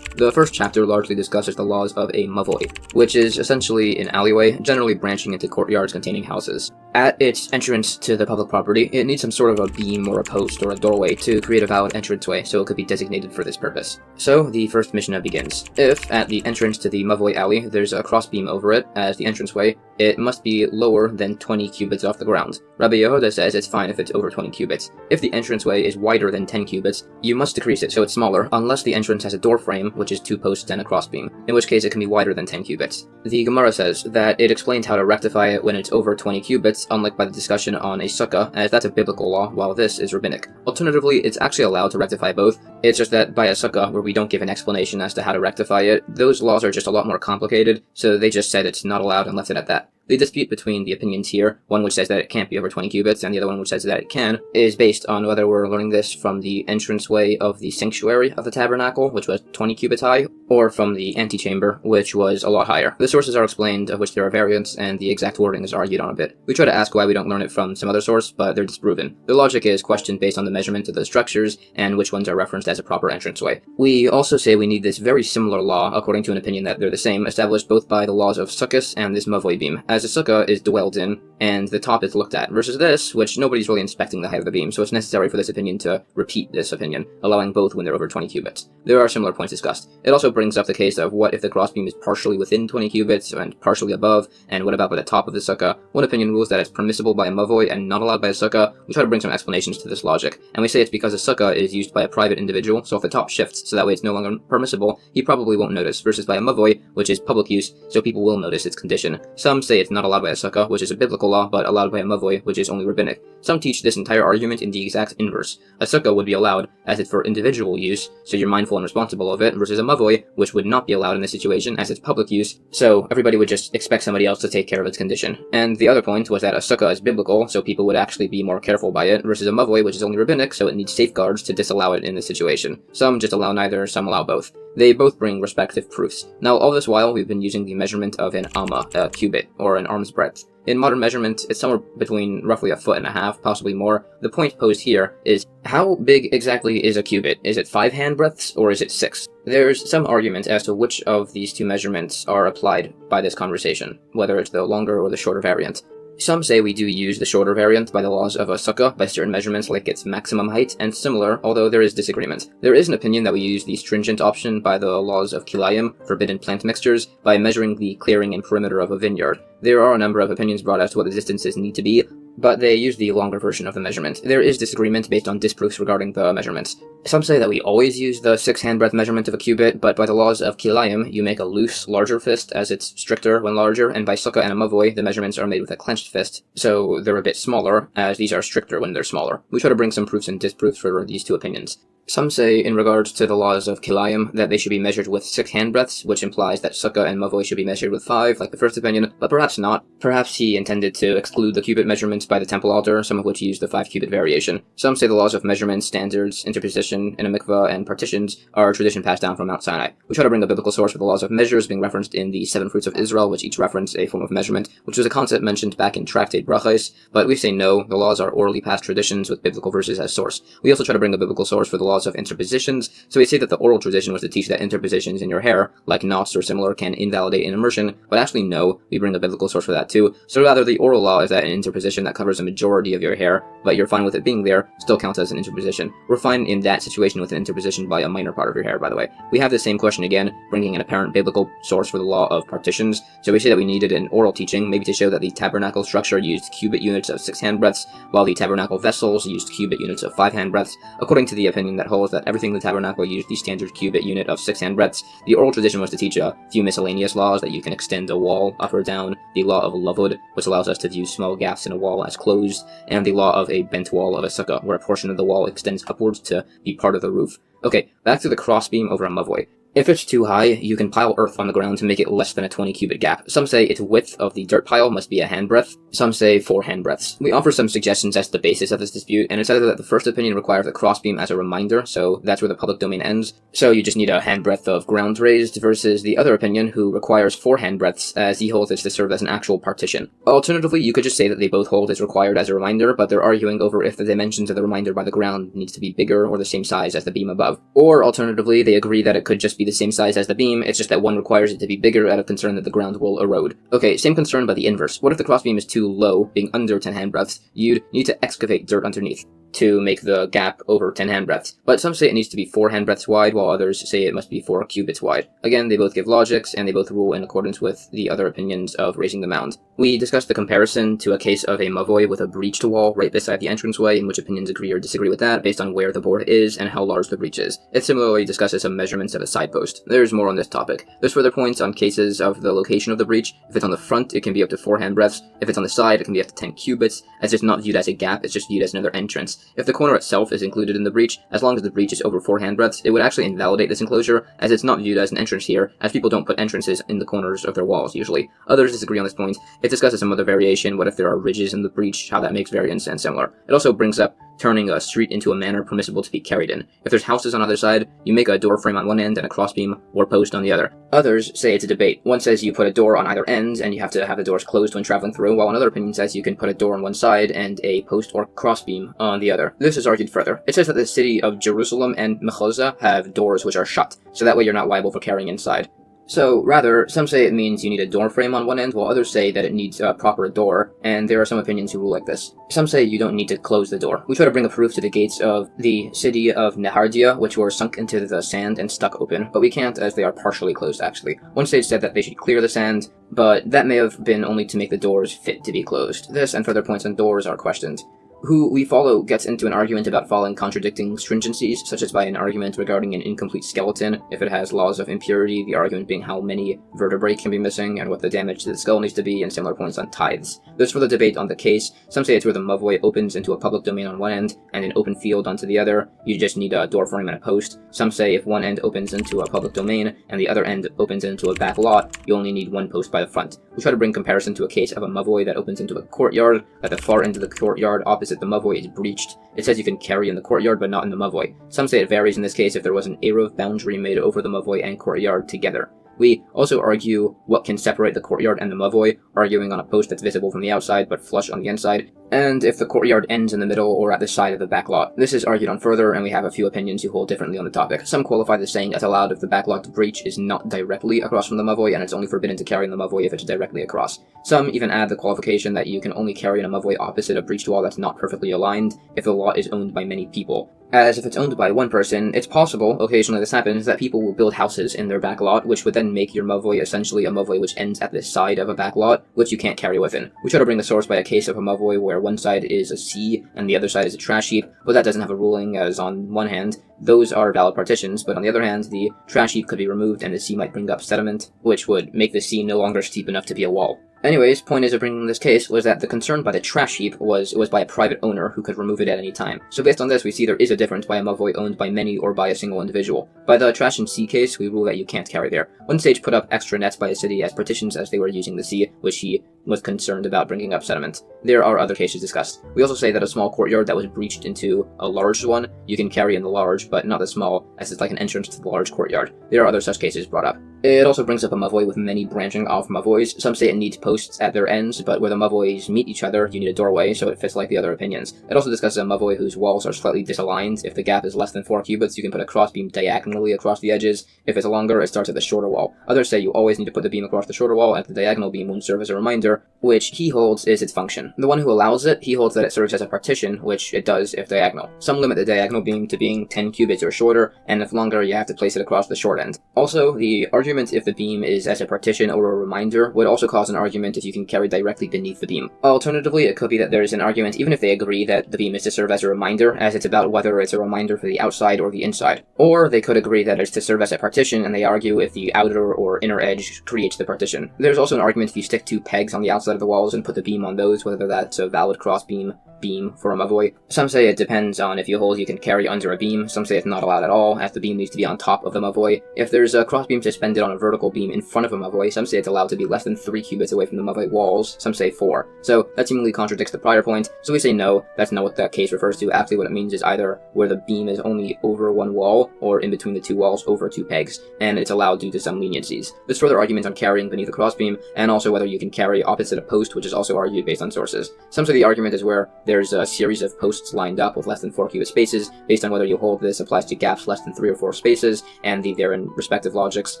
The first chapter largely discusses the laws of a Moed, which is essentially an alleyway, generally branching into courtyards containing houses. At its entrance to the public property, it needs some sort of a beam or a post or a doorway to create a valid entranceway, so it could be designated for this purpose. So, the first Mishnah begins. If, at the entrance to the Moed alley, there's a crossbeam over it as the entranceway, it must be lower than 20 cubits off the ground. Rabbi Yehuda says it's fine if it's over 20 cubits. If the entranceway is wider than 10 cubits, you must decrease it so it's smaller, unless the entrance has a door frame, which is 2 posts and a crossbeam, in which case it can be wider than 10 cubits. The Gemara says that it explains how to rectify it when it's over 20 cubits, unlike by the discussion on a Sukkah, as that's a biblical law, while this is rabbinic. Alternatively, it's actually allowed to rectify both. It's just that by a Sukkah, where we don't give an explanation as to how to rectify it, those laws are just a lot more complicated, so they just said it's not allowed and left it at that. The dispute between the opinions here, one which says that it can't be over 20 cubits and the other one which says that it can, is based on whether we're learning this from the entranceway of the sanctuary of the tabernacle, which was 20 cubits high, or from the antechamber, which was a lot higher. The sources are explained, of which there are variants, and the exact wording is argued on a bit. We try to ask why we don't learn it from some other source, but they're disproven. The logic is questioned based on the measurement of the structures, and which ones are referenced as a proper entranceway. We also say we need this very similar law, according to an opinion that they're the same, established both by the laws of Sukkos and this Moed beam, as a Sukkah is dwelled in, and the top is looked at, versus this, which nobody's really inspecting the height of the beam, so it's necessary for this opinion to repeat this opinion, allowing both when they're over 20 cubits. There are similar points discussed. It also brings up the case of what if the crossbeam is partially within 20 cubits and partially above, and what about by the top of the Sukkah? One opinion rules that it's permissible by a Moed and not allowed by a Sukkah. We try to bring some explanations to this logic, and we say it's because a Sukkah is used by a private individual, so if the top shifts so that way it's no longer permissible, he probably won't notice, versus by a Moed, which is public use, so people will notice its condition. Some say it's not allowed by a Sukkah, which is a biblical law, but allowed by a Moed, which is only rabbinic. Some teach this entire argument in the exact inverse. A Sukkah would be allowed, as it's for individual use, so you're mindful and responsible of it, versus a Moed, which would not be allowed in this situation, as it's public use, so everybody would just expect somebody else to take care of its condition. And the other point was that a Sukkah is biblical, so people would actually be more careful by it, versus a Moed, which is only rabbinic, so it needs safeguards to disallow it in this situation. Some just allow neither, some allow both. They both bring respective proofs. Now, all this while, we've been using the measurement of an amma, a cubit, or an arm's breadth. In modern measurement, it's somewhere between roughly 1.5 feet, possibly more. The point posed here is, how big exactly is a cubit? Is it 5 handbreadths, or is it 6? There's some argument as to which of these two measurements are applied by this conversation, whether it's the longer or the shorter variant. Some say we do use the shorter variant by the laws of a Sukkah by certain measurements like its maximum height and similar, although there is disagreement. There is an opinion that we use the stringent option by the laws of Kilayim, forbidden plant mixtures, by measuring the clearing and perimeter of a vineyard. There are a number of opinions brought as to what the distances need to be, but they use the longer version of the measurement. There is disagreement based on disproofs regarding the measurements. Some say that we always use the 6 handbreadth measurement of a cubit, but by the laws of Kilayim, you make a loose, larger fist, as it's stricter when larger, and by Sukkah and a Moed, the measurements are made with a clenched fist, so they're a bit smaller, as these are stricter when they're smaller. We try to bring some proofs and disproofs for these two opinions. Some say, in regards to the laws of Kilayim, that they should be measured with 6 handbreadths, which implies that Sukkah and Moed should be measured with 5, like the first opinion, but perhaps not. Perhaps he intended to exclude the cubit measurements by the temple altar, some of which use the 5-cubit variation. Some say the laws of measurement, standards, interposition in a mikveh, and partitions are tradition passed down from Mount Sinai. We try to bring a biblical source for the laws of measures being referenced in the 7 fruits of Israel, which each reference a form of measurement, which was a concept mentioned back in Tractate Brachos, but we say no, the laws are orally passed traditions with biblical verses as source. We also try to bring a biblical source for the laws of interposition. So we say that the oral tradition was to teach that interpositions in your hair, like knots or similar, can invalidate an immersion, but actually no, we bring a biblical source for that too. So rather, the oral law is that an interposition that covers a majority of your hair, but you're fine with it being there, still counts as an interposition. We're fine in that situation with an interposition by a minor part of your hair, by the way. We have the same question again, bringing an apparent biblical source for the law of partitions. So we say that we needed an oral teaching, maybe to show that the tabernacle structure used cubit units of 6 handbreadths, while the tabernacle vessels used cubit units of 5 handbreadths, according to the opinion that holds that everything the tabernacle used the standard cubit unit of 6 handbreadths. The oral tradition was to teach a few miscellaneous laws, that you can extend a wall up or down, the law of lavud, which allows us to view small gaps in a wall as closed, and the law of a bent wall of a sukkah, where a portion of the wall extends upwards to be part of the roof. Okay, back to the crossbeam over a Moed. If it's too high, you can pile earth on the ground to make it less than a 20 cubit gap. Some say its width of the dirt pile must be a handbreadth. Some say 4 handbreadths. We offer some suggestions as to the basis of this dispute, and it's either that the first opinion requires the crossbeam as a reminder, so that's where the public domain ends, so you just need a handbreadth of ground raised, versus the other opinion, who requires 4 handbreadths, as he holds it to serve as an actual partition. Alternatively, you could just say that they both hold it's required as a reminder, but they're arguing over if the dimensions of the reminder by the ground needs to be bigger or the same size as the beam above. Or alternatively, they agree that it could just be the same size as the beam, it's just that one requires it to be bigger out of concern that the ground will erode. Okay, same concern but the inverse. What if the crossbeam is too low, being under 10 handbreadths? You'd need to excavate dirt underneath to make the gap over 10 handbreadths. But some say it needs to be 4 handbreadths wide, while others say it must be 4 cubits wide. Again, they both give logics, and they both rule in accordance with the other opinions of raising the mound. We discussed the comparison to a case of a mavoi with a breached wall right beside the entranceway, in which opinions agree or disagree with that, based on where the board is and how large the breach is. It similarly discusses some measurements of a side post. There's more on this topic. There's further points on cases of the location of the breach. If it's on the front, it can be up to 4 handbreadths. If it's on the side, it can be up to 10 cubits, as it's not viewed as a gap, it's just viewed as another entrance. If the corner itself is included in the breach, as long as the breach is over 4 handbreadths, it would actually invalidate this enclosure, as it's not viewed as an entrance here, as people don't put entrances in the corners of their walls, usually. Others disagree on this point. It discusses some other variation, what if there are ridges in the breach, how that makes variance, and similar. It also brings up turning a street into a manner permissible to be carried in. If there's houses on either side, you make a door frame on one end and a crossbeam or post on the other. Others say it's a debate. One says you put a door on either end and you have to have the doors closed when traveling through, while another opinion says you can put a door on one side and a post or crossbeam on the other. This is argued further. It says that the city of Jerusalem and Mechozah have doors which are shut, so that way you're not liable for carrying inside. So, rather, some say it means you need a door frame on one end, while others say that it needs a proper door, and there are some opinions who rule like this. Some say you don't need to close the door. We try to bring a proof to the gates of the city of Nehardia, which were sunk into the sand and stuck open, but we can't as they are partially closed, actually. One stage said that they should clear the sand, but that may have been only to make the doors fit to be closed. This and further points on doors are questioned. Who we follow gets into an argument about following contradicting stringencies, such as by an argument regarding an incomplete skeleton, if it has laws of impurity, the argument being how many vertebrae can be missing, and what the damage to the skull needs to be, and similar points on tithes. There's further debate on the case. Some say it's where the mavoi opens into a public domain on one end, and an open field onto the other. You just need a door frame and a post. Some say if one end opens into a public domain, and the other end opens into a back lot, you only need one post by the front. We try to bring comparison to a case of a mavoi that opens into a courtyard. At the far end of the courtyard, opposite the mavoi, is breached. It says you can carry in the courtyard, but not in the mavoi. Some say it varies in this case if there was an eruv boundary made over the mavoi and courtyard together. We also argue what can separate the courtyard and the mavoi, arguing on a post that's visible from the outside but flush on the inside, and if the courtyard ends in the middle or at the side of the backlot. This is argued on further, and we have a few opinions who hold differently on the topic. Some qualify this saying as allowed if the backlot breach is not directly across from the mavoi, and it's only forbidden to carry in the mavoi if it's directly across. Some even add the qualification that you can only carry in a mavoi opposite a breached wall that's not perfectly aligned if the lot is owned by many people. As if it's owned by one person, it's possible, occasionally this happens, that people will build houses in their backlot, which would then make your mavoi essentially a mavoi which ends at the side of a backlot, which you can't carry within. We try to bring the source by a case of a mavoi where one side is a sea and the other side is a trash heap, but that doesn't have a ruling, as on one hand, those are valid partitions, but on the other hand, the trash heap could be removed and the sea might bring up sediment, which would make the sea no longer steep enough to be a wall. Anyways, point is of bringing this case was that the concern by the trash heap was it was by a private owner who could remove it at any time. So based on this, we see there is a difference by a mavoi owned by many or by a single individual. By the trash and sea case, we rule that you can't carry there. One stage put up extra nets by a city as partitions as they were using the sea, which he was concerned about bringing up sediment. There are other cases discussed. We also say that a small courtyard that was breached into a large one, you can carry in the large, but not the small, as it's like an entrance to the large courtyard. There are other such cases brought up. It also brings up a mavoi with many branching off mavois. Some say it needs posts at their ends, but where the mavois meet each other, you need a doorway, so it fits like the other opinions. It also discusses a mavoi whose walls are slightly disaligned. If the gap is less than 4 cubits, you can put a crossbeam diagonally across the edges. If it's longer, it starts at the shorter wall. Others say you always need to put the beam across the shorter wall, and the diagonal beam won't serve as a reminder, which he holds is its function. The one who allows it, he holds that it serves as a partition, which it does if diagonal. Some limit the diagonal beam to being 10 cubits or shorter, and if longer, you have to place it across the short end. Also, the argument if the beam is as a partition or a reminder would also cause an argument if you can carry directly beneath the beam. Alternatively, it could be that there is an argument even if they agree that the beam is to serve as a reminder, as it's about whether it's a reminder for the outside or the inside. Or they could agree that it's to serve as a partition, and they argue if the outer or inner edge creates the partition. There's also an argument if you stick 2 pegs on the outside of the walls and put the beam on those, whether that's a valid cross beam beam for a mavoi. Some say it depends on if you hold you can carry under a beam. Some say it's not allowed at all, as the beam needs to be on top of the mavoi. If there's a crossbeam suspended on a vertical beam in front of a mavoi, some say it's allowed to be less than 3 cubits away from the mavoi walls. Some say 4. So that seemingly contradicts the prior point. So we say no, that's not what that case refers to. Actually, what it means is either where the beam is only over one wall, or in between the two walls over 2 pegs, and it's allowed due to some leniencies. There's further argument on carrying beneath a crossbeam, and also whether you can carry opposite a post, which is also argued based on sources. Some say the argument is where there's a series of posts lined up with less than 4 cubit spaces, based on whether you hold this applies to gaps less than 3 or 4 spaces, and the therein respective logics,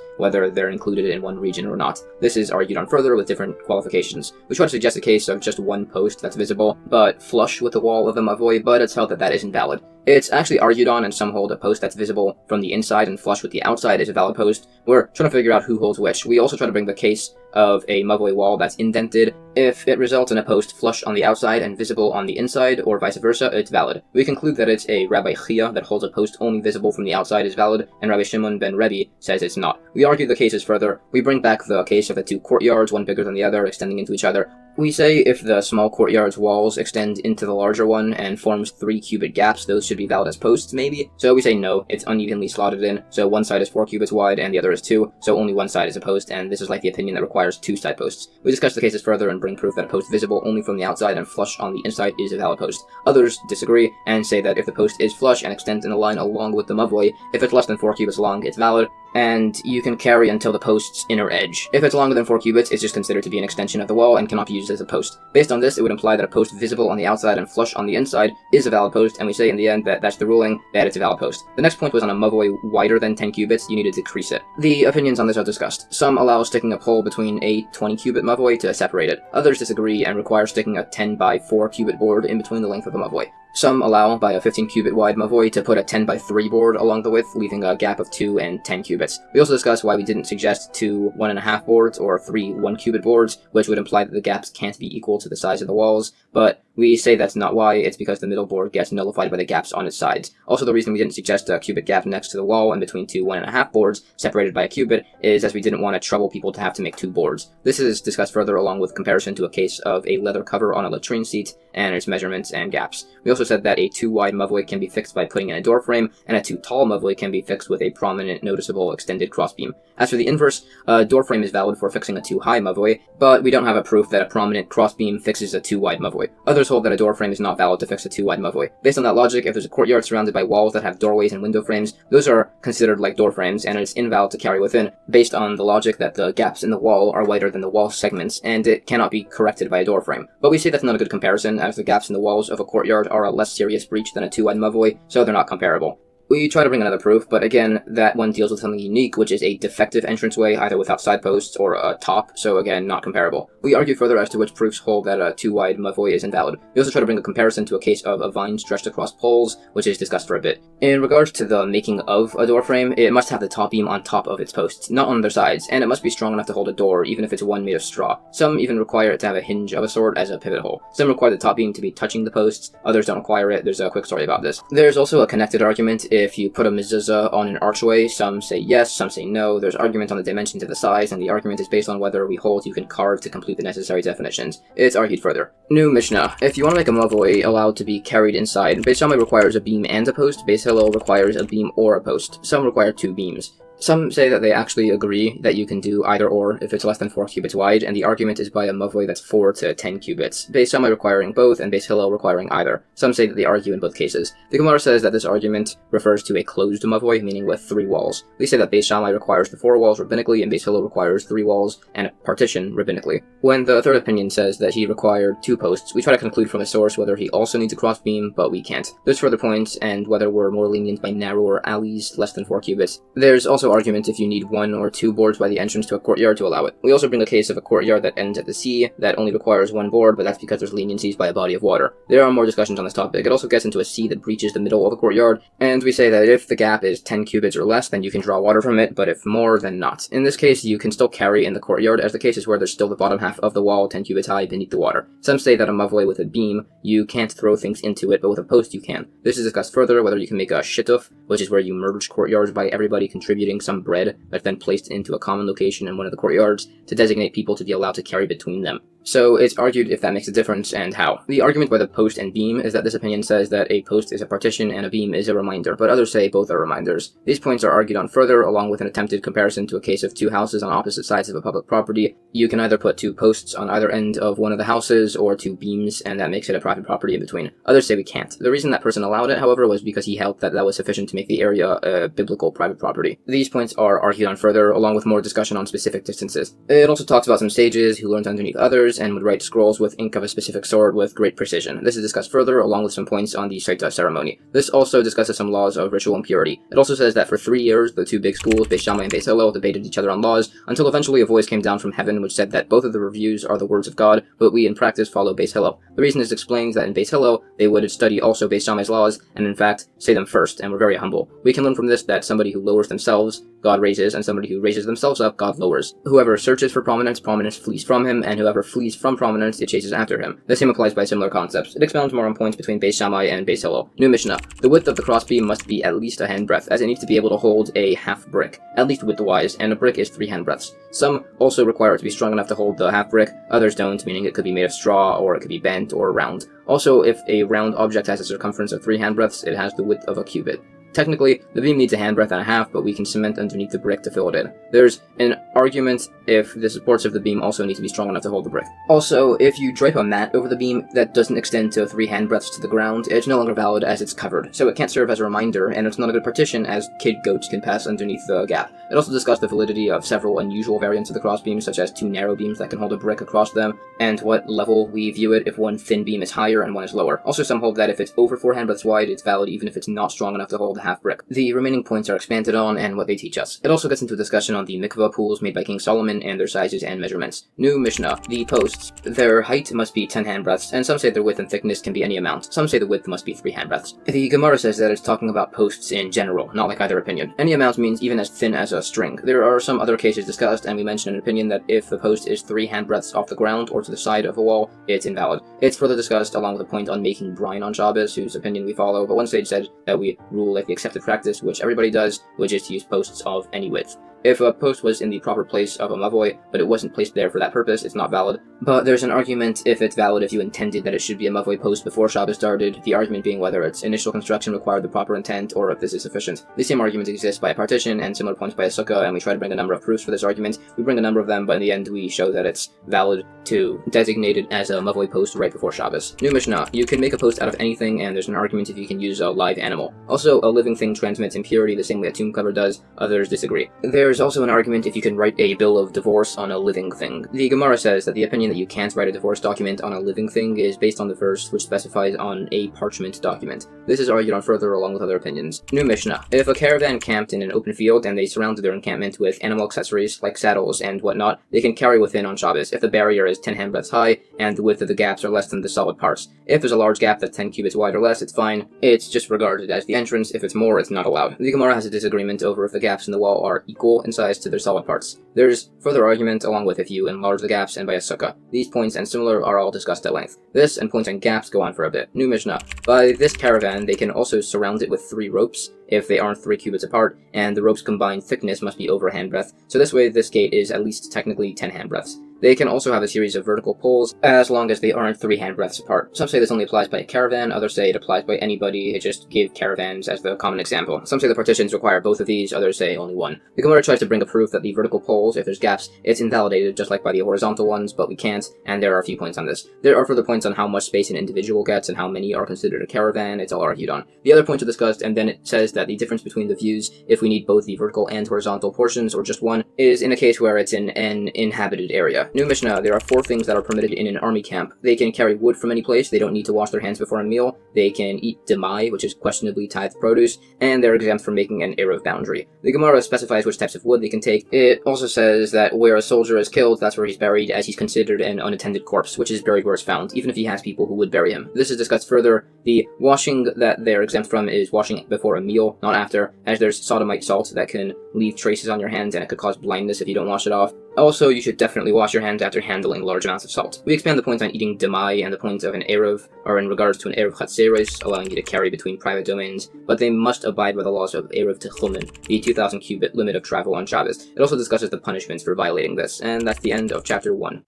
whether they're included in one region or not. This is argued on further with different qualifications. We try to suggest a case of just one post that's visible, but flush with the wall of the mavoi, but it's held that that isn't valid. It's actually argued on, and some hold a post that's visible from the inside and flush with the outside is a valid post. We're trying to figure out who holds which. We also try to bring the case of a mavoi wall that's indented. If it results in a post flush on the outside and visible on the inside, or vice versa, it's valid. We conclude that it's a Rabbi Chia that holds a post only visible from the outside is valid, and Rabbi Shimon ben Rebbe says it's not. We argue the cases further. We bring back the case of the 2 courtyards, one bigger than the other, extending into each other. We say if the small courtyard's walls extend into the larger one and forms 3 cubit gaps, those should be valid as posts, maybe? So we say no, it's unevenly slotted in, so one side is 4 cubits wide and the other is 2, so only one side is a post, and this is like the opinion that requires 2 side posts. We discuss the cases further and bring proof that a post visible only from the outside and flush on the inside is a valid post. Others disagree and say that if the post is flush and extends in a line along with the mavoi, if it's less than 4 cubits long, it's valid, and you can carry until the post's inner edge. If it's longer than 4 cubits, it's just considered to be an extension of the wall and cannot be used as a post. Based on this, it would imply that a post visible on the outside and flush on the inside is a valid post, and we say in the end that that's the ruling, that it's a valid post. The next point was on a mavoi wider than 10 cubits, you need to decrease it. The opinions on this are discussed. Some allow sticking a pole between a 20 cubit mavoi to separate it. Others disagree and require sticking a 10 by 4 cubit board in between the length of the mavoi. Some allow, by a 15 cubit wide mavoi, to put a 10 by 3 board along the width, leaving a gap of 2 and 10 cubits. We also discuss why we didn't suggest 2 1.5 boards or 3 1 cubit boards, which would imply that the gaps can't be equal to the size of the walls, but we say that's not why. It's because the middle board gets nullified by the gaps on its sides. Also, the reason we didn't suggest a cubit gap next to the wall and between 2 1.5 boards separated by a cubit is as we didn't want to trouble people to have to make 2 boards. This is discussed further along with comparison to a case of a leather cover on a latrine seat and its measurements and gaps. We also said that a 2 wide mavoi can be fixed by putting in a door frame, and a 2 tall mavoi can be fixed with a prominent, noticeable extended crossbeam. As for the inverse, a door frame is valid for fixing a 2 high mavoi, but we don't have a proof that a prominent crossbeam fixes a 2 wide mavoi. Others hold that a door frame is not valid to fix a 2 wide mavoi. Based on that logic, if there's a courtyard surrounded by walls that have doorways and window frames, those are considered like door frames, and it's invalid to carry within, based on the logic that the gaps in the wall are wider than the wall segments, and it cannot be corrected by a door frame. But we say that's not a good comparison, as the gaps in the walls of a courtyard are a less serious breach than a 2 wide mavoi, so they're not comparable. We try to bring another proof, but again, that one deals with something unique, which is a defective entranceway, either without side posts or a top, so again, not comparable. We argue further as to which proofs hold that a 2 wide mavoi is invalid. We also try to bring a comparison to a case of a vine stretched across poles, which is discussed for a bit. In regards to the making of a door frame, it must have the top beam on top of its posts, not on their sides, and it must be strong enough to hold a door, even if it's one made of straw. Some even require it to have a hinge of a sort as a pivot hole. Some require the top beam to be touching the posts, others don't require it. There's a quick story about this. There's also a connected argument if you put a mezuzah on an archway. Some say yes, some say no. There's argument on the dimensions of the size, and the argument is based on whether we hold you can carve to complete the necessary definitions. It's argued further. New Mishnah. If you want to make a mavoi allowed to be carried inside, Beis Shammai requires a beam and a post. Beis Hillel requires a beam or a post. Some require 2 beams. Some say that they actually agree that you can do either or if it's less than 4 cubits wide, and the argument is by a mavoi that's 4 to 10 cubits. Beis Shammai requiring both, and Beis Hillel requiring either. Some say that they argue in both cases. The Gemara says that this argument refers to a closed mavoi, meaning with 3 walls. We say that Beis Shammai requires the 4 walls rabbinically, and Beis Hillel requires 3 walls and a partition rabbinically. When the third opinion says that he required 2 posts, we try to conclude from a source whether he also needs a crossbeam, but we can't. There's further points, and whether we're more lenient by narrower alleys, less than 4 cubits. There's also argument if you need 1 or 2 boards by the entrance to a courtyard to allow it. We also bring a case of a courtyard that ends at the sea that only requires 1 board, but that's because there's leniencies by a body of water. There are more discussions on this topic. It also gets into a sea that breaches the middle of a courtyard, and we say that if the gap is 10 cubits or less, then you can draw water from it, but if more, then not. In this case, you can still carry in the courtyard, as the case is where there's still the bottom half of the wall 10 cubits high beneath the water. Some say that a mavoi with a beam, you can't throw things into it, but with a post you can. This is discussed further, whether you can make a shittuf, which is where you merge courtyards by everybody contributing some bread that's then placed into a common location in one of the courtyards to designate people to be allowed to carry between them. So it's argued if that makes a difference and how. The argument by the post and beam is that this opinion says that a post is a partition and a beam is a reminder, but others say both are reminders. These points are argued on further, along with an attempted comparison to a case of two houses on opposite sides of a public property. You can either put two posts on either end of one of the houses or two beams, and that makes it a private property in between. Others say we can't. The reason that person allowed it, however, was because he held that that was sufficient to make the area a biblical private property. These points are argued on further, along with more discussion on specific distances. It also talks about some sages who learned underneath others and would write scrolls with ink of a specific sort with great precision. This is discussed further, along with some points on the Shaita ceremony. This also discusses some laws of ritual impurity. It also says that for 3 years, the two big schools, Beis Shammai and Beis Hillel, debated each other on laws, until eventually a voice came down from heaven which said that both of the reviews are the words of God, but we in practice follow Beis Hillel. The reason is explained that in Beis Hillel, they would study also Beis Shammai's laws, and in fact, say them first, and were very humble. We can learn from this that somebody who lowers themselves, God raises, and somebody who raises themselves up, God lowers. Whoever searches for prominence, prominence flees from him, and whoever flees from prominence, it chases after him. The same applies by similar concepts. It expounds more on points between Beis Shammai and Beis Hillel. New Mishnah. The width of the crossbeam must be at least a handbreadth, as it needs to be able to hold a half brick, at least width-wise, and a brick is 3 handbreadths. Some also require it to be strong enough to hold the half brick, others don't, meaning it could be made of straw, or it could be bent or round. Also, if a round object has a circumference of 3 handbreadths, it has the width of a cubit. Technically, the beam needs a handbreadth and a half, but we can cement underneath the brick to fill it in. There's an argument if the supports of the beam also need to be strong enough to hold the brick. Also, if you drape a mat over the beam that doesn't extend to 3 handbreadths to the ground, it's no longer valid as it's covered, so it can't serve as a reminder, and it's not a good partition as kid goats can pass underneath the gap. It also discussed the validity of several unusual variants of the crossbeam, such as 2 narrow beams that can hold a brick across them, and what level we view it if one thin beam is higher and one is lower. Also, some hold that if it's over 4 handbreadths wide, it's valid even if it's not strong enough to hold a half brick. The remaining points are expanded on and what they teach us. It also gets into a discussion on the mikvah pools made by King Solomon and their sizes and measurements. New Mishnah. The posts. Their height must be 10 handbreadths, and some say their width and thickness can be any amount. Some say the width must be 3 handbreadths. The Gemara says that it's talking about posts in general, not like either opinion. Any amount means even as thin as a string. There are some other cases discussed, and we mention an opinion that if the post is 3 handbreadths off the ground or to the side of a wall, it's invalid. It's further discussed along with a point on making brine on Shabbos, whose opinion we follow, but one sage said that we rule like the accepted practice, which everybody does, which is to use posts of any width. If a post was in the proper place of a mavoi, but it wasn't placed there for that purpose, it's not valid. But there's an argument if it's valid if you intended that it should be a mavoi post before Shabbos started, the argument being whether its initial construction required the proper intent or if this is sufficient. The same argument exists by a partition and similar points by a sukkah, and we try to bring a number of proofs for this argument. We bring a number of them, but in the end we show that it's valid to designate it as a mavoi post right before Shabbos. New Mishnah. You can make a post out of anything, and there's an argument if you can use a live animal. Also, a living thing transmits impurity the same way a tomb cover does. Others disagree. There's also an argument if you can write a bill of divorce on a living thing. The Gemara says that the opinion that you can't write a divorce document on a living thing is based on the verse which specifies on a parchment document. This is argued on further along with other opinions. New Mishnah. If a caravan camped in an open field and they surrounded their encampment with animal accessories like saddles and whatnot, they can carry within on Shabbos if the barrier is 10 handbreadths high and the width of the gaps are less than the solid parts. If there's a large gap that's 10 cubits wide or less, it's fine. It's just regarded as the entrance. If it's more, it's not allowed. The Gemara has a disagreement over if the gaps in the wall are equal in size to their solid parts. There's further argument along with if you enlarge the gaps and by a sukkah. These points and similar are all discussed at length. This and points on gaps go on for a bit. New Mishnah. By this caravan, they can also surround it with 3 ropes if they aren't 3 cubits apart, and the rope's combined thickness must be over a handbreadth, so this way this gate is at least technically 10 handbreadths. They can also have a series of vertical poles, as long as they aren't 3 handbreadths apart. Some say this only applies by a caravan, others say it applies by anybody. It just gave caravans as the common example. Some say the partitions require both of these, others say only one. The Gemara tries to bring a proof that the vertical poles, if there's gaps, it's invalidated just like by the horizontal ones, but we can't, and there are a few points on this. There are further points on how much space an individual gets and how many are considered a caravan. It's all argued on. The other points are discussed, and then it says that the difference between the views, if we need both the vertical and horizontal portions or just one, is in a case where it's in an inhabited area. New Mishnah. There are 4 things that are permitted in an army camp. They can carry wood from any place, they don't need to wash their hands before a meal, they can eat demai, which is questionably tithed produce, and they're exempt from making an Eruv boundary. The Gemara specifies which types of wood they can take. It also says that where a soldier is killed, that's where he's buried, as he's considered an unattended corpse, which is buried where it's found, even if he has people who would bury him. This is discussed further. The washing that they're exempt from is washing before a meal, not after, as there's sodomite salt that can leave traces on your hands and it could cause blindness if you don't wash it off. Also, you should definitely wash your hands after handling large amounts of salt. We expand the points on eating demai, and the points of an Eruv are in regards to an Eruv Chatzeres, allowing you to carry between private domains, but they must abide by the laws of Eruv Techumen, the 2,000 cubit limit of travel on Shabbos. It also discusses the punishments for violating this, and that's the end of chapter 1.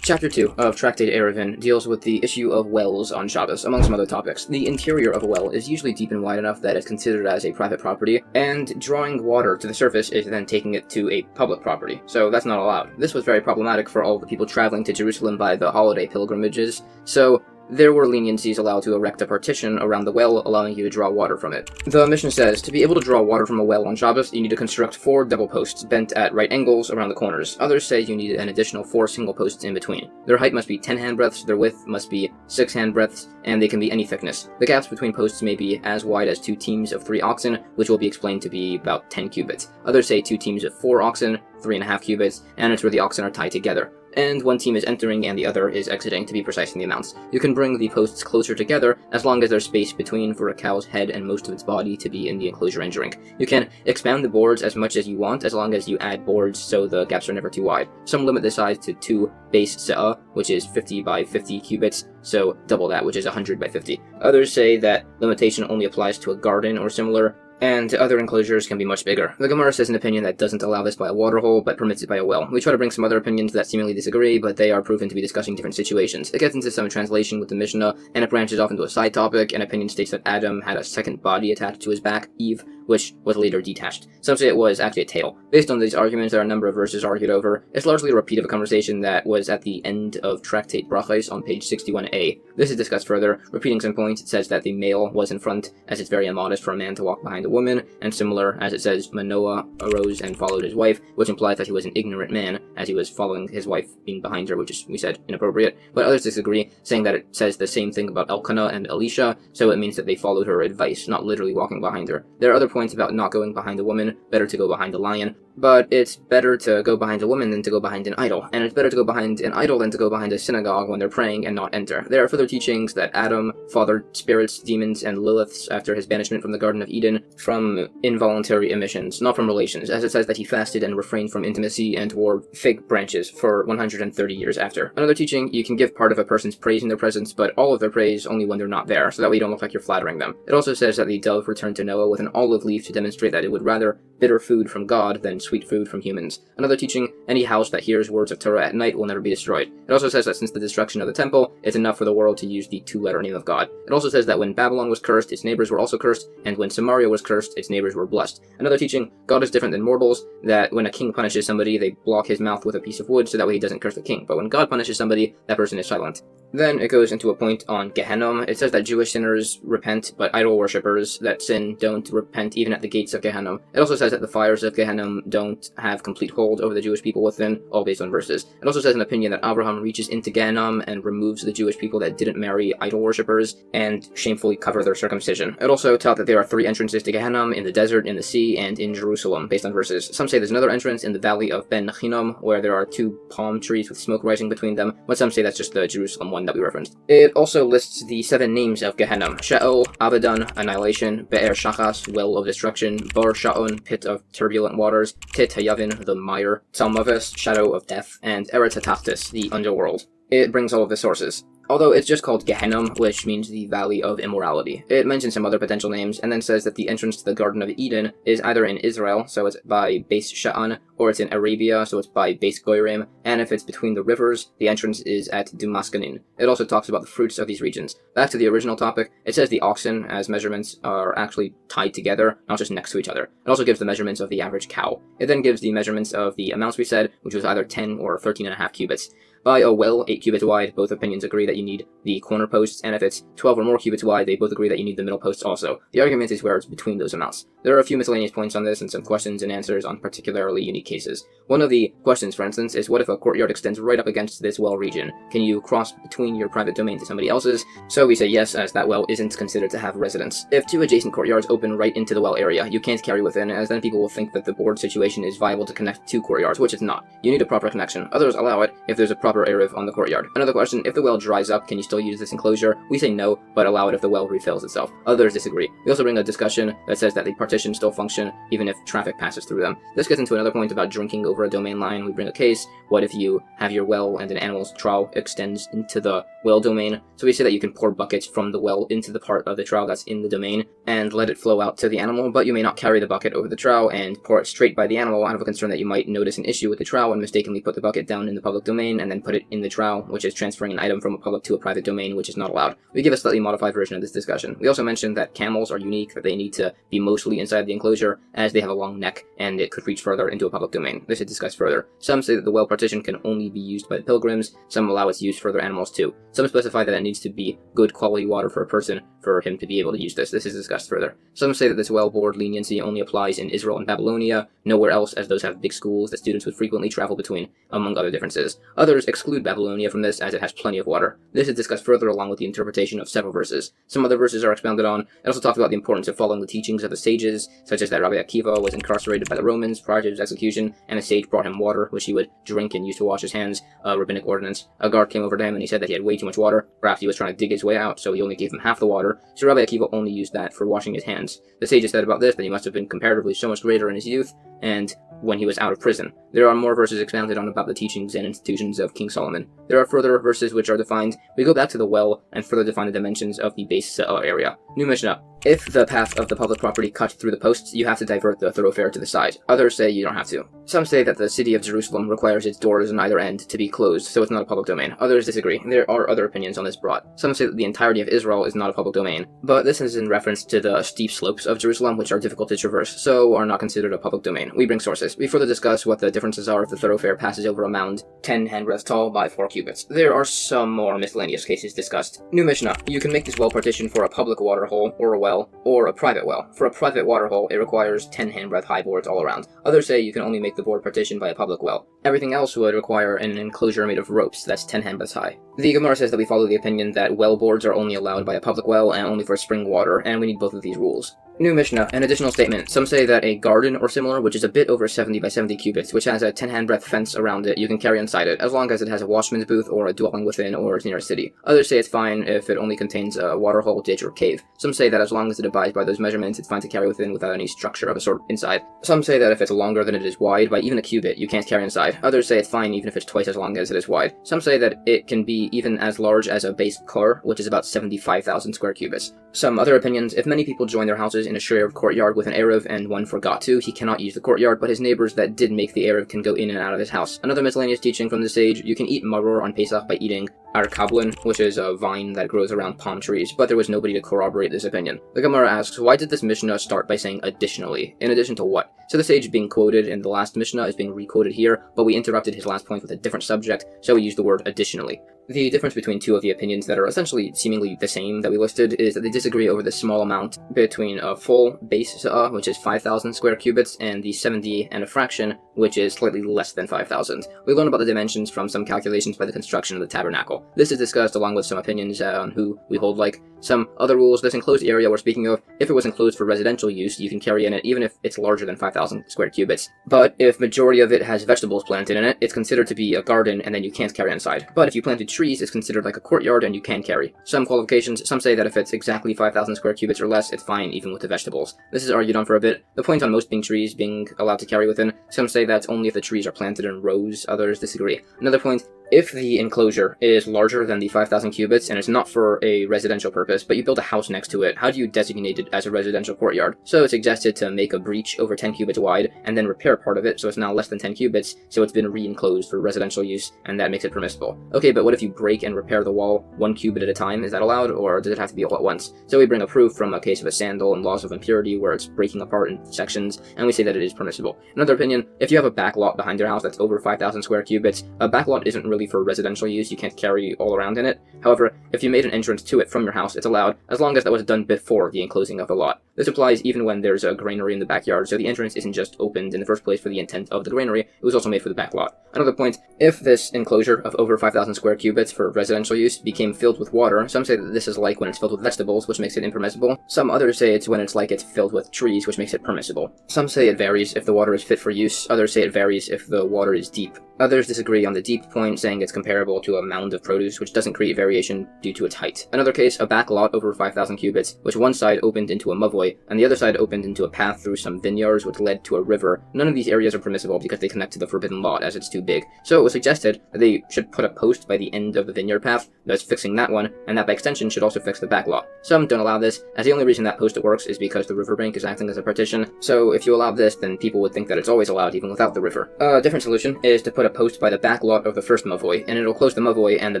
Chapter 2 of Tractate Eruvin deals with the issue of wells on Shabbos, among some other topics. The interior of a well is usually deep and wide enough that it's considered as a private property, and drawing water to the surface is then taking it to a public property, so that's not allowed. This was very problematic for all the people traveling to Jerusalem by the holiday pilgrimages, so there were leniencies allowed to erect a partition around the well, allowing you to draw water from it. The Mishnah says, to be able to draw water from a well on Shabbos, you need to construct 4 double posts bent at right angles around the corners. Others say you need an additional 4 single posts in between. Their height must be 10 handbreadths, their width must be 6 handbreadths, and they can be any thickness. The gaps between posts may be as wide as 2 teams of 3 oxen, which will be explained to be about 10 cubits. Others say 2 teams of 4 oxen, 3.5 cubits, and it's where the oxen are tied together. And one team is entering and the other is exiting, to be precise in the amounts. You can bring the posts closer together as long as there's space between for a cow's head and most of its body to be in the enclosure and drink. You can expand the boards as much as you want as long as you add boards so the gaps are never too wide. Some limit the size to 2 base se'ah, which is 50 by 50 cubits, so double that, which is 100 by 50. Others say that limitation only applies to a garden or similar, and other enclosures can be much bigger. The Gemara says an opinion that doesn't allow this by a water hole, but permits it by a well. We try to bring some other opinions that seemingly disagree, but they are proven to be discussing different situations. It gets into some translation with the Mishnah, and it branches off into a side topic. An opinion states that Adam had a second body attached to his back, Eve, which was later detached. Some say it was actually a tail. Based on these arguments, there are a number of verses argued over. It's largely a repeat of a conversation that was at the end of Tractate Brachos on page 61a. This is discussed further. Repeating some points, it says that the male was in front, as it's very immodest for a man to walk behind a woman, and similar as it says Manoah arose and followed his wife, which implies that he was an ignorant man, as he was following his wife being behind her, which is, we said, inappropriate. But others disagree, saying that it says the same thing about Elkanah and Elisha, so it means that they followed her advice, not literally walking behind her. There are other points about not going behind a woman, better to go behind a lion, but it's better to go behind a woman than to go behind an idol, and it's better to go behind an idol than to go behind a synagogue when they're praying and not enter. There are further teachings that Adam fathered spirits, demons, and Liliths after his banishment from the Garden of Eden from involuntary emissions, not from relations, as it says that he fasted and refrained from intimacy and wore fig branches for 130 years after. Another teaching, you can give part of a person's praise in their presence, but all of their praise only when they're not there, so that way you don't look like you're flattering them. It also says that the dove returned to Noah with an olive leaf to demonstrate that it would rather bitter food from God than sweet food from humans. Another teaching, any house that hears words of Torah at night will never be destroyed. It also says that since the destruction of the temple, it's enough for the world to use the 2-letter name of God. It also says that when Babylon was cursed, its neighbors were also cursed, and when Samaria was cursed, its neighbors were blessed. Another teaching, God is different than mortals, that when a king punishes somebody, they block his mouth with a piece of wood so that way he doesn't curse the king. But when God punishes somebody, that person is silent. Then it goes into a point on Gehenna. It says that Jewish sinners repent, but idol worshippers that sin don't repent even at the gates of Gehenna. It also says that the fires of Gehenna don't have complete hold over the Jewish people within, all based on verses. It also says an opinion that Abraham reaches into Gehenna and removes the Jewish people that didn't marry idol worshippers and shamefully cover their circumcision. It also taught that there are 3 entrances to Gehenna, in the desert, in the sea, and in Jerusalem, based on verses. Some say there's another entrance in the valley of Ben Hinnom, where there are 2 palm trees with smoke rising between them, but some say that's just the Jerusalem one that we referenced. It also lists the 7 names of Gehenna: Sheol, Abaddon, Annihilation; Be'er Shachas, Well of Destruction; Bar Sha'on, Pit of Turbulent Waters; Tit Hayavin, the Mire; Tzalmavis, Shadow of Death; and Eretz Hatachtis, the Underworld. It brings all of the sources. Although it's just called Gehenna, which means the Valley of Immorality. It mentions some other potential names, and then says that the entrance to the Garden of Eden is either in Israel, so it's by Beis Sha'an, or it's in Arabia, so it's by Beis Goyrim, and if it's between the rivers, the entrance is at Dumaskanin. It also talks about the fruits of these regions. Back to the original topic, it says the oxen, as measurements, are actually tied together, not just next to each other. It also gives the measurements of the average cow. It then gives the measurements of the amounts we said, which was either 10 or 13.5 cubits. By a well 8 cubits wide, both opinions agree that you need the corner posts, and if it's 12 or more cubits wide, they both agree that you need the middle posts also. The argument is where it's between those amounts. There are a few miscellaneous points on this and some questions and answers on particularly unique cases. One of the questions, for instance, is what if a courtyard extends right up against this well region? Can you cross between your private domain to somebody else's? So we say yes, as that well isn't considered to have residence. If 2 adjacent courtyards open right into the well area, you can't carry within, as then people will think that the board situation is viable to connect 2 courtyards, which it's not. You need a proper connection. Others allow it if there's a proper Eruv on the courtyard. Another question, if the well dries up, can you still use this enclosure? We say no, but allow it if the well refills itself. Others disagree. We also bring a discussion that says that the partitions still function even if traffic passes through them. This gets into another point about drinking over a domain line. We bring a case. What if you have your well and an animal's trough extends into the well domain? So we say that you can pour buckets from the well into the part of the trough that's in the domain and let it flow out to the animal, but you may not carry the bucket over the trough and pour it straight by the animal out of a concern that you might notice an issue with the trough and mistakenly put the bucket down in the public domain and then and put it in the trough, which is transferring an item from a public to a private domain, which is not allowed. We give a slightly modified version of this discussion. We also mentioned that camels are unique, that they need to be mostly inside the enclosure, as they have a long neck, and it could reach further into a public domain. This is discussed further. Some say that the well partition can only be used by pilgrims, some allow its use for other animals too. Some specify that it needs to be good quality water for a person for him to be able to use this. This is discussed further. Some say that this well board leniency only applies in Israel and Babylonia, nowhere else, as those have big schools that students would frequently travel between, among other differences. Others exclude Babylonia from this, as it has plenty of water. This is discussed further along with the interpretation of several verses. Some other verses are expounded on. It also talks about the importance of following the teachings of the sages, such as that Rabbi Akiva was incarcerated by the Romans prior to his execution, and a sage brought him water, which he would drink and use to wash his hands, a rabbinic ordinance. A guard came over to him and he said that he had way too much water. Perhaps he was trying to dig his way out, so he only gave him half the water, so Rabbi Akiva only used that for washing his hands. The sages said about this that he must have been comparatively so much greater in his youth, and when he was out of prison. There are more verses expounded on about the teachings and institutions of King Solomon. There are further verses which are defined. We go back to the well and further define the dimensions of the Beitzah area. New Mishnah. If the path of the public property cut through the posts, you have to divert the thoroughfare to the side. Others say you don't have to. Some say that the city of Jerusalem requires its doors on either end to be closed, so it's not a public domain. Others disagree. There are other opinions on this brought. Some say that the entirety of Israel is not a public domain, but this is in reference to the steep slopes of Jerusalem, which are difficult to traverse, so are not considered a public domain. We bring sources. We further discuss what the differences are if the thoroughfare passes over a mound 10 handbreadths tall by 4 cubits. There are some more miscellaneous cases discussed. New Mishnah. You can make this well partition for a public water hole, or a well, or a private well. For a private water hole, it requires 10 handbreadth high boards all around. Others say you can only make the board partition by a public well. Everything else would require an enclosure made of ropes that's 10 handbreadths high. The Gemara says that we follow the opinion that well boards are only allowed by a public well and only for spring water, and we need both of these rules. New Mishnah, an additional statement. Some say that a garden or similar, which is a bit over 70 by 70 cubits, which has a 10 handbreadth fence around it, you can carry inside it, as long as it has a watchman's booth or a dwelling within or is near a city. Others say it's fine if it only contains a water hole, ditch, or cave. Some say that as long as it abides by those measurements, it's fine to carry within without any structure of a sort inside. Some say that if it's longer than it is wide by even a cubit, you can't carry inside. Others say it's fine even if it's twice as long as it is wide. Some say that it can be even as large as a base car, which is about 75,000 square cubits. Some other opinions, if many people join their houses in a shared courtyard with an Eruv and one forgot to, he cannot use the courtyard, but his neighbors that did make the Eruv can go in and out of his house. Another miscellaneous teaching from the sage, you can eat maror on Pesach by eating arkablin, which is a vine that grows around palm trees, but there was nobody to corroborate this opinion. The Gemara asks, why did this Mishnah start by saying additionally? In addition to what? So the sage being quoted in the last Mishnah is being re-quoted here, but we interrupted his last point with a different subject, so we used the word additionally. The difference between two of the opinions that are essentially seemingly the same that we listed is that they disagree over the small amount between a full Beitzah, which is 5,000 square cubits, and the 70 and a fraction, which is slightly less than 5,000. We learn about the dimensions from some calculations by the construction of the tabernacle. This is discussed along with some opinions on who we hold like. Some other rules, this enclosed area we're speaking of, if it was enclosed for residential use, you can carry in it even if it's larger than 5,000 square cubits. But if majority of it has vegetables planted in it, it's considered to be a garden and then you can't carry inside. But if you planted trees, it's considered like a courtyard and you can carry. Some qualifications, some say that if it's exactly 5,000 square cubits or less, it's fine even with the vegetables. This is argued on for a bit. The point on most being trees being allowed to carry within, some say that's only if the trees are planted in rows, others disagree. Another point, if the enclosure is larger than the 5,000 cubits and it's not for a residential purpose, but you build a house next to it, how do you designate it as a residential courtyard? So it's suggested to make a breach over 10 cubits wide and then repair part of it so it's now less than 10 cubits, so it's been re-enclosed for residential use, and that makes it permissible. Okay, but what if you break and repair the wall 1 cubit at a time? Is that allowed, or does it have to be all at once? So we bring a proof from a case of a sandal and laws of impurity where it's breaking apart in sections, and we say that it is permissible. Another opinion, if you have a back lot behind your house that's over 5,000 square cubits, a back lot isn't really for residential use, you can't carry all around in it. However, if you made an entrance to it from your house, it's allowed, as long as that was done before the enclosing of the lot. This applies even when there's a granary in the backyard, so the entrance isn't just opened in the first place for the intent of the granary, it was also made for the back lot. Another point, if this enclosure of over 5,000 square cubits for residential use became filled with water, some say that this is like when it's filled with vegetables, which makes it impermissible. Some others say it's when it's like it's filled with trees, which makes it permissible. Some say it varies if the water is fit for use, others say it varies if the water is deep. Others disagree on the deep point, saying it's comparable to a mound of produce, which doesn't create variation due to its height. Another case, a back lot over 5,000 cubits, which one side opened into a mavoi, and the other side opened into a path through some vineyards which led to a river. None of these areas are permissible because they connect to the forbidden lot, as it's too big. So it was suggested that they should put a post by the end of the vineyard path, thus fixing that one, and that by extension should also fix the back lot. Some don't allow this, as the only reason that post works is because the riverbank is acting as a partition, so if you allow this, then people would think that it's always allowed even without the river. A different solution is to put a a post by the back lot of the first mavoi, and it'll close the mavoi and the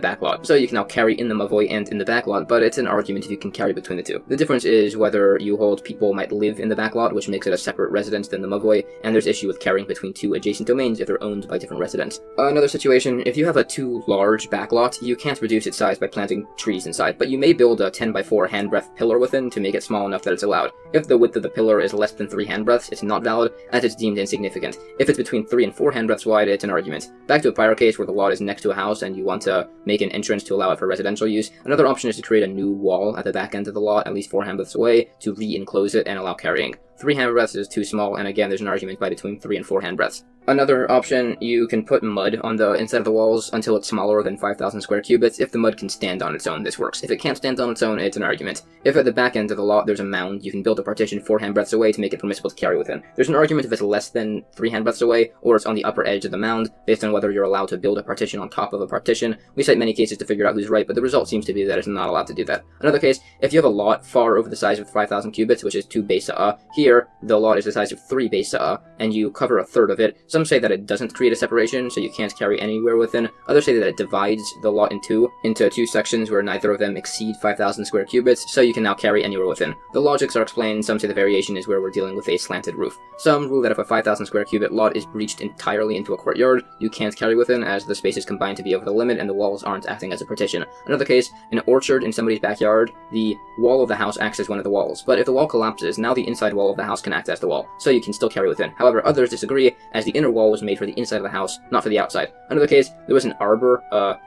back lot. So you can now carry in the mavoi and in the back lot, but it's an argument if you can carry between the two. The difference is whether you hold people might live in the back lot, which makes it a separate residence than the mavoi, and there's issue with carrying between two adjacent domains if they're owned by different residents. Another situation, if you have a too large back lot, you can't reduce its size by planting trees inside, but you may build a 10 by 4 handbreadth pillar within to make it small enough that it's allowed. If the width of the pillar is less than 3 handbreadths, it's not valid, as it's deemed insignificant. If it's between 3 and 4 handbreadths wide, it's an argument. Back to a prior case where the lot is next to a house and you want to make an entrance to allow it for residential use, another option is to create a new wall at the back end of the lot, at least 4 handbreadths away, to re-enclose it and allow carrying. 3 handbreadths is too small, and again, there's an argument by between 3 and 4 handbreadths. Another option, you can put mud on the inside of the walls until it's smaller than 5,000 square cubits. If the mud can stand on its own, this works. If it can't stand on its own, it's an argument. If at the back end of the lot there's a mound, you can build a partition 4 handbreadths away to make it permissible to carry within. There's an argument if it's less than 3 handbreadths away, or it's on the upper edge of the mound, based on whether you're allowed to build a partition on top of a partition. We cite many cases to figure out who's right, but the result seems to be that it's not allowed to do that. Another case, if you have a lot far over the size of 5,000 cubits, which is 2 Beitzah, here the lot is the size of 3 Beitzah, and you cover a third of it. Some say that it doesn't create a separation, so you can't carry anywhere within. Others say that it divides the lot into two sections where neither of them exceed 5,000 square cubits, so you can now carry anywhere within. The logics are explained. Some say the variation is where we're dealing with a slanted roof. Some rule that if a 5,000 square cubit lot is breached entirely into a courtyard, you can't carry within, as the spaces combine to be over the limit and the walls aren't acting as a partition. Another case, an orchard in somebody's backyard, the wall of the house acts as one of the walls, but if the wall collapses, now the inside wall of the house can act as the wall, so you can still carry within. However, others disagree, as the inner wall was made for the inside of the house, not for the outside. Another case, there was an arbor,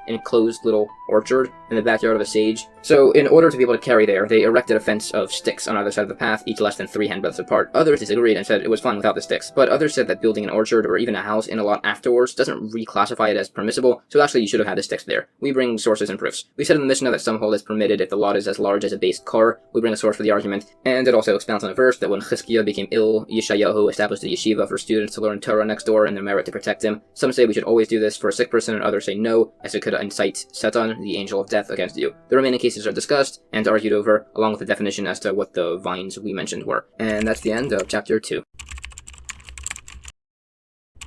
enclosed little orchard in the backyard of a sage. So in order to be able to carry there, they erected a fence of sticks on either side of the path, each less than 3 handbreadths apart. Others disagreed and said it was fine without the sticks, but others said that building an orchard or even a house in a lot afterwards doesn't reclassify it as permissible, so actually you should have had the sticks there. We bring sources and proofs. We said in the Mishnah that some hold it's permitted if the lot is as large as a base car. We bring a source for the argument, and it also expounds on a verse that when Chagigah became ill, Yeshayahu established a yeshiva for students to learn Torah next door in their merit to protect him. Some say we should always do this for a sick person, and others say no, as it could incite Satan, the angel of death, against you. The remaining cases are discussed and argued over, along with the definition as to what the vines we mentioned were. And that's the end of Chapter 2.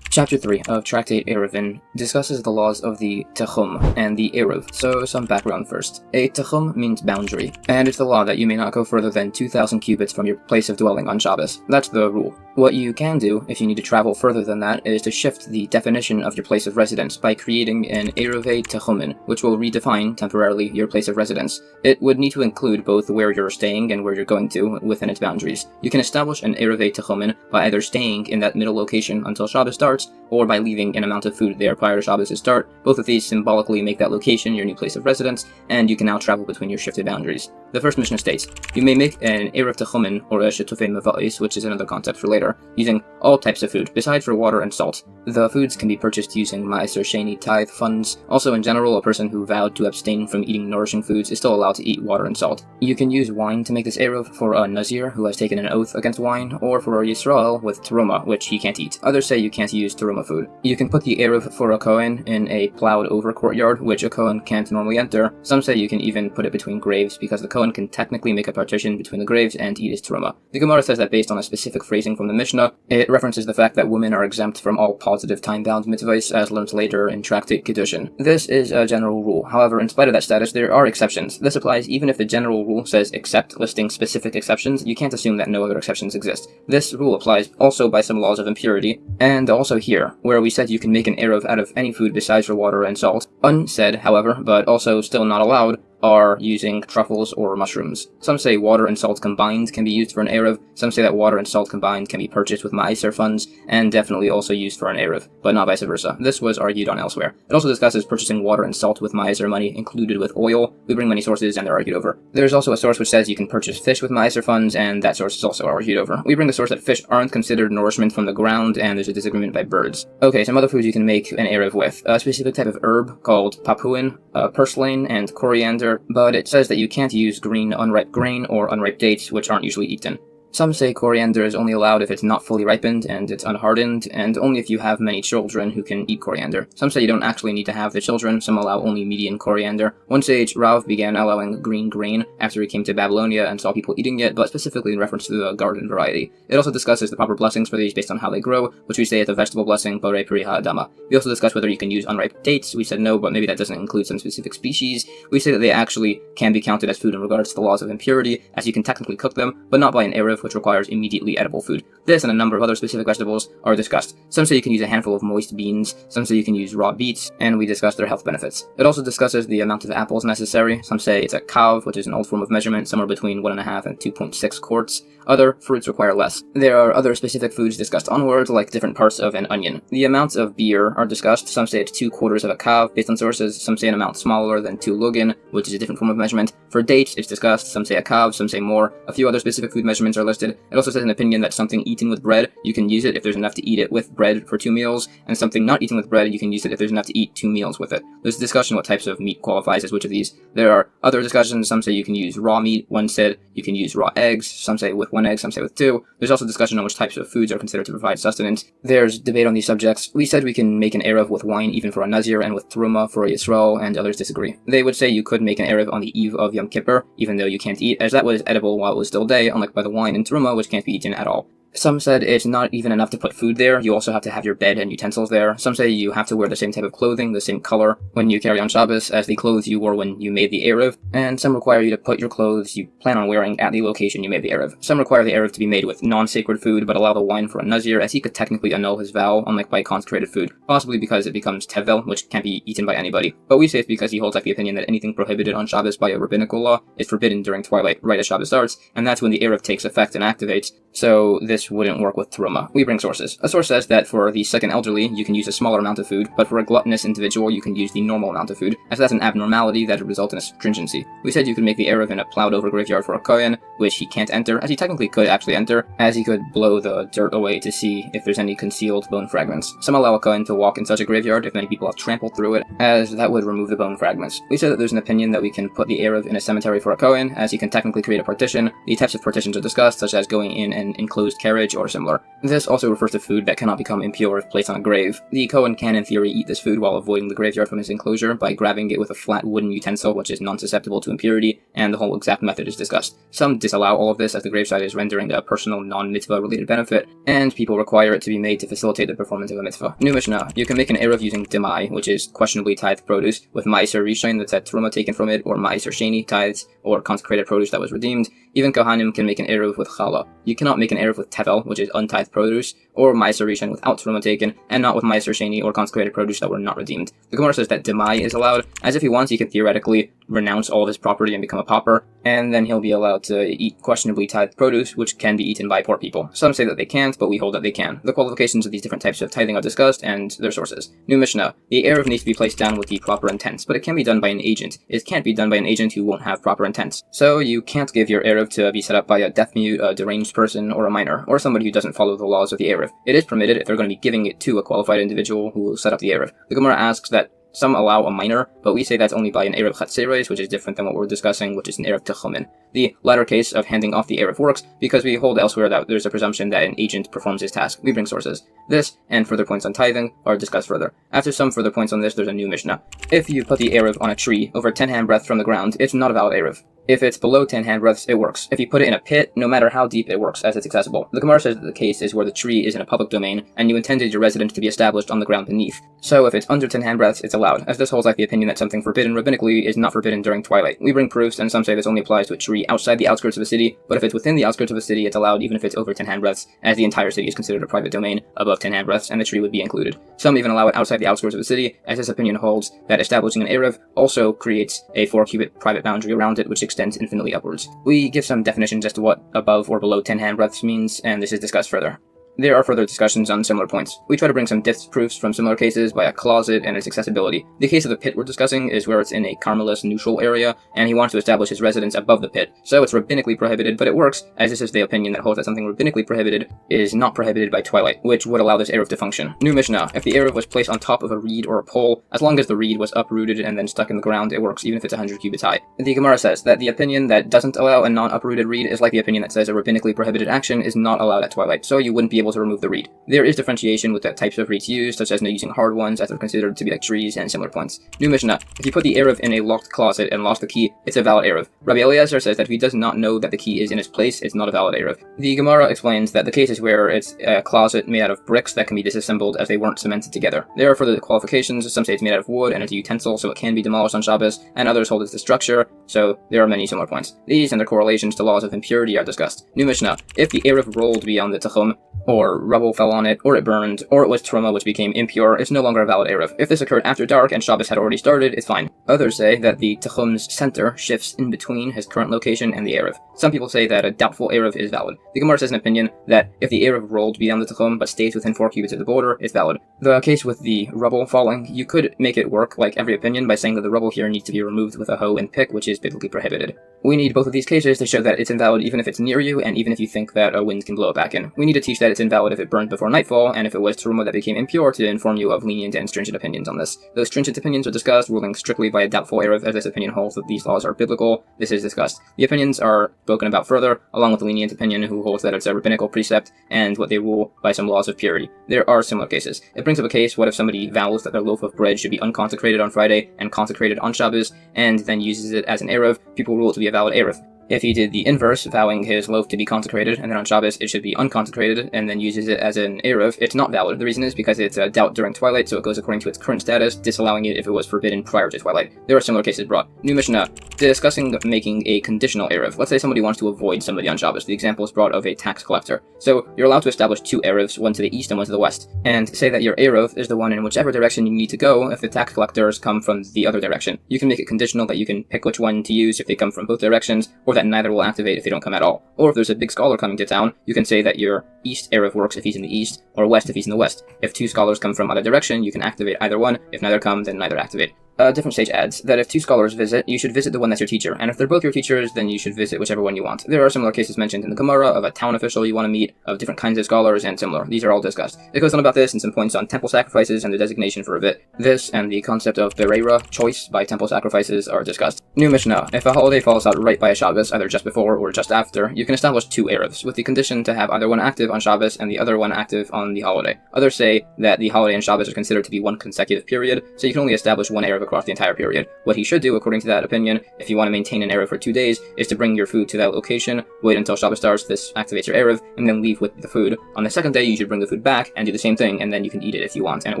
Chapter 3 of Tractate Eruvin discusses the laws of the Techum and the Eruv, so some background first. A Techum means boundary, and it's the law that you may not go further than 2,000 cubits from your place of dwelling on Shabbos. That's the rule. What you can do, if you need to travel further than that, is to shift the definition of your place of residence by creating an Eruve Techumin, which will redefine temporarily your place of residence. It would need to include both where you're staying and where you're going to within its boundaries. You can establish an Eruve Techumin by either staying in that middle location until Shabbos starts, or by leaving an amount of food there prior to Shabbos to start. Both of these symbolically make that location your new place of residence, and you can now travel between your shifted boundaries. The first Mishnah states, you may make an Eruv Techumin, or a Shetufei Mavais, which is another concept for later, using all types of food, besides for water and salt. The foods can be purchased using Ma'aser Sheni tithe funds. Also, in general, a person who vowed to abstain from eating nourishing foods is still allowed to eat water and salt. You can use wine to make this Eruv for a Nazir who has taken an oath against wine, or for a Yisrael with Teruma, which he can't eat. Others say you can't use Teruma food. You can put the Eruv for a Kohen in a plowed over courtyard, which a Kohen can't normally enter. Some say you can even put it between graves, because the Kohen can technically make a partition between the graves and eat his Teruma. The Gemara says that based on a specific phrasing from the Mishnah, it references the fact that women are exempt from all positive time-bound mitzvahs, as learned later in Tractate Kiddushin. This is a general rule. However, in spite of that status, there are exceptions. This applies even if the general rule says except, listing specific exceptions. You can't assume that no other exceptions exist. This rule applies also by some laws of impurity, and also here, where we said you can make an Eruv out of any food besides for water and salt. Unsaid, however, but also still not allowed, are using truffles or mushrooms. Some say water and salt combined can be used for an Eruv. Some say that water and salt combined can be purchased with Ma'aser funds, and definitely also used for an Eruv, but not vice versa. This was argued on elsewhere. It also discusses purchasing water and salt with Ma'aser money included with oil. We bring many sources and they're argued over. There's also a source which says you can purchase fish with Ma'aser funds, and that source is also argued over. We bring the source that fish aren't considered nourishment from the ground, and there's a disagreement by birds. Okay, some other foods you can make an Eruv with. A specific type of herb called papuin, purslane, and coriander, but it says that you can't use green unripe grain or unripe dates, which aren't usually eaten. Some say coriander is only allowed if it's not fully ripened and it's unhardened, and only if you have many children who can eat coriander. Some say you don't actually need to have the children, some allow only median coriander. One sage, Rav, began allowing green grain after he came to Babylonia and saw people eating it, but specifically in reference to the garden variety. It also discusses the proper blessings for these based on how they grow, which we say is the vegetable blessing, Borei Pri Ha'adama. We also discussed whether you can use unripe dates. We said no, but maybe that doesn't include some specific species. We say that they actually can be counted as food in regards to the laws of impurity, as you can technically cook them, but not by an Eruv, which requires immediately edible food. This and a number of other specific vegetables are discussed. Some say you can use a handful of moist beans, some say you can use raw beets, and we discussed their health benefits. It also discusses the amount of apples necessary. Some say it's a kav, which is an old form of measurement, somewhere between 1.5 and 2.6 quarts. Other fruits require less. There are other specific foods discussed onward, like different parts of an onion. The amounts of beer are discussed. Some say it's 2/4 of a kav, based on sources. Some say an amount smaller than 2 lugin, which is a different form of measurement. For dates, it's discussed. Some say a kav, some say more. A few other specific food measurements are listed. It also says an opinion that something eaten with bread, you can use it if there's enough to eat it with bread for 2 meals, and something not eaten with bread, you can use it if there's enough to eat 2 meals with it. There's a discussion what types of meat qualifies as which of these. There are other discussions. Some say you can use raw meat. One said you can use raw eggs. Some say with 1 egg, some say with 2. There's also discussion on which types of foods are considered to provide sustenance. There's debate on these subjects. We said we can make an Eruv with wine even for a Nazir and with Teruma for a Yisrael, and others disagree. They would say you could make an Eruv on the eve of Yom Kippur, even though you can't eat, as that was edible while it was still day, unlike by the wine and Teruma, which can't be eaten at all. Some said it's not even enough to put food there, you also have to have your bed and utensils there. Some say you have to wear the same type of clothing, the same color, when you carry on Shabbos as the clothes you wore when you made the Eruv, and some require you to put your clothes you plan on wearing at the location you made the Eruv. Some require the Eruv to be made with non-sacred food, but allow the wine for a Nazir, as he could technically annul his vow, unlike by consecrated food, possibly because it becomes tevel, which can't be eaten by anybody. But we say it's because he holds like the opinion that anything prohibited on Shabbos by a rabbinical law is forbidden during twilight, right as Shabbos starts, and that's when the Eruv takes effect and activates, so this wouldn't work with Teruma. We bring sources. A source says that for the second elderly, you can use a smaller amount of food, but for a gluttonous individual, you can use the normal amount of food, as that's an abnormality that would result in a stringency. We said you could make the Eruv in a plowed-over graveyard for a Kohen, which he can't enter, as he technically could actually enter, as he could blow the dirt away to see if there's any concealed bone fragments. Some allow a Kohen to walk in such a graveyard if many people have trampled through it, as that would remove the bone fragments. We said that there's an opinion that we can put the Eruv in a cemetery for a Kohen, as he can technically create a partition. The types of partitions are discussed, such as going in an enclosed carriage or similar. This also refers to food that cannot become impure if placed on a grave. The Kohen can, in theory, eat this food while avoiding the graveyard from his enclosure by grabbing it with a flat wooden utensil which is non-susceptible to impurity, and the whole exact method is discussed. Some disallow all of this as the gravesite is rendering a personal non-mitzvah related benefit, and people require it to be made to facilitate the performance of a mitzvah. New Mishnah, you can make an Eruv using demai, which is questionably tithed produce, with ma'aser rishon that's had truma taken from it, or ma'aser sheni, tithes, or consecrated produce that was redeemed. Even Kohanim can make an Eruv with challah. You cannot make an Eruv with tevel, which is untithed produce, or ma'aser rishon without truma taken, and not with ma'aser sheni or consecrated produce that were not redeemed. The Gemara says that demai is allowed, as if he wants he could theoretically renounce all of his property and become a pauper, and then he'll be allowed to eat questionably tithed produce, which can be eaten by poor people. Some say that they can't, but we hold that they can. The qualifications of these different types of tithing are discussed, and their sources. New Mishnah, the Eruv needs to be placed down with the proper intents, but it can be done by an agent. It can't be done by an agent who won't have proper intents. So you can't give your Eruv to be set up by a deaf-mute, a deranged person, or a minor, or somebody who doesn't follow the laws of the Eruv. It is permitted if they're going to be giving it to a qualified individual who will set up the Eruv. The Gemara asks that some allow a minor, but we say that's only by an Eruv Chatzeres, which is different than what we're discussing, which is an Eruv Techumen. The latter case of handing off the Eruv works because we hold elsewhere that there's a presumption that an agent performs his task. We bring sources. This, and further points on tithing, are discussed further. After some further points on this, there's a new Mishnah. If you put the Eruv on a tree over 10 handbreadths from the ground, it's not a valid Eruv. If it's below 10 handbreadths, it works. If you put it in a pit, no matter how deep, it works, as it's accessible. The Gemara says that the case is where the tree is in a public domain, and you intended your residence to be established on the ground beneath. So if it's under 10 handbreadths, it's allowed, as this holds like the opinion that something forbidden rabbinically is not forbidden during twilight. We bring proofs, and some say this only applies to a tree outside the outskirts of a city, but if it's within the outskirts of a city, it's allowed even if it's over 10 handbreadths, as the entire city is considered a private domain above 10 handbreadths, and the tree would be included. Some even allow it outside the outskirts of a city, as this opinion holds that establishing an Eruv also creates a 4-cubit private boundary around it, which extends infinitely upwards. We give some definitions as to what above or below 10 handbreadths means, and this is discussed further. There are further discussions on similar points. We try to bring some disproofs from similar cases by a closet and its accessibility. The case of the pit we're discussing is where it's in a Carmelist neutral area, and he wants to establish his residence above the pit. So it's rabbinically prohibited, but it works, as this is the opinion that holds that something rabbinically prohibited is not prohibited by twilight, which would allow this Eruv to function. New Mishnah: if the Eruv was placed on top of a reed or a pole, as long as the reed was uprooted and then stuck in the ground, it works, even if it's 100 cubits high. The Gemara says that the opinion that doesn't allow a non-uprooted reed is like the opinion that says a rabbinically prohibited action is not allowed at twilight, so you wouldn't be able to remove the reed. There is differentiation with the types of reeds used, such as using hard ones as they're considered to be like trees and similar points. New Mishnah: if you put the Eruv in a locked closet and lost the key, it's a valid Eruv. Rabbi Eliezer says that if he does not know that the key is in its place, it's not a valid Eruv. The Gemara explains that the case is where it's a closet made out of bricks that can be disassembled as they weren't cemented together. There are further qualifications. Some say it's made out of wood and it's a utensil, so it can be demolished on Shabbos, and others hold it's the structure, so there are many similar points. These and their correlations to laws of impurity are discussed. New Mishnah: if the Eruv rolled beyond the Tachum, or rubble fell on it, or it burned, or it was truma which became impure, it's no longer a valid Eruv. If this occurred after dark and Shabbos had already started, it's fine. Others say that the Tachum's center shifts in between his current location and the Eruv. Some people say that a doubtful Eruv is valid. The Gemara says an opinion that if the Eruv rolled beyond the Tachum but stays within 4 cubits of the border, it's valid. The case with the rubble falling, you could make it work like every opinion by saying that the rubble here needs to be removed with a hoe and pick, which is biblically prohibited. We need both of these cases to show that it's invalid even if it's near you, and even if you think that a wind can blow it back in. We need to teach that it's invalid if it burned before nightfall, and if it was teruma that became impure, to inform you of lenient and stringent opinions on this. Those stringent opinions are discussed, ruling strictly by a doubtful Eruv, as this opinion holds that these laws are biblical. This is discussed. The opinions are spoken about further, along with the lenient opinion who holds that it's a rabbinical precept, and what they rule by some laws of purity. There are similar cases. It brings up a case: what if somebody vows that their loaf of bread should be unconsecrated on Friday and consecrated on Shabbos, and then uses it as an Eruv? People rule it to be a valid Eruv. If he did the inverse, vowing his loaf to be consecrated, and then on Shabbos it should be unconsecrated, and then uses it as an Eruv, it's not valid. The reason is because it's a doubt during twilight, so it goes according to its current status, disallowing it if it was forbidden prior to twilight. There are similar cases brought. New Mishnah, discussing making a conditional Eruv. Let's say somebody wants to avoid somebody on Shabbos. The example is brought of a tax collector. So you're allowed to establish 2 Eruvs, one to the east and one to the west, and say that your Eruv is the one in whichever direction you need to go if the tax collectors come from the other direction. You can make it conditional that you can pick which one to use if they come from both directions, or that neither will activate if they don't come at all. Or if there's a big scholar coming to town, you can say that your east Eruv works if he's in the east, or west if he's in the west. If 2 scholars come from either direction, you can activate either one. If neither come, then neither activate. A different sage adds that if 2 scholars visit, you should visit the one that's your teacher, and if they're both your teachers, then you should visit whichever one you want. There are similar cases mentioned in the Gemara of a town official you want to meet, of different kinds of scholars, and similar. These are all discussed. It goes on about this and some points on temple sacrifices and the designation for a bit. This and the concept of Bereira, choice by temple sacrifices, are discussed. New Mishnah, if a holiday falls out right by a Shabbos, either just before or just after, you can establish 2 Eruvs, with the condition to have either one active on Shabbos and the other one active on the holiday. Others say that the holiday and Shabbos are considered to be one consecutive period, so you can only establish 1 Eruv across the entire period. What he should do, according to that opinion, if you want to maintain an Eruv for 2 days, is to bring your food to that location, wait until Shabbos starts, this activates your Eruv, and then leave with the food. On the second day, you should bring the food back and do the same thing, and then you can eat it if you want, and it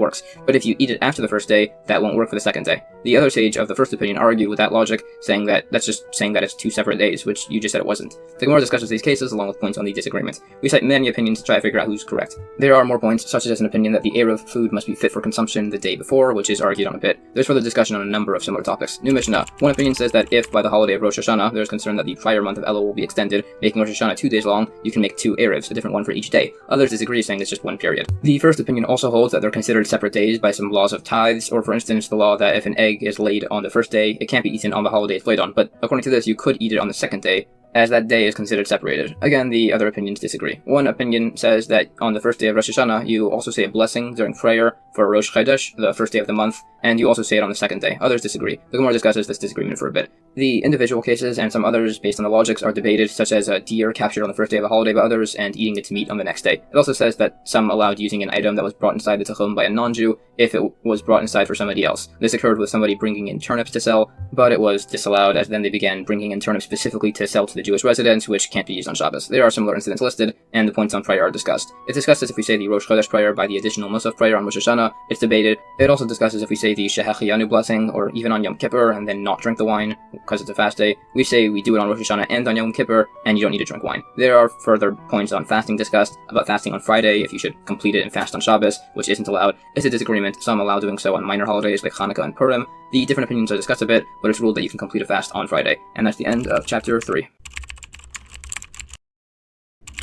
works. But if you eat it after the first day, that won't work for the second day. The other sage of the first opinion argue with that logic, saying that that's just saying that it's 2 separate days, which you just said it wasn't. The Gemara discusses these cases along with points on the disagreement. We cite many opinions to try to figure out who's correct. There are more points, such as an opinion that the Eruv food must be fit for consumption the day before, which is argued on a bit. There's further discussion on a number of similar topics. New Mishnah. One opinion says that if by the holiday of Rosh Hashanah there's concern that the prior month of Elul will be extended, making Rosh Hashanah 2 days long, you can make 2 Eruvs, a different one for each day. Others disagree, saying it's just 1 period. The first opinion also holds that they're considered separate days by some laws of tithes, or for instance the law that if an egg is laid on the first day, it can't be eaten on the holiday it's laid on, but according to this you could eat it on the second day, as that day is considered separated. Again, the other opinions disagree. One opinion says that on the first day of Rosh Hashanah, you also say a blessing during prayer for Rosh Chodesh, the first day of the month, and you also say it on the second day. Others disagree. The Gemara discusses this disagreement for a bit. The individual cases and some others based on the logics are debated, such as a deer captured on the first day of a holiday by others and eating its meat on the next day. It also says that some allowed using an item that was brought inside the Tachum by a non-Jew if it was brought inside for somebody else. This occurred with somebody bringing in turnips to sell, but it was disallowed as then they began bringing in turnips specifically to sell to the Jewish residents, which can't be used on Shabbos. There are similar incidents listed, and the points on prayer are discussed. It discusses if we say the Rosh Chodesh prayer by the additional Musaf prayer on Rosh Hashanah. It's debated. It also discusses if we say the Shehechiyanu blessing, or even on Yom Kippur, and then not drink the wine, because it's a fast day. We say we do it on Rosh Hashanah and on Yom Kippur, and you don't need to drink wine. There are further points on fasting discussed, about fasting on Friday, if you should complete it and fast on Shabbos, which isn't allowed. It's a disagreement. Some allow doing so on minor holidays like Hanukkah and Purim. The different opinions are discussed a bit, but it's ruled that you can complete a fast on Friday. And that's the end of chapter 3.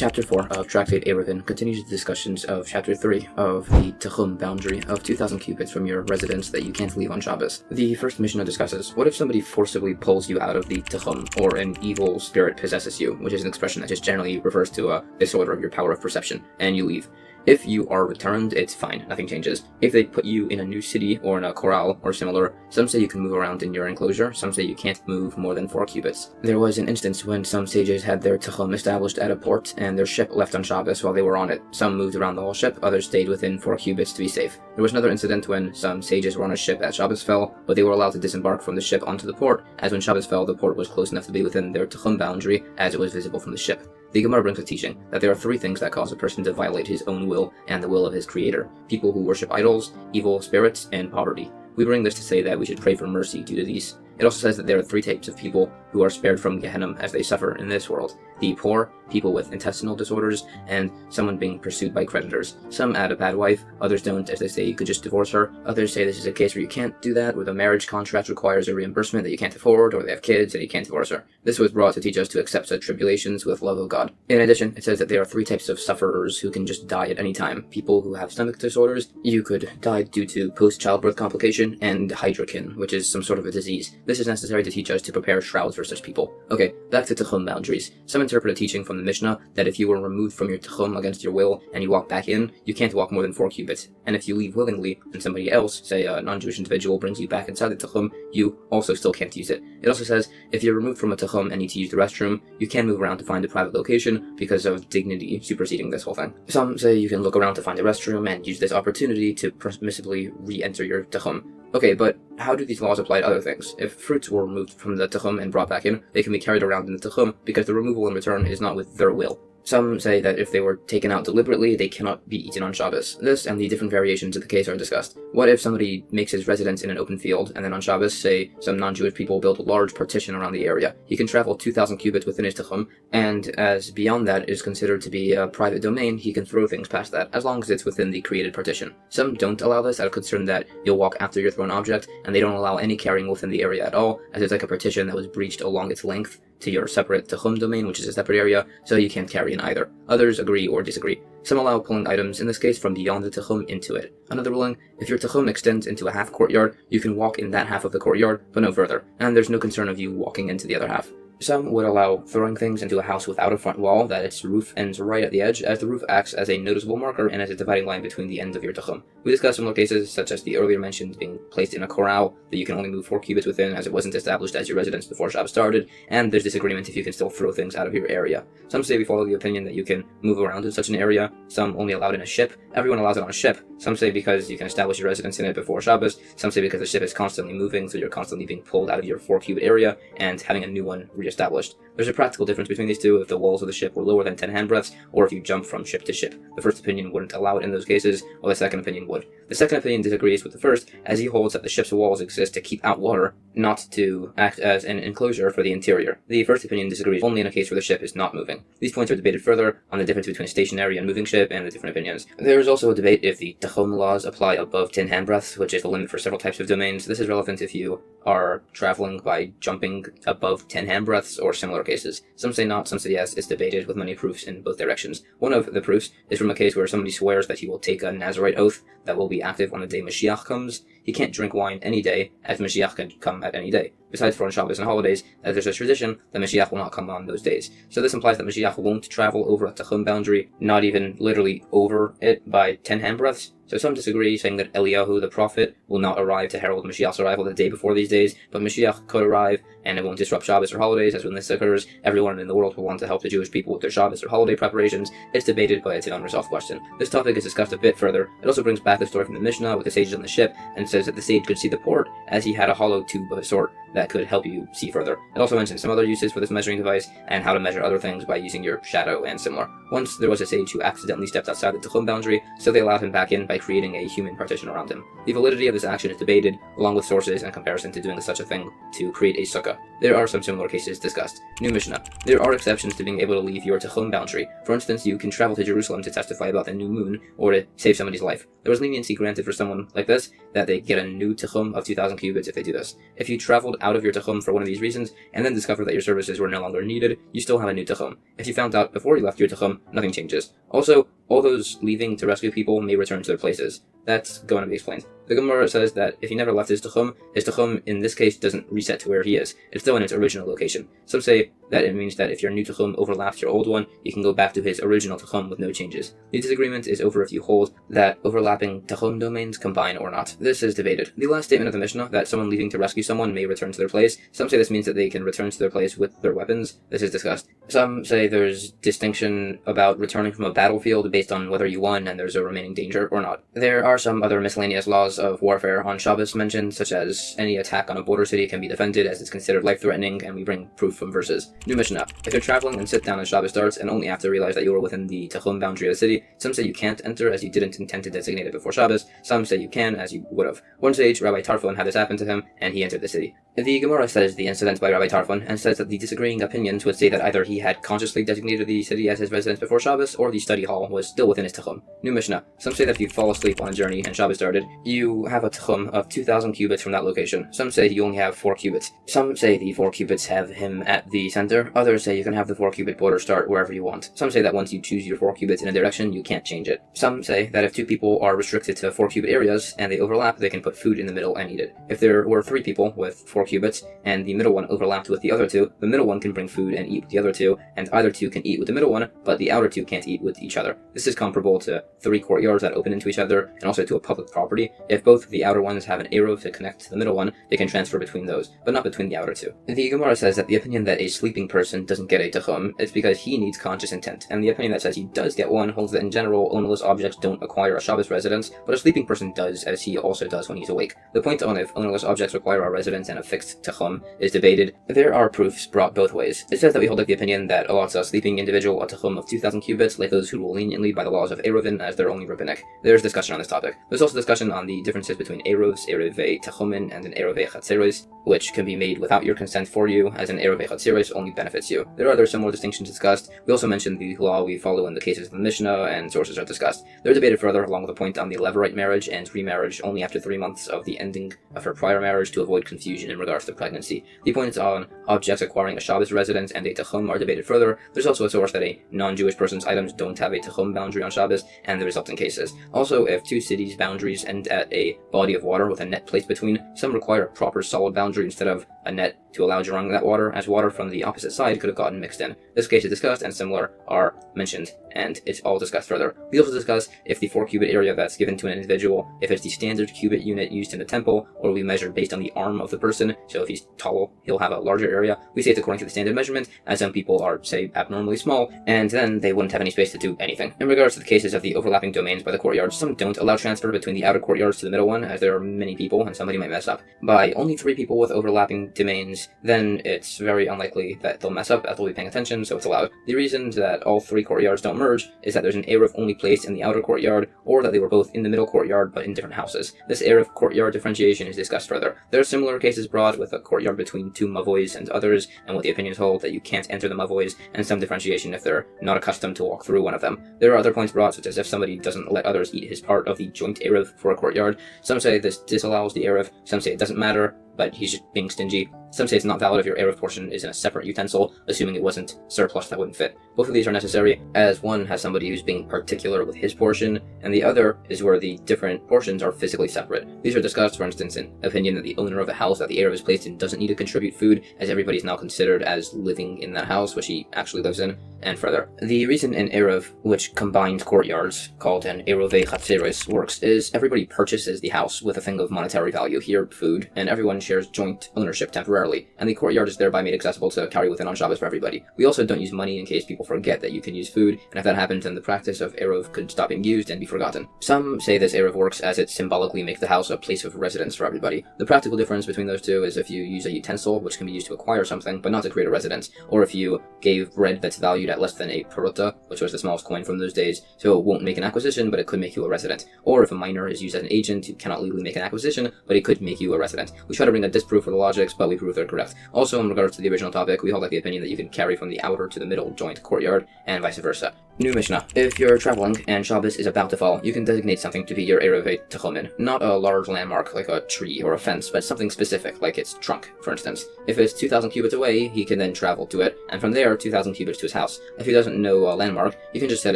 Chapter 4 of Tractate Eruvin continues the discussions of Chapter 3 of the Tachum boundary of 2,000 cubits from your residence that you can't leave on Shabbos. The first Mishnah discusses, what if somebody forcibly pulls you out of the Tachum, or an evil spirit possesses you, which is an expression that just generally refers to a disorder of your power of perception, and you leave. If you are returned, it's fine, nothing changes. If they put you in a new city or in a corral or similar, some say you can move around in your enclosure, some say you can't move more than 4 cubits. There was an instance when some sages had their Tachum established at a port and their ship left on Shabbos while they were on it. Some moved around the whole ship, others stayed within 4 cubits to be safe. There was another incident when some sages were on a ship at Shabbos fell, but they were allowed to disembark from the ship onto the port, as when Shabbos fell, the port was close enough to be within their Tachum boundary as it was visible from the ship. The Gemara brings a teaching that there are 3 things that cause a person to violate his own will and the will of his creator: people who worship idols, evil spirits, and poverty. We bring this to say that we should pray for mercy due to these. It also says that there are 3 types of people who are spared from Gehenna as they suffer in this world: the poor, people with intestinal disorders, and someone being pursued by creditors. Some add a bad wife, others don't, as they say you could just divorce her. Others say this is a case where you can't do that, where the marriage contract requires a reimbursement that you can't afford, or they have kids and you can't divorce her. This was brought to teach us to accept such tribulations with love of God. In addition, it says that there are 3 types of sufferers who can just die at any time: people who have stomach disorders, you could die due to post-childbirth complication, and hydrokin, which is some sort of a disease. This is necessary to teach us to prepare shrouds for such people. Okay, back to Tachum boundaries. Some interpret a teaching from the Mishnah that if you were removed from your Tachum against your will and you walk back in, you can't walk more than 4 cubits. And if you leave willingly and somebody else, say a non-Jewish individual, brings you back inside the Tachum, you also still can't use it. It also says if you're removed from a Tachum and need to use the restroom, you can move around to find a private location because of dignity superseding this whole thing. Some say you can look around to find a restroom and use this opportunity to permissibly re-enter your Tachum. Okay, but how do these laws apply to other things? If fruits were removed from the Tachum and brought back in, they can be carried around in the Tachum because the removal and return is not with their will. Some say that if they were taken out deliberately, they cannot be eaten on Shabbos. This and the different variations of the case are discussed. What if somebody makes his residence in an open field, and then on Shabbos, say, some non-Jewish people build a large partition around the area? He can travel 2,000 cubits within his Tachum, and as beyond that is considered to be a private domain, he can throw things past that, as long as it's within the created partition. Some don't allow this out of concern that you'll walk after your thrown object, and they don't allow any carrying within the area at all, as it's like a partition that was breached along its length to your separate Tachum domain, which is a separate area, so you can't carry in either. Others agree or disagree. Some allow pulling items, in this case from beyond the Tachum, into it. Another ruling, if your Tachum extends into a half courtyard, you can walk in that half of the courtyard, but no further, and there's no concern of you walking into the other half. Some would allow throwing things into a house without a front wall, that its roof ends right at the edge, as the roof acts as a noticeable marker and as a dividing line between the ends of your Tachum. We discussed similar cases, such as the earlier mentioned being placed in a corral that you can only move 4 cubits within, as it wasn't established as your residence before Shabbos started, and there's disagreement if you can still throw things out of your area. Some say we follow the opinion that you can move around in such an area, some only allowed in a ship. Everyone allows it on a ship. Some say because you can establish your residence in it before Shabbos, some say because the ship is constantly moving, so you're constantly being pulled out of your 4-cubit area and having a new one re-established. There's a practical difference between these two if the walls of the ship were lower than 10 handbreadths, or if you jump from ship to ship. The first opinion wouldn't allow it in those cases, while the second opinion would. The second opinion disagrees with the first, as he holds that the ship's walls exist to keep out water, not to act as an enclosure for the interior. The first opinion disagrees only in a case where the ship is not moving. These points are debated further on the difference between a stationary and moving ship and the different opinions. There is also a debate if the Tachum laws apply above 10 handbreadths, which is the limit for several types of domains. This is relevant if you are traveling by jumping above 10 handbreadths or similar cases. Some say not, some say yes. It's debated with many proofs in both directions. One of the proofs is from a case where somebody swears that he will take a Nazarite oath that will be active on the day Mashiach comes. He can't drink wine any day, as Mashiach can come at any day. Besides for on Shabbos and holidays, there's a tradition that Mashiach will not come on those days. So this implies that Mashiach won't travel over a Tachum boundary, not even literally over it by 10 handbreadths. So some disagree, saying that Eliyahu, the prophet, will not arrive to herald Mashiach's arrival the day before these days, but Mashiach could arrive, and it won't disrupt Shabbos or holidays, as when this occurs, everyone in the world will want to help the Jewish people with their Shabbos or holiday preparations. It's debated, but it's an unresolved question. This topic is discussed a bit further. It also brings back the story from the Mishnah with the sages on the ship, and says that the sage could see the port, as he had a hollow tube of a sort that could help you see further. It also mentions some other uses for this measuring device, and how to measure other things by using your shadow and similar. Once there was a sage who accidentally stepped outside the Tachum boundary, so they allowed him back in by creating a human partition around him. The validity of this action is debated, along with sources and comparison to doing such a thing to create a Sukkah. There are some similar cases discussed. New Mishnah. There are exceptions to being able to leave your Tachum boundary. For instance, you can travel to Jerusalem to testify about the new moon, or to save somebody's life. There was leniency granted for someone like this, that they get a new Tachum of 2,000 cubits if they do this. If you traveled out of your Tachum for one of these reasons, and then discover that your services were no longer needed, you still have a new Tachum. If you found out before you left your Tachum, nothing changes. Also, all those leaving to rescue people may return to their places. That's going to be explained. The Gemara says that if he never left his Tachum in this case doesn't reset to where he is. It's still in its original location. Some say that it means that if your new Tachum overlaps your old one, you can go back to his original Tachum with no changes. The disagreement is over if you hold that overlapping Tachum domains combine or not. This is debated. The last statement of the Mishnah, that someone leaving to rescue someone may return to their place, some say this means that they can return to their place with their weapons. This is discussed. Some say there's distinction about returning from a battlefield based on whether you won and there's a remaining danger or not. There are some other miscellaneous laws of warfare on Shabbos mentioned, such as any attack on a border city can be defended as it's considered life-threatening, and we bring proof from verses. New Mishnah. If you're traveling and sit down as Shabbos starts and only after realize that you are within the Tachum boundary of the city, some say you can't enter as you didn't intend to designate it before Shabbos, some say you can as you would have. One sage, Rabbi Tarfon, had this happen to him, and he entered the city. The Gemara says the incident by Rabbi Tarfon, and says that the disagreeing opinions would say that either he had consciously designated the city as his residence before Shabbos, or the study hall was still within his Tachum. New Mishnah. Some say that if you fall asleep on a journey and Shabbos started, you have a Tachum of 2,000 cubits from that location. Some say you only have 4 cubits. Some say the 4 cubits have him at the center. Others say you can have the 4 cubit border start wherever you want. Some say that once you choose your 4 cubits in a direction, you can't change it. Some say that if 2 people are restricted to 4 cubit areas and they overlap, they can put food in the middle and eat it. If there were 3 people with 4 cubits and the middle one overlapped with the other 2, the middle one can bring food and eat with the other 2, and either 2 can eat with the middle one, but the outer 2 can't eat with each other. This is comparable to 3 courtyards that open into each other, and also to a public property. If both the outer ones have an Eruv to connect to the middle one, they can transfer between those, but not between the outer 2. The Gemara says that the opinion that a sleeping person doesn't get a Tachum is because he needs conscious intent, and the opinion that says he does get one holds that in general, ownerless objects don't acquire a Shabbos residence, but a sleeping person does, as he also does when he's awake. The point on if ownerless objects require a residence and a fixed Tachum is debated. There are proofs brought both ways. It says that we hold like the opinion that allots a sleeping individual a Tachum of 2,000 cubits, like those who rule leniently by the laws of Eruvin as their only rabbinic. There's discussion on this topic. There's also discussion on the differences between Eruvs, Eruvei Tachumin, and an Eruvei Chatzeros, which can be made without your consent for you, as an Eruvei Chatzeros only benefits you. There are other similar distinctions discussed. We also mentioned the law we follow in the cases of the Mishnah, and sources are discussed. They're debated further, along with a point on the Levirate marriage and remarriage only after 3 months of the ending of her prior marriage to avoid confusion in regards to pregnancy. The points on objects acquiring a Shabbos residence and a Tachum are debated further. There's also a source that a non-Jewish person's items don't have a Tachum boundary on Shabbos, and the resulting cases. Also, if 2 cities' boundaries end at a body of water with a net placed between, some require a proper solid boundary instead of a net to allow drawing that water, as water from the opposite side could have gotten mixed in. This case is discussed, and similar are mentioned, and it's all discussed further. We also discuss if the 4 cubit area that's given to an individual, if it's the standard cubit unit used in the temple, or we measure based on the arm of the person, so if he's tall, he'll have a larger area. We say it's according to the standard measurement, as some people are, say, abnormally small, and then they wouldn't have any space to do anything. In regards to the cases of the overlapping domains by the courtyards, some don't allow transfer between the outer courtyards to the middle one, as there are many people, and somebody might mess up. By only 3 people with overlapping domains, then it's very unlikely that they'll mess up, as they'll be paying attention, so it's allowed. The reason that all 3 courtyards don't merge is that there's an Eruv only placed in the outer courtyard, or that they were both in the middle courtyard but in different houses. This Eruv courtyard differentiation is discussed further. There are similar cases brought with a courtyard between 2 mavois and others, and what the opinions hold that you can't enter the mavois, and some differentiation if they're not accustomed to walk through one of them. There are other points brought, such as if somebody doesn't let others eat his part of the joint Eruv for a courtyard. Some say this disallows the Eruv, some say it doesn't matter, but he's just being stingy. Some say it's not valid if your Eruv portion is in a separate utensil, assuming it wasn't surplus that wouldn't fit. Both of these are necessary, as one has somebody who's being particular with his portion, and the other is where the different portions are physically separate. These are discussed, for instance, in opinion that the owner of the house that the Eruv is placed in doesn't need to contribute food, as everybody is now considered as living in that house, which he actually lives in, and further. The reason an Eruv, which combines courtyards, called an Eruvei Chatzeros, works is everybody purchases the house with a thing of monetary value, here food, and everyone shares joint ownership temporarily, and the courtyard is thereby made accessible to carry within on Shabbos for everybody. We also don't use money in case people forget that you can use food, and if that happens, then the practice of Eruv could stop being used and be forgotten. Some say this Eruv works as it symbolically makes the house a place of residence for everybody. The practical difference between those two is if you use a utensil, which can be used to acquire something, but not to create a residence, or if you gave bread that's valued at less than a peruta, which was the smallest coin from those days, so it won't make an acquisition, but it could make you a resident. Or if a minor is used as an agent who cannot legally make an acquisition, but it could make you a resident. We try to bring a disproof for the logics, but we prove they're correct. Also, in regards to the original topic, we hold like the opinion that you can carry from the outer to the middle joint courtyard, and vice versa. New Mishnah. If you're traveling and Shabbos is about to fall, you can designate something to be your Eruv Techomin. Not a large landmark like a tree or a fence, but something specific, like its trunk, for instance. If it's 2,000 cubits away, he can then travel to it, and from there, 2,000 cubits to his house. If he doesn't know a landmark, you can just set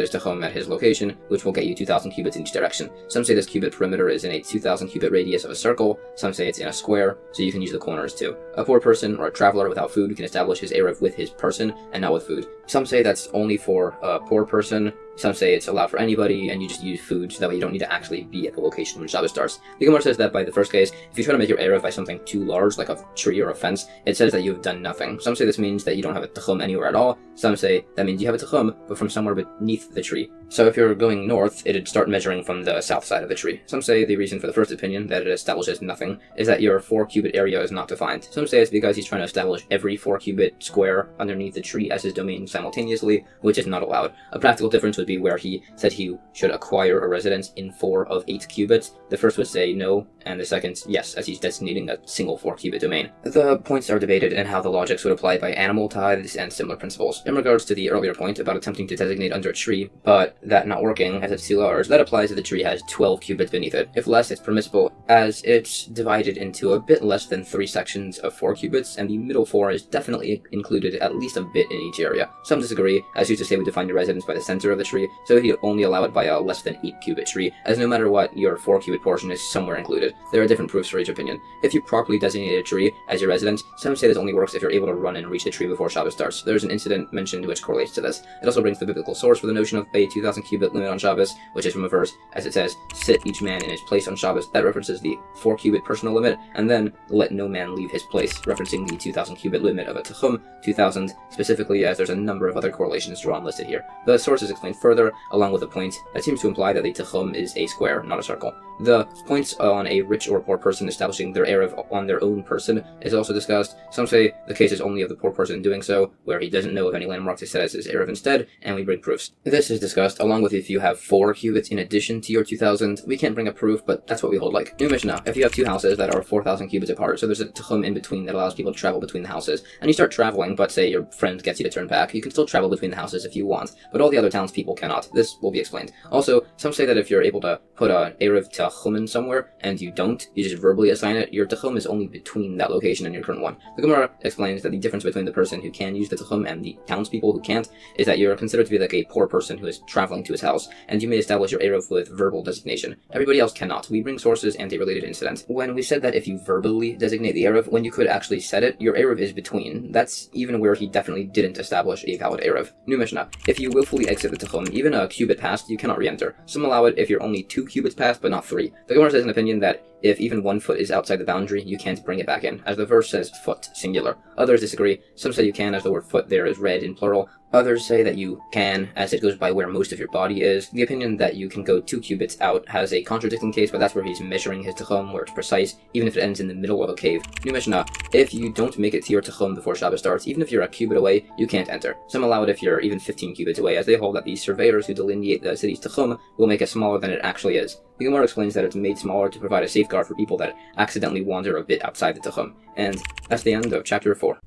his Techom at his location, which will get you 2,000 cubits in each direction. Some say this cubit perimeter is in a 2,000 cubit radius of a circle, some say it's in a square, so you can use the corners too. A poor person or a traveler without food can establish his Eruv with his person and not with food. Some say that's only for a poor person. Some say it's allowed for anybody, and you just use food, so that way you don't need to actually be at the location when Shabbos starts. The Gemara says that by the first case, if you try to make your Eruv by something too large, like a tree or a fence, it says that you have done nothing. Some say this means that you don't have a Techum anywhere at all. Some say that means you have a Techum, but from somewhere beneath the tree. So if you're going north, it'd start measuring from the south side of the tree. Some say the reason for the first opinion, that it establishes nothing, is that your 4-cubit area is not defined. Some say it's because he's trying to establish every 4-cubit square underneath the tree as his domain simultaneously, which is not allowed. A practical difference would be where he said he should acquire a residence in 4 of 8 cubits. The first would say no, and the second yes, as he's designating a single 4-cubit domain. The points are debated in how the logics would apply by animal tithes and similar principles. In regards to the earlier point about attempting to designate under a tree, but that not working as it's too large, that applies if the tree has 12 cubits beneath it. If less, it's permissible, as it's divided into a bit less than 3 sections of 4 cubits, and the middle 4 is definitely included at least a bit in each area. Some disagree, as used to say we define your residence by the center of the tree, so he'd only allow it by a less than 8-cubit tree, as no matter what, your 4-cubit portion is somewhere included. There are different proofs for each opinion. If you properly designate a tree as your residence, some say this only works if you're able to run and reach the tree before Shabbos starts. There's an incident mentioned which correlates to this. It also brings the biblical source for the notion of a 2,000 cubit limit on Shabbos, which is from a verse, as it says, "Sit each man in his place on Shabbos." That references the 4-cubit personal limit, and then "let no man leave his place," referencing the 2,000 cubit limit of a Techum, 2,000 specifically, as there's a number of other correlations drawn listed here. The source is explained further, along with a point that seems to imply that the Techum is a square, not a circle. The points on a rich or poor person establishing their Eruv on their own person is also discussed. Some say the case is only of the poor person doing so, where he doesn't know of any landmark to set as his Eruv instead, and we bring proofs. This is discussed, along with if you have 4 cubits in addition to your 2,000. We can't bring a proof, but that's what we hold like. New Mishnah. If you have 2 houses that are 4,000 cubits apart, so there's a Techum in between that allows people to travel between the houses, and you start traveling, but say your friend gets you to turn back, you can still travel between the houses if you want, but all the other townspeople cannot. This will be explained. Also, some say that if you're able to put an Eruv Techumen somewhere, and you don't, you just verbally assign it, your Techum is only between that location and your current one. The Gemara explains that the difference between the person who can use the Techum and the townspeople who can't is that you're considered to be like a poor person who is traveling to his house, and you may establish your Eruv with verbal designation. Everybody else cannot. We bring sources and a related incident. When we said that if you verbally designate the Eruv, when you could actually set it, your Eruv is between. That's even where he definitely didn't establish a valid Eruv. New Mishnah. If you willfully exit the Techum, even a cubit past, you cannot re-enter. Some allow it if you're only 2 cubits past, but not 3. The Gemara says an opinion that if even 1 foot is outside the boundary, you can't bring it back in, as the verse says foot, singular. Others disagree. Some say you can, as the word foot there is read in plural. Others say that you can, as it goes by where most of your body is. The opinion that you can go 2 cubits out has a contradicting case, but that's where he's measuring his Techum, where it's precise, even if it ends in the middle of a cave. New Mishnah. If you don't make it to your Techum before Shabbos starts, even if you're a cubit away, you can't enter. Some allow it if you're even 15 cubits away, as they hold that the surveyors who delineate the city's Techum will make it smaller than it actually is. The Gemara explains that it's made smaller to provide a safeguard for people that accidentally wander a bit outside the Techum. And that's the end of chapter 4.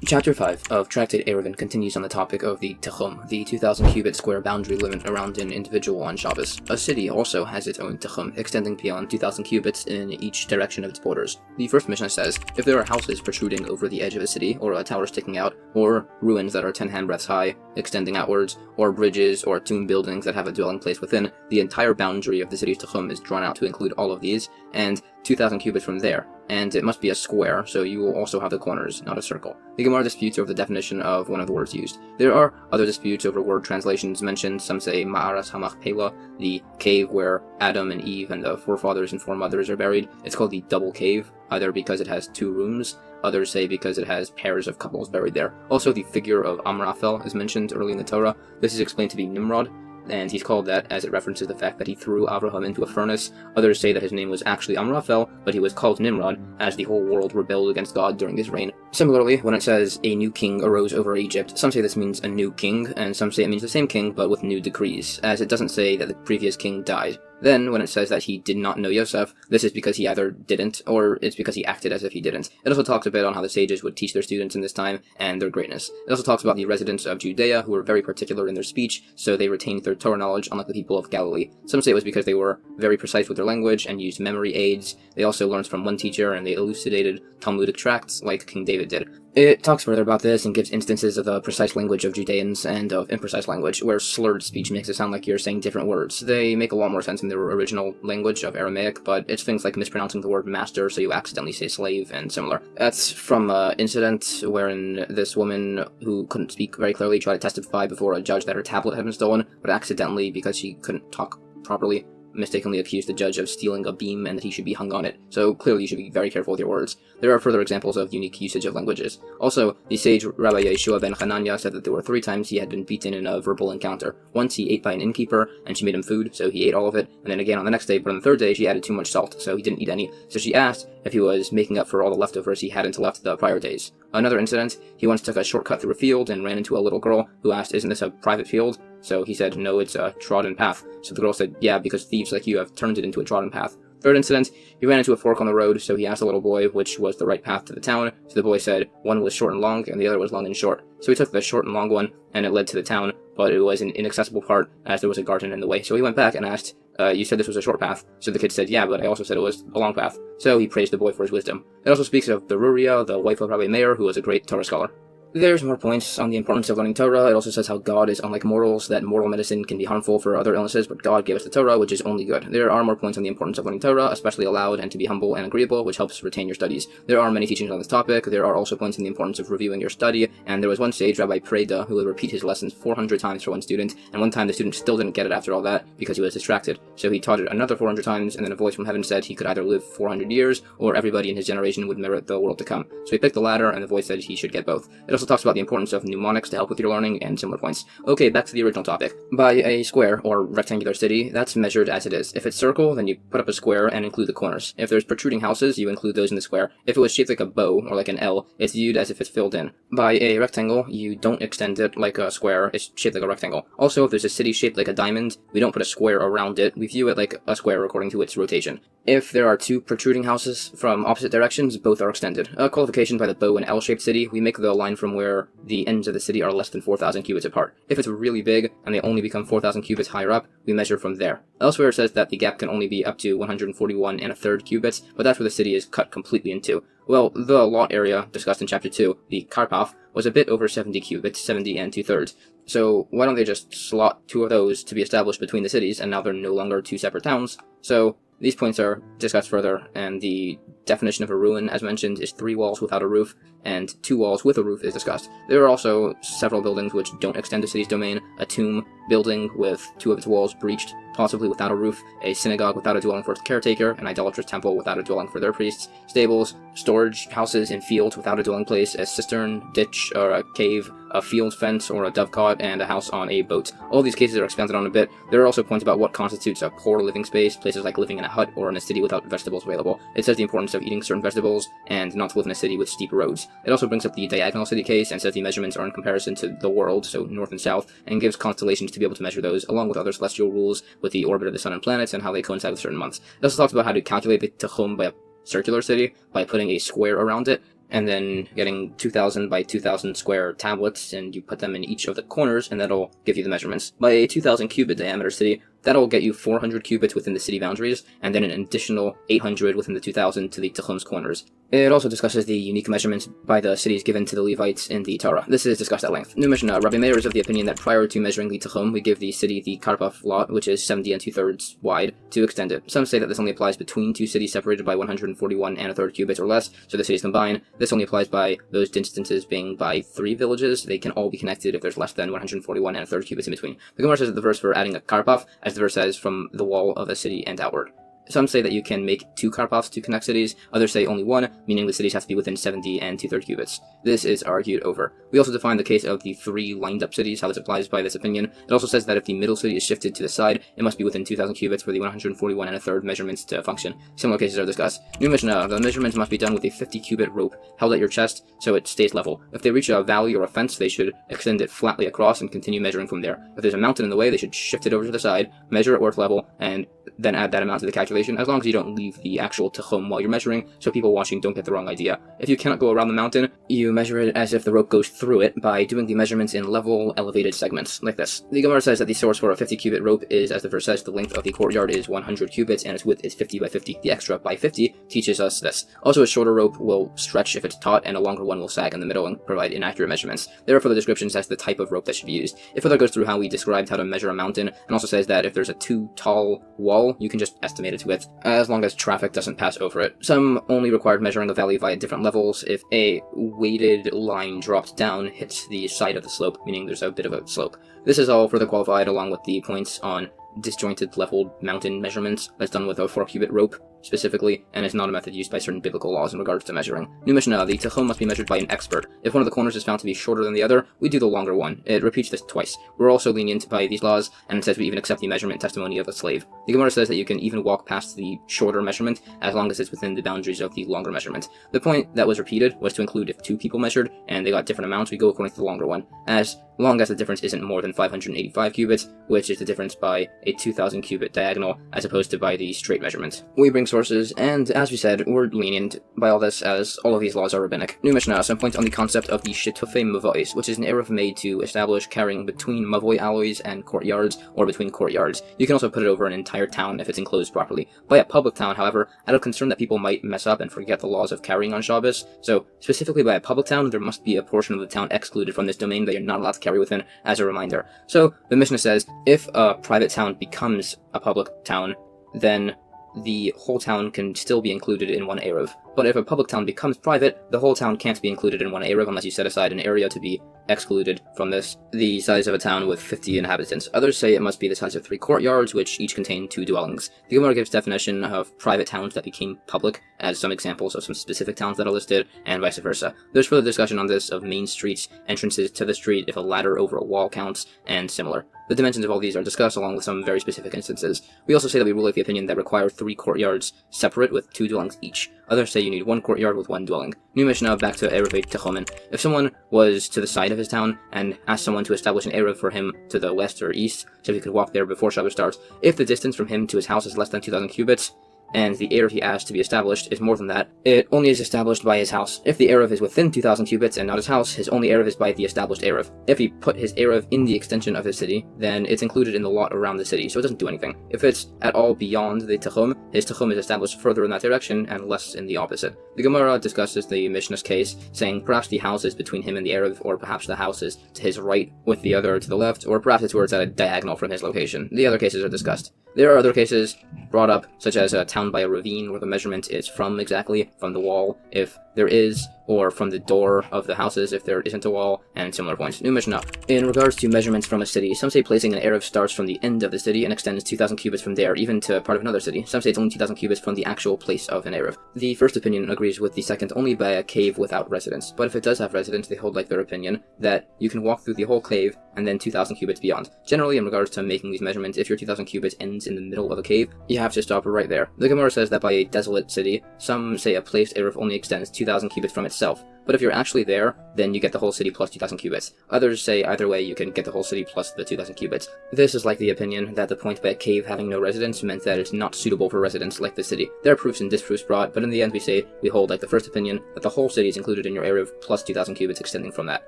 Chapter 5 of Tractate Eruvin continues on the topic of the Techum, the 2,000 cubit square boundary limit around an individual on Shabbos. A city also has its own Techum, extending beyond 2,000 cubits in each direction of its borders. The first Mishnah says, if there are houses protruding over the edge of a city, or a tower sticking out, or ruins that are 10 handbreadths high, extending outwards, or bridges or tomb buildings that have a dwelling place within, the entire boundary of the city's Techum is drawn out to include all of these, and 2,000 cubits from there, and it must be a square, so you will also have the corners, not a circle. The Gemara disputes over the definition of one of the words used. There are other disputes over word translations mentioned. Some say Ma'aras HaMachpelah, the cave where Adam and Eve and the forefathers and foremothers are buried. It's called the double cave, either because it has 2 rooms, others say because it has pairs of couples buried there. Also, the figure of Amraphel is mentioned early in the Torah. This is explained to be Nimrod, and he's called that as it references the fact that he threw Abraham into a furnace. Others say that his name was actually Amraphel, but he was called Nimrod, as the whole world rebelled against God during his reign. Similarly, when it says a new king arose over Egypt, some say this means a new king, and some say it means the same king, but with new decrees, as it doesn't say that the previous king died. Then, when it says that he did not know Yosef, this is because he either didn't, or it's because he acted as if he didn't. It also talks a bit on how the sages would teach their students in this time, and their greatness. It also talks about the residents of Judea, who were very particular in their speech, so they retained their Torah knowledge, unlike the people of Galilee. Some say it was because they were very precise with their language, and used memory aids. They also learned from one teacher, and they elucidated Talmudic tracts, like King David did. It talks further about this and gives instances of the precise language of Judeans and of imprecise language, where slurred speech makes it sound like you're saying different words. They make a lot more sense in their original language of Aramaic, but it's things like mispronouncing the word master so you accidentally say slave and similar. That's from an incident wherein this woman who couldn't speak very clearly tried to testify before a judge that her tablet had been stolen, but accidentally, because she couldn't talk properly, mistakenly accused the judge of stealing a beam and that he should be hung on it. So clearly you should be very careful with your words. There are further examples of unique usage of languages. Also, the sage Rabbi Yeshua ben Hanania said that there were 3 times he had been beaten in a verbal encounter. Once he ate by an innkeeper, and she made him food, so he ate all of it, and then again on the next day, but on the 3rd day she added too much salt, so he didn't eat any. So she asked if he was making up for all the leftovers he hadn't left the prior days. Another incident, he once took a shortcut through a field and ran into a little girl who asked, "Isn't this a private field?" So he said, "No, it's a trodden path." So the girl said, "Yeah, because thieves like you have turned it into a trodden path." Third incident, he ran into a fork on the road, so he asked the little boy which was the right path to the town. So the boy said one was short and long, and the other was long and short. So he took the short and long one, and it led to the town, but it was an inaccessible part, as there was a garden in the way. So he went back and asked, "You said this was a short path." So the kid said, "Yeah, but I also said it was a long path." So he praised the boy for his wisdom. It also speaks of Beruria, the wife of Rabbi Meir, who was a great Torah scholar. There's more points on the importance of learning Torah. It also says how God is unlike mortals, that mortal medicine can be harmful for other illnesses, but God gave us the Torah, which is only good. There are more points on the importance of learning Torah, especially aloud and to be humble and agreeable, which helps retain your studies. There are many teachings on this topic. There are also points on the importance of reviewing your study, and there was one sage, Rabbi Preda, who would repeat his lessons 400 times for one student, and one time the student still didn't get it after all that because he was distracted. So he taught it another 400 times, and then a voice from heaven said he could either live 400 years, or everybody in his generation would merit the world to come. So he picked the latter, and the voice said he should get both. It also talks about the importance of mnemonics to help with your learning and similar points. Okay, back to the original topic. By a square or rectangular city, that's measured as it is. If it's circle, then you put up a square and include the corners. If there's protruding houses, you include those in the square. If it was shaped like a bow or like an L, it's viewed as if it's filled in. By a rectangle, you don't extend it like a square, it's shaped like a rectangle. Also, if there's a city shaped like a diamond, we don't put a square around it, we view it like a square according to its rotation. If there are 2 protruding houses from opposite directions, both are extended. A qualification by the bow and L-shaped city, we make the line from where the ends of the city are less than 4,000 cubits apart. If it's really big, and they only become 4,000 cubits higher up, we measure from there. Elsewhere it says that the gap can only be up to 141 1/3 cubits, but that's where the city is cut completely in two. Well, the lot area discussed in Chapter 2, the Karpaf, was a bit over 70 cubits, 70 2/3. So why don't they just slot 2 of those to be established between the cities, and now they're no longer 2 separate towns? So these points are discussed further, and the definition of a ruin, as mentioned, is 3 walls without a roof, and 2 walls with a roof is discussed. There are also several buildings which don't extend the city's domain: a tomb building with 2 of its walls breached, possibly without a roof, a synagogue without a dwelling for its caretaker, an idolatrous temple without a dwelling for their priests, stables, storage houses in fields without a dwelling place, a cistern, ditch, or a cave, a field fence or a dovecot, and a house on a boat. All these cases are expanded on a bit. There are also points about what constitutes a poor living space, places like living in a hut or in a city without vegetables available. It says the importance of eating certain vegetables and not to live in a city with steep roads. It also brings up the diagonal city case and says the measurements are in comparison to the world, so north and south, and gives constellations to be able to measure those, along with other celestial rules with the orbit of the sun and planets and how they coincide with certain months. It also talks about how to calculate the Tachum by a circular city by putting a square around it, and then getting 2,000 by 2,000 square tablets, and you put them in each of the corners, and that'll give you the measurements. By a 2,000 cubit diameter city, that'll get you 400 cubits within the city boundaries, and then an additional 800 within the 2,000 to the Tachum's corners. It also discusses the unique measurements by the cities given to the Levites in the Torah. This is discussed at length. New Mishnah, Rabbi Meir is of the opinion that prior to measuring the Tachum, we give the city the Karpaf lot, which is 70 2/3 wide, to extend it. Some say that this only applies between 2 cities separated by 141 1/3 cubits or less, so the cities combine. This only applies by those distances being by 3 villages. They can all be connected if there's less than 141 1/3 cubits in between. The Gemara says that the verse for adding a Karpaf, as the verse says, from the wall of a city and outward. Some say that you can make 2 karpoffs to connect cities, others say only 1, meaning the cities have to be within 70 and 2/3 cubits. This is argued over. We also define the case of the 3 lined up cities, how this applies by this opinion. It also says that if the middle city is shifted to the side, it must be within 2,000 cubits for the 141 1/3 measurements to function. Similar cases are discussed. New Mishnah, the measurement must be done with a 50-cubit rope held at your chest so it stays level. If they reach a valley or a fence, they should extend it flatly across and continue measuring from there. If there's a mountain in the way, they should shift it over to the side, measure at worth level, and then add that amount to the calculation, as long as you don't leave the actual tachum while you're measuring, so people watching don't get the wrong idea. If you cannot go around the mountain, you measure it as if the rope goes through it by doing the measurements in level, elevated segments, like this. The Gemara says that the source for a 50-cubit rope is, as the verse says, the length of the courtyard is 100 cubits and its width is 50 by 50. The extra by 50 teaches us this. Also, a shorter rope will stretch if it's taut, and a longer one will sag in the middle and provide inaccurate measurements. There are further descriptions as the type of rope that should be used. It further goes through how we described how to measure a mountain, and also says that if there's a too tall wall, you can just estimate its width, as long as traffic doesn't pass over it. Some only required measuring a valley via different levels if a weighted line dropped down hits the side of the slope, meaning there's a bit of a slope. This is all further qualified along with the points on disjointed leveled mountain measurements that's done with a 4-cubit rope specifically, and is not a method used by certain biblical laws in regards to measuring. New Mishnah, the tachum must be measured by an expert. If one of the corners is found to be shorter than the other, we do the longer one. It repeats this twice. We're also lenient by these laws, and it says we even accept the measurement testimony of a slave. The Gemara says that you can even walk past the shorter measurement as long as it's within the boundaries of the longer measurement. The point that was repeated was to include if 2 people measured and they got different amounts, we go according to the longer one, as long as the difference isn't more than 585 cubits, which is the difference by a 2,000 cubit diagonal as opposed to by the straight measurement. We bring sources, and as we said, we're lenient by all this, as all of these laws are rabbinic. New Mishnah, some points on the concept of the shitufei mavois, which is an eruv made to establish carrying between mavoi alloys and courtyards, or between courtyards. You can also put it over an entire town if it's enclosed properly. By a public town, however, out of concern that people might mess up and forget the laws of carrying on Shabbos, so specifically by a public town, there must be a portion of the town excluded from this domain that you're not allowed to carry within as a reminder. So the Mishnah says, if a private town becomes a public town, then the whole town can still be included in one eruv. But if a public town becomes private, the whole town can't be included in one eruv unless you set aside an area to be excluded from this, the size of a town with 50 inhabitants. Others say it must be the size of 3 courtyards, which each contain 2 dwellings. The Gemara gives definition of private towns that became public as some examples of some specific towns that are listed, and vice versa. There's further discussion on this of main streets, entrances to the street, if a ladder over a wall counts, and similar. The dimensions of all these are discussed along with some very specific instances. We also say that we rule with the opinion that require 3 courtyards separate with 2 dwellings each. Others say you need 1 courtyard with 1 dwelling. New Mishnah, back to Eruvin Techomen. If someone was to the side of his town and asked someone to establish an Eruv for him to the west or east, so he could walk there before Shabbos starts, if the distance from him to his house is less than 2,000 cubits, and the Eruv he asked to be established is more than that, it only is established by his house. If the Eruv is within 2,000 cubits and not his house, his only Eruv is by the established Eruv. If he put his Eruv in the extension of his city, then it's included in the lot around the city, so it doesn't do anything. If it's at all beyond the Techum, his Techum is established further in that direction and less in the opposite. The Gemara discusses the Mishnah's case, saying perhaps the house is between him and the Eruv, or perhaps the house is to his right with the other to the left, or perhaps it's where it's at a diagonal from his location. The other cases are discussed. There are other cases brought up, such as a town by a ravine where the measurement is from exactly from the wall, if there is, or from the door of the houses if there isn't a wall, and similar points. New Mishnah. In regards to measurements from a city, some say placing an Eruv starts from the end of the city and extends 2,000 cubits from there, even to part of another city. Some say it's only 2,000 cubits from the actual place of an Eruv. The first opinion agrees with the second only by a cave without residence, but if it does have residence, they hold like their opinion that you can walk through the whole cave and then 2,000 cubits beyond. Generally, in regards to making these measurements, if your 2,000 cubits ends in the middle of a cave, you have to stop right there. The Gemara says that by a desolate city, some say a placed Eruv only extends 2,000 cubits from itself. But if you're actually there, then you get the whole city plus 2,000 cubits. Others say either way you can get the whole city plus the 2,000 cubits. This is like the opinion that the point by a cave having no residence meant that it's not suitable for residence like the city. There are proofs and disproofs brought, but in the end we hold like the first opinion that the whole city is included in your Eruv plus 2,000 cubits extending from that.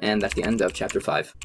And that's the end of chapter 5.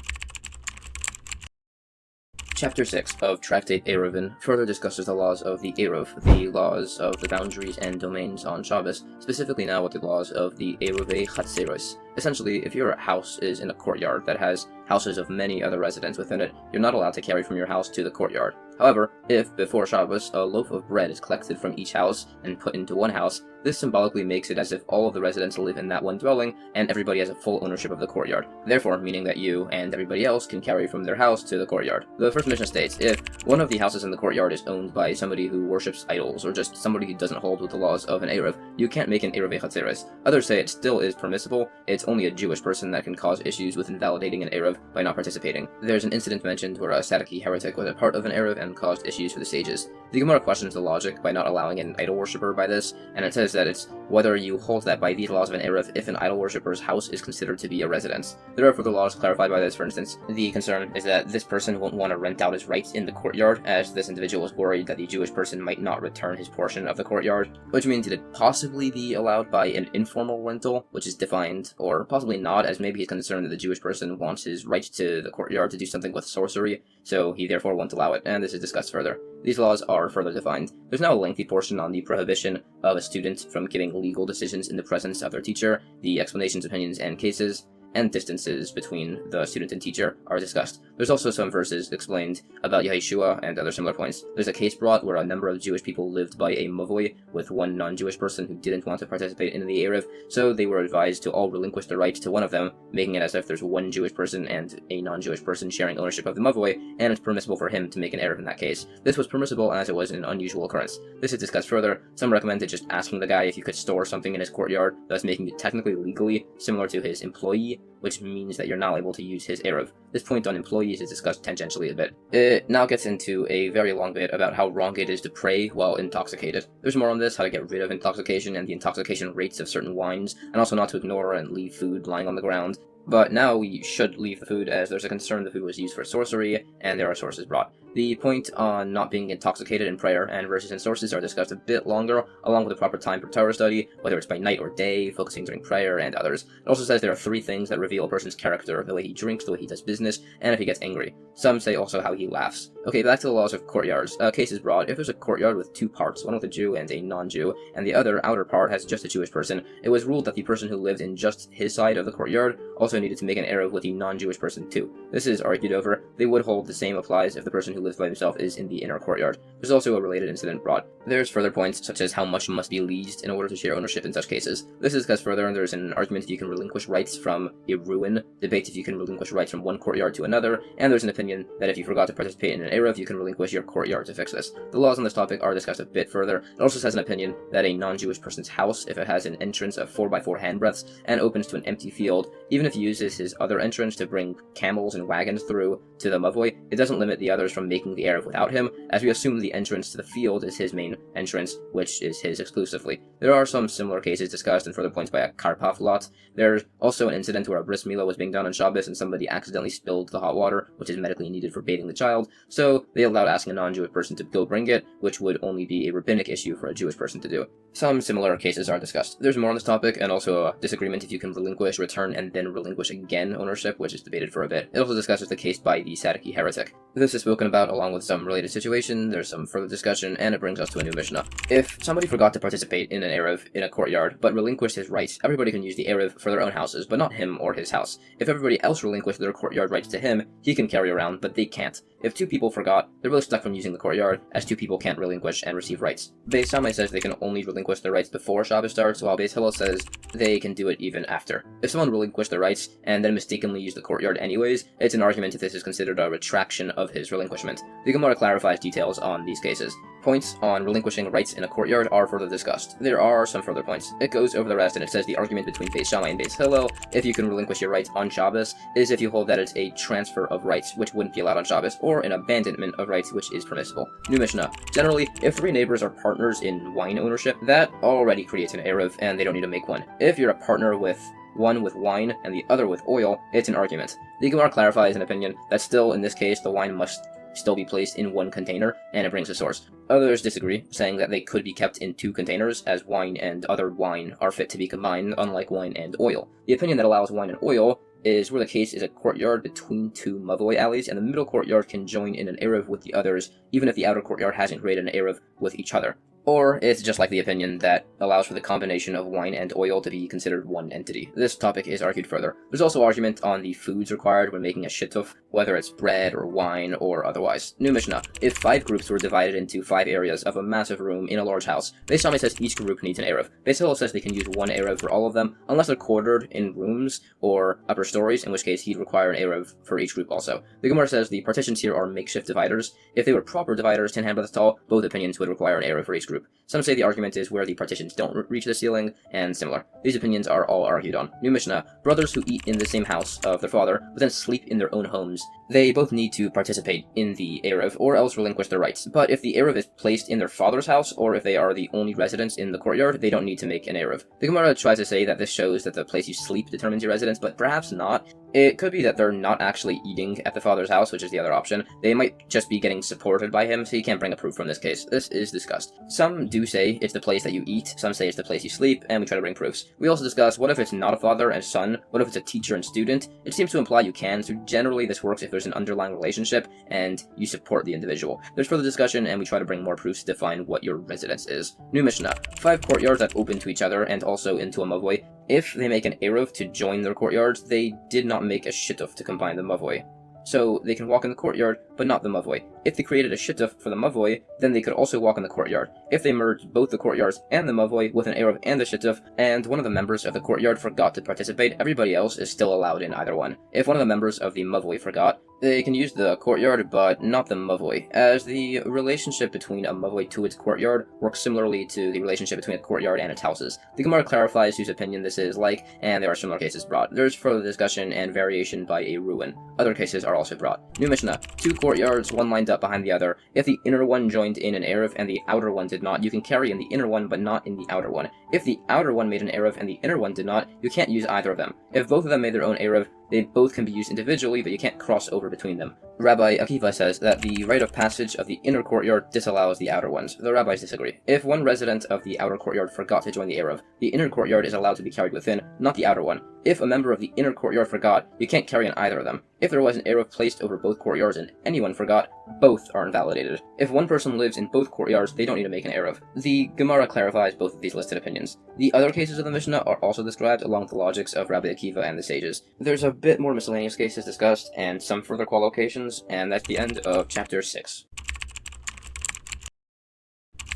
Chapter 6 of Tractate Eruvin further discusses the laws of the Eruv, the laws of the boundaries and domains on Shabbos, specifically now with the laws of the Eruvei Chatzeros. Essentially, if your house is in a courtyard that has houses of many other residents within it, you're not allowed to carry from your house to the courtyard. However, if before Shabbos a loaf of bread is collected from each house and put into one house, This symbolically makes it as if all of the residents live in that one dwelling, and everybody has a full ownership of the courtyard, therefore meaning that you and everybody else can carry from their house to the courtyard. The first Mishnah states, if one of the houses in the courtyard is owned by somebody who worships idols, or just somebody who doesn't hold with the laws of an Eruv, you can't make an Eruv Chatzeres. Others say it still is permissible, it's only a Jewish person that can cause issues with invalidating an Eruv by not participating. There's an incident mentioned where a Sadducee heretic was a part of an Eruv and caused issues for the sages. The Gemara questions the logic by not allowing an idol worshipper by this, and it says that it's whether you hold that by these laws of an Eruv if an idol worshipper's house is considered to be a residence. There are further laws clarified by this. For instance, the concern is that this person won't want to rent out his rights in the courtyard, as this individual is worried that the Jewish person might not return his portion of the courtyard, which means it could possibly be allowed by an informal rental, which is defined, or possibly not, as maybe he's concerned that the Jewish person wants his right to the courtyard to do something with sorcery, so he therefore won't allow it, and this is discussed further. These laws are further defined. There's now a lengthy portion on the prohibition of a student from giving legal decisions in the presence of their teacher. The explanations, opinions, and cases and distances between the student and teacher are discussed. There's also some verses explained about Yeshua and other similar points. There's a case brought where a number of Jewish people lived by a mavoi with one non-Jewish person who didn't want to participate in the Eruv, so they were advised to all relinquish the right to one of them, making it as if there's one Jewish person and a non-Jewish person sharing ownership of the mavoi, and it's permissible for him to make an Eruv in that case. This was permissible as it was an unusual occurrence. This is discussed further. Some recommended just asking the guy if you could store something in his courtyard, thus making it technically legally similar to his employee, which means that you're not able to use his Eruv. This point on employees is discussed tangentially a bit. It now gets into a very long bit about how wrong it is to pray while intoxicated. There's more on this, how to get rid of intoxication and the intoxication rates of certain wines, and also not to ignore and leave food lying on the ground. But now we should leave the food, as there's a concern the food was used for sorcery, and there are sources brought. The point on not being intoxicated in prayer and verses and sources are discussed a bit longer, along with the proper time for Torah study, whether it's by night or day, focusing during prayer, and others. It also says there are 3 things that reveal a person's character: the way he drinks, the way he does business, and if he gets angry. Some say also how he laughs. Okay, back to the laws of courtyards. A case is brought. If there's a courtyard with 2 parts, one with a Jew and a non-Jew, and the other outer part has just a Jewish person, it was ruled that the person who lived in just his side of the courtyard also needed to make an Eruv with the non-Jewish person too. This is argued over. They would hold the same applies if the person who lives by himself is in the inner courtyard. There's also a related incident brought. There's further points, such as how much must be leased in order to share ownership in such cases. This is discussed further, and there's an argument if you can relinquish rights from Eruvin, debates if you can relinquish rights from one courtyard to another, and there's an opinion that if you forgot to participate in an Eruv, you can relinquish your courtyard to fix this. The laws on this topic are discussed a bit further. It also says an opinion that a non-Jewish person's house, if it has an entrance of 4x4 handbreadths and opens to an empty field, even if he uses his other entrance to bring camels and wagons through to the mavoi, it doesn't limit the others from making the Eruv without him, as we assume the entrance to the field is his main entrance, which is his exclusively. There are some similar cases discussed and further points by a Karpov lot. There's also an incident where a bris milah was being done on Shabbos and somebody accidentally spilled the hot water, which is medically needed for bathing the child, so they allowed asking a non-Jewish person to go bring it, which would only be a rabbinic issue for a Jewish person to do. Some similar cases are discussed. There's more on this topic, and also a disagreement if you can relinquish, return, and then relinquish again ownership, which is debated for a bit. It also discusses the case by the Sadducee heretic. This is spoken about along with some related situation, there's some further discussion, and it brings us to a new Mishnah. If somebody forgot to participate in an Eruv in a courtyard, but relinquished his rights, everybody can use the Eruv for their own houses, but not him or his house. If everybody else relinquished their courtyard rights to him, he can carry around, but they can't. If 2 people forgot, they're both stuck from using the courtyard, as 2 people can't relinquish and receive rights. Beitzah says they can only relinquish their rights before Shabbos starts, while Beis Hillel says they can do it even after. If someone relinquished their rights and then mistakenly used the courtyard anyways, it's an argument if this is considered a retraction of his relinquishment. The Gemara clarifies details on these cases. Points on relinquishing rights in a courtyard are further discussed. There are some further points. It goes over the rest, and it says the argument between Beis Shammai and Beis Hillel, if you can relinquish your rights on Shabbos, is if you hold that it's a transfer of rights, which wouldn't be allowed on Shabbos, or an abandonment of rights, which is permissible. New Mishnah. Generally, if 3 neighbors are partners in wine ownership, that already creates an Eruv, and they don't need to make one. If you're a partner with one with wine and the other with oil, it's an argument. The Gemara clarifies an opinion that still, in this case, the wine must still be placed in one container, and it brings a source. Others disagree, saying that they could be kept in 2 containers, as wine and other wine are fit to be combined, unlike wine and oil. The opinion that allows wine and oil is where the case is a courtyard between 2 mavoi alleys, and the middle courtyard can join in an Eruv with the others, even if the outer courtyard hasn't created an Eruv with each other. Or it's just like the opinion that allows for the combination of wine and oil to be considered one entity. This topic is argued further. There's also argument on the foods required when making a shittuf, whether it's bread or wine or otherwise. New Mishnah. If 5 groups were divided into 5 areas of a massive room in a large house, Beis Shammai says each group needs an Eruv. Beis Hillel says they can use one Eruv for all of them, unless they're quartered in rooms or upper stories, in which case he'd require an Eruv for each group also. The Gemara says the partitions here are makeshift dividers. If they were proper dividers, 10 handbreadths tall, both opinions would require an Eruv for each group. Some say the argument is where the partitions don't reach the ceiling, and similar. These opinions are all argued on. New Mishnah. Brothers who eat in the same house of their father, but then sleep in their own homes, they both need to participate in the Eruv, or else relinquish their rights. But if the Eruv is placed in their father's house, or if they are the only residents in the courtyard, they don't need to make an Eruv. The Gemara tries to say that this shows that the place you sleep determines your residence, but perhaps not. It could be that they're not actually eating at the father's house, which is the other option. They might just be getting supported by him, so you can't bring a proof from this case. This is discussed. Some do say it's the place that you eat, some say it's the place you sleep, and we try to bring proofs. We also discuss what if it's not a father and son, what if it's a teacher and student. It seems to imply you can, so generally this works if there's an underlying relationship and you support the individual. There's further discussion, and we try to bring more proofs to define what your residence is. New Mishnah. 5 courtyards that open to each other and also into a mavoi. If they make an Eruv to join their courtyards, they did not make a shittuf to combine the mavoi. So they can walk in the courtyard, but not the mavoi. If they created a shittuf for the mavoi, then they could also walk in the courtyard. If they merged both the courtyards and the mavoi with an Eruv and the shittuf, and one of the members of the courtyard forgot to participate, everybody else is still allowed in either one. If one of the members of the mavoi forgot, they can use the courtyard, but not the mavoi, as the relationship between a mavoi to its courtyard works similarly to the relationship between a courtyard and its houses. The Gemara clarifies whose opinion this is like, and there are similar cases brought. There's further discussion and variation by Eruvin. Other cases are also brought. New Mishnah. 2 courtyards, one lined up behind the other. If the inner one joined in an Eruv and the outer one did not, you can carry in the inner one but not in the outer one. If the outer one made an Eruv and the inner one did not, you can't use either of them. If both of them made their own Eruv, they both can be used individually, but you can't cross over between them. Rabbi Akiva says that the rite of passage of the inner courtyard disallows the outer ones. The rabbis disagree. If one resident of the outer courtyard forgot to join the Eruv, the inner courtyard is allowed to be carried within, not the outer one. If a member of the inner courtyard forgot, you can't carry in either of them. If there was an Eruv placed over both courtyards and anyone forgot, both are invalidated. If one person lives in both courtyards, they don't need to make an Eruv. The Gemara clarifies both of these listed opinions. The other cases of the Mishnah are also described along the logics of Rabbi Akiva and the sages. There's a bit more miscellaneous cases discussed and some further qualifications, and that's the end of chapter 6.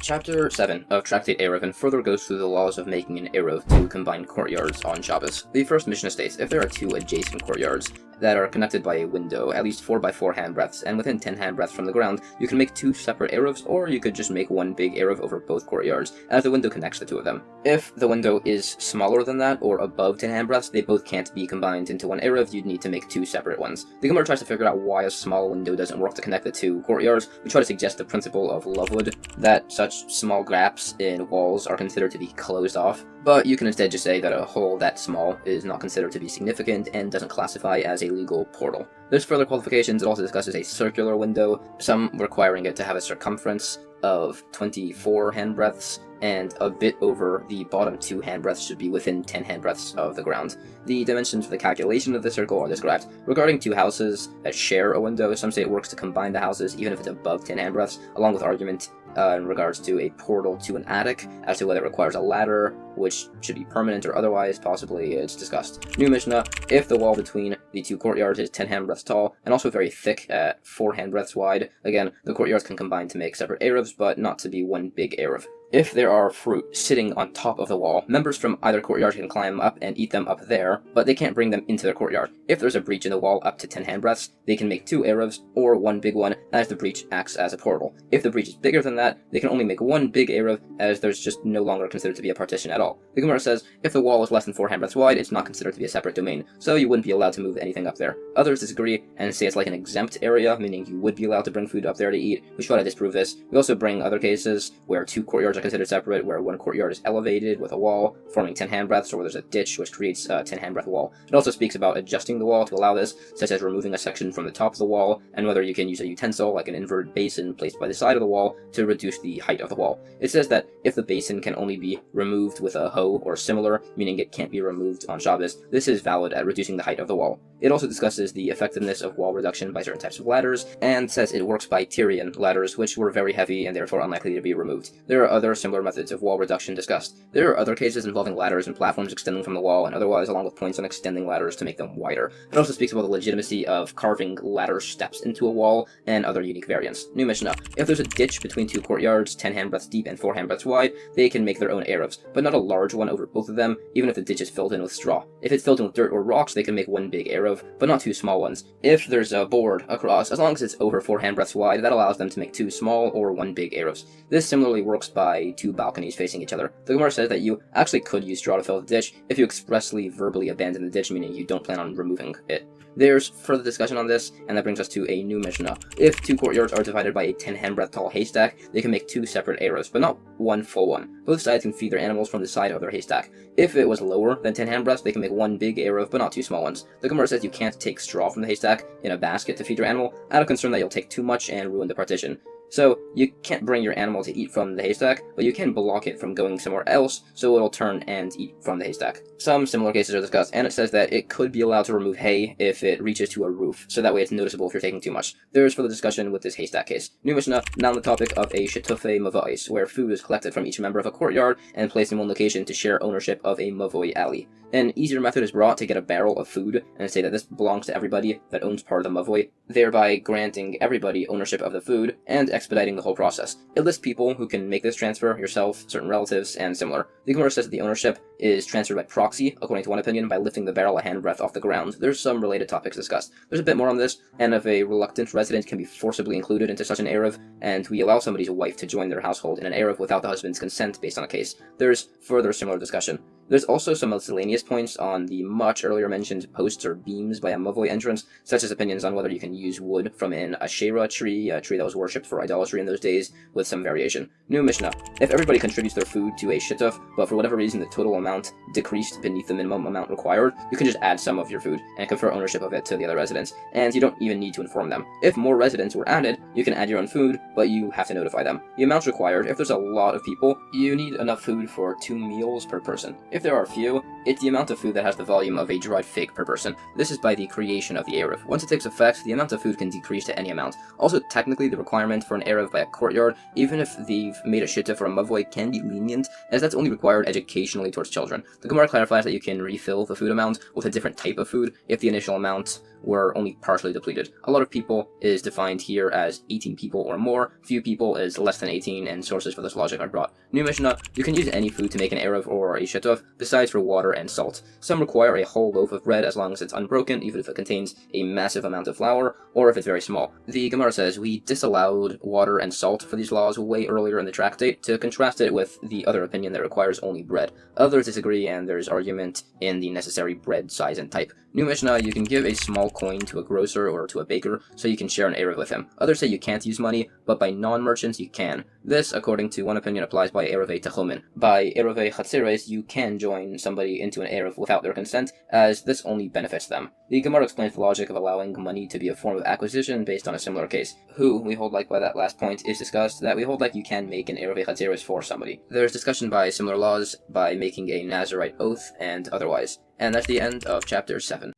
Chapter 7 of Tractate Eruvin further goes through the laws of making an Eruv to combine courtyards on Shabbos. The first Mishnah states, if there are 2 adjacent courtyards that are connected by a window, at least 4 by 4 handbreadths, and within 10 handbreadths from the ground, you can make 2 separate Eruvs, or you could just make one big Eruv over both courtyards, as the window connects the 2 of them. If the window is smaller than that, or above 10 handbreadths, they both can't be combined into one Eruv, you'd need to make 2 separate ones. The Gemara tries to figure out why a small window doesn't work to connect the 2 courtyards. We try to suggest the principle of lovewood, that such small gaps in walls are considered to be closed off, but you can instead just say that a hole that small is not considered to be significant and doesn't classify as a legal portal. There's further qualifications. It also discusses a circular window, some requiring it to have a circumference of 24 handbreadths, and a bit over the bottom 2 handbreadths should be within 10 handbreadths of the ground. The dimensions for the calculation of the circle are described. Regarding 2 houses that share a window, some say it works to combine the houses even if it's above 10 handbreadths, along with argument in regards to a portal to an attic, as to whether it requires a ladder, which should be permanent or otherwise, possibly it's discussed. New Mishnah, if the wall between the 2 courtyards is 10 handbreadths tall, and also very thick at 4 handbreadths wide, again, the courtyards can combine to make separate Eruvs, but not to be one big Eruv. If there are fruit sitting on top of the wall, members from either courtyard can climb up and eat them up there, but they can't bring them into their courtyard. If there's a breach in the wall up to 10 handbreadths, they can make 2 Eruvs, or one big one, as the breach acts as a portal. If the breach is bigger than that, they can only make one big Eruv, as there's just no longer considered to be a partition at all. The Gemara says, if the wall is less than 4 handbreadths wide, it's not considered to be a separate domain, so you wouldn't be allowed to move anything up there. Others disagree, and say it's like an exempt area, meaning you would be allowed to bring food up there to eat. We try to disprove this. We also bring other cases where 2 courtyards are considered separate, where one courtyard is elevated with a wall forming 10 handbreadths, or where there's a ditch which creates a 10 handbreadth wall. It also speaks about adjusting the wall to allow this, such as removing a section from the top of the wall, and whether you can use a utensil like an inverted basin placed by the side of the wall to reduce the height of the wall. It says that if the basin can only be removed with a hoe or similar, meaning it can't be removed on Shabbos, this is valid at reducing the height of the wall. It also discusses the effectiveness of wall reduction by certain types of ladders, and says it works by Tyrian ladders, which were very heavy and therefore unlikely to be removed. There are other other similar methods of wall reduction discussed. There are other cases involving ladders and platforms extending from the wall and otherwise, along with points on extending ladders to make them wider. It also speaks about the legitimacy of carving ladder steps into a wall and other unique variants. New Mishnah. If there's a ditch between two courtyards, 10 handbreadths deep and 4 handbreadths wide, they can make their own Eruvs, but not a large one over both of them, even if the ditch is filled in with straw. If it's filled in with dirt or rocks, they can make one big Eruv, but not two small ones. If there's a board across, as long as it's over 4 handbreadths wide, that allows them to make 2 small or 1 big Eruvs. This similarly works by 2 balconies facing each other. The Gemara says that you actually could use straw to fill the ditch if you expressly verbally abandon the ditch, meaning you don't plan on removing it. There's further discussion on this, and that brings us to a new Mishnah. If 2 courtyards are divided by a 10 handbreadth tall haystack, they can make 2 separate Eruvs, but not one full one. Both sides can feed their animals from the side of their haystack. If it was lower than 10 handbreadths, they can make 1 big Eruv, but not 2 small ones. The Gemara says you can't take straw from the haystack in a basket to feed your animal, out of concern that you'll take too much and ruin the partition. So, you can't bring your animal to eat from the haystack, but you can block it from going somewhere else, so it'll turn and eat from the haystack. Some similar cases are discussed, and it says that it could be allowed to remove hay if it reaches to a roof, so that way it's noticeable if you're taking too much. There's further discussion with this haystack case. New Mishnah, now on the topic of a shetufei mavais, where food is collected from each member of a courtyard and placed in one location to share ownership of a mavoi alley. An easier method is brought to get a barrel of food and say that this belongs to everybody that owns part of the mavoi, thereby granting everybody ownership of the food and expediting the whole process. It lists people who can make this transfer, yourself, certain relatives, and similar. The Gemara says that the ownership is transferred by proxy, according to one opinion, by lifting the barrel a handbreadth off the ground. There's some related topics discussed. There's a bit more on this, and if a reluctant resident can be forcibly included into such an Eruv, and we allow somebody's wife to join their household in an Eruv without the husband's consent based on a case, there's further similar discussion. There's also some miscellaneous points on the much earlier mentioned posts or beams by a mavoi entrance, such as opinions on whether you can use wood from an Asherah tree, a tree that was worshipped for idolatry in those days, with some variation. New Mishnah. If everybody contributes their food to a shittuf, but for whatever reason the total amount decreased beneath the minimum amount required, you can just add some of your food and confer ownership of it to the other residents, and you don't even need to inform them. If more residents were added, you can add your own food, but you have to notify them. The amounts required, if there's a lot of people, you need enough food for 2 meals per person. If there are few, it's the amount of food that has the volume of a dried fig per person. This is by the creation of the Eruv. Once it takes effect, the amount of food can decrease to any amount. Also, technically, the requirement for an Eruv by a courtyard, even if they've made a shittah for a mavoi, can be lenient, as that's only required educationally towards children. The Gemara clarifies that you can refill the food amount with a different type of food if the initial amount were only partially depleted. A lot of people is defined here as 18 people or more, few people is less than 18, and sources for this logic are brought. New Mishnah, you can use any food to make an Eruv or a shituf, besides for water and salt. Some require a whole loaf of bread as long as it's unbroken, even if it contains a massive amount of flour, or if it's very small. The Gemara says we disallowed water and salt for these laws way earlier in the Tractate to contrast it with the other opinion that requires only bread. Others disagree, and there's argument in the necessary bread size and type. New Mishnah, you can give a small coin to a grocer or to a baker so you can share an Eruv with him. Others say you can't use money, but by non-merchants you can. This, according to one opinion, applies by Eruvei Techumen. By Eruvei Chatzeres, you can join somebody into an Eruv without their consent, as this only benefits them. The Gemara explains the logic of allowing money to be a form of acquisition based on a similar case. Who we hold like by that last point is discussed, that we hold like you can make an Eruvei Chatzeres for somebody. There's discussion by similar laws, by making a Nazirite oath, and otherwise. And that's the end of Chapter 7.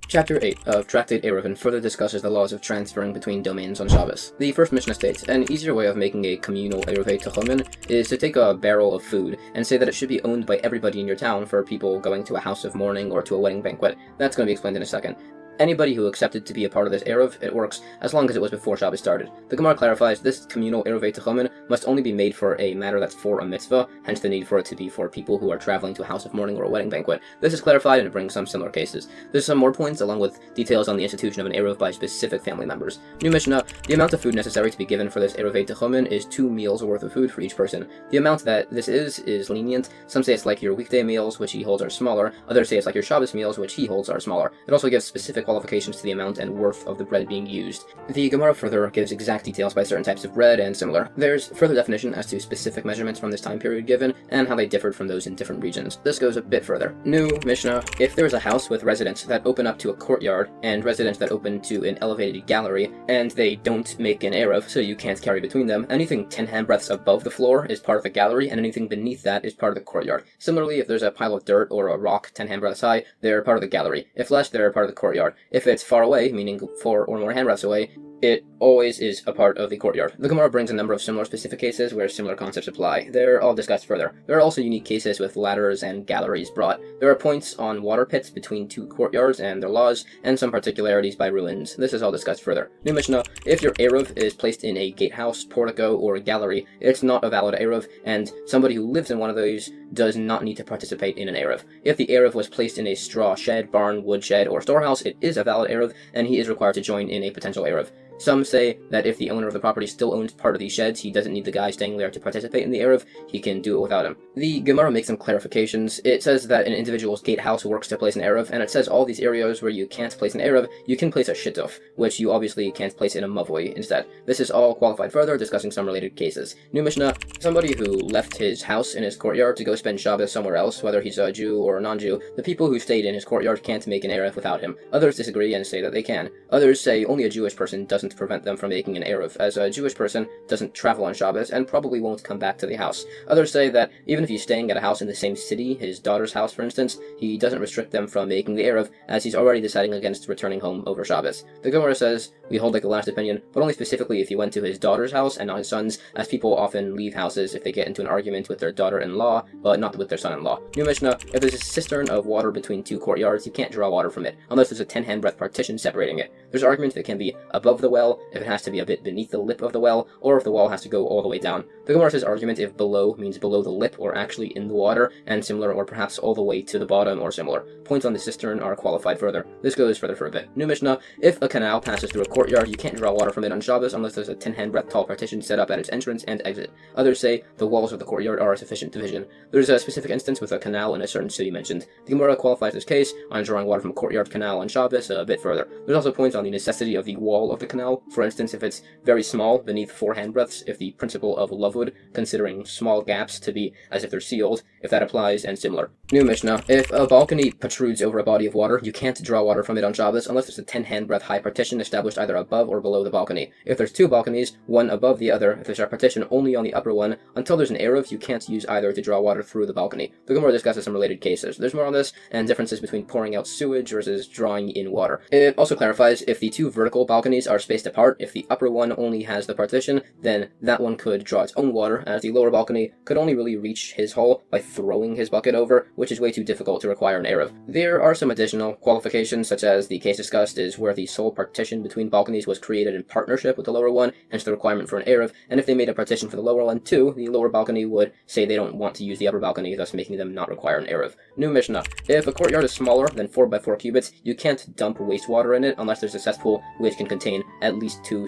Chapter 8 of Tractate Eruvin further discusses the laws of transferring between domains on Shabbos. The first Mishnah states, an easier way of making a communal Eruvei Techumen is to take a barrel of food and say that it should be owned by everybody in your town for people going to a house of mourning or to a wedding banquet. That's going to be explained in a second. Anybody who accepted to be a part of this Eruv, it works, as long as it was before Shabbos started. The Gemara clarifies this communal Eruvei Techumen must only be made for a matter that's for a mitzvah, hence the need for it to be for people who are traveling to a house of mourning or a wedding banquet. This is clarified and it brings some similar cases. There's some more points along with details on the institution of an Eruv by specific family members. New Mishnah, the amount of food necessary to be given for this Eruvei Techumen is 2 meals worth of food for each person. The amount that this is lenient. Some say it's like your weekday meals, which he holds are smaller. Others say it's like your Shabbos meals, which he holds are smaller. It also gives specific qualifications to the amount and worth of the bread being used. The Gemara further gives exact details by certain types of bread and similar. There's further definition as to specific measurements from this time period given, and how they differed from those in different regions. This goes a bit further. New Mishnah, if there is a house with residents that open up to a courtyard, and residents that open to an elevated gallery, and they don't make an Eruv, so you can't carry between them, anything 10 handbreadths above the floor is part of the gallery, and anything beneath that is part of the courtyard. Similarly, if there's a pile of dirt or a rock 10 handbreadths high, they're part of the gallery. If less, they're part of the courtyard. If it's far away, meaning 4 or more handbreadths away, It always is a part of the courtyard. The Gemara brings a number of similar specific cases where similar concepts apply. They're all discussed further. There are also unique cases with ladders and galleries brought. There are points on water pits between two courtyards and their laws, and some particularities by ruins. This is all discussed further. New Mishnah, if your Eruv is placed in a gatehouse, portico, or gallery, it's not a valid Eruv, and somebody who lives in one of those does not need to participate in an Eruv. If the Eruv was placed in a straw shed, barn, woodshed, or storehouse, it is a valid Eruv, and he is required to join in a potential Eruv. Some say that if the owner of the property still owns part of these sheds, he doesn't need the guy staying there to participate in the Eruv, he can do it without him. The Gemara makes some clarifications. It says that an individual's gatehouse works to place an Eruv, and it says all these areas where you can't place an Eruv, you can place a shittuf, which you obviously can't place in a mavoi instead. This is all qualified further, discussing some related cases. New Mishnah, somebody who left his house in his courtyard to go spend Shabbos somewhere else, whether he's a Jew or a non-Jew, the people who stayed in his courtyard can't make an Eruv without him. Others disagree and say that they can. Others say only a Jewish person doesn't prevent them from making an Eruv, as a Jewish person doesn't travel on Shabbos and probably won't come back to the house. Others say that even if he's staying at a house in the same city, his daughter's house for instance, he doesn't restrict them from making the Eruv, as he's already deciding against returning home over Shabbos. The Gemara says, we hold like the last opinion, but only specifically if he went to his daughter's house and not his son's, as people often leave houses if they get into an argument with their daughter-in-law, but not with their son-in-law. New Mishnah, if there's a cistern of water between two courtyards, you can't draw water from it, unless there's a 10-hand breadth partition separating it. There's arguments that it can be above the well, if it has to be a bit beneath the lip of the well, or if the well has to go all the way down. The Gemara says argument if below means below the lip or actually in the water, and similar or perhaps all the way to the bottom or similar. Points on the cistern are qualified further. This goes further for a bit. New Mishnah, if a canal passes through a courtyard, you can't draw water from it on Shabbos unless there's a 10-hand breadth tall partition set up at its entrance and exit. Others say the walls of the courtyard are a sufficient division. There's a specific instance with a canal in a certain city mentioned. The Gemara qualifies this case on drawing water from a courtyard canal on Shabbos a bit further. There's also points on the necessity of the wall of the canal. For instance, if it's very small, beneath 4 hand breadths, if the principle of Lovewood, considering small gaps to be as if they're sealed, if that applies, and similar. New Mishnah, if a balcony protrudes over a body of water, you can't draw water from it on Shabbos unless there's a 10-hand breadth high partition established either above or below the balcony. If there's 2 balconies, one above the other, if there's a partition only on the upper one, until there's an Eruv, you can't use either to draw water through the balcony. The Gemara discusses some related cases. There's more on this, and differences between pouring out sewage versus drawing in water. It also clarifies if the 2 vertical balconies are spaced apart, if the upper one only has the partition, then that one could draw its own water, as the lower balcony could only really reach his hole by throwing his bucket over, which is way too difficult to require an Eruv. There are some additional qualifications, such as the case discussed is where the sole partition between balconies was created in partnership with the lower one, hence the requirement for an Eruv, and if they made a partition for the lower one too, the lower balcony would say they don't want to use the upper balcony, thus making them not require an Eruv. New Mishnah, if a courtyard is smaller than 4 by 4 cubits, you can't dump wastewater in it unless there's a cesspool which can contain at least 2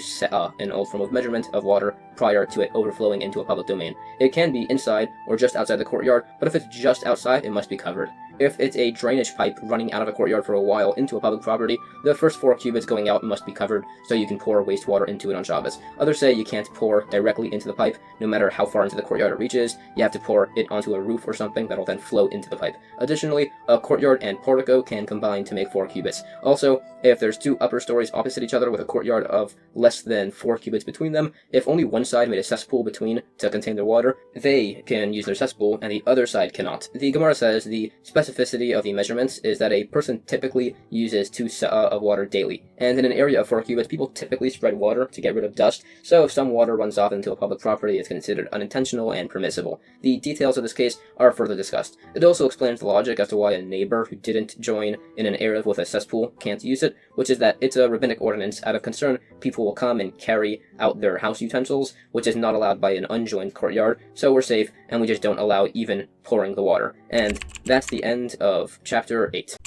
an old form of measurement of water prior to it overflowing into a public domain. It can be inside or just outside the courtyard, but if it's just outside, it must be covered. If it's a drainage pipe running out of a courtyard for a while into a public property, the first 4 cubits going out must be covered so you can pour wastewater into it on Shabbos. Others say you can't pour directly into the pipe, no matter how far into the courtyard it reaches. You have to pour it onto a roof or something that'll then flow into the pipe. Additionally, a courtyard and portico can combine to make 4 cubits. Also, if there's 2 upper stories opposite each other with a courtyard of less than 4 cubits between them, if only one side made a cesspool between to contain their water, they can use their cesspool and the other side cannot. The Gemara says the specificity of the measurements is that a person typically uses 2 of water daily, and in an area of 4 cubits, people typically spread water to get rid of dust, so if some water runs off into a public property, it's considered unintentional and permissible. The details of this case are further discussed. It also explains the logic as to why a neighbor who didn't join in an area with a cesspool can't use it, which is that it's a rabbinic ordinance. Out of concern, people will come and carry out their house utensils, which is not allowed by an unjoined courtyard, so we're safe, and we just don't allow even pouring the water. And that's the end of Chapter 8.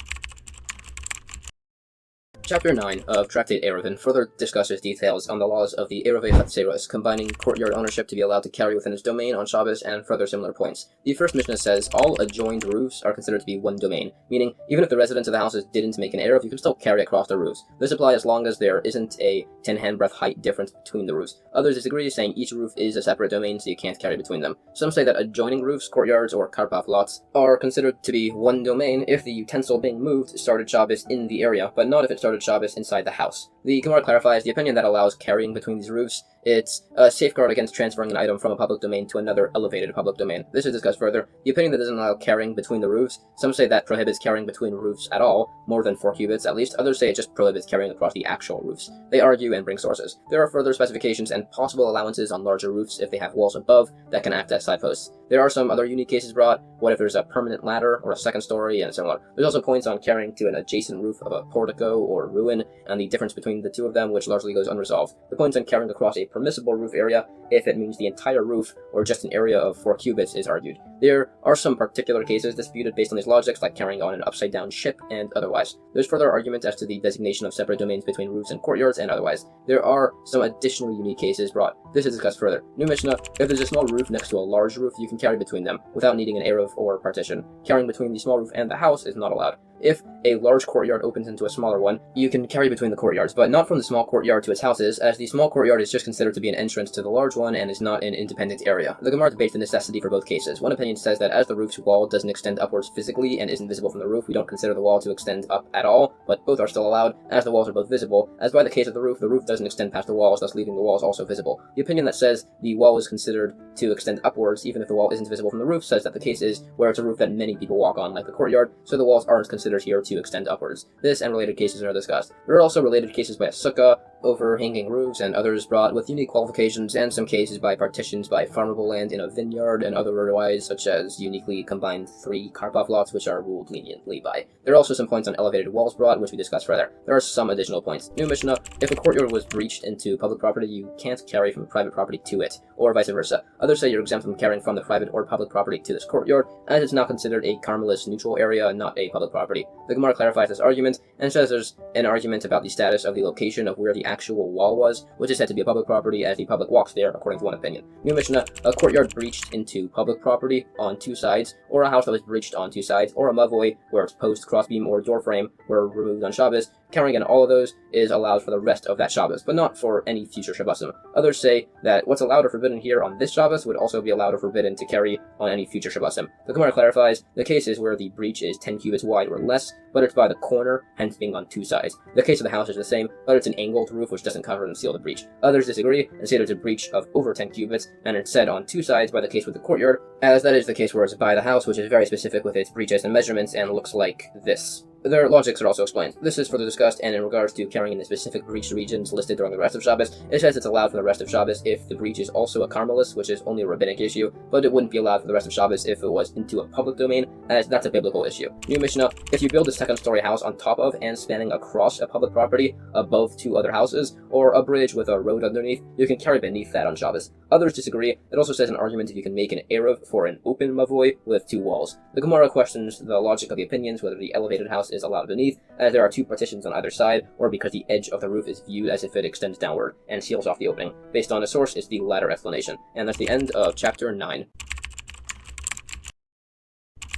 Chapter 9 of Tractate Eruvin further discusses details on the laws of the Eruvin, combining courtyard ownership to be allowed to carry within its domain on Shabbos and further similar points. The first Mishnah says all adjoined roofs are considered to be one domain, meaning even if the residents of the houses didn't make an Eruv, you can still carry across the roofs. This applies as long as there isn't a 10-hand breadth height difference between the roofs. Others disagree, saying each roof is a separate domain, so you can't carry between them. Some say that adjoining roofs, courtyards, or karpaf lots are considered to be one domain if the utensil being moved started Shabbos in the area, but not if it started Shabbos inside the house. The Gemara clarifies the opinion that allows carrying between these roofs It's a safeguard against transferring an item from a public domain to another elevated public domain. This is discussed further. The opinion that doesn't allow carrying between the roofs, some say that prohibits carrying between roofs at all, more than 4 cubits at least, others say it just prohibits carrying across the actual roofs. They argue and bring sources. There are further specifications and possible allowances on larger roofs if they have walls above that can act as side posts. There are some other unique cases brought. What if there's a permanent ladder or a second story and similar? There's also points on carrying to an adjacent roof of a portico or ruin, and the difference between the two of them, which largely goes unresolved. The points on carrying across a permissible roof area, if it means the entire roof or just an area of 4 cubits, is argued. There are some particular cases disputed based on these logics, like carrying on an upside-down ship and otherwise. There's further argument as to the designation of separate domains between roofs and courtyards and otherwise. There are some additionally unique cases brought. This is discussed further. New Mishnah, if there's a small roof next to a large roof, you can carry between them without needing an eruv or partition. Carrying between the small roof and the house is not allowed. If a large courtyard opens into a smaller one, you can carry between the courtyards, but not from the small courtyard to its houses, as the small courtyard is just considered to be an entrance to the large one and is not an independent area. The Gemara debates the necessity for both cases. One opinion says that as the roof's wall doesn't extend upwards physically and isn't visible from the roof, we don't consider the wall to extend up at all, but both are still allowed, as the walls are both visible. As by the case of the roof doesn't extend past the walls, thus leaving the walls also visible. The opinion that says the wall is considered to extend upwards, even if the wall isn't visible from the roof, says that the case is where it's a roof that many people walk on, like the courtyard, so the walls aren't considered here to extend upwards. This and related cases are discussed. There are also related cases by a sukkah, overhanging roofs, and others brought with unique qualifications, and some cases by partitions by farmable land in a vineyard and otherwise, such as uniquely combined 3 Karpov lots, which are ruled leniently by. There are also some points on elevated walls brought, which we discussed further. There are some additional points. New Mishnah, if a courtyard was breached into public property, you can't carry from private property to it, or vice versa. Others say you're exempt from carrying from the private or public property to this courtyard, as it's now considered a Carmelist neutral area, not a public property. The Gemara clarifies this argument, and says there's an argument about the status of the location of where the actual wall was, which is said to be a public property, as the public walks there, according to one opinion. New Mishnah, a courtyard breached into public property on 2 sides, or a house that was breached on 2 sides, or a mavoi, where its post, crossbeam, or door frame were removed on Shabbos. Carrying in all of those is allowed for the rest of that Shabbos, but not for any future Shabbosim. Others say that what's allowed or forbidden here on this Shabbos would also be allowed or forbidden to carry on any future Shabbosim. The Gemara clarifies the case is where the breach is 10 cubits wide or less, but it's by the corner, hence being on 2 sides. The case of the house is the same, but it's an angled roof which doesn't cover and seal the breach. Others disagree and say there's a breach of over 10 cubits, and it's said on 2 sides by the case with the courtyard, as that is the case where it's by the house, which is very specific with its breaches and measurements and looks like this. Their logics are also explained. This is further discussed, and in regards to carrying in the specific breached regions listed during the rest of Shabbos, it says it's allowed for the rest of Shabbos if the breach is also a Carmelist, which is only a rabbinic issue, but it wouldn't be allowed for the rest of Shabbos if it was into a public domain, as that's a biblical issue. New Mishnah, if you build a second-story house on top of and spanning across a public property above 2 other houses, or a bridge with a road underneath, you can carry beneath that on Shabbos. Others disagree. It also says an argument if you can make an eruv for an open mavoi with 2 walls. The Gemara questions the logic of the opinions whether the elevated house is allowed beneath, as there are 2 partitions on either side, or because the edge of the roof is viewed as if it extends downward and seals off the opening. Based on a source, it's the latter explanation. And that's the end of chapter 9.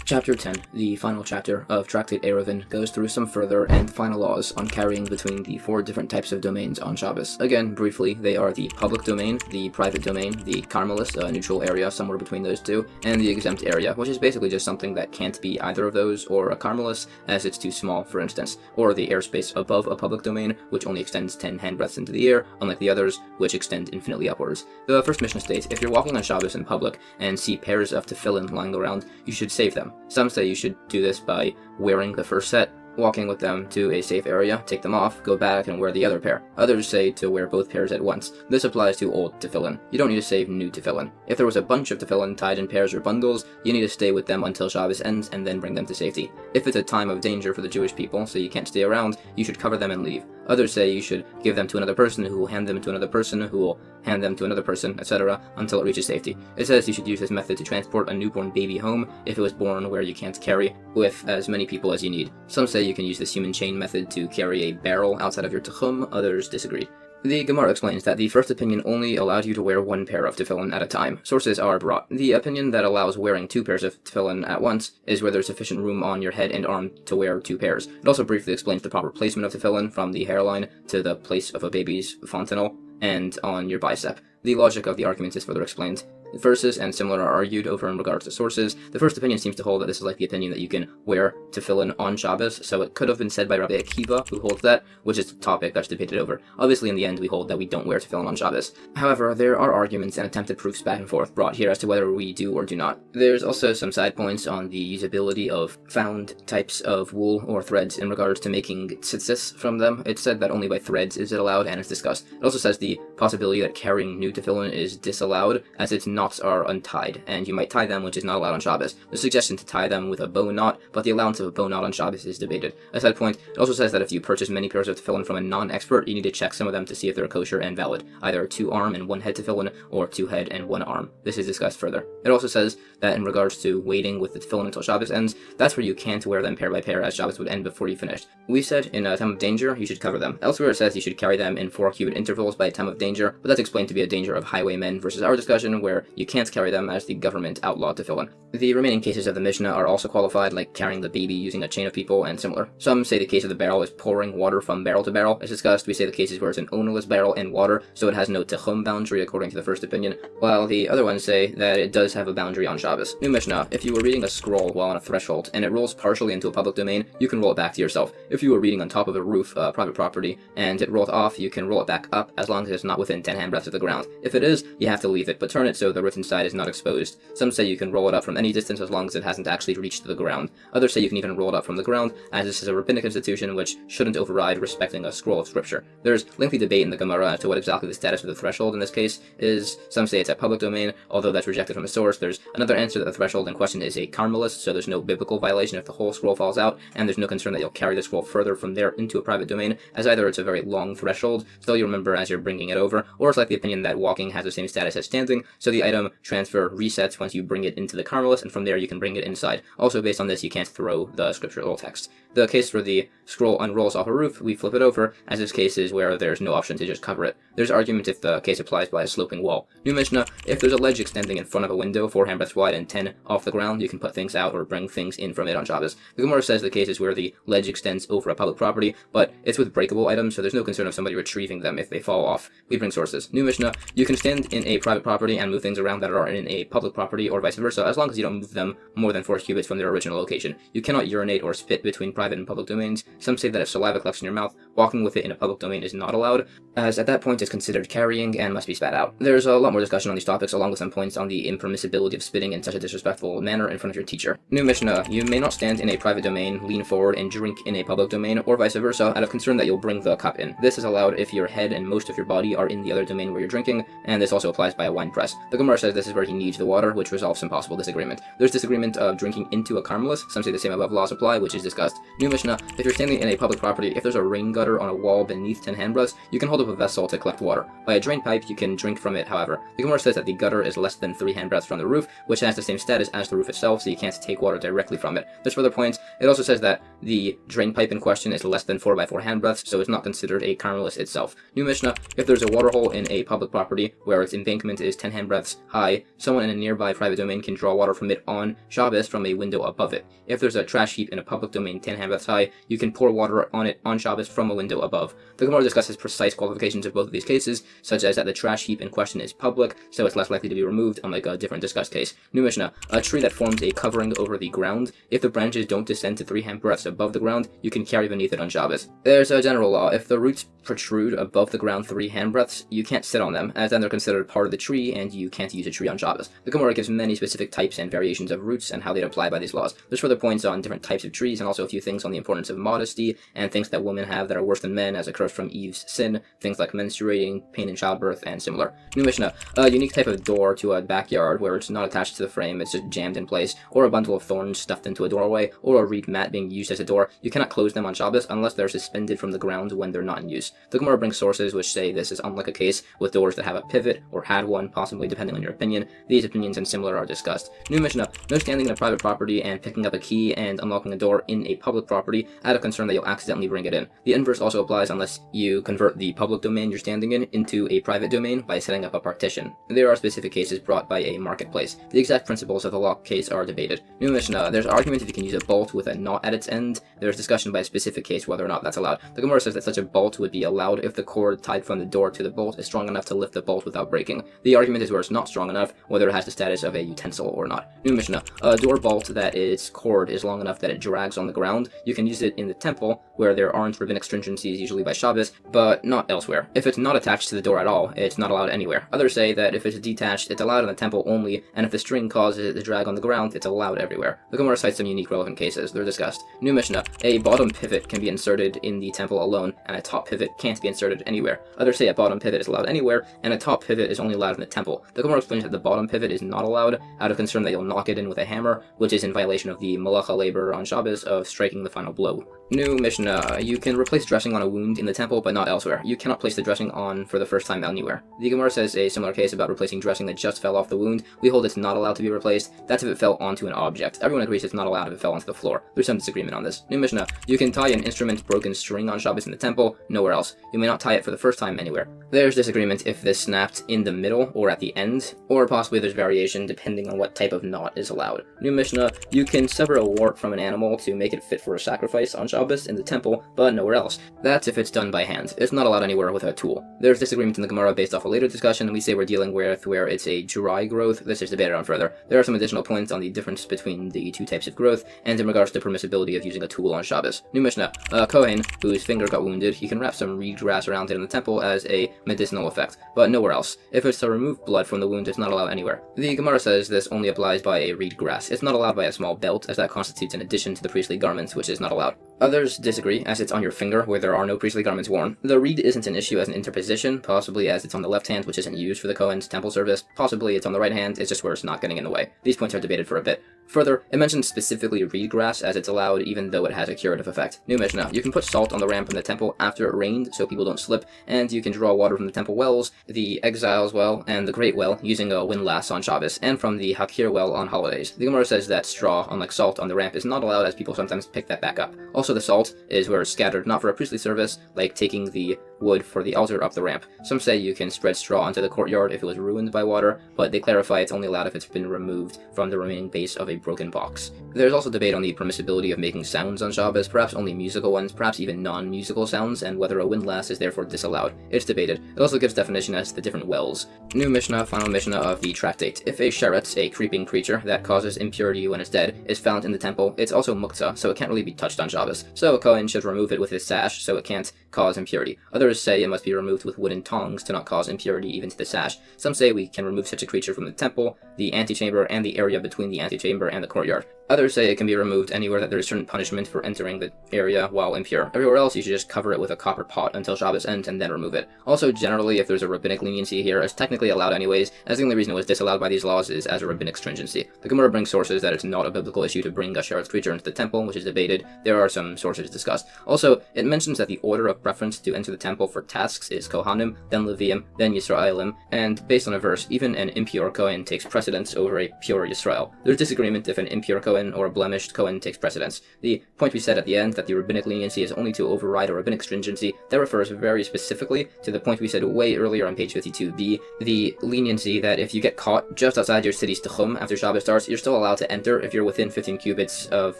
Chapter 10, the final chapter of Tractate Eruvin, goes through some further and final laws on carrying between the 4 different types of domains on Shabbos. Again, briefly, they are the public domain, the private domain, the Carmelist, a neutral area somewhere between those 2, and the exempt area, which is basically just something that can't be either of those, or a Carmelist, as it's too small, for instance, or the airspace above a public domain, which only extends 10 handbreadths into the air, unlike the others, which extend infinitely upwards. The first Mishnah states, if you're walking on Shabbos in public and see pairs of tefillin lying around, you should save them. Some say you should do this by wearing the first set, walking with them to a safe area, take them off, go back and wear the other pair. Others say to wear both pairs at once. This applies to old tefillin. You don't need to save new tefillin. If there was a bunch of tefillin tied in pairs or bundles, you need to stay with them until Shabbos ends and then bring them to safety. If it's a time of danger for the Jewish people, so you can't stay around, you should cover them and leave. Others say you should give them to another person who will hand them to another person who will hand them to another person, etc., until it reaches safety. It says you should use this method to transport a newborn baby home if it was born where you can't carry with as many people as you need. Some say you can use this human chain method to carry a barrel outside of your techum, others disagree. The Gemara explains that the first opinion only allows you to wear 1 pair of tefillin at a time. Sources are brought. The opinion that allows wearing 2 pairs of tefillin at once is where there's sufficient room on your head and arm to wear 2 pairs. It also briefly explains the proper placement of tefillin from the hairline to the place of a baby's fontanelle and on your bicep. The logic of the argument is further explained. Verses and similar are argued over in regards to sources. The first opinion seems to hold that this is like the opinion that you can wear tefillin on Shabbos, so it could have been said by Rabbi Akiva, who holds that, which is a topic that's debated over. Obviously, in the end, we hold that we don't wear tefillin on Shabbos. However, there are arguments and attempted proofs back and forth brought here as to whether we do or do not. There's also some side points on the usability of found types of wool or threads in regards to making tzitzis from them. It's said that only by threads is it allowed, and it's discussed. It also says the possibility that carrying new tefillin is disallowed, as its knots are untied, and you might tie them, which is not allowed on Shabbos. The suggestion to tie them with a bow knot, but the allowance of a bow knot on Shabbos is debated. A side point, it also says that if you purchase many pairs of tefillin from a non-expert, you need to check some of them to see if they're kosher and valid, either 2-arm and 1-head tefillin, or 2-head and 1-arm. This is discussed further. It also says that in regards to waiting with the tefillin until Shabbos ends, that's where you can't wear them pair by pair, as Shabbos would end before you finished. We said in a time of danger, you should cover them. Elsewhere it says you should carry them in 4-cubit intervals by a time of danger, but that's explained to be a danger of highwaymen versus our discussion, where you can't carry them as the government outlawed tefillin. The remaining cases of the Mishnah are also qualified, like carrying the baby using a chain of people and similar. Some say the case of the barrel is pouring water from barrel to barrel. As discussed, we say the cases where it's an ownerless barrel and water, so it has no techum boundary according to the first opinion, while the other ones say that it does have a boundary on Shabbos. New Mishnah, if you were reading a scroll while on a threshold and it rolls partially into a public domain, you can roll it back to yourself. If you were reading on top of a roof, private property, and it rolled off, you can roll it back up as long as it's not within 10 handbreadths of the ground. If it is, you have to leave it, but turn it so the written side is not exposed. Some say you can roll it up from any distance as long as it hasn't actually reached the ground. Others say you can even roll it up from the ground, as this is a rabbinic institution which shouldn't override respecting a scroll of scripture. There's lengthy debate in the Gemara as to what exactly the status of the threshold in this case is. Some say it's a public domain, although that's rejected from the source. There's another answer that the threshold in question is a carmelist, so there's no biblical violation if the whole scroll falls out, and there's no concern that you'll carry the scroll further from there into a private domain, as either it's a very long threshold, still you remember as you're bringing it over, or it's like the opinion that walking has the same status as standing, so the item transfer resets once you bring it into the carmelist, and from there you can bring it inside. Also based on this, you can't throw the scriptural text. The case where the scroll unrolls off a roof, we flip it over, as this case is where there's no option to just cover it. There's argument if the case applies by a sloping wall. New Mishnah, if there's a ledge extending in front of a window 4 handbreadths wide and 10 off the ground, you can put things out or bring things in from it on Shabbos. The Gemara says the case is where the ledge extends over a public property, but it's with breakable items, so there's no concern of somebody retrieving them if they fall off. We bring sources. New Mishnah, you can stand in a private property and move things around that are in a public property or vice versa, as long as you don't move them more than 4 cubits from their original location. You cannot urinate or spit between private and public domains. Some say that if saliva collects in your mouth, walking with it in a public domain is not allowed, as at that point it's considered carrying and must be spat out. There's a lot more discussion on these topics, along with some points on the impermissibility of spitting in such a disrespectful manner in front of your teacher. New Mishnah, you may not stand in a private domain, lean forward, and drink in a public domain, or vice versa, out of concern that you'll bring the cup in. This is allowed if your head and most of your body are in the other domain where you're drinking, and this also applies by a wine press. The Gemara says this is where he needs the water, which resolves some possible disagreement. There's disagreement of drinking into a carmelist. Some say the same above laws apply, which is discussed. New Mishnah, if you're standing in a public property, if there's a rain gutter on a wall beneath 10 handbreadths, you can hold up a vessel to collect water. By a drain pipe, you can drink from it, however. The Gemara says that the gutter is less than 3 handbreadths from the roof, which has the same status as the roof itself, so you can't take water directly from it. There's further points. It also says that the drain pipe in question is less than 4 by 4 handbreadths, so it's not considered a carmelist itself. New Mishnah, if there's a water hole in a public property where its embankment is 10 handbreadths high, someone in a nearby private domain can draw water from it on Shabbos from a window above it. If there's a trash heap in a public domain 10 handbreadths high, you can pour water on it on Shabbos from a window above. The Gemara discusses precise qualifications of both of these cases, such as that the trash heap in question is public, so it's less likely to be removed, unlike a different discussed case. New Mishnah, a tree that forms a covering over the ground, if the branches don't descend to 3 handbreadths above the ground, you can carry beneath it on Shabbos. There's a general law. If the roots protrude above the ground 3 handbreadths, you can't sit on them, as then they're considered part of the tree, and you can't use a tree on Shabbos. The Gemara gives many specific types and variations of roots and how they'd apply by these laws. There's further points on different types of trees, and also a few things on the importance of modesty, and things that women have that are worse than men, as a curse from Eve's sin, things like menstruating, pain in childbirth, and similar. New Mishnah, a unique type of door to a backyard where it's not attached to the frame, it's just jammed in place, or a bundle of thorns stuffed into a doorway, or a reed mat being used as a door. You cannot close them on Shabbos unless they're suspended from the ground when they're not in use. The Gemara brings sources which say this is unlike a case with doors that have a pivot, or had one, possibly depending on your opinion. These opinions and similar are discussed. New Mishnah, no standing in a private property and picking up a key and unlocking a door in a public property out of concern that you'll accidentally bring it in. The inverse also applies unless you convert the public domain you're standing in into a private domain by setting up a partition. There are specific cases brought by a marketplace. The exact principles of the lock case are debated. New Mishnah, there's argument if you can use a bolt with a knot at its end. There's discussion by a specific case whether or not that's allowed. The Gemara says that such a bolt would be allowed if the cord tied from the door to the bolt is strong enough to lift the bolt without breaking. The argument is where it's not strong enough, whether it has the status of a utensil or not. New Mishnah. A door bolt that its cord is long enough that it drags on the ground. You can use it in the temple, where there aren't rabbinic stringencies, usually by Shabbos, but not elsewhere. If it's not attached to the door at all, it's not allowed anywhere. Others say that if it's detached, it's allowed in the temple only, and if the string causes it to drag on the ground, it's allowed everywhere. The Gemara cites some unique relevant cases. They're discussed. New Mishnah. A bottom pivot can be inserted in the temple alone, and a top pivot can't be inserted anywhere. Others say a bottom pivot is allowed anywhere, and a top pivot is only allowed in the temple. The Gemara explains that the bottom pivot is not allowed, out of concern that you'll knock it in with a hammer, which is in violation of the malacha labor on Shabbos of striking the final blow. New Mishnah. You can replace dressing on a wound in the temple, but not elsewhere. You cannot place the dressing on for the first time anywhere. The Gemara says a similar case about replacing dressing that just fell off the wound. We hold it's not allowed to be replaced. That's if it fell onto an object. Everyone agrees it's not allowed if it fell onto the floor. There's some disagreement on this. New Mishnah. You can tie an instrument broken string on Shabbos in the temple, nowhere else. You may not tie it for the first time anywhere. There's disagreement if this snapped in the middle or at the end, or possibly there's variation depending on what type of knot is allowed. New Mishnah. You can sever a wart from an animal to make it fit for a sacrifice on Shabbos in the temple, but nowhere else. That's if it's done by hand. It's not allowed anywhere with a tool. There's disagreement in the Gemara based off a later discussion. We say we're dealing with where it's a dry growth. This is debated on further. There are some additional points on the difference between the two types of growth, and in regards to permissibility of using a tool on Shabbos. New Mishnah. A Kohen whose finger got wounded, he can wrap some reed grass around it in the temple as a medicinal effect, but nowhere else. If it's to remove blood from the wound, it's not allowed anywhere. The Gemara says this only applies by a reed grass. It's not allowed by a small belt, as that constitutes an addition to the priestly garments, which is not allowed. Others disagree, as it's on your finger where there are no priestly garments worn. The reed isn't an issue as an interposition, possibly as it's on the left hand, which isn't used for the Kohen's temple service. Possibly it's on the right hand, it's just where it's not getting in the way. These points are debated for a bit. Further, it mentions specifically reed grass as it's allowed even though it has a curative effect. New Mishnah. You can put salt on the ramp in the temple after it rained so people don't slip, and you can draw water from the temple wells, the Exiles well, and the Great Well using a windlass on Shabbos, and from the Hakir well on holidays. The Gemara says that straw, unlike salt, on the ramp is not allowed as people sometimes pick that back up. Also, the salt is where it's scattered not for a priestly service, like taking the wood for the altar up the ramp. Some say you can spread straw onto the courtyard if it was ruined by water, but they clarify it's only allowed if it's been removed from the remaining base of a broken box. There's also debate on the permissibility of making sounds on Shabbos, perhaps only musical ones, perhaps even non-musical sounds, and whether a windlass is therefore disallowed. It's debated. It also gives definition as to the different wells. New Mishnah, final Mishnah of the Tractate. If a sheret, a creeping creature that causes impurity when it's dead, is found in the temple, it's also muktzah, so it can't really be touched on Shabbos. So a Kohen should remove it with his sash so it can't cause impurity. Others say it must be removed with wooden tongs to not cause impurity even to the sash. Some say we can remove such a creature from the temple, the antechamber, and the area between the antechamber and the courtyard. Others say it can be removed anywhere that there is certain punishment for entering the area while impure. Everywhere else, you should just cover it with a copper pot until Shabbos ends and then remove it. Also, generally, if there's a rabbinic leniency here, it's technically allowed anyways, as the only reason it was disallowed by these laws is as a rabbinic stringency. The Gemara brings sources that it's not a biblical issue to bring a sheret's creature into the temple, which is debated. There are some sources discussed. Also, it mentions that the order of preference to enter the temple for tasks is Kohanim, then Leviim, then Yisraelim, and based on a verse, even an impure Kohen takes precedence over a pure Yisrael. There's disagreement if an impure Kohen or a blemished Kohen takes precedence. The point we said at the end, that the rabbinic leniency is only to override a rabbinic stringency, that refers very specifically to the point we said way earlier on page 52b, the leniency that if you get caught just outside your city's Techum after Shabbos starts, you're still allowed to enter if you're within 15 cubits of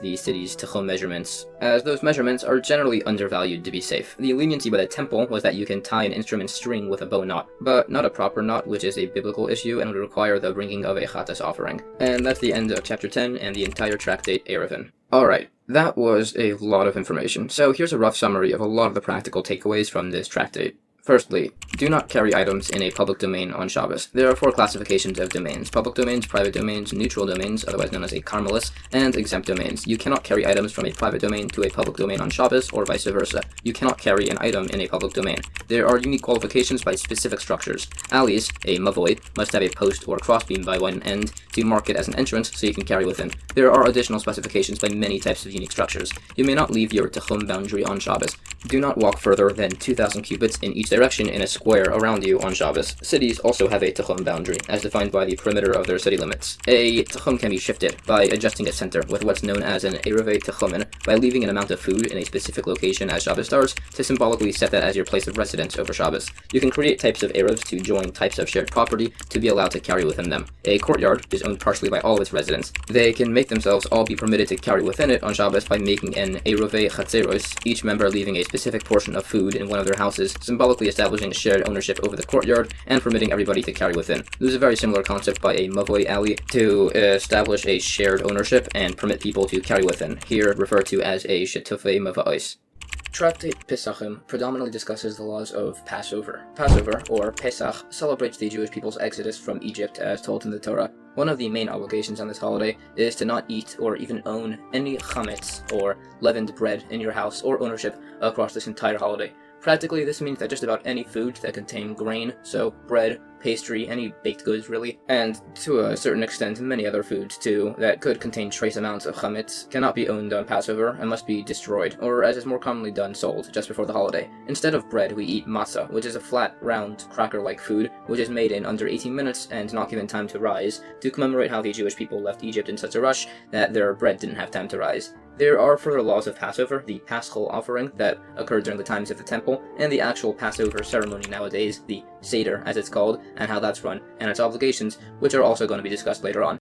the city's Techum measurements, as those measurements are generally undervalued to be safe. The leniency by the temple was that you can tie an instrument string with a bow knot, but not a proper knot, which is a biblical issue and would require the bringing of a chatas offering. And that's the end of chapter 10 and the entire Tractate Eruvin. Alright, that was a lot of information. So here's a rough summary of a lot of the practical takeaways from this tractate. Firstly, do not carry items in a public domain on Shabbos. There are 4 classifications of domains: public domains, private domains, neutral domains, otherwise known as a karmelis, and exempt domains. You cannot carry items from a private domain to a public domain on Shabbos, or vice versa. You cannot carry an item in a public domain. There are unique qualifications by specific structures. Alleys, a mavoid, must have a post or crossbeam by one end to mark it as an entrance so you can carry within. There are additional specifications by many types of unique structures. You may not leave your Techum boundary on Shabbos. Do not walk further than 2,000 cubits in each direction in a square around you on Shabbos. Cities also have a Techum boundary, as defined by the perimeter of their city limits. A Techum can be shifted by adjusting its center with what's known as an Eruvin Techumen, by leaving an amount of food in a specific location as Shabbos starts to symbolically set that as your place of residence over Shabbos. You can create types of Eruvs to join types of shared property to be allowed to carry within them. A courtyard is owned partially by all of its residents. They can make themselves all be permitted to carry within it on Shabbos by making an Eruvin Chatzeros, each member leaving a specific portion of food in one of their houses, symbolically basically establishing shared ownership over the courtyard and permitting everybody to carry within. This is a very similar concept by a Moed alley to establish a shared ownership and permit people to carry within, here referred to as a shetufei mava'os. Tractate Pesachim predominantly discusses the laws of Passover. Passover, or Pesach, celebrates the Jewish people's exodus from Egypt as told in the Torah. One of the main obligations on this holiday is to not eat or even own any chametz, or leavened bread, in your house or ownership across this entire holiday. Practically, this means that just about any food that contain grain, so bread, pastry, any baked goods really, and to a certain extent many other foods too, that could contain trace amounts of chametz, cannot be owned on Passover and must be destroyed, or as is more commonly done, sold, just before the holiday. Instead of bread, we eat matzah, which is a flat, round, cracker-like food, which is made in under 18 minutes and not given time to rise, to commemorate how the Jewish people left Egypt in such a rush that their bread didn't have time to rise. There are further laws of Passover, the Paschal offering that occurred during the times of the temple, and the actual Passover ceremony nowadays, the Seder as it's called, and how that's run, and its obligations, which are also going to be discussed later on.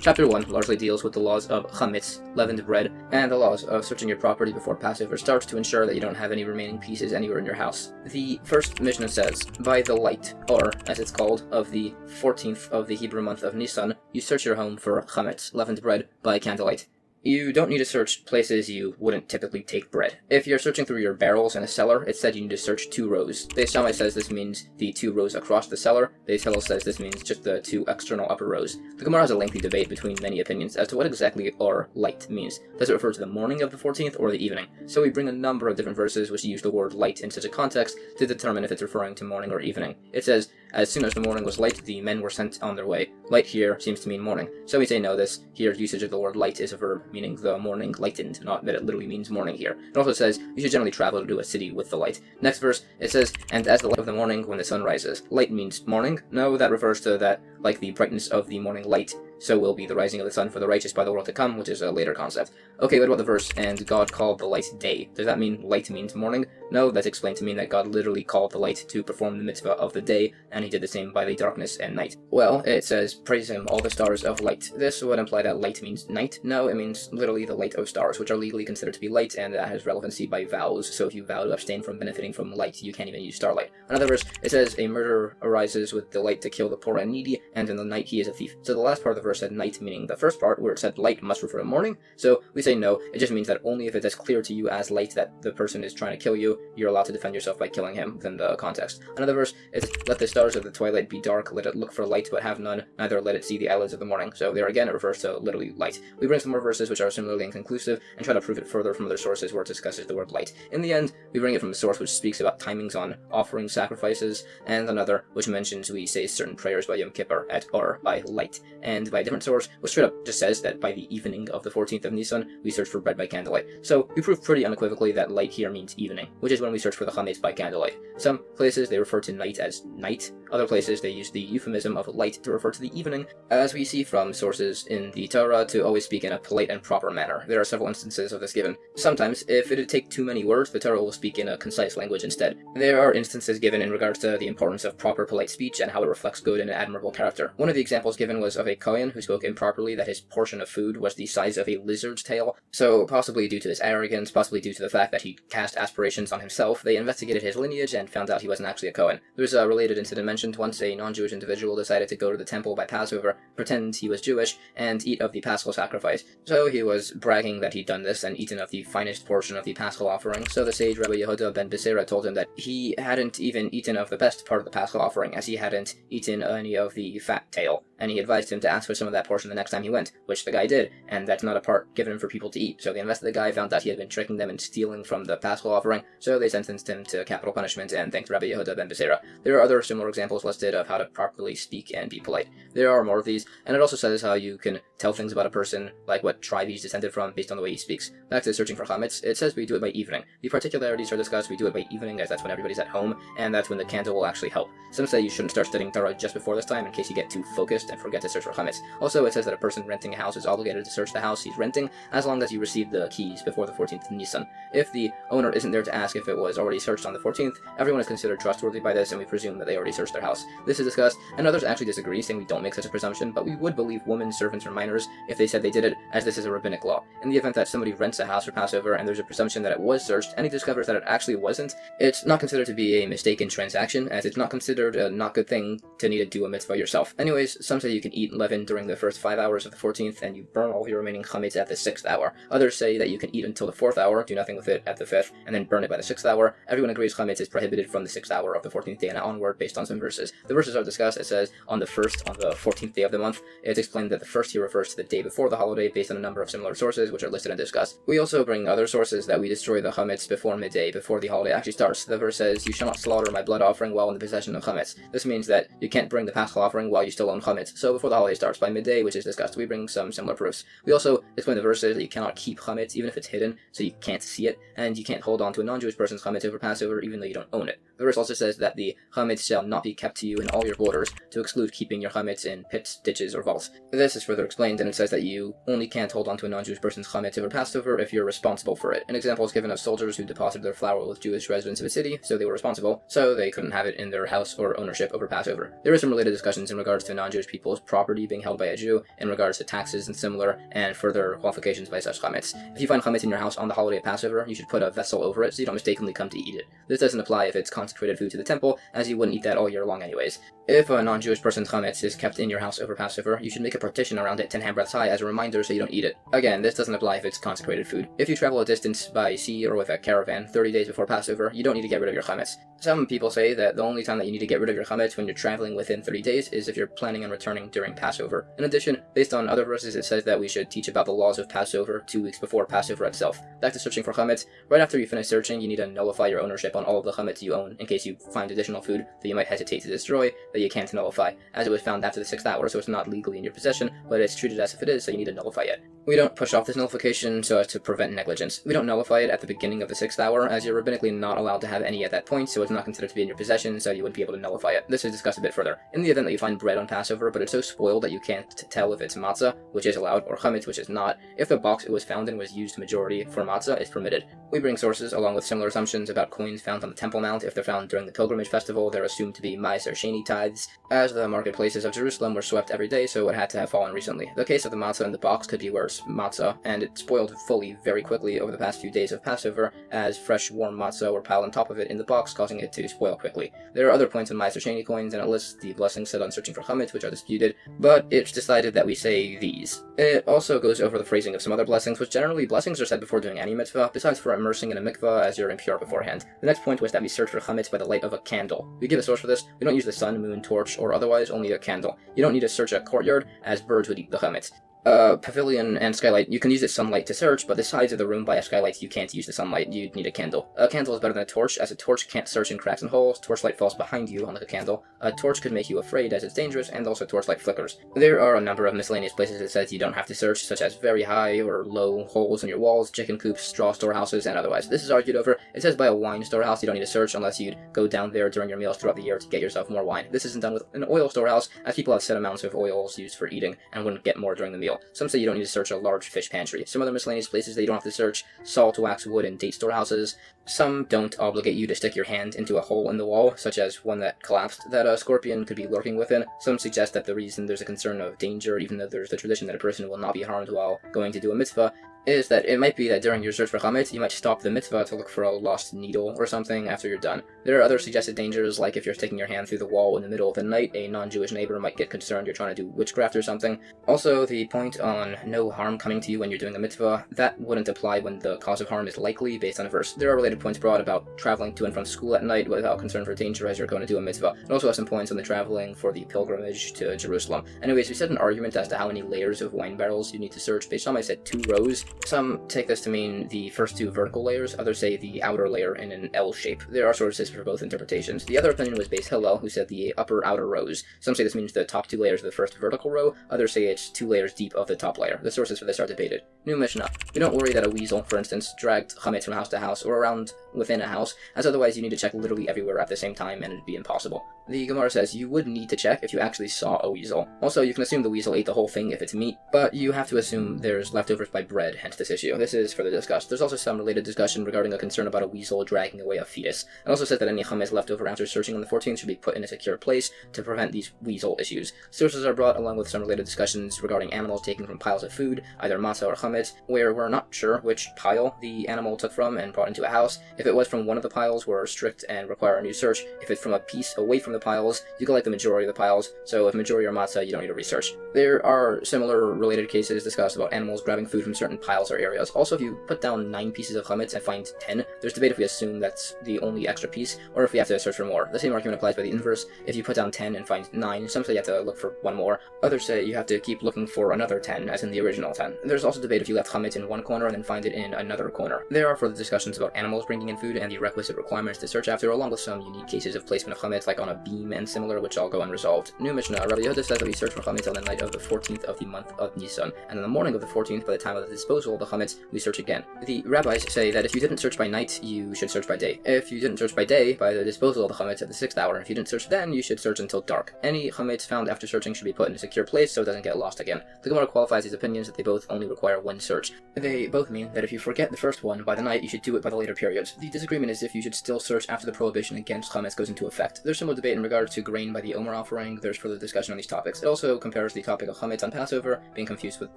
Chapter 1 largely deals with the laws of chametz, leavened bread, and the laws of searching your property before Passover starts to ensure that you don't have any remaining pieces anywhere in your house. The first Mishnah says, by the light, or, as it's called, of the 14th of the Hebrew month of Nisan, you search your home for chametz, leavened bread, by candlelight. You don't need to search places you wouldn't typically take bread. If you're searching through your barrels in a cellar, it said you need to search 2 rows. The Shammai says this means the 2 rows across the cellar. The Hillel says this means just the 2 external upper rows. The Gemara has a lengthy debate between many opinions as to what exactly or light means. Does it refer to the morning of the 14th or the evening? So we bring a number of different verses which use the word light in such a context to determine if it's referring to morning or evening. It says, as soon as the morning was light, the men were sent on their way. Light here seems to mean morning. So we say no, this here usage of the word light is a verb, meaning the morning lightened, not that it literally means morning here. It also says, you should generally travel to a city with the light. Next verse, it says, and as the light of the morning when the sun rises. Light means morning? No, that refers to that, like the brightness of the morning light, so will be the rising of the sun for the righteous by the world to come, which is a later concept. Okay, what about the verse, and God called the light day? Does that mean light means morning? No, that's explained to mean that God literally called the light to perform the mitzvah of the day, and he did the same by the darkness and night. Well, it says, praise him, all the stars of light. This would imply that light means night? No, it means literally the light of stars, which are legally considered to be light, and that has relevancy by vows, so if you vow to abstain from benefiting from light, you can't even use starlight. Another verse, it says, a murderer arises with the light to kill the poor and needy, and in the night he is a thief. So the last part of the verse said night, meaning the first part, where it said light, must refer to morning, so we say no, it just means that only if it's as clear to you as light that the person is trying to kill you, you're allowed to defend yourself by killing him within the context. Another verse is, let the stars of the twilight be dark, let it look for light but have none, neither let it see the eyelids of the morning. So there again, it refers to literally light. We bring some more verses which are similarly inconclusive and try to prove it further from other sources where it discusses the word light. In the end, we bring it from a source which speaks about timings on offering sacrifices, and another which mentions we say certain prayers by Yom Kippur at or by light, and by a different source which straight up just says that by the evening of the 14th of Nisan, we search for bread by candlelight. So we prove pretty unequivocally that light here means evening, which is when we search for the chametz by candlelight. Some places they refer to night as night, other places they use the euphemism of light to refer to the evening, as we see from sources in the Torah to always speak in a polite and proper manner. There are several instances of this given. Sometimes, if it would take too many words, the Torah will speak in a concise language instead. There are instances given in regards to the importance of proper polite speech and how it reflects good and admirable character. One of the examples given was of a Kohen who spoke improperly that his portion of food was the size of a lizard's tail, so possibly due to his arrogance, possibly due to the fact that he cast aspirations on himself, they investigated his lineage and found out he wasn't actually a Kohen. There's a related incident mentioned once a non-Jewish individual decided to go to the temple by Passover, pretend he was Jewish, and eat of the Paschal sacrifice. So he was bragging that he'd done this and eaten of the finest portion of the Paschal offering, so the sage Rabbi Yehuda ben Becerra told him that he hadn't even eaten of the best part of the Paschal offering, as he hadn't eaten any of the fat tail, and he advised him to ask for some of that portion the next time he went, which the guy did, and that's not a part given for people to eat. So they investigated the guy, found out he had been tricking them and stealing from the Paschal offering, so they sentenced him to capital punishment and thanked Rabbi Yehuda ben Becerra. There are other similar examples listed of how to properly speak and be polite. There are more of these, and it also says how you can tell things about a person, like what tribe he's descended from, based on the way he speaks. Back to searching for chametz, it says we do it by evening. The particularities are discussed, we do it by evening, as that's when everybody's at home, and that's when the candle will actually help. Some say you shouldn't start studying Torah just before this time in case you get too focused and forget to search for chametz. Also, it says that a person renting a house is obligated to search the house he's renting as long as you receive the keys before the 14th of Nisan. If the owner isn't there to ask if it was already searched on the 14th, everyone is considered trustworthy by this, and we presume that they already searched their house. This is discussed, and others actually disagree, saying we don't make such a presumption, but we would believe women, servants, or minors if they said they did it, as this is a rabbinic law. In the event that somebody rents a house for Passover and there's a presumption that it was searched, and he discovers that it actually wasn't, it's not considered to be a mistaken transaction, as it's not considered a not good thing to need to do a mitzvah yourself. Anyways, some say you can eat leaven during the first 5 hours of the 14th, and you burn all your remaining chametz at the 6th hour. Others say that you can eat until the 4th hour, do nothing with it at the 5th, and then burn it by the 6th hour. Everyone agrees chametz is prohibited from the 6th hour of the 14th day and onward based on some verses. The verses are discussed. It says on the 14th day of the month. It's explained that the first here refers to the day before the holiday based on a number of similar sources which are listed and discussed. We also bring other sources that we destroy the chametz before midday, before the holiday actually starts. The verse says, "You shall not slaughter my blood offering while in the possession of chametz." This means that you can't bring the paschal offering while you still own chametz. So before the holiday starts, by midday, which is discussed, we bring some similar proofs. We also explain the verses that you cannot keep chametz even if it's hidden, so you can't see it, and you can't hold on to a non-Jewish person's chametz over Passover even though you don't own it. The verse also says that the chametz shall not be kept to you in all your borders, to exclude keeping your chametz in pits, ditches, or vaults. This is further explained, and it says that you only can't hold on to a non-Jewish person's chametz over Passover if you're responsible for it. An example is given of soldiers who deposited their flour with Jewish residents of a city, so they were responsible, so they couldn't have it in their house or ownership over Passover. There is some related discussions in regards to non-Jewish people's property being held by a Jew, in regards to taxes and similar, and further qualifications by such chametz. If you find chametz in your house on the holiday of Passover, you should put a vessel over it so you don't mistakenly come to eat it. This doesn't apply if it's consecrated food to the temple, as you wouldn't eat that all year long anyways. If a non-Jewish person's chametz is kept in your house over Passover, you should make a partition around it 10 handbreadths high as a reminder so you don't eat it. Again, this doesn't apply if it's consecrated food. If you travel a distance by sea or with a caravan 30 days before Passover, you don't need to get rid of your chametz. Some people say that the only time that you need to get rid of your chametz when you're traveling within 30 days is if you're planning on returning during Passover. In addition, based on other verses, it says that we should teach about the laws of Passover 2 weeks before Passover itself. Back to searching for chametz, right after you finish searching, you need to nullify your ownership on all of the chametz you own in case you find additional food that you might hesitate to destroy that you can't nullify, as it was found after the 6th hour, so it's not legally in your possession, but it's treated as if it is, so you need to nullify it. We don't push off this nullification so as to prevent negligence. We don't nullify it at the beginning of the 6th hour, as you're rabbinically not allowed to have any at that point, so it's not considered to be in your possession, so you wouldn't be able to nullify it. This is discussed a bit further. In the event that you find bread on Passover, but it's so spoiled that you can't tell if it's matzah, which is allowed, or chametz, which is not, if the box it was found in was used majority for matzah, it's permitted. We bring sources along with similar assumptions about coins found on the Temple Mount. If they're found during the pilgrimage festival, they're assumed to be Ma'aser Sheni tithes, as the marketplaces of Jerusalem were swept every day, so it had to have fallen recently. The case of the matzah in the box could be worse matzah, and it spoiled fully very quickly over the past few days of Passover, as fresh warm matzah were piled on top of it in the box, causing it to spoil quickly. There are other points on Ma'aser Sheni coins, and it lists the blessings said on searching for chametz, which are disputed, but it's decided that we say these. It also goes over the phrasing of some other blessings, which generally blessings are said before doing any mitzvah, besides for immersing in a mikvah as you're impure beforehand. The next point was that we search for chametz by the light of a candle. We give a source for this. We don't use the sun, moon, torch, or otherwise, only a candle. You don't need to search a courtyard, as birds would eat the chametz. Pavilion and skylight, you can use the sunlight to search, but the sides of the room by a skylight, you can't use the sunlight, you'd need a candle. A candle is better than a torch, as a torch can't search in cracks and holes, torchlight falls behind you, unlike a candle. A torch could make you afraid as it's dangerous, and also torchlight flickers. There are a number of miscellaneous places it says you don't have to search, such as very high or low holes in your walls, chicken coops, straw storehouses, and otherwise. This is argued over. It says by a wine storehouse you don't need to search unless you'd go down there during your meals throughout the year to get yourself more wine. This isn't done with an oil storehouse, as people have set amounts of oils used for eating, and wouldn't get more during the meal. Some say you don't need to search a large fish pantry. Some other miscellaneous places that you don't have to search: salt, wax, wood, and date storehouses. Some don't obligate you to stick your hand into a hole in the wall, such as one that collapsed that a scorpion could be lurking within. Some suggest that the reason there's a concern of danger, even though there's the tradition that a person will not be harmed while going to do a mitzvah, is that it might be that during your search for chametz, you might stop the mitzvah to look for a lost needle or something after you're done. There are other suggested dangers, like if you're sticking your hand through the wall in the middle of the night, a non-Jewish neighbor might get concerned you're trying to do witchcraft or something. Also, the point on no harm coming to you when you're doing a mitzvah, that wouldn't apply when the cause of harm is likely based on a verse. There are related points brought about traveling to and from school at night without concern for danger as you're going to do a mitzvah. It also has some points on the traveling for the pilgrimage to Jerusalem. Anyways, we said an argument as to how many layers of wine barrels you need to search. Based on I said 2 rows. Some take this to mean the first 2 vertical layers, others say the outer layer in an L shape. There are sources for both interpretations. The other opinion was Beis Hillel, who said the upper outer rows. Some say this means the top 2 layers of the first vertical row, others say it's 2 layers deep of the top layer. The sources for this are debated. New Mishnah. We don't worry that a weasel, for instance, dragged chametz from house to house or around within a house, as otherwise you need to check literally everywhere at the same time and it'd be impossible. The Gemara says you would need to check if you actually saw a weasel. Also, you can assume the weasel ate the whole thing if it's meat, but you have to assume there's leftovers by bread, hence this issue. This is further discussed. There's also some related discussion regarding a concern about a weasel dragging away a fetus. It also says that any chametz left over after searching on the 14th should be put in a secure place to prevent these weasel issues. Sources are brought along with some related discussions regarding animals taken from piles of food, either matzah or chametz, chametz where we're not sure which pile the animal took from and brought into a house. If it was from one of the piles, we're strict and require a new search. If it's from a piece away from the piles, you collect the majority of the piles, so if majority are matzah, you don't need to research. There are similar related cases discussed about animals grabbing food from certain piles or areas. Also, if you put down 9 pieces of chametz and find 10, there's debate if we assume that's the only extra piece, or if we have to search for more. The same argument applies by the inverse. If you put down 10 and find 9, some say you have to look for one more. Others say you have to keep looking for another 10, as in the original 10. There's also debate if you left chametz in one corner and then find it in another corner. There are further discussions about animals bringing in food and the requisite requirements to search after, along with some unique cases of placement of chametz, like on a beam and similar, which all go unresolved. New Mishnah, Rabbi Yehuda says that we search for chametz on the night of the 14th of the month of Nisan, and on the morning of the 14th, by the time of the disposal of the chametz, we search again. The rabbis say that if you didn't search by night, you should search by day. If you didn't search by day, by the disposal of the chametz at the 6th hour, if you didn't search then, you should search until dark. Any chametz found after searching should be put in a secure place so it doesn't get lost again. The Gemara qualifies these opinions that they both only require one search. They both mean that if you forget the first one by the night, you should do it by the later periods. The disagreement is if you should still search after the prohibition against chametz goes into effect. There's similar debate in regard to grain by the Yoma offering. There's further discussion on these topics. It also compares the topic of chametz on Passover being confused with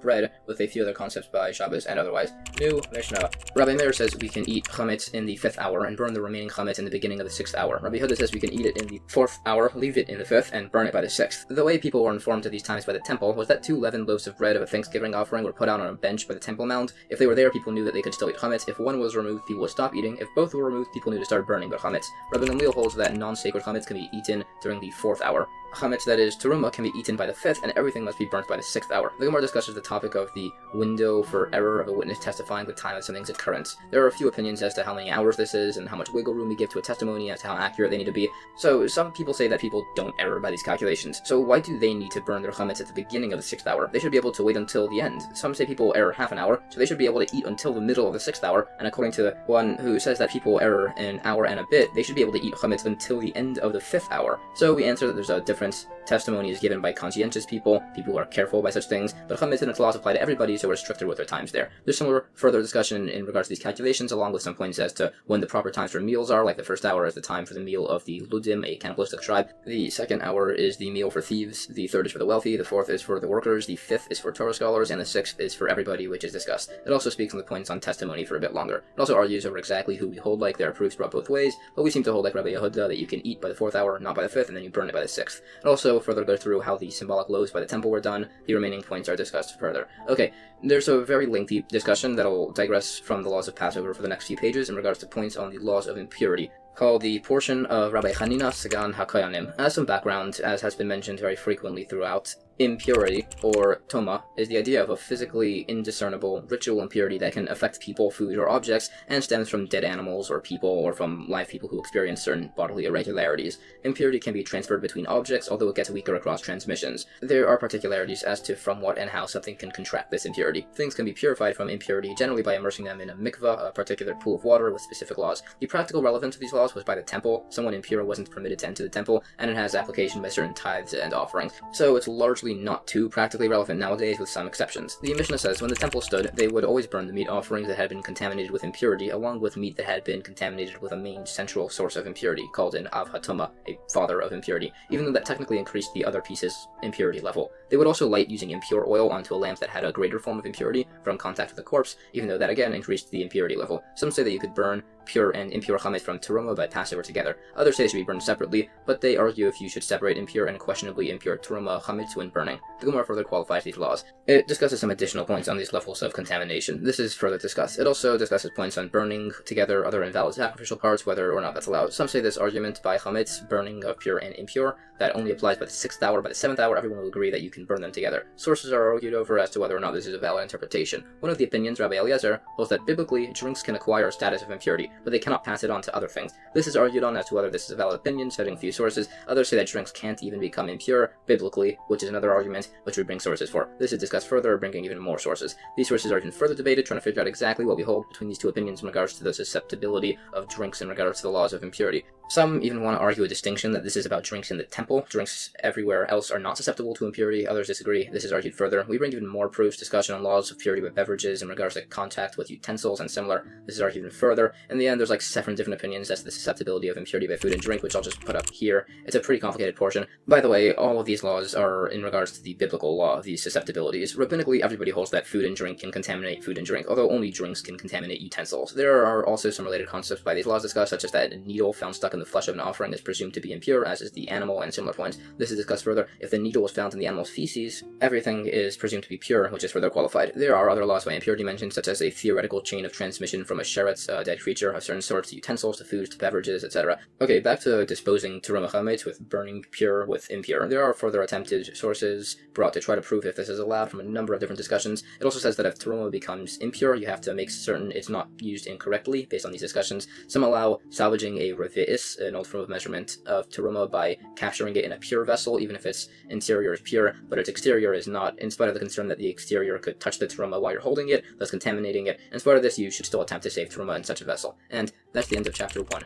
bread with a few other concepts by Shabbos and otherwise. New Mishnah. Rabbi Meir says we can eat chametz in the 5th hour and burn the remaining chametz in the beginning of the 6th hour. Rabbi Yehuda says we can eat it in the 4th hour, leave it in the 5th, and burn it by the 6th. The way people were informed at these times by the temple was that 2 leavened loaves of bread of a Thanksgiving offering were put out on a bench by the temple mound. If they were there, people knew that they could still eat chametz. If one was removed, people would stop eating. If both were removed, people knew to start burning their chametz. Rabbi Gamliel holds that non-sacred chametz can be eaten during the 4th hour. Chametz, that is teruma, can be eaten by the 5th, and everything must be burnt by the 6th hour. The Gemara discusses the topic of the window for error of a witness testifying the time of something's occurrence. There are a few opinions as to how many hours this is, and how much wiggle room we give to a testimony as to how accurate they need to be. So some people say that people don't error by these calculations. So why do they need to burn their chametz at the beginning of the 6th hour? They should be able to wait until the end. Some say people error half an hour, so they should be able to eat until the middle of the 6th hour, and according to the one who says that people error an hour and a bit, they should be able to eat chametz until the end of the 5th hour. So we answer that there's a difference. Testimony is given by conscientious people who are careful by such things, but chametz and its laws apply to everybody, so we're stricter with their times there. There's similar further discussion in regards to these calculations, along with some points as to when the proper times for meals are, like the 1st hour is the time for the meal of the Ludim, a cannibalistic tribe. The 2nd hour is the meal for thieves. The 3rd is for the wealthy. The 4th is for the workers. The 5th is for Torah scholars, and the 6th is for everybody, which is discussed. It also speaks on the points on testimony for a bit longer. It also argues over exactly who we hold like. There are proofs brought both ways, but we seem to hold like Rabbi Yehuda that you can eat by the 4th hour, not by the 5th, and then you burn it by the 6th. It also further goes through how the symbolic loaves by the temple were done. The remaining points are discussed further. Okay, there's a very lengthy discussion that will digress from the laws of Passover for the next few pages in regards to points on the laws of impurity, called the portion of Rabbi Hanina Sagan HaKoyanim. As some background, as has been mentioned very frequently throughout, impurity, or toma, is the idea of a physically indiscernible ritual impurity that can affect people, food, or objects, and stems from dead animals or people, or from live people who experience certain bodily irregularities. Impurity can be transferred between objects, although it gets weaker across transmissions. There are particularities as to from what and how something can contract this impurity. Things can be purified from impurity generally by immersing them in a mikvah, a particular pool of water with specific laws. The practical relevance of these laws was by the temple. Someone impure wasn't permitted to enter the temple, and it has application by certain tithes and offerings. So it's largely not too practically relevant nowadays, with some exceptions. The Mishnah says when the temple stood, they would always burn the meat offerings that had been contaminated with impurity, along with meat that had been contaminated with a main central source of impurity, called an av hatoma, a father of impurity, even though that technically increased the other pieces' impurity level. They would also light using impure oil onto a lamp that had a greater form of impurity from contact with the corpse, even though that again increased the impurity level. Some say that you could burn pure and impure chametz from teruma by Passover together. Others say they should be burned separately, but they argue if you should separate impure and questionably impure teruma chametz when burning. The Gemara further qualifies these laws. It discusses some additional points on these levels of contamination. This is further discussed. It also discusses points on burning together other invalid sacrificial parts, whether or not that's allowed. Some say this argument by chametz, burning of pure and impure, that only applies by the 6th hour. By the 7th hour, everyone will agree that you can burn them together. Sources are argued over as to whether or not this is a valid interpretation. One of the opinions, Rabbi Eliezer, holds that biblically, drinks can acquire a status of impurity, but they cannot pass it on to other things. This is argued on as to whether this is a valid opinion, citing a few sources. Others say that drinks can't even become impure biblically, which is another argument, which we bring sources for. This is discussed further, bringing even more sources. These sources are even further debated, trying to figure out exactly what we hold between these two opinions in regards to the susceptibility of drinks in regards to the laws of impurity. Some even want to argue a distinction that this is about drinks in the temple temple. Drinks everywhere else are not susceptible to impurity. Others disagree. This is argued further. We bring even more proofs, discussion on laws of purity with beverages in regards to contact with utensils and similar. This is argued even further. In the end, there's like 7 different opinions as to the susceptibility of impurity by food and drink, which I'll just put up here. It's a pretty complicated portion. By the way, all of these laws are in regards to the biblical law of these susceptibilities. Rabbinically, everybody holds that food and drink can contaminate food and drink, although only drinks can contaminate utensils. There are also some related concepts by these laws discussed, such as that a needle found stuck in the flesh of an offering is presumed to be impure, as is the animal, and similar points. This is discussed further. If the needle was found in the animal's feces, everything is presumed to be pure, which is further qualified. There are other laws by impurity mentioned, such as a theoretical chain of transmission from a sheretz, a dead creature, of certain sorts, to utensils, to foods, to beverages, etc. Okay, back to disposing terumah chametz with burning pure with impure. There are further attempted sources brought to try to prove if this is allowed from a number of different discussions. It also says that if terumah becomes impure, you have to make certain it's not used incorrectly based on these discussions. Some allow salvaging a revi'is, an old form of measurement of terumah, by capturing it in a pure vessel, even if its interior is pure, but its exterior is not, in spite of the concern that the exterior could touch the terumah while you're holding it, thus contaminating it. In spite of this, you should still attempt to save terumah in such a vessel. And that's the end of chapter 1.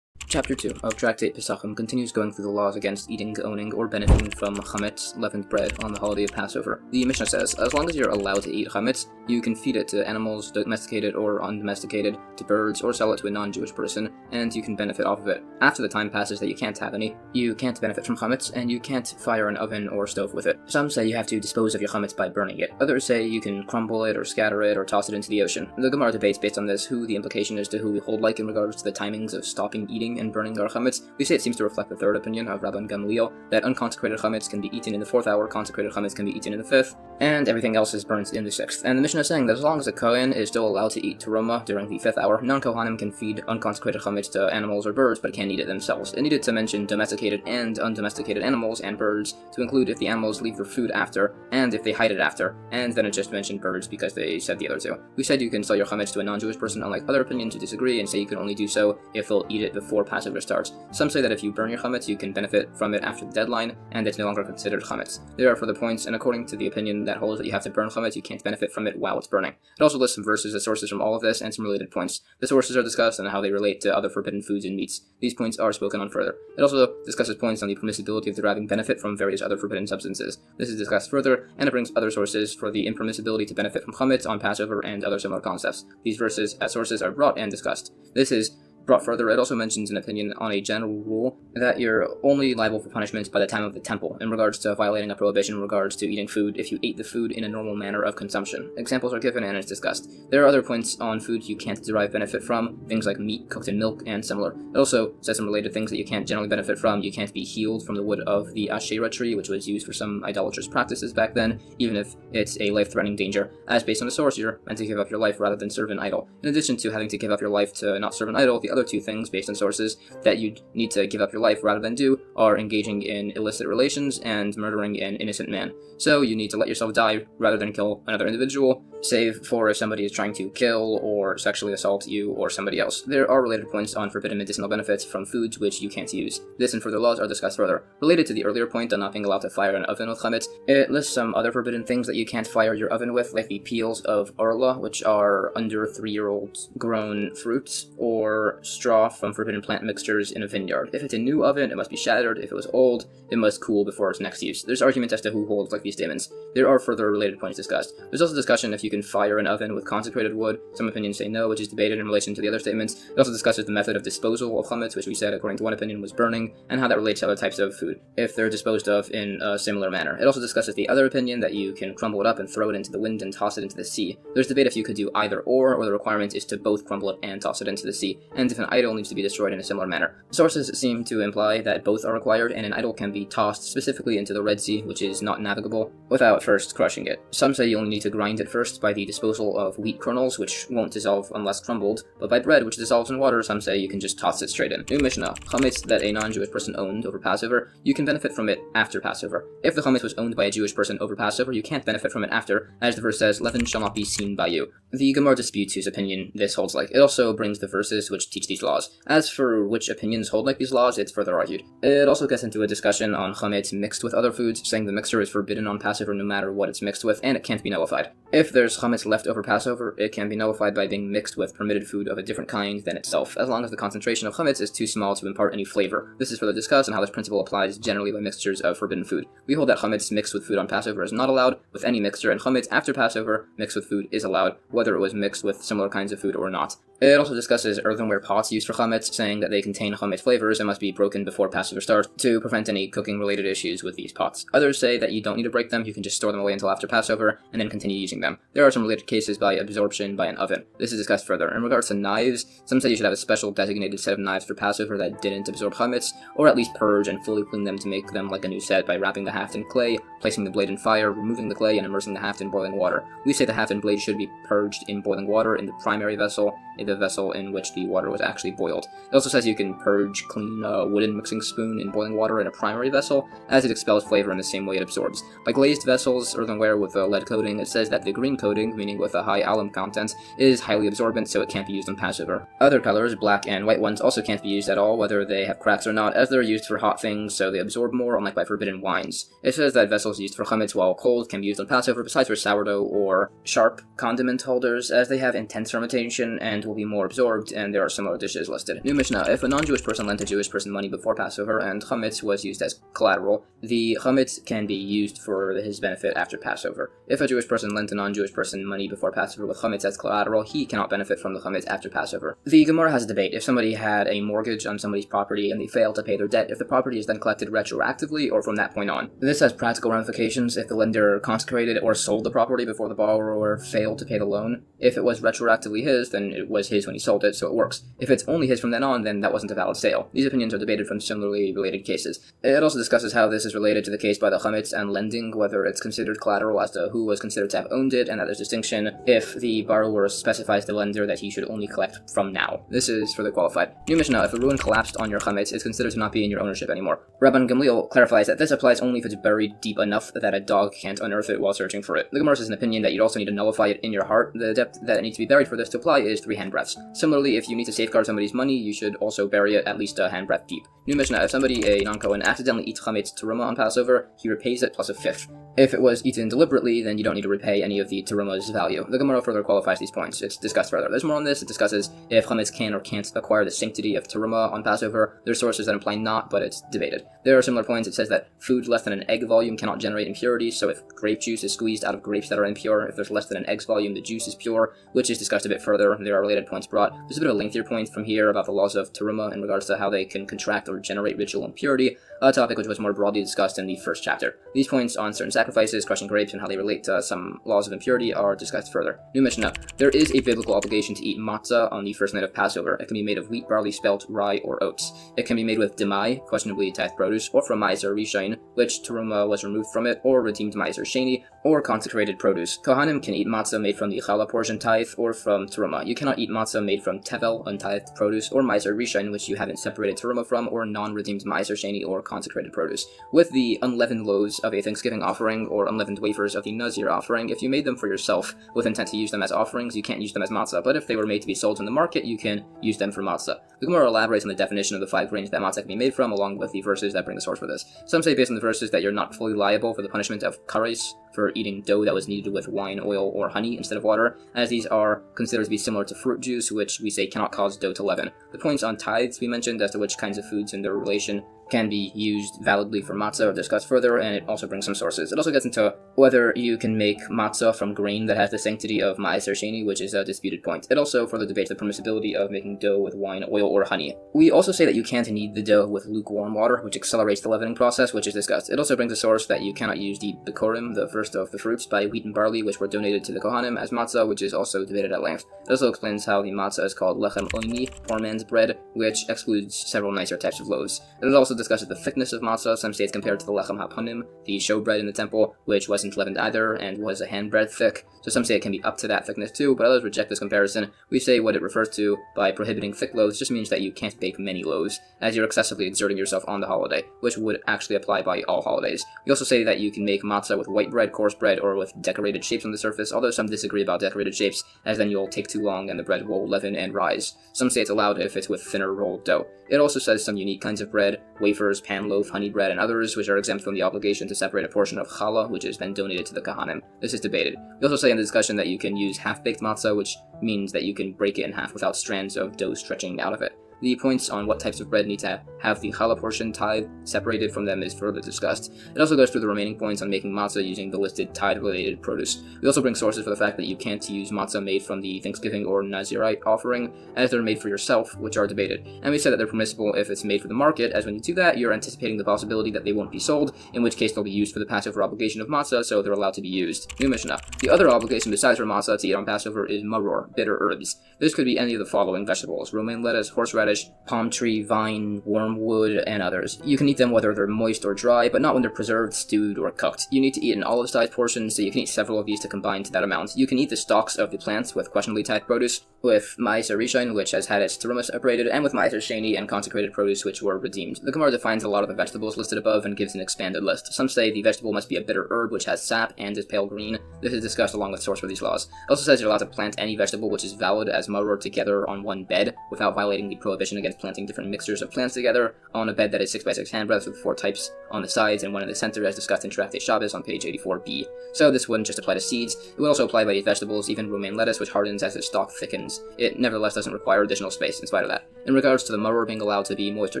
Chapter 2 of Tractate Pesachim continues going through the laws against eating, owning, or benefiting from chametz, leavened bread, on the holiday of Passover. The Mishnah says, as long as you're allowed to eat chametz, you can feed it to animals, domesticated or undomesticated, to birds, or sell it to a non-Jewish person, and you can benefit off of it. After the time passes that you can't have any, you can't benefit from chametz, and you can't fire an oven or stove with it. Some say you have to dispose of your chametz by burning it. Others say you can crumble it, or scatter it, or toss it into the ocean. The Gemara debates based on this who the implication is to who we hold like in regards to the timings of stopping eating and burning our chametz. We say it seems to reflect the third opinion of Rabban Gamliel, that unconsecrated chametz can be eaten in the 4th hour, consecrated chametz can be eaten in the 5th, and everything else is burnt in the 6th. And the Mishnah is saying that as long as a Kohen is still allowed to eat terumah during the 5th hour, non-Kohanim can feed unconsecrated chametz to animals or birds, but can't eat it themselves. It needed to mention domesticated and undomesticated animals and birds to include if the animals leave their food after, and if they hide it after, and then it just mentioned birds because they said the other two. We said you can sell your chametz to a non-Jewish person, unlike other opinions who disagree and say you can only do so if they'll eat it before Passover starts. Some say that if you burn your chametz, you can benefit from it after the deadline, and it's no longer considered chametz. There are further points, and according to the opinion that holds that you have to burn chametz, you can't benefit from it while it's burning. It also lists some verses as sources from all of this, and some related points. The sources are discussed and how they relate to other forbidden foods and meats. These points are spoken on further. It also discusses points on the permissibility of deriving benefit from various other forbidden substances. This is discussed further, and it brings other sources for the impermissibility to benefit from chametz on Passover and other similar concepts. These verses as sources are brought and discussed. This is brought further. It also mentions an opinion on a general rule that you're only liable for punishment by the time of the temple in regards to violating a prohibition in regards to eating food if you ate the food in a normal manner of consumption. Examples are given and it's discussed. There are other points on food you can't derive benefit from, things like meat cooked in milk and similar. It also says some related things that you can't generally benefit from. You can't be healed from the wood of the Asherah tree, which was used for some idolatrous practices back then, even if it's a life-threatening danger, as based on the source you're meant to give up your life rather than serve an idol. In addition to having to give up your life to not serve an idol, the other two things based on sources that you need to give up your life rather than do are engaging in illicit relations and murdering an innocent man. So you need to let yourself die rather than kill another individual, save for if somebody is trying to kill or sexually assault you or somebody else. There are related points on forbidden medicinal benefits from foods which you can't use. This and further laws are discussed further. Related to the earlier point on not being allowed to fire an oven with chametz, it lists some other forbidden things that you can't fire your oven with, like the peels of arla, which are under 3-year-old grown fruits, or straw from forbidden plant mixtures in a vineyard. If it's a new oven, it must be shattered. If it was old, it must cool before its next use. There's arguments as to who holds like these statements. There are further related points discussed. There's also discussion if you can fire an oven with consecrated wood. Some opinions say no, which is debated in relation to the other statements. It also discusses the method of disposal of chametz, which we said according to one opinion was burning, and how that relates to other types of food, if they're disposed of in a similar manner. It also discusses the other opinion that you can crumble it up and throw it into the wind and toss it into the sea. There's debate if you could do either or the requirement is to both crumble it and toss it into the sea, and if an idol needs to be destroyed in a similar manner. Sources seem to imply that both are required, and an idol can be tossed specifically into the Red Sea, which is not navigable, without first crushing it. Some say you only need to grind it first by the disposal of wheat kernels, which won't dissolve unless crumbled, but by bread, which dissolves in water, some say you can just toss it straight in. New Mishnah, chametz that a non-Jewish person owned over Passover, you can benefit from it after Passover. If the chametz was owned by a Jewish person over Passover, you can't benefit from it after, as the verse says, leaven shall not be seen by you. The Gemara disputes whose opinion this holds like. It also brings the verses which teach these laws. As for which opinions hold like these laws, it's further argued. It also gets into a discussion on chametz mixed with other foods, saying the mixture is forbidden on Passover no matter what it's mixed with, and it can't be nullified. If there's there's chametz left over Passover, it can be nullified by being mixed with permitted food of a different kind than itself, as long as the concentration of chametz is too small to impart any flavor. This is further discussed on how this principle applies generally by mixtures of forbidden food. We hold that chametz mixed with food on Passover is not allowed with any mixture, and chametz after Passover mixed with food is allowed, whether it was mixed with similar kinds of food or not. It also discusses earthenware pots used for chametz, saying that they contain chametz flavors and must be broken before Passover starts to prevent any cooking-related issues with these pots. Others say that you don't need to break them, you can just store them away until after Passover and then continue using them. There are some related cases by absorption by an oven. This is discussed further. In regards to knives, some say you should have a special designated set of knives for Passover that didn't absorb chametz, or at least purge and fully clean them to make them like a new set by wrapping the haft in clay, placing the blade in fire, removing the clay, and immersing the haft in boiling water. We say the haft and blade should be purged in boiling water in the primary vessel, in the vessel in which the water was actually boiled. It also says you can purge clean a wooden mixing spoon in boiling water in a primary vessel, as it expels flavor in the same way it absorbs. By glazed vessels, earthenware with a lead coating, it says that the green coating, meaning with a high alum content, is highly absorbent, so it can't be used on Passover. Other colors, black and white ones, also can't be used at all, whether they have cracks or not, as they're used for hot things, so they absorb more, unlike by forbidden wines. It says that vessels used for chametz while cold can be used on Passover, besides for sourdough or sharp condiment holders, as they have intense fermentation and will be more absorbed, and there are similar dishes listed. New Mishnah: if a non-Jewish person lent a Jewish person money before Passover and chametz was used as collateral, the chametz can be used for his benefit after Passover. If a Jewish person lent a non-Jewish person money before Passover with chametz as collateral, he cannot benefit from the chametz after Passover. The Gemara has a debate. If somebody had a mortgage on somebody's property and they fail to pay their debt, if the property is then collected retroactively or from that point on. This has practical ramifications if the lender consecrated or sold the property before the borrower failed to pay the loan. If it was retroactively his, then it was his when he sold it, so it works. If it's only his from then on, then that wasn't a valid sale. These opinions are debated from similarly related cases. It also discusses how this is related to the case by the chametz and lending, whether it's considered collateral as to who was considered to have owned it, and that there's distinction if the borrower specifies to the lender that he should only collect from now. This is further qualified. New Mishnah: if a ruin collapsed on your chametz, it's considered to not be in your ownership anymore. Rabban Gamliel clarifies that this applies only if it's buried deep enough that a dog can't unearth it while searching for it. The Gemara says an opinion that you'd also need to nullify it in your heart. The depth that it needs to be buried for this to apply is 3 handbreadths. Similarly, if you need to safeguard somebody's money, you should also bury it at least a handbreadth deep. New Mishnah: if somebody, a non-Kohen, accidentally eats chametz teruma on Passover, he repays it plus a fifth. If it was eaten deliberately, then you don't need to repay any of the teruma's value. The Gemara further qualifies these points. It's discussed further. There's more on this. It discusses if chametz can or can't acquire the sanctity of teruma on Passover. There's sources that imply not, but it's debated. There are similar points. It says that food less than an egg volume cannot generate impurities, so if grape juice is squeezed out of grapes that are impure, if there's less than an egg's volume, the juice is pure, which is discussed a bit further. There are related points brought. There's a bit of a lengthier point from here about the laws of teruma in regards to how they can contract or generate ritual impurity, a topic which was more broadly discussed in the first chapter. These points on certain sacrifices, crushing grapes, and how they relate to some laws of impurity are discussed further. New Mishnah: there is a biblical obligation to eat matzah on the first night of Passover. It can be made of wheat, barley, spelt, rye, or oats. It can be made with demai, questionably tithe produce, or from meiser rishain, which teruma was removed from it, or redeemed meiser sheni, or consecrated produce. Kohanim can eat matzah made from the challah portion tithe, or from teruma. You cannot eat matzah made from tevel, untithed produce, or meiser rishain, which you haven't separated teruma from, or non-redeemed meiser sheni, or consecrated produce. With the unleavened loaves of a Thanksgiving offering, or unleavened wafers of the Nazir offering, if you made them for yourself with intent to use them as offerings, you can't use them as matzah, but if they were made to be sold in the market, you can use them for matzah. The Gemara elaborates on the definition of the 5 grains that matzah can be made from, along with the verses that bring the source for this. Some say based on the verses that you're not fully liable for the punishment of kares, for eating dough that was kneaded with wine, oil, or honey instead of water, as these are considered to be similar to fruit juice, which we say cannot cause dough to leaven. The points on tithes we mentioned as to which kinds of foods and their relation can be used validly for matzah are discussed further, and it also brings some sources. It also gets into whether you can make matzah from grain that has the sanctity of ma'aser sheni, which is a disputed point. It also further debates the permissibility of making dough with wine, oil, or honey. We also say that you can't knead the dough with lukewarm water, which accelerates the leavening process, which is discussed. It also brings a source that you cannot use the bikurim, the first of the fruits, by wheat and barley, which were donated to the Kohanim as matzah, which is also debated at length. It also explains how the matzah is called lechem oini, poor man's bread, which excludes several nicer types of loaves. It also discusses the thickness of matzah. Some say it's compared to the lechem hapanim, the showbread in the temple, which wasn't leavened either and was a handbread thick. So some say it can be up to that thickness too, but others reject this comparison. We say what it refers to by prohibiting thick loaves just means that you can't bake many loaves, as you're excessively exerting yourself on the holiday, which would actually apply by all holidays. We also say that you can make matzah with white bread, coarse bread, or with decorated shapes on the surface, although some disagree about decorated shapes, as then you'll take too long and the bread will leaven and rise. Some say it's allowed if it's with thinner rolled dough. It also says some unique kinds of bread, which wafers, pan loaf, honey bread, and others, which are exempt from the obligation to separate a portion of challah, which is then donated to the kahanim. This is debated. We also say in the discussion that you can use half-baked matzah, which means that you can break it in half without strands of dough stretching out of it. The points on what types of bread need to have the challah portion tithe separated from them is further discussed. It also goes through the remaining points on making matzah using the listed tithe-related produce. We also bring sources for the fact that you can't use matzah made from the Thanksgiving or Nazirite offering, as they're made for yourself, which are debated. And we said that they're permissible if it's made for the market, as when you do that, you're anticipating the possibility that they won't be sold, in which case they'll be used for the Passover obligation of matzah, so they're allowed to be used. New Mishnah. The other obligation besides for matzah to eat on Passover is maror, bitter herbs. This could be any of the following vegetables: romaine lettuce, horseradish, palm tree, vine, wormwood, and others. You can eat them whether they're moist or dry, but not when they're preserved, stewed, or cooked. You need to eat an olive-sized portion, so you can eat several of these to combine to that amount. You can eat the stalks of the plants with questionably tithed produce, with ma'aser rishon, which has had its terumas separated, and with ma'aser sheni and consecrated produce, which were redeemed. The Gemara defines a lot of the vegetables listed above and gives an expanded list. Some say the vegetable must be a bitter herb which has sap and is pale green. This is discussed along with source for these laws. It also says you're allowed to plant any vegetable which is valid as maror together on one bed, without violating the prohibition against planting different mixtures of plants together on a bed that is 6x6 handbreadths with 4 types on the sides and one in the center, as discussed in Tractate Shabbos on page 84b. So this wouldn't just apply to seeds, it would also apply to these vegetables, even romaine lettuce, which hardens as its stalk thickens. It nevertheless doesn't require additional space in spite of that. In regards to the maror being allowed to be moist or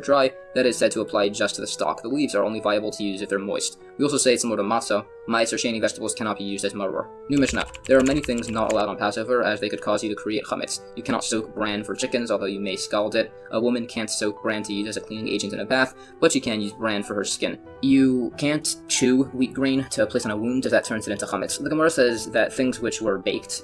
dry, that is said to apply just to the stalk. The leaves are only viable to use if they're moist. We also say, similar to matzah, ma'aser sheni vegetables cannot be used as maror. New Mishnah. There are many things not allowed on Passover, as they could cause you to create chametz. You cannot soak bran for chickens, although you may scald it. A woman can't soak bran to use as a cleaning agent in a bath, but she can use bran for her skin. You can't chew wheat grain to place on a wound, as that turns it into chametz. The Gemara says that things which were baked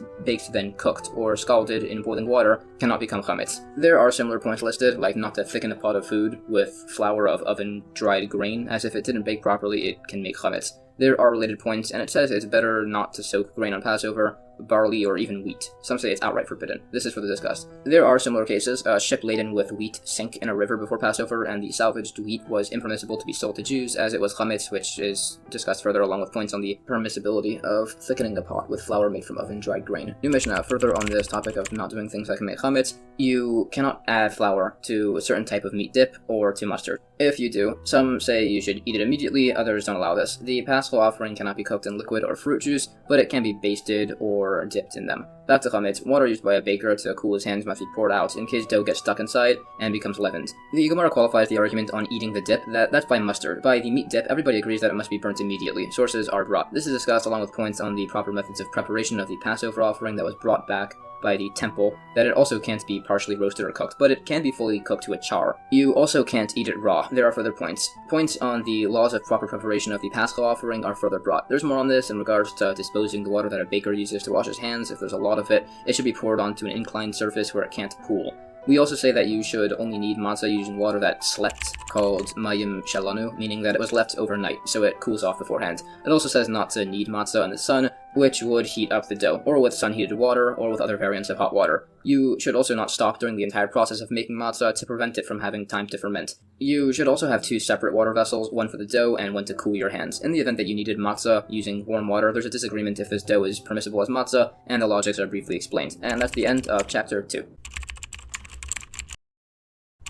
then cooked, or scalded in boiling water, cannot become chametz. There are similar points listed, like not to thicken a pot of food with flour of oven-dried grain, as if it didn't bake properly, it can make chametz. There are related points, and it says it's better not to soak grain on Passover, barley, or even wheat. Some say it's outright forbidden. This is for the discussed. There are similar cases. A ship laden with wheat sank in a river before Passover, and the salvaged wheat was impermissible to be sold to Jews, as it was chametz, which is discussed further along with points on the permissibility of thickening a pot with flour made from oven-dried grain. New Mishnah, further on this topic of not doing things that can make chametz, you cannot add flour to a certain type of meat dip or to mustard. If you do, some say you should eat it immediately, others don't allow this. The paschal offering cannot be cooked in liquid or fruit juice, but it can be basted or dipped in them. Back to chametz, water used by a baker to cool his hands must be poured out in case dough gets stuck inside and becomes leavened. The Gemara qualifies the argument on eating the dip that's by mustard. By the meat dip, everybody agrees that it must be burnt immediately. Sources are brought. This is discussed along with points on the proper methods of preparation of the Passover offering that was brought back by the temple, that it also can't be partially roasted or cooked, but it can be fully cooked to a char. You also can't eat it raw. There are further points. Points on the laws of proper preparation of the paschal offering are further brought. There's more on this in regards to disposing the water that a baker uses to wash his hands. If there's a lot of it, it should be poured onto an inclined surface where it can't pool. We also say that you should only knead matzah using water that slept, called mayim shalanu, meaning that it was left overnight, so it cools off beforehand. It also says not to knead matzah in the sun, which would heat up the dough, or with sun-heated water, or with other variants of hot water. You should also not stop during the entire process of making matzah to prevent it from having time to ferment. You should also have 2 separate water vessels, one for the dough and one to cool your hands. In the event that you needed matzah using warm water, there's a disagreement if this dough is permissible as matzah, and the logics are briefly explained. And that's the end of Chapter 2.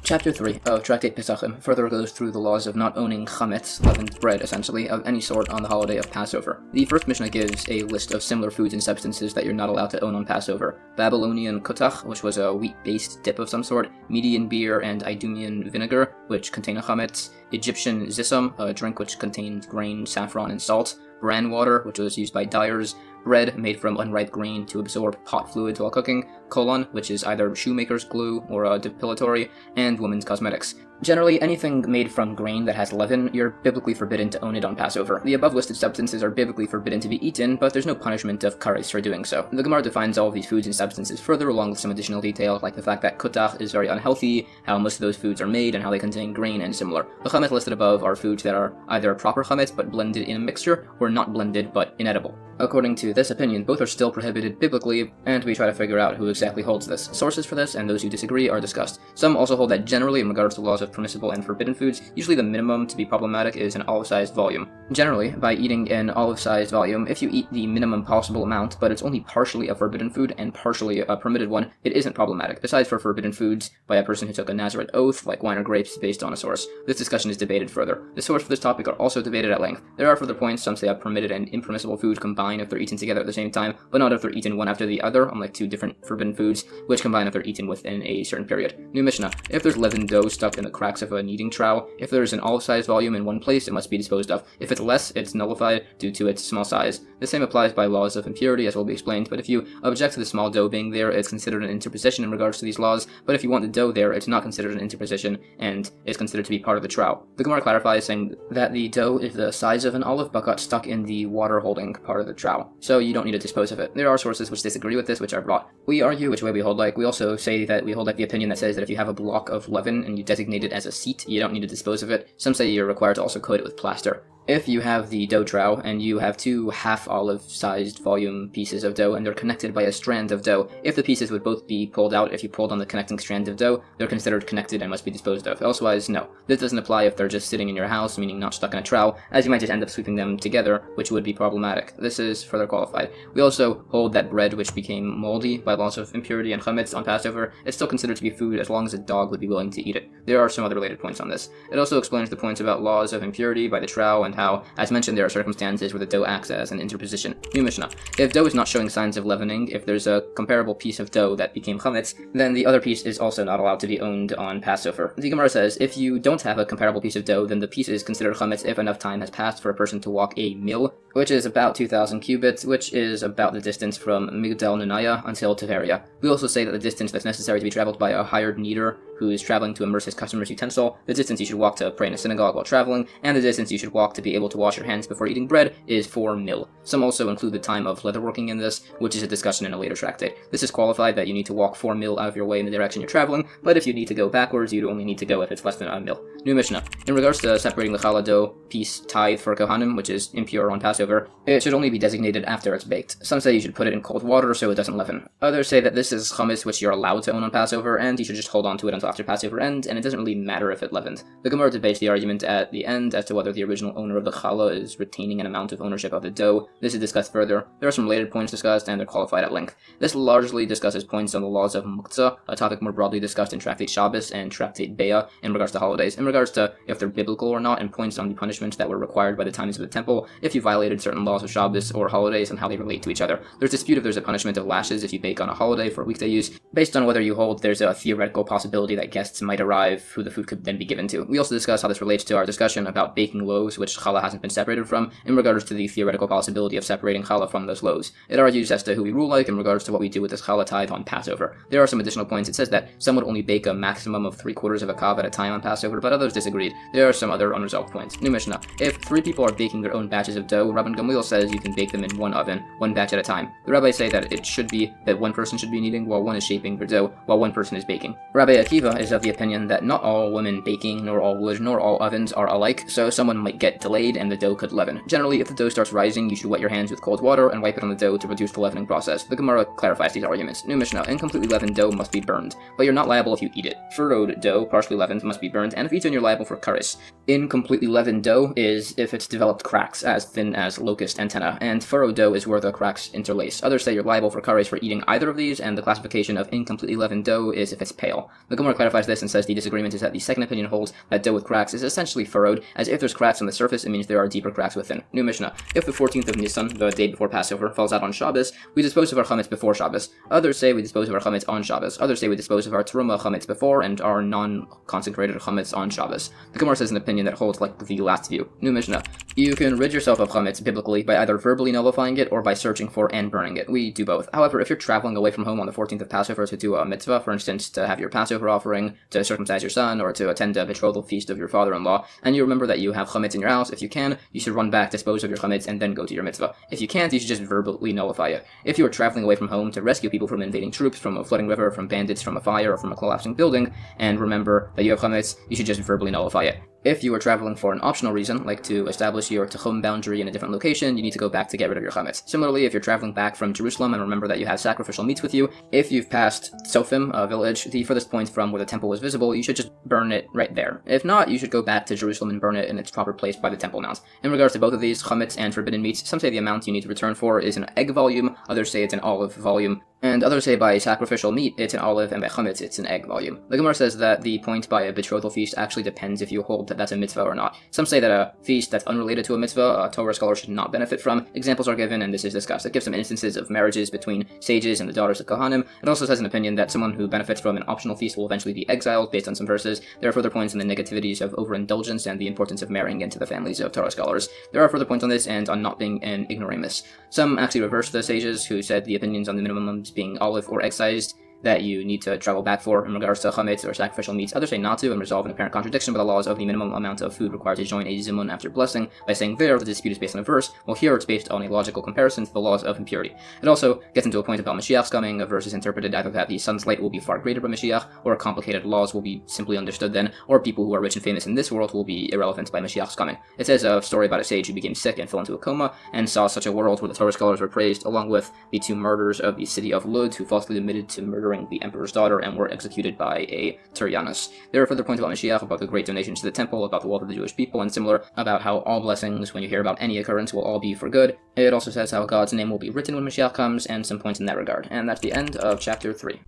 Chapter 3 of Tractate Pesachim further goes through the laws of not owning chametz, leavened bread essentially, of any sort on the holiday of Passover. The first Mishnah gives a list of similar foods and substances that you're not allowed to own on Passover. Babylonian kutach, which was a wheat-based dip of some sort, Median beer and Idumean vinegar, which contain a chametz, Egyptian zissum, a drink which contained grain, saffron, and salt, bran water, which was used by dyers, bread made from unripe grain to absorb pot fluids while cooking, colon, which is either shoemaker's glue or a depilatory, and women's cosmetics. Generally, anything made from grain that has leaven, you're biblically forbidden to own it on Passover. The above listed substances are biblically forbidden to be eaten, but there's no punishment of kares for doing so. The Gemara defines all of these foods and substances further, along with some additional detail, like the fact that kutach is very unhealthy, how most of those foods are made, and how they contain grain, and similar. The chametz listed above are foods that are either proper chametz but blended in a mixture, or not blended but inedible. According to this opinion, both are still prohibited biblically, and we try to figure out who exactly holds this. Sources for this and those who disagree are discussed. Some also hold that generally, in regards to laws of permissible and forbidden foods, usually the minimum to be problematic is an olive-sized volume. Generally, by eating an olive-sized volume, if you eat the minimum possible amount, but it's only partially a forbidden food and partially a permitted one, it isn't problematic, besides for forbidden foods by a person who took a Nazarite oath, like wine or grapes, based on a source. This discussion is debated further. The source for this topic are also debated at length. There are further points. Some say a permitted and impermissible food combine if they're eaten together at the same time, but not if they're eaten one after the other, unlike two different forbidden foods, which combine if they're eaten within a certain period. New Mishnah. If there's leavened dough stuck in the cracks of a kneading trowel, if there's an olive-sized volume in one place, it must be disposed of. If it's less, it's nullified due to its small size. The same applies by laws of impurity, as will be explained, but if you object to the small dough being there, it's considered an interposition in regards to these laws, but if you want the dough there, it's not considered an interposition, and is considered to be part of the trowel. The Gemara clarifies, saying that the dough is the size of an olive, but got stuck in the water-holding part of the trowel, so you don't need to dispose of it. There are sources which disagree with this, which are brought. We argue which way we hold like. We also say that we hold like the opinion that says that if you have a block of leaven and you designate it as a seat, you don't need to dispose of it. Some say you're required to also coat it with plaster. If you have the dough trowel and you have two half-olive-sized volume pieces of dough and they're connected by a strand of dough, if the pieces would both be pulled out if you pulled on the connecting strand of dough, they're considered connected and must be disposed of. Elsewise, no. This doesn't apply if they're just sitting in your house, meaning not stuck in a trowel, as you might just end up sweeping them together, which would be problematic. This is further qualified. We also hold that bread which became moldy by laws of impurity and chametz on Passover is still considered to be food as long as a dog would be willing to eat it. There are some other related points on this. It also explains the points about laws of impurity by the trowel and how, as mentioned, there are circumstances where the dough acts as an interposition. New Mishnah. If dough is not showing signs of leavening, if there's a comparable piece of dough that became chametz, then the other piece is also not allowed to be owned on Passover. The Gemara says, if you don't have a comparable piece of dough, then the piece is considered chametz if enough time has passed for a person to walk a mil, which is about 2,000 cubits, which is about the distance from Migdal Nunaya until Tiberia. We also say that the distance that's necessary to be traveled by a hired kneader who is traveling to immerse his customer's utensil, the distance you should walk to pray in a synagogue while traveling, and the distance you should walk to be able to wash your hands before eating bread is 4 mil. Some also include the time of leatherworking in this, which is a discussion in a later tractate. This is qualified that you need to walk 4 mil out of your way in the direction you're traveling, but if you need to go backwards, you'd only need to go if it's less than a mil. New Mishnah. In regards to separating the challah dough piece tithe for kohanim, which is impure on Passover, it should only be designated after it's baked. Some say you should put it in cold water so it doesn't leaven. Others say that this is chametz which you're allowed to own on Passover, and you should just hold on to it until after Passover ends, and it doesn't really matter if it leavened. The Gemara debates the argument at the end as to whether the original owner of the challah is retaining an amount of ownership of the dough. This is discussed further. There are some related points discussed, and they're qualified at length. This largely discusses points on the laws of muktzah, a topic more broadly discussed in Tractate Shabbos and Tractate Beitzah in regards to holidays, in regards to if they're biblical or not, and points on the punishments that were required by the Taanis of the temple if you violated certain laws of Shabbos or holidays and how they relate to each other. There's dispute if there's a punishment of lashes if you bake on a holiday for weekday use, based on whether you hold there's a theoretical possibility that guests might arrive who the food could then be given to. We also discuss how this relates to our discussion about baking loaves, which challah hasn't been separated from, in regards to the theoretical possibility of separating challah from those loaves. It argues as to who we rule like in regards to what we do with this challah tithe on Passover. There are some additional points. It says that some would only bake a maximum of 3/4 of a kav at a time on Passover, but others disagreed. There are some other unresolved points. New Mishnah. If 3 people are baking their own batches of dough, Rabban Gamliel says you can bake them in one oven, one batch at a time. The rabbis say that it should be that one person should be kneading while one is shaping their dough, while one person is baking. Rabbi Akiva is of the opinion that not all women baking, nor all wood, nor all ovens are alike, so someone might get delayed and the dough could leaven. Generally, if the dough starts rising, you should wet your hands with cold water and wipe it on the dough to reduce the leavening process. The Gemara clarifies these arguments. New Mishnah. Incompletely leavened dough must be burned, but you're not liable if you eat it. Furrowed dough, partially leavened, must be burned, and if eaten, you're liable for karis. Incompletely leavened dough is if it's developed cracks as thin as locust antenna, and furrowed dough is where the cracks interlace. Others say you're liable for karis for eating either of these, and the classification of incompletely leavened dough is if it's pale. The Gemara clarifies this and says the disagreement is that the second opinion holds that dough with cracks is essentially furrowed, as if there's cracks on the surface, it means there are deeper cracks within. New Mishnah. If the 14th of Nisan, the day before Passover, falls out on Shabbos, we dispose of our chametz before Shabbos. Others say we dispose of our chametz on Shabbos. Others say we dispose of our teruma chametz before and our non-consecrated chametz on Shabbos. The Gemara says an opinion that holds like the last view. New Mishnah. You can rid yourself of chametz biblically by either verbally nullifying it or by searching for and burning it. We do both. However, if you're traveling away from home on the 14th of Passover to do a mitzvah, for instance, to have your Passover offering, to circumcise your son, or to attend a betrothal feast of your father-in-law, and you remember that you have chametz in your house, if you can, you should run back, dispose of your chametz, and then go to your mitzvah. If you can't, you should just verbally nullify it. If you are traveling away from home to rescue people from invading troops, from a flooding river, from bandits, from a fire, or from a collapsing building, and remember that you have chametz, you should just verbally nullify it. If you are traveling for an optional reason, like to establish your Tachum boundary in a different location, you need to go back to get rid of your chametz. Similarly, if you're traveling back from Jerusalem and remember that you have sacrificial meats with you, if you've passed Sofim, a village, the furthest point from where the temple was visible, you should just burn it right there. If not, you should go back to Jerusalem and burn it in its proper place by the temple mount. In regards to both of these, chametz and forbidden meats, some say the amount you need to return for is an egg volume, others say it's an olive volume, and others say by sacrificial meat it's an olive, and by chametz it's an egg volume. The Gemara says that the point by a betrothal feast actually depends if you hold that that's a mitzvah or not. Some say that a feast that's unrelated to a mitzvah, a Torah scholar should not benefit from. Examples are given, and this is discussed. It gives some instances of marriages between sages and the daughters of Kohanim. It also says an opinion that someone who benefits from an optional feast will eventually be exiled based on some verses. There are further points on the negativities of overindulgence and the importance of marrying into the families of Torah scholars. There are further points on this and on not being an ignoramus. Some actually reverse the sages who said the opinions on the minimums being olive or excised that you need to travel back for in regards to chametz or sacrificial meats. Others say not to and resolve an apparent contradiction by the laws of the minimum amount of food required to join a zimun after blessing by saying there the dispute is based on a verse, while here it's based on a logical comparison to the laws of impurity. It also gets into a point about Mashiach's coming. A verse is interpreted either that the sun's light will be far greater by Mashiach, or complicated laws will be simply understood then, or people who are rich and famous in this world will be irrelevant by Mashiach's coming. It says a story about a sage who became sick and fell into a coma and saw such a world where the Torah scholars were praised, along with the two murderers of the city of Lud who falsely admitted to murdering the emperor's daughter and were executed by a Taanis. There are further points about Mashiach, about the great donations to the temple, about the wealth of the Jewish people, and similar about how all blessings, when you hear about any occurrence, will all be for good. It also says how God's name will be written when Mashiach comes, and some points in that regard. And that's the end of chapter 3.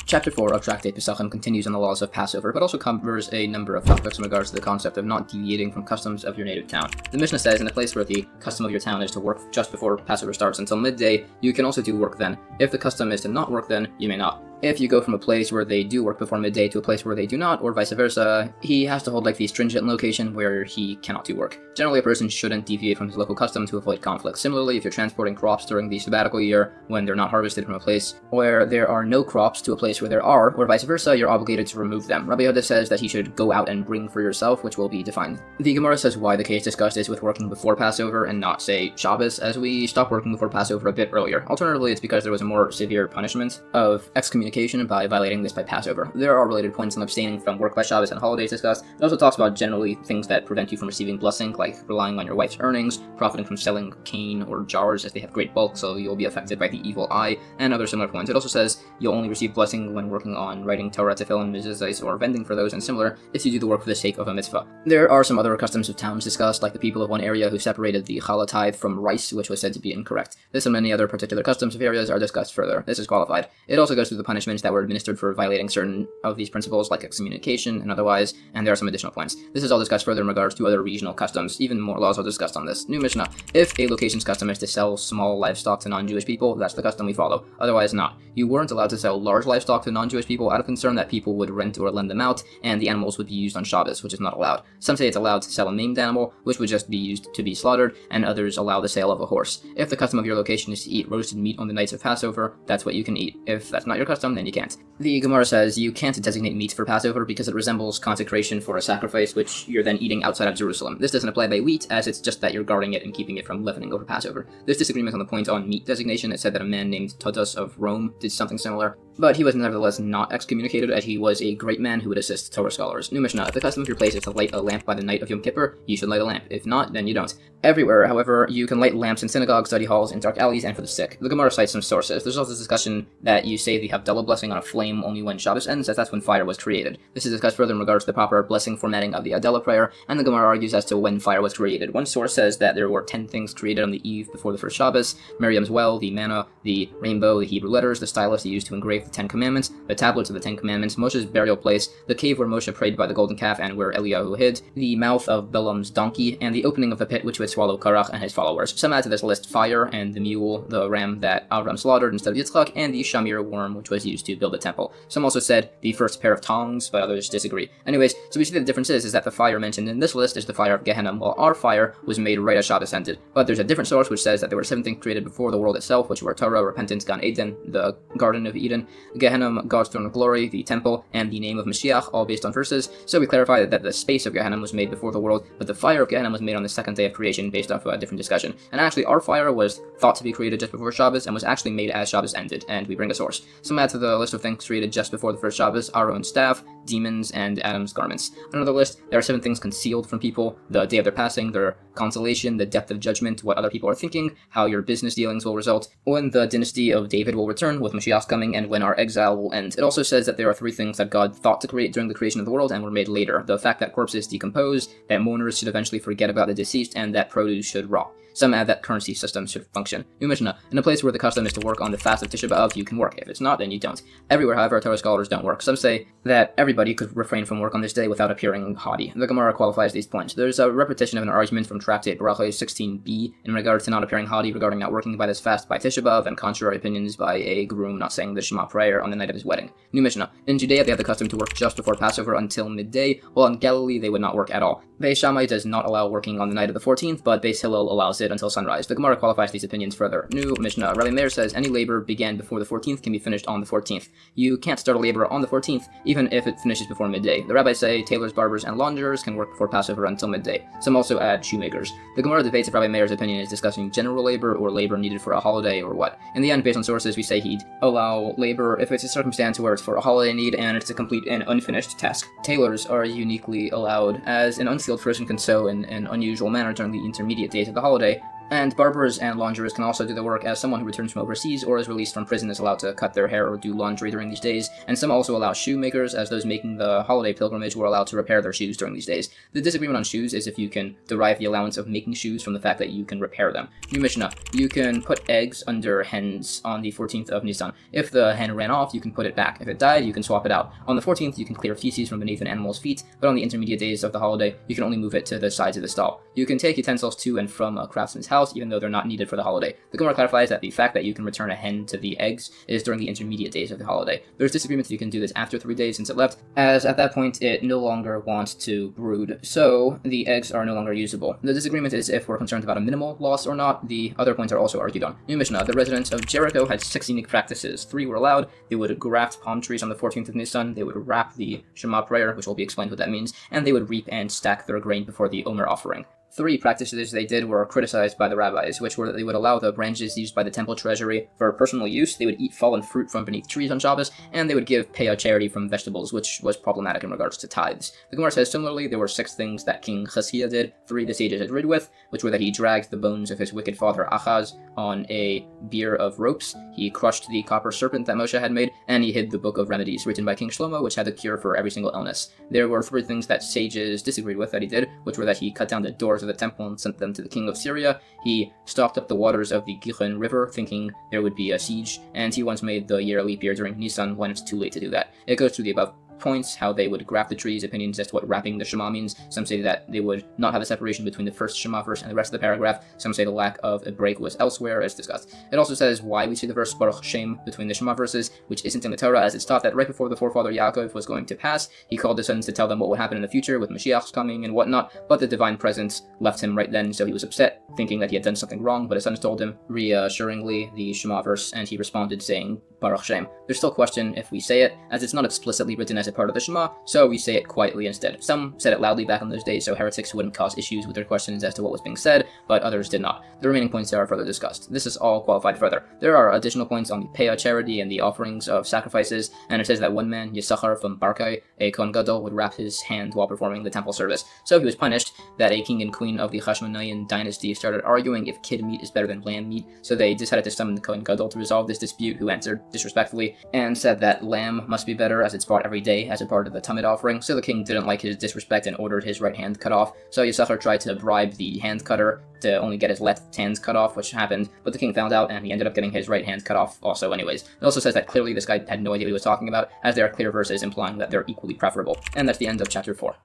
Chapter 4 of Tractate Pesachim continues on the laws of Passover, but also covers a number of topics in regards to the concept of not deviating from customs of your native town. The Mishnah says, in a place where the custom of your town is to work just before Passover starts until midday, you can also do work then. If the custom is to not work then, you may not. If you go from a place where they do work before midday to a place where they do not, or vice versa, he has to hold like the stringent location where he cannot do work. Generally, a person shouldn't deviate from his local custom to avoid conflict. Similarly, if you're transporting crops during the sabbatical year when they're not harvested from a place where there are no crops to a place where there are, or vice versa, you're obligated to remove them. Rabbi Yehuda says that he should go out and bring for yourself, which will be defined. The Gemara says why the case discussed is with working before Passover and not, say, Shabbos, as we stopped working before Passover a bit earlier. Alternatively, it's because there was a more severe punishment of excommunication by violating this by Passover. There are related points on abstaining from work by Shabbos and holidays discussed. It also talks about generally things that prevent you from receiving blessing, like relying on your wife's earnings, profiting from selling cane or jars as they have great bulk, so you'll be affected by the evil eye, and other similar points. It also says you'll only receive blessing when working on writing Torah, tefillin, mezuzahs, or vending for those and similar if you do the work for the sake of a mitzvah. There are some other customs of towns discussed, like the people of one area who separated the challah tithe from rice, which was said to be incorrect. This and many other particular customs of areas are discussed further. This is qualified. It also goes through the punishments that were administered for violating certain of these principles, like excommunication and otherwise, and there are some additional points. This is all discussed further in regards to other regional customs. Even more laws are discussed on this. New Mishnah. If a location's custom is to sell small livestock to non-Jewish people, that's the custom we follow. Otherwise, not. You weren't allowed to sell large livestock to non-Jewish people out of concern that people would rent or lend them out, and the animals would be used on Shabbos, which is not allowed. Some say it's allowed to sell a maimed animal, which would just be used to be slaughtered, and others allow the sale of a horse. If the custom of your location is to eat roasted meat on the nights of Passover, that's what you can eat. If that's not your custom, then you can't. The Gemara says you can't designate meat for Passover because it resembles consecration for a sacrifice, which you're then eating outside of Jerusalem. This doesn't apply by wheat, as it's just that you're guarding it and keeping it from leavening over Passover. There's disagreement on the point on meat designation. It said that a man named Todos of Rome did something similar, but he was nevertheless not excommunicated, as he was a great man who would assist Torah scholars. New Mishnah. If the custom of your place is to light a lamp by the night of Yom Kippur, you should light a lamp. If not, then you don't. Everywhere, however, you can light lamps in synagogues, study halls, in dark alleys, and for the sick. The Gemara cites some sources. There's also discussion that you say the Havdalah blessing on a flame only when Shabbos ends, as that's when fire was created. This is discussed further in regards to the proper blessing formatting of the Havdalah prayer, and the Gemara argues as to when fire was created. One source says that there were 10 things created on the eve before the first Shabbos: Miriam's well, the manna, the rainbow, the Hebrew letters, the stylus used to engrave the 10 Commandments, the tablets of the 10 Commandments, Moshe's burial place, the cave where Moshe prayed by the golden calf and where Eliyahu hid, the mouth of Balaam's donkey, and the opening of the pit which would swallow Korach and his followers. Some add to this list fire and the mule, the ram that Avram slaughtered instead of Yitzchak, and the shamir worm which was used to build the temple. Some also said the first pair of tongs, but others disagree. Anyways, so we see that the difference is that the fire mentioned in this list is the fire of Gehenna, while our fire was made right as Shabbos ended. But there's a different source which says that there were 7 things created before the world itself, which were Torah, repentance, Gan Eden, the Garden of Eden, Gehenna, God's throne of glory, the temple, and the name of Mashiach, all based on verses. So we clarify that the space of Gehenna was made before the world, but the fire of Gehenna was made on the second day of creation, based off a different discussion. And actually, our fire was thought to be created just before Shabbos and was actually made as Shabbos ended, and we bring a source. Some add to the list of things created just before the first Shabbos: our own staff, demons, and Adam's garments. On another list, there are 7 things concealed from people: the day of their passing, their consolation, the depth of judgment, what other people are thinking, how your business dealings will result, when the dynasty of David will return with Mashiach's coming, and when our exile will end. It also says that there are 3 things that God thought to create during the creation of the world and were made later: the fact that corpses decompose, that mourners should eventually forget about the deceased, and that produce should rot. Some add that currency systems should function. New Mishnah: in a place where the custom is to work on the fast of Tisha B'Av, you can work. If it's not, then you don't. Everywhere, however, Torah scholars don't work. Some say that everybody could refrain from work on this day without appearing haughty. The Gemara qualifies these points. There's a repetition of an argument from Tractate Barachah 16b in regard to not appearing haughty regarding not working by this fast by Tisha B'Av, and contrary opinions by a groom not saying the Shema prayer on the night of his wedding. New Mishnah: in Judea, they had the custom to work just before Passover until midday, while in Galilee, they would not work at all. Beis Shammai does not allow working on the night of the 14th, but Beis Hillel allows it until sunrise. The Gemara qualifies these opinions further. New Mishnah: Rabbi Meir says any labor began before the 14th can be finished on the 14th. You can't start a labor on the 14th, even if it finishes before midday. The rabbis say tailors, barbers, and launderers can work before Passover until midday. Some also add shoemakers. The Gemara debates if Rabbi Meir's opinion is discussing general labor or labor needed for a holiday or what. In the end, based on sources, we say he'd allow labor if it's a circumstance where it's for a holiday need and it's to complete an unfinished task. Tailors are uniquely allowed, as an unskilled person can sew in an unusual manner during the intermediate days of the holiday, and barbers and launderers can also do the work, as someone who returns from overseas or is released from prison is allowed to cut their hair or do laundry during these days, and some also allow shoemakers, as those making the holiday pilgrimage were allowed to repair their shoes during these days. The disagreement on shoes is if you can derive the allowance of making shoes from the fact that you can repair them. New Mishnah: you can put eggs under hens on the 14th of Nisan. If the hen ran off, you can put it back. If it died, you can swap it out. On the 14th, you can clear feces from beneath an animal's feet, but on the intermediate days of the holiday, you can only move it to the sides of the stall. You can take utensils to and from a craftsman's house, even though they're not needed for the holiday. The Gemara clarifies that the fact that you can return a hen to the eggs is during the intermediate days of the holiday. There's disagreement if you can do this after 3 days since it left, as at that point it no longer wants to brood, so the eggs are no longer usable. The disagreement is if we're concerned about a minimal loss or not. The other points are also argued on. New Mishnah: the residents of Jericho had 6 unique practices. 3 were allowed. They would graft palm trees on the 14th of Nisan, they would wrap the Shema prayer, which will be explained what that means, and they would reap and stack their grain before the Omer offering. 3 practices they did were criticized by the rabbis, which were that they would allow the branches used by the temple treasury for personal use, they would eat fallen fruit from beneath trees on Shabbos, and they would give charity from vegetables, which was problematic in regards to tithes. The Gemara says similarly there were 6 things that King Chagigah did. 3 the sages agreed with, which were that he dragged the bones of his wicked father Achaz on a bier of ropes, he crushed the copper serpent that Moshe had made, and he hid the book of remedies written by King Shlomo, which had the cure for every single illness. There were 3 things that sages disagreed with that he did, which were that he cut down the doors of the temple and sent them to the king of Syria, he stocked up the waters of the Gihon River thinking there would be a siege, and he once made the year a leap year during Nisan when it's too late to do that. It goes through the above points, how they would graft the trees, opinions as to what wrapping the Shema means. Some say that they would not have a separation between the first Shema verse and the rest of the paragraph. Some say the lack of a break was elsewhere, as discussed. It also says why we see the verse Baruch Shem between the Shema verses, which isn't in the Torah, as it's taught that right before the forefather Yaakov was going to pass, he called his sons to tell them what would happen in the future with Mashiach's coming and whatnot, but the divine presence left him right then, so he was upset, thinking that he had done something wrong, but his sons told him reassuringly the Shema verse, and he responded saying Baruch Shem. There's still question if we say it, as it's not explicitly written as a part of the Shema, so we say it quietly instead. Some said it loudly back in those days so heretics wouldn't cause issues with their questions as to what was being said, but others did not. The remaining points are further discussed. This is all qualified further. There are additional points on the charity and the offerings of sacrifices, and it says that one man, Yisachar from Barkai, a Kohen Gadol, would wrap his hand while performing the temple service. So he was punished that a king and queen of the Hashmonaean dynasty started arguing if kid meat is better than lamb meat, so they decided to summon the Kohen Gadol to resolve this dispute, who answered disrespectfully and said that lamb must be better as it's brought every day as a part of the Talmud offering. So the king didn't like his disrespect and ordered his right hand cut off. So Yisachar tried to bribe the hand cutter to only get his left hand cut off, which happened, but the king found out and he ended up getting his right hand cut off also anyways. It also says that clearly this guy had no idea what he was talking about, as there are clear verses implying that they're equally preferable. And that's the end of chapter 4.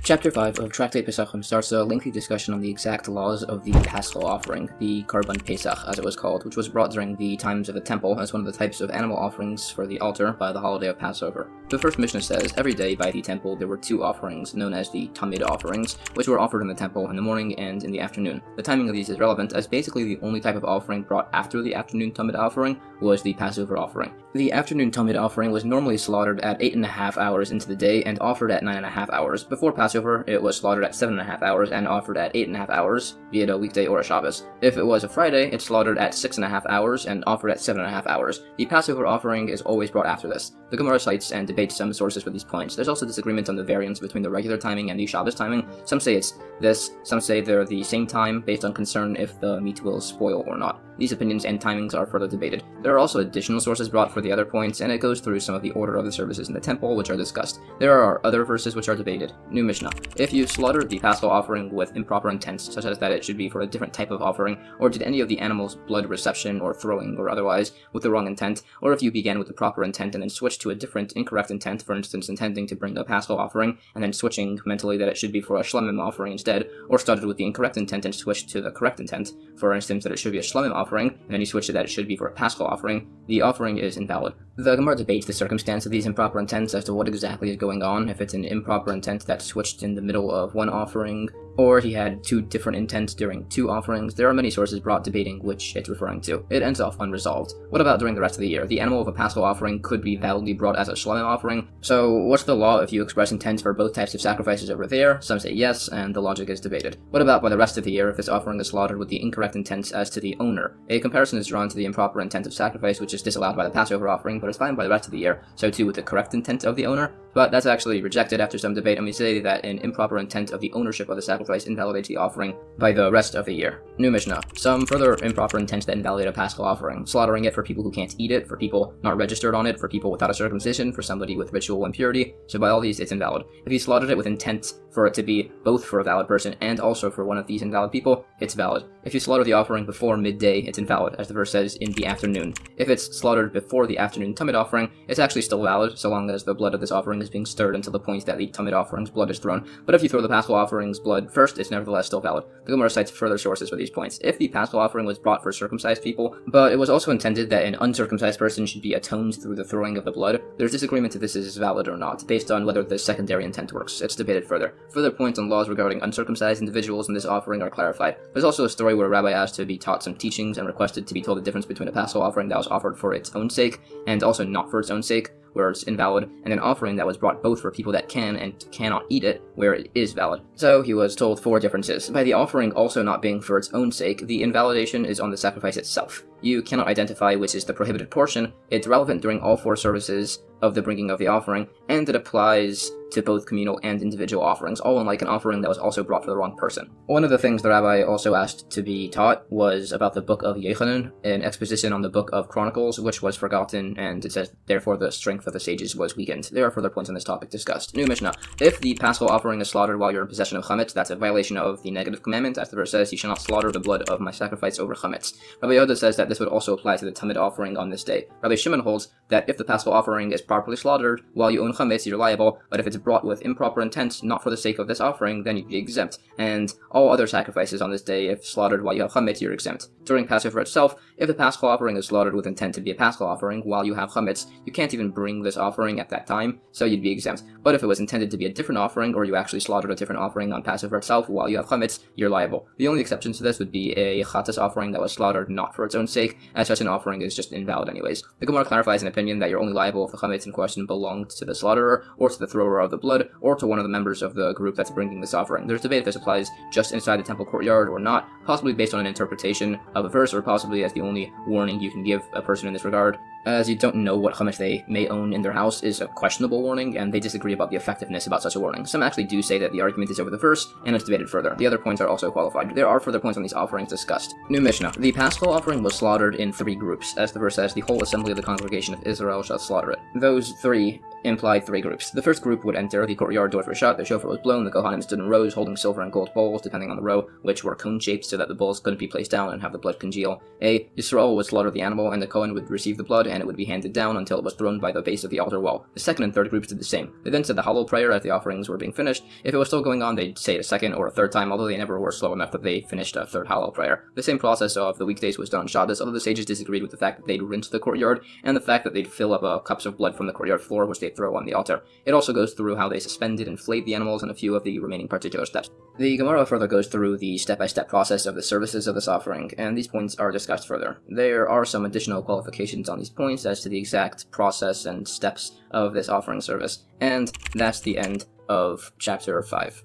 Chapter 5 of Tractate Pesachim starts a lengthy discussion on the exact laws of the Paschal offering, the Karban Pesach as it was called, which was brought during the times of the temple as one of the types of animal offerings for the altar by the holiday of Passover. The first Mishnah says, every day by the temple there were 2 offerings, known as the Tamid offerings, which were offered in the temple in the morning and in the afternoon. The timing of these is relevant, as basically the only type of offering brought after the afternoon Tamid offering was the Passover offering. The afternoon Tamid offering was normally slaughtered at 8.5 hours into the day and offered at 9.5 hours. Before Passover, Passover, it was slaughtered at 7.5 hours and offered at 8.5 hours, be it a weekday or a Shabbos. If it was a Friday, it's slaughtered at 6.5 hours and offered at 7.5 hours. The Passover offering is always brought after this. The Gemara cites and debates some sources for these points. There's also disagreement on the variance between the regular timing and the Shabbos timing. Some say it's this, some say they're the same time based on concern if the meat will spoil or not. These opinions and timings are further debated. There are also additional sources brought for the other points, and it goes through some of the order of the services in the temple, which are discussed. There are other verses which are debated. New Mishnah. If you slaughtered the Paschal offering with improper intents, such as that it should be for a different type of offering, or did any of the animal's blood reception or throwing or otherwise with the wrong intent, or if you began with the proper intent and then switched to a different incorrect intent, for instance intending to bring a Paschal offering and then switching mentally that it should be for a Shlamim offering instead, or started with the incorrect intent and switched to the correct intent, for instance that it should be a Shlamim offering, and then you switch to that it should be for a Paschal offering, the offering is invalid. The Gemara debates the circumstance of these improper intents as to what exactly is going on, if it's an improper intent that switched in the middle of one offering, or he had two different intents during two offerings. There are many sources brought debating which it's referring to. It ends off unresolved. What about during the rest of the year? The animal of a Paschal offering could be validly brought as a Shlamim offering. So what's the law if you express intents for both types of sacrifices over there? Some say yes, and the logic is debated. What about by the rest of the year if this offering is slaughtered with the incorrect intents as to the owner? A comparison is drawn to the improper intent of sacrifice, which is disallowed by the Passover offering, but is fine by the rest of the year, so too with the correct intent of the owner. But that's actually rejected after some debate, and we say that an improper intent of the ownership of the sacrifice invalidates the offering by the rest of the year. New Mishnah. Some further improper intents that invalidate a Paschal offering. Slaughtering it for people who can't eat it, for people not registered on it, for people without a circumcision, for somebody with ritual impurity. So by all these, it's invalid. If you slaughtered it with intent for it to be both for a valid person and also for one of these invalid people, it's valid. If you slaughter the offering before midday, it's invalid, as the verse says, in the afternoon. If it's slaughtered before the afternoon Tamid offering, it's actually still valid, so long as the blood of this offering is being stirred until the point that the Tamid offering's blood is thrown. But if you throw the Paschal offering's blood first, it's nevertheless still valid. The Gemara cites further sources for these points. If the Paschal offering was brought for circumcised people, but it was also intended that an uncircumcised person should be atoned through the throwing of the blood, there's disagreement if this is valid or not, based on whether the secondary intent works. It's debated further. Further points on laws regarding uncircumcised individuals in this offering are clarified. There's also a story where a rabbi asked to be taught some teachings and requested to be told the difference between a Paschal offering that was offered for its own sake and also not for its own sake, where it's invalid, and an offering that was brought both for people that can and cannot eat it, where it is valid. So he was told 4 differences. By the offering also not being for its own sake, the invalidation is on the sacrifice itself. You cannot identify which is the prohibited portion. It's relevant during all 4 services of the bringing of the offering, and it applies to both communal and individual offerings, all unlike an offering that was also brought for the wrong person. One of the things the rabbi also asked to be taught was about the book of Yochanan, an exposition on the book of Chronicles, which was forgotten, and it says, therefore the strength of the sages was weakened. There are further points on this topic discussed. New Mishnah. If the Paschal offering is slaughtered while you're in possession of chametz, that's a violation of the negative commandment, as the verse says, you shall not slaughter the blood of my sacrifice over chametz. Rabbi Yehuda says that this would also apply to the Tamid offering on this day. Rabbi Shimon holds that if the Paschal offering is properly slaughtered while you own chametz, you're liable, but if it's brought with improper intent, not for the sake of this offering, then you'd be exempt. And all other sacrifices on this day, if slaughtered while you have chametz, you're exempt. During Passover itself, if the Paschal offering is slaughtered with intent to be a Paschal offering while you have chametz, you can't even bring this offering at that time, so you'd be exempt. But if it was intended to be a different offering, or you actually slaughtered a different offering on Passover itself while you have chametz, you're liable. The only exception to this would be a chatas offering that was slaughtered not for its own sake, as such an offering is just invalid anyways. The Gemara clarifies an opinion that you're only liable if the chametz in question belonged to the slaughterer, or to the thrower of the blood, or to one of the members of the group that's bringing this offering. There's debate if this applies just inside the temple courtyard or not, possibly based on an interpretation of a verse, or possibly as the only warning you can give a person in this regard. As you don't know what chametz they may own in their house is a questionable warning, and they disagree about the effectiveness about such a warning. Some actually do say that the argument is over the verse, and it's debated further. The other points are also qualified. There are further points on these offerings discussed. New Mishnah. The Paschal offering was slaughtered in 3 groups. As the verse says, the whole assembly of the congregation of Israel shall slaughter it. Those 3 implied 3 groups. The first group would enter, the courtyard doors were shut, the shofar was blown, the Kohanim stood in rows holding silver and gold bowls, depending on the row, which were cone-shaped so that the bowls couldn't be placed down and have the blood congeal. Yisrael would slaughter the animal, and the Kohen would receive the blood, and it would be handed down until it was thrown by the base of the altar wall. The second and third groups did the same. They then said the hallow prayer as the offerings were being finished. If it was still going on, they'd say it a second or a third time, although they never were slow enough that they finished a third hallow prayer. The same process of the weekdays was done on Shabbos, although the sages disagreed with the fact that they'd rinse the courtyard, and the fact that they'd fill up cups of blood from the courtyard floor, which they'd throw on the altar. It also goes through how they suspended and flayed the animals and a few of the remaining particular steps. The Gemara further goes through the step-by-step process of the services of this offering, and these points are discussed further. There are some additional qualifications on these points as to the exact process and steps of this offering service. And that's the end of Chapter 5.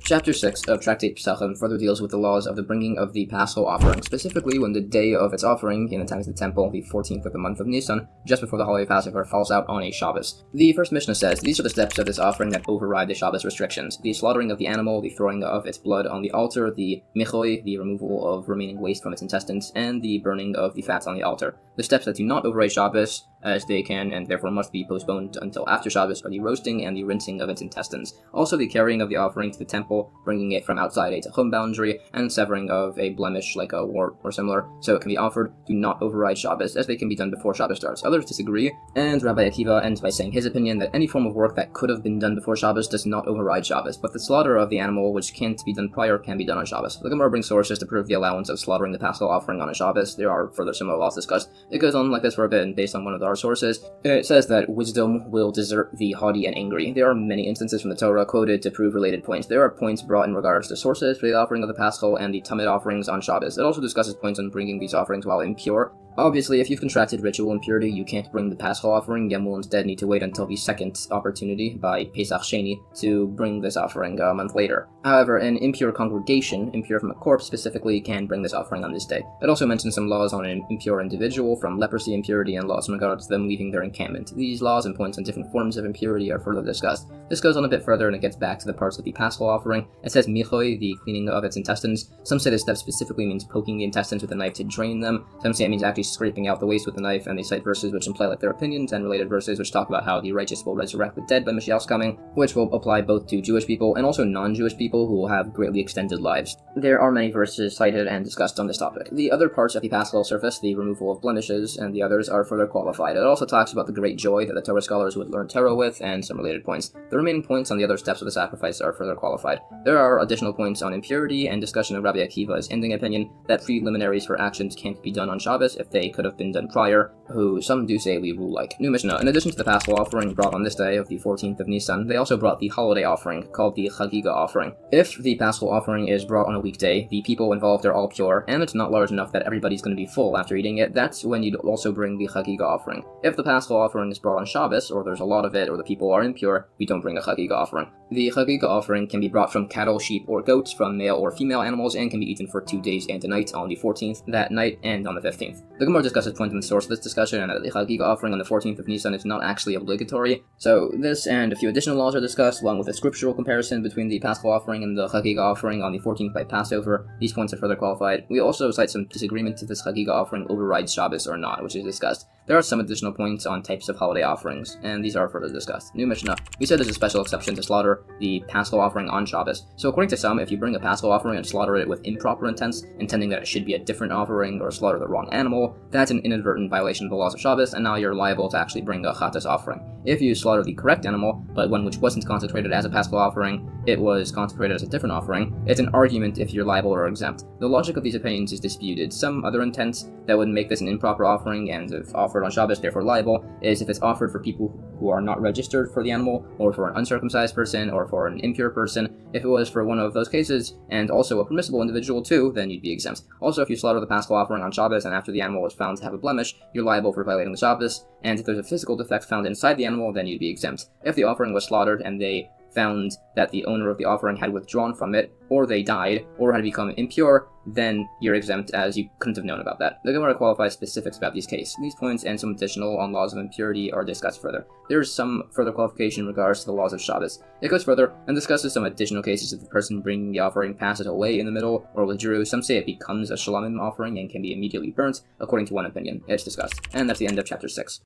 Chapter 6 of Tractate Pesachim further deals with the laws of the bringing of the Paschal offering, specifically when the day of its offering in the Taanis of the temple, the 14th of the month of Nisan, just before the holiday of Passover, falls out on a Shabbos. The first Mishnah says, these are the steps of this offering that override the Shabbos restrictions: the slaughtering of the animal, the throwing of its blood on the altar, the michoi, the removal of remaining waste from its intestines, and the burning of the fats on the altar. The steps that do not override Shabbos, as they can and therefore must be postponed until after Shabbos, are the roasting and the rinsing of its intestines. Also the carrying of the offering to the temple, bringing it from outside a Techum boundary, and severing of a blemish like a wart or similar, so it can be offered, do not override Shabbos, as they can be done before Shabbos starts. Others disagree, and Rabbi Akiva ends by saying his opinion that any form of work that could have been done before Shabbos does not override Shabbos, but the slaughter of the animal which can't be done prior can be done on Shabbos. The Gemara brings sources to prove the allowance of slaughtering the Paschal offering on a Shabbos. There are further similar laws discussed. It goes on like this for a bit, and based on one of our sources, it says that wisdom will desert the haughty and angry. There are many instances from the Torah quoted to prove related points. There are points brought in regards to sources for the offering of the Paschal and the Tamid offerings on Shabbos. It also discusses points on bringing these offerings while impure. Obviously, if you've contracted ritual impurity, you can't bring the Paschal offering. You will instead need to wait until the second opportunity, by Pesach Sheni, to bring this offering a month later. However, an impure congregation, impure from a corpse specifically, can bring this offering on this day. It also mentions some laws on an impure individual, from leprosy impurity and laws in regards to them leaving their encampment. These laws and points on different forms of impurity are further discussed. This goes on a bit further and it gets back to the parts of the Paschal offering. It says michoi, the cleaning of its intestines. Some say this step specifically means poking the intestines with a knife to drain them. Some say it means actually scraping out the waste with a knife, and they cite verses which imply like their opinions, and related verses which talk about how the righteous will resurrect the dead by Mashiach's coming, which will apply both to Jewish people and also non-Jewish people who will have greatly extended lives. There are many verses cited and discussed on this topic. The other parts of the Paschal surface, the removal of blemishes, and the others are further qualified. It also talks about the great joy that the Torah scholars would learn Torah with, and some related points. The remaining points on the other steps of the sacrifice are further qualified. There are additional points on impurity and discussion of Rabbi Akiva's ending opinion that preliminaries for actions can't be done on Shabbos if they could have been done prior, who some do say we rule like. New Mishnah. In addition to the Paschal offering brought on this day of the 14th of Nisan, they also brought the holiday offering, called the Chagigah offering. If the Paschal offering is brought on a weekday, the people involved are all pure, and it's not large enough that everybody's going to be full after eating it, that's when you'd also bring the Chagigah offering. If the Paschal offering is brought on Shabbos, or there's a lot of it, or the people are impure, we don't bring a Chagigah offering. The Chagigah offering can be brought from cattle, sheep, or goats, from male or female animals, and can be eaten for 2 days and a night, on the 14th, that night, and on the 15th. The Gemara discusses points in the source of this discussion, and that the Chagigah offering on the 14th of Nisan is not actually obligatory. So this and a few additional laws are discussed, along with a scriptural comparison between the Paschal offering and the Chagigah offering on the 14th by Passover. These points are further qualified. We also cite some disagreement if this Chagigah offering overrides Shabbos or not, which is discussed. There are some additional points on types of holiday offerings, and these are further discussed. New Mishnah. We said there's a special exception to slaughter the Paschal offering on Shabbos. So according to some, if you bring a Paschal offering and slaughter it with improper intents, intending that it should be a different offering or slaughter the wrong animal, that's an inadvertent violation of the laws of Shabbos, and now you're liable to actually bring a Chatas offering. If you slaughter the correct animal, but one which wasn't consecrated as a Paschal offering, it was consecrated as a different offering, it's an argument if you're liable or exempt. The logic of these opinions is disputed. Some other intents that would make this an improper offering, and if offered on Shabbos, therefore liable, is if it's offered for people who are not registered for the animal, or for an uncircumcised person, or for an impure person. If it was for one of those cases, and also a permissible individual too, then you'd be exempt. Also, if you slaughter the Paschal offering on Shabbos, and after the animal was found to have a blemish, you're liable for violating the Shabbos, and if there's a physical defect found inside the animal, then you'd be exempt. If the offering was slaughtered, and they found that the owner of the offering had withdrawn from it, or they died, or had become impure, then you're exempt, as you couldn't have known about that. The Gemara qualifies specifics about these cases. These points and some additional on laws of impurity are discussed further. There is some further qualification in regards to the laws of Shabbos. It goes further and discusses some additional cases if the person bringing the offering passes away in the middle or withdrew. Some say it becomes a Shalomim offering and can be immediately burnt, according to one opinion. It's discussed. And that's the end of chapter 6.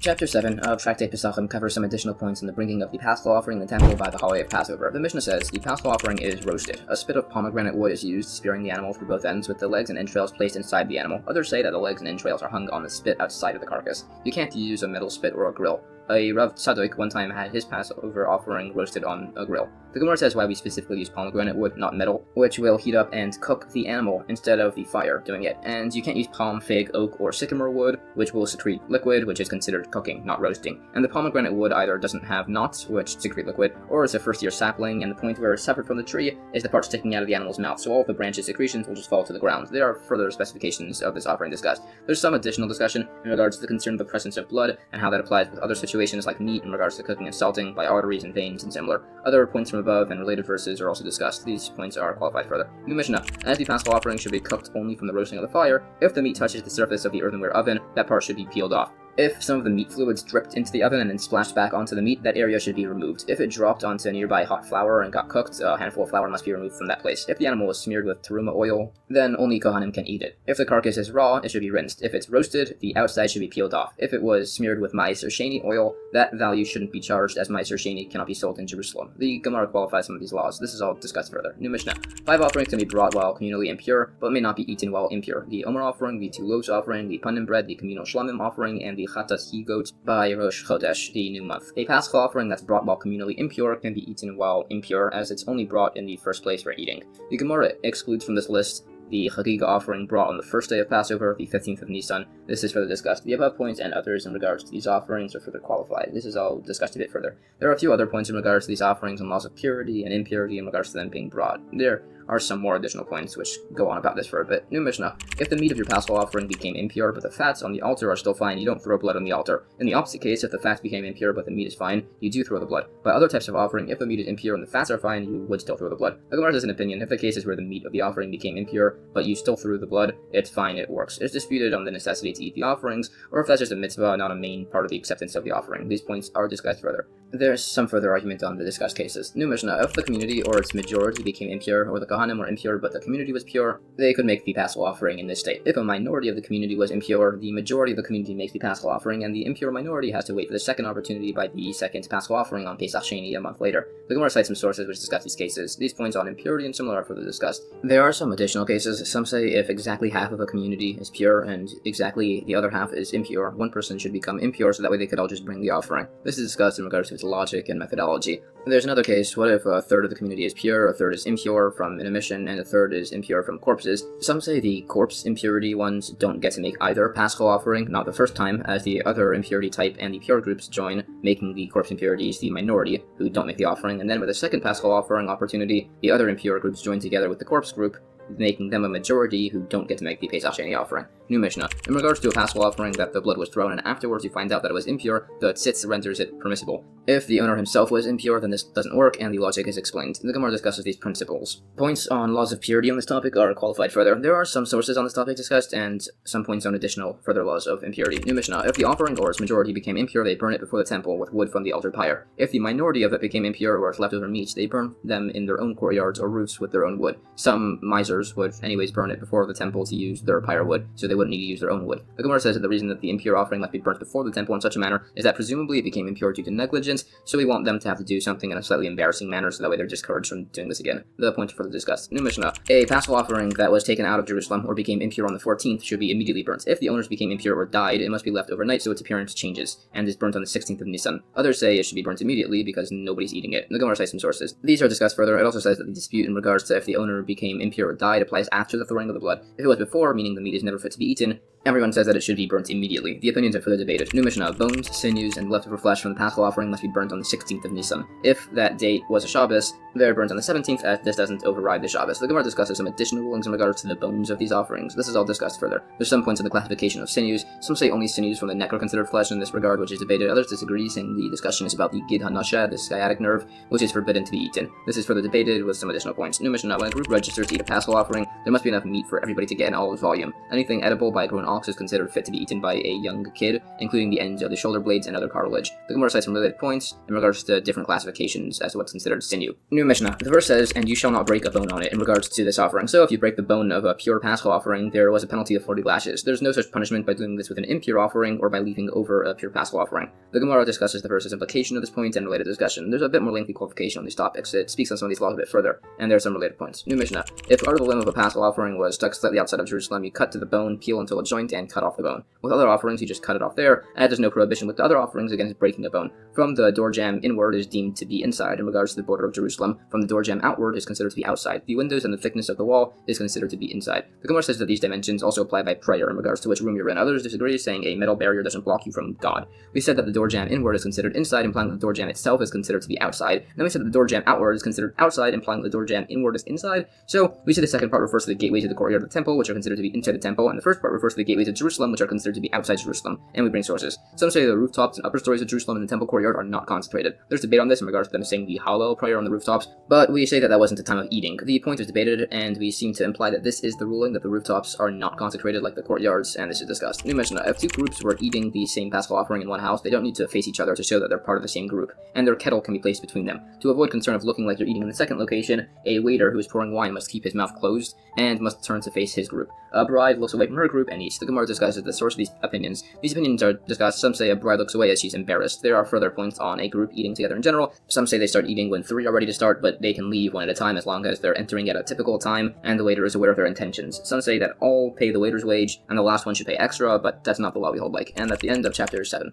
Chapter 7 of Tractate Pesachim covers some additional points in the bringing of the Paschal offering in the temple by the holiday of Passover. The Mishnah says, the Paschal offering is roasted. A spit of pomegranate wood is used, spearing the animal through both ends, with the legs and entrails placed inside the animal. Others say that the legs and entrails are hung on the spit outside of the carcass. You can't use a metal spit or a grill. A Rav Tzadok one time had his Passover offering roasted on a grill. The Gemara says why we specifically use pomegranate wood, not metal, which will heat up and cook the animal instead of the fire doing it. And you can't use palm, fig, oak, or sycamore wood, which will secrete liquid, which is considered cooking, not roasting. And the pomegranate wood either doesn't have knots, which secrete liquid, or it's a first-year sapling, and the point where it's separate from the tree is the part sticking out of the animal's mouth, so all of the branches' secretions will just fall to the ground. There are further specifications of this offering discussed. There's some additional discussion in regards to the concern of the presence of blood, and how that applies with other situations like meat in regards to cooking and salting by arteries and veins and similar. Other points from above and related verses are also discussed. These points are qualified further. New Mishnah. As the Paschal offering should be cooked only from the roasting of the fire, if the meat touches the surface of the earthenware oven, that part should be peeled off. If some of the meat fluids dripped into the oven and then splashed back onto the meat, that area should be removed. If it dropped onto nearby hot flour and got cooked, a handful of flour must be removed from that place. If the animal was smeared with teruma oil, then only kohanim can eat it. If the carcass is raw, it should be rinsed. If it's roasted, the outside should be peeled off. If it was smeared with ma'aser sheni oil, that value shouldn't be charged, as ma'aser sheni cannot be sold in Jerusalem. The Gemara qualifies some of these laws. This is all discussed further. New Mishnah. 5 offerings can be brought while communally impure, but may not be eaten while impure. The Omer offering, the 2 loaves offering, the panim bread, the communal shlamim offering, and the chatas he-goat by Rosh Chodesh, the new month. A Paschal offering that's brought while communally impure can be eaten while impure, as it's only brought in the first place for eating. The Gemara excludes from this list the Chagigah offering brought on the first day of Passover, the 15th of Nisan. This is further discussed. The above points and others in regards to these offerings are further qualified. This is all discussed a bit further. There are a few other points in regards to these offerings and laws of purity and impurity in regards to them being brought. There are some more additional points which go on about this for a bit. New Mishnah. If the meat of your Paschal offering became impure, but the fats on the altar are still fine, you don't throw blood on the altar. In the opposite case, if the fats became impure but the meat is fine, you do throw the blood. By other types of offering, if the meat is impure and the fats are fine, you would still throw the blood. The Gemara has an opinion. If the case is where the meat of the offering became impure, but you still threw the blood, it's fine, it works. It's disputed on the necessity to eat the offerings, or if that's just a mitzvah, not a main part of the acceptance of the offering. These points are discussed further. There's some further argument on the discussed cases. New Mishnah. If the community or its majority became impure, or the kohanim were impure but the community was pure, they could make the Paschal offering in this state. If a minority of the community was impure, the majority of the community makes the Paschal offering, and the impure minority has to wait for the second opportunity by the second Paschal offering on Pesach Sheni a month later. The Gemara cites some sources which discuss these cases. These points on impurity and similar are further discussed. There are some additional cases. Some say if exactly half of a community is pure and exactly the other half is impure, one person should become impure so that way they could all just bring the offering. This is discussed in regards to its logic and methodology. There's another case. What if a third of the community is pure, a third is impure from an emission, and a third is impure from corpses? Some say the corpse impurity ones don't get to make either Paschal offering, not the first time, as the other impurity type and the pure groups join, making the corpse impurities the minority, who don't make the offering, and then with the second Paschal offering opportunity, the other impure groups join together with the corpse group, making them a majority who don't get to make the Pesach Sheni offering. New Mishnah. In regards to a Paschal offering that the blood was thrown and afterwards you find out that it was impure, the tzitz renders it permissible. If the owner himself was impure, then this doesn't work, and the logic is explained. The Gemara discusses these principles. Points on laws of purity on this topic are qualified further. There are some sources on this topic discussed, and some points on additional further laws of impurity. New Mishnah. If the offering or its majority became impure, they burn it before the temple with wood from the altar pyre. If the minority of it became impure or its leftover meat, they burn them in their own courtyards or roofs with their own wood. Some misers would anyways burn it before the temple to use their pyre wood, so they wouldn't need to use their own wood. The Gemara says that the reason that the impure offering must be burnt before the temple in such a manner is that presumably it became impure due to negligence, so we want them to have to do something in a slightly embarrassing manner so that way they're discouraged from doing this again. The point is further discussed. New Mishnah. A Paschal offering that was taken out of Jerusalem or became impure on the 14th should be immediately burnt. If the owners became impure or died, it must be left overnight so its appearance changes, and is burnt on the 16th of Nisan. Others say it should be burnt immediately because nobody's eating it. The Gemara cites some sources. These are discussed further. It also says that the dispute in regards to if the owner became impure or died applies after the throwing of the blood. If it was before, meaning the meat is never fit to be eaten, everyone says that it should be burnt immediately. The opinions are further debated. New Mishnah. Bones, sinews, and leftover flesh from the Paschal offering must be burnt on the 16th of Nisan. If that date was a Shabbos, they're burnt on the 17th, as this doesn't override the Shabbos. The Gemara discusses some additional rulings in regards to the bones of these offerings. This is all discussed further. There's some points in the classification of sinews. Some say only sinews from the neck are considered flesh in this regard, which is debated. Others disagree, saying the discussion is about the gid hanasha, the sciatic nerve, which is forbidden to be eaten. This is further debated with some additional points. New Mishnah. When a group registers to eat a Paschal offering, there must be enough meat for everybody to get in all its volume. Anything edible by a grown ox is considered fit to be eaten by a young kid, including the ends of the shoulder blades and other cartilage. The Gemara cites some related points in regards to different classifications as to what's considered sinew. New Mishnah. The verse says, "And you shall not break a bone on it," in regards to this offering. So if you break the bone of a pure Paschal offering, there was a penalty of 40 lashes. There's no such punishment by doing this with an impure offering or by leaving over a pure Paschal offering. The Gemara discusses the verse's implication of this point and related discussion. There's a bit more lengthy qualification on these topics. It speaks on some of these laws a bit further, and there are some related points. New Mishnah. If part of the limb of a Paschal offering was stuck slightly outside of Jerusalem, you cut to the bone, peel until it joins joint and cut off the bone. With other offerings, you just cut it off there, as there's no prohibition with the other offerings against breaking the bone. From the door jamb inward is deemed to be inside in regards to the border of Jerusalem. From the door jamb outward is considered to be outside. The windows and the thickness of the wall is considered to be inside. The Gemara says that these dimensions also apply by prayer in regards to which room you're in. Others disagree, saying a metal barrier doesn't block you from God. We said that the door jamb inward is considered inside, implying that the door jamb itself is considered to be outside. Then we said that the door jamb outward is considered outside, implying that the door jamb inward is inside. So we said the second part refers to the gateways of the courtyard of the temple, which are considered to be inside the temple, and the first part refers to the gateways of Jerusalem, which are considered to be outside Jerusalem. And we bring sources. Some say the rooftops and upper stories of Jerusalem and the temple courtyard are not consecrated. There's debate on this in regards to them saying the Hallel prayer on the rooftops, but we say that that wasn't the time of eating. The point is debated, and we seem to imply that this is the ruling, that the rooftops are not consecrated like the courtyards, and this is discussed. New Mishnah, if two groups were eating the same Paschal offering in one house, they don't need to face each other to show that they're part of the same group, and their kettle can be placed between them. To avoid concern of looking like you're eating in the second location, a waiter who is pouring wine must keep his mouth closed and must turn to face his group. A bride looks away from her group and eats. The Gemara discusses the source of these opinions. These opinions are discussed. Some say a bride looks away as she's embarrassed. There are further points on a group eating together in general. Some say they start eating when three are ready to start, but they can leave one at a time as long as they're entering at a typical time and the waiter is aware of their intentions. Some say that all pay the waiter's wage and the last one should pay extra, but that's not the law we hold like. And that's the end of chapter 7.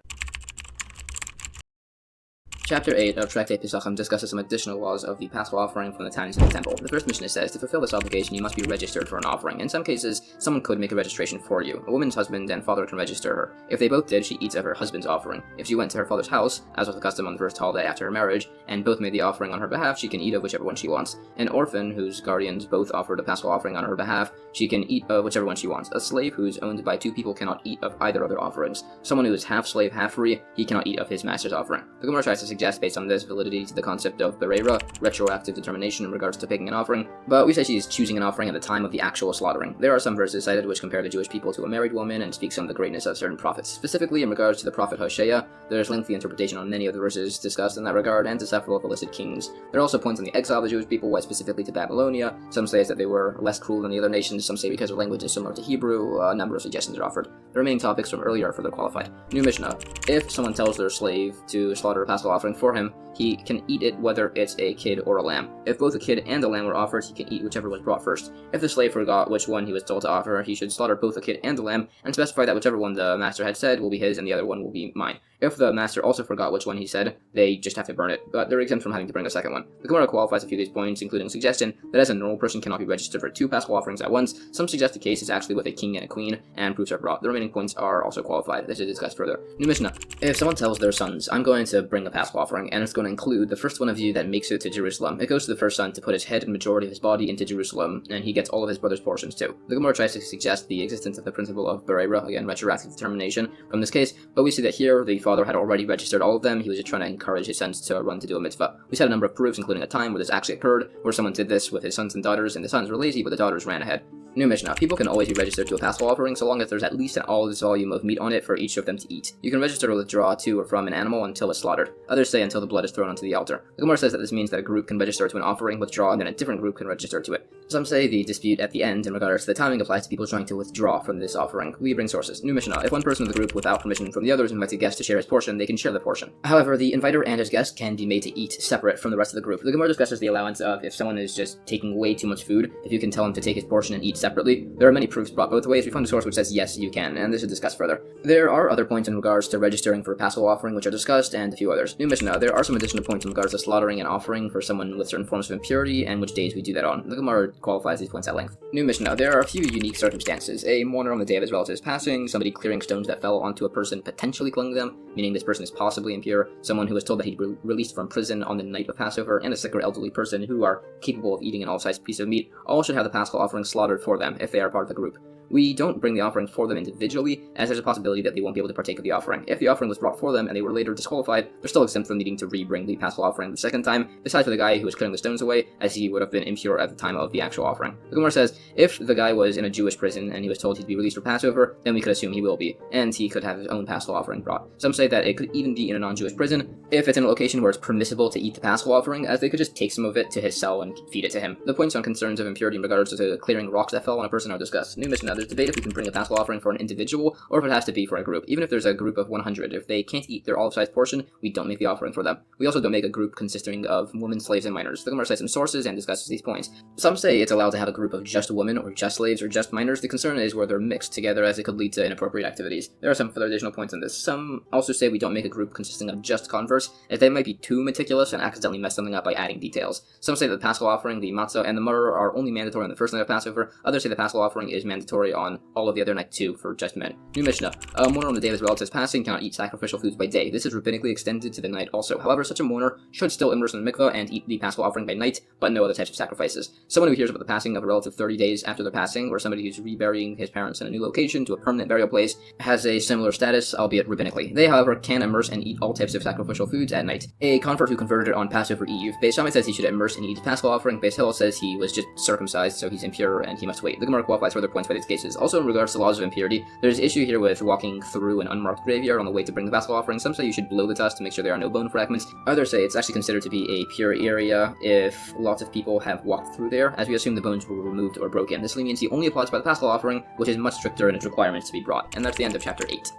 Chapter 8 of Tractate Pesachim discusses some additional laws of the Paschal offering from the Taanis in the temple. The first Mishnah says, to fulfill this obligation, you must be registered for an offering. In some cases, someone could make a registration for you. A woman's husband and father can register her. If they both did, she eats of her husband's offering. If she went to her father's house, as was the custom on the first holiday after her marriage, and both made the offering on her behalf, she can eat of whichever one she wants. An orphan, whose guardians both offered a Paschal offering on her behalf, she can eat of whichever one she wants. A slave who is owned by two people cannot eat of either of their offerings. Someone who is half slave, half free, he cannot eat of his master's offering. The Gemara tries to suggest, based on this, validity to the concept of Bereira, retroactive determination in regards to picking an offering, but we say she is choosing an offering at the time of the actual slaughtering. There are some verses cited which compare the Jewish people to a married woman and speak some of the greatness of certain prophets. Specifically in regards to the prophet Hosea, there is lengthy interpretation on many of the verses discussed in that regard and to several of the listed kings. There are also points on the exile of the Jewish people, why specifically to Babylonia. Some say that they were less cruel than the other nations, some say because their language is similar to Hebrew. A number of suggestions are offered. The remaining topics from earlier are further qualified. New Mishnah, if someone tells their slave to slaughter a Paschal offering for him, he can eat it whether it's a kid or a lamb. If both a kid and a lamb were offered, he can eat whichever was brought first. If the slave forgot which one he was told to offer, he should slaughter both the kid and the lamb, and specify that whichever one the master had said will be his and the other one will be mine. If the master also forgot which one he said, they just have to burn it, but they're exempt from having to bring a second one. The Gemara qualifies a few of these points, including a suggestion that as a normal person cannot be registered for two Paschal offerings at once. Some suggest the case is actually with a king and a queen, and proofs are brought. The remaining points are also qualified. This is discussed further. New Mishnah. If someone tells their sons, I'm going to bring a Paschal offering, and it's going to include the first one of you that makes it to Jerusalem, it goes to the first son to put his head and majority of his body into Jerusalem, and he gets all of his brother's portions too. The Gemara tries to suggest the existence of the principle of Bereira, again, retroactive determination from this case, but we see that here the father had already registered all of them. He was just trying to encourage his sons to run to do a mitzvah. We said a number of proofs, including a time where this actually occurred, where someone did this with his sons and daughters, and the sons were lazy, but the daughters ran ahead. New Mishnah. People can always be registered to a Paschal offering so long as there's at least an all-this volume of meat on it for each of them to eat. You can register to withdraw to or from an animal until it's slaughtered. Others say until the blood is thrown onto the altar. The Gemara says that this means that a group can register to an offering, withdraw, and then a different group can register to it. Some say the dispute at the end in regards to the timing applies to people trying to withdraw from this offering. We bring sources. New Mishnah. If one person of the group without permission from the others invites a guest to share his portion, they can share the portion. However, the inviter and his guest can be made to eat separate from the rest of the group. The Gemara discusses the allowance of if someone is just taking way too much food, if you can tell him to take his portion and eat separately. There are many proofs brought both ways. We found a source which says yes, you can, and this is discussed further. There are other points in regards to registering for a Paschal offering which are discussed, and a few others. New Mishnah. There are some additional points in regards to slaughtering an offering for someone with certain forms of impurity, and which days we do that on. The Gemara qualifies these points at length. New Mishnah. There are a few unique circumstances. A mourner on the day of his relative's passing, somebody clearing stones that fell onto a person potentially killing them, meaning this person is possibly impure, someone who was told that he'd be released from prison on the night of Passover, and a sick or elderly person who are capable of eating an all-sized piece of meat, all should have the Paschal offering slaughtered for them if they are part of the group. We don't bring the offering for them individually, as there's a possibility that they won't be able to partake of the offering. If the offering was brought for them and they were later disqualified, they're still exempt from needing to re-bring the Paschal offering the second time, besides for the guy who was clearing the stones away, as he would have been impure at the time of the actual offering. The Gemara says, if the guy was in a Jewish prison and he was told he'd be released for Passover, then we could assume he will be, and he could have his own Paschal offering brought. Some say that it could even be in a non-Jewish prison, if it's in a location where it's permissible to eat the Paschal offering, as they could just take some of it to his cell and feed it to him. The points on concerns of impurity in regards to clearing rocks that fell on a person are discussed. New Mishnah. there's debate if we can bring a Paschal offering for an individual or if it has to be for a group. Even if there's a group of 100, if they can't eat their olive-sized portion, we don't make the offering for them. We also don't make a group consisting of women, slaves, and minors. The Gemara cites some sources and discusses these points. Some say it's allowed to have a group of just women or just slaves or just minors. The concern is where they're mixed together, as it could lead to inappropriate activities. There are some further additional points on this. Some also say we don't make a group consisting of just converts, as they might be too meticulous and accidentally mess something up by adding details. Some say that the Paschal offering, the matzah, and the maror are only mandatory on the first night of Passover. Others say the Paschal offering is mandatory on all of the other night too, for just men. New Mishnah. A mourner on the day of his relative's passing cannot eat sacrificial foods by day. This is rabbinically extended to the night also. However, such a mourner should still immerse in the mikveh and eat the Paschal offering by night, but no other types of sacrifices. Someone who hears about the passing of a relative 30 days after their passing, or somebody who's reburying his parents in a new location to a permanent burial place, has a similar status, albeit rabbinically. They, however, can immerse and eat all types of sacrificial foods at night. A convert who converted on Passover Eve, Beis Shammai says he should immerse and eat the Paschal offering. Beis Hillel says he was just circumcised, so he's impure and he must wait. The Gemara qualifies further points by these cases. Also, in regards to laws of impurity, there's an issue here with walking through an unmarked graveyard on the way to bring the Paschal offering. Some say you should blow the dust to make sure there are no bone fragments. Others say it's actually considered to be a pure area if lots of people have walked through there, as we assume the bones were removed or broken. This leniency only applies by the Paschal offering, which is much stricter in its requirements to be brought. And that's the end of chapter 8.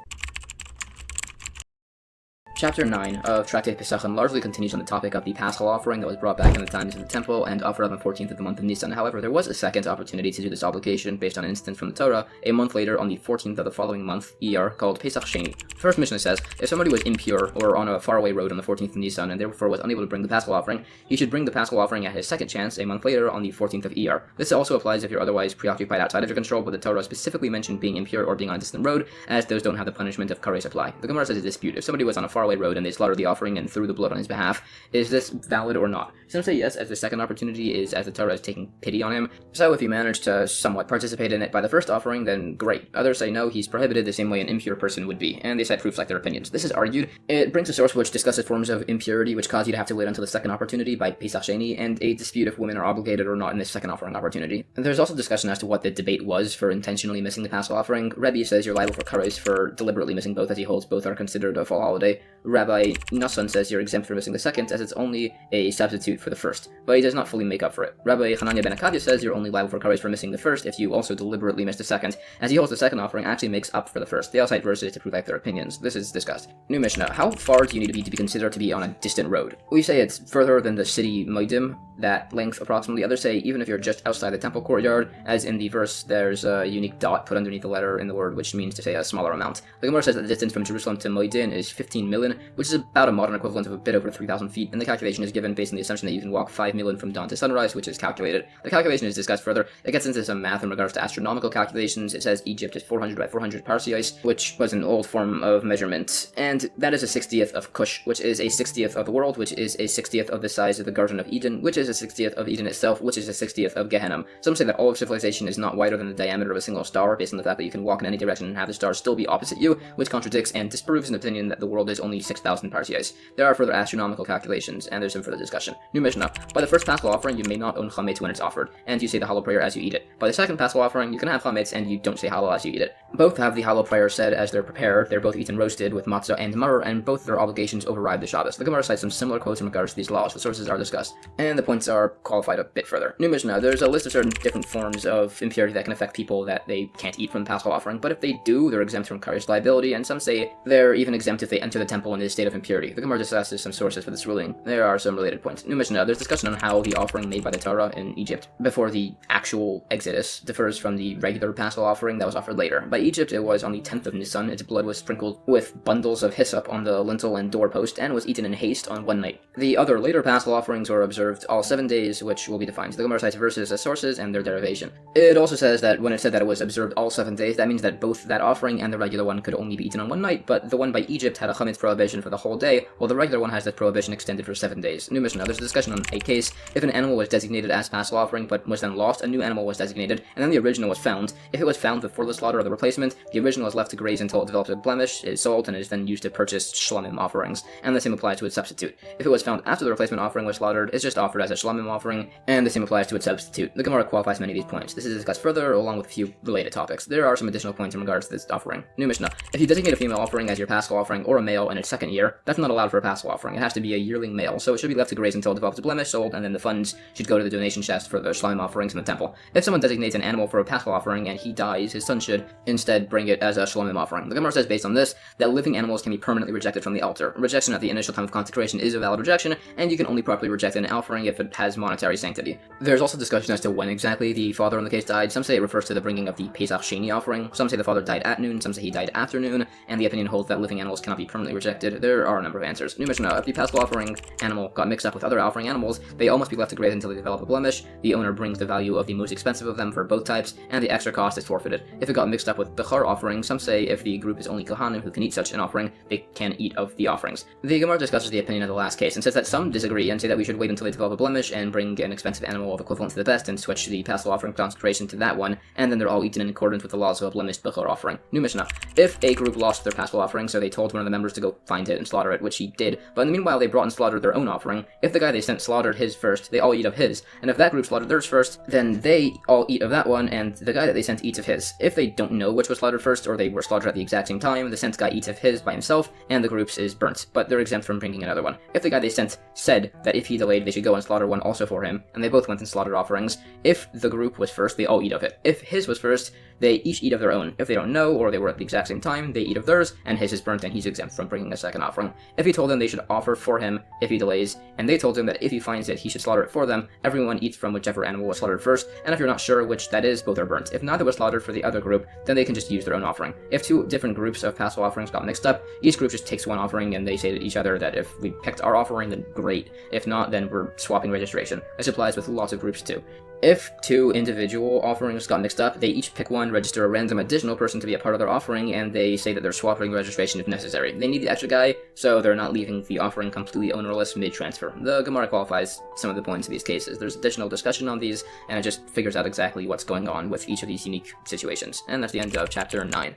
Chapter 9 of Tractate Pesachim largely continues on the topic of the Paschal offering that was brought back in the Taanis of the temple and offered on the 14th of the month of Nisan. However, there was a second opportunity to do this obligation based on an instance from the Torah a month later on the 14th of the following month, Iyar, called Pesach Sheni. The first Mishnah says, if somebody was impure or on a faraway road on the 14th of Nisan and therefore was unable to bring the Paschal offering, he should bring the Paschal offering at his second chance a month later on the 14th of Iyar. This also applies if you're otherwise preoccupied outside of your control, but the Torah specifically mentioned being impure or being on a distant road, as those don't have the punishment of karei supply. The Gemara says a dispute. If somebody was on a faraway road and they slaughtered the offering and threw the blood on his behalf, is this valid or not? Some say yes, as the second opportunity is as the Torah is taking pity on him. So if he managed to somewhat participate in it by the first offering, then great. Others say no, he's prohibited the same way an impure person would be, and they cite proofs like their opinions. This is argued. It brings a source which discusses forms of impurity which cause you to have to wait until the second opportunity by Pesach Sheni, and a dispute if women are obligated or not in this second offering opportunity. And there's also discussion as to what the debate was for intentionally missing the Paschal offering. Rebbe says you're liable for kares for deliberately missing both, as he holds both are considered a fall holiday. Rabbi Nassan says you're exempt for missing the second, as it's only a substitute for the first, but he does not fully make up for it. Rabbi Hanania ben Akadia says you're only liable for kares for missing the first if you also deliberately miss the second, as he holds the second offering actually makes up for the first. They all cite verses to prove like their opinions. This is discussed. New Mishnah. How far do you need to be considered to be on a distant road? We say it's further than the city Moedim, that length approximately. Others say even if you're just outside the temple courtyard, as in the verse there's a unique dot put underneath the letter in the word, which means to say a smaller amount. The Gemara says that the distance from Jerusalem to Moedin is 15 million, which is about a modern equivalent of a bit over 3,000 feet, and the calculation is given based on the assumption that you can walk 5 million from dawn to sunrise, which is calculated. The calculation is discussed further. It gets into some math in regards to astronomical calculations. It says Egypt is 400 by 400 parseos, which was an old form of measurement, and that is a 60th of Cush, which is a 60th of the world, which is a 60th of the size of the Garden of Eden, which is a 60th of Eden itself, which is a 60th of Gehenna. Some say that all of civilization is not wider than the diameter of a single star, based on the fact that you can walk in any direction and have the stars still be opposite you, which contradicts and disproves an opinion that the world is only 6,000 parseos. There are further astronomical calculations, and there's some further discussion. New Mishnah. By the first Paschal offering, you may not own chametz when it's offered, and you say the Hallel prayer as you eat it. By the second Paschal offering, you can have chametz, and you don't say Hallel as you eat it. Both have the Hallel prayer said as they're prepared. They're both eaten roasted with matzah and maror, and both their obligations override the Shabbos. The Gemara cites some similar quotes in regards to these laws. The sources are discussed, and the points are qualified a bit further. New Mishnah. There's a list of certain different forms of impurity that can affect people that they can't eat from the Paschal offering, but if they do, they're exempt from kares liability, and some say they're even exempt if they enter the temple in a state of impurity. The Gemara discusses some sources for this ruling. There are some related points. New Mishnah. There's discussion on how the offering made by the Torah in Egypt before the actual Exodus differs from the regular Paschal offering that was offered later. By Egypt, it was on the 10th of Nisan. Its blood was sprinkled with bundles of hyssop on the lintel and doorpost and was eaten in haste on one night. The other later Paschal offerings were observed all 7 days, which will be defined. The Gemara cites verses as sources and their derivation. It also says that when it said that it was observed all 7 days, that means that both that offering and the regular one could only be eaten on one night, but the one by Egypt had a chametz prohibition for the whole day, while the regular one has that prohibition extended for 7 days. New Mishnah. There's a discussion on a case. If an animal was designated as Paschal offering but was then lost, a new animal was designated, and then the original was found. If it was found before the slaughter or the replacement, the original is left to graze until it develops a blemish, is sold, and is then used to purchase shlamim offerings, and the same applies to its substitute. If it was found after the replacement offering was slaughtered, it's just offered as a shlamim offering, and the same applies to its substitute. The Gemara qualifies many of these points. This is discussed further, along with a few related topics. There are some additional points in regards to this offering. New Mishnah. If you designate a female offering as your Paschal offering, or a male, and its second year, that's not allowed for a paschal offering. It has to be a yearling male, so it should be left to graze until it develops a blemish, sold, and then the funds should go to the donation chest for the Shekalim offerings in the temple. If someone designates an animal for a paschal offering and he dies, his son should instead bring it as a Shekalim offering. The Gemara says, based on this, that living animals can be permanently rejected from the altar. Rejection at the initial time of consecration is a valid rejection, and you can only properly reject an offering if it has monetary sanctity. There's also discussion as to when exactly the father in the case died. Some say it refers to the bringing of the Pesach Sheni offering. Some say the father died at noon. Some say he died after noon, and the opinion holds that living animals cannot be permanently rejected. There are a number of answers. New Mishnah: if the paschal offering animal got mixed up with other offering animals, they all must be left to graze until they develop a blemish. The owner brings the value of the most expensive of them for both types, and the extra cost is forfeited. If it got mixed up with Bechar offering, some say if the group is only Kohanim who can eat such an offering, they can eat of the offerings. The Gemara discusses the opinion of the last case and says that some disagree and say that we should wait until they develop a blemish and bring an expensive animal of equivalent to the best and switch the paschal offering consecration to that one, and then they're all eaten in accordance with the laws of a blemished Bechar offering. New Mishnah: if a group lost their paschal offering, so they told one of the members to go find it and slaughter it, which he did, but in the meanwhile they brought and slaughtered their own offering, if the guy they sent slaughtered his first, they all eat of his, and if that group slaughtered theirs first, then they all eat of that one, and the guy that they sent eats of his. If they don't know which was slaughtered first, or they were slaughtered at the exact same time, the sent guy eats of his by himself, and the group's is burnt, but they're exempt from bringing another one. If the guy they sent said that if he delayed, they should go and slaughter one also for him, and they both went and slaughtered offerings, if the group was first, they all eat of it. If his was first, they each eat of their own. If they don't know, or they were at the exact same time, they eat of theirs, and his is burnt, and he's exempt from bringing a second offering. If he told them they should offer for him if he delays, and they told him that if he finds it, he should slaughter it for them, everyone eats from whichever animal was slaughtered first, and if you're not sure which that is, both are burnt. If neither was slaughtered for the other group, then they can just use their own offering. If two different groups of paschal offerings got mixed up, each group just takes one offering, and they say to each other that if we picked our offering, then great. If not, then we're swapping registration. This applies with lots of groups too. If two individual offerings got mixed up, they each pick one, register a random additional person to be a part of their offering, and they say that they're swapping registration if necessary. They need the extra guy, so they're not leaving the offering completely ownerless mid-transfer. The Gemara qualifies some of the points of these cases. There's additional discussion on these, and it just figures out exactly what's going on with each of these unique situations. And that's the end of chapter 9.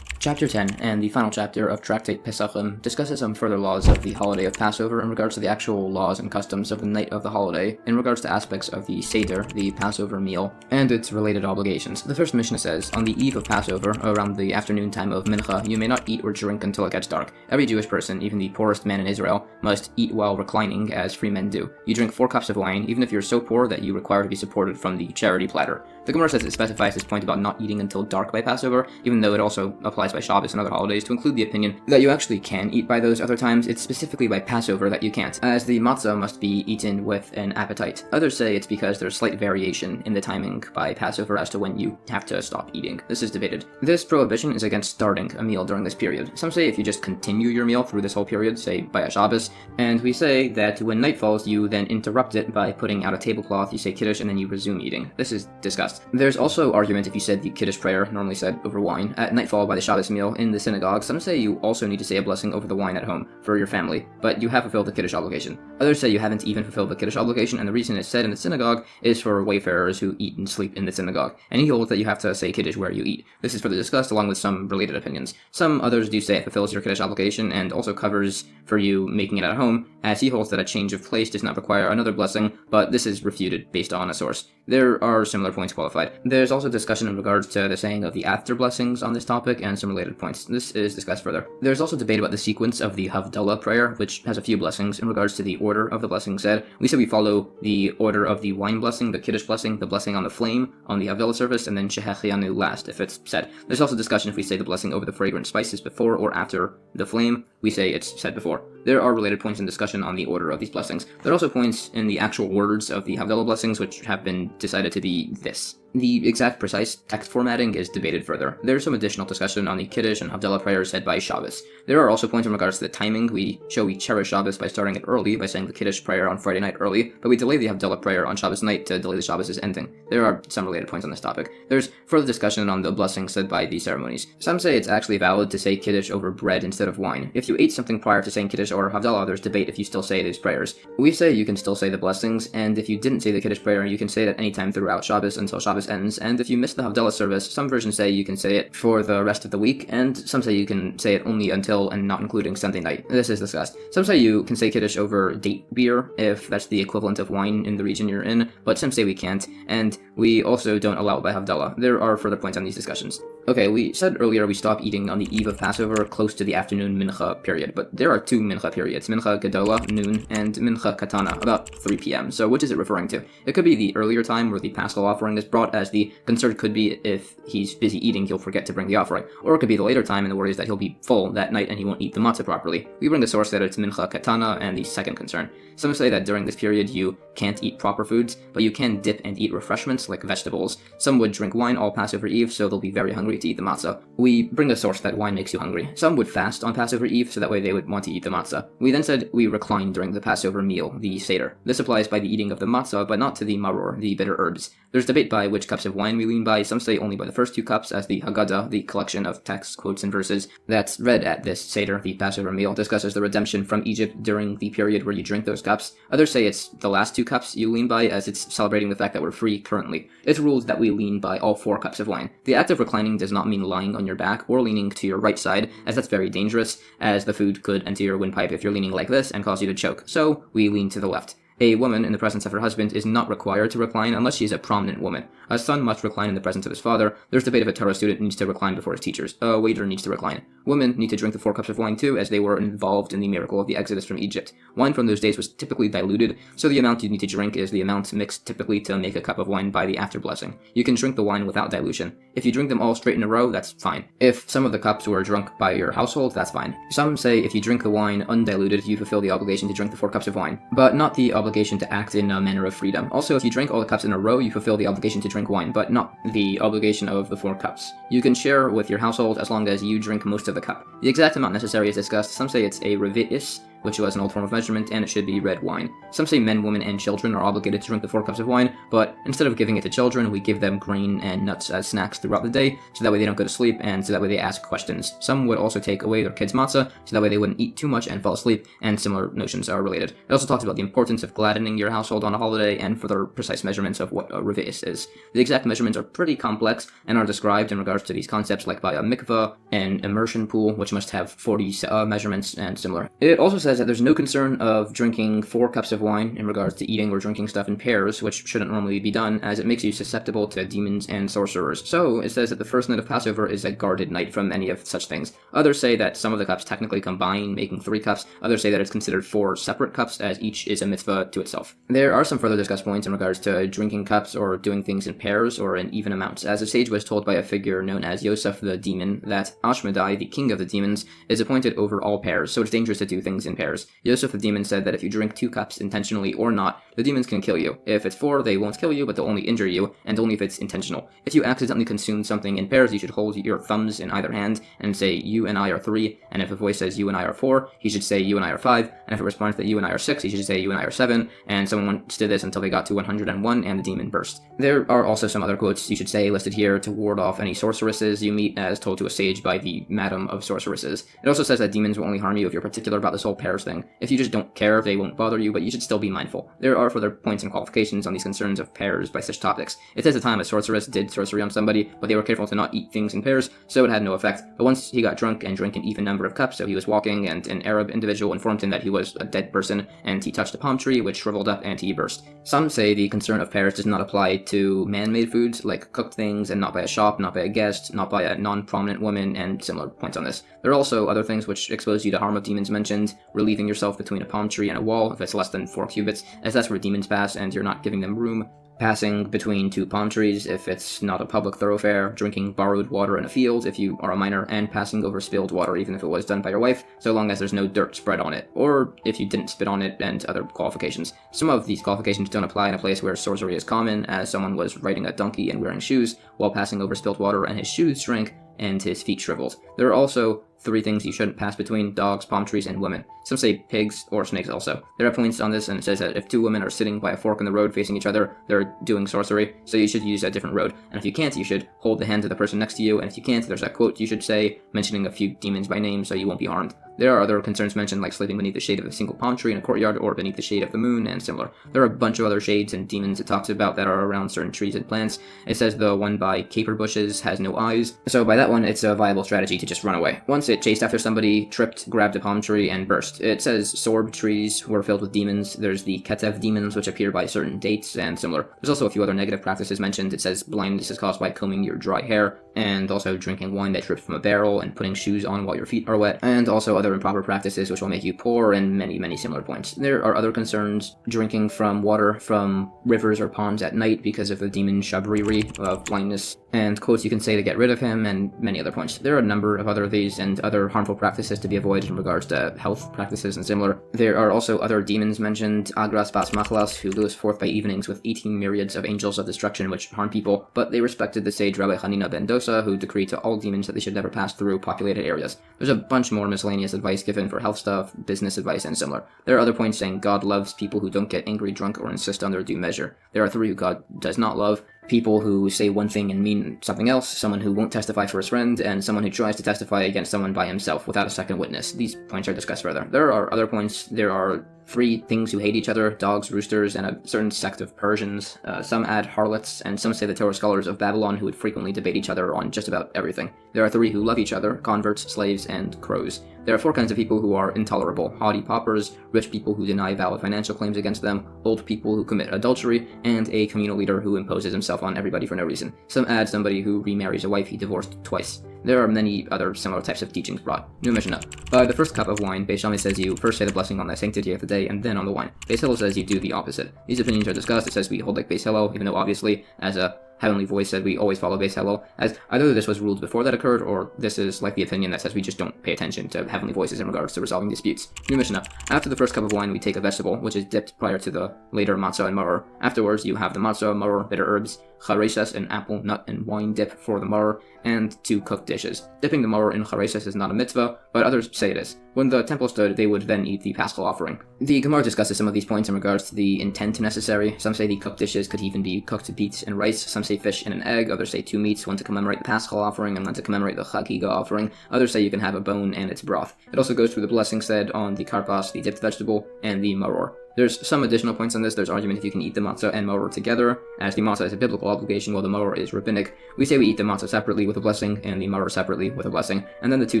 Chapter 10, and the final chapter of Tractate Pesachim, discusses some further laws of the holiday of Passover in regards to the actual laws and customs of the night of the holiday, in regards to aspects of the Seder, the Passover meal, and its related obligations. The first Mishnah says, on the eve of Passover, around the afternoon time of Mincha, you may not eat or drink until it gets dark. Every Jewish person, even the poorest man in Israel, must eat while reclining, as free men do. You drink 4 cups of wine, even if you're so poor that you require to be supported from the charity platter. The Gemara says it specifies this point about not eating until dark by Passover, even though it also applies by Shabbos and other holidays, to include the opinion that you actually can eat by those other times. It's specifically by Passover that you can't, as the matzah must be eaten with an appetite. Others say it's because there's slight variation in the timing by Passover as to when you have to stop eating. This is debated. This prohibition is against starting a meal during this period. Some say if you just continue your meal through this whole period, say by a Shabbos, and we say that when night falls, you then interrupt it by putting out a tablecloth, you say Kiddush, and then you resume eating. This is discussed. There's also argument if you said the Kiddush prayer, normally said over wine, at nightfall by the Shabbos meal in the synagogue. Some say you also need to say a blessing over the wine at home for your family, but you have fulfilled the Kiddush obligation. Others say you haven't even fulfilled the Kiddush obligation, and the reason it's said in the synagogue is for wayfarers who eat and sleep in the synagogue, and he holds that you have to say Kiddush where you eat. This is further discussed along with some related opinions. Some others do say it fulfills your Kiddush obligation and also covers for you making it at home, as he holds that a change of place does not require another blessing, but this is refuted based on a source. There are similar points qualified. There's also discussion in regards to the saying of the after blessings on this topic and some related points. This is discussed further. There's also debate about the sequence of the Havdalah prayer, which has a few blessings. In regards to the order of the blessings said, we say we follow the order of the wine blessing, the Kiddush blessing, the blessing on the flame, on the Havdalah service, and then Shehechianu last, if it's said. There's also discussion if we say the blessing over the fragrant spices before or after the flame. We say it's said before. There are related points in discussion on the order of these blessings. There are also points in the actual words of the Havdalah blessings which have been decided to be this. The exact precise text formatting is debated further. There's some additional discussion on the Kiddush and Havdalah prayers said by Shabbos. There are also points in regards to the timing. We show we cherish Shabbos by starting it early, by saying the Kiddush prayer on Friday night early, but we delay the Havdalah prayer on Shabbos night to delay the Shabbos' ending. There are some related points on this topic. There's further discussion on the blessings said by the ceremonies. Some say it's actually valid to say Kiddush over bread instead of wine. If you ate something prior to saying Kiddush or Havdalah, there's debate if you still say these prayers. We say you can still say the blessings, and if you didn't say the Kiddush prayer, you can say it at any time throughout Shabbos until Shabbos Shabbos ends, and if you miss the Havdalah service, some versions say you can say it for the rest of the week, and some say you can say it only until and not including Sunday night. This is discussed. Some say you can say Kiddush over date beer, if that's the equivalent of wine in the region you're in, but some say we can't, and we also don't allow it by Havdalah. There are further points on these discussions. Okay, we said earlier we stop eating on the eve of Passover close to the afternoon mincha period, but there are two mincha periods, mincha gedola, noon, and mincha katana, about 3 p.m. So which is it referring to? It could be the earlier time where the paschal offering is brought, as the concern could be if he's busy eating, he'll forget to bring the offering. Or it could be the later time, and the worry is that he'll be full that night and he won't eat the matzah properly. We bring the source that it's mincha katana and the second concern. Some say that during this period you can't eat proper foods, but you can dip and eat refreshments like vegetables. Some would drink wine all Passover Eve, so they'll be very hungry to eat the matzah. We bring the source that wine makes you hungry. Some would fast on Passover Eve, so that way they would want to eat the matzah. We then said we recline during the Passover meal, the Seder. This applies by the eating of the matzah, but not to the maror, the bitter herbs. There's debate by which cups of wine we lean by. Some say only by the first 2 cups, as the Haggadah, the collection of texts, quotes, and verses that's read at this Seder, the Passover meal, discusses the redemption from Egypt during the period where you drink those cups. Others say it's the last 2 cups you lean by, as it's celebrating the fact that we're free currently. It's ruled that we lean by all 4 cups of wine. The act of reclining does not mean lying on your back or leaning to your right side, as that's very dangerous, as the food could enter your windpipe if you're leaning like this and cause you to choke. So we lean to the left. A woman in the presence of her husband is not required to recline unless she is a prominent woman. A son must recline in the presence of his father. There's debate if a Torah student needs to recline before his teachers. A waiter needs to recline. Women need to drink the 4 cups of wine too, as they were involved in the miracle of the exodus from Egypt. Wine from those days was typically diluted, so the amount you need to drink is the amount mixed typically to make a cup of wine by the after blessing. You can drink the wine without dilution. If you drink them all straight in a row, that's fine. If some of the cups were drunk by your household, that's fine. Some say if you drink the wine undiluted, you fulfill the obligation to drink the 4 cups of wine, but not the obligation to act in a manner of freedom. Also, if you drink all the cups in a row, you fulfill the obligation to drink wine, but not the obligation of the 4 cups. You can share with your household as long as you drink most of the cup. The exact amount necessary is discussed. Some say it's a revi'is, which was an old form of measurement, and it should be red wine. Some say men, women, and children are obligated to drink the 4 cups of wine, but instead of giving it to children, we give them grain and nuts as snacks throughout the day, so that way they don't go to sleep, and so that way they ask questions. Some would also take away their kids' matzah, so that way they wouldn't eat too much and fall asleep, and similar notions are related. It also talks about the importance of gladdening your household on a holiday, and further precise measurements of what a revi'is is. The exact measurements are pretty complex, and are described in regards to these concepts, like by a mikveh, an immersion pool, which must have 40 measurements, and similar. It also says that there's no concern of drinking 4 cups of wine in regards to eating or drinking stuff in pairs, which shouldn't normally be done, as it makes you susceptible to demons and sorcerers. So it says that the first night of Passover is a guarded night from any of such things. Others say that some of the cups technically combine, making 3 cups. Others say that it's considered 4 separate cups, as each is a mitzvah to itself. There are some further discussed points in regards to drinking cups or doing things in pairs or in even amounts, as a sage was told by a figure known as Yosef the demon that Ashmedai, the king of the demons, is appointed over all pairs, so it's dangerous to do things in pairs. Yosef the demon said that if you drink 2 cups intentionally or not, the demons can kill you. If it's 4, they won't kill you, but they'll only injure you, and only if it's intentional. If you accidentally consume something in pairs, you should hold your thumbs in either hand and say, you and I are 3, and if a voice says you and I are 4, he should say you and I are 5, and if it responds that you and I are 6, he should say you and I are 7, and someone once did this until they got to 101 and the demon burst. There are also some other quotes you should say listed here to ward off any sorceresses you meet, as told to a sage by the Madam of Sorceresses. It also says that demons will only harm you if you're particular about this whole pairs thing. If you just don't care, they won't bother you, but you should still be mindful. There are further points and qualifications on these concerns of pairs by such topics. It says the time a sorceress did sorcery on somebody, but they were careful to not eat things in pairs, so it had no effect. But once he got drunk and drank an even number of cups, so he was walking, and an Arab individual informed him that he was a dead person, and he touched a palm tree, which shriveled up, and he burst. Some say the concern of pairs does not apply to man-made foods, like cooked things, and not by a shop, not by a guest, not by a non-prominent woman, and similar points on this. There are also other things which expose you to harm of demons mentioned, relieving yourself between a palm tree and a wall if it's less than 4 cubits, as that's where demons pass and you're not giving them room. Passing between 2 palm trees if it's not a public thoroughfare, drinking borrowed water in a field if you are a minor, and passing over spilled water even if it was done by your wife, so long as there's no dirt spread on it, or if you didn't spit on it, and other qualifications. Some of these qualifications don't apply in a place where sorcery is common, as someone was riding a donkey and wearing shoes while passing over spilled water and his shoes shrank and his feet shriveled. There are also 3 things you shouldn't pass between: dogs, palm trees, and women. Some say pigs or snakes also. There are points on this, and it says that if 2 women are sitting by a fork in the road facing each other, they're doing sorcery, so you should use a different road. And if you can't, you should hold the hand of the person next to you, and if you can't, there's a quote you should say, mentioning a few demons by name so you won't be harmed. There are other concerns mentioned, like sleeping beneath the shade of a single palm tree in a courtyard, or beneath the shade of the moon, and similar. There are a bunch of other shades and demons it talks about that are around certain trees and plants. It says the one by caper bushes has no eyes, so by that one, it's a viable strategy to just run away. Once it chased after somebody, tripped, grabbed a palm tree, and burst. It says sorb trees were filled with demons. There's the ketev demons, which appear by certain dates, and similar. There's also a few other negative practices mentioned. It says blindness is caused by combing your dry hair, and also drinking wine that drips from a barrel, and putting shoes on while your feet are wet, and also other improper practices which will make you poor, and many similar points. There are other concerns: drinking from water from rivers or ponds at night because of the demon shabriri of blindness, and quotes you can say to get rid of him, and many other points. There are a number of other of these and other harmful practices to be avoided in regards to health practices and similar. There are also other demons mentioned: Agras Bas Machlas, who goes forth by evenings with 18 myriads of angels of destruction which harm people, but they respected the sage Rabbi Hanina ben Dosa, who decreed to all demons that they should never pass through populated areas. There's a bunch more miscellaneous advice given for health stuff, business advice, and similar. There are other points saying God loves people who don't get angry, drunk, or insist on their due measure. There are 3 who God does not love: people who say one thing and mean something else, someone who won't testify for his friend, and someone who tries to testify against someone by himself without a second witness. These points are discussed further. There are other points. There are 3 things who hate each other: dogs, roosters, and a certain sect of Persians. Some add harlots, and some say the Torah scholars of Babylon, who would frequently debate each other on just about everything. There are 3 who love each other: converts, slaves, and crows. There are 4 kinds of people who are intolerable: haughty paupers, rich people who deny valid financial claims against them, old people who commit adultery, and a communal leader who imposes himself on everybody for no reason. Some add somebody who remarries a wife he divorced twice. There are many other similar types of teachings brought. New Mishnah. By the first cup of wine, Beis Shammai says you first say the blessing on the sanctity of the day, and then on the wine. Beis Hillel says you do the opposite. These opinions are discussed. It says we hold like Beis Hillel, even though obviously, as a heavenly voice said, we always follow Beis Hillel, as either this was ruled before that occurred, or this is like the opinion that says we just don't pay attention to heavenly voices in regards to resolving disputes. New Mishnah. After the first cup of wine, we take a vegetable, which is dipped prior to the later matzah and maror. Afterwards, you have the matzah, maror, bitter herbs, chareses, an apple, nut, and wine dip for the maror, and 2 cooked dishes. Dipping the maror in chareses is not a mitzvah, but others say it is. When the temple stood, they would then eat the paschal offering. The Gemara discusses some of these points in regards to the intent necessary. Some say the cooked dishes could even be cooked beets and rice. Some say fish and an egg. Others say 2 meats, one to commemorate the paschal offering and one to commemorate the Chagigah offering. Others say you can have a bone and its broth. It also goes through the blessing said on the karpas, the dipped vegetable, and the maror. There's some additional points on this. There's argument if you can eat the matzah and maror together, as the matzah is a biblical obligation while the maror is rabbinic. We say we eat the matzah separately with a blessing and the maror separately with a blessing, and then the 2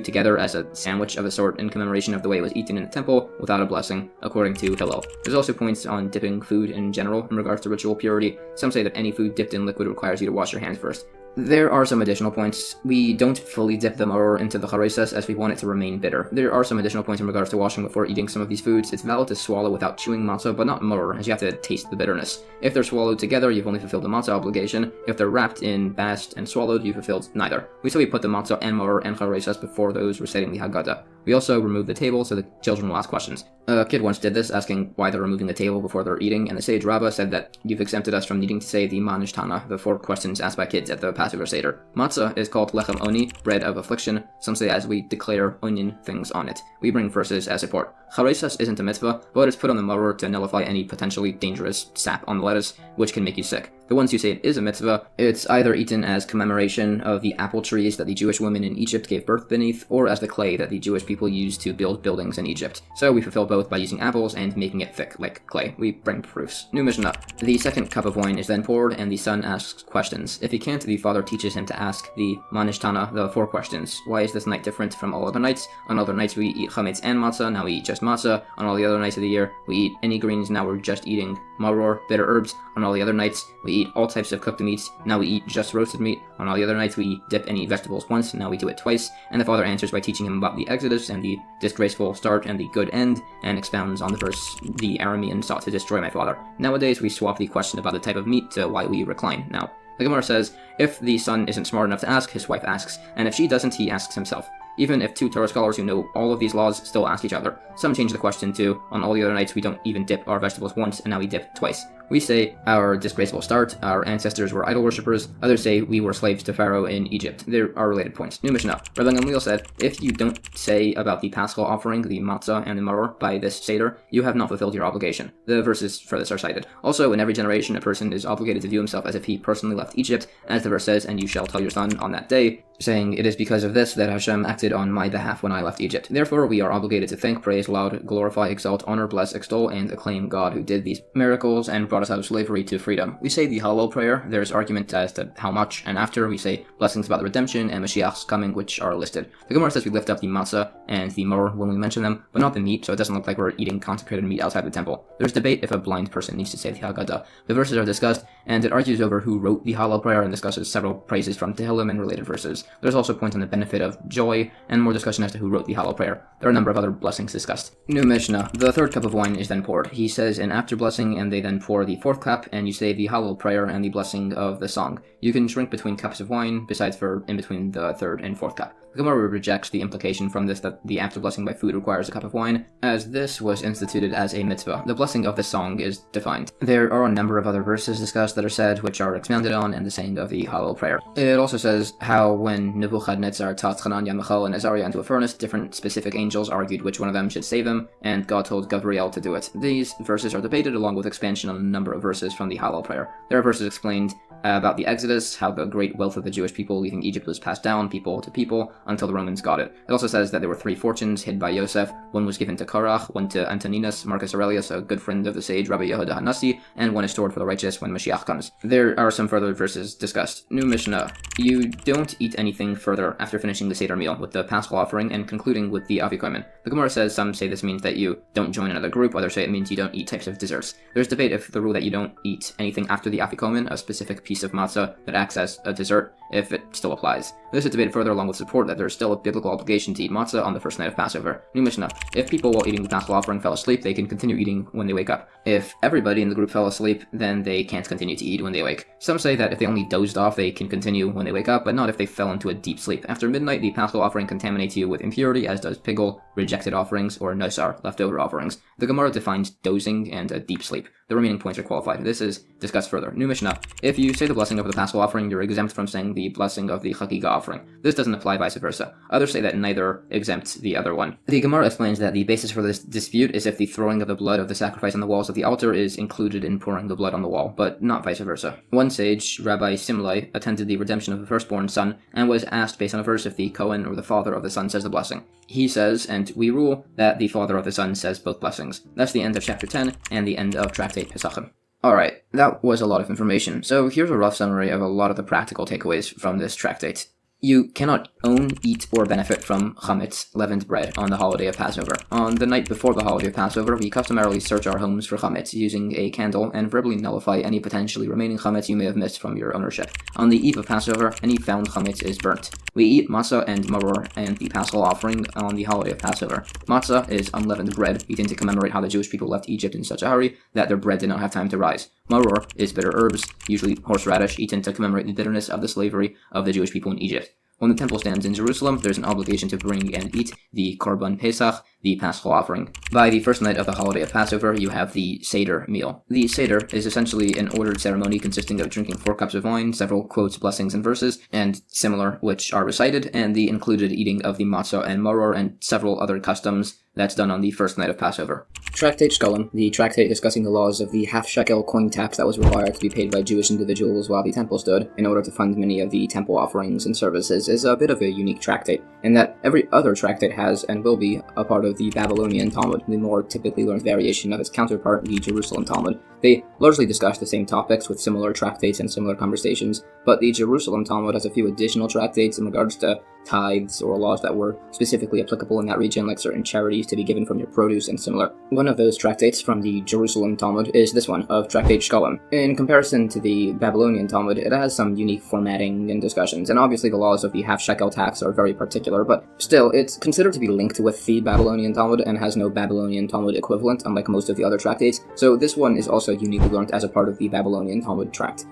together as a sandwich of a sort in commemoration of the way it was eaten in the temple without a blessing, according to Hillel. There's also points on dipping food in general in regards to ritual purity. Some say that any food dipped in liquid requires you to wash your hands first. There are some additional points. We don't fully dip the maror into the chareses as we want it to remain bitter. There are some additional points in regards to washing before eating some of these foods. It's valid to swallow without chewing matzah, but not maror, as you have to taste the bitterness. If they're swallowed together, you've only fulfilled the matzah obligation. If they're wrapped in bast and swallowed, you've fulfilled neither. We say we put the matzah and maror and chareses before those reciting the Haggadah. We also remove the table so the children will ask questions. A kid once did this, asking why they're removing the table before they're eating, and the sage Rabbah said that you've exempted us from needing to say the Manishtana, the 4 questions asked by kids at the Passover Seder. Matzah is called lechem oni, bread of affliction, some say as we declare onion things on it. We bring verses as support. Chareses isn't a mitzvah, but it's put on the maror to nullify any potentially dangerous sap on the lettuce, which can make you sick. The ones who say it is a mitzvah, it's either eaten as commemoration of the apple trees that the Jewish women in Egypt gave birth beneath, or as the clay that the Jewish people used to build buildings in Egypt. So we fulfill both by using apples and making it thick, like clay. We bring proofs. New Mishnah. The second cup of wine is then poured, and the son asks questions. If he can't, the father teaches him to ask the Manishtana, the 4 questions. Why is this night different from all other nights? On other nights we eat chametz and matzah, now we eat just matzah. On all the other nights of the year, we eat any greens, now we're just eating maror, bitter herbs. On all the other nights, we eat all types of cooked meats, now we eat just roasted meat. On all the other nights, we dip any vegetables once, now we do it twice. And the father answers by teaching him about the Exodus and the disgraceful start and the good end, and expounds on the verse, the Arameans sought to destroy my father. Nowadays, we swap the question about the type of meat to why we recline. Now, the Gemara says, if the son isn't smart enough to ask, his wife asks, and if she doesn't, he asks himself. Even if 2 Torah scholars who know all of these laws still ask each other. Some change the question to, on all the other nights we don't even dip our vegetables once, and now we dip twice. We say our disgraceful start, our ancestors were idol worshippers, others say we were slaves to Pharaoh in Egypt. There are related points. New Mishnah. Rabbi Gamliel said, if you don't say about the Paschal offering, the matzah and the maror, by this Seder, you have not fulfilled your obligation. The verses for this are cited. Also, in every generation, a person is obligated to view himself as if he personally left Egypt, as the verse says, and you shall tell your son on that day, saying, it is because of this that Hashem acted on my behalf when I left Egypt. Therefore, we are obligated to thank, praise, laud, glorify, exalt, honor, bless, extol, and acclaim God who did these miracles and brought us out of slavery to freedom. We say the Hallel prayer. There's argument as to how much, and after we say blessings about the redemption and Mashiach's coming, which are listed. The Gemara says we lift up the matzah and the maror when we mention them, but not the meat, so it doesn't look like we're eating consecrated meat outside the temple. There's debate if a blind person needs to say the Haggadah. The verses are discussed, and it argues over who wrote the Hallel prayer and discusses several praises from Tehillim and related verses. There's also points on the benefit of joy, and more discussion as to who wrote the Hallel prayer. There are a number of other blessings discussed. New Mishnah. The third cup of wine is then poured. He says an after blessing, and they then pour the fourth cup, and you say the Hallel prayer and the blessing of the song. You can drink between cups of wine, besides for in between the third and fourth cup. The Gemara rejects the implication from this that the after blessing by food requires a cup of wine, as this was instituted as a mitzvah. The blessing of the song is defined. There are a number of other verses discussed that are said, which are expounded on, and the saying of the Hallel prayer. It also says how when Nebuchadnezzar tossed Hananiah, Michael, and Azariah into a furnace, different specific angels argued which one of them should save him, and God told Gabriel to do it. These verses are debated along with expansion on a number of verses from the Hallel prayer. There are verses explained about the Exodus, how the great wealth of the Jewish people leaving Egypt was passed down people to people until the Romans got it. It also says that there were 3 fortunes hid by Yosef. One was given to Korach, one to Antoninus, Marcus Aurelius, a good friend of the sage Rabbi Yehuda Hanassi, and one is stored for the righteous when Mashiach comes. There are some further verses discussed. New Mishnah. You don't eat anything further after finishing the Seder meal with the Paschal offering and concluding with the Afikomen. The Gemara says some say this means that you don't join another group, others say it means you don't eat types of desserts. There's debate if the rule that you don't eat anything after the Afikomen, a specific piece of matzah that acts as a dessert, if it still applies. This is debated further along with support that there's still a biblical obligation to eat matzah on the first night of Passover. New Mishnah. If people while eating the Paschal offering fell asleep, they can continue eating when they wake up. If everybody in the group fell asleep, then they can't continue to eat when they wake. Some say that if they only dozed off, they can continue when they wake up, but not if they fell into a deep sleep. After midnight, the Paschal offering contaminates you with impurity, as does pigul, rejected offerings, or nosar, leftover offerings. The Gemara defines dozing and a deep sleep. The remaining points are qualified. This is discussed further. New Mishnah. If you say the blessing of the Paschal offering, you're exempt from saying the blessing of the Chagigah offering. This doesn't apply vice versa. Others say that neither exempts the other one. The Gemara explains that the basis for this dispute is if the throwing of the blood of the sacrifice on the walls of the altar is included in pouring the blood on the wall, but not vice versa. One sage, Rabbi Simlai, attended the redemption of the firstborn son and was asked based on a verse if the Kohen or the father of the son says the blessing. He says, and we rule, that the father of the son says both blessings. That's the end of chapter 10 and the end of Tractate Pesachim. Alright, that was a lot of information, so here's a rough summary of a lot of the practical takeaways from this tractate. You cannot own, eat, or benefit from chametz, leavened bread, on the holiday of Passover. On the night before the holiday of Passover, we customarily search our homes for chametz using a candle and verbally nullify any potentially remaining chametz you may have missed from your ownership. On the eve of Passover, any found chametz is burnt. We eat matzah and maror and the Paschal offering on the holiday of Passover. Matzah is unleavened bread, eaten to commemorate how the Jewish people left Egypt in such a hurry that their bread did not have time to rise. Maror is bitter herbs, usually horseradish, eaten to commemorate the bitterness of the slavery of the Jewish people in Egypt. When the temple stands in Jerusalem, there's an obligation to bring and eat the Korban Pesach, the Paschal offering. By the first night of the holiday of Passover, you have the Seder meal. The Seder is essentially an ordered ceremony consisting of drinking 4 cups of wine, several quotes, blessings, and verses, and similar, which are recited, and the included eating of the matzah and maror and several other customs that's done on the first night of Passover. Tractate Shekalim, the tractate discussing the laws of the Half-Shekel coin tax that was required to be paid by Jewish individuals while the temple stood in order to fund many of the temple offerings and services, is a bit of a unique tractate, in that every other tractate has and will be a part of the Babylonian Talmud, the more typically learned variation of its counterpart, the Jerusalem Talmud. They largely discuss the same topics with similar tractates and similar conversations, but the Jerusalem Talmud has a few additional tractates in regards to tithes or laws that were specifically applicable in that region, like certain charities to be given from your produce and similar. One of those tractates from the Jerusalem Talmud is this one, of Tractate Shekalim. In comparison to the Babylonian Talmud, it has some unique formatting and discussions, and obviously the laws of the half-shekel tax are very particular, but still, it's considered to be linked with the Babylonian Talmud and has no Babylonian Talmud equivalent, unlike most of the other tractates, so this one is also uniquely learned as a part of the Babylonian Talmud tract.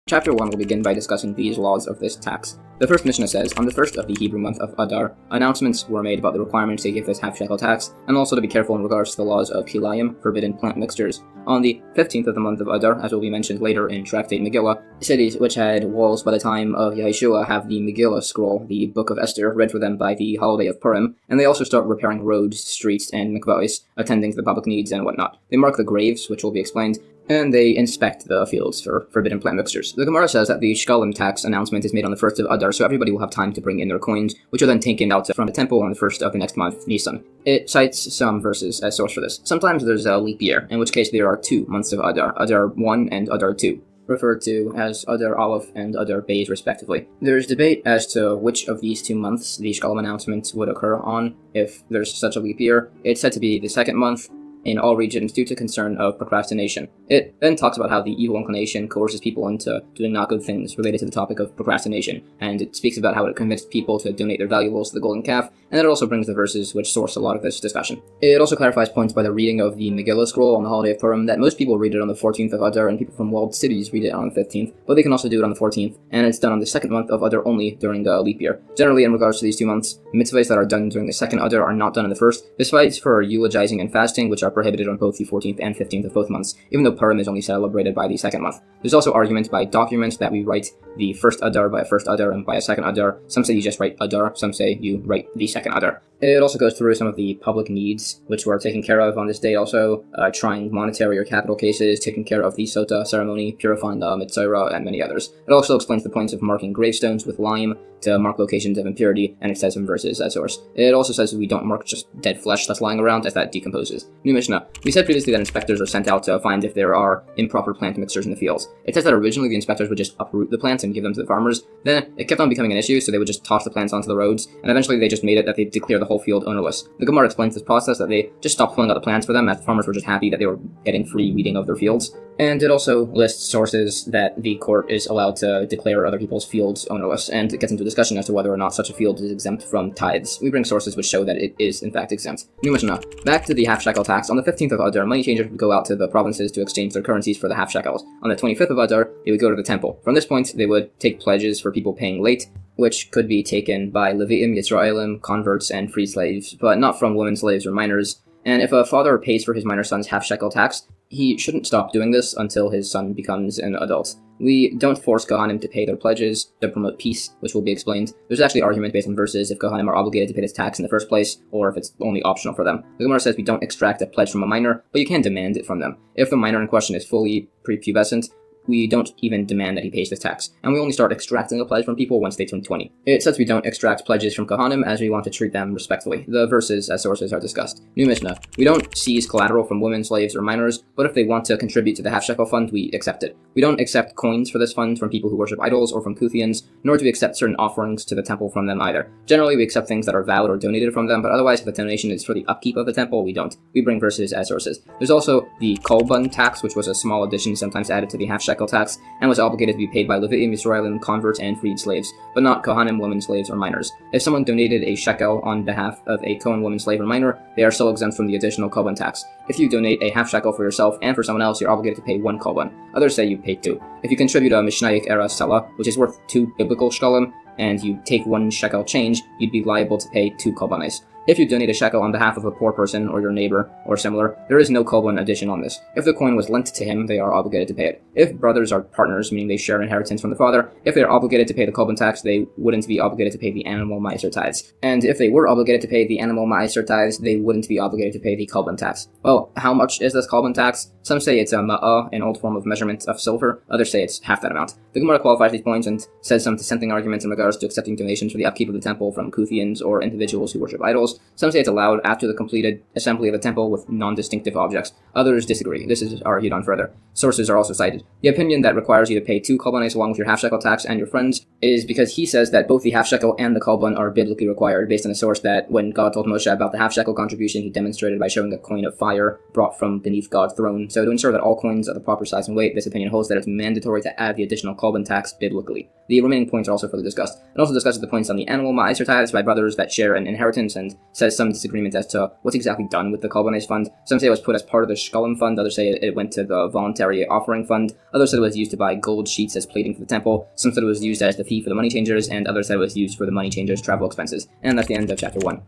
Chapter 1 will begin by discussing these laws of this tax. The first Mishnah says, on the first of the Hebrew month of Adar, announcements were made about the requirement to give this half-shekel tax, and also to be careful in regards to the laws of Kilayim, forbidden plant mixtures. On the 15th of the month of Adar, as will be mentioned later in Tractate Megillah, cities which had walls by the time of Yeshua have the Megillah scroll, the Book of Esther, read for them by the holiday of Purim, and they also start repairing roads, streets, and mikvahs, attending to the public needs and whatnot. They mark the graves, which will be explained, and they inspect the fields for forbidden plant mixtures. The Gemara says that the Shekalim tax announcement is made on the 1st of Adar, so everybody will have time to bring in their coins, which are then taken out from the temple on the 1st of the next month, Nisan. It cites some verses as source for this. Sometimes there's a leap year, in which case there are 2 months of Adar, Adar 1 and Adar 2, referred to as Adar Aleph and Adar Beis respectively. There's debate as to which of these 2 months the Shekalim announcement would occur on if there's such a leap year. It's said to be the 2nd month, in all regions due to concern of procrastination. It then talks about how the evil inclination coerces people into doing not good things related to the topic of procrastination, and it speaks about how it convinced people to donate their valuables to the golden calf, and it also brings the verses which source a lot of this discussion. It also clarifies points by the reading of the Megillah scroll on the holiday of Purim, that most people read it on the 14th of Adar, and people from walled cities read it on the 15th, but they can also do it on the 14th, and it's done on the 2nd month of Adar only during the leap year. Generally, in regards to these 2 months, mitzvahs that are done during the 2nd Adar are not done in the 1st, despite for eulogizing and fasting, which are prohibited on both the 14th and 15th of both months, even though Purim is only celebrated by the 2nd month. There's also argument by document that we write the 1st Adar by a 1st Adar and by a 2nd Adar. Some say you just write Adar, some say you write the 2nd Adar. It also goes through some of the public needs which were taken care of on this day also, trying monetary or capital cases, taking care of the Sota ceremony, purifying the Mitzvah, and many others. It also explains the points of marking gravestones with lime to mark locations of impurity, and it says some verses as source. It also says we don't mark just dead flesh that's lying around, as that decomposes. New Mishnah. We said previously that inspectors are sent out to find if there are improper plant mixtures in the fields. It says that originally the inspectors would just uproot the plants and give them to the farmers. Then it kept on becoming an issue, so they would just toss the plants onto the roads, and eventually they just made it that they declare the whole field ownerless. The Gemara explains this process that they just stopped pulling out the plants for them, as the farmers were just happy that they were getting free weeding of their fields. And it also lists sources that the court is allowed to declare other people's fields ownerless, and it gets into a discussion as to whether or not such a field is exempt from tithes. We bring sources which show that it is in fact exempt. New Mishnah. Back to the half-shekel tax. On the 15th of Adar, money changers would go out to the provinces to exchange their currencies for the half-shekels. On the 25th of Adar, they would go to the temple. From this point, they would take pledges for people paying late, which could be taken by Leviim, Yisraelim, converts, and free slaves, but not from women slaves or minors. And if a father pays for his minor son's half-shekel tax, he shouldn't stop doing this until his son becomes an adult. We don't force Kohanim to pay their pledges to promote peace, which will be explained. There's actually argument based on verses if Kohanim are obligated to pay this tax in the first place, or if it's only optional for them. The Gemara says we don't extract a pledge from a minor, but you can demand it from them. If the minor in question is fully prepubescent, we don't even demand that he pays this tax, and we only start extracting a pledge from people once they turn 20. It says we don't extract pledges from Kohanim as we want to treat them respectfully. The verses as sources are discussed. New Mishnah. We don't seize collateral from women, slaves, or minors, but if they want to contribute to the half-shekel fund, we accept it. We don't accept coins for this fund from people who worship idols or from Kuthians, nor do we accept certain offerings to the temple from them either. Generally, we accept things that are vowed or donated from them, but otherwise, if the donation is for the upkeep of the temple, we don't. We bring verses as sources. There's also the kolbun tax, which was a small addition sometimes added to the half-shekel tax, and was obligated to be paid by Leviim, Yisraelim, converts, and freed slaves, but not Kohanim, women, slaves, or minors. If someone donated a shekel on behalf of a Kohen woman, slave, or minor, they are still exempt from the additional kolbun tax. If you donate a half-shekel for yourself and for someone else, you're obligated to pay 1 kolbun. Others say you pay 2. If you contribute a mishnayik era sela, which is worth 2 biblical shekalim, and you take 1 shekel change, you'd be liable to pay 2 kolbanis. If you donate a shekel on behalf of a poor person or your neighbor or similar, there is no kolbun addition on this. If the coin was lent to him, they are obligated to pay it. If brothers are partners, meaning they share inheritance from the father, if they are obligated to pay the kolbun tax, they wouldn't be obligated to pay the animal ma'aser tithes. And if they were obligated to pay the animal ma'aser tithes, they wouldn't be obligated to pay the kolbun tax. Well, how much is this kolbun tax? Some say it's a ma'ah, an old form of measurement of silver. Others say it's half that amount. The Gemara qualifies these points and says some dissenting arguments in regards to accepting donations for the upkeep of the temple from Kuthians or individuals who worship idols. Some say it's allowed after the completed assembly of the temple with non-distinctive objects. Others disagree. This is argued on further. Sources are also cited. The opinion that requires you to pay 2 kolbanis along with your half-shekel tax and your friends is because he says that both the half-shekel and the kolbun are biblically required, based on a source that when God told Moshe about the half-shekel contribution, he demonstrated by showing a coin of fire brought from beneath God's throne. So to ensure that all coins are the proper size and weight, this opinion holds that it's mandatory to add the additional kolbun tax biblically. The remaining points are also further discussed. It also discusses the points on the animal ma'aser tithes by brothers that share an inheritance, and says some disagreement as to what's exactly done with the Korbanos fund. Some say it was put as part of the Shekalim fund, others say it went to the voluntary offering fund, others said it was used to buy gold sheets as plating for the temple, some said it was used as the fee for the money changers, and others said it was used for the money changers' travel expenses. And that's the end of chapter 1.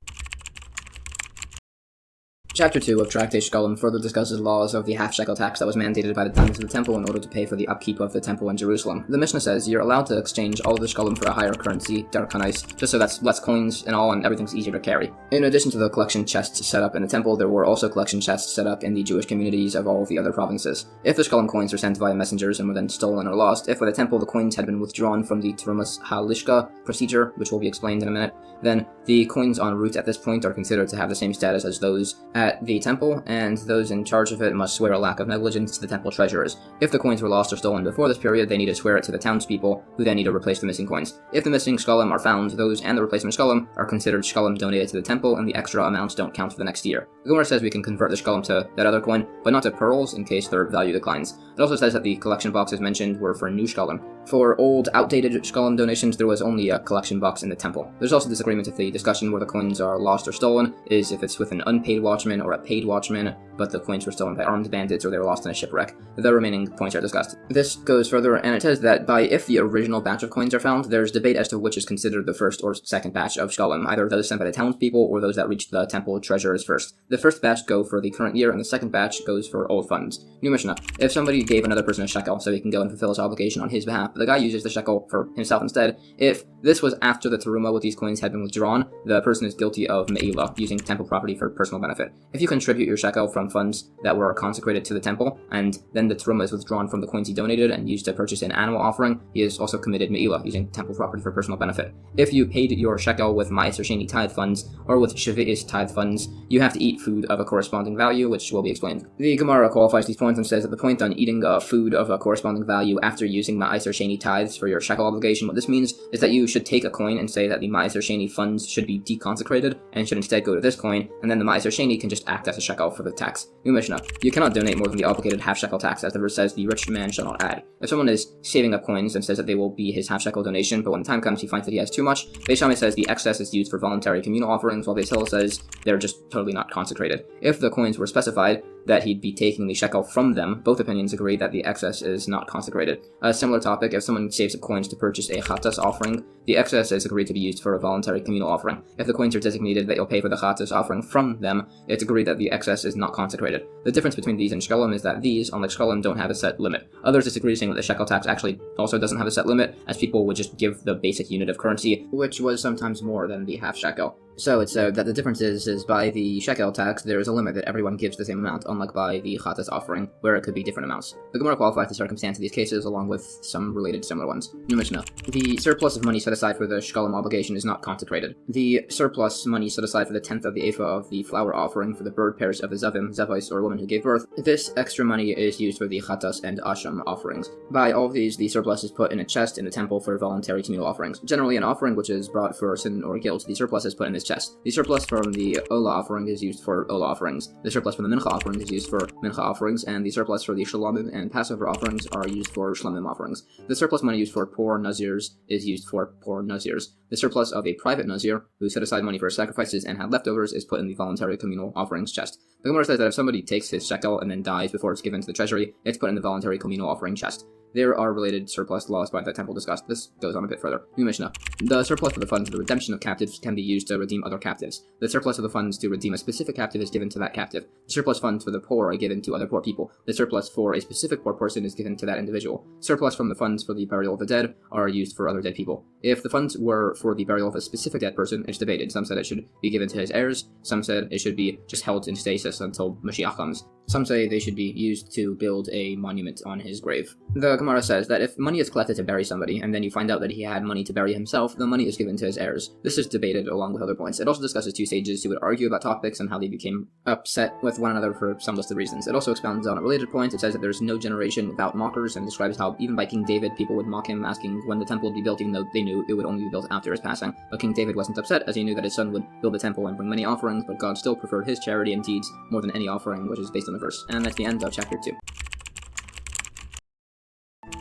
Chapter 2 of Tractate Shekalim further discusses laws of the half-shekel tax that was mandated by the Taanis of the temple in order to pay for the upkeep of the temple in Jerusalem. The Mishnah says you're allowed to exchange all of the Shekalim for a higher currency, darkanais, just so that's less coins and all, and everything's easier to carry. In addition to the collection chests set up in the temple, there were also collection chests set up in the Jewish communities of all of the other provinces. If the Shekalim coins were sent via messengers and were then stolen or lost, if by the temple the coins had been withdrawn from the Terumas Halishka procedure, which will be explained in a minute, then the coins en route at this point are considered to have the same status as those at the temple, and those in charge of it must swear a lack of negligence to the temple treasurers. If the coins were lost or stolen before this period, they need to swear it to the townspeople, who then need to replace the missing coins. If the missing Shekalim are found, those and the replacement Shekalim are considered Shekalim donated to the temple, and the extra amounts don't count for the next year. The Gemara says we can convert the Shekalim to that other coin, but not to pearls in case their value declines. It also says that the collection boxes mentioned were for new Shekalim. For old, outdated Shekalim donations, there was only a collection box in the temple. There's also disagreement if the discussion where the coins are lost or stolen is if it's with an unpaid watchman or a paid watchman, but the coins were stolen by armed bandits or they were lost in a shipwreck. The remaining points are discussed. This goes further, and it says that if the original batch of coins are found, there's debate as to which is considered the first or second batch of Shekalim, either those sent by the townspeople or those that reached the temple treasurers first. The first batch go for the current year, and the second batch goes for old funds. New Mishnah. If somebody gave another person a shekel so he can go and fulfill his obligation on his behalf, but the guy uses the shekel for himself instead, if this was after the teruma with these coins had been withdrawn, the person is guilty of Megillah, using temple property for personal benefit. If you contribute your shekel from funds that were consecrated to the temple, and then the teruma is withdrawn from the coins he donated and used to purchase an animal offering, he has also committed Megillah, using temple property for personal benefit. If you paid your shekel with Ma'aser Sheni tithe funds, or with Shavi'is tithe funds, you have to eat food of a corresponding value, which will be explained. The Gemara qualifies these points and says that the point on eating food of a corresponding value after using Ma'aser Sheni tithes for your shekel obligation, what this means is that you should take a coin and say that the Ma'aser Sheni funds should be deconsecrated and should instead go to this coin, and then the Ma'aser Sheni can just act as a shekel for the tax. New Mishnah. You cannot donate more than the obligated half-shekel tax, as the verse says, the rich man shall not add. If someone is saving up coins and says that they will be his half-shekel donation, but when the time comes he finds that he has too much, Beitzah says the excess is used for voluntary communal offerings, while Beitzah says they're just totally not consecrated. If the coins were specified that he'd be taking the shekel from them, both opinions agree that the excess is not consecrated. A similar topic, if someone saves up coins to purchase a chatas offering, the excess is agreed to be used for a voluntary communal offering. If the coins are designated that you'll pay for the chatas offering from them, it's agreed that the excess is not consecrated. The difference between these and Shekalim is that these, unlike Shekalim, don't have a set limit. Others disagree, saying that the shekel tax actually also doesn't have a set limit, as people would just give the basic unit of currency, which was sometimes more than the half shekel. So it's that the difference is by the shekel tax, there is a limit that everyone gives the same amount, unlike by the chatas offering, where it could be different amounts. The Gemara qualifies the circumstance of these cases, along with some related similar ones. New Mishnah. The surplus of money set aside for the Shekalim obligation is not consecrated. The surplus money set aside for the 10th of the ephah of the flour offering for the bird pairs of the zavim, zavais, or woman who gave birth, this extra money is used for the chatas and asham offerings. By all of these, the surplus is put in a chest in the temple for voluntary communal offerings. Generally, an offering which is brought for sin or guilt, the surplus is put in this chest. The surplus from the Ola offering is used for Ola offerings. The surplus from the Mincha offering is used for Mincha offerings, and the surplus for the Shalomim and Passover offerings are used for Shlomim offerings. The surplus money used for poor Nazirs is used for poor Nazirs. The surplus of a private Nazir, who set aside money for sacrifices and had leftovers, is put in the voluntary communal offerings chest. The Gemara says that if somebody takes his shekel and then dies before it's given to the treasury, it's put in the voluntary communal offering chest. There are related surplus laws by the temple discussed. This goes on a bit further. New Mishnah. The surplus of the funds for the redemption of captives can be used to redeem other captives. The surplus of the funds to redeem a specific captive is given to that captive. The surplus funds for the poor are given to other poor people. The surplus for a specific poor person is given to that individual. Surplus from the funds for the burial of the dead are used for other dead people. If the funds were for the burial of a specific dead person, it's debated. Some said it should be given to his heirs. Some said it should be just held in stasis until Mashiach comes. Some say they should be used to build a monument on his grave. The Gemara says that if money is collected to bury somebody, and then you find out that he had money to bury himself, the money is given to his heirs. This is debated along with other points. It also discusses two sages who would argue about topics and how they became upset with one another for some list of reasons. It also expounds on a related point. It says that there's no generation without mockers, and describes how even by King David, people would mock him, asking when the temple would be built, even though they knew it would only be built after his passing. But King David wasn't upset, as he knew that his son would build the temple and bring many offerings, but God still preferred his charity and deeds more than any offering, which is based on the verse. And that's the end of chapter 2.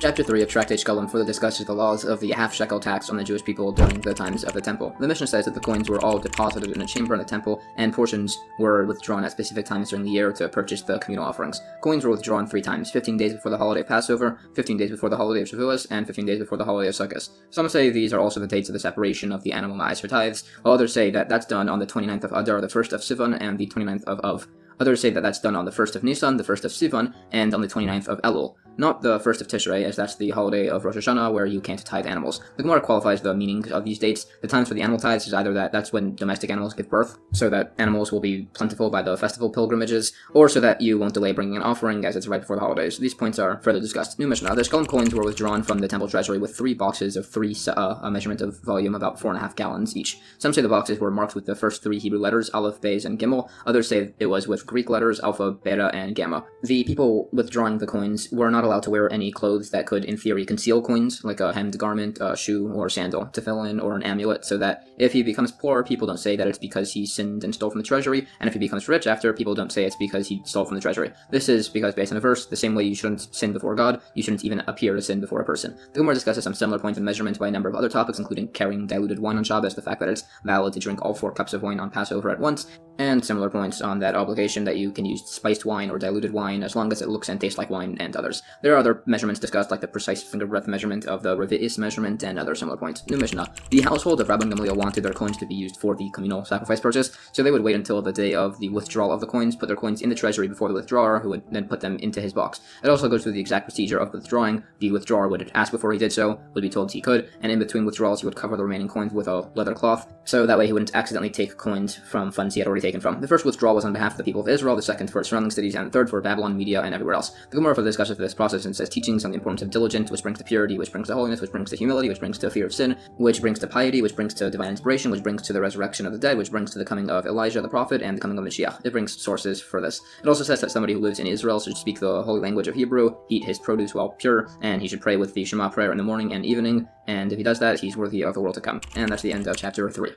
Chapter 3 of Tractate Shekalim further discusses the laws of the half-shekel tax on the Jewish people during the times of the temple. The Mishnah says that the coins were all deposited in a chamber in the temple, and portions were withdrawn at specific times during the year to purchase the communal offerings. Coins were withdrawn 3 times, 15 days before the holiday of Passover, 15 days before the holiday of Shavuos, and 15 days before the holiday of Sukkos. Some say these are also the dates of the separation of the animal ma'as for tithes, while others say that that's done on the 29th of Adar, the 1st of Sivan, and the 29th of Av. Others say that that's done on the 1st of Nisan, the 1st of Sivan, and on the 29th of Elul. Not the 1st of Tishrei, as that's the holiday of Rosh Hashanah, where you can't tithe animals. The Gemara qualifies the meanings of these dates. The times for the animal tithes is either that's when domestic animals give birth, so that animals will be plentiful by the festival pilgrimages, or so that you won't delay bringing an offering, as it's right before the holidays. These points are further discussed. New Mishnah. The Shekalim coins were withdrawn from the temple treasury with 3 boxes of 3 a measurement of volume about 4.5 gallons each. Some say the boxes were marked with the first 3 Hebrew letters, Aleph, Beis, and Gimel. Others say it was with Greek letters, Alpha, Beta, and Gamma. The people withdrawing the coins were not allowed to wear any clothes that could, in theory, conceal coins, like a hemmed garment, a shoe, or a sandal, tefillin, or an amulet, so that if he becomes poor, people don't say that it's because he sinned and stole from the treasury, and if he becomes rich after, people don't say it's because he stole from the treasury. This is because, based on a verse, the same way you shouldn't sin before God, you shouldn't even appear to sin before a person. The Gemara discusses some similar points of measurement by a number of other topics, including carrying diluted wine on Shabbos, the fact that it's valid to drink all 4 cups of wine on Passover at once, and similar points on that obligation that you can use spiced wine or diluted wine as long as it looks and tastes like wine, and others. There are other measurements discussed, like the precise finger breadth measurement of the Revi'is measurement and other similar points. New Mishnah. The household of Rabban Gamliel wanted their coins to be used for the communal sacrifice purchase, so they would wait until the day of the withdrawal of the coins, put their coins in the treasury before the withdrawer, who would then put them into his box. It also goes through the exact procedure of withdrawing. The withdrawer would ask before he did so, would be told he could, and in between withdrawals he would cover the remaining coins with a leather cloth, so that way he wouldn't accidentally take coins from funds he had already taken from. The first withdrawal was on behalf of the people of Israel, the second for its surrounding cities, and the third for Babylon, Media, and everywhere else. The Gemara further discusses this process and says teachings on the importance of diligence, which brings to purity, which brings to holiness, which brings to humility, which brings to fear of sin, which brings to piety, which brings to divine inspiration, which brings to the resurrection of the dead, which brings to the coming of Elijah the prophet, and the coming of Mashiach. It brings sources for this. It also says that somebody who lives in Israel should speak the holy language of Hebrew, eat his produce while pure, and he should pray with the Shema prayer in the morning and evening, and if he does that, he's worthy of the world to come. And that's the end of chapter 3.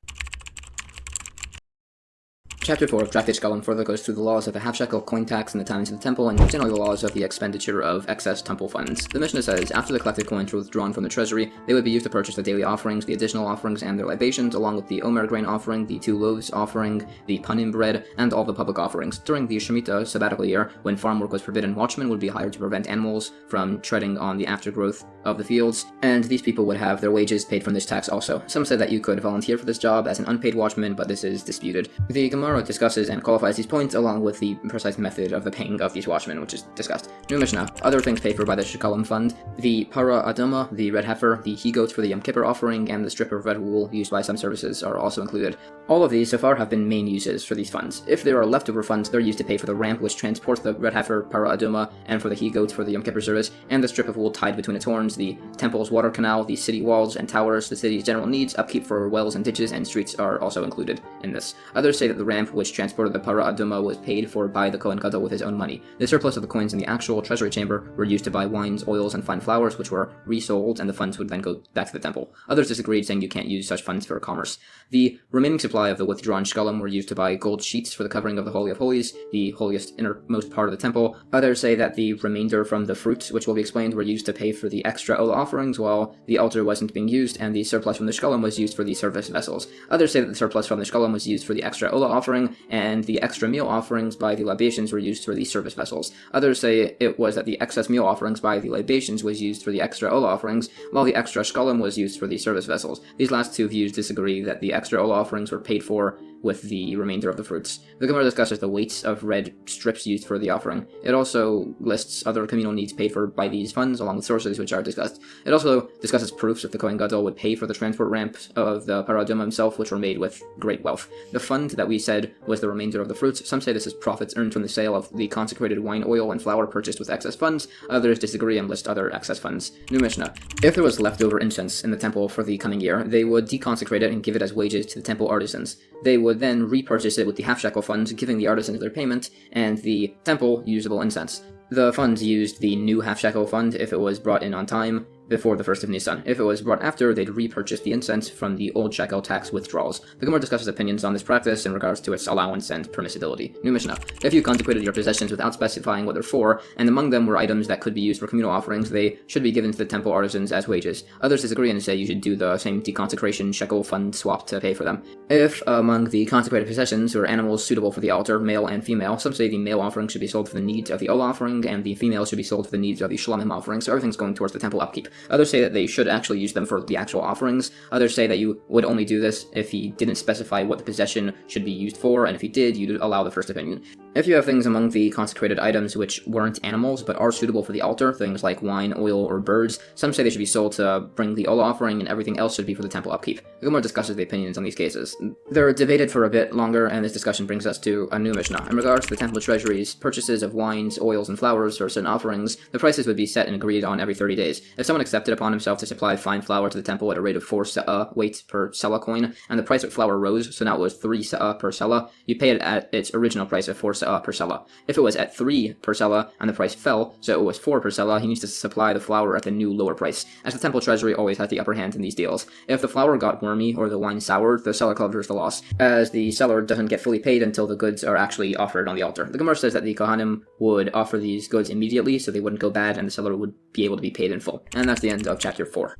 Chapter 4 of Tractate Shekalim further goes through the laws of the half-shekel coin tax in the Taanis of the temple, and generally the laws of the expenditure of excess temple funds. The Mishnah says, after the collected coins were withdrawn from the treasury, they would be used to purchase the daily offerings, the additional offerings, and their libations, along with the omer grain offering, the 2 loaves offering, the panim bread, and all the public offerings. During the Shemitah sabbatical year, when farm work was forbidden, watchmen would be hired to prevent animals from treading on the aftergrowth of the fields, and these people would have their wages paid from this tax also. Some said that you could volunteer for this job as an unpaid watchman, but this is disputed. The Gemara discusses and qualifies these points, along with the precise method of the paying of these watchmen, which is discussed. New Mishnah. Other things paid for by the Shekalim fund: the para adoma, the red heifer, the he-goat for the Yom Kippur offering, and the strip of red wool used by some services are also included. All of these so far have been main uses for these funds. If there are leftover funds, they're used to pay for the ramp which transports the red heifer, para adoma, and for the he-goat for the Yom Kippur service, and the strip of wool tied between its horns, the temple's water canal, the city walls and towers, the city's general needs, upkeep for wells and ditches, and streets are also included in this. Others say that the ramp which transported the para adoma was paid for by the Kohen Gadol with his own money. The surplus of the coins in the actual treasury chamber were used to buy wines, oils, and fine flowers, which were resold, and the funds would then go back to the temple. Others disagreed, saying you can't use such funds for commerce. The remaining supply of the withdrawn shekalim were used to buy gold sheets for the covering of the Holy of Holies, the holiest innermost part of the temple. Others say that the remainder from the fruits, which will be explained, were used to pay for the extra ola offerings while the altar wasn't being used, and the surplus from the shekalim was used for the service vessels. Others say that the surplus from the shekalim was used for the extra ola offering, and the extra meal offerings by the libations were used for the service vessels. Others say it was that the excess meal offerings by the libations was used for the extra ola offerings, while the extra shekalim was used for the service vessels. These last 2 views disagree that the extra ola offerings were paid for with the remainder of the fruits. The Gemara discusses the weights of red strips used for the offering. It also lists other communal needs paid for by these funds, along with sources which are discussed. It also discusses proofs that the Kohen Gadol would pay for the transport ramps of the paraduma himself, which were made with great wealth. The fund that we said was the remainder of the fruits. Some say this is profits earned from the sale of the consecrated wine, oil, and flour purchased with excess funds. Others disagree and list other excess funds. New Mishnah. If there was leftover incense in the temple for the coming year, they would deconsecrate it and give it as wages to the temple artisans. They would then repurchase it with the half-shekel funds, giving the artisans their payment, and the temple usable incense. The funds used the new half-shekel fund if it was brought in on time, before the 1st of Nisan. If it was brought after, they'd repurchase the incense from the old shekel tax withdrawals. The Gemara discusses opinions on this practice in regards to its allowance and permissibility. New Mishnah. If you consecrated your possessions without specifying what they're for, and among them were items that could be used for communal offerings, they should be given to the temple artisans as wages. Others disagree and say you should do the same deconsecration shekel fund swap to pay for them. If among the consecrated possessions were animals suitable for the altar, male and female, some say the male offering should be sold for the needs of the Ol offering, and the female should be sold for the needs of the Shlamim offering, so everything's going towards the temple upkeep. Others say that they should actually use them for the actual offerings. Others say that you would only do this if he didn't specify what the possession should be used for, and if he did, you'd allow the first opinion. If you have things among the consecrated items which weren't animals but are suitable for the altar, things like wine, oil, or birds, some say they should be sold to bring the Ol offering, and everything else should be for the temple upkeep. The Gemara discusses the opinions on these cases. They're debated for a bit longer, and this discussion brings us to a new Mishnah. In regards to the temple treasury's purchases of wines, oils, and flowers for certain offerings, the prices would be set and agreed on every 30 days. If someone accepted upon himself to supply fine flour to the temple at a rate of 4 se'ah weight per selah coin, and the price of flour rose, so now it was 3 se'ah per selah, you pay it at its original price of 4 se'ah per selah. If it was at 3 per selah and the price fell, so it was 4 per selah, he needs to supply the flour at the new lower price, as the temple treasury always has the upper hand in these deals. If the flour got wormy or the wine soured, the seller covers the loss, as the seller doesn't get fully paid until the goods are actually offered on the altar. The Gemara says that the Kohanim would offer these goods immediately so they wouldn't go bad and the seller would be able to be paid in full. And that's the end of chapter 4.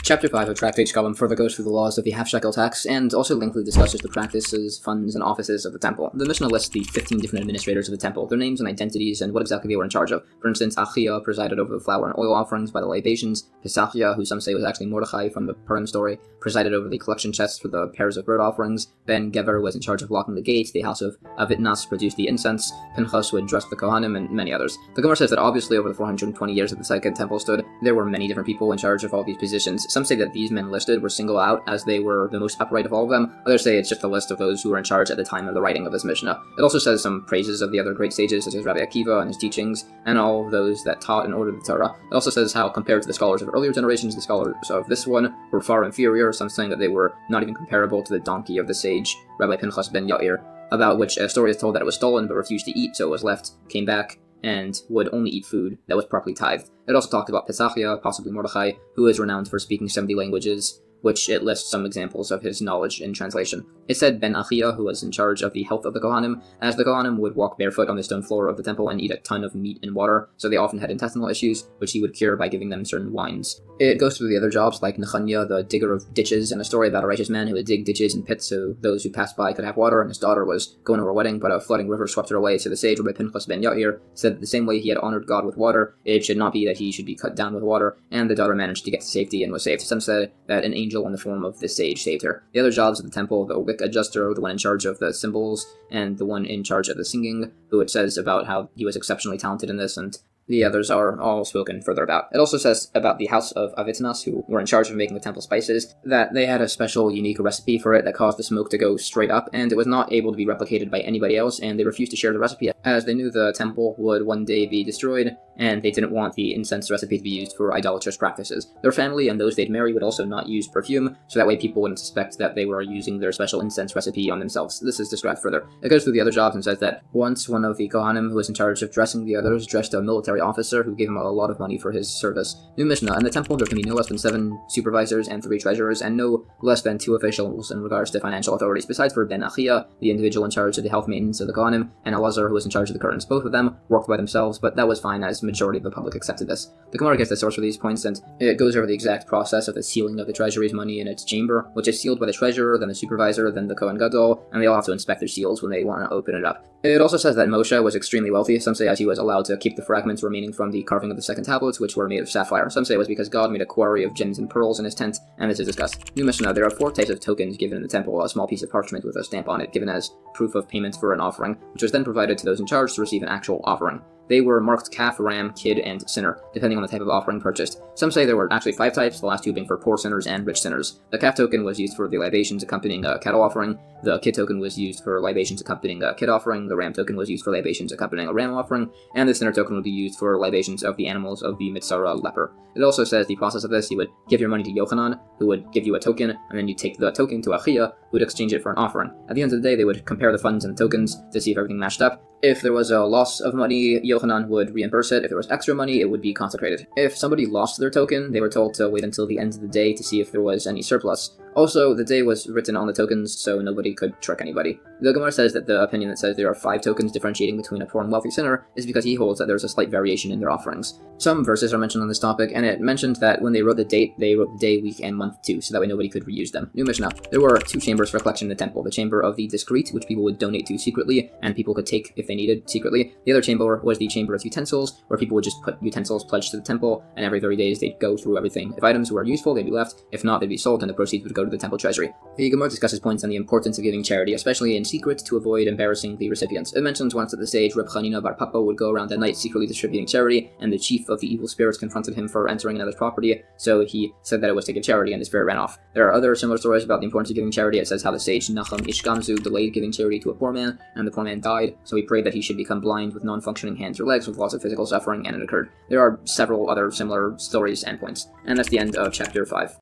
Chapter 5 of Tractate Shekalim further goes through the laws of the half-shekel tax, and also lengthily discusses the practices, funds, and offices of the temple. The Mishnah lists the 15 different administrators of the temple, their names and identities, and what exactly they were in charge of. For instance, Achia presided over the flour and oil offerings by the libations. Pesachim, who some say was actually Mordechai from the Purim story, presided over the collection chests for the pairs of bird offerings. Ben Gever was in charge of locking the gates. The house of Avitnas produced the incense. Pinchas would dress the Kohanim, and many others. The Gemara says that obviously over the 420 years that the Second Temple stood, there were many different people in charge of all these positions. Some say that these men listed were singled out as they were the most upright of all of them. Others say it's just a list of those who were in charge at the time of the writing of this Mishnah. It also says some praises of the other great sages, such as Rabbi Akiva and his teachings, and all of those that taught and ordered the Torah. It also says how, compared to the scholars of earlier generations, the scholars of this one were far inferior, some saying that they were not even comparable to the donkey of the sage, Rabbi Pinchas ben Yair, about which a story is told that it was stolen but refused to eat, so it was left, came back, and would only eat food that was properly tithed. It also talked about Pesachim, possibly Mordechai, who is renowned for speaking 70 languages, which it lists some examples of his knowledge in translation. It said Ben Achia, who was in charge of the health of the Kohanim, as the Kohanim would walk barefoot on the stone floor of the temple and eat a ton of meat and water, so they often had intestinal issues, which he would cure by giving them certain wines. It goes through the other jobs, like Nechaniah, the digger of ditches, and a story about a righteous man who would dig ditches and pits so those who passed by could have water, and his daughter was going to her wedding, but a flooding river swept her away, so the sage Rabbi Pinchas ben Yair said that the same way he had honored God with water, it should not be that he should be cut down with water, and the daughter managed to get to safety and was saved. Some said that an angel in the form of this sage saved her. The other jobs of the temple, the wick adjuster, the one in charge of the cymbals, and the one in charge of the singing, who it says about how he was exceptionally talented in this, and the others are all spoken further about. It also says about the house of Avitnas, who were in charge of making the temple spices, that they had a special, unique recipe for it that caused the smoke to go straight up, and it was not able to be replicated by anybody else, and they refused to share the recipe, as they knew the temple would one day be destroyed, and they didn't want the incense recipe to be used for idolatrous practices. Their family and those they'd marry would also not use perfume, so that way people wouldn't suspect that they were using their special incense recipe on themselves. This is described further. It goes through the other jobs and says that once one of the Kohanim who was in charge of dressing the others dressed a military officer who gave him a lot of money for his service. New Mishnah, in the temple there can be no less than 7 supervisors and 3 treasurers, and no less than 2 officials in regards to financial authorities, besides for Ben Achia, the individual in charge of the health maintenance of the Kohanim, and Elazar, who was in charge of the curtains. Both of them worked by themselves, but that was fine as majority of the public accepted this. The Gemara gives the source for these points, and it goes over the exact process of the sealing of the treasury's money in its chamber, which is sealed by the treasurer, then the supervisor, then the Kohen Gadol, and they all have to inspect their seals when they want to open it up. It also says that Moshe was extremely wealthy. Some say as he was allowed to keep the fragments remaining from the carving of the second tablets, which were made of sapphire. Some say it was because God made a quarry of gems and pearls in his tent, and this is discussed. New Mishnah, there are 4 types of tokens given in the temple: a small piece of parchment with a stamp on it, given as proof of payment for an offering, which was then provided to those in charge to receive an actual offering. They were marked calf, ram, kid, and sinner, depending on the type of offering purchased. Some say there were actually 5 types, the last 2 being for poor sinners and rich sinners. The calf token was used for the libations accompanying a cattle offering, the kid token was used for libations accompanying a kid offering, the ram token was used for libations accompanying a ram offering, and the sinner token would be used for libations of the animals of the Mitzara leper. It also says the process of this: you would give your money to Yochanan, who would give you a token, and then you take the token to Achia, who would exchange it for an offering. At the end of the day, they would compare the funds and the tokens to see if everything matched up, If there was a loss of money, Yochanan would reimburse it. If there was extra money, it would be consecrated. If somebody lost their token, they were told to wait until the end of the day to see if there was any surplus. Also, the day was written on the tokens, so nobody could trick anybody. The Gemara says that the opinion that says there are 5 tokens differentiating between a poor and wealthy sinner is because he holds that there's a slight variation in their offerings. Some verses are mentioned on this topic, and it mentioned that when they wrote the date, they wrote the day, week, and month too, so that way nobody could reuse them. New Mishnah. There were 2 chambers for collection in the temple. The chamber of the discreet, which people would donate to secretly, and people could take if they needed secretly. The other chamber was the chamber of utensils, where people would just put utensils pledged to the temple, and every 30 days they'd go through everything. If items were useful, they'd be left. If not, they'd be sold, and the proceeds would go to the temple treasury. The Gemara discusses points on the importance of giving charity, especially in secret, to avoid embarrassing the recipients. It mentions once at the stage Reb Chanina bar Papa would go around at night secretly distributing charity, and the chief of the evil spirits confronted him for entering another's property, so he said that it was to give charity, and the spirit ran off. There are other similar stories about the importance of giving charity. It says how the sage Nachum Ishgamzu delayed giving charity to a poor man, and the poor man died, so he prayed that he should become blind with non-functioning hands or legs with lots of physical suffering, and it occurred. There are several other similar stories and points. And that's the end of chapter 5.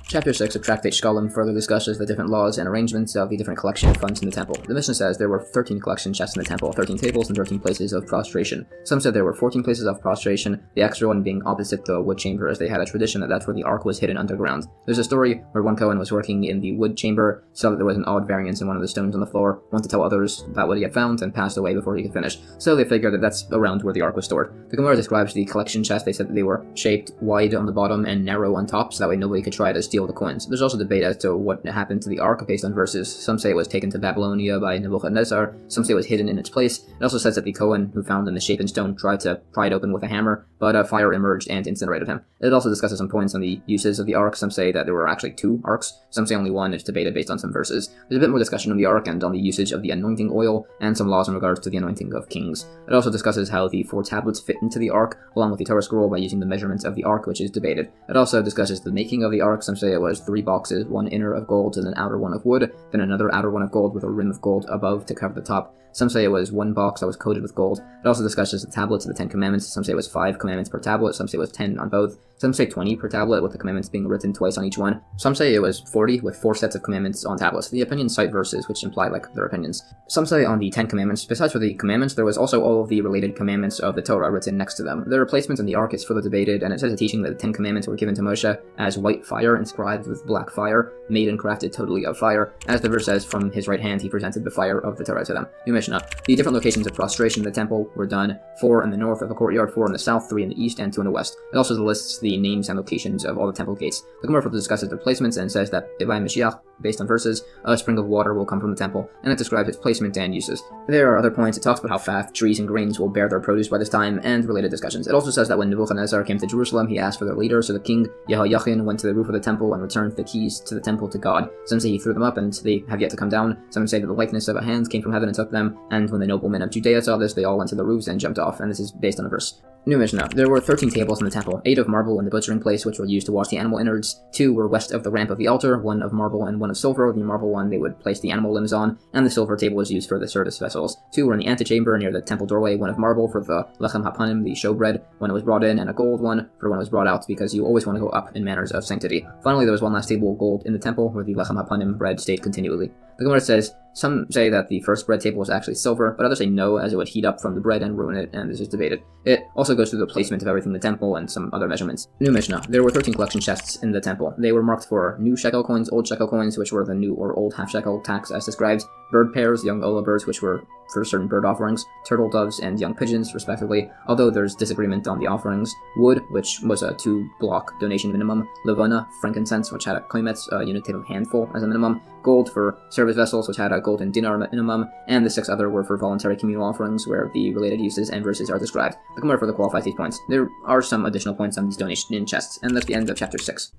Chapter 6 of Tractate Shekalim further discusses the different laws and arrangements of the different collection funds in the temple. The Mishnah says there were 13 collection chests in the temple, 13 tables, and 13 places of prostration. Some said there were 14 places of prostration, the extra one being opposite the wood chamber, as they had a tradition that that's where the ark was hidden underground. There's a story where one Kohen was working in the wood chamber, saw that there was an odd variance in one of the stones on the floor, wanted to tell others about what he had found, and passed away before he could finish. So they figured that that's around where the ark was stored. The Gemara describes the collection chest. They said that they were shaped wide on the bottom and narrow on top, so that way nobody could try to steal the coins. There's also debate as to what happened to the ark based on verses. Some say it was taken to Babylonia by Nebuchadnezzar, some say it was hidden in its place. It also says that the Kohen who found the shapen stone tried to pry it open with a hammer, but a fire emerged and incinerated him. It also discusses some points on the uses of the ark. Some say that there were actually 2 arks, some say only one. It's debated based on some verses. There's a bit more discussion on the ark and on the usage of the anointing oil, and some laws in regards to the anointing of kings. It also discusses how the 4 tablets fit into the ark, along with the Torah scroll, by using the measurements of the ark, which is debated. It also discusses the making of the ark. Some say it was 3 boxes, one inner of gold and an outer one of wood, then another outer one of gold with a rim of gold above to cover the top. Some say it was 1 box that was coated with gold. It also discusses the tablets of the 10 commandments. Some say it was 5 commandments per tablet. Some say it was 10 on both. Some say 20 per tablet, with the commandments being written twice on each one. Some say it was 40, with 4 sets of commandments on tablets. The opinions cite verses, which imply their opinions. Some say on the 10 commandments, besides for the commandments, there was also all of the related commandments of the Torah written next to them. Their replacement in the ark is further debated, and it says a teaching that the 10 commandments were given to Moshe as white fire inscribed with black fire, made and crafted totally of fire. As the verse says, from his right hand he presented the fire of the Torah to them. New Mishnah. The different locations of prostration in the temple were done: 4 in the north of the courtyard, 4 in the south, 3 in the east, and 2 in the west. It also lists the names and locations of all the temple gates. The Gemara further discusses their placements and says that by Mashiach, based on verses, a spring of water will come from the temple, and it describes its placement and uses. There are other points. It talks about how fast trees and grains will bear their produce by this time, and related discussions. It also says that when Nebuchadnezzar came to Jerusalem, he asked for their leader, so the king Yehoiachin went to the roof of the temple and returned the keys to the temple to God. Some say he threw them up, and they have yet to come down. Some say that the likeness of a hand came from heaven and took them, and when the noblemen of Judea saw this, they all went to the roofs and jumped off, and this is based on a verse. New Mishnah. There were 13 tables in the temple, 8 of marble in the butchering place, which were used to wash the animal innards. 2 were west of the ramp of the altar, 1 of marble and 1 of silver. The marble one they would place the animal limbs on, and the silver table was used for the service vessels. 2 were in the antechamber near the temple doorway, 1 of marble for the lechem hapanim, the showbread, when it was brought in, and a gold one for when it was brought out, because you always want to go up in manners of sanctity. Finally, there was 1 last table of gold in the temple, where the lechem hapanim bread stayed continually. The Gemara says, some say that the first bread table was actually silver, but others say no, as it would heat up from the bread and ruin it, and this is debated. It also goes through the placement of everything in the temple and some other measurements. New Mishnah. There were 13 collection chests in the temple. They were marked for new shekel coins, old shekel coins, which were the new or old half-shekel tax as described, bird pairs, young ola birds, which were for certain bird offerings, turtle doves, and young pigeons, respectively, although there's disagreement on the offerings. Wood, which was a 2-block donation minimum. Levana, frankincense, which had a koimetz, a unitative handful, as a minimum. Gold for service vessels, which had a golden dinar minimum, and the 6 other were for voluntary communal offerings, where the related uses and verses are described. The Gemara further qualifies these points. There are some additional points on these donation chests, and that's the end of chapter 6.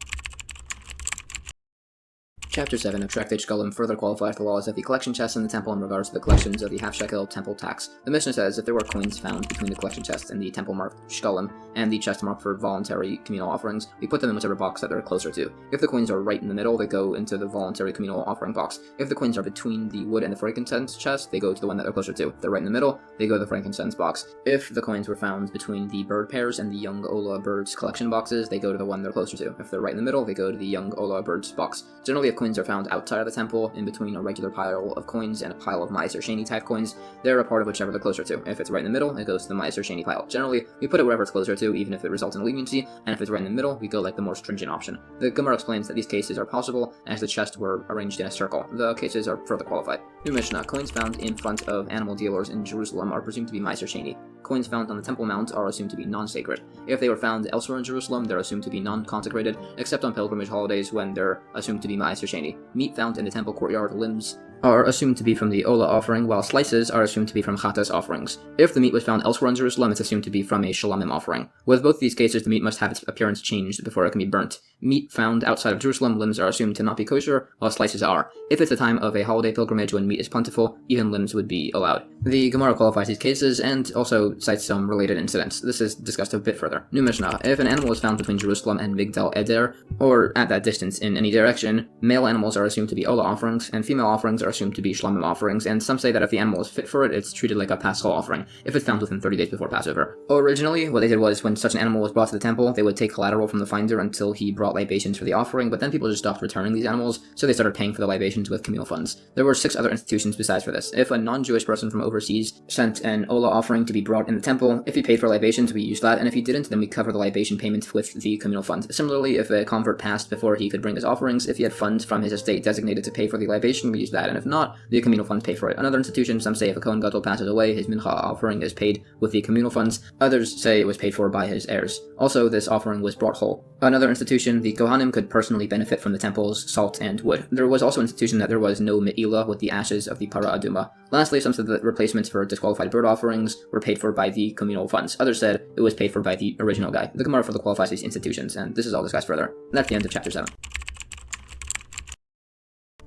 Chapter 7 of Tractate Shekalim further qualifies the laws of the collection chests in the temple in regards to the collections of the half-shekel temple tax. The Mishnah says if there were coins found between the collection chest and the temple marked Shekalim and the chest marked for voluntary communal offerings, we put them in whichever box that they're closer to. If the coins are right in the middle, they go into the voluntary communal offering box. If the coins are between the wood and the frankincense chest, they go to the one that they're closer to. If they're right in the middle, they go to the frankincense box. If the coins were found between the bird pairs and the young Ola birds collection boxes, they go to the one they're closer to. If they're right in the middle, they go to the young Ola birds box. Generally, if coins coins are found outside of the temple, in between a regular pile of coins and a pile of Ma'aser Sheni type coins, they're a part of whichever they're closer to. If it's right in the middle, it goes to the Ma'aser Sheni pile. Generally, we put it wherever it's closer to, even if it results in leniency, and if it's right in the middle, we go like the more stringent option. The Gemara explains that these cases are possible as the chests were arranged in a circle. The cases are further qualified. New Mishnah, coins found in front of animal dealers in Jerusalem are presumed to be Ma'aser Sheni. Coins found on the Temple Mount are assumed to be non-sacred. If they were found elsewhere in Jerusalem, they're assumed to be non-consecrated, except on pilgrimage holidays when they're assumed to be Ma'aser Sheni. Meat found in the temple courtyard, limbs are assumed to be from the Ola offering, while slices are assumed to be from Chatas offerings. If the meat was found elsewhere in Jerusalem, it's assumed to be from a Shalamim offering. With both these cases, the meat must have its appearance changed before it can be burnt. Meat found outside of Jerusalem, limbs are assumed to not be kosher, while slices are. If it's the time of a holiday pilgrimage when meat is plentiful, even limbs would be allowed. The Gemara qualifies these cases and also cites some related incidents. This is discussed a bit further. New Mishnah, if an animal is found between Jerusalem and Migdal Eder, or at that distance in any direction, male animals are assumed to be Ola offerings, and female offerings are assumed to be Shlamim offerings, and some say that if the animal is fit for it, it's treated like a Paschal offering, if it's found within 30 days before Passover. Originally, what they did was, when such an animal was brought to the temple, they would take collateral from the finder until he brought libations for the offering, but then people just stopped returning these animals, so they started paying for the libations with communal funds. There were 6 other institutions besides for this. If a non-Jewish person from overseas sent an Ola offering to be brought in the temple, if he paid for libations, we use that, and if he didn't, then we cover the libation payment with the communal fund. Similarly, if a convert passed before he could bring his offerings, if he had funds from his estate designated to pay for the libation, we use that, and if not, the communal funds pay for it. Another institution, some say if a Kohen Gadol passes away, his mincha offering is paid with the communal funds. Others say it was paid for by his heirs. Also, this offering was brought whole. Another institution, the Kohanim could personally benefit from the temple's salt and wood. There was also an institution that there was no Megillah with the ashes of the Para Aduma. Lastly, some said that replacements for disqualified bird offerings were paid for by the communal funds. Others said it was paid for by the original guy. The Gemara further qualifies these institutions, and this is all discussed further. And that's the end of chapter 7.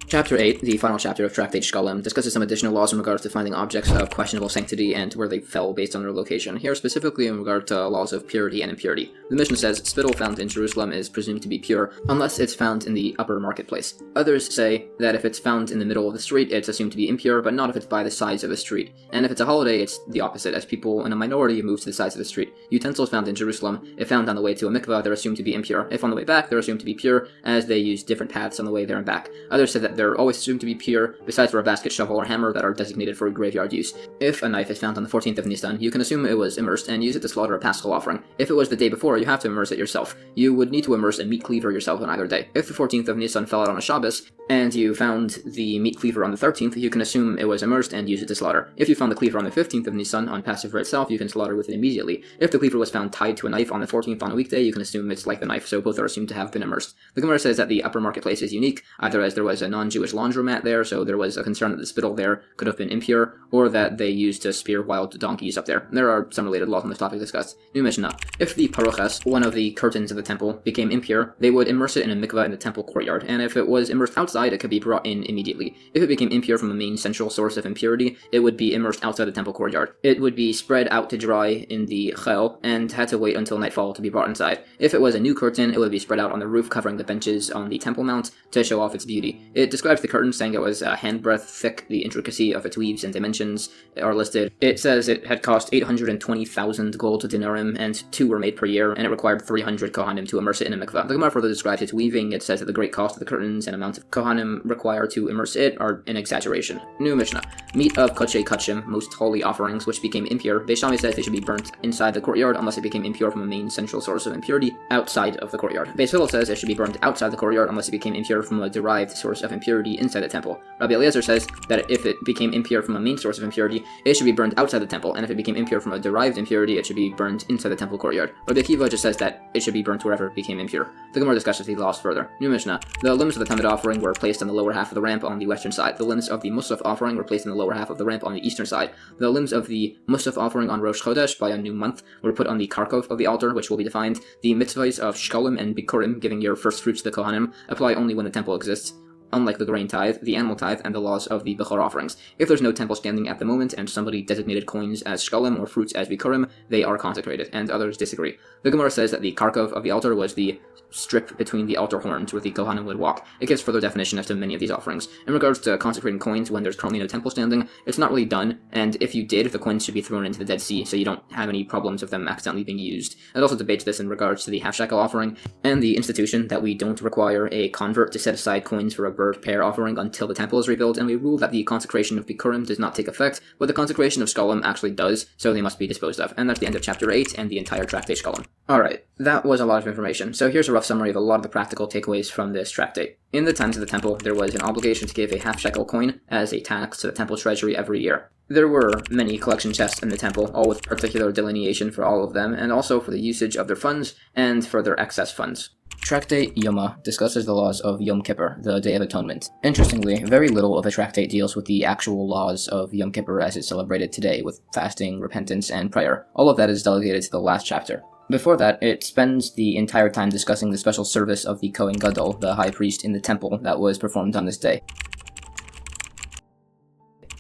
Chapter 8, the final chapter of Tractate Shekalim, discusses some additional laws in regards to finding objects of questionable sanctity and where they fell based on their location. Here, specifically in regard to laws of purity and impurity. The Mishnah says, spittle found in Jerusalem is presumed to be pure, unless it's found in the upper marketplace. Others say that if it's found in the middle of the street, it's assumed to be impure, but not if it's by the sides of the street. And if it's a holiday, it's the opposite, as people in a minority move to the sides of the street. Utensils found in Jerusalem, if found on the way to a mikvah, they're assumed to be impure. If on the way back, they're assumed to be pure, as they use different paths on the way there and back. Others said that they're always assumed to be pure, besides for a basket, shovel, or hammer that are designated for graveyard use. If a knife is found on the 14th of Nisan, you can assume it was immersed and use it to slaughter a Paschal offering. If it was the day before, you have to immerse it yourself. You would need to immerse a meat cleaver yourself on either day. If the 14th of Nisan fell out on a Shabbos, and you found the meat cleaver on the 13th, you can assume it was immersed and use it to slaughter. If you found the cleaver on the 15th of Nisan on Passover itself, you can slaughter with it immediately. If the cleaver was found tied to a knife on the 14th on a weekday, you can assume it's like the knife, so both are assumed to have been immersed. The Gemara says that the upper marketplace is unique, either as there was a non-Jewish laundromat there, so there was a concern that the spittle there could have been impure, or that they used to spear wild donkeys up there. There are some related laws on this topic discussed. New Mishnah. If the parochas, one of the curtains of the temple, became impure, they would immerse it in a mikvah in the temple courtyard, and if it was immersed outside, it could be brought in immediately. If it became impure from a main central source of impurity, it would be immersed outside the temple courtyard. It would be spread out to dry in the chel, and had to wait until nightfall to be brought inside. If it was a new curtain, it would be spread out on the roof covering the benches on the temple mount to show off its beauty. It describes the curtain, saying it was a handbreadth thick. The intricacy of its weaves and dimensions are listed. It says it had cost 820,000 gold denarim, and 2 were made per year, and it required 300 kohanim to immerse it in a mikvah. The Gemara further describes its weaving. It says that the great cost of the curtains and amount of kohanim required to immerse it are an exaggeration. New Mishnah. Meat of kodshe kodshim, most holy offerings, which became impure. Beis Shammai says they should be burnt inside the courtyard unless it became impure from a main central source of impurity outside of the courtyard. Beis Hillel says it should be burnt outside the courtyard unless it became impure from a derived source of impurity inside the temple. Rabbi Eliezer says that if it became impure from a main source of impurity, it should be burned outside the temple, and if it became impure from a derived impurity, it should be burned inside the temple courtyard. Rabbi Akiva just says that it should be burnt wherever it became impure. The Gemara discusses these laws further. New Mishnah. The limbs of the Talmud offering were placed on the lower half of the ramp on the western side. The limbs of the Musaf offering were placed in the lower half of the ramp on the eastern side. The limbs of the Musaf offering on Rosh Chodesh, by a new month, were put on the karkov of the altar, which will be defined. The mitzvahs of Shekalim and Bikurim, giving your first fruits to the Kohanim, apply only when the temple exists, unlike the grain tithe, the animal tithe, and the laws of the Bechor offerings. If there's no temple standing at the moment, and somebody designated coins as Shekalim or fruits as Bikurim, they are consecrated, and others disagree. The Gemara says that the karkov of the altar was the strip between the altar horns where the Kohanim would walk. It gives further definition as to many of these offerings. In regards to consecrating coins when there's currently no temple standing, it's not really done, and if you did, the coins should be thrown into the Dead Sea, so you don't have any problems of them accidentally being used. It also debates this in regards to the Half-Shekel offering, and the institution that we don't require a convert to set aside coins for a per offering until the temple is rebuilt, and we rule that the consecration of Bikurim does not take effect, but the consecration of Shekalim actually does, so they must be disposed of. And that's the end of chapter 8 and the entire Tractate Shekalim. Alright, that was a lot of information. So here's a rough summary of a lot of the practical takeaways from this tractate. In the times of the temple, there was an obligation to give a half-shekel coin as a tax to the temple treasury every year. There were many collection chests in the temple, all with particular delineation for all of them, and also for the usage of their funds and for their excess funds. Tractate Yoma discusses the laws of Yom Kippur, the Day of Atonement. Interestingly, very little of the tractate deals with the actual laws of Yom Kippur as it's celebrated today, with fasting, repentance, and prayer. All of that is delegated to the last chapter. Before that, it spends the entire time discussing the special service of the Kohen Gadol, the high priest in the temple, that was performed on this day.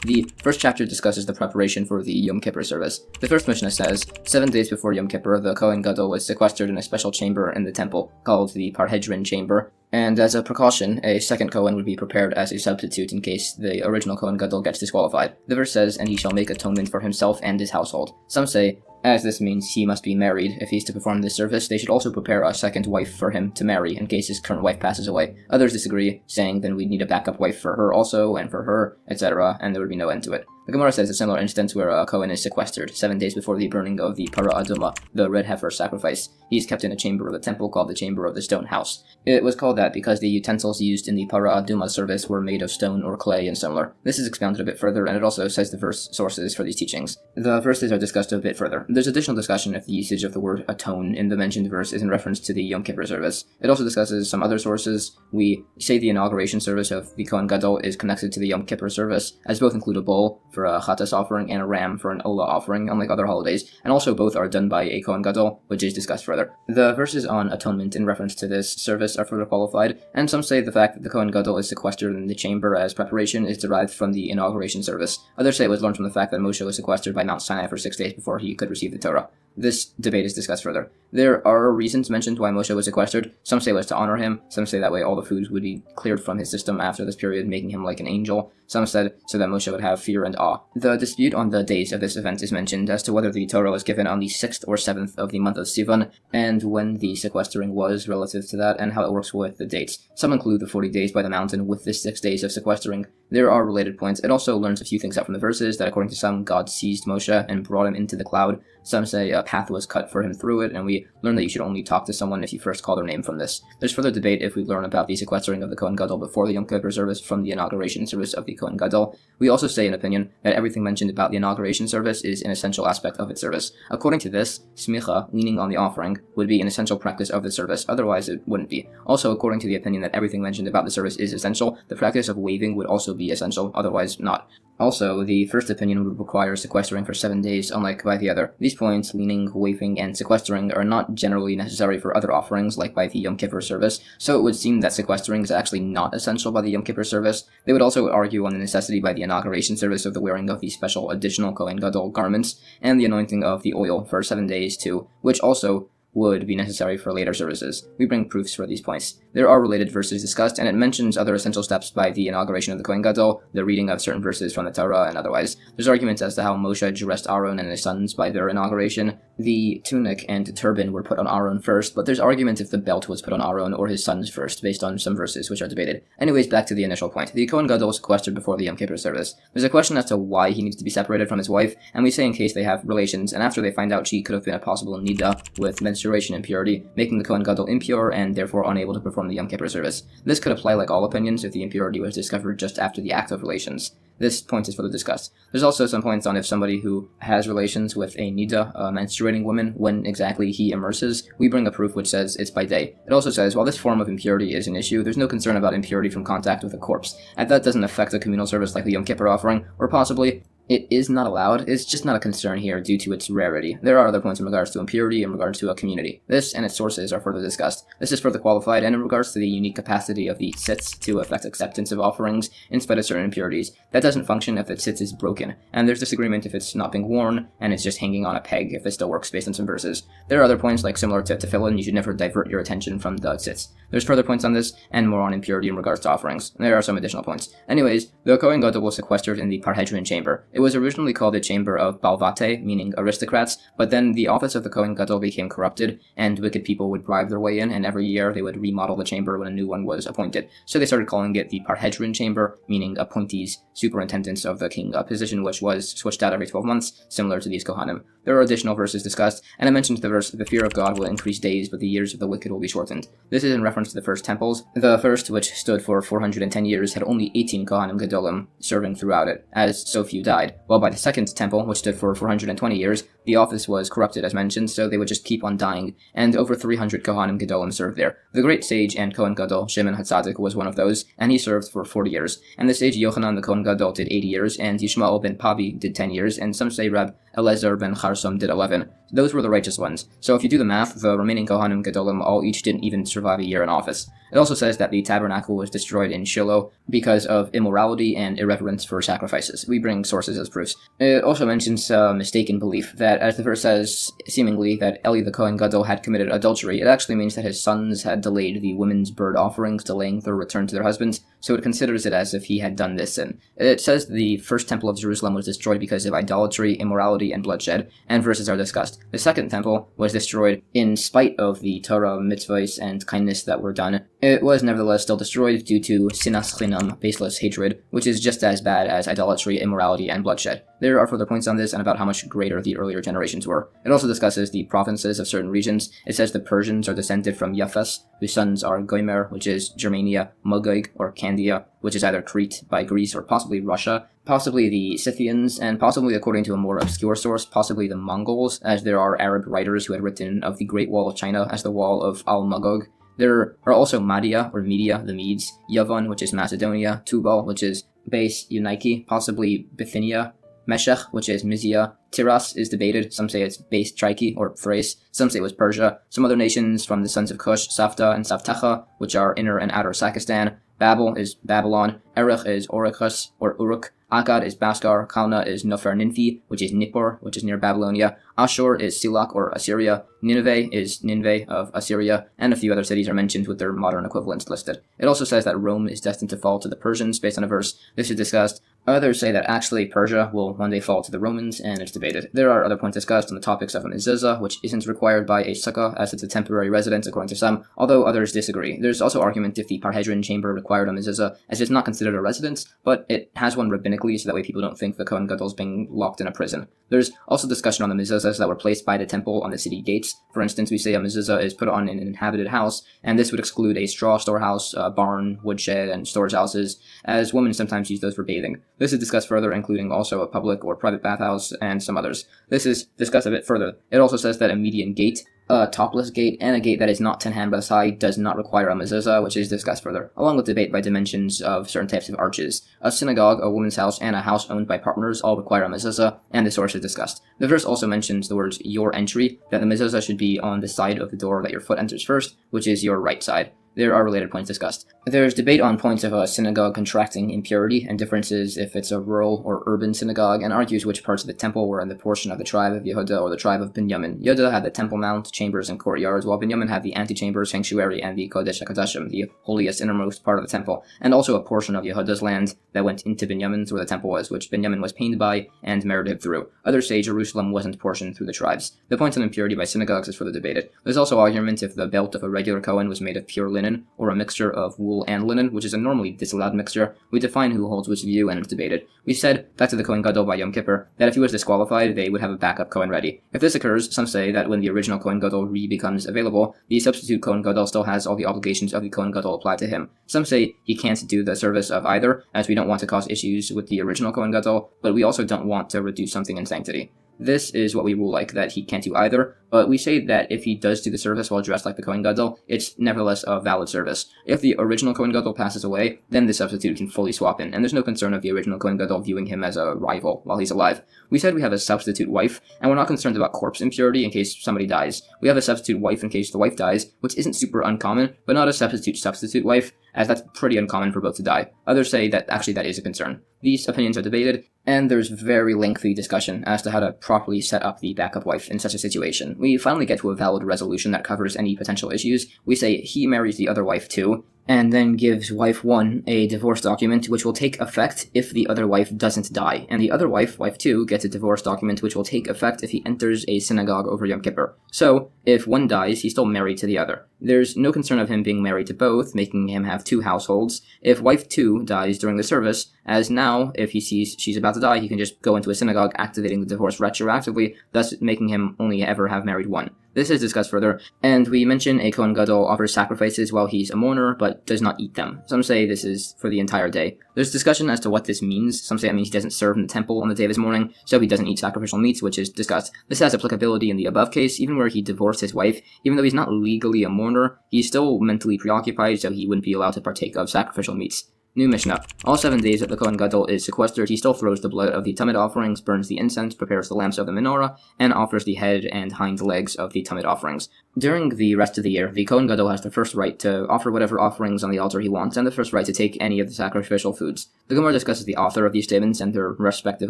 The first chapter discusses the preparation for the Yom Kippur service. The first Mishnah says, 7 days before Yom Kippur, the Kohen Gadol was sequestered in a special chamber in the temple, called the Parhedron chamber, and as a precaution, a second Kohen would be prepared as a substitute in case the original Kohen Gadol gets disqualified. The verse says, and he shall make atonement for himself and his household. Some say, as this means he must be married. If he's to perform this service, they should also prepare a second wife for him to marry in case his current wife passes away. Others disagree, saying then we'd need a backup wife for her also, and for her, etc., and there would be no end to it. The Gemara says a similar instance where a Kohen is sequestered 7 days before the burning of the Para Aduma, the red heifer sacrifice. He is kept in a chamber of the temple called the Chamber of the Stone House. It was called that because the utensils used in the Para Aduma service were made of stone or clay and similar. This is expounded a bit further, and it also says the verse sources for these teachings. The verses are discussed a bit further. There's additional discussion if the usage of the word atone in the mentioned verse is in reference to the Yom Kippur service. It also discusses some other sources. We say the inauguration service of the Kohen Gadol is connected to the Yom Kippur service, as both include a bull for a Chatas offering and a ram for an Olah offering, unlike other holidays, and also both are done by a Kohen Gadol, which is discussed further. The verses on atonement in reference to this service are further qualified, and some say the fact that the Kohen Gadol is sequestered in the chamber as preparation is derived from the inauguration service. Others say it was learned from the fact that Moshe was sequestered by Mount Sinai for 6 days before he could receive the Torah. This debate is discussed further. There are reasons mentioned why Moshe was sequestered. Some say it was to honor him. Some say that way all the foods would be cleared from his system after this period, making him like an angel. Some said so that Moshe would have fear and awe. The dispute on the days of this event is mentioned as to whether the Torah was given on the 6th or 7th of the month of Sivan, and when the sequestering was relative to that, and how it works with the dates. Some include the 40 days by the mountain with the 6 days of sequestering. There are related points. It also learns a few things out from the verses, that according to some, God seized Moshe and brought him into the cloud. Some say a path was cut for him through it, and we learn that you should only talk to someone if you first call their name from this. There's further debate if we learn about the sequestering of the Kohen Gadol before the Yom Kippur service from the inauguration service of the Kohen Gadol. We also say in opinion that everything mentioned about the inauguration service is an essential aspect of its service. According to this, smicha, leaning on the offering, would be an essential practice of the service, otherwise it wouldn't be. Also, according to the opinion that everything mentioned about the service is essential, the practice of waving would also be essential, otherwise not. Also, the first opinion would require sequestering for 7 days, unlike by the other. These points, leaning, waving, and sequestering, are not generally necessary for other offerings, like by the Yom Kippur service, so it would seem that sequestering is actually not essential by the Yom Kippur service. They would also argue on the necessity by the inauguration service of the wearing of the special additional Kohen Gadol garments, and the anointing of the oil for 7 days too, which also would be necessary for later services. We bring proofs for these points. There are related verses discussed, and it mentions other essential steps by the inauguration of the Kohen Gadol, the reading of certain verses from the Torah, and otherwise. There's arguments as to how Moshe dressed Aaron and his sons by their inauguration. The tunic and turban were put on Aaron first, but there's arguments if the belt was put on Aaron or his sons first, based on some verses which are debated. Anyways, back to the initial point. The Kohen Gadol was sequestered before the Yom Kippur service. There's a question as to why he needs to be separated from his wife, and we say in case they have relations, and after they find out she could have been a possible nida with menstruation impurity, making the Kohen Gadol impure and therefore unable to perform the Yom Kippur service. This could apply like all opinions if the impurity was discovered just after the act of relations. This point is further discussed. There's also some points on if somebody who has relations with a nida, a menstruating woman, when exactly he immerses. We bring a proof which says it's by day. It also says while this form of impurity is an issue, there's no concern about impurity from contact with a corpse, and that doesn't affect a communal service like the Yom Kippur offering, or possibly it is not allowed. It's just not a concern here due to its rarity. There are other points in regards to impurity in regards to a community. This and its sources are further discussed. This is further qualified, and in regards to the unique capacity of the tzitz to affect acceptance of offerings in spite of certain impurities, that doesn't function if the tzitz is broken, and there's disagreement if it's not being worn and it's just hanging on a peg if it still works based on some verses. There are other points like similar to tefillin, you should never divert your attention from the tzitz. There's further points on this and more on impurity in regards to offerings. There are some additional points. Anyways, the Kohen Gadol was sequestered in the Parhedron chamber. It It was originally called the Chamber of Balvate, meaning aristocrats, but then the office of the Kohen Gadol became corrupted, and wicked people would bribe their way in, and every year they would remodel the chamber when a new one was appointed. So they started calling it the Parhedron Chamber, meaning appointees, superintendents of the king, a position which was switched out every 12 months, similar to these Kohanim. There are additional verses discussed, and I mentioned the verse, the fear of God will increase days, but the years of the wicked will be shortened. This is in reference to the first temples. The first, which stood for 410 years, had only 18 Kohanim Gedolim serving throughout it, as so few died, while by the second temple, which stood for 420 years, the office was corrupted as mentioned, so they would just keep on dying, and over 300 Kohanim Gedolim served there. The great sage and Kohen Gadol, Shimon HaTzadik, was one of those, and he served for 40 years. And the sage Yochanan the Kohen Gadol did 80 years, and Yishmael ben Pabi did 10 years, and some say Reb Elezer ben Charsom did 11. Those were the righteous ones. So if you do the math, the remaining Kohanim Gedolim all each didn't even survive a year in office. It also says that the tabernacle was destroyed in Shiloh because of immorality and irreverence for sacrifices. We bring sources as proofs. It also mentions a mistaken belief that, as the verse says, seemingly, that Eli the Kohen Gadol had committed adultery. It actually means that his sons had delayed the women's bird offerings, delaying their return to their husbands, so it considers it as if he had done this sin. It says the first temple of Jerusalem was destroyed because of idolatry, immorality, and bloodshed, and verses are discussed. The second temple was destroyed in spite of the Torah, mitzvahs, and kindness that were done. It was nevertheless still destroyed due to sinas chinam, baseless hatred, which is just as bad as idolatry, immorality, and bloodshed. There are further points on this and about how much greater the earlier generations were. It also discusses the provinces of certain regions. It says the Persians are descended from Yafes, whose sons are Goimer, which is Germania, Mogog, or Candia, which is either Crete by Greece or possibly Russia, possibly the Scythians, and possibly, according to a more obscure source, possibly the Mongols, as there are Arab writers who had written of the Great Wall of China as the Wall of Al-Magog. There are also Madia, or Media, the Medes, Yavon, which is Macedonia, Tubal, which is Base Unike, possibly Bithynia, Meshech, which is Mysia. Tiras is debated. Some say it's Base Trike or Thrace. Some say it was Persia. Some other nations from the sons of Cush, Safta and Saftecha, which are inner and outer Sakistan. Babel is Babylon. Erech is Orekhus or Uruk. Akkad is Baskar. Kalna is Nefer-Ninfi, which is Nippur, which is near Babylonia. Ashur is Silak or Assyria. Nineveh is Ninveh of Assyria, and a few other cities are mentioned with their modern equivalents listed. It also says that Rome is destined to fall to the Persians based on a verse. This is discussed. Others say that actually Persia will one day fall to the Romans, and it's debated. There are other points discussed on the topics of a mezuzah, which isn't required by a sukkah, as it's a temporary residence according to some, although others disagree. There's also argument if the Parhedron chamber required a mezuzah, as it's not considered a residence, but it has one rabbinically, so that way people don't think the Kohen Gadol's being locked in a prison. There's also discussion on the mezuzahs that were placed by the temple on the city gates. For instance, we say a mezuzah is put on in an inhabited house, and this would exclude a straw storehouse, a barn, woodshed, and storage houses, as women sometimes use those for bathing. This is discussed further, including also a public or private bathhouse and some others. This is discussed a bit further. It also says that a median gate, a topless gate, and a gate that is not 10 handbreadths high does not require a mezuzah, which is discussed further, along with debate by dimensions of certain types of arches. A synagogue, a woman's house, and a house owned by partners all require a mezuzah, and the source is discussed. The verse also mentions the words your entry, that the mezuzah should be on the side of the door that your foot enters first, which is your right side. There are related points discussed. There's debate on points of a synagogue contracting impurity and differences if it's a rural or urban synagogue, and argues which parts of the temple were in the portion of the tribe of Yehuda or the tribe of Binyamin. Yehuda had the temple mount, chambers, and courtyards, while Binyamin had the antechamber, sanctuary, and the Kodesh HaKodashim, the holiest innermost part of the temple, and also a portion of Yehuda's land that went into Binyamin's where the temple was, which Binyamin was pained by and merited through. Others say Jerusalem wasn't portioned through the tribes. The point on impurity by synagogues is further debated. There's also argument if the belt of a regular Kohen was made of pure linen, or a mixture of wool and linen, which is a normally disallowed mixture. We define who holds which view, and it's debated. We said, back to the Kohen Gadol by Yom Kippur, that if he was disqualified, they would have a backup Kohen ready. If this occurs, some say that when the original Kohen Gadol becomes available, the substitute Kohen Gadol still has all the obligations of the Kohen Gadol applied to him. Some say he can't do the service of either, as we don't want to cause issues with the original Kohen Gadol, but we also don't want to reduce something in sanctity. This is what we rule like, that he can't do either, but we say that if he does do the service while dressed like the Kohen Gadol, it's nevertheless a valid service. If the original Kohen Gadol passes away, then the substitute can fully swap in, and there's no concern of the original Kohen Gadol viewing him as a rival while he's alive. We said we have a substitute wife, and we're not concerned about corpse impurity in case somebody dies. We have a substitute wife in case the wife dies, which isn't super uncommon, but not a substitute wife, as that's pretty uncommon for both to die. Others say that actually that is a concern. These opinions are debated, and there's very lengthy discussion as to how to properly set up the backup wife in such a situation. We finally get to a valid resolution that covers any potential issues. We say he marries the other wife too, and then gives wife 1 a divorce document which will take effect if the other wife doesn't die, and the other wife 2, gets a divorce document which will take effect if he enters a synagogue over Yom Kippur. So, if one dies, he's still married to the other. There's no concern of him being married to both, making him have 2 households. If wife 2 dies during the service, as now, if he sees she's about to die, he can just go into a synagogue, activating the divorce retroactively, thus making him only ever have married 1. This is discussed further, and we mention a Kohen Gadol offers sacrifices while he's a mourner, but does not eat them. Some say this is for the entire day. There's discussion as to what this means. Some say it means he doesn't serve in the temple on the day of his mourning, so he doesn't eat sacrificial meats, which is discussed. This has applicability in the above case, even where he divorced his wife. Even though he's not legally a mourner, he's still mentally preoccupied, so he wouldn't be allowed to partake of sacrificial meats. New Mishnah. All 7 days that the Kohen Gadol is sequestered, he still throws the blood of the Tamid offerings, burns the incense, prepares the lamps of the menorah, and offers the head and hind legs of the Tamid offerings. During the rest of the year, the Kohen Gadol has the first right to offer whatever offerings on the altar he wants, and the first right to take any of the sacrificial foods. The Gemara discusses the author of these statements and their respective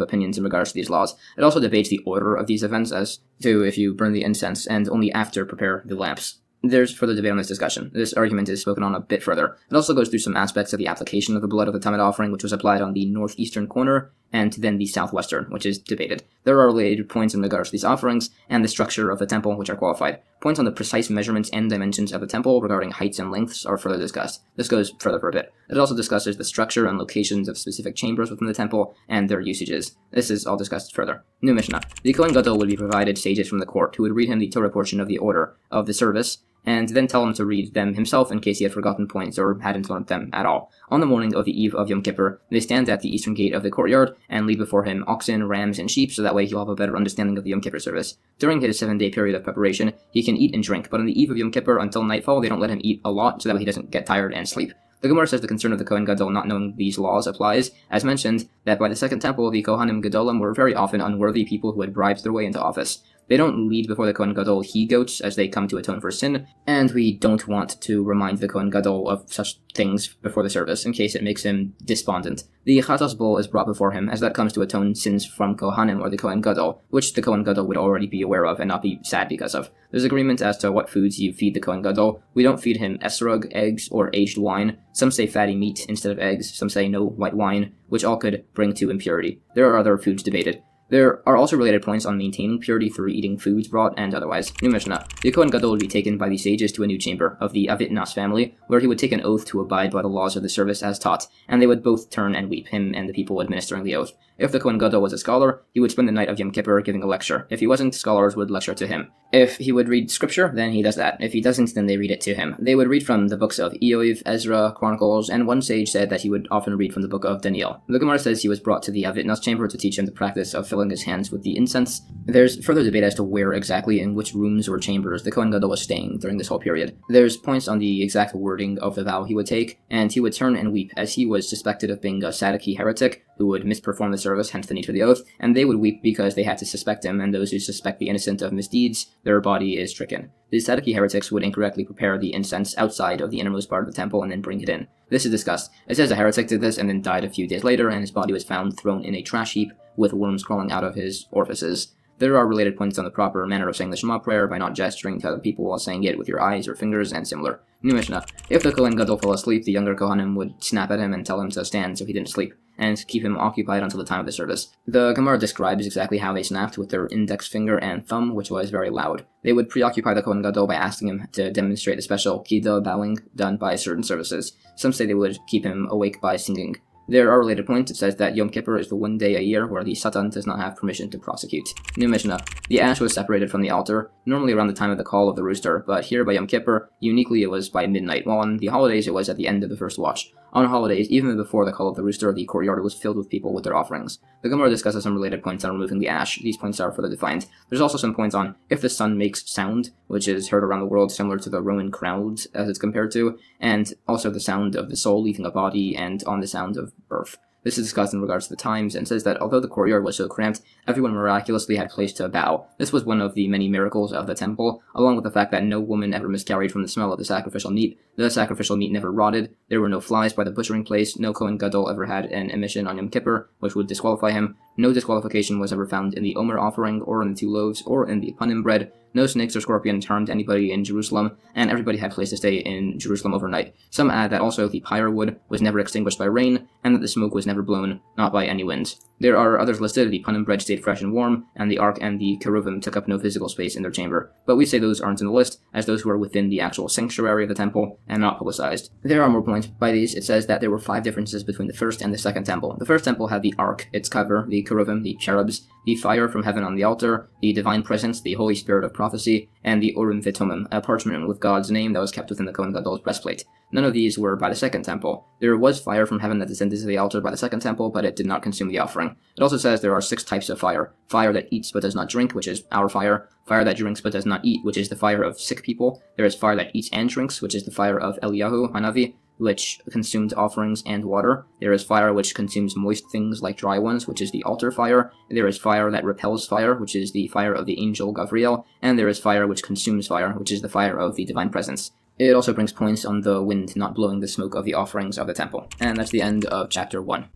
opinions in regards to these laws. It also debates the order of these events as to if you burn the incense and only after prepare the lamps. There's further debate on this discussion. This argument is spoken on a bit further. It also goes through some aspects of the application of the blood of the Tamid offering, which was applied on the northeastern corner, and then the southwestern, which is debated. There are related points in regards to these offerings, and the structure of the temple, which are qualified. Points on the precise measurements and dimensions of the temple regarding heights and lengths are further discussed. This goes further for a bit. It also discusses the structure and locations of specific chambers within the temple, and their usages. This is all discussed further. New Mishnah. The Kohen Gadol would be provided sages from the court, who would read him the Torah portion of the order of the service, and then tell him to read them himself in case he had forgotten points or hadn't learned them at all. On the morning of the eve of Yom Kippur, they stand at the eastern gate of the courtyard and lead before him oxen, rams, and sheep, so that way he'll have a better understanding of the Yom Kippur service. During his 7-day period of preparation, he can eat and drink, but on the eve of Yom Kippur until nightfall, they don't let him eat a lot so that way he doesn't get tired and sleep. The Gemara says the concern of the Kohen Gadol not knowing these laws applies, as mentioned, that by the Second Temple, the Kohanim Gadolim were very often unworthy people who had bribed their way into office. They don't lead before the Kohen Gadol he-goats as they come to atone for sin, and we don't want to remind the Kohen Gadol of such things before the service, in case it makes him despondent. The Chatos bowl is brought before him, as that comes to atone sins from Kohanim or the Kohen Gadol, which the Kohen Gadol would already be aware of and not be sad because of. There's agreement as to what foods you feed the Kohen Gadol. We don't feed him esrog, eggs, or aged wine. Some say fatty meat instead of eggs, some say no white wine, which all could bring to impurity. There are other foods debated. There are also related points on maintaining purity through eating foods brought and otherwise. New Mishnah. The Kohen Gadol would be taken by the sages to a new chamber of the Avitnas family, where he would take an oath to abide by the laws of the service as taught, and they would both turn and weep, him and the people administering the oath. If the Kohen Gadol was a scholar, he would spend the night of Yom Kippur giving a lecture. If he wasn't, scholars would lecture to him. If he would read scripture, then he does that. If he doesn't, then they read it to him. They would read from the books of Eov, Ezra, Chronicles, and one sage said that he would often read from the book of Daniel. The Gemara says he was brought to the Avitnas chamber to teach him the practice of filling his hands with the incense. There's further debate as to where exactly in which rooms or chambers the Kohen Gadol was staying during this whole period. There's points on the exact wording of the vow he would take, and he would turn and weep, as he was suspected of being a Sadducee heretic who would misperform the service, hence the need for the oath, and they would weep because they had to suspect him, and those who suspect the innocent of misdeeds, their body is stricken. The Sadducee heretics would incorrectly prepare the incense outside of the innermost part of the temple and then bring it in. This is discussed. It says a heretic did this and then died a few days later, and his body was found thrown in a trash heap with worms crawling out of his orifices. There are related points on the proper manner of saying the Shema prayer by not gesturing to other people while saying it with your eyes or fingers and similar. New Mishnah. If the Kohen Gadol fell asleep, the younger Kohanim would snap at him and tell him to stand so he didn't sleep, and keep him occupied until the time of the service. The Gemara describes exactly how they snapped with their index finger and thumb, which was very loud. They would preoccupy the Kohen Gadol by asking him to demonstrate the special Kidah bowing done by certain services. Some say they would keep him awake by singing. There are related points. It says that Yom Kippur is the one day a year where the Satan does not have permission to prosecute. New Mishnah. The ash was separated from the altar, normally around the time of the call of the rooster, but here by Yom Kippur, uniquely it was by midnight, while on the holidays it was at the end of the first watch. On holidays, even before the call of the rooster, the courtyard was filled with people with their offerings. The Gemara discusses some related points on removing the ash. These points are further defined. There's also some points on if the sun makes sound, which is heard around the world similar to the Roman crowds as it's compared to, and also the sound of the soul leaving a body and on the sound of birth. This is discussed in regards to the times, and says that although the courtyard was so cramped, everyone miraculously had place to bow. This was one of the many miracles of the temple, along with the fact that no woman ever miscarried from the smell of the sacrificial meat. The sacrificial meat never rotted, there were no flies by the butchering place, no Kohen Gadol ever had an emission on Yom Kippur, which would disqualify him, No disqualification was ever found in the Omer offering, or in the 2 loaves, or in the Punim bread. No snakes or scorpions harmed anybody in Jerusalem, and everybody had a place to stay in Jerusalem overnight. Some add that also the pyre wood was never extinguished by rain, and that the smoke was never blown, not by any winds. There are others listed. The Punim bread stayed fresh and warm, and the Ark and the Eruvin took up no physical space in their chamber. But we say those aren't in the list, as those who are within the actual sanctuary of the temple, and not publicized. There are more points by these. It says that there were 5 differences between the first and the second temple. The first temple had the Ark, its cover, the Eruvin, the cherubs, the fire from heaven on the altar, the divine presence, the Holy Spirit of prophecy, and the Urim V'Tumim, a parchment with God's name that was kept within the Kohen Gadol's breastplate. None of these were by the second temple. There was fire from heaven that descended to the altar by the second temple, but it did not consume the offering. It also says there are 6 types of fire. Fire that eats but does not drink, which is our fire. Fire that drinks but does not eat, which is the fire of sick people. There is fire that eats and drinks, which is the fire of Eliyahu Hanavi, which consumed offerings and water. There is fire which consumes moist things like dry ones, which is the altar fire. There is fire that repels fire, which is the fire of the angel Gabriel. And there is fire which consumes fire, which is the fire of the divine presence. It also brings points on the wind not blowing the smoke of the offerings of the temple. And that's the end of chapter 1.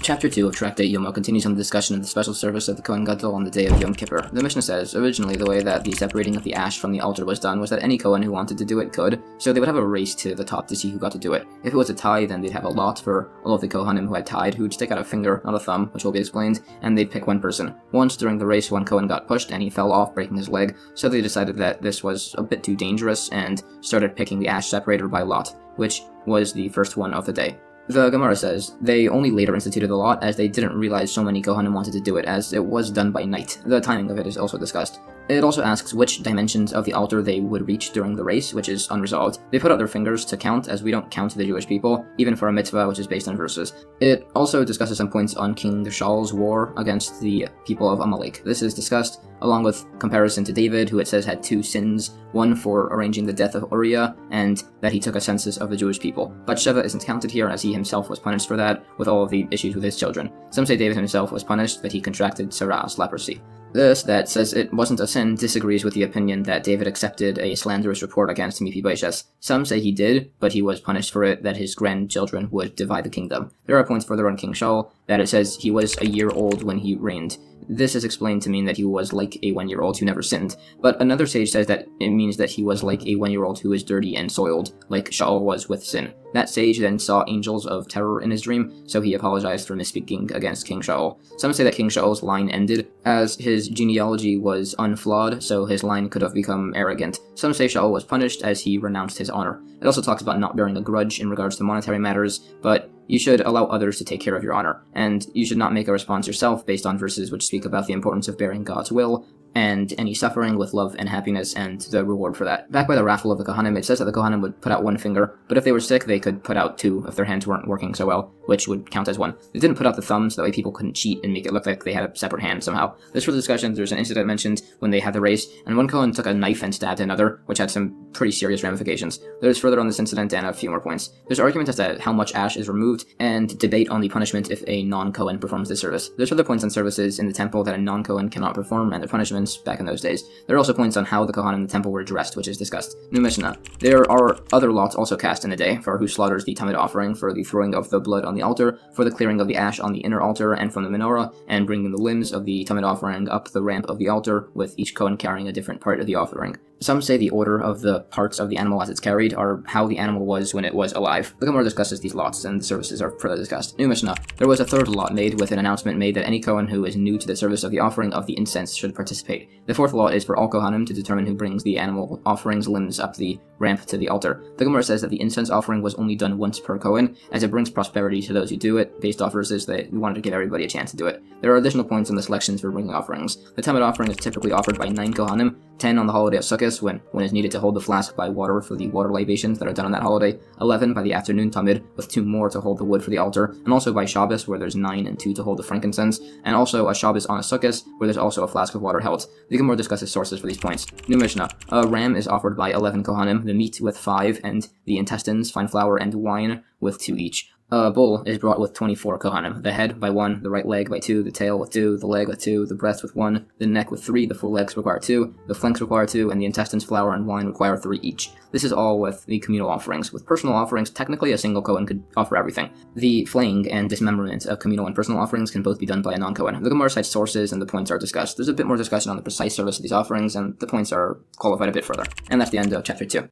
Chapter 2 of Tractate Yoma continues on the discussion of the special service of the Kohen Gadol on the day of Yom Kippur. The Mishnah says, originally the way that the separating of the ash from the altar was done was that any Kohen who wanted to do it could, so they would have a race to the top to see who got to do it. If it was a tie, then they'd have a lot for all of the Kohanim who had tied, who would stick out a finger, not a thumb, which will be explained, and they'd pick one person. Once during the race, one Kohen got pushed and he fell off, breaking his leg, so they decided that this was a bit too dangerous and started picking the ash separator by lot, which was the first one of the day. The Gemara says, they only later instituted the lot as they didn't realize so many Kohanim wanted to do it, as it was done by night. The timing of it is also discussed. It also asks which dimensions of the altar they would reach during the race, which is unresolved. They put out their fingers to count, as we don't count the Jewish people, even for a mitzvah, which is based on verses. It also discusses some points on King Shaul's war against the people of Amalek. This is discussed along with comparison to David, who it says had 2 sins, one for arranging the death of Uriah, and that he took a census of the Jewish people. But Sheva isn't counted here, as he himself was punished for that, with all of the issues with his children. Some say David himself was punished, that he contracted Sarah's leprosy. This, that says it wasn't a sin, disagrees with the opinion that David accepted a slanderous report against Mephibosheth. Some say he did, but he was punished for it, that his grandchildren would divide the kingdom. There are points further on King Shaul, that it says he was a year old when he reigned. This is explained to mean that he was like a 1-year-old who never sinned, but another sage says that it means that he was like a 1-year-old who is dirty and soiled, like Shaul was with sin. That sage then saw angels of terror in his dream, so he apologized for misspeaking against King Shaul. Some say that King Shaul's line ended, as his genealogy was unflawed, so his line could have become arrogant. Some say Shaul was punished as he renounced his honor. It also talks about not bearing a grudge in regards to monetary matters, but you should allow others to take care of your honor, and you should not make a response yourself based on verses which speak about the importance of bearing God's will, and any suffering with love and happiness, and the reward for that. Back by the raffle of the Kohanim, it says that the Kohanim would put out 1 finger, but if they were sick, they could put out 2 if their hands weren't working so well, which would count as 1. They didn't put out the thumbs, that way people couldn't cheat and make it look like they had a separate hand somehow. This for the discussion, there's an incident mentioned when they had the race, and one Kohen took a knife and stabbed another, which had some pretty serious ramifications. There's further on this incident and a few more points. There's argument as to how much ash is removed, and debate on the punishment if a non-Kohen performs this service. There's other points on services in the temple that a non-Kohen cannot perform, and their punishments back in those days. There are also points on how the Kohanim in the temple were dressed, which is discussed. New Mishnah. There are other lots also cast in a day, for who slaughters the Tamid offering, for the throwing of the blood on the altar, for the clearing of the ash on the inner altar and from the menorah, and bringing the limbs of the Tamid offering up the ramp of the altar, with each Kohen carrying a different part of the offering. Some say the order of the parts of the animal as it's carried are how the animal was when it was alive. The Gemara discusses these lots, and the services are further discussed. New Mishnah. There was a 3rd lot made, with an announcement made that any Kohen who is new to the service of the offering of the incense should participate. The 4th lot is for all Kohanim to determine who brings the animal offering's limbs up the ramp to the altar. The Gemara says that the incense offering was only done once per Kohen, as it brings prosperity to those who do it, based off verses that we wanted to give everybody a chance to do it. There are additional points on the selections for bringing offerings. The Tamid offering is typically offered by 9 Kohanim, 10 on the holiday of Sukkos, when is needed to hold the flask by water for the water libations that are done on that holiday, 11 by the afternoon Tamid, with 2 more to hold the wood for the altar, and also by Shabbos, where there's 9 and 2 to hold the frankincense, and also a Shabbos on a Sukkos, where there's also a flask of water held. The Gemara discusses sources for these points. New Mishnah. A ram is offered by 11 Kohanim, the meat with 5, and the intestines, fine flour, and wine with 2 each. A bull is brought with 24 kohanim, the head by 1, the right leg by 2, the tail with 2, the leg with 2, the breast with 1, the neck with 3, the forelegs require 2, the flanks require 2, and the intestines, flour, and wine require 3 each. This is all with the communal offerings. With personal offerings, technically a single Kohen could offer everything. The flaying and dismemberment of communal and personal offerings can both be done by a non-Kohen. The Gemara cites sources and the points are discussed. There's a bit more discussion on the precise service of these offerings, and the points are qualified a bit further. And that's the end of chapter 2.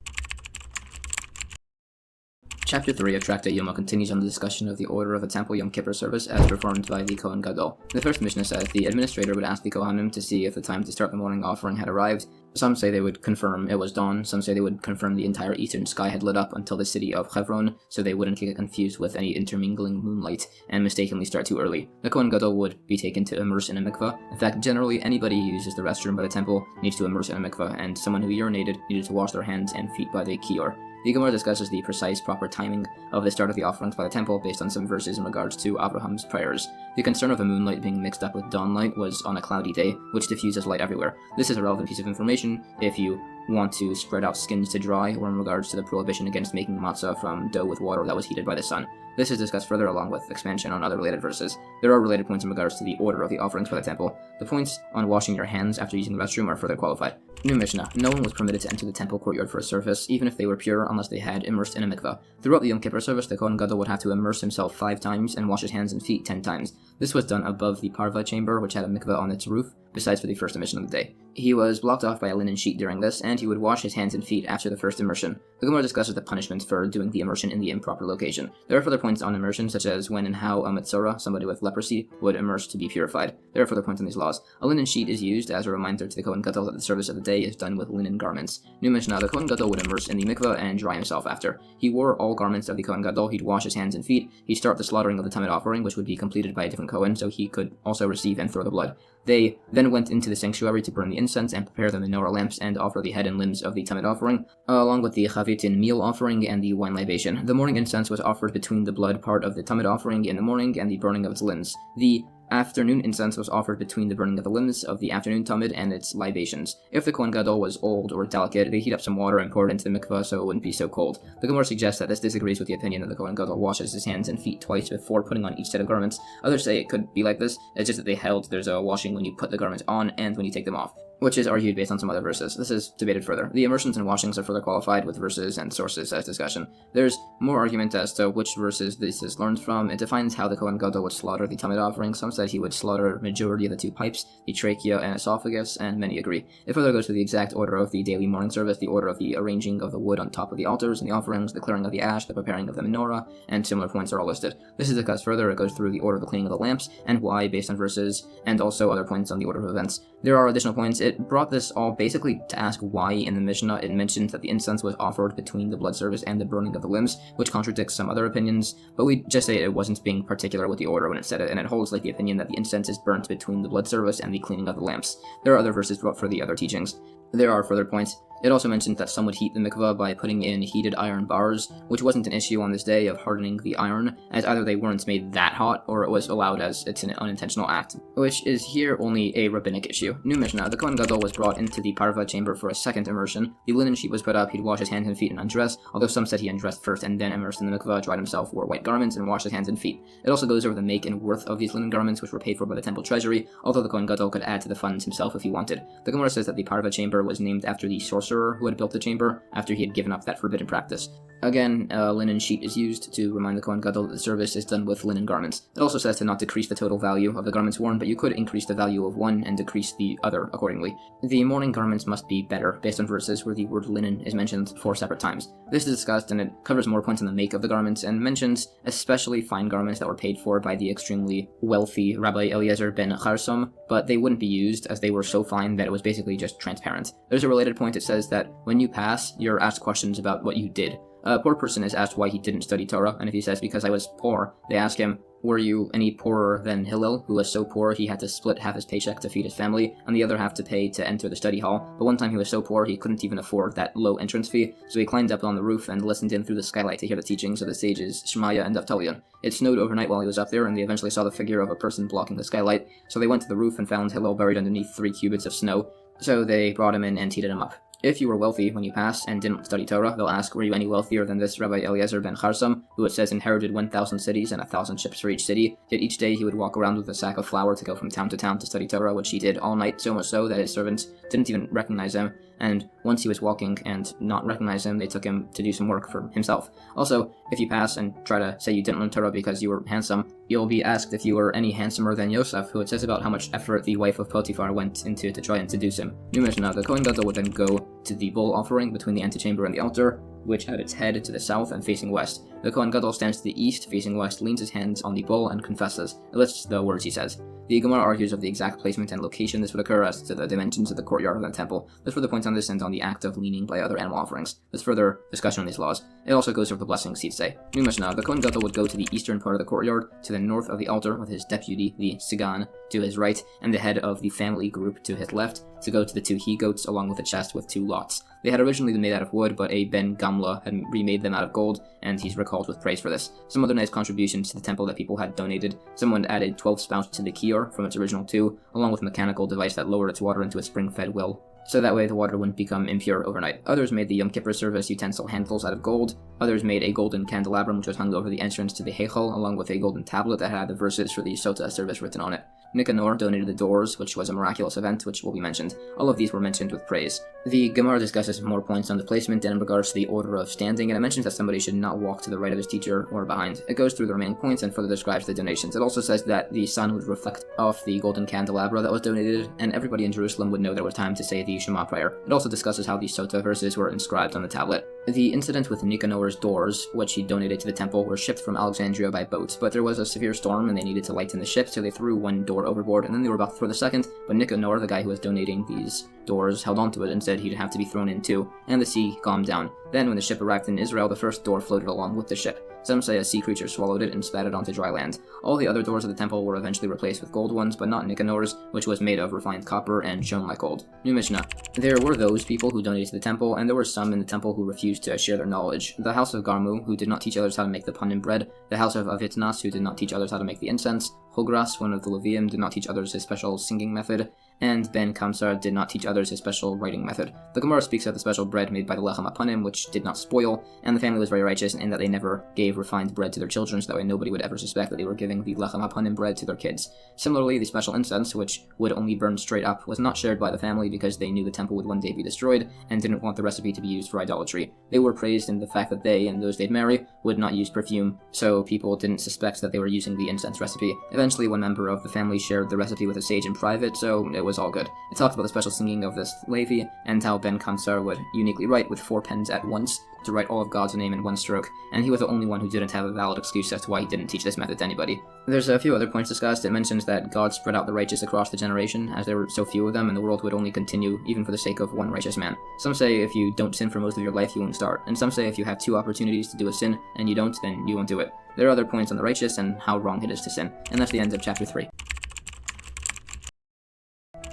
Chapter 3 of Tractate Yoma continues on the discussion of the order of a temple Yom Kippur service as performed by the Kohen Gadol. The first Mishnah says the administrator would ask the Kohanim to see if the time to start the morning offering had arrived. Some say they would confirm it was dawn, some say they would confirm the entire eastern sky had lit up until the city of Hebron, so they wouldn't get confused with any intermingling moonlight and mistakenly start too early. The Kohen Gadol would be taken to immerse in a mikveh. In fact, generally anybody who uses the restroom by the temple needs to immerse in a mikveh, and someone who urinated needed to wash their hands and feet by the kior. The Gemara discusses the precise proper timing of the start of the offerings by the temple based on some verses in regards to Abraham's prayers. The concern of a moonlight being mixed up with dawn light was on a cloudy day, which diffuses light everywhere. This is a relevant piece of information if you want to spread out skins to dry, or in regards to the prohibition against making matzah from dough with water that was heated by the sun. This is discussed further along with expansion on other related verses. There are related points in regards to the order of the offerings by the temple. The points on washing your hands after using the restroom are further qualified. New Mishnah. No one was permitted to enter the temple courtyard for a service, even if they were pure, unless they had immersed in a mikveh. Throughout the Yom Kippur service, the Kohen Gadol would have to immerse himself 5 times and wash his hands and feet 10 times. This was done above the parva chamber, which had a mikveh on its roof, besides for the first immersion of the day. He was blocked off by a linen sheet during this, and he would wash his hands and feet after the first immersion. The Gemara discusses the punishment for doing the immersion in the improper location. There are further points on immersion, such as when and how a metzora, somebody with leprosy, would immerse to be purified. There are further points on these laws. A linen sheet is used as a reminder to the Kohen Gadol that the service of the day is done with linen garments. New Mishnah, the Kohen Gadol would immerse in the mikveh and dry himself after. He wore all garments of the Kohen Gadol, he'd wash his hands and feet, he'd start the slaughtering of the Tamid offering, which would be completed by a different Kohen, so he could also receive and throw the blood. They then went into the sanctuary to burn the incense and prepare the menorah lamps and offer the head and limbs of the Tamid offering, along with the chavitin meal offering and the wine libation. The morning incense was offered between the blood part of the Tamid offering in the morning and the burning of its limbs. The afternoon incense was offered between the burning of the limbs of the afternoon Tamid and its libations. If the Kohen Gadol was old or delicate, they heat up some water and pour it into the mikveh so it wouldn't be so cold. The Gemara suggests that this disagrees with the opinion that the Kohen Gadol washes his hands and feet twice before putting on each set of garments. Others say it could be like this, it's just that they held there's a washing when you put the garments on and when you take them off, which is argued based on some other verses. This is debated further. The immersions and washings are further qualified with verses and sources as discussion. There's more argument as to which verses this is learned from. It defines how the Kohen Gadol would slaughter the Tamid offering. Some said he would slaughter majority of the 2 pipes, the trachea and esophagus, and many agree. It further goes to the exact order of the daily morning service, the order of the arranging of the wood on top of the altars and the offerings, the clearing of the ash, the preparing of the menorah, and similar points are all listed. This is discussed further. It goes through the order of the cleaning of the lamps and why based on verses, and also other points on the order of events. There are additional points. It brought this all basically to ask why in the Mishnah it mentions that the incense was offered between the blood service and the burning of the limbs, which contradicts some other opinions, but we just say it wasn't being particular with the order when it said it, and it holds like the opinion that the incense is burnt between the blood service and the cleaning of the lamps. There are other verses brought for the other teachings. There are further points. It also mentions that some would heat the mikveh by putting in heated iron bars, which wasn't an issue on this day of hardening the iron, as either they weren't made that hot, or it was allowed as it's an unintentional act, which is here only a rabbinic issue. New Mishnah, the Kohen Gadol was brought into the parva chamber for a second immersion. The linen sheet was put up, he'd wash his hands and feet and undress, although some said he undressed first and then immersed in the mikveh, dried himself, wore white garments, and washed his hands and feet. It also goes over the make and worth of these linen garments, which were paid for by the temple treasury, although the Kohen Gadol could add to the funds himself if he wanted. The Gemara says that the parva chamber was named after the sorcerer who had built the chamber after he had given up that forbidden practice. Again, a linen sheet is used to remind the Kohen Gadol that the service is done with linen garments. It also says to not decrease the total value of the garments worn, but you could increase the value of one and decrease the other accordingly. The mourning garments must be better, based on verses where the word linen is mentioned 4 separate times. This is discussed, and it covers more points on the make of the garments, and mentions especially fine garments that were paid for by the extremely wealthy Rabbi Eliezer ben Charsom, but they wouldn't be used as they were so fine that it was basically just transparent. There's a related point. It says that when you pass, you're asked questions about what you did. A poor person is asked why he didn't study Torah, and if he says because I was poor, they ask him, were you any poorer than Hillel, who was so poor he had to split half his paycheck to feed his family, and the other half to pay to enter the study hall? But one time he was so poor he couldn't even afford that low entrance fee, so he climbed up on the roof and listened in through the skylight to hear the teachings of the sages Shemaiah and Avtalion. It snowed overnight while he was up there, and they eventually saw the figure of a person blocking the skylight, so they went to the roof and found Hillel buried underneath 3 cubits of snow, so they brought him in and heated him up. If you were wealthy when you passed and didn't study Torah, they'll ask, were you any wealthier than this Rabbi Eliezer ben Charsam, who it says inherited 1,000 cities and 1,000 ships for each city, yet each day he would walk around with a sack of flour to go from town to town to study Torah, which he did all night, so much so that his servants didn't even recognize him, and once he was walking and not recognize him, they took him to do some work for himself. Also, if you pass and try to say you didn't learn Torah because you were handsome, you'll be asked if you were any handsomer than Yosef, who it says about how much effort the wife of Potiphar went into to try and seduce him. New Mishnah, the Kohen Gadol would then go to the bull offering between the antechamber and the altar, which had its head to the south and facing west. The Kohen Gadol stands to the east, facing west, leans his hands on the bull, and confesses. It lists the words he says. The Gemara argues of the exact placement and location this would occur as to the dimensions of the courtyard of the temple. There's further points on this and on the act of leaning by other animal offerings. There's further discussion on these laws. It also goes over the blessings he'd say. New Mishnah, the Kohen Gadol would go to the eastern part of the courtyard, to the north of the altar, with his deputy, the Sigan, to his right, and the head of the family group to his left, to go to the two he-goats along with a chest with two lots. They had originally been made out of wood, but a Ben Gamla had remade them out of gold, and he's recalled with praise for this. Some other nice contributions to the temple that people had donated. Someone added 12 spouts to the Kippur from its original 2, along with a mechanical device that lowered its water into a spring-fed well, so that way the water wouldn't become impure overnight. Others made the Yom Kippur service utensil handles out of gold. Others made a golden candelabrum which was hung over the entrance to the Heichal, along with a golden tablet that had the verses for the Sota service written on it. Nicanor donated the doors, which was a miraculous event, which will be mentioned. All of these were mentioned with praise. The Gemara discusses more points on the placement and in regards to the order of standing, and it mentions that somebody should not walk to the right of his teacher or behind. It goes through the remaining points and further describes the donations. It also says that the sun would reflect off the golden candelabra that was donated, and everybody in Jerusalem would know there was time to say the Shema prayer. It also discusses how the Sota verses were inscribed on the tablet. The incident with Nicanor's doors, which he donated to the temple, were shipped from Alexandria by boat, but there was a severe storm and they needed to lighten the ship, so they threw one door overboard, and then they were about to throw the second, but Nicanor, the guy who was donating these doors, held onto it and said he'd have to be thrown in too, and the sea calmed down. Then, when the ship arrived in Israel, the first door floated along with the ship. Some say a sea creature swallowed it and spat it onto dry land. All the other doors of the temple were eventually replaced with gold ones, but not Nicanor's, which was made of refined copper and shone like gold. New Mishnah. There were those people who donated to the temple, and there were some in the temple who refused to share their knowledge. The house of Garmu, who did not teach others how to make the panim bread. The house of Avitnas, who did not teach others how to make the incense. Hogras, one of the Levium, did not teach others his special singing method. And Ben Kamsar did not teach others his special writing method. The Gemara speaks of the special bread made by the Lechem Apanim, which did not spoil, and the family was very righteous in that they never gave refined bread to their children, so that way nobody would ever suspect that they were giving the Lechem Apanim bread to their kids. Similarly, the special incense, which would only burn straight up, was not shared by the family because they knew the temple would one day be destroyed, and didn't want the recipe to be used for idolatry. They were praised in the fact that they, and those they'd marry, would not use perfume, so people didn't suspect that they were using the incense recipe. Eventually, one member of the family shared the recipe with a sage in private, so it was all good. It talks about the special singing of this Levi, and how Ben Kamsar would uniquely write with 4 pens at once to write all of God's name in one stroke, and he was the only one who didn't have a valid excuse as to why he didn't teach this method to anybody. There's a few other points discussed. It mentions that God spread out the righteous across the generation, as there were so few of them, and the world would only continue even for the sake of one righteous man. Some say if you don't sin for most of your life, you won't start, and some say if you have 2 opportunities to do a sin, and you don't, then you won't do it. There are other points on the righteous and how wrong it is to sin, and that's the end of chapter 3.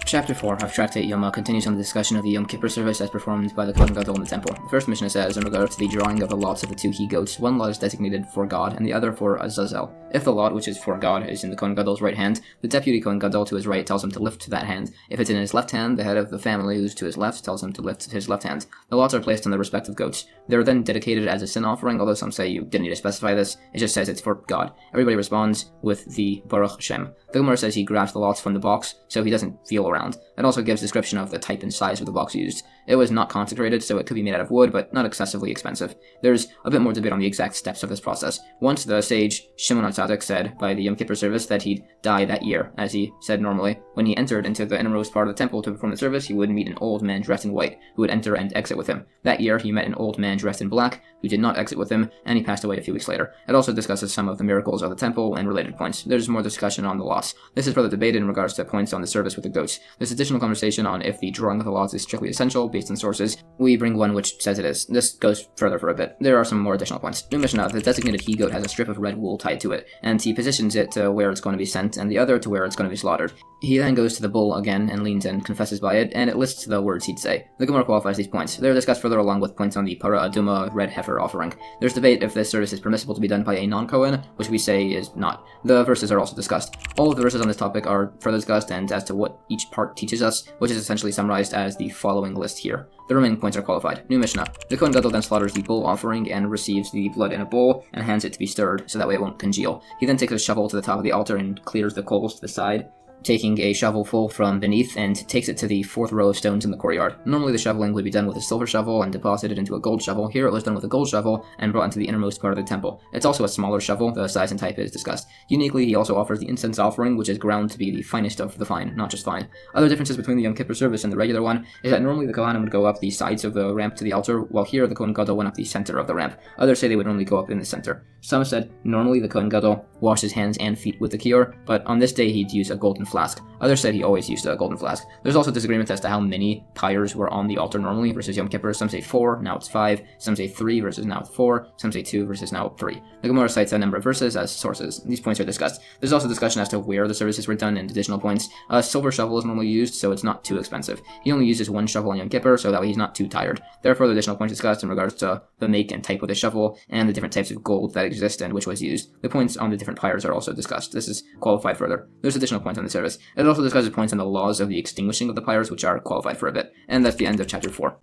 Chapter 4 of Tractate Yoma continues on the discussion of the Yom Kippur service as performed by the Kohen Gadol in the temple. The first Mishnah says, in regard to the drawing of the lots of the 2 he-goats, one lot is designated for God, and the other for Azazel. If the lot, which is for God, is in the Kohen Gadol's right hand, the deputy Kohen Gadol to his right tells him to lift that hand. If it's in his left hand, the head of the family who's to his left tells him to lift his left hand. The lots are placed on the respective goats. They're then dedicated as a sin offering, although some say you didn't need to specify this. It just says it's for God. Everybody responds with the Baruch Hashem. The Gemara says he grabs the lots from the box, so he doesn't feel around. It also gives description of the type and size of the box used. It was not consecrated, so it could be made out of wood, but not excessively expensive. There's a bit more debate on the exact steps of this process. Once the sage Shimon HaTzadik said by the Yom Kippur service that he'd die that year, as he said normally. When he entered into the innermost part of the temple to perform the service, he would meet an old man dressed in white, who would enter and exit with him. That year, he met an old man dressed in black, who did not exit with him, and he passed away a few weeks later. It also discusses some of the miracles of the temple and related points. There's more discussion on the lots. This is further debated in regards to points on the service with the goats. There's additional conversation on if the drawing of the lots is strictly essential, based on sources. We bring one which says it is. This goes further for a bit. There are some more additional points. New Mishnah, the designated he-goat has a strip of red wool tied to it, and he positions it to where it's going to be sent, and the other to where it's going to be slaughtered. He then goes to the bull again and leans and confesses by it, and it lists the words he'd say. The Gemara qualifies these points. They're discussed further along with points on the para aduma, red heifer heifer offering. There's debate if this service is permissible to be done by a non-Kohen, which we say is not. The verses are also discussed. All of the verses on this topic are further discussed and as to what each part teaches us, which is essentially summarized as the following list here. The remaining points are qualified. New Mishnah. The Kohen Gadol then slaughters the bull offering and receives the blood in a bowl and hands it to be stirred, so that way it won't congeal. He then takes a shovel to the top of the altar and clears the coals to the side, taking a shovelful from beneath and takes it to the fourth row of stones in the courtyard. Normally the shoveling would be done with a silver shovel and deposited into a gold shovel. Here it was done with a gold shovel and brought into the innermost part of the temple. It's also a smaller shovel, the size and type is discussed. Uniquely, he also offers the incense offering, which is ground to be the finest of the fine, not just fine. Other differences between the Yom Kippur service and the regular one is that normally the Kohanim would go up the sides of the ramp to the altar, while here the Kohen Gadol went up the center of the ramp. Others say they would normally go up in the center. Some said normally the Kohen Gadol washed his hands and feet with the kippur, but on this day he'd use a golden flask. Others said he always used a golden flask. There's also disagreement as to how many pyres were on the altar normally versus Yom Kippur. Some say 4, now it's 5. Some say 3 versus now it's 4. Some say 2 versus now 3. The Gemara cites a number of verses as sources. These points are discussed. There's also discussion as to where the services were done and additional points. A silver shovel is normally used, so it's not too expensive. He only uses one shovel on Yom Kippur, so that way he's not too tired. Therefore, the additional points discussed in regards to the make and type of the shovel and the different types of gold that exist and which was used. The points on the different pyres are also discussed. This is qualified further. There's additional points on the service. It also discusses points on the laws of the extinguishing of the pyres, which are qualified for a bit. And that's the end of chapter 4.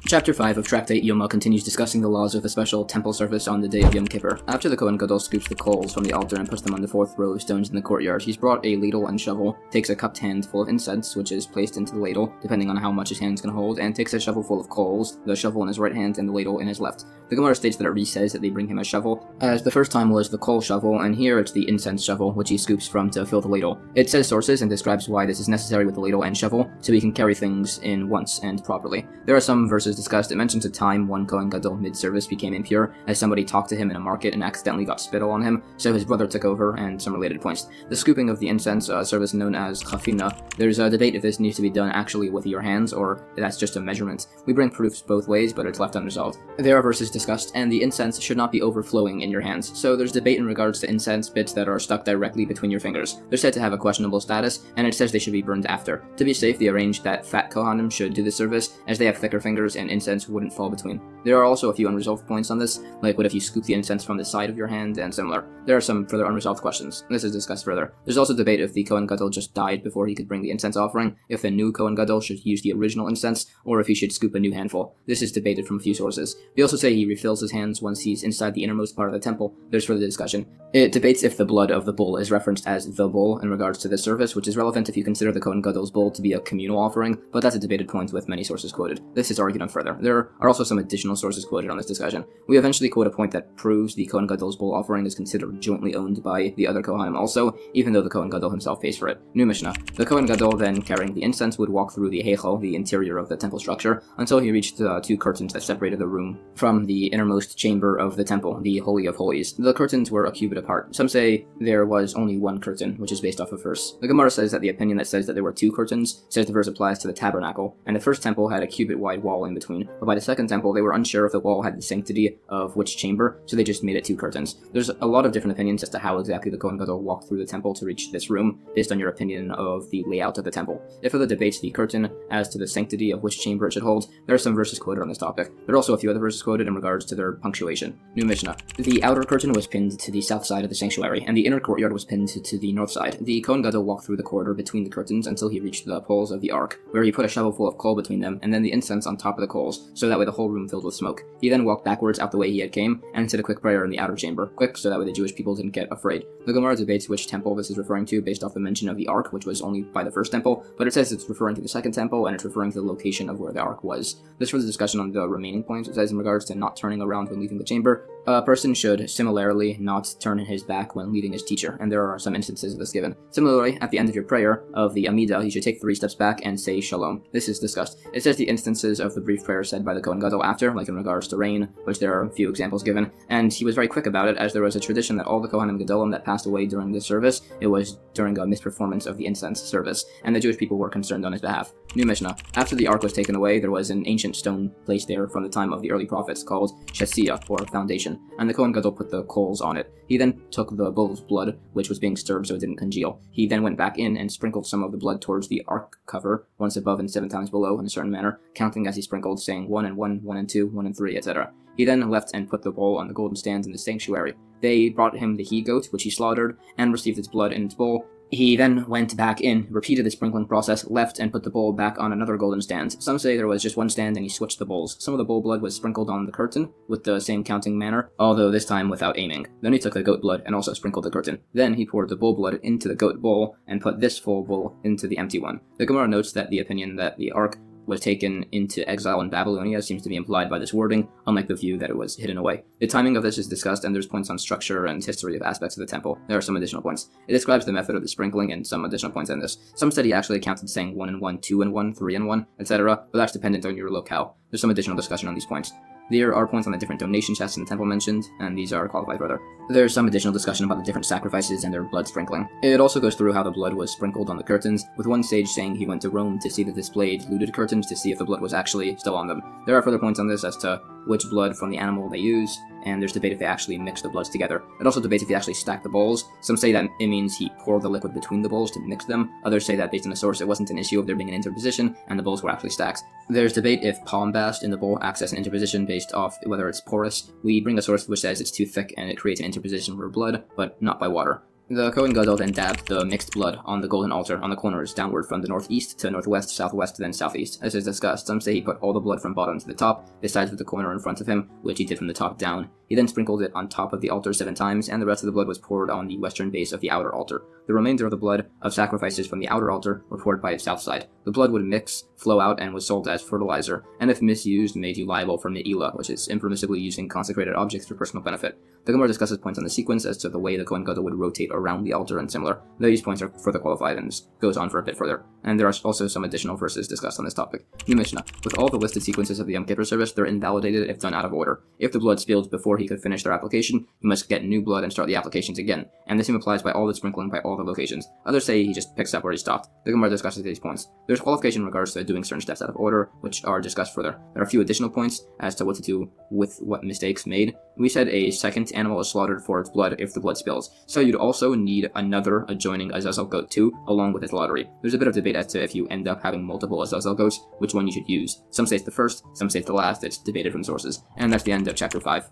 Chapter 5 of Tractate Yoma continues discussing the laws of the special temple service on the day of Yom Kippur. After the Kohen Gadol scoops the coals from the altar and puts them on the fourth row of stones in the courtyard, he's brought a ladle and shovel, takes a cupped hand full of incense, which is placed into the ladle, depending on how much his hands can hold, and takes a shovel full of coals, the shovel in his right hand and the ladle in his left. The Gemara states that it says that they bring him a shovel, as the first time was the coal shovel, and here it's the incense shovel, which he scoops from to fill the ladle. It says sources and describes why this is necessary with the ladle and shovel, so he can carry things in once and properly. There are some verses discussed. It mentions a time one Kohen Gadol mid-service became impure, as somebody talked to him in a market and accidentally got spittle on him, so his brother took over, and some related points. The scooping of the incense, a service known as chafina, there's a debate if this needs to be done actually with your hands, or if that's just a measurement. We bring proofs both ways, but it's left unresolved. There are verses discussed, and the incense should not be overflowing in your hands, so there's debate in regards to incense bits that are stuck directly between your fingers. They're said to have a questionable status, and it says they should be burned after. To be safe, they arranged that fat Kohanim should do this service, as they have thicker fingers and incense wouldn't fall between. There are also a few unresolved points on this, like what if you scoop the incense from the side of your hand and similar. There are some further unresolved questions. This is discussed further. There's also debate if the Kohen Gadol just died before he could bring the incense offering, if the new Kohen Gadol should use the original incense, or if he should scoop a new handful. This is debated from a few sources. They also say he refills his hands once he's inside the innermost part of the temple. There's further discussion. It debates if the blood of the bull is referenced as the bull in regards to this service, which is relevant if you consider the Kohen Gadol's bull to be a communal offering, but that's a debated point with many sources quoted. This is argued on further. There are also some additional sources quoted on this discussion. We eventually quote a point that proves the Kohen Gadol's bull offering is considered jointly owned by the other Kohanim also, even though the Kohen Gadol himself pays for it. New Mishnah. The Kohen Gadol, then carrying the incense, would walk through the heichal, the interior of the temple structure, until he reached the two curtains that separated the room from the innermost chamber of the temple, the Holy of Holies. The curtains were a cubit apart. Some say there was only one curtain, which is based off a verse. The Gemara says that the opinion that says that there were two curtains says the verse applies to the tabernacle, and the first temple had a cubit-wide wall in between, but by the second temple they were unsure if the wall had the sanctity of which chamber, so they just made it two curtains. There's a lot of different opinions as to how exactly the Kohen Gadol walked through the temple to reach this room, based on your opinion of the layout of the temple. If further debates the curtain as to the sanctity of which chamber it should hold, there are some verses quoted on this topic. There are also a few other verses quoted in regards to their punctuation. New Mishnah. The outer curtain was pinned to the south side of the sanctuary, and the inner courtyard was pinned to the north side. The Kohen Gadol walked through the corridor between the curtains until he reached the poles of the ark, where he put a shovel full of coal between them, and then the incense on top of the coals, so that way the whole room filled with smoke. He then walked backwards out the way he had came, and said a quick prayer in the outer chamber. Quick, so that way the Jewish people didn't get afraid. The Gemara debates which temple this is referring to based off the mention of the ark, which was only by the first temple, but it says it's referring to the second temple, and it's referring to the location of where the ark was. This was a discussion on the remaining points. It says in regards to not turning around when leaving the chamber, a person should similarly not turn his back when leaving his teacher, and there are some instances of this given. Similarly, at the end of your prayer of the Amidah, you should take 3 steps back and say Shalom. This is discussed. It says the instances of the brief prayer said by the Kohen Gadol after, like in regards to rain, which there are a few examples given, and he was very quick about it, as there was a tradition that all the Kohanim Gadolim that passed away during this service, it was during a misperformance of the incense service, and the Jewish people were concerned on his behalf. New Mishnah. After the ark was taken away, there was an ancient stone placed there from the time of the early prophets called Shesiyah, or foundation. immersion, and the Kohen Gadol put the coals on it. He then took the bull's blood, which was being stirred so it didn't congeal. He then went back in and sprinkled some of the blood towards the ark cover, once above and 7 times below in a certain manner, counting as he sprinkled, saying 1 and 1, 1 and 2, 1 and 3, etc. He then left and put the bowl on the golden stands in the sanctuary. They brought him the he-goat, which he slaughtered, and received its blood in its bowl. He then went back in, repeated the sprinkling process, left and put the bowl back on another golden stand. Some say there was just one stand and he switched the bowls. Some of the bull blood was sprinkled on the curtain with the same counting manner, although this time without aiming. Then he took the goat blood and also sprinkled the curtain. Then he poured the bull blood into the goat bowl and put this full bowl into the empty one. The Gemara notes that the opinion that the ark was taken into exile in Babylonia seems to be implied by this wording, unlike the view that it was hidden away. The timing of this is discussed, and there's points on structure and history of aspects of the temple. There are some additional points. It describes the method of the sprinkling and some additional points in this. Some said he actually counted saying 1 and 1, 2 and 1, 3 and 1, etc., but that's dependent on your locale. There's some additional discussion on these points. There are points on the different donation chests in the temple mentioned, and these are qualified further. There's some additional discussion about the different sacrifices and their blood sprinkling. It also goes through how the blood was sprinkled on the curtains, with one sage saying he went to Rome to see the displayed looted curtains to see if the blood was actually still on them. There are further points on this as to which blood from the animal they use, and there's debate if they actually mix the bloods together. It also debates if he actually stacked the bowls. Some say that it means he poured the liquid between the bowls to mix them. Others say that based on the source it wasn't an issue of there being an interposition, and the bowls were actually stacked. There's debate if palm bast in the bowl acts as an interposition based off whether it's porous. We bring a source which says it's too thick and it creates an interposition for blood, but not by water. The Kohen Gadol then dabbed the mixed blood on the golden altar on the corners downward from the northeast to northwest, southwest, then southeast. As is discussed, some say he put all the blood from bottom to the top, besides with the corner in front of him, which he did from the top down. He then sprinkled it on top of the altar 7 times, and the rest of the blood was poured on the western base of the outer altar. The remainder of the blood of sacrifices from the outer altar were poured by its south side. The blood would mix, flow out, and was sold as fertilizer, and if misused, made you liable for Megillah, which is impermissibly using consecrated objects for personal benefit. The Gemara discusses points on the sequence as to the way the Kohen Gadol would rotate around the altar and similar. These points are further qualified and goes on for a bit further. And there are also some additional verses discussed on this topic. New Mishnah. With all the listed sequences of the Yom Kippur service, they're invalidated if done out of order. If the blood spilled before he could finish their application, you must get new blood and start the applications again. And the same applies by all the sprinkling by all the locations. Others say he just picks up where he stopped. The Gemara discusses these points. There's qualification in regards to doing certain steps out of order, which are discussed further. There are a few additional points as to what to do with what mistakes made. We said a second animal is slaughtered for its blood if the blood spills. So you'd also need another adjoining Azazel goat too, along with its lottery. There's a bit of debate as to if you end up having multiple Azazel goats, which one you should use. Some say it's the first, some say it's the last. It's debated from sources. And that's the end of chapter 5.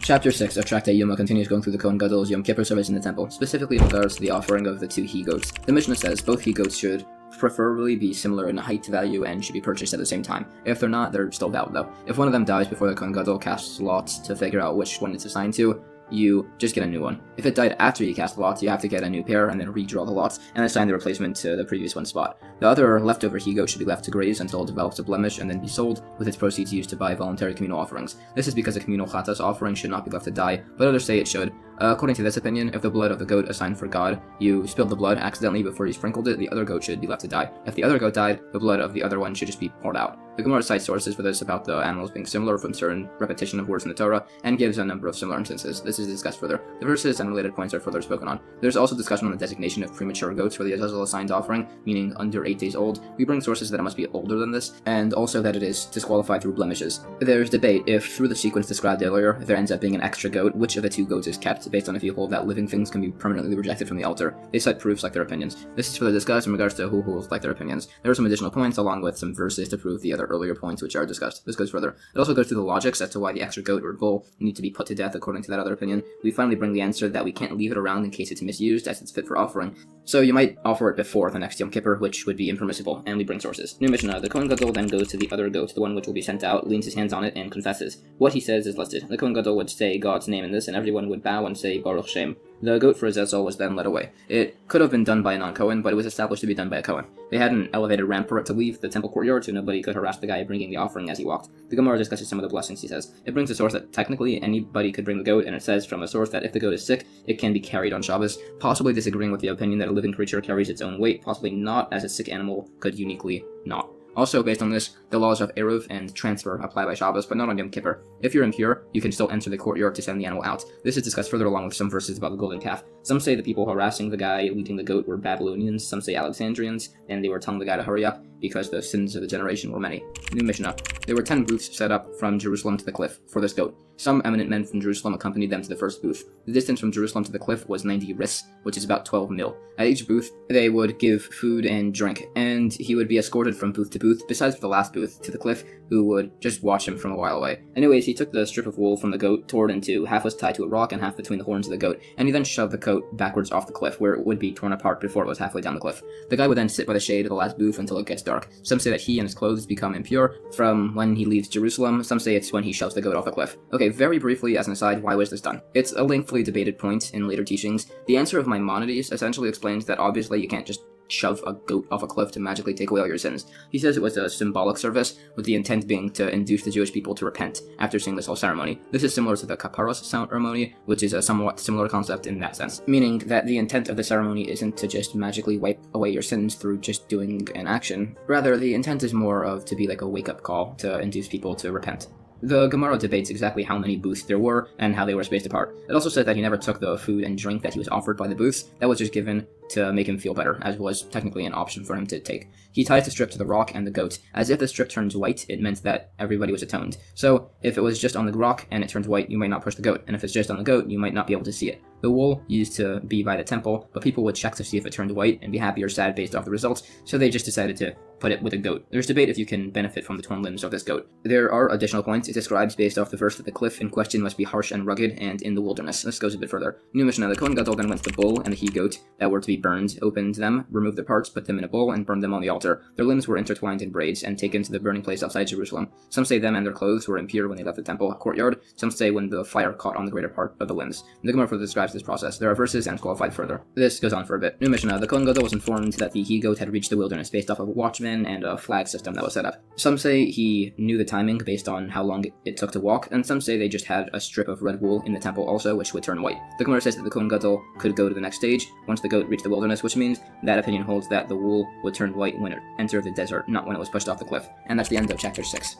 Chapter 6 of Tractate Yoma continues going through the Kohen Gadol's Yom Kippur service in the temple, specifically in regards to the offering of the 2 he-goats. The Mishnah says both he-goats should preferably be similar in height value and should be purchased at the same time. If they're not, they're still valid though. If one of them dies before the Kohen Gadol casts lots to figure out which one it's assigned to, you just get a new one. If it died after you cast lots, you have to get a new pair and then redraw the lots and assign the replacement to the previous one's spot. The other leftover he-goat should be left to graze until it develops a blemish and then be sold, with its proceeds used to buy voluntary communal offerings. This is because a communal chatas offering should not be left to die, but others say it should. According to this opinion, if the blood of the goat assigned for God, you spilled the blood accidentally before you sprinkled it, the other goat should be left to die. If the other goat died, the blood of the other one should just be poured out. The Gemara cites sources for this about the animals being similar from certain repetition of words in the Torah, and gives a number of similar instances. This is discussed further. The verses and related points are further spoken on. There's also discussion on the designation of premature goats for the Azazel assigned offering, meaning under 8 days old. We bring sources that it must be older than this, and also that it is disqualified through blemishes. There's debate if, through the sequence described earlier, if there ends up being an extra goat, which of the 2 goats is kept, based on if you hold that living things can be permanently rejected from the altar. They cite proofs like their opinions. This is further discussed in regards to who holds like their opinions. There are some additional points along with some verses to prove the other earlier points which are discussed. This goes further. It also goes through the logics as to why the extra goat or bull need to be put to death according to that other opinion. We finally bring the answer that we can't leave it around in case it's misused as it's fit for offering. So you might offer it before the next Yom Kippur, which would be impermissible, and we bring sources. New Mishnah. The Kohen Gadol then goes to the other goat, the one which will be sent out, leans his hands on it, and confesses. What he says is listed. The Kohen Gadol would say God's name in this, and everyone would bow and say Baruch Shem. The goat for Azazel was then led away. It could have been done by a non-Kohen, but it was established to be done by a Kohen. They had an elevated ramp for it to leave the temple courtyard so nobody could harass the guy bringing the offering as he walked. The Gemara discusses some of the blessings he says. It brings a source that technically anybody could bring the goat, and it says from a source that if the goat is sick, it can be carried on Shabbos, possibly disagreeing with the opinion that a living creature carries its own weight, possibly not, as a sick animal could uniquely not. Also, based on this, the laws of Eruv and transfer apply by Shabbos, but not on Yom Kippur. If you're impure, you can still enter the courtyard to send the animal out. This is discussed further along with some verses about the golden calf. Some say the people harassing the guy leading the goat were Babylonians, some say Alexandrians, and they were telling the guy to hurry up because the sins of the generation were many. New Mishnah. There were 10 booths set up from Jerusalem to the cliff for this goat. Some eminent men from Jerusalem accompanied them to the first booth. The distance from Jerusalem to the cliff was 90 ris, which is about 12 mil. At each booth, they would give food and drink, and he would be escorted from booth to booth, besides the last booth, to the cliff, who would just watch him from a while away. Anyways, he took the strip of wool from the goat, tore it in two, half was tied to a rock and half between the horns of the goat, and he then shoved the coat backwards off the cliff, where it would be torn apart before it was halfway down the cliff. The guy would then sit by the shade of the last booth until it gets dark. Some say that he and his clothes become impure from when he leaves Jerusalem, some say it's when he shoves the goat off the cliff. Okay, very briefly, as an aside, why was this done? It's a lengthily debated point in later teachings. The answer of Maimonides essentially explains that obviously you can't just shove a goat off a cliff to magically take away all your sins. He says it was a symbolic service, with the intent being to induce the Jewish people to repent after seeing this whole ceremony. This is similar to the Kapparos ceremony, which is a somewhat similar concept in that sense, meaning that the intent of the ceremony isn't to just magically wipe away your sins through just doing an action. Rather, the intent is more of to be like a wake-up call to induce people to repent. The Gemara debates exactly how many booths there were and how they were spaced apart. It also said that he never took the food and drink that he was offered by the booths. That was just given to make him feel better, as was technically an option for him to take. He ties the strip to the rock and the goat. As if the strip turns white, it meant that everybody was atoned. So, if it was just on the rock and it turns white, you might not push the goat, and if it's just on the goat, you might not be able to see it. The wool used to be by the temple, but people would check to see if it turned white and be happy or sad based off the results, so they just decided to put it with a goat. There's debate if you can benefit from the torn limbs of this goat. There are additional points it describes based off the verse that the cliff in question must be harsh and rugged and in the wilderness. This goes a bit further. New Mishnah, the Kohen Gadol then went to the bull and the he-goat that were to be burned, opened them, removed the parts, put them in a bowl, and burned them on the altar. Their limbs were intertwined in braids and taken to the burning place outside Jerusalem. Some say them and their clothes were impure when they left the temple courtyard. Some say when the fire caught on the greater part of the limbs. The Gemara further describes this process. There are verses and qualified further. This goes on for a bit. New Mishnah, the Kohen Gadol was informed that the he-goat had reached the wilderness based off of watchmen and a flag system that was set up. Some say he knew the timing based on how long it took to walk, and some say they just had a strip of red wool in the temple also, which would turn white. The Gemara says that the Kohen Gadol could go to the next stage once the goat reached the wilderness, which means that opinion holds that the wool would turn white when it entered the desert, not when it was pushed off the cliff. And that's the end of chapter 6.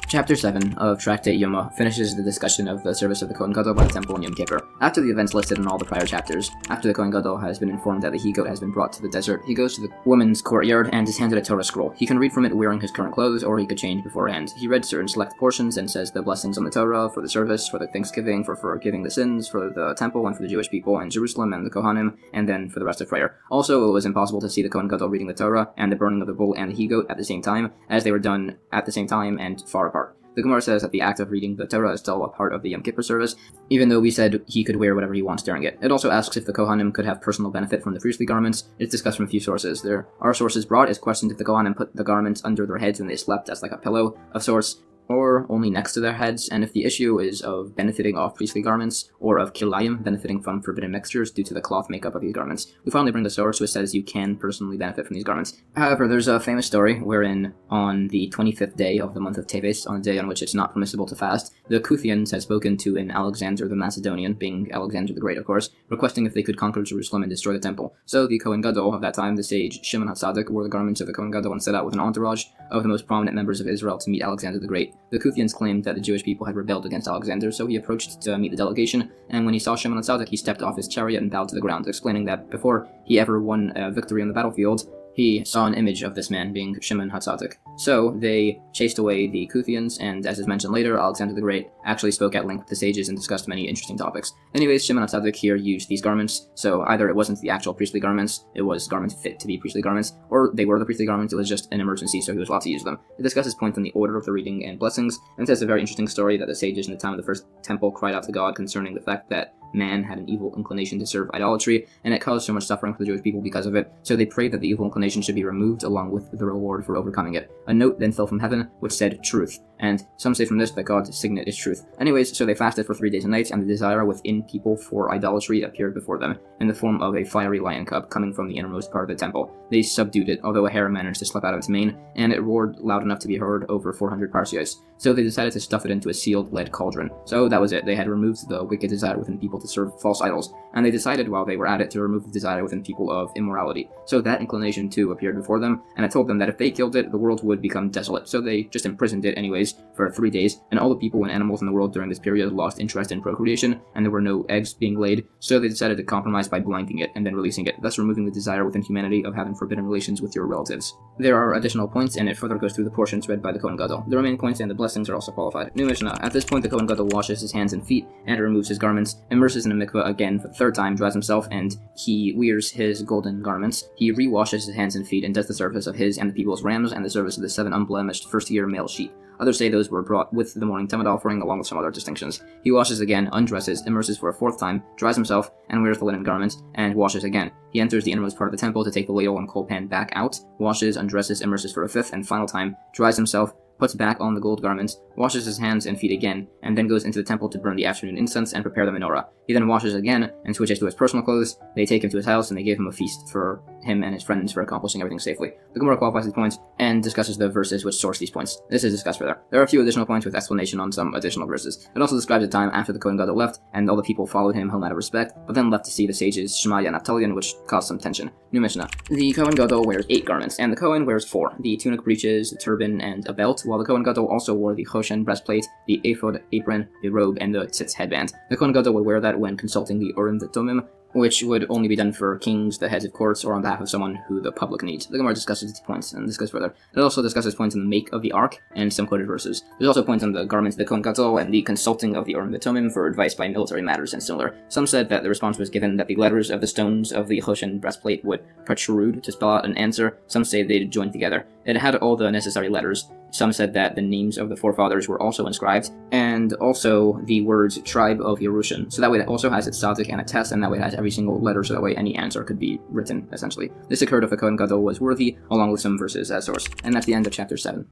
Chapter 7 of Tractate Yoma finishes the discussion of the service of the Kohen Gadol by the temple in Yom Kippur. After the events listed in all the prior chapters, after the Kohen Gadol has been informed that the he-goat has been brought to the desert, he goes to the woman's courtyard and is handed a Torah scroll. He can read from it wearing his current clothes, or he could change beforehand. He read certain select portions and says the blessings on the Torah, for the service, for the thanksgiving, for forgiving the sins, for the temple, and for the Jewish people in Jerusalem and the Kohanim, and then for the rest of prayer. Also, it was impossible to see the Kohen Gadol reading the Torah and the burning of the bull and the he-goat at the same time, as they were done at the same time and far apart. The Gemara says that the act of reading the Torah is still a part of the Yom Kippur service, even though we said he could wear whatever he wants during it. It also asks if the Kohanim could have personal benefit from the priestly garments. It's discussed from a few sources. There are sources brought as questions if the Kohanim put the garments under their heads when they slept as like a pillow of sorts, or only next to their heads, and if the issue is of benefiting off priestly garments, or of kilayim, benefiting from forbidden mixtures due to the cloth makeup of these garments. We finally bring the source which says you can personally benefit from these garments. However, there's a famous story wherein on the 25th day of the month of Teves, on a day on which it's not permissible to fast, the Kuthians had spoken to an Alexander the Macedonian, being Alexander the Great of course, requesting if they could conquer Jerusalem and destroy the temple. So the Kohen Gadol of that time, the sage Shimon HaTzadik, wore the garments of the Kohen Gadol and set out with an entourage of the most prominent members of Israel to meet Alexander the Great. The Kuthians claimed that the Jewish people had rebelled against Alexander, so he approached to meet the delegation, and when he saw Shimon HaTzadik, he stepped off his chariot and bowed to the ground, explaining that before he ever won a victory on the battlefield, he saw an image of this man being Shimon HaTzadik. So they chased away the Kuthians, and as is mentioned later, Alexander the Great actually spoke at length with the sages and discussed many interesting topics. Anyways, Shimon HaTzadik here used these garments, so either it wasn't the actual priestly garments, it was garments fit to be priestly garments, or they were the priestly garments, it was just an emergency, so he was allowed to use them. It discusses points on the order of the reading and blessings, and says a very interesting story that the sages in the time of the first temple cried out to God concerning the fact that man had an evil inclination to serve idolatry, and it caused so much suffering for the Jewish people because of it, so they prayed that the evil inclination should be removed along with the reward for overcoming it. A note then fell from heaven which said truth, and some say from this that God's signet is truth. Anyways, so they fasted for 3 days and nights, and the desire within people for idolatry appeared before them, in the form of a fiery lion cub coming from the innermost part of the temple. They subdued it, although a hare managed to slip out of its mane, and it roared loud enough to be heard over 400 parseos. So they decided to stuff it into a sealed lead cauldron. So that was it. They had removed the wicked desire within people people to serve false idols, and they decided while they were at it to remove the desire within people of immorality. So that inclination too appeared before them, and it told them that if they killed it, the world would become desolate. So they just imprisoned it anyways for 3 days, and all the people and animals in the world during this period lost interest in procreation, and there were no eggs being laid, so they decided to compromise by blinding it and then releasing it, thus removing the desire within humanity of having forbidden relations with your relatives. There are additional points, and it further goes through the portions read by the Kohen Gadol. The remaining points and the blessings are also qualified. New Mishnah. At this point, the Kohen Gadol washes his hands and feet, and removes his garments, immerses in a mikveh again for the 3rd time, dries himself, and he wears his golden garments. He re-washes his hands and feet, and does the service of his and the people's rams, and the service of the 7 unblemished first-year male sheep. Others say those were brought with the morning Talmud offering, along with some other distinctions. He washes again, undresses, immerses for a 4th time, dries himself, and wears the linen garments, and washes again. He enters the innermost part of the temple to take the ladle and coal pan back out, washes, undresses, immerses for a 5th and final time, dries himself, puts back on the gold garments, washes his hands and feet again, and then goes into the temple to burn the afternoon incense and prepare the menorah. He then washes again and switches to his personal clothes. They take him to his house and they give him a feast for him and his friends for accomplishing everything safely. The Gemara qualifies these points and discusses the verses which source these points. This is discussed further. There are a few additional points with explanation on some additional verses. It also describes the time after the Kohen Gadol left, and all the people followed him home out of respect, but then left to see the sages Shemaiah and Avtalion, which caused some tension. New Mishnah. The Kohen Gadol wears 8 garments, and the Kohen wears 4: the tunic, breeches, the turban, and a belt, while the Kohen Gadol also wore the choshen breastplate, the ephod apron, the robe, and the tzitz headband. The Kohen Gadol would wear that when consulting the Urim V'Tumim, which would only be done for kings, the heads of courts, or on behalf of someone who the public needs. The Gemara discusses these points and discusses further. It also discusses points on the make of the ark and some quoted verses. There's also points on the garments of the Kohen Gadol and the consulting of the Urim V'Tumim for advice by military matters and similar. Some said that the response was given that the letters of the stones of the choshen breastplate would protrude to spell out an answer. Some say they joined together. It had all the necessary letters. Some said that the names of the forefathers were also inscribed, and also the words tribe of Yerushin. So that way it also has its tzaddik and a test, and that way it has every single letter, so that way any answer could be written, essentially. This occurred if a Kohen Gadol was worthy, along with some verses as source. And that's the end of chapter 7.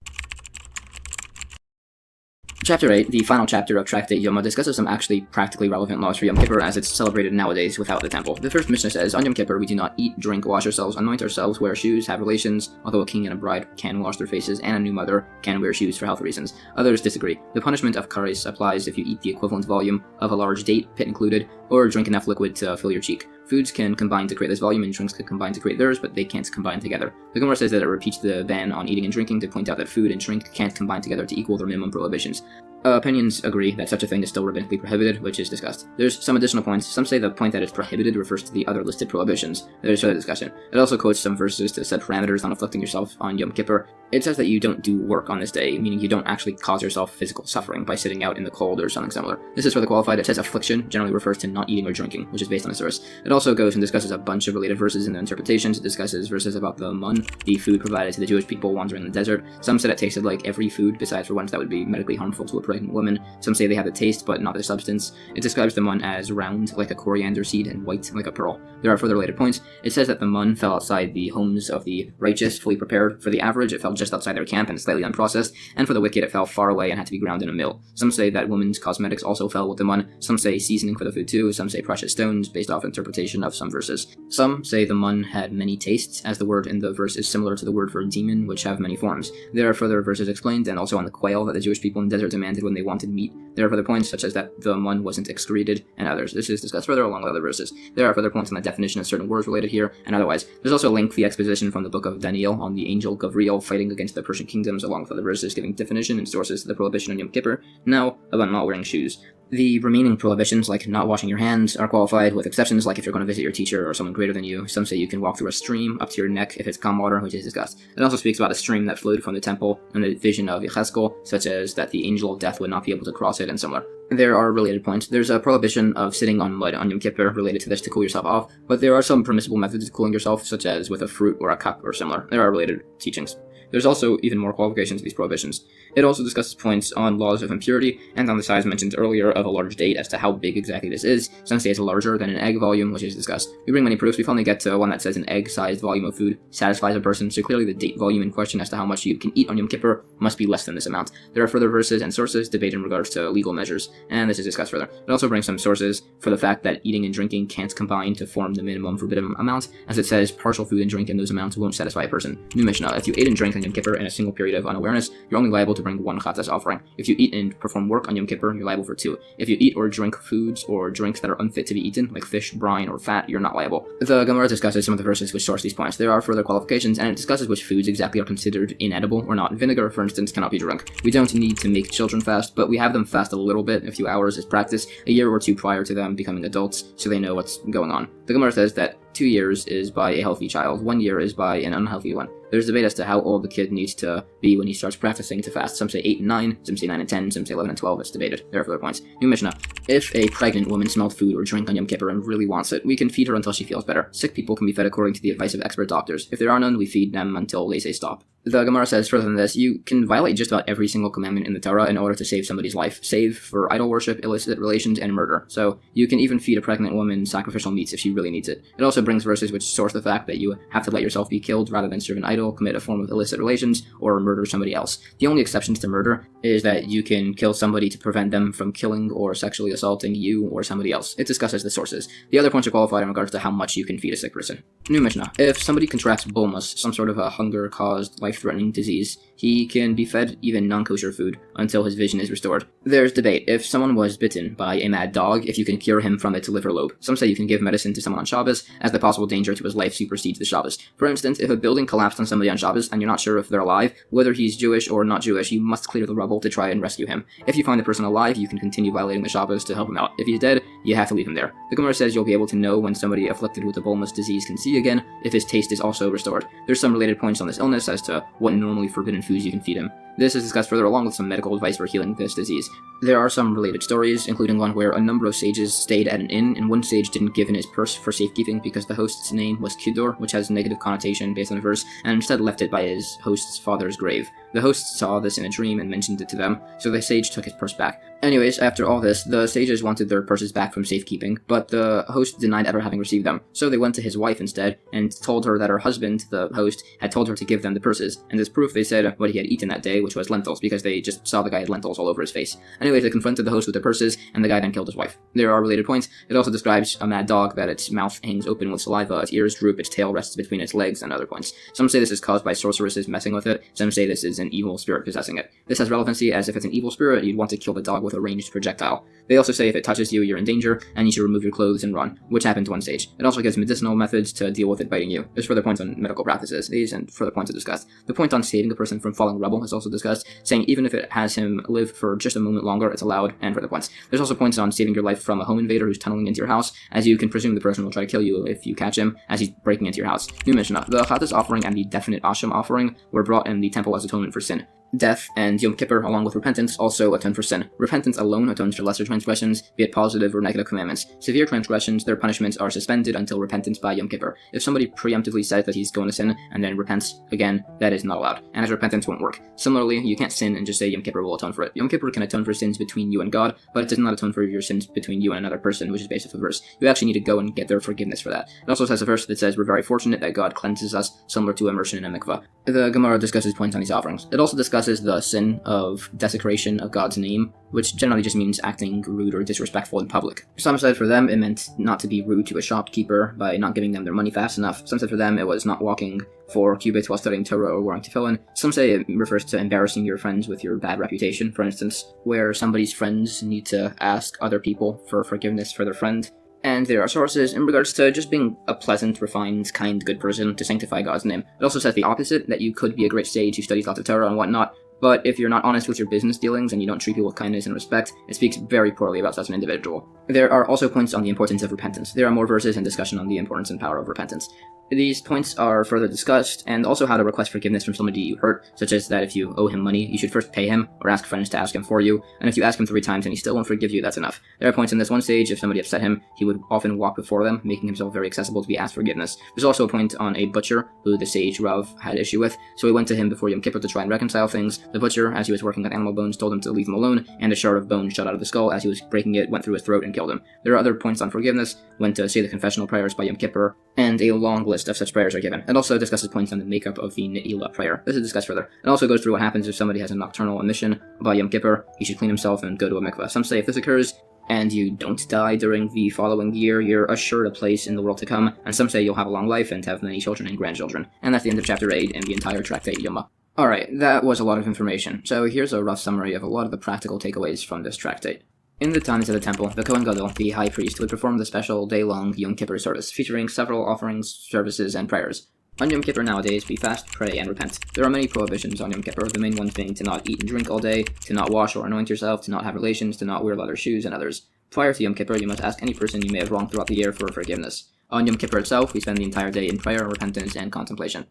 Chapter 8, the final chapter of Tractate Yoma, discusses some actually practically relevant laws for Yom Kippur as it's celebrated nowadays without the temple. The first Mishnah says, on Yom Kippur we do not eat, drink, wash ourselves, anoint ourselves, wear shoes, have relations, although a king and a bride can wash their faces, and a new mother can wear shoes for health reasons. Others disagree. The punishment of kares applies if you eat the equivalent volume of a large date, pit included, or drink enough liquid to fill your cheek. Foods can combine to create this volume, and drinks can combine to create theirs, but they can't combine together. The Gemara says that it repeats the ban on eating and drinking to point out that food and drink can't combine together to equal their minimum prohibitions. Opinions agree that such a thing is still rabbinically prohibited, which is discussed. There's some additional points. Some say the point that it's prohibited refers to the other listed prohibitions. There's further discussion. It also quotes some verses to set parameters on afflicting yourself on Yom Kippur. It says that you don't do work on this day, meaning you don't actually cause yourself physical suffering by sitting out in the cold or something similar. This is further qualified. It says affliction generally refers to not eating or drinking, which is based on this verse. It also goes and discusses a bunch of related verses in the interpretations. It discusses verses about the mun, the food provided to the Jewish people wandering in the desert. Some said it tasted like every food, besides for ones that would be medically harmful to a pregnant woman. Some say they have the taste, but not the substance. It describes the mun as round, like a coriander seed, and white, like a pearl. There are further related points. It says that the mun fell outside the homes of the righteous, fully prepared. For the average, it fell just outside their camp and slightly unprocessed, and for the wicked, it fell far away and had to be ground in a mill. Some say that women's cosmetics also fell with the mun. Some say seasoning for the food too. Some say precious stones, based off interpretation of some verses. Some say the mun had many tastes, as the word in the verse is similar to the word for demon, which have many forms. There are further verses explained, and also on the quail that the Jewish people in the desert demanded when they wanted meat. There are further points, such as that the mun wasn't excreted, and others. This is discussed further along with other verses. There are further points on the definition of certain words related here, and otherwise. There's also a lengthy exposition from the book of Daniel on the angel Gabriel fighting against the Persian kingdoms, along with other verses giving definition and sources to the prohibition on Yom Kippur. Now, about not wearing shoes. The remaining prohibitions, like not washing your hands, are qualified, with exceptions like if you're going to visit your teacher or someone greater than you. Some say you can walk through a stream up to your neck if it's calm water, which is discussed. It also speaks about a stream that flowed from the temple and the vision of Yechezkel, such as that the angel of death would not be able to cross it and similar. There are related points. There's a prohibition of sitting on mud on Yom Kippur related to this to cool yourself off, but there are some permissible methods of cooling yourself, such as with a fruit or a cup or similar. There are related teachings. There's also even more qualifications of these prohibitions. It also discusses points on laws of impurity and on the size mentioned earlier of a large date as to how big exactly this is. Some say it's larger than an egg volume, which is discussed. We bring many proofs. We finally get to one that says an egg-sized volume of food satisfies a person, so clearly the date volume in question as to how much you can eat on Yom Kippur must be less than this amount. There are further verses and sources debate in regards to legal measures. and this is discussed further. It also brings some sources for the fact that eating and drinking can't combine to form the minimum forbidden amount, as it says partial food and drink in those amounts won't satisfy a person. New Mishnah: if you ate and drank on Yom Kippur in a single period of unawareness, you're only liable to bring one chatas offering. If you eat and perform work on Yom Kippur, you're liable for 2. If you eat or drink foods or drinks that are unfit to be eaten, like fish, brine, or fat, you're not liable. The Gemara discusses some of the verses which source these points. There are further qualifications, and it discusses which foods exactly are considered inedible or not. Vinegar, for instance, cannot be drunk. We don't need to make children fast, but we have them fast a little bit, a few hours as practice, a year or 2 prior to them becoming adults, so they know what's going on. The Gemara says that 2 years is by a healthy child, 1 year is by an unhealthy one. There's debate as to how old the kid needs to be when he starts practicing to fast. Some say 8 and 9, some say 9 and 10, some say 11 and 12. It's debated. There are further points. New Mishnah: if a pregnant woman smelled food or drink on Yom Kippur and really wants it, we can feed her until she feels better. Sick people can be fed according to the advice of expert doctors. If there are none, we feed them until they say stop. The Gemara says further than this, you can violate just about every single commandment in the Torah in order to save somebody's life, save for idol worship, illicit relations, and murder. So you can even feed a pregnant woman sacrificial meats if she really needs it. It also brings verses which source the fact that you have to let yourself be killed rather than serve an idol, commit a form of illicit relations, or murder somebody else. The only exceptions to murder is that you can kill somebody to prevent them from killing or sexually assaulting you or somebody else. It discusses the sources. The other points are qualified in regards to how much you can feed a sick person. New Mishnah: if somebody contracts bulmus, some sort of a hunger-caused, life-threatening disease, he can be fed even non-kosher food until his vision is restored. There's debate. If someone was bitten by a mad dog, if you can cure him from its liver lobe. Some say you can give medicine to someone on Shabbos, as the possible danger to his life supersedes the Shabbos. For instance, if a building collapsed on somebody on Shabbos and you're not sure if they're alive, whether he's Jewish or not Jewish, you must clear the rubble to try and rescue him. If you find the person alive, you can continue violating the Shabbos to help him out. If he's dead, you have to leave him there. The Gemara says you'll be able to know when somebody afflicted with the bulmus disease can see again, if his taste is also restored. There's some related points on this illness as to what normally forbidden foods you can feed him. This is discussed further along with some medical advice for healing this disease. There are some related stories, including one where a number of sages stayed at an inn, and one sage didn't give in his purse for safekeeping because the host's name was Kippur, which has a negative connotation based on the verse, and instead left it by his host's father's grave. The host saw this in a dream and mentioned it to them, so the sage took his purse back. Anyways, after all this, the sages wanted their purses back from safekeeping, but the host denied ever having received them, so they went to his wife instead, and told her that her husband, the host, had told her to give them the purses, and as proof they said what he had eaten that day, which was lentils, because they just saw the guy had lentils all over his face. Anyways, they confronted the host with their purses, and the guy then killed his wife. There are related points. It also describes a mad dog that its mouth hangs open with saliva, its ears droop, its tail rests between its legs, and other points. Some say this is caused by sorceresses messing with it, some say this is an evil spirit possessing it. This has relevancy, as if it's an evil spirit, you'd want to kill the dog with a ranged projectile. They also say if it touches you, you're in danger, and you should remove your clothes and run, which happened to one sage. It also gives medicinal methods to deal with it biting you. There's further points on medical practices. These and further points are discussed. The point on saving a person from falling rubble is also discussed, saying even if it has him live for just a moment longer, it's allowed, and further points. There's also points on saving your life from a home invader who's tunneling into your house, as you can presume the person will try to kill you if you catch him, as he's breaking into your house. New Mishnah: the Chatas offering and the definite Asham offering were brought in the temple as atonement for sin. Death and Yom Kippur, along with repentance, also atone for sin. Repentance alone atones for lesser transgressions, be it positive or negative commandments. Severe transgressions, their punishments are suspended until repentance by Yom Kippur. If somebody preemptively says that he's going to sin and then repents again, that is not allowed, and his repentance won't work. Similarly, you can't sin and just say Yom Kippur will atone for it. Yom Kippur can atone for sins between you and God, but it does not atone for your sins between you and another person, which is based off the verse. You actually need to go and get their forgiveness for that. It also says a verse that says we're very fortunate that God cleanses us, similar to immersion in a mikvah. The Gemara discusses points on these offerings. It also discusses the sin of desecration of God's name, which generally just means acting rude or disrespectful in public. Some said for them it meant not to be rude to a shopkeeper by not giving them their money fast enough. Some said for them it was not walking 4 cubits while studying Torah or wearing tefillin. Some say it refers to embarrassing your friends with your bad reputation, for instance, where somebody's friends need to ask other people for forgiveness for their friend. And there are sources in regards to just being a pleasant, refined, kind, good person to sanctify God's name. It also says the opposite, that you could be a great sage who studies lots of Torah and whatnot, but if you're not honest with your business dealings and you don't treat people with kindness and respect, it speaks very poorly about such an individual. There are also points on the importance of repentance. There are more verses and discussion on the importance and power of repentance. These points are further discussed, and also how to request forgiveness from somebody you hurt, such as that if you owe him money, you should first pay him, or ask friends to ask him for you, and if you ask him 3 times and he still won't forgive you, that's enough. There are points in this one stage, if somebody upset him, he would often walk before them, making himself very accessible to be asked forgiveness. There's also a point on a butcher, who the sage Rav had issue with, so he went to him before Yom Kippur to try and reconcile things, The butcher, as he was working with animal bones, told him to leave him alone, and a shard of bone shot out of the skull as he was breaking it went through his throat and killed him. There are other points on forgiveness, when to say the confessional prayers by Yom Kippur, and a long list of such prayers are given. It also discusses points on the makeup of the Ne'ilah prayer. This is discussed further. It also goes through what happens if somebody has a nocturnal emission by Yom Kippur. He should clean himself and go to a mikveh. Some say if this occurs, and you don't die during the following year, you're assured a place in the world to come, and some say you'll have a long life and have many children and grandchildren. And that's the end of chapter 8 and the entire Tractate Yoma. Alright, that was a lot of information, so here's a rough summary of a lot of the practical takeaways from this tractate. In the Taanis of the temple, the Kohen Gadol, the high priest, would perform the special day-long Yom Kippur service, featuring several offerings, services, and prayers. On Yom Kippur nowadays, we fast, pray, and repent. There are many prohibitions on Yom Kippur, the main ones being to not eat and drink all day, to not wash or anoint yourself, to not have relations, to not wear leather shoes, and others. Prior to Yom Kippur, you must ask any person you may have wronged throughout the year for forgiveness. On Yom Kippur itself, we spend the entire day in prayer, repentance, and contemplation.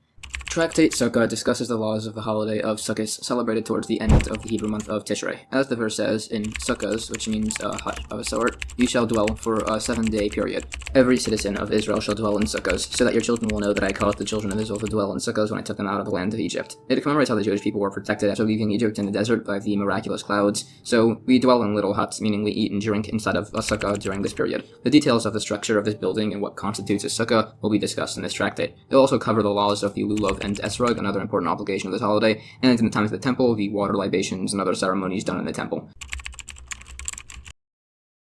Tractate Sukkah discusses the laws of the holiday of Sukkos, celebrated towards the end of the Hebrew month of Tishrei. As the verse says, in Sukkos, which means a hut of a sort, you shall dwell for a 7-day period. Every citizen of Israel shall dwell in Sukkos, so that your children will know that I caused the children of Israel to dwell in Sukkos when I took them out of the land of Egypt. It commemorates how the Jewish people were protected after leaving Egypt in the desert by the miraculous clouds, so we dwell in little huts, meaning we eat and drink inside of a sukkah during this period. The details of the structure of this building and what constitutes a sukkah will be discussed in this tractate. It will also cover the laws of the lulav and esrog, another important obligation of this holiday, and in the times of the temple, the water libations and other ceremonies done in the temple.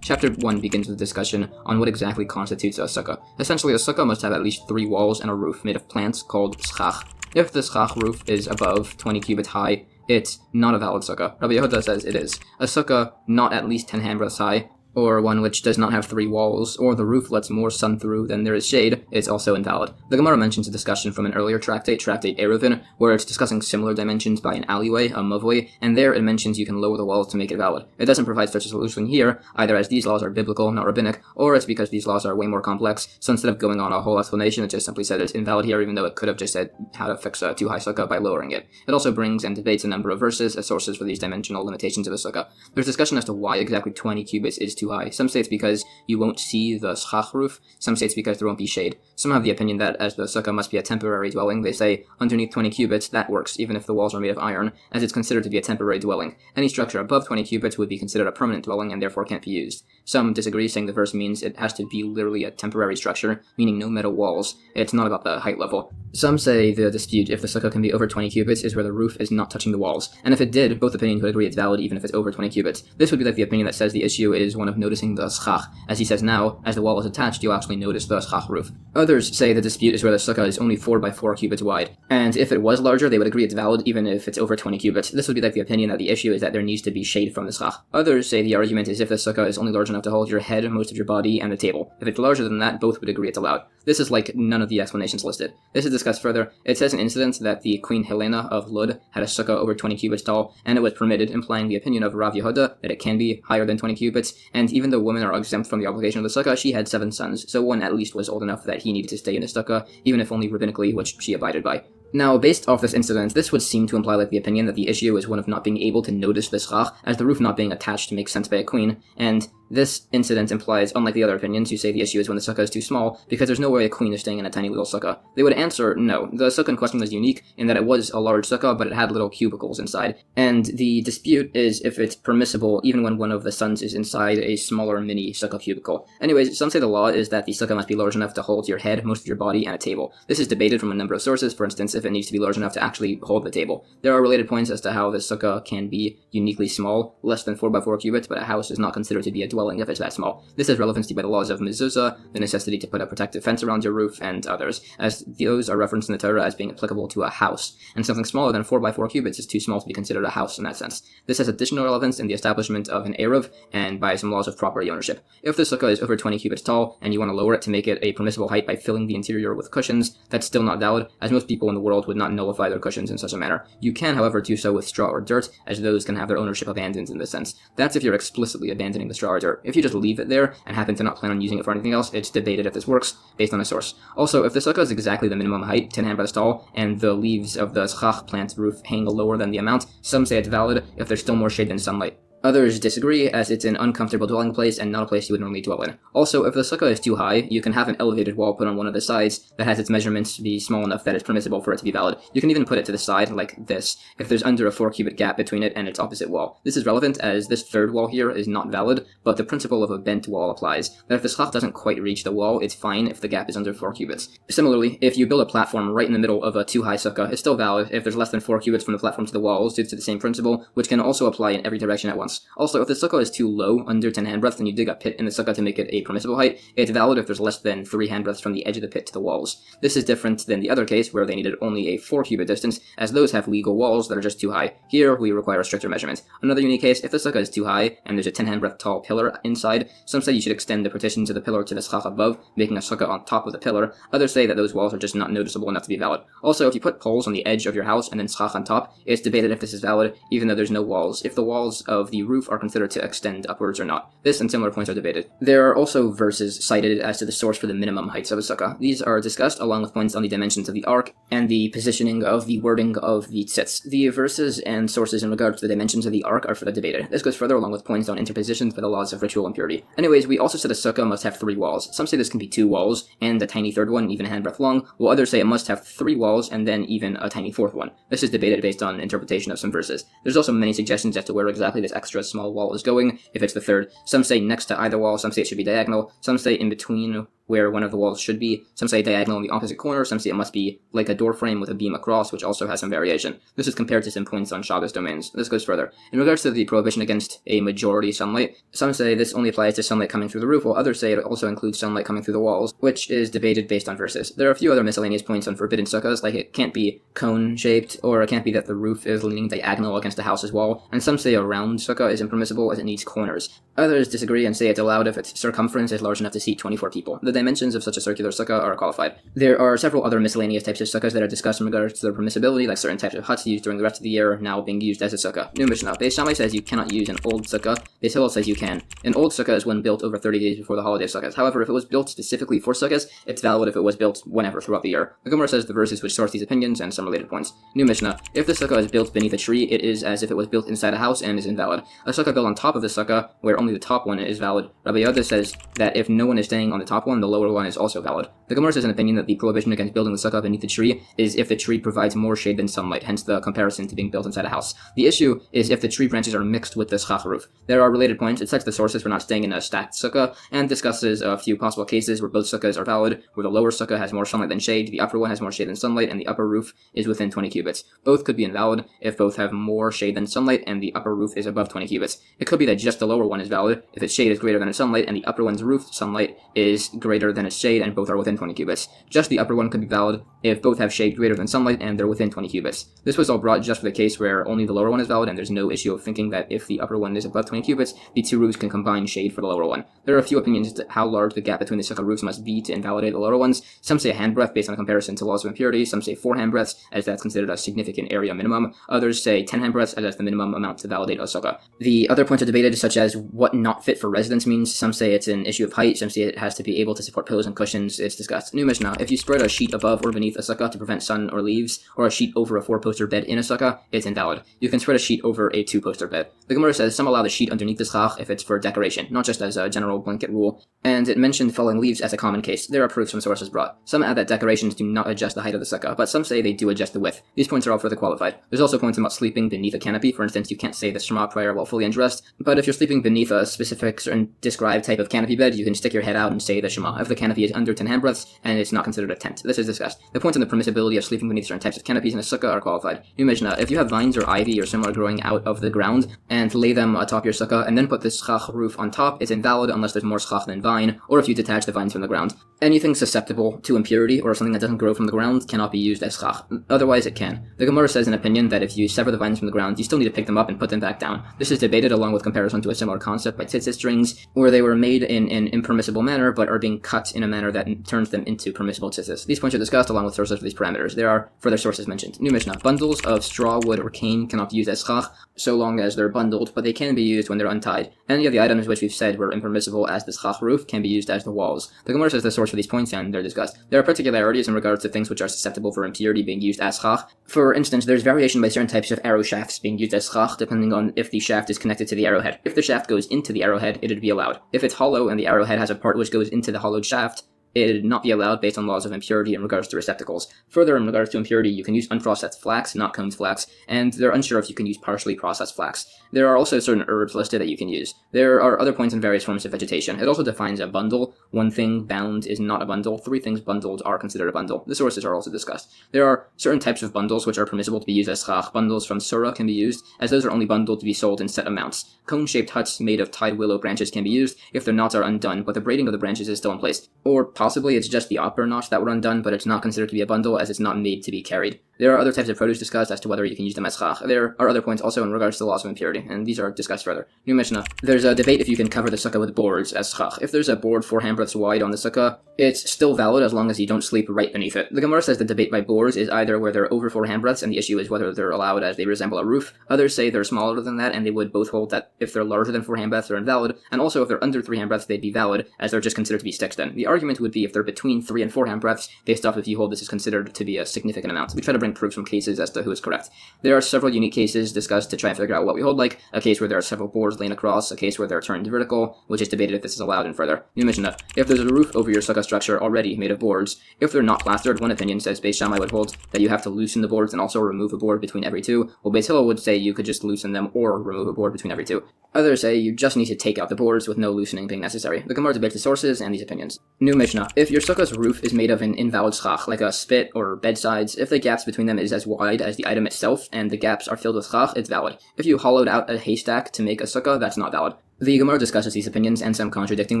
Chapter 1 begins with a discussion on what exactly constitutes a sukkah. Essentially, a sukkah must have at least 3 walls and a roof made of plants called schach. If the schach roof is above 20 cubits high, it's not a valid sukkah. Rabbi Yehuda says it is. A sukkah not at least 10 handbreadths high, or one which does not have 3 walls, or the roof lets more sun through than there is shade, is also invalid. The Gemara mentions a discussion from an earlier tractate, Tractate Eruvin, where it's discussing similar dimensions by an alleyway, a mavoi, and there it mentions you can lower the walls to make it valid. It doesn't provide such a solution here, either as these laws are biblical, not rabbinic, or it's because these laws are way more complex, so instead of going on a whole explanation, it just simply said it's invalid here, even though it could have just said how to fix a too high sukkah by lowering it. It also brings and debates a number of verses as sources for these dimensional limitations of the sukkah. There's discussion as to why exactly 20 cubits is too high. Some say it's because you won't see the schach roof, some say it's because there won't be shade. Some have the opinion that as the sukkah must be a temporary dwelling, they say underneath 20 cubits, that works, even if the walls are made of iron, as it's considered to be a temporary dwelling. Any structure above 20 cubits would be considered a permanent dwelling and therefore can't be used. Some disagree, saying the verse means it has to be literally a temporary structure, meaning no metal walls. It's not about the height level. Some say the dispute if the sukkah can be over 20 cubits is where the roof is not touching the walls, and if it did, both opinions would agree it's valid even if it's over 20 cubits. This would be like the opinion that says the issue is one of noticing the schach. As he says now, as the wall is attached, you'll actually notice the schach roof. Others say the dispute is where the sukkah is only 4 by 4 cubits wide, and if it was larger, they would agree it's valid even if it's over 20 cubits. This would be like the opinion that the issue is that there needs to be shade from the schach. Others say the argument is if the sukkah is only large enough to hold your head, most of your body, and the table. If it's larger than that, both would agree it's allowed. This is like none of the explanations listed. This is discussed further. It says an incident that the Queen Helena of Lud had a sukkah over 20 cubits tall, and it was permitted, implying the opinion of Rav Yehuda that it can be higher than 20 cubits, and even though women are exempt from the obligation of the sukkah, she had 7 sons, so one at least was old enough that he needed to stay in the sukkah, even if only rabbinically, which she abided by. Now, based off this incident, this would seem to imply like the opinion that the issue is one of not being able to notice the schach, as the roof not being attached makes sense by a queen, and this incident implies, unlike the other opinions who say the issue is when the sukkah is too small, because there's no way a queen is staying in a tiny little sukkah. They would answer no. The sukkah in question was unique in that it was a large sukkah, but it had little cubicles inside. And the dispute is if it's permissible even when one of the sons is inside a smaller mini sukkah cubicle. Anyways, some say the law is that the sukkah must be large enough to hold your head, most of your body, and a table. This is debated from a number of sources, for instance, if it needs to be large enough to actually hold the table. There are related points as to how the sukkah can be uniquely small, less than 4 by 4 cubits, but a house is not considered to be a dwelling if it's that small. This has relevancy by the laws of mezuzah, the necessity to put a protective fence around your roof, and others, as those are referenced in the Torah as being applicable to a house, and something smaller than 4 by 4 cubits is too small to be considered a house in that sense. This has additional relevance in the establishment of an Eruv, and by some laws of property ownership. If the sukkah is over 20 cubits tall, and you want to lower it to make it a permissible height by filling the interior with cushions, that's still not valid, as most people in the world would not nullify their cushions in such a manner. You can, however, do so with straw or dirt, as those can have their ownership abandoned in this sense. That's if you're explicitly abandoning the straw or dirt. If you just leave it there, and happen to not plan on using it for anything else, it's debated if this works, based on a source. Also, if the sukkah is exactly the minimum height, 10 handbreadths tall, and the leaves of the schach plant roof hang lower than the amount, some say it's valid if there's still more shade than sunlight. Others disagree, as it's an uncomfortable dwelling place and not a place you would normally dwell in. Also, if the sukkah is too high, you can have an elevated wall put on one of the sides that has its measurements be small enough that it's permissible for it to be valid. You can even put it to the side, like this, if there's under a 4-cubit gap between it and its opposite wall. This is relevant, as this third wall here is not valid, but the principle of a bent wall applies. That if the schach doesn't quite reach the wall, it's fine if the gap is under 4 cubits. Similarly, if you build a platform right in the middle of a too high sukkah, it's still valid if there's less than 4 cubits from the platform to the walls, due to the same principle, which can also apply in every direction at once. Also, if the sukkah is too low, under 10 handbreadths, and you dig a pit in the sukkah to make it a permissible height, it's valid if there's less than 3 handbreadths from the edge of the pit to the walls. This is different than the other case, where they needed only a 4-cubit distance, as those have legal walls that are just too high. Here, we require a stricter measurement. Another unique case, if the sukkah is too high, and there's a 10 handbreadth tall pillar inside, some say you should extend the partitions of the pillar to the schach above, making a sukkah on top of the pillar. Others say that those walls are just not noticeable enough to be valid. Also, if you put poles on the edge of your house and then schach on top, it's debated if this is valid, even though there's no walls, if the walls of the roof are considered to extend upwards or not. This and similar points are debated. There are also verses cited as to the source for the minimum heights of a sukkah. These are discussed along with points on the dimensions of the ark and the positioning of the wording of the tzitz. The verses and sources in regard to the dimensions of the ark are further debated. This goes further along with points on interpositions for the laws of ritual impurity. Anyways, we also said a sukkah must have 3 walls. Some say this can be 2 walls and a tiny third one, even a handbreadth long, while others say it must have 3 walls and then even a tiny fourth one. This is debated based on interpretation of some verses. There's also many suggestions as to where exactly this extra small wall is going, if it's the third. Some say next to either wall, some say it should be diagonal, some say in between where one of the walls should be, some say diagonal in the opposite corner, some say it must be like a door frame with a beam across, which also has some variation. This is compared to some points on Shabbos domains. This goes further. In regards to the prohibition against a majority sunlight, some say this only applies to sunlight coming through the roof, while others say it also includes sunlight coming through the walls, which is debated based on verses. There are a few other miscellaneous points on forbidden sukkahs, like it can't be cone-shaped, or it can't be that the roof is leaning diagonal against the house's wall, and some say a round sukkah is impermissible as it needs corners. Others disagree and say it's allowed if its circumference is large enough to seat 24 people. The dimensions of such a circular sukkah are qualified. There are several other miscellaneous types of sukkahs that are discussed in regards to their permissibility, like certain types of huts used during the rest of the year now being used as a sukkah. New Mishnah. Beis Shammai says you cannot use an old sukkah. Beis Hillel says you can. An old sukkah is one built over 30 days before the holiday sukkahs. However, if it was built specifically for sukkahs, it's valid if it was built whenever throughout the year. The Gemara says the verses which source these opinions and some related points. New Mishnah. If the sukkah is built beneath a tree, it is as if it was built inside a house and is invalid. A sukkah built on top of the sukkah, where only the top one is valid. Rabbi Yehuda says that if no one is staying on the top one, the lower one is also valid. The Gemara says an opinion that the prohibition against building the sukkah beneath the tree is if the tree provides more shade than sunlight, hence the comparison to being built inside a house. The issue is if the tree branches are mixed with the schach roof. There are related points. It cites the sources for not staying in a stacked sukkah, and discusses a few possible cases where both sukkahs are valid, where the lower sukkah has more sunlight than shade, the upper one has more shade than sunlight, and the upper roof is within 20 cubits. Both could be invalid if both have more shade than sunlight and the upper roof is above 20 cubits. It could be that just the lower one is valid if its shade is greater than its sunlight and the upper one's roof sunlight is greater than its shade and both are within 20 cubits. Just the upper one could be valid if both have shade greater than sunlight and they're within 20 cubits. This was all brought just for the case where only the lower one is valid, and there's no issue of thinking that if the upper one is above 20 cubits, the two roofs can combine shade for the lower one. There are a few opinions as to how large the gap between the sukkah roofs must be to invalidate the lower ones. Some say a handbreadth based on a comparison to laws of impurity, some say 4 handbreadths as that's considered a significant area minimum, others say 10 handbreadths as that's the minimum amount to validate a sukkah. The other points are debated, such as what not fit for residence means. Some say it's an issue of height, some say it has to be able to support pillows and cushions. It's discussed. New Mishnah. If you spread a sheet above or beneath a sukkah to prevent sun or leaves, or a sheet over a 4-poster bed in a sukkah, it's invalid. You can spread a sheet over a 2-poster bed. The Gemara says some allow the sheet underneath the schach if it's for decoration, not just as a general blanket rule, and it mentioned falling leaves as a common case. There are proofs from sources brought. Some add that decorations do not adjust the height of the sukkah, but some say they do adjust the width. These points are all further qualified. There's also points about sleeping beneath a canopy. For instance, you can't say the Shema prayer while fully undressed, but if you're sleeping beneath a specific certain described type of canopy bed, you can stick your head out and say the Shema if the canopy is under 10 handbreadths and it's not considered a tent. This is discussed. The points on the permissibility of sleeping beneath certain types of canopies in a sukkah are qualified. New Mishnah. If you have vines or ivy or similar growing out of the ground and lay them atop your sukkah and then put the schach roof on top, it's invalid unless there's more schach than vine, or if you detach the vines from the ground. Anything susceptible to impurity or something that doesn't grow from the ground cannot be used as schach. Otherwise, it can. The Gemara says an opinion that if you sever the vines from the ground, you still need to pick them up and put them back down. This is debated along with comparison to a similar concept by tzitzit strings, where they were made in an impermissible manner but are being cut in a manner that turns turns them into permissible tzitzis. These points are discussed along with sources for these parameters. There are further sources mentioned. New Mishnah. Bundles of straw, wood, or cane cannot be used as schach so long as they're bundled, but they can be used when they're untied. Any of the items which we've said were impermissible as the schach roof can be used as the walls. The Gemara says the source for these points, and they're discussed. There are particularities in regards to things which are susceptible for impurity being used as schach. For instance, there's variation by certain types of arrow shafts being used as schach, depending on if the shaft is connected to the arrowhead. If the shaft goes into the arrowhead, it'd be allowed. If it's hollow and the arrowhead has a part which goes into the hollowed shaft, it would not be allowed based on laws of impurity in regards to receptacles. Further, in regards to impurity, you can use unprocessed flax, not combed flax, and they're unsure if you can use partially processed flax. There are also certain herbs listed that you can use. There are other points in various forms of vegetation. It also defines a bundle. One thing bound is not a bundle. 3 things bundled are considered a bundle. The sources are also discussed. There are certain types of bundles which are permissible to be used as schach. Bundles from surah can be used, as those are only bundled to be sold in set amounts. Cone-shaped huts made of tied willow branches can be used if their knots are undone, but the braiding of the branches is still in place. Or possibly it's just the upper knots that were undone, but it's not considered to be a bundle as it's not made to be carried. There are other types of produce discussed as to whether you can use them as schach. There are other points also in regards to the laws of impurity, and these are discussed further. New Mishnah. There's a debate if you can cover the sukkah with boards as schach. If there's a board 4 handbreadths wide on the sukkah, it's still valid as long as you don't sleep right beneath it. The Gemara says the debate by boards is either where they're over 4 handbreadths, and the issue is whether they're allowed as they resemble a roof. Others say they're smaller than that, and they would both hold that if they're larger than 4 handbreadths, they're invalid, and also if they're under 3 handbreadths, they'd be valid, as they're just considered to be sticks then. The argument would be if they're between 3 and 4 handbreadths, based off if you hold this is considered to be a significant amount. We try to bring proofs from cases as to who is correct. There are several unique cases discussed to try and figure out what we hold, like a case where there are several boards laying across, a case where they're turned vertical, which is debated if this is allowed, and further. New Mishnah. If there's a roof over your sukkah structure already made of boards, if they're not plastered, one opinion says Beitzah would hold that you have to loosen the boards and also remove a board between every 2, while Beitzah would say you could just loosen them or remove a board between every 2. Others say you just need to take out the boards with no loosening being necessary. The Gemara debates the sources and these opinions. New Mishnah. If your sukkah's roof is made of an invalid schach, like a spit or bedsides, if the gaps between them is as wide as the item itself and the gaps are filled with schach, it's valid. If you hollowed out a haystack to make a sukkah, that's not valid. The Gemara discusses these opinions and some contradicting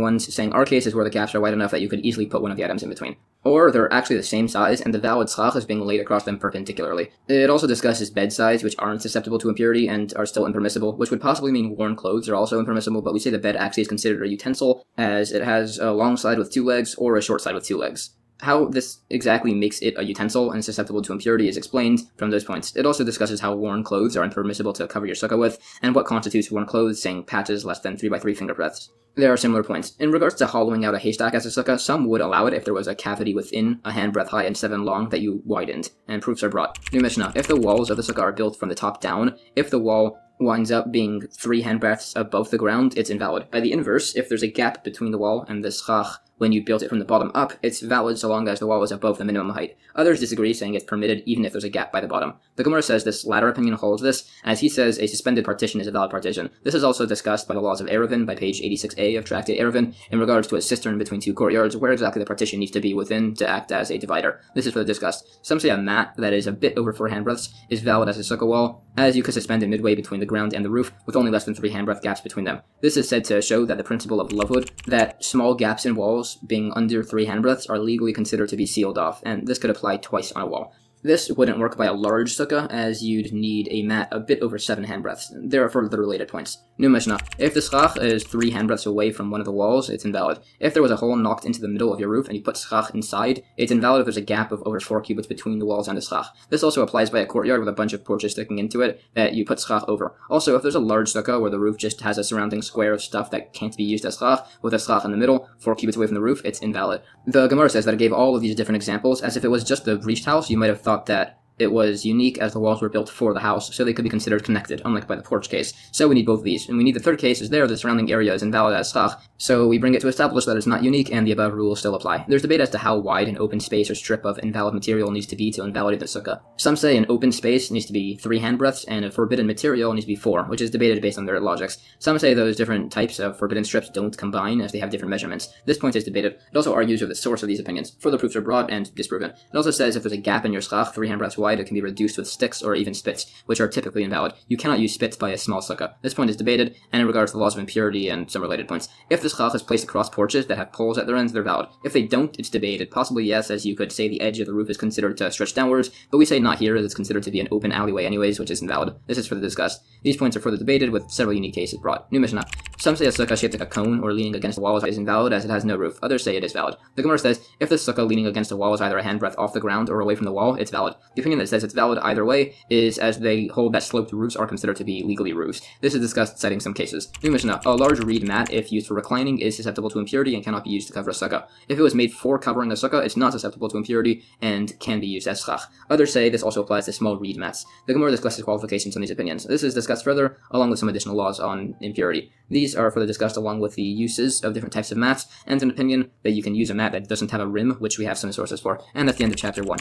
ones, saying our case is where the gaps are wide enough that you could easily put one of the items in between. Or they're actually the same size and the valid schach is being laid across them perpendicularly. It also discusses bedsides, which aren't susceptible to impurity and are still impermissible, which would possibly mean worn clothes are also impermissible, but we say the bed actually is considered a utensil, as it has a long side with 2 legs or a short side with 2 legs. How this exactly makes it a utensil and susceptible to impurity is explained from those points. It also discusses how worn clothes are impermissible to cover your sukkah with, and what constitutes worn clothes, saying patches less than 3 by 3 finger breadths. There are similar points. In regards to hollowing out a haystack as a sukkah, some would allow it if there was a cavity within a handbreadth high and 7 long that you widened, and proofs are brought. New Mishnah. If the walls of the sukkah are built from the top down, if the wall winds up being 3 handbreadths above the ground, it's invalid. By the inverse, if there's a gap between the wall and the schach when you built it from the bottom up, it's valid so long as the wall is above the minimum height. Others disagree, saying it's permitted even if there's a gap by the bottom. The Gemara says this latter opinion holds this, as he says a suspended partition is a valid partition. This is also discussed by the laws of Eruvin, by page 86a of Tractate Eruvin, in regards to a cistern between 2 courtyards, where exactly the partition needs to be within to act as a divider. This is further discussed. Some say a mat that is a bit over 4 handbreadths is valid as a sukkah wall, as you could suspend it midway between the ground and the roof, with only less than 3 handbreadth gaps between them. This is said to show that the principle of lovehood, that small gaps in walls being under 3 handbreadths are legally considered to be sealed off, and this could apply twice on a wall. This wouldn't work by a large sukkah, as you'd need a mat a bit over 7 handbreadths. There are further related points. New Mishnah. If the schach is 3 handbreadths away from one of the walls, it's invalid. If there was a hole knocked into the middle of your roof and you put schach inside, it's invalid if there's a gap of over 4 cubits between the walls and the schach. This also applies by a courtyard with a bunch of porches sticking into it that you put schach over. Also, if there's a large sukkah where the roof just has a surrounding square of stuff that can't be used as schach, with a schach in the middle, 4 cubits away from the roof, it's invalid. The Gemara says that it gave all of these different examples, as if it was just the breached house, you might have thought that it was unique as the walls were built for the house, so they could be considered connected, unlike by the porch case. So we need both of these. And we need the third case, is there the surrounding area is invalid as schach, so we bring it to establish that it's not unique and the above rules still apply. There's debate as to how wide an open space or strip of invalid material needs to be to invalidate the sukkah. Some say an open space needs to be 3 handbreadths and a forbidden material needs to be 4, which is debated based on their logics. Some say those different types of forbidden strips don't combine as they have different measurements. This point is debated. It also argues with the source of these opinions. Further proofs are brought and disproven. It also says if there's a gap in your schach 3 handbreadths wide, wide, it can be reduced with sticks or even spits, which are typically invalid. You cannot use spits by a small sukkah. This point is debated, and in regards to the laws of impurity and some related points. If the schach is placed across porches that have poles at their ends, they're valid. If they don't, it's debated. Possibly yes, as you could say the edge of the roof is considered to stretch downwards, but we say not here, as it's considered to be an open alleyway anyways, which is invalid. This is further discussed. These points are further debated, with several unique cases brought. New Mishnah. Some say a sukkah shaped like a cone or leaning against the walls is invalid, as it has no roof. Others say it is valid. The Gemara says, if the sukkah leaning against the wall is either a handbreadth off the ground or away from the wall, it's valid. The opinion that says it's valid either way is as they hold that sloped roofs are considered to be legally roofs. This is discussed citing some cases. New Mishnah. A large reed mat, if used for reclining, is susceptible to impurity and cannot be used to cover a sukkah. If it was made for covering a sukkah, it's not susceptible to impurity and can be used as schach. Others say this also applies to small reed mats. The Gemara discusses qualifications on these opinions. This is discussed further, along with some additional laws on impurity. These are further discussed along with the uses of different types of mats, and an opinion that you can use a mat that doesn't have a rim, which we have some sources for. And that's the end of chapter 1.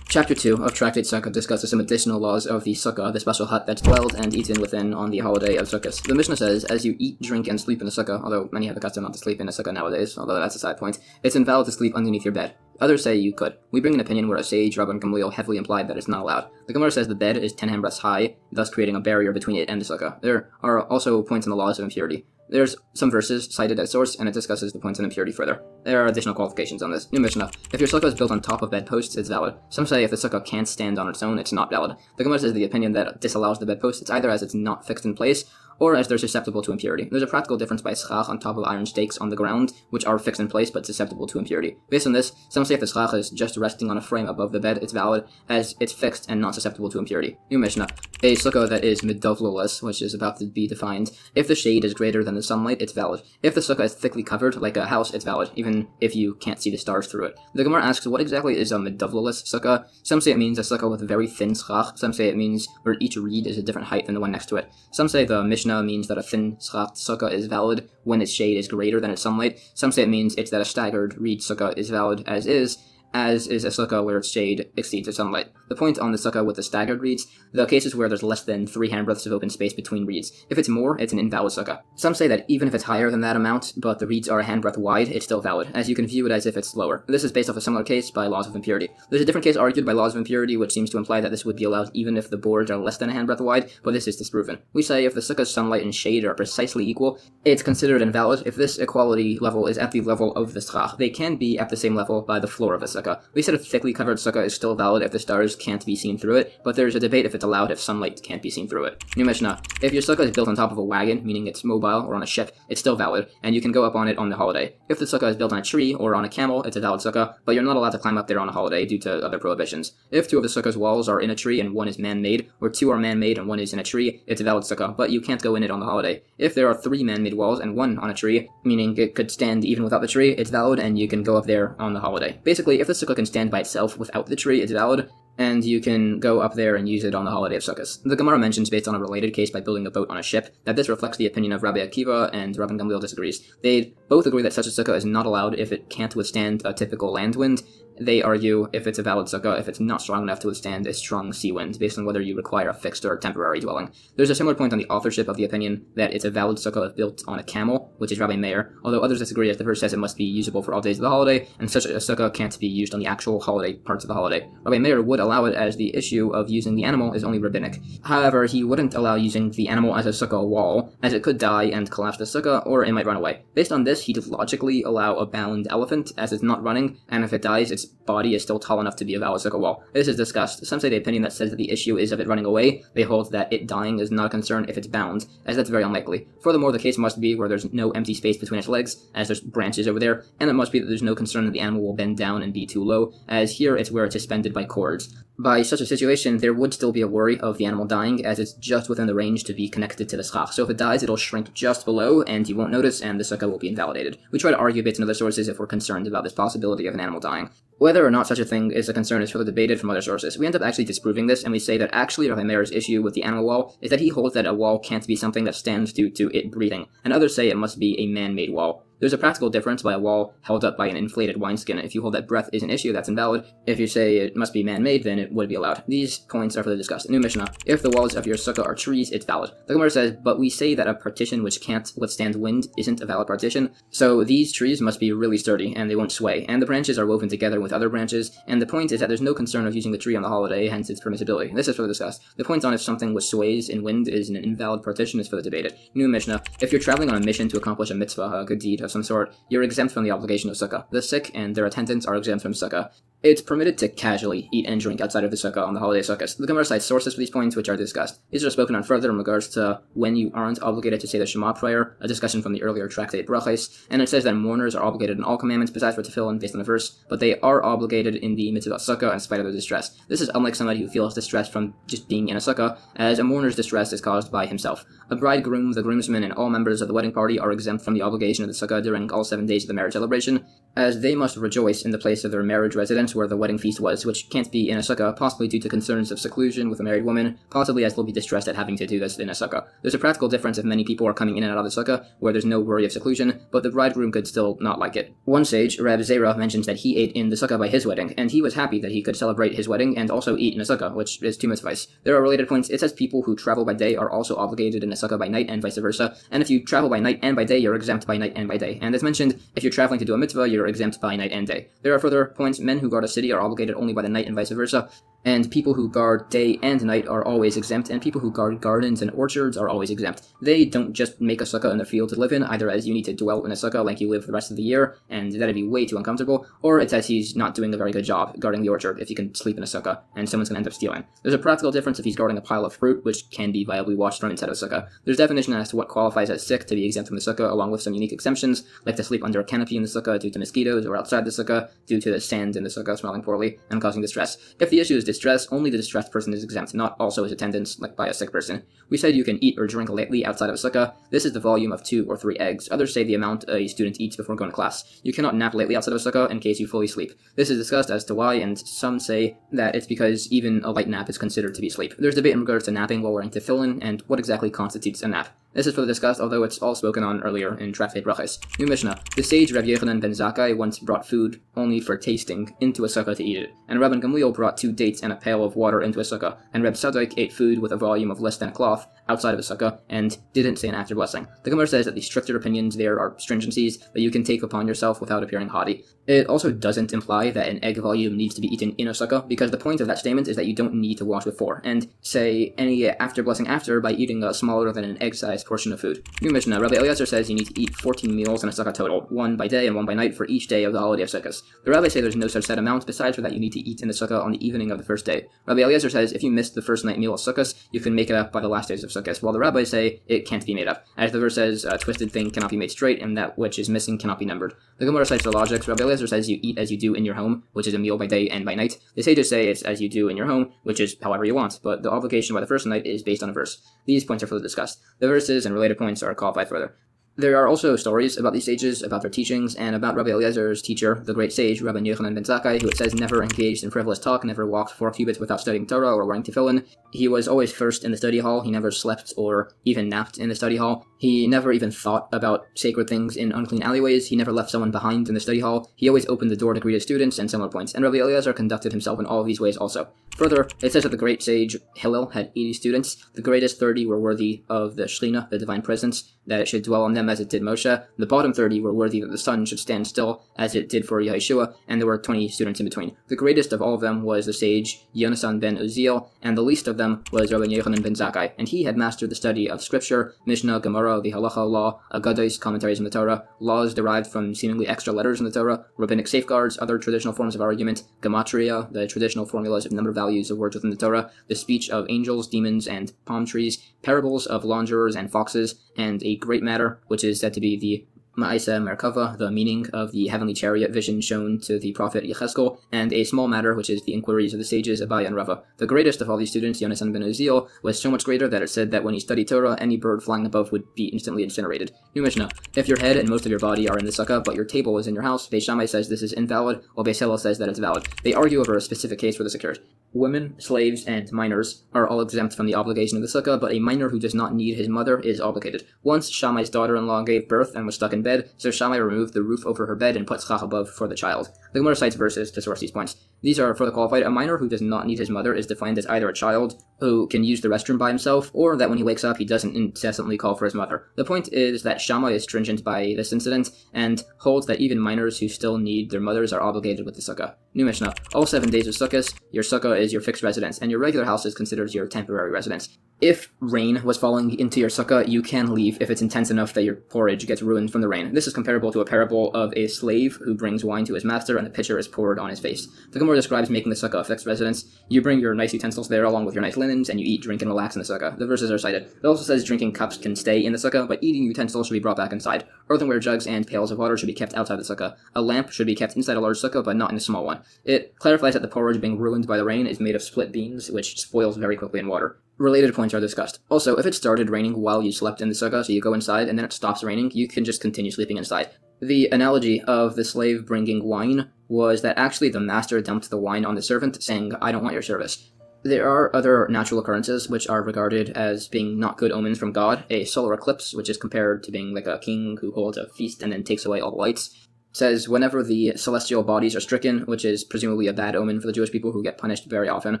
Chapter 2 of Tractate Sukkah discusses some additional laws of the Sukkah, the special hut that's dwelled and eaten within on the holiday of Sukkos. The Mishnah says, as you eat, drink, and sleep in the Sukkah, although many have a custom not to sleep in a Sukkah nowadays, although that's a side point, it's invalid to sleep underneath your bed. Others say you could. We bring an opinion where a sage, Rabban Gamliel, heavily implied that it's not allowed. The Gemara says the bed is 10 handbreadths high, thus creating a barrier between it and the Sukkah. There are also points in the laws of impurity. There's some verses cited as source, and it discusses the points on impurity further. There are additional qualifications on this. New Mishnah. If your sukkah is built on top of bedposts, it's valid. Some say if the sukkah can't stand on its own, it's not valid. The Gemara says the opinion that disallows the bedposts, it's either as it's not fixed in place, or as they're susceptible to impurity. There's a practical difference by schach on top of iron stakes on the ground, which are fixed in place but susceptible to impurity. Based on this, some say if the schach is just resting on a frame above the bed, it's valid, as it's fixed and not susceptible to impurity. New Mishnah. A sukkah that is midovlulus, which is about to be defined. If the shade is greater than the sunlight, it's valid. If the sukkah is thickly covered, like a house, it's valid, even if you can't see the stars through it. The Gemara asks, what exactly is a midovlulus sukkah? Some say it means a sukkah with a very thin schach. Some say it means where each reed is a different height than the one next to it. Some say the Mishnah means that a thin schach sukkah is valid when its shade is greater than its sunlight. Some say it means it's that a staggered reed sukkah is valid as is a sukkah where its shade exceeds its sunlight. The point on the sukkah with the staggered reeds, the cases where there's less than 3 handbreadths of open space between reeds. If it's more, it's an invalid sukkah. Some say that even if it's higher than that amount, but the reeds are a handbreadth wide, it's still valid, as you can view it as if it's lower. This is based off a similar case by laws of impurity. There's a different case argued by laws of impurity, which seems to imply that this would be allowed even if the boards are less than a handbreadth wide, but this is disproven. We say if the sukkah's sunlight and shade are precisely equal, it's considered invalid if this equality level is at the level of the schach. They can be at the same level by the floor of the sukkah. We said a thickly covered sukkah is still valid if the stars can't be seen through it, but there's a debate if it's allowed if sunlight can't be seen through it. New Mishnah. If your sukkah is built on top of a wagon, meaning it's mobile or on a ship, it's still valid, and you can go up on it on the holiday. If the sukkah is built on a tree or on a camel, it's a valid sukkah, but you're not allowed to climb up there on a holiday due to other prohibitions. If 2 of the sukkah's walls are in a tree and 1 is man-made, or 2 are man-made and 1 is in a tree, it's a valid sukkah, but you can't go in it on the holiday. If there are 3 man-made walls and 1 on a tree, meaning it could stand even without the tree, it's valid and you can go up there on the holiday. Basically, if the sukkah can stand by itself without the tree, it's valid, and you can go up there and use it on the holiday of Sukkos. The Gemara mentions, based on a related case by building a boat on a ship, that this reflects the opinion of Rabbi Akiva, and Rabban Gamliel disagrees. They both agree that such a sukkah is not allowed if it can't withstand a typical land wind. They argue if it's a valid sukkah, if it's not strong enough to withstand a strong sea wind, based on whether you require a fixed or temporary dwelling. There's a similar point on the authorship of the opinion that it's a valid sukkah if built on a camel, which is Rabbi Meir, although others disagree, as the verse says it must be usable for all days of the holiday, and such a sukkah can't be used on the actual holiday parts of the holiday. Rabbi Meir would allow it, as the issue of using the animal is only rabbinic. However, he wouldn't allow using the animal as a sukkah wall, as it could die and collapse the sukkah, or it might run away. Based on this, he'd logically allow a bound elephant, as it's not running, and if it dies, its body is still tall enough to be a valid sukkah wall. This is discussed. Some say the opinion that says that the issue is of it running away. They hold that it dying is not a concern if it's bound, as that's very unlikely. Furthermore, the case must be where there's no empty space between its legs, as there's branches over there, and it must be that there's no concern that the animal will bend down and be too low, as here it's where it's suspended by cords. By such a situation, there would still be a worry of the animal dying, as it's just within the range to be connected to the schach. So if it dies, it'll shrink just below, and you won't notice, and the sukkah will be invalidated. We try to argue based on other sources if we're concerned about this possibility of an animal dying. Whether or not such a thing is a concern is further debated from other sources. We end up actually disproving this, and we say that actually Rabbi Meir's issue with the animal wall is that he holds that a wall can't be something that stands due to it breathing, and others say it must be a man-made wall. There's a practical difference by a wall held up by an inflated wineskin. If you hold that breath is an issue, that's invalid. If you say it must be man-made, then it would be allowed. These points are further discussed. New Mishnah. If the walls of your sukkah are trees, it's valid. The Gemara says, but we say that a partition which can't withstand wind isn't a valid partition, so these trees must be really sturdy, and they won't sway, and the branches are woven together with other branches, and the point is that there's no concern of using the tree on the holiday, hence its permissibility. This is further discussed. The point on if something which sways in wind is an invalid partition is further debated. New Mishnah. If you're traveling on a mission to accomplish a mitzvah, a good deed of some sort, you're exempt from the obligation of sukkah. The sick and their attendants are exempt from sukkah. It's permitted to casually eat and drink outside of the sukkah on the holiday sukkahs. The Gemara cites sources for these points, which are discussed. These are spoken on further in regards to when you aren't obligated to say the Shema prayer, a discussion from the earlier Tractate Brachos, and it says that mourners are obligated in all commandments besides for tefillin based on the verse, but they are obligated in the mitzvah sukkah in spite of their distress. This is unlike somebody who feels distress from just being in a sukkah, as a mourner's distress is caused by himself. A bridegroom, the groomsmen, and all members of the wedding party are exempt from the obligation of the sukkah during all 7 days of the marriage celebration, as they must rejoice in the place of their marriage residence where the wedding feast was, which can't be in a sukkah, possibly due to concerns of seclusion with a married woman, possibly as they'll be distressed at having to do this in a sukkah. There's a practical difference if many people are coming in and out of the sukkah, where there's no worry of seclusion, but the bridegroom could still not like it. One sage, Reb Zera, mentions that he ate in the sukkah by his wedding, and he was happy that he could celebrate his wedding and also eat in a sukkah, which is two mitzvahs. There are related points. It says people who travel by day are also obligated in a sukkah by night and vice versa, and if you travel by night and by day, you're exempt by night and by day. And as mentioned, if you're traveling to do a mitzvah, you're exempt by night and day. There are further points. Men who guard a city are obligated only by the night and vice versa, and people who guard day and night are always exempt, and people who guard gardens and orchards are always exempt. They don't just make a sukkah in the field to live in, either as you need to dwell in a sukkah like you live the rest of the year, and that'd be way too uncomfortable, or it's as he's not doing a very good job guarding the orchard if he can sleep in a sukkah, and someone's going to end up stealing. There's a practical difference if he's guarding a pile of fruit, which can be viably watched from inside of a sukkah. There's definition as to what qualifies as sick to be exempt from the sukkah, along with some unique exemptions, like to sleep under a canopy in the sukkah due to mosquitoes, or outside the sukkah due to the sand in the sukkah smelling poorly and causing distress. If the issue is distress, only the distressed person is exempt, not also his attendants, like by a sick person. We said you can eat or drink lightly outside of a sukkah. This is the volume of 2 or 3 eggs. Others say the amount a student eats before going to class. You cannot nap lightly outside of a sukkah in case you fully sleep. This is discussed as to why, and some say that it's because even a light nap is considered to be sleep. There's debate in regards to napping while wearing tefillin and what exactly constitutes a nap. This is further discussed, although it's all spoken on earlier in Tractate Brachos. New Mishnah. The sage Reb Yochanan ben Zakkai once brought food only for tasting into a sukkah to eat it, and Rabban Gamliel brought 2 dates and a pail of water into a sukkah, and Reb Tzadok ate food with a volume of less than a cloth outside of a sukkah and didn't say an after blessing. The Gemara says that the stricter opinions there are stringencies that you can take upon yourself without appearing haughty. It also doesn't imply that an egg volume needs to be eaten in a sukkah, because the point of that statement is that you don't need to wash before, and say any after blessing after by eating a smaller than an egg-sized portion of food. New Mishnah. Rabbi Eliezer says you need to eat 14 meals in a sukkah total, 1 by day and 1 by night for each day of the holiday of Sukkos. The rabbis say there's no such set amount, besides for that you need to eat in the sukkah on the evening of the first day. Rabbi Eliezer says if you missed the first night meal of Sukkos, you can make it up by the last days of Sukkos, while the rabbis say it can't be made up. As the verse says, a twisted thing cannot be made straight, and that which is missing cannot be numbered. The Gemara cites the logics. Rabbi Eliezer says you eat as you do in your home, which is a meal by day and by night. The sages say it's as you do in your home, which is however you want, but the obligation by the first night is based on a verse. These points are further discussed. The verses and related points are qualified further. There are also stories about these sages, about their teachings, and about Rabbi Eliezer's teacher, the great sage, Rabbi Yochanan ben Zakkai, who it says never engaged in frivolous talk, never walked 4 cubits without studying Torah or wearing tefillin. He was always first in the study hall. He never slept or even napped in the study hall. He never even thought about sacred things in unclean alleyways. He never left someone behind in the study hall. He always opened the door to greet his students and similar points. And Rabbi Eliezer conducted himself in all of these ways also. Further, it says that the great sage Hillel had 80 students. The greatest 30 were worthy of the Shekhinah, the divine presence, that it should dwell on them as it did Moshe. The bottom 30 were worthy that the sun should stand still, as it did for Yeshua, and there were 20 students in between. The greatest of all of them was the sage Yonasan ben Uziel, and the least of them was Rabbi Yochanan ben Zakkai, and he had mastered the study of scripture, Mishnah, Gemara, the Halacha law, Agados, commentaries on the Torah, laws derived from seemingly extra letters in the Torah, rabbinic safeguards, other traditional forms of argument, gematria, the traditional formulas of number values of words within the Torah, the speech of angels, demons, and palm trees, parables of launderers and foxes, and a great matter, which is said to be the Ma'isa Merkava, the meaning of the heavenly chariot vision shown to the prophet Yechezkel, and a small matter, which is the inquiries of the sages Abaye and Rava. The greatest of all these students, Yonasan ben Uziel, was so much greater that it said that when he studied Torah, any bird flying above would be instantly incinerated. New Mishnah. If your head and most of your body are in the sukkah, but your table is in your house, Beis Shammai says this is invalid, while Beis Hillel says that it's valid. They argue over a specific case where this occurred. Women, slaves, and minors are all exempt from the obligation of the sukkah, but a minor who does not need his mother is obligated. Once Shammai's daughter-in-law gave birth and was stuck in bed, so Shammai removed the roof over her bed and put schach above for the child. The Gemara cites verses to source these points. These are further qualified. A minor who does not need his mother is defined as either a child who can use the restroom by himself, or that when he wakes up he doesn't incessantly call for his mother. The point is that Shammai is stringent by this incident, and holds that even minors who still need their mothers are obligated with the sukkah. New Mishnah. All 7 days of Sukkos, your sukkah is your fixed residence, and your regular house is considered your temporary residence. If rain was falling into your sukkah, you can leave if it's intense enough that your porridge gets ruined from the rain. This is comparable to a parable of a slave who brings wine to his master and the pitcher is poured on his face. The Gemara describes making the sukkah a fixed residence. You bring your nice utensils there along with your nice linens, and you eat, drink, and relax in the sukkah. The verses are cited. It also says drinking cups can stay in the sukkah, but eating utensils should be brought back inside. Earthenware jugs and pails of water should be kept outside the sukkah. A lamp should be kept inside a large sukkah, but not in a small one. It clarifies that the porridge being ruined by the rain is made of split beans, which spoils very quickly in water. Related points are discussed. Also, if it started raining while you slept in the sukkah, so you go inside and then it stops raining, you can just continue sleeping inside. The analogy of the slave bringing wine was that actually the master dumped the wine on the servant, saying, "I don't want your service." There are other natural occurrences which are regarded as being not good omens from God. A solar eclipse, which is compared to being like a king who holds a feast and then takes away all the lights, says whenever the celestial bodies are stricken, which is presumably a bad omen for the Jewish people who get punished very often,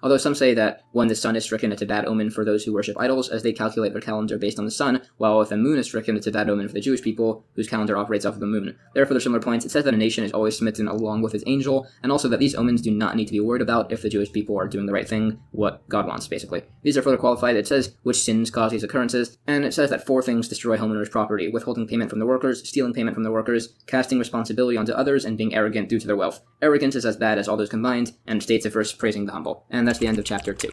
although some say that when the sun is stricken it's a bad omen for those who worship idols, as they calculate their calendar based on the sun, while if the moon is stricken it's a bad omen for the Jewish people whose calendar operates off of the moon. Therefore, there's similar points. It says that a nation is always smitten along with its angel, and also that these omens do not need to be worried about if the Jewish people are doing the right thing, what God wants, basically. These are further qualified. It says which sins cause these occurrences, and it says that 4 things destroy homeowners' property: withholding payment from the workers, stealing payment from the workers, casting responsibility onto others, and being arrogant due to their wealth. Arrogance is as bad as all those combined, and states a verse praising the humble. And that's the end of chapter 2.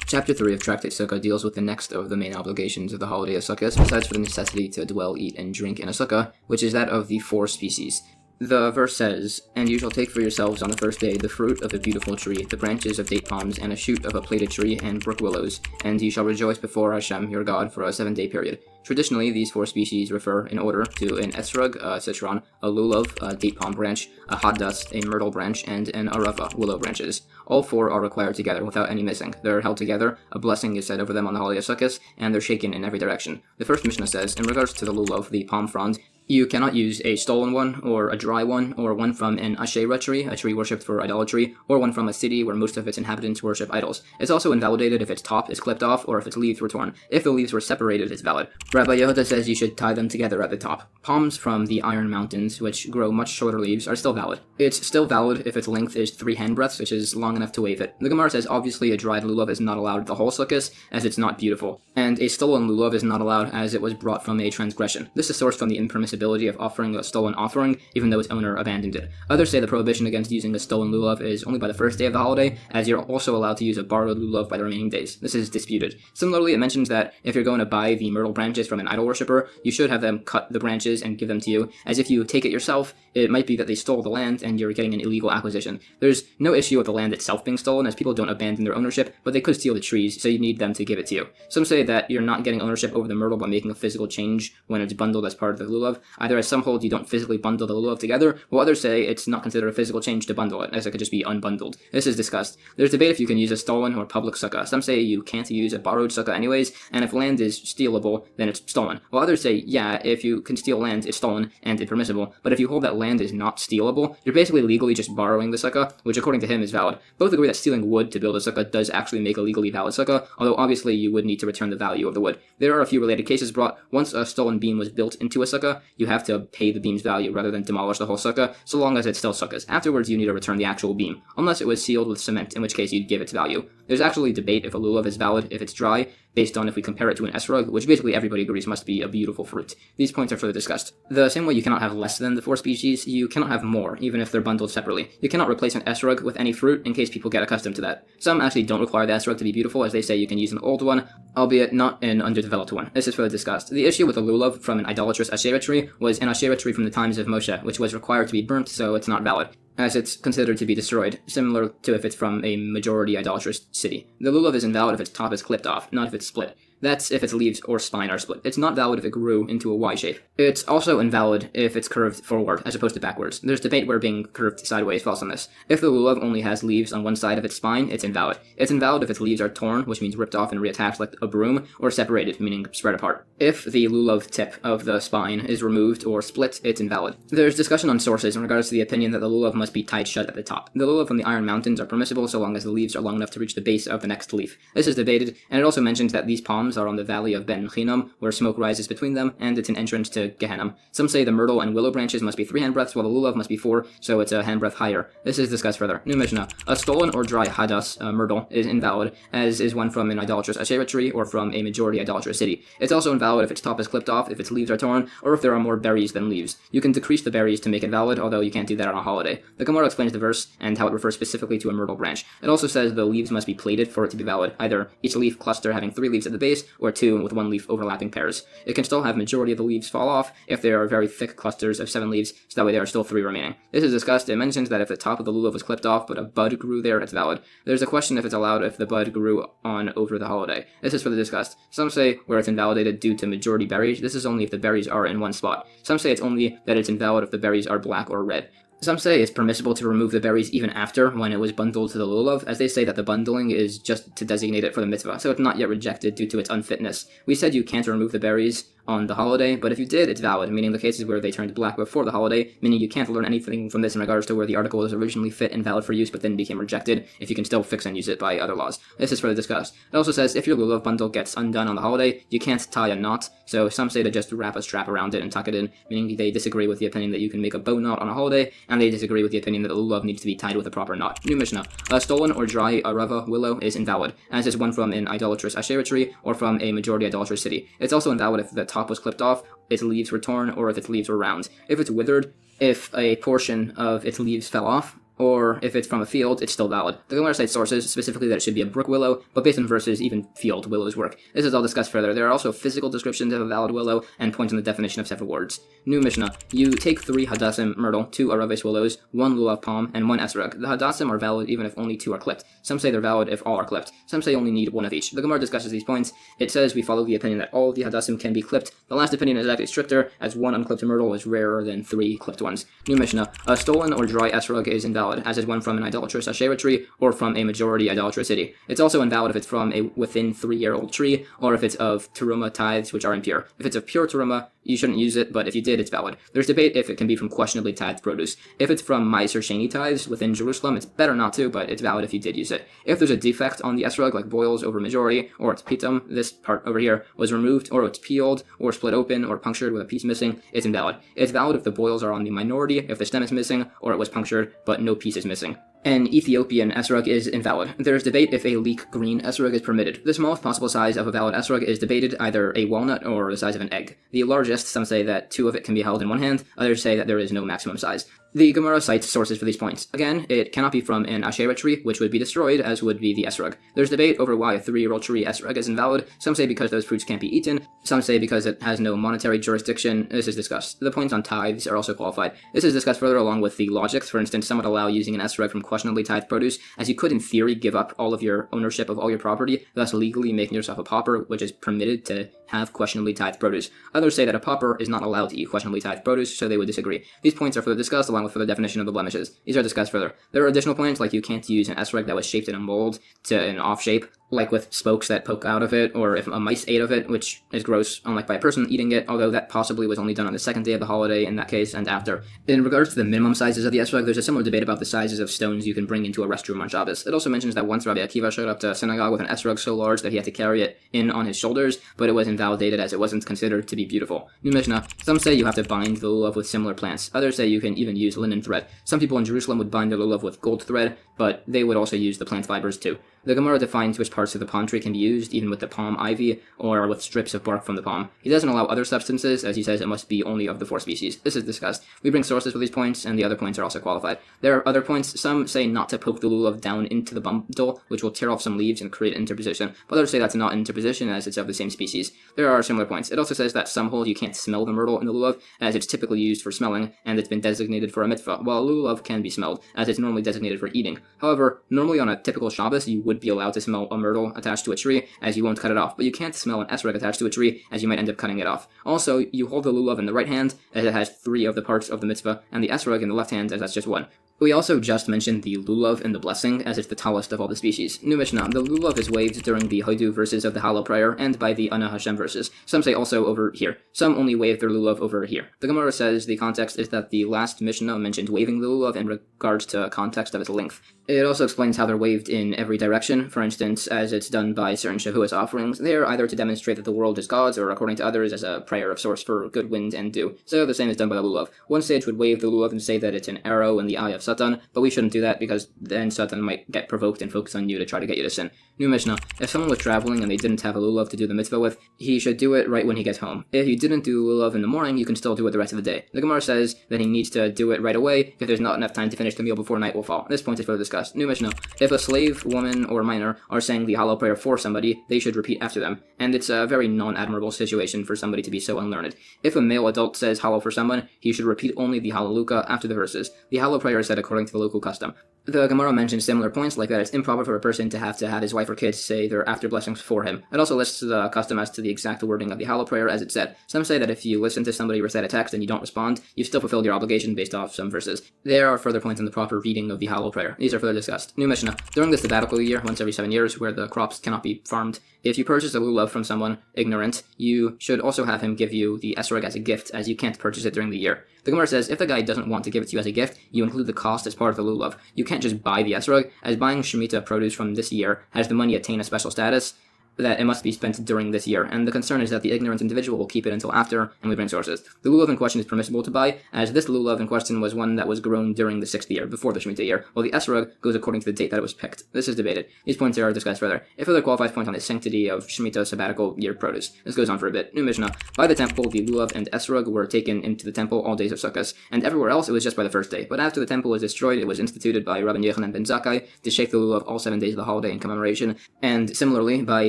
Chapter 3 of Tractate Sukkah deals with the next of the main obligations of the holiday of Sukkot, besides for the necessity to dwell, eat, and drink in a sukkah, which is that of the 4 species. The verse says, "And you shall take for yourselves on the first day the fruit of a beautiful tree, the branches of date palms, and a shoot of a plaited tree, and brook willows, and you shall rejoice before Hashem your God for a 7-day period." Traditionally, these 4 species refer in order to an esrog, a citron, a lulav, a date palm branch, a haddas, a myrtle branch, and an arava, willow branches. All 4 are required together without any missing. They're held together, a blessing is said over them on the holiday of Sukkot, and they're shaken in every direction. The first Mishnah says, in regards to the lulav, the palm frond, you cannot use a stolen one, or a dry one, or one from an Asherah tree, a tree worshipped for idolatry, or one from a city where most of its inhabitants worship idols. It's also invalidated if its top is clipped off, or if its leaves were torn. If the leaves were separated, it's valid. Rabbi Yehuda says you should tie them together at the top. Palms from the Iron Mountains, which grow much shorter leaves, are still valid. It's still valid if its length is 3 handbreadths, which is long enough to wave it. The Gemara says obviously a dried lulav is not allowed at the whole Sukkos, as it's not beautiful, and a stolen lulav is not allowed as it was brought from a transgression. This is sourced from the impermissibility of offering a stolen offering, even though its owner abandoned it. Others say the prohibition against using a stolen lulav is only by the first day of the holiday, as you're also allowed to use a borrowed lulav by the remaining days. This is disputed. Similarly, it mentions that if you're going to buy the myrtle branches from an idol worshipper, you should have them cut the branches and give them to you, as if you take it yourself, it might be that they stole the land and you're getting an illegal acquisition. There's no issue with the land itself being stolen, as people don't abandon their ownership, but they could steal the trees, so you need them to give it to you. Some say that you're not getting ownership over the myrtle by making a physical change when it's bundled as part of the lulav, either as some hold you don't physically bundle the lulav together, while others say it's not considered a physical change to bundle it, as it could just be unbundled. This is discussed. There's debate if you can use a stolen or public sukkah. Some say you can't use a borrowed sukkah anyways, and if land is stealable, then it's stolen. While others say, yeah, if you can steal land, it's stolen and impermissible, but if you hold that land is not stealable, you're basically legally just borrowing the sukkah, which according to him is valid. Both agree that stealing wood to build a sukkah does actually make a legally valid sukkah, although obviously you would need to return the value of the wood. There are a few related cases brought. Once a stolen beam was built into a sukkah, you have to pay the beam's value rather than demolish the whole sukkah, so long as it's still sukkahs. Afterwards, you need to return the actual beam, unless it was sealed with cement, in which case you'd give its value. There's actually debate if a lulav is valid if it's dry, based on if we compare it to an esrog, which basically everybody agrees must be a beautiful fruit. These points are further discussed. The same way you cannot have less than the 4 species, you cannot have more, even if they're bundled separately. You cannot replace an esrog with any fruit, in case people get accustomed to that. Some actually don't require the esrog to be beautiful, as they say you can use an old one, albeit not an underdeveloped one. This is further discussed. The issue with a lulav from an idolatrous Asherah tree was an Asherah tree from the times of Moshe, which was required to be burnt, so it's not valid, as it's considered to be destroyed, similar to if it's from a majority idolatrous city. The lulav is invalid if its top is clipped off, not if it's split. That's if its leaves or spine are split. It's not valid if it grew into a Y shape. It's also invalid if it's curved forward as opposed to backwards. There's debate where being curved sideways falls on this. If the lulav only has leaves on one side of its spine, it's invalid. It's invalid if its leaves are torn, which means ripped off and reattached like a broom, or separated, meaning spread apart. If the lulav tip of the spine is removed or split, it's invalid. There's discussion on sources in regards to the opinion that the lulav must be tied shut at the top. The lulav from the Iron Mountains are permissible so long as the leaves are long enough to reach the base of the next leaf. This is debated, and it also mentions that these palms are on the valley of Ben Hinnom, where smoke rises between them, and it's an entrance to Gehenna. Some say the myrtle and willow branches must be 3 handbreadths, while the lulav must be 4, so it's a handbreadth higher. This is discussed further. New Mishnah. A stolen or dry hadas, myrtle, is invalid, as is one from an idolatrous Asherah tree or from a majority idolatrous city. It's also invalid if its top is clipped off, if its leaves are torn, or if there are more berries than leaves. You can decrease the berries to make it valid, although you can't do that on a holiday. The Gemara explains the verse and how it refers specifically to a myrtle branch. It also says the leaves must be plated for it to be valid, either each leaf cluster having 3 leaves at the base, or 2 with 1 leaf overlapping pairs. It can still have majority of the leaves fall off if there are very thick clusters of 7 leaves, so that way there are still 3 remaining. This is discussed. It mentions that if the top of the lulav was clipped off but a bud grew there, it's valid. There's a question if it's allowed if the bud grew on over the holiday. This is further discussed. Some say where it's invalidated due to majority berries. This is only if the berries are in one spot. Some say it's only that it's invalid if the berries are black or red. Some say it's permissible to remove the berries even after, when it was bundled to the lulav, as they say that the bundling is just to designate it for the mitzvah, so it's not yet rejected due to its unfitness. We said you can't remove the berries on the holiday, but if you did, it's valid, meaning the cases where they turned black before the holiday, meaning you can't learn anything from this in regards to where the article was originally fit and valid for use but then became rejected, if you can still fix and use it by other laws. This is further discussed. It also says if your lulav bundle gets undone on the holiday, you can't tie a knot, so some say to just wrap a strap around it and tuck it in, meaning they disagree with the opinion that you can make a bow knot on a holiday, and they disagree with the opinion that the lulav needs to be tied with a proper knot. New Mishnah. A stolen or dry arava willow is invalid, as is one from an idolatrous Asherah tree or from a majority idolatrous city. It's also invalid if the top was clipped off, its leaves were torn, or if its leaves were round. If it's withered, if a portion of its leaves fell off, or if it's from a field, it's still valid. The Gemara cites sources, specifically that it should be a brook willow, but based on verses, even field willows work. This is all discussed further. There are also physical descriptions of a valid willow, and points on the definition of several words. New Mishnah. You take 3 hadassim myrtle, 2 aravis willows, 1 lulav palm, and 1 esrog. The hadassim are valid even if only 2 are clipped. Some say they're valid if all are clipped. Some say only need 1 of each. The Gemara discusses these points. It says we follow the opinion that all of the hadassim can be clipped. The last opinion is actually stricter, as 1 unclipped myrtle is rarer than 3 clipped ones. New Mishnah. A stolen or dry esrog is invalid, as is one from an idolatrous Asherah tree or from a majority idolatrous city. It's also invalid if it's from a within 3-year-old tree, or if it's of teruma tithes, which are impure. If it's of pure teruma, you shouldn't use it, but if you did, it's valid. There's debate if it can be from questionably tithed produce. If it's from Meiser Sheni tithes within Jerusalem, it's better not to, but it's valid if you did use it. If there's a defect on the esrog, like boils over majority, or it's pitum, this part over here, was removed, or it's peeled, or split open, or punctured with a piece missing, it's invalid. It's valid if the boils are on the minority, if the stem is missing, or it was punctured, but no piece is missing. An Ethiopian esrog is invalid. There is debate if a leek green esrog is permitted. The smallest possible size of a valid esrog is debated, either a walnut or the size of an egg. The largest, some say that 2 of it can be held in one hand, others say that there is no maximum size. The Gemara cites sources for these points. Again, it cannot be from an Asherah tree, which would be destroyed, as would be the esrog. There's debate over why a 3-year-old tree esrog is invalid. Some say because those fruits can't be eaten. Some say because it has no monetary jurisdiction. This is discussed. The points on tithes are also qualified. This is discussed further along with the logics. For instance, some would allow using an esrog from questionably tithed produce, as you could in theory give up all of your ownership of all your property, thus legally making yourself a pauper, which is permitted to have questionably tithed produce. Others say that a pauper is not allowed to eat questionably tithed produce, so they would disagree. These points are further discussed along with further definition of the blemishes. These are discussed further. There are additional points, like you can't use an esrog that was shaped in a mold to an off shape, like with spokes that poke out of it, or if a mice ate of it, which is gross, unlike by a person eating it, although that possibly was only done on the 2nd day of the holiday in that case, and after. In regards to the minimum sizes of the esrog, there's a similar debate about the sizes of stones you can bring into a restroom on Shabbos. It also mentions that once Rabbi Akiva showed up to a synagogue with an esrog so large that he had to carry it in on his shoulders, but it was invalidated as it wasn't considered to be beautiful. New Mishnah. Some say you have to bind the lulav with similar plants. Others say you can even use linen thread. Some people in Jerusalem would bind their lulav with gold thread, but they would also use the plant fibers too. The Gemara defines which parts of the palm tree can be used, even with the palm ivy, or with strips of bark from the palm. He doesn't allow other substances, as he says it must be only of the 4 species. This is discussed. We bring sources for these points, and the other points are also qualified. There are other points. Some say not to poke the lulav down into the bundle, which will tear off some leaves and create interposition. But others say that's not interposition, as it's of the same species. There are similar points. It also says that some hold you can't smell the myrtle in the lulav, as it's typically used for smelling, and it's been designated for a mitzvah, while lulav can be smelled, as it's normally designated for eating. However, normally on a typical Shabbos, you would be allowed to smell a myrtle attached to a tree, as you won't cut it off, but you can't smell an esrog attached to a tree, as you might end up cutting it off. Also, you hold the lulav in the right hand, as it has 3 of the parts of the mitzvah, and the esrog in the left hand, as that's just 1. We also just mentioned the lulav in the blessing, as it's the tallest of all the species. New Mishnah, the lulav is waved during the Hodu verses of the Hallel prayer, and by the Ana Hashem verses. Some say also over here. Some only wave their lulav over here. The Gemara says the context is that the last Mishnah mentioned waving the lulav in regards to context of its length. It also explains how they're waved in every direction. For instance, as it's done by certain Shavuos offerings, they are either to demonstrate that the world is God's, or according to others, as a prayer of source for good wind and dew. So the same is done by the lulav. One sage would wave the lulav and say that it's an arrow in the eye of Satan, but we shouldn't do that because then Satan might get provoked and focus on you to try to get you to sin. New Mishnah, if someone was traveling and they didn't have a lulav to do the mitzvah with, he should do it right when he gets home. If you didn't do lulav in the morning, you can still do it the rest of the day. The Gemara says that he needs to do it right away if there's not enough time to finish the meal before night will fall. This point is further discussed. New Mishnah, if a slave, woman, or minor are saying the Hallel prayer for somebody, they should repeat after them. And it's a very non-admirable situation for somebody to be so unlearned. If a male adult says Hallel for someone, he should repeat only the Hallelujah after the verses. The Hallel prayer is said according to the local custom. The Gemara mentions similar points, like that it's improper for a person to have his wife or kids say their after blessings for him. It also lists the custom as to the exact wording of the Hallel prayer as it said. Some say that if you listen to somebody recite a text and you don't respond, you've still fulfilled your obligation based off some verses. There are further points on the proper reading of the Hallel prayer. These are further discussed. New Mishnah, during the sabbatical year, once every 7 years, where the crops cannot be farmed, if you purchase a lulav from someone ignorant, you should also have him give you the esrog as a gift, as you can't purchase it during the year. The Gemara says if the guy doesn't want to give it to you as a gift, you include the cost as part of the lulav. You can't just buy the esrog, as buying Shemitah produce from this year has the money attain a special status that it must be spent during this year, and the concern is that the ignorant individual will keep it until after, and we bring sources. The lulav in question is permissible to buy, as this lulav in question was one that was grown during the 6th year, before the Shemitah year, while the esrog goes according to the date that it was picked. This is debated. These points are discussed further. If further qualifies point on the sanctity of Shemitah sabbatical year produce. This goes on for a bit. New Mishnah. By the temple, the lulav and esrog were taken into the temple all days of Sukkos, and everywhere else it was just by the first day. But after the temple was destroyed, it was instituted by Rabbi Yochanan ben Zakkai to shake the lulav all 7 days of the holiday in commemoration, and similarly, by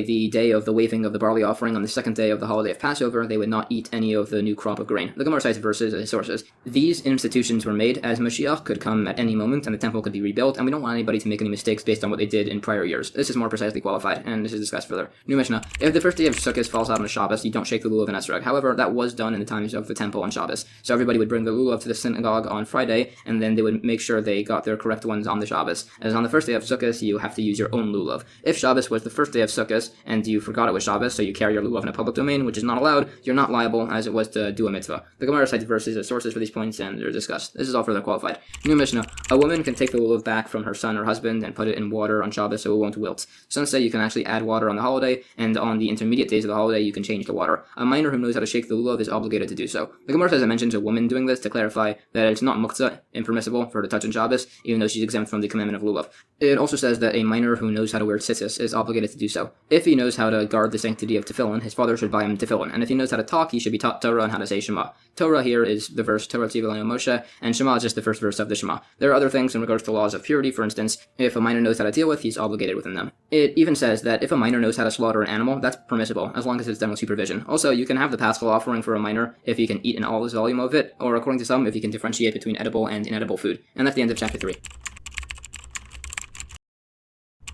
the day of the waving of the barley offering on the 2nd day of the holiday of Passover, they would not eat any of the new crop of grain. The Gemara cites verses as sources. These institutions were made as Mashiach could come at any moment and the temple could be rebuilt, and we don't want anybody to make any mistakes based on what they did in prior years. This is more precisely qualified, and this is discussed further. New Mishnah. If the first day of Sukkot falls out on a Shabbos, you don't shake the lulav and esrog. However, that was done in the times of the temple on Shabbos. So everybody would bring the lulav to the synagogue on Friday, and then they would make sure they got their correct ones on the Shabbos. As on the first day of Sukkot, you have to use your own lulav. If Shabbos was the first day of Sukkot, and you forgot it was Shabbos, so you carry your lulav in a public domain, which is not allowed, you're not liable as it was to do a mitzvah. The Gemara cites verses as sources for these points, and they're discussed. This is all further qualified. New Mishnah. A woman can take the lulav back from her son or husband and put it in water on Shabbos so it won't wilt. Some say you can actually add water on the holiday, and on the intermediate days of the holiday you can change the water. A minor who knows how to shake the lulav is obligated to do so. The Gemara says it mentions a woman doing this to clarify that it's not muktzah, impermissible, for her to touch on Shabbos, even though she's exempt from the commandment of lulav. It also says that a minor who knows how to wear tzitzis is obligated to do so. If he knows how to guard the sanctity of tefillin, his father should buy him tefillin, and if he knows how to talk, he should be taught Torah and how to say Shema. Torah here is the verse Torah Tzivah Moshe, and Shema is just the first verse of the Shema. There are other things in regards to laws of purity. For instance, if a minor knows how to deal with, he's obligated within them. It even says that if a minor knows how to slaughter an animal, that's permissible, as long as it's done with supervision. Also, you can have the paschal offering for a minor if he can eat in all his volume of it, or according to some, if he can differentiate between edible and inedible food. And that's the end of chapter 3.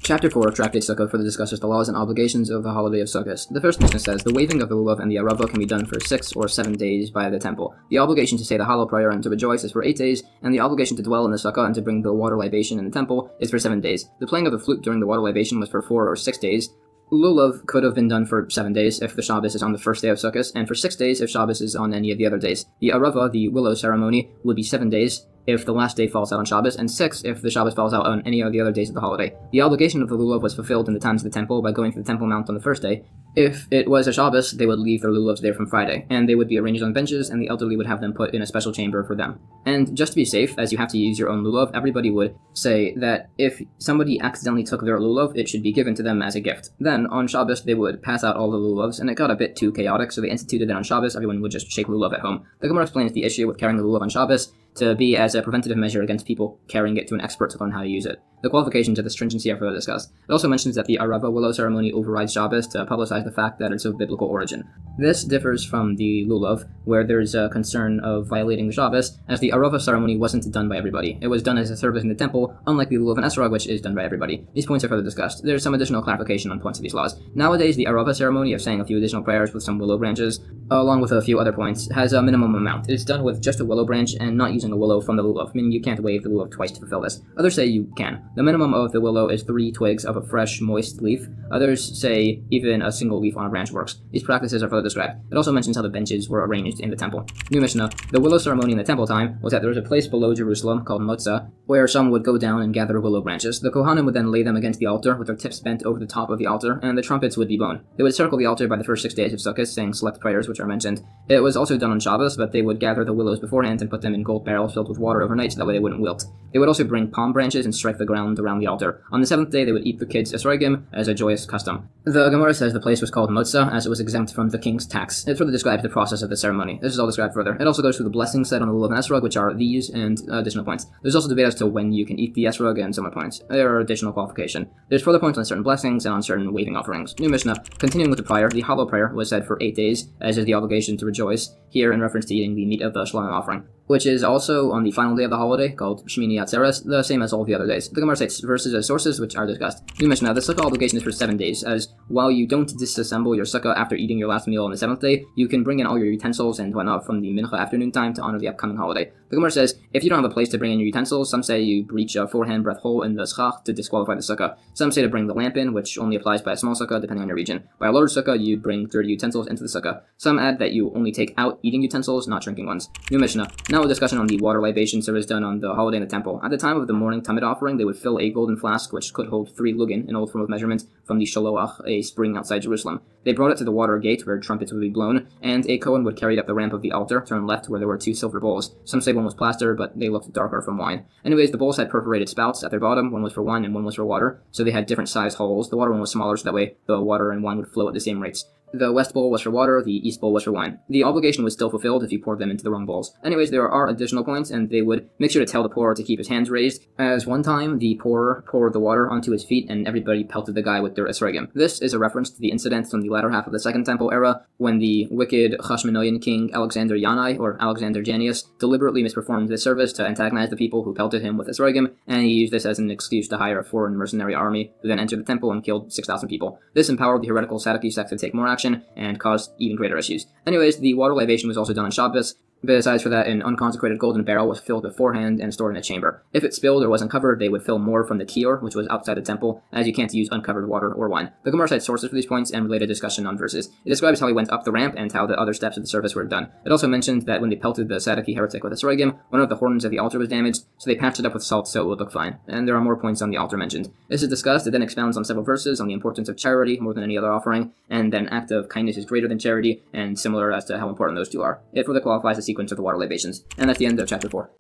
Chapter 4 of Tractate Sukkah further discusses the laws and obligations of the holiday of Sukkos. The first Mishnah says, the waving of the lulav and the arava can be done for 6 or 7 days by the temple. The obligation to say the Hallel prayer and to rejoice is for 8 days, and the obligation to dwell in the Sukkah and to bring the water libation in the temple is for 7 days. The playing of the flute during the water libation was for 4 or 6 days. Lulav could have been done for 7 days if the Shabbos is on the first day of Sukkot, and for 6 days if Shabbos is on any of the other days. The arava, the willow ceremony, would be 7 days if the last day falls out on Shabbos, and 6 if the Shabbos falls out on any of the other days of the holiday. The obligation of the lulav was fulfilled in the times of the temple by going to the Temple Mount on the first day. If it was a Shabbos, they would leave their lulavs there from Friday, and they would be arranged on benches, and the elderly would have them put in a special chamber for them. And just to be safe, as you have to use your own lulav, everybody would say that if somebody accidentally took their lulav, it should be given to them as a gift. Then, on Shabbos, they would pass out all the lulavs, and it got a bit too chaotic, so they instituted that on Shabbos, everyone would just shake lulav at home. The Gemara explains the issue with carrying the lulav on Shabbos to be as a preventative measure against people carrying it to an expert to learn how to use it. The qualifications of the stringency are further discussed. It also mentions that the Arava willow ceremony overrides Shabbos to publicize the fact that it's of biblical origin. This differs from the Lulav, where there's a concern of violating the Shabbos, as the Arava ceremony wasn't done by everybody. It was done as a service in the temple, unlike the Lulav and Esrog, which is done by everybody. These points are further discussed. There's some additional clarification on points of these laws. Nowadays, the Arava ceremony of saying a few additional prayers with some willow branches, along with a few other points, has a minimum amount. It's done with just a willow branch and not using a willow from the Lulav, meaning you can't wave the Lulav twice to fulfill this. Others say you can. The minimum of the willow is 3 twigs of a fresh, moist leaf. Others say even a single leaf on a branch works. These practices are further described. It also mentions how the benches were arranged in the temple. New Mishnah. The willow ceremony in the temple time was that there was a place below Jerusalem called Motza, where some would go down and gather willow branches. The Kohanim would then lay them against the altar with their tips bent over the top of the altar, and the trumpets would be blown. They would circle the altar by the first 6 days of Sukkot, saying select prayers which are mentioned. It was also done on Shabbos, but they would gather the willows beforehand and put them in gold barrels filled with water overnight so that way they wouldn't wilt. They would also bring palm branches and strike the ground around the altar. On the 7th day, they would eat the kids' esrogim as a joyous custom. The Gemara says the place was called Motza, as it was exempt from the king's tax. It further describes the process of the ceremony. This is all described further. It also goes through the blessings said on the lulav and esrog, which are these, and additional points. There's also debate as to when you can eat the esrog and similar points. There are additional qualification. There's further points on certain blessings and on certain waving offerings. New Mishnah. Continuing with the prior, the hollow prayer was said for 8 days, as is the obligation to rejoice, here in reference to eating the meat of the shalom offering, which is also on the final day of the holiday, called Shmini Atzeres, the same as all the other days. The Gemara cites verses as sources, which are discussed. New Mishnah, the Sukkah obligation is for 7 days, as while you don't disassemble your Sukkah after eating your last meal on the 7th day, you can bring in all your utensils and whatnot from the Mincha afternoon time to honor the upcoming holiday. The Gemara says, if you don't have a place to bring in your utensils, some say you breach a 4-hand breadth hole in the schach to disqualify the Sukkah. Some say to bring the lamp in, which only applies by a small Sukkah, depending on your region. By a large Sukkah, you bring dirty utensils into the Sukkah. Some add that you only take out eating utensils, not drinking ones. New Mishnah. Now a discussion on the water libation service done on the holiday in the temple. At the time of the morning Tamid offering, they would fill a golden flask which could hold 3 lugin, an old form of measurement, from the Shaloach, a spring outside Jerusalem. They brought it to the water gate where trumpets would be blown, and a Kohen would carry it up the ramp of the altar, turn left where there were 2 silver bowls. Some say one was plaster, but they looked darker from wine. Anyways, the bowls had perforated spouts at their bottom, one was for wine and one was for water, so they had different size holes. The water one was smaller, so that way the water and wine would flow at the same rates. The west bowl was for water, the east bowl was for wine. The obligation was still fulfilled if you poured them into the wrong bowls. Anyways, there are additional points, and they would make sure to tell the pourer to keep his hands raised, as one time the pourer poured the water onto his feet and everybody pelted the guy with their esrogim. This is a reference to the incident from the latter half of the Second Temple era, when the wicked Hashmonaean king Alexander Yanai, or Alexander Jannaeus, deliberately misperformed this service to antagonize the people who pelted him with esrogim, and he used this as an excuse to hire a foreign mercenary army, who then entered the temple and killed 6,000 people. This empowered the heretical Sadducee sect to take more action, and caused even greater issues. Anyways, the water libation was also done on Shabbos. Besides for that, an unconsecrated golden barrel was filled beforehand and stored in a chamber. If it spilled or was uncovered, they would fill more from the kior, which was outside the temple, as you can't use uncovered water or wine. The Gemara cites sources for these points and related discussion on verses. It describes how he went up the ramp and how the other steps of the service were done. It also mentioned that when they pelted the Sadducee heretic with a esrogim, one of the horns of the altar was damaged, so they patched it up with salt so it would look fine. And there are more points on the altar mentioned. This is discussed. It then expounds on several verses on the importance of charity more than any other offering, and that an act of kindness is greater than charity, and similar as to how important those two are. It further qualifies the sequence of the water libations. And that's the end of chapter 4.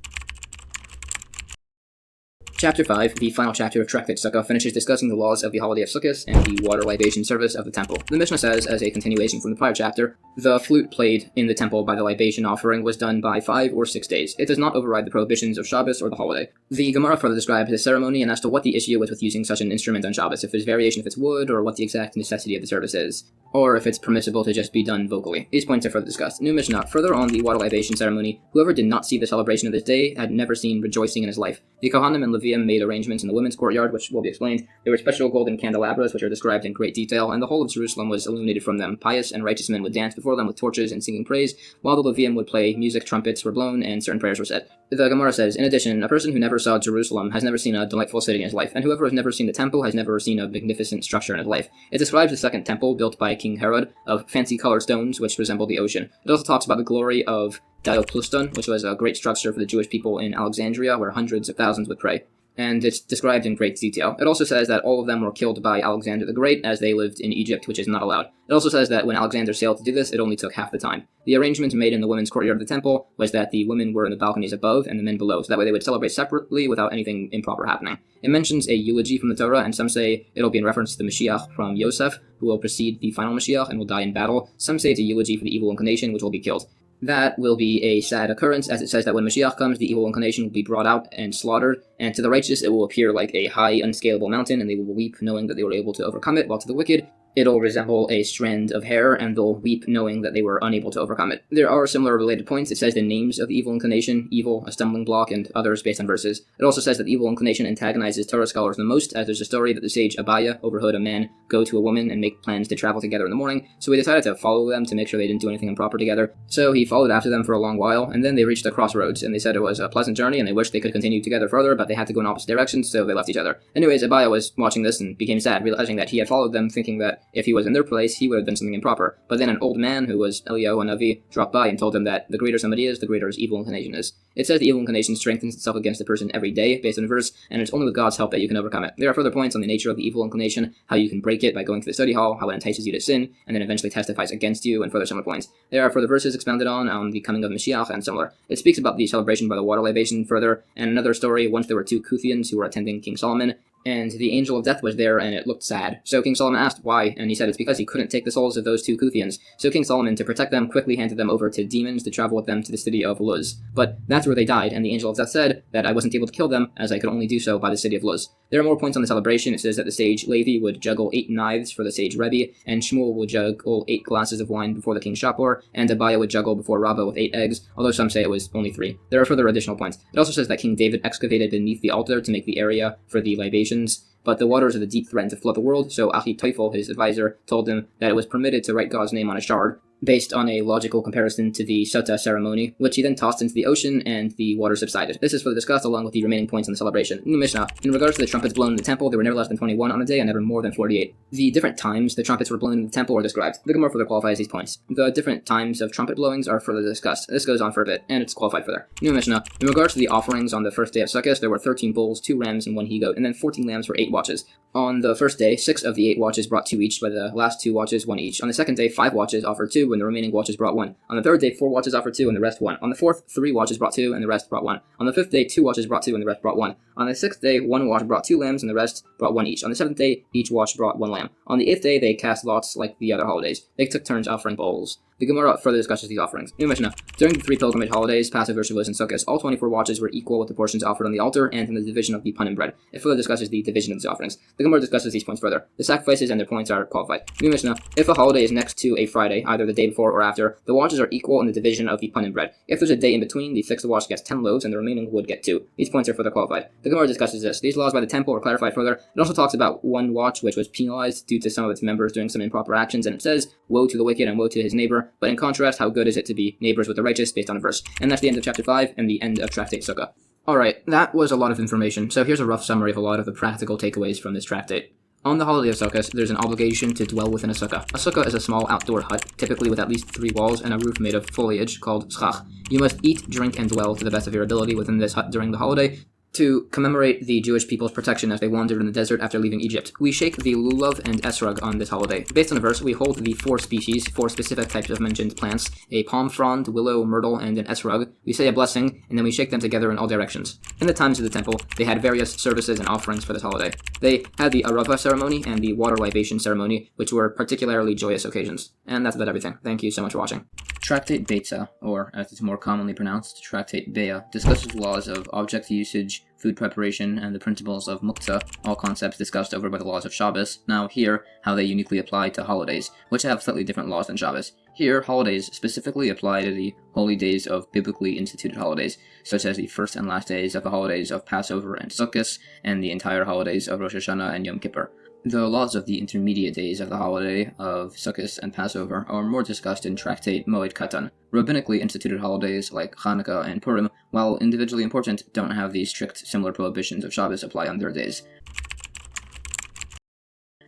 Chapter 5, the final chapter of Tractate Sukkah, finishes discussing the laws of the holiday of Sukkos and the water libation service of the temple. The Mishnah says, as a continuation from the prior chapter, the flute played in the temple by the libation offering was done by 5 or 6 days. It does not override the prohibitions of Shabbos or the holiday. The Gemara further describes the ceremony and as to what the issue is with using such an instrument on Shabbos, if there's variation if it's wood, or what the exact necessity of the service is, or if it's permissible to just be done vocally. These points are further discussed. New Mishnah, further on the water libation ceremony, whoever did not see the celebration of this day had never seen rejoicing in his life. The Kohanim and Leviim made arrangements in the women's courtyard, which will be explained. There were special golden candelabras, which are described in great detail, and the whole of Jerusalem was illuminated from them. Pious and righteous men would dance before them with torches and singing praise, while the Leviim would play music, trumpets were blown, and certain prayers were said. The Gemara says, in addition, a person who never saw Jerusalem has never seen a delightful city in his life, and whoever has never seen the temple has never seen a magnificent structure in his life. It describes the second temple built by King Herod of fancy colored stones which resemble the ocean. It also talks about the glory of Diopluston, which was a great structure for the Jewish people in Alexandria, where hundreds of thousands would pray. And it's described in great detail. It also says that all of them were killed by Alexander the Great, as they lived in Egypt, which is not allowed. It also says that when Alexander sailed to do this, it only took half the time. The arrangement made in the women's courtyard of the temple was that the women were in the balconies above and the men below, so that way they would celebrate separately without anything improper happening. It mentions a eulogy from the Torah, and some say it'll be in reference to the Mashiach from Yosef, who will precede the final Mashiach and will die in battle. Some say it's a eulogy for the evil inclination, which will be killed. That will be a sad occurrence, as it says that when Mashiach comes, the evil inclination will be brought out and slaughtered, and to the righteous it will appear like a high, unscalable mountain, and they will weep knowing that they were able to overcome it, while to the wicked, it'll resemble a strand of hair, and they'll weep knowing that they were unable to overcome it. There are similar related points. It says the names of the evil inclination, evil, a stumbling block, and others based on verses. It also says that the evil inclination antagonizes Torah scholars the most, as there's a story that the sage Abaya overheard a man go to a woman and make plans to travel together in the morning, so he decided to follow them to make sure they didn't do anything improper together. So he followed after them for a long while, and then they reached a crossroads, and they said it was a pleasant journey, and they wished they could continue together further, but they had to go in opposite directions, so they left each other. Anyways, Abaya was watching this and became sad, realizing that he had followed them, thinking that if he was in their place, he would have done something improper. But then an old man, who was Eliyahu and Navi, dropped by and told him that the greater somebody is, the greater his evil inclination is. It says the evil inclination strengthens itself against the person every day, based on a verse, and it's only with God's help that you can overcome it. There are further points on the nature of the evil inclination, how you can break it by going to the study hall, how it entices you to sin, and then eventually testifies against you, and further similar points. There are further verses expounded on the coming of Mashiach and similar. It speaks about the celebration by the water libation further, and another story, once there were two Kuthians who were attending King Solomon, and the angel of death was there, and it looked sad. So King Solomon asked why, and he said it's because he couldn't take the souls of those two Kuthians. So King Solomon, to protect them, quickly handed them over to demons to travel with them to the city of Luz. But that's where they died, and the angel of death said that I wasn't able to kill them, as I could only do so by the city of Luz. There are more points on the celebration. It says that the sage Levi would juggle 8 knives for the sage Rebbe, and Shmuel would juggle 8 glasses of wine before the king Shapor, and Abaya would juggle before Rabbah with 8 eggs, although some say it was only 3. There are further additional points. It also says that King David excavated beneath the altar to make the area for the libations, but the waters of the deep threatened to flood the world, so Achitophel, his advisor, told him that it was permitted to write God's name on a shard, based on a logical comparison to the Sota ceremony, which he then tossed into the ocean, and the water subsided. This is further discussed along with the remaining points on the celebration. New Mishnah. In regards to the trumpets blown in the temple, they were never less than 21 on a day, and never more than 48. The different times the trumpets were blown in the temple are described. The Gemara further qualifies these points. The different times of trumpet blowings are further discussed. This goes on for a bit, and it's qualified further. New Mishnah. In regards to the offerings on the first day of Sukkot, there were 13 bulls, 2 rams, and 1 he-goat, and then 14 lambs for 8 watches. On the first day, 6 of the 8 watches brought 2 each, but the last 2 watches 1 each. On the second day, 5 watches offered 2, and the remaining watches brought 1. On the third day, 4 watches offered 2, and the rest 1. On the fourth, 3 watches brought 2, and the rest brought 1. On the fifth day, 2 watches brought 2, and the rest brought 1. On the sixth day, 1 watch brought 2 lambs, and the rest brought 1 each. On the seventh day, each watch brought 1 lamb. On the 8th day, they cast lots like the other holidays. They took turns offering bowls. The Gemara further discusses these offerings. New Mishnah. During the 3 pilgrimage holidays, Passover, Shabbos, and Sukkos, all 24 watches were equal with the portions offered on the altar and in the division of the Purim bread. It further discusses the division of these offerings. The Gemara discusses these points further. The sacrifices and their points are qualified. New Mishnah. If a holiday is next to a Friday, either the day before or after, the watches are equal in the division of the Purim bread. If there's a day in between, the fixed watch gets 10 loaves and the remaining would get 2. These points are further qualified. The Gemara discusses this. These laws by the temple are clarified further. It also talks about 1 watch which was penalized due to some of its members doing some improper actions, and it says, woe to the wicked and woe to his neighbor. But in contrast, how good is it to be neighbors with the righteous based on a verse. And that's the end of chapter 5 and the end of Tractate Sukkah. Alright, that was a lot of information, so here's a rough summary of a lot of the practical takeaways from this tractate. On the holiday of Sukkot, there's an obligation to dwell within a sukkah. A sukkah is a small outdoor hut, typically with at least 3 walls and a roof made of foliage called schach. You must eat, drink, and dwell to the best of your ability within this hut during the holiday, to commemorate the Jewish people's protection as they wandered in the desert after leaving Egypt. We shake the lulav and esrog on this holiday. Based on a verse, we hold the 4 species, 4 specific types of mentioned plants, a palm frond, willow, myrtle, and an esrog. We say a blessing, and then we shake them together in all directions. In the times of the temple, they had various services and offerings for this holiday. They had the arava ceremony and the water libation ceremony, which were particularly joyous occasions. And that's about everything. Thank you so much for watching. Tractate Beitzah, or as it's more commonly pronounced, Tractate Beah, discusses laws of object usage, food preparation, and the principles of muktzah, all concepts discussed over by the laws of Shabbos. Now here, how they uniquely apply to holidays, which have slightly different laws than Shabbos. Here, holidays specifically apply to the holy days of biblically instituted holidays, such as the first and last days of the holidays of Passover and Sukkos, and the entire holidays of Rosh Hashanah and Yom Kippur. The laws of the intermediate days of the holiday of Sukkot and Passover are more discussed in Tractate Moed Katan. Rabbinically instituted holidays like Hanukkah and Purim, while individually important, don't have the strict similar prohibitions of Shabbos apply on their days.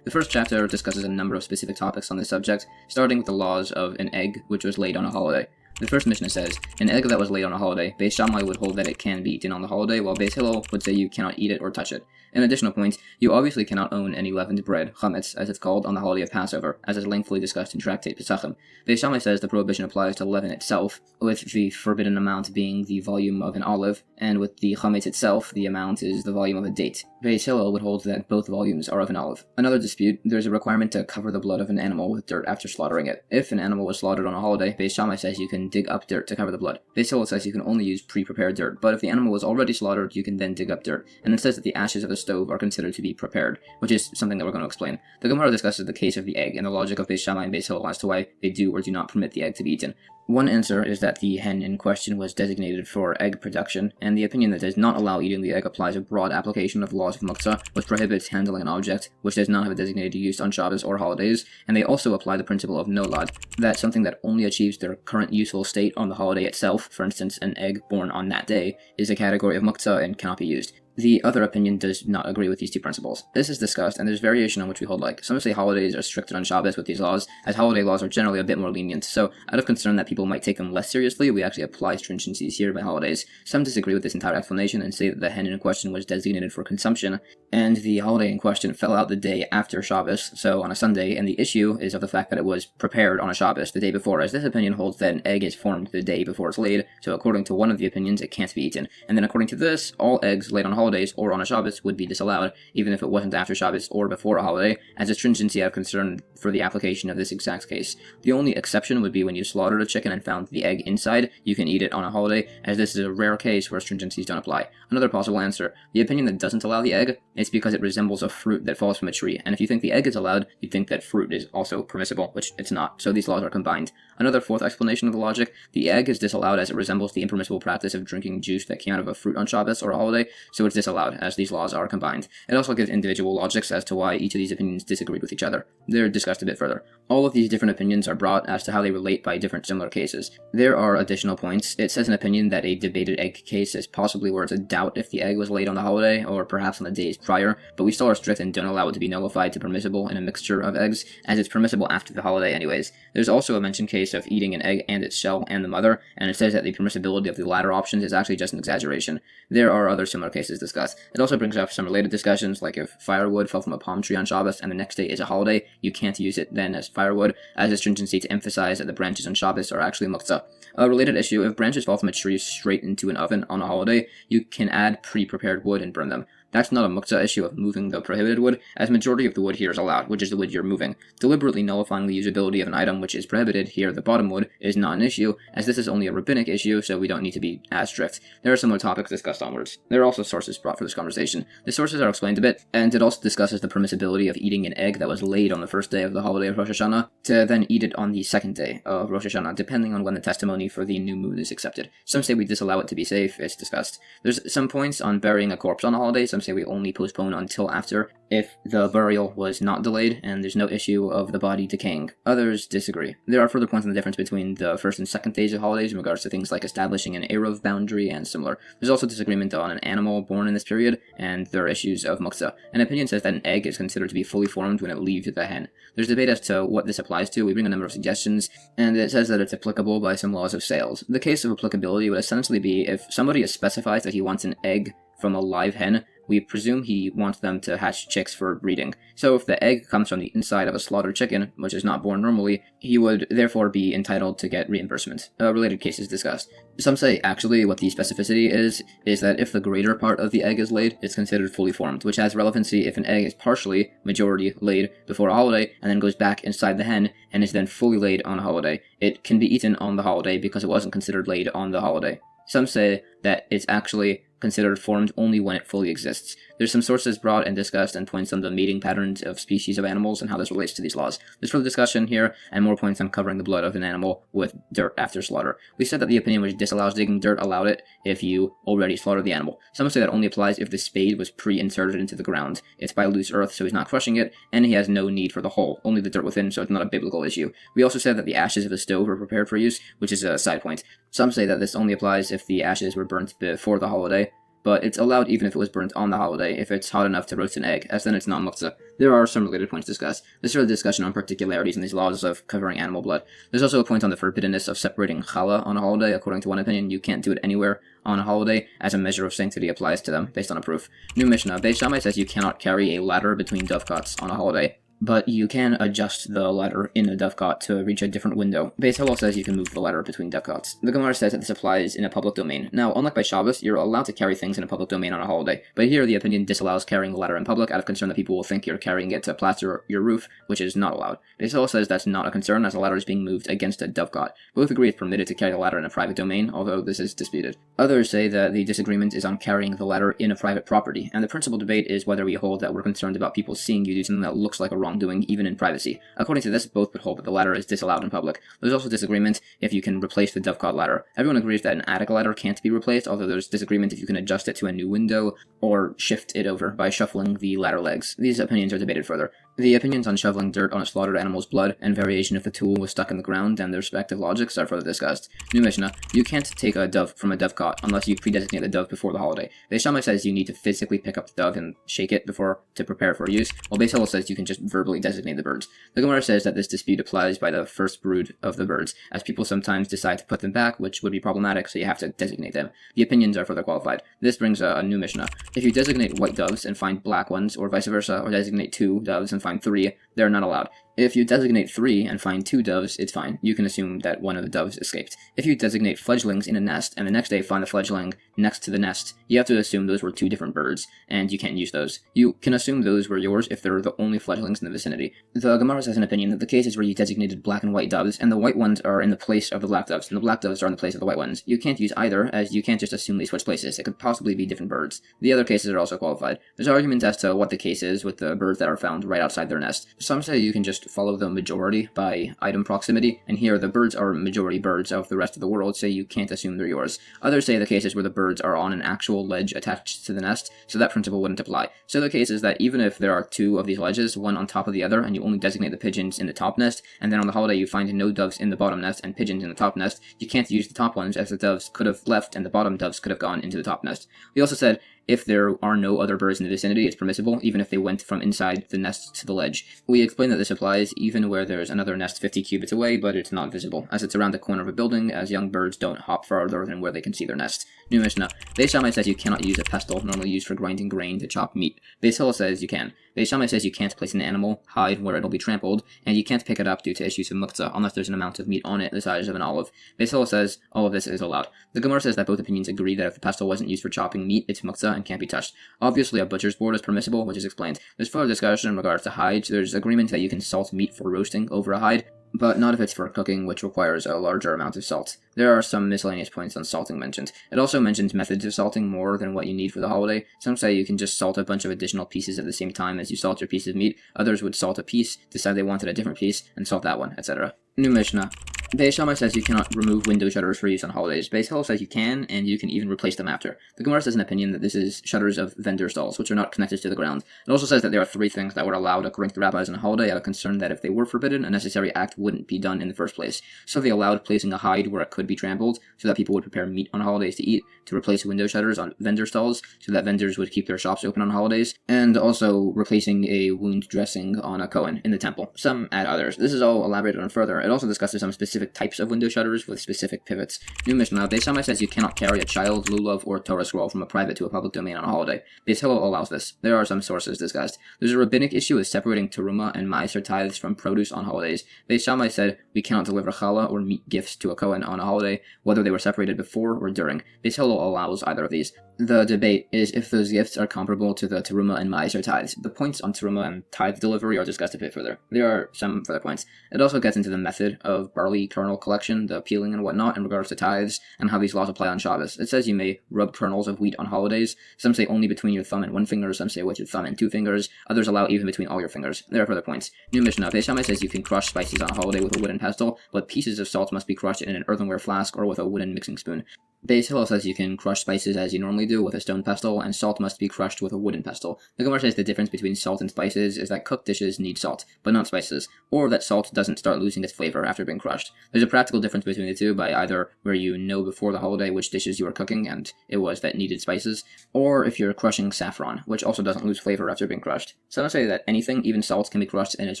The first chapter discusses a number of specific topics on this subject, starting with the laws of an egg which was laid on a holiday. The first Mishnah says, an egg that was laid on a holiday, Beis Shammai would hold that it can be eaten on the holiday, while Beis Hillel would say you cannot eat it or touch it. An additional point, you obviously cannot own any leavened bread, chametz, as it's called, on the holiday of Passover, as is lengthily discussed in Tractate Pesachim. Beis Shammai says the prohibition applies to leaven itself, with the forbidden amount being the volume of an olive, and with the chametz itself, the amount is the volume of a date. Beis Hillel would hold that both volumes are of an olive. Another dispute, there's a requirement to cover the blood of an animal with dirt after slaughtering it. If an animal was slaughtered on a holiday, Beis Shammai says you can dig up dirt to cover the blood. Beitzah says you can only use pre-prepared dirt, but if the animal was already slaughtered, you can then dig up dirt. And it says that the ashes of the stove are considered to be prepared, which is something that we're going to explain. The Gemara discusses the case of the egg and the logic of Beis Shammai and Beis Hillel as to why they do or do not permit the egg to be eaten. One answer is that the hen in question was designated for egg production, and the opinion that does not allow eating the egg applies a broad application of the laws of muktzah, which prohibits handling an object which does not have a designated use on Shabbos or holidays, and they also apply the principle of nolad, that something that only achieves their current useful state on the holiday itself, for instance an egg born on that day, is a category of muktzah and cannot be used. The other opinion does not agree with these two principles. This is discussed, and there's variation on which we hold like. Some say holidays are stricter on Shabbos with these laws, as holiday laws are generally a bit more lenient, so out of concern that people might take them less seriously, we actually apply stringencies here by holidays. Some disagree with this entire explanation and say that the hen in question was designated for consumption, and the holiday in question fell out the day after Shabbos, so on a Sunday, and the issue is of the fact that it was prepared on a Shabbos the day before, as this opinion holds that an egg is formed the day before it's laid, so according to one of the opinions, it can't be eaten. And then according to this, all eggs laid on holidays or on a Shabbos would be disallowed, even if it wasn't after Shabbos or before a holiday, as a stringency out of concern for the application of this exact case. The only exception would be when you slaughtered a chicken and found the egg inside, you can eat it on a holiday, as this is a rare case where stringencies don't apply. Another possible answer, the opinion that doesn't allow the egg, it's because it resembles a fruit that falls from a tree, and if you think the egg is allowed, you'd think that fruit is also permissible, which it's not, so these laws are combined. Another fourth explanation of the logic, the egg is disallowed as it resembles the impermissible practice of drinking juice that came out of a fruit on Shabbos or a holiday, so it's disallowed, as these laws are combined. It also gives individual logics as to why each of these opinions disagreed with each other. They're discussed a bit further. All of these different opinions are brought as to how they relate by different similar cases. There are additional points. It says an opinion that a debated egg case is possibly where it's a doubt if the egg was laid on the holiday, or perhaps on the days prior, but we still are strict and don't allow it to be nullified to permissible in a mixture of eggs, as it's permissible after the holiday anyways. There's also a mentioned case of eating an egg and its shell and the mother, and it says that the permissibility of the latter options is actually just an exaggeration. There are other similar cases discussed. It also brings up some related discussions, like if firewood fell from a palm tree on Shabbos and the next day is a holiday, you can't use it then as firewood, as a stringency to emphasize that the branches on Shabbos are actually muktzah. A related issue, if branches fall from a tree straight into an oven on a holiday, you can add pre-prepared wood and burn them. That's not a muktzah issue of moving the prohibited wood, as majority of the wood here is allowed, which is the wood you're moving. Deliberately nullifying the usability of an item which is prohibited, here the bottom wood, is not an issue, as this is only a rabbinic issue, so we don't need to be as strict. There are similar topics discussed onwards. There are also sources brought for this conversation. The sources are explained a bit, and it also discusses the permissibility of eating an egg that was laid on the first day of the holiday of Rosh Hashanah, to then eat it on the second day of Rosh Hashanah, depending on when the testimony for the new moon is accepted. Some say we disallow it to be safe, it's discussed. There's some points on burying a corpse on a holiday, some say we only postpone until after if the burial was not delayed and there's no issue of the body decaying. Others disagree. There are further points on the difference between the first and second days of holidays in regards to things like establishing an Eruv boundary and similar. There's also disagreement on an animal born in this period, and there are issues of muktzah. An opinion says that an egg is considered to be fully formed when it leaves the hen. There's debate as to what this applies to. We bring a number of suggestions, and it says that it's applicable by some laws of sales. The case of applicability would essentially be if somebody specifies that he wants an egg from a live hen, we presume he wants them to hatch chicks for breeding. So if the egg comes from the inside of a slaughtered chicken, which is not born normally, he would therefore be entitled to get reimbursement. Related cases discussed. Some say actually what the specificity is that if the greater part of the egg is laid, it's considered fully formed, which has relevancy if an egg is partially, majority, laid before a holiday, and then goes back inside the hen, and is then fully laid on a holiday. It can be eaten on the holiday because it wasn't considered laid on the holiday. Some say that it's actually considered formed only when it fully exists. There's some sources brought and discussed and points on the mating patterns of species of animals and how this relates to these laws. There's further discussion here and more points on covering the blood of an animal with dirt after slaughter. We said that the opinion which disallows digging dirt allowed it if you already slaughtered the animal. Some say that only applies if the spade was pre-inserted into the ground. It's by loose earth, so he's not crushing it, and he has no need for the hole, only the dirt within, so it's not a biblical issue. We also said that the ashes of the stove were prepared for use, which is a side point. Some say that this only applies if the ashes were burnt before the holiday, but it's allowed even if it was burnt on the holiday, if it's hot enough to roast an egg, as then it's not muktzah. There are some related points discussed. There's sort of discussion on particularities in these laws of covering animal blood. There's also a point on the forbiddenness of separating challah on a holiday. According to one opinion, you can't do it anywhere on a holiday, as a measure of sanctity applies to them, based on a proof. New Mishnah, Beis Shammai says you cannot carry a ladder between dovecots on a holiday. but you can adjust the letter in a dovecot to reach a different window. Beitzah says you can move the letter between dovcots. The Gemara says that this applies in a public domain. Now, unlike by Shabbos, you're allowed to carry things in a public domain on a holiday, but here the opinion disallows carrying the letter in public out of concern that people will think you're carrying it to plaster your roof, which is not allowed. Beitzah says that's not a concern as the ladder is being moved against a dovecot. Both agree it's permitted to carry the ladder in a private domain, although this is disputed. Others say that the disagreement is on carrying the ladder in a private property, and the principal debate is whether we hold that we're concerned about people seeing you do something that looks like a wrongdoing even in privacy. According to this, both would hold that the ladder is disallowed in public. There's also disagreement if you can replace the dovecot ladder. Everyone agrees that an attic ladder can't be replaced, although there's disagreement if you can adjust it to a new window or shift it over by shuffling the ladder legs. These opinions are debated further. The opinions on shoveling dirt on a slaughtered animal's blood and variation if the tool was stuck in the ground and their respective logics are further discussed. New Mishnah, you can't take a dove from a dovecot unless you predesignate the dove before the holiday. Beis Shammai says you need to physically pick up the dove and shake it before to prepare for use, while Beis Hillel says you can just verbally designate the birds. The Gemara says that this dispute applies by the first brood of the birds, as people sometimes decide to put them back, which would be problematic, so you have to designate them. The opinions are further qualified. This brings a new Mishnah. If you designate white doves and find black ones, or vice versa, or designate 2 doves and find 3, they're not allowed. If you designate 3 and find 2 doves, it's fine. You can assume that one of the doves escaped. If you designate fledglings in a nest, and the next day find the fledgling next to the nest, you have to assume those were 2 different birds, and you can't use those. You can assume those were yours if they're the only fledglings in the vicinity. The Gemara has an opinion that the case is where you designated black and white doves, and the white ones are in the place of the black doves, and the black doves are in the place of the white ones. You can't use either, as you can't just assume they switch places. It could possibly be different birds. The other cases are also qualified. There's arguments as to what the case is with the birds that are found right outside their nest. Some say you can just follow the majority by item proximity, and here the birds are majority birds of the rest of the world, so you can't assume they're yours. Others say the case is where the birds are on an actual ledge attached to the nest, so that principle wouldn't apply. So the case is that even if there are 2 of these ledges, one on top of the other, and you only designate the pigeons in the top nest, and then on the holiday you find no doves in the bottom nest and pigeons in the top nest, you can't use the top ones as the doves could have left and the bottom doves could have gone into the top nest. We also said if there are no other birds in the vicinity, it's permissible, even if they went from inside the nest to the ledge. We explained that this applies even where there's another nest 50 cubits away, but it's not visible, as it's around the corner of a building, as young birds don't hop farther than where they can see their nest. New Mishnah. Beis Shammai says you cannot use a pestle, normally used for grinding grain, to chop meat. Beis Hillel says you can. Beis Shammai says you can't place an animal hide where it'll be trampled, and you can't pick it up due to issues of muktzah, unless there's an amount of meat on it the size of an olive. Beis Hillel says all of this is allowed. The Gemara says that both opinions agree that if the pestle wasn't used for chopping meat, it's muktzah and can't be touched. Obviously, a butcher's board is permissible, which is explained. There's further discussion in regards to hides. There's agreement that you can salt meat for roasting over a hide, but not if it's for cooking, which requires a larger amount of salt. There are some miscellaneous points on salting mentioned. It also mentions methods of salting more than what you need for the holiday. Some say you can just salt a bunch of additional pieces at the same time as you salt your piece of meat. Others would salt a piece, decide they wanted a different piece, and salt that one, etc. New Mishnah. Beis Shammai says you cannot remove window shutters for use on holidays. Beis Hillel says you can, and you can even replace them after. The Gemara says an opinion that this is shutters of vendor stalls, which are not connected to the ground. It also says that there are 3 things that were allowed according to the rabbis on a holiday out of concern that if they were forbidden, a necessary act wouldn't be done in the first place. So they allowed placing a hide where it could be trampled, so that people would prepare meat on holidays to eat, to replace window shutters on vendor stalls, so that vendors would keep their shops open on holidays, and also replacing a wound dressing on a kohen in the temple. Some add others. This is all elaborated on further. It also discusses some specific types of window shutters with specific pivots. New Mishnah. Beis Shammai says you cannot carry a child, lulav, or Torah scroll from a private to a public domain on a holiday. Beis Hillel allows this. There are some sources discussed. There's a rabbinic issue with separating teruma and ma'aser tithes from produce on holidays. Beis Shammai said we cannot deliver challah or meat gifts to a kohen on a holiday, whether they were separated before or during. Beis Hillel allows either of these. The debate is if those gifts are comparable to the teruma and ma'aser tithes. The points on teruma and tithe delivery are discussed a bit further. There are some further points. It also gets into the method of barley kernel collection, the peeling and whatnot in regards to tithes, and how these laws apply on Shabbos. It says you may rub kernels of wheat on holidays. Some say only between your thumb and 1 finger, some say with your thumb and 2 fingers, others allow even between all your fingers. There are further points. New Mishnah. Beis Shammai says you can crush spices on a holiday with a wooden pestle, but pieces of salt must be crushed in an earthenware flask or with a wooden mixing spoon. Beis Hillel says you can crush spices as you normally do with a stone pestle, and salt must be crushed with a wooden pestle. The Gemara says the difference between salt and spices is that cooked dishes need salt, but not spices, or that salt doesn't start losing its flavor after being crushed. There's a practical difference between the two by either where you know before the holiday which dishes you are cooking and it was that needed spices, or if you're crushing saffron, which also doesn't lose flavor after being crushed. Some say that anything, even salt, can be crushed in its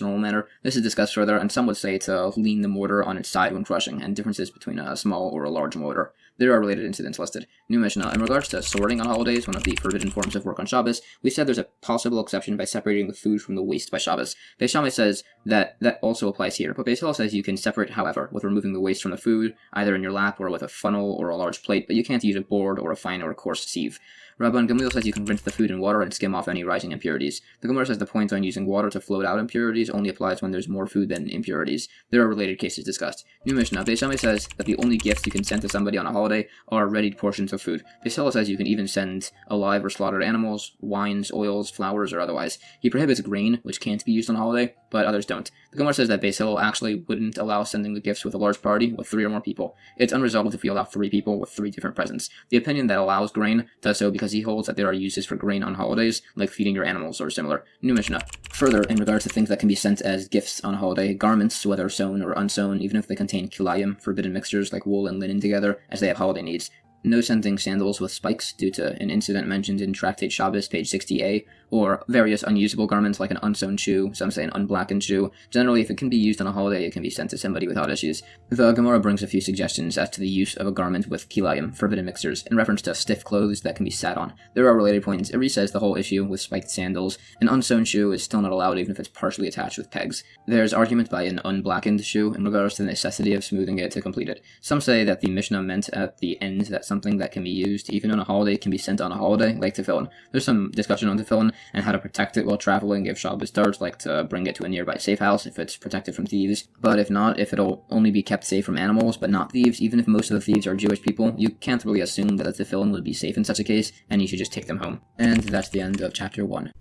normal manner. This is discussed further, and some would say to lean the mortar on its side when crushing, and differences between a small or a large mortar. There are related incidents listed. New Mishnah. In regards to sorting on holidays, one of the forbidden forms of work on Shabbos, we said there's a possible exception by separating the food from the waste by Shabbos. Beitzah says that also applies here, but Beitzah says you can separate, however, with removing the waste from the food, either in your lap or with a funnel or a large plate, but you can't use a board or a fine or a coarse sieve. Rabban Gamliel says you can rinse the food in water and skim off any rising impurities. The Gemara says the point on using water to float out impurities only applies when there's more food than impurities. There are related cases discussed. New Mishnah. Beitzah says that the only gifts you can send to somebody on a holiday are readied portions of food. Beitzah says you can even send alive or slaughtered animals, wines, oils, flowers, or otherwise. He prohibits grain, which can't be used on a holiday, but others don't. The Gemara says that Beitzah actually wouldn't allow sending the gifts with a large party with 3 or more people. It's unresolved if you allow 3 people with 3 different presents. The opinion that allows grain does so because he holds that there are uses for grain on holidays, like feeding your animals or similar. New Mishnah. Further, in regards to things that can be sent as gifts on a holiday, garments, whether sewn or unsewn, even if they contain kilayim, forbidden mixtures like wool and linen together, as they have holiday needs. No sending sandals with spikes due to an incident mentioned in Tractate Shabbos, page 60a, or various unusable garments like an unsewn shoe, some say an unblackened shoe. Generally, if it can be used on a holiday, it can be sent to somebody without issues. The Gemara brings a few suggestions as to the use of a garment with kilayim, forbidden mixtures, in reference to stiff clothes that can be sat on. There are related points. It says the whole issue with spiked sandals. An unsewn shoe is still not allowed even if it's partially attached with pegs. There's argument by an unblackened shoe in regards to the necessity of smoothing it to complete it. Some say that the Mishnah meant at the end that something that can be used even on a holiday can be sent on a holiday, like tefillin. There's some discussion on tefillin and how to protect it while traveling if Shabbos starts, like to bring it to a nearby safe house if it's protected from thieves. But if not, if it'll only be kept safe from animals but not thieves, even if most of the thieves are Jewish people, you can't really assume that a tefillin would be safe in such a case, and you should just take them home. And that's the end of chapter 1.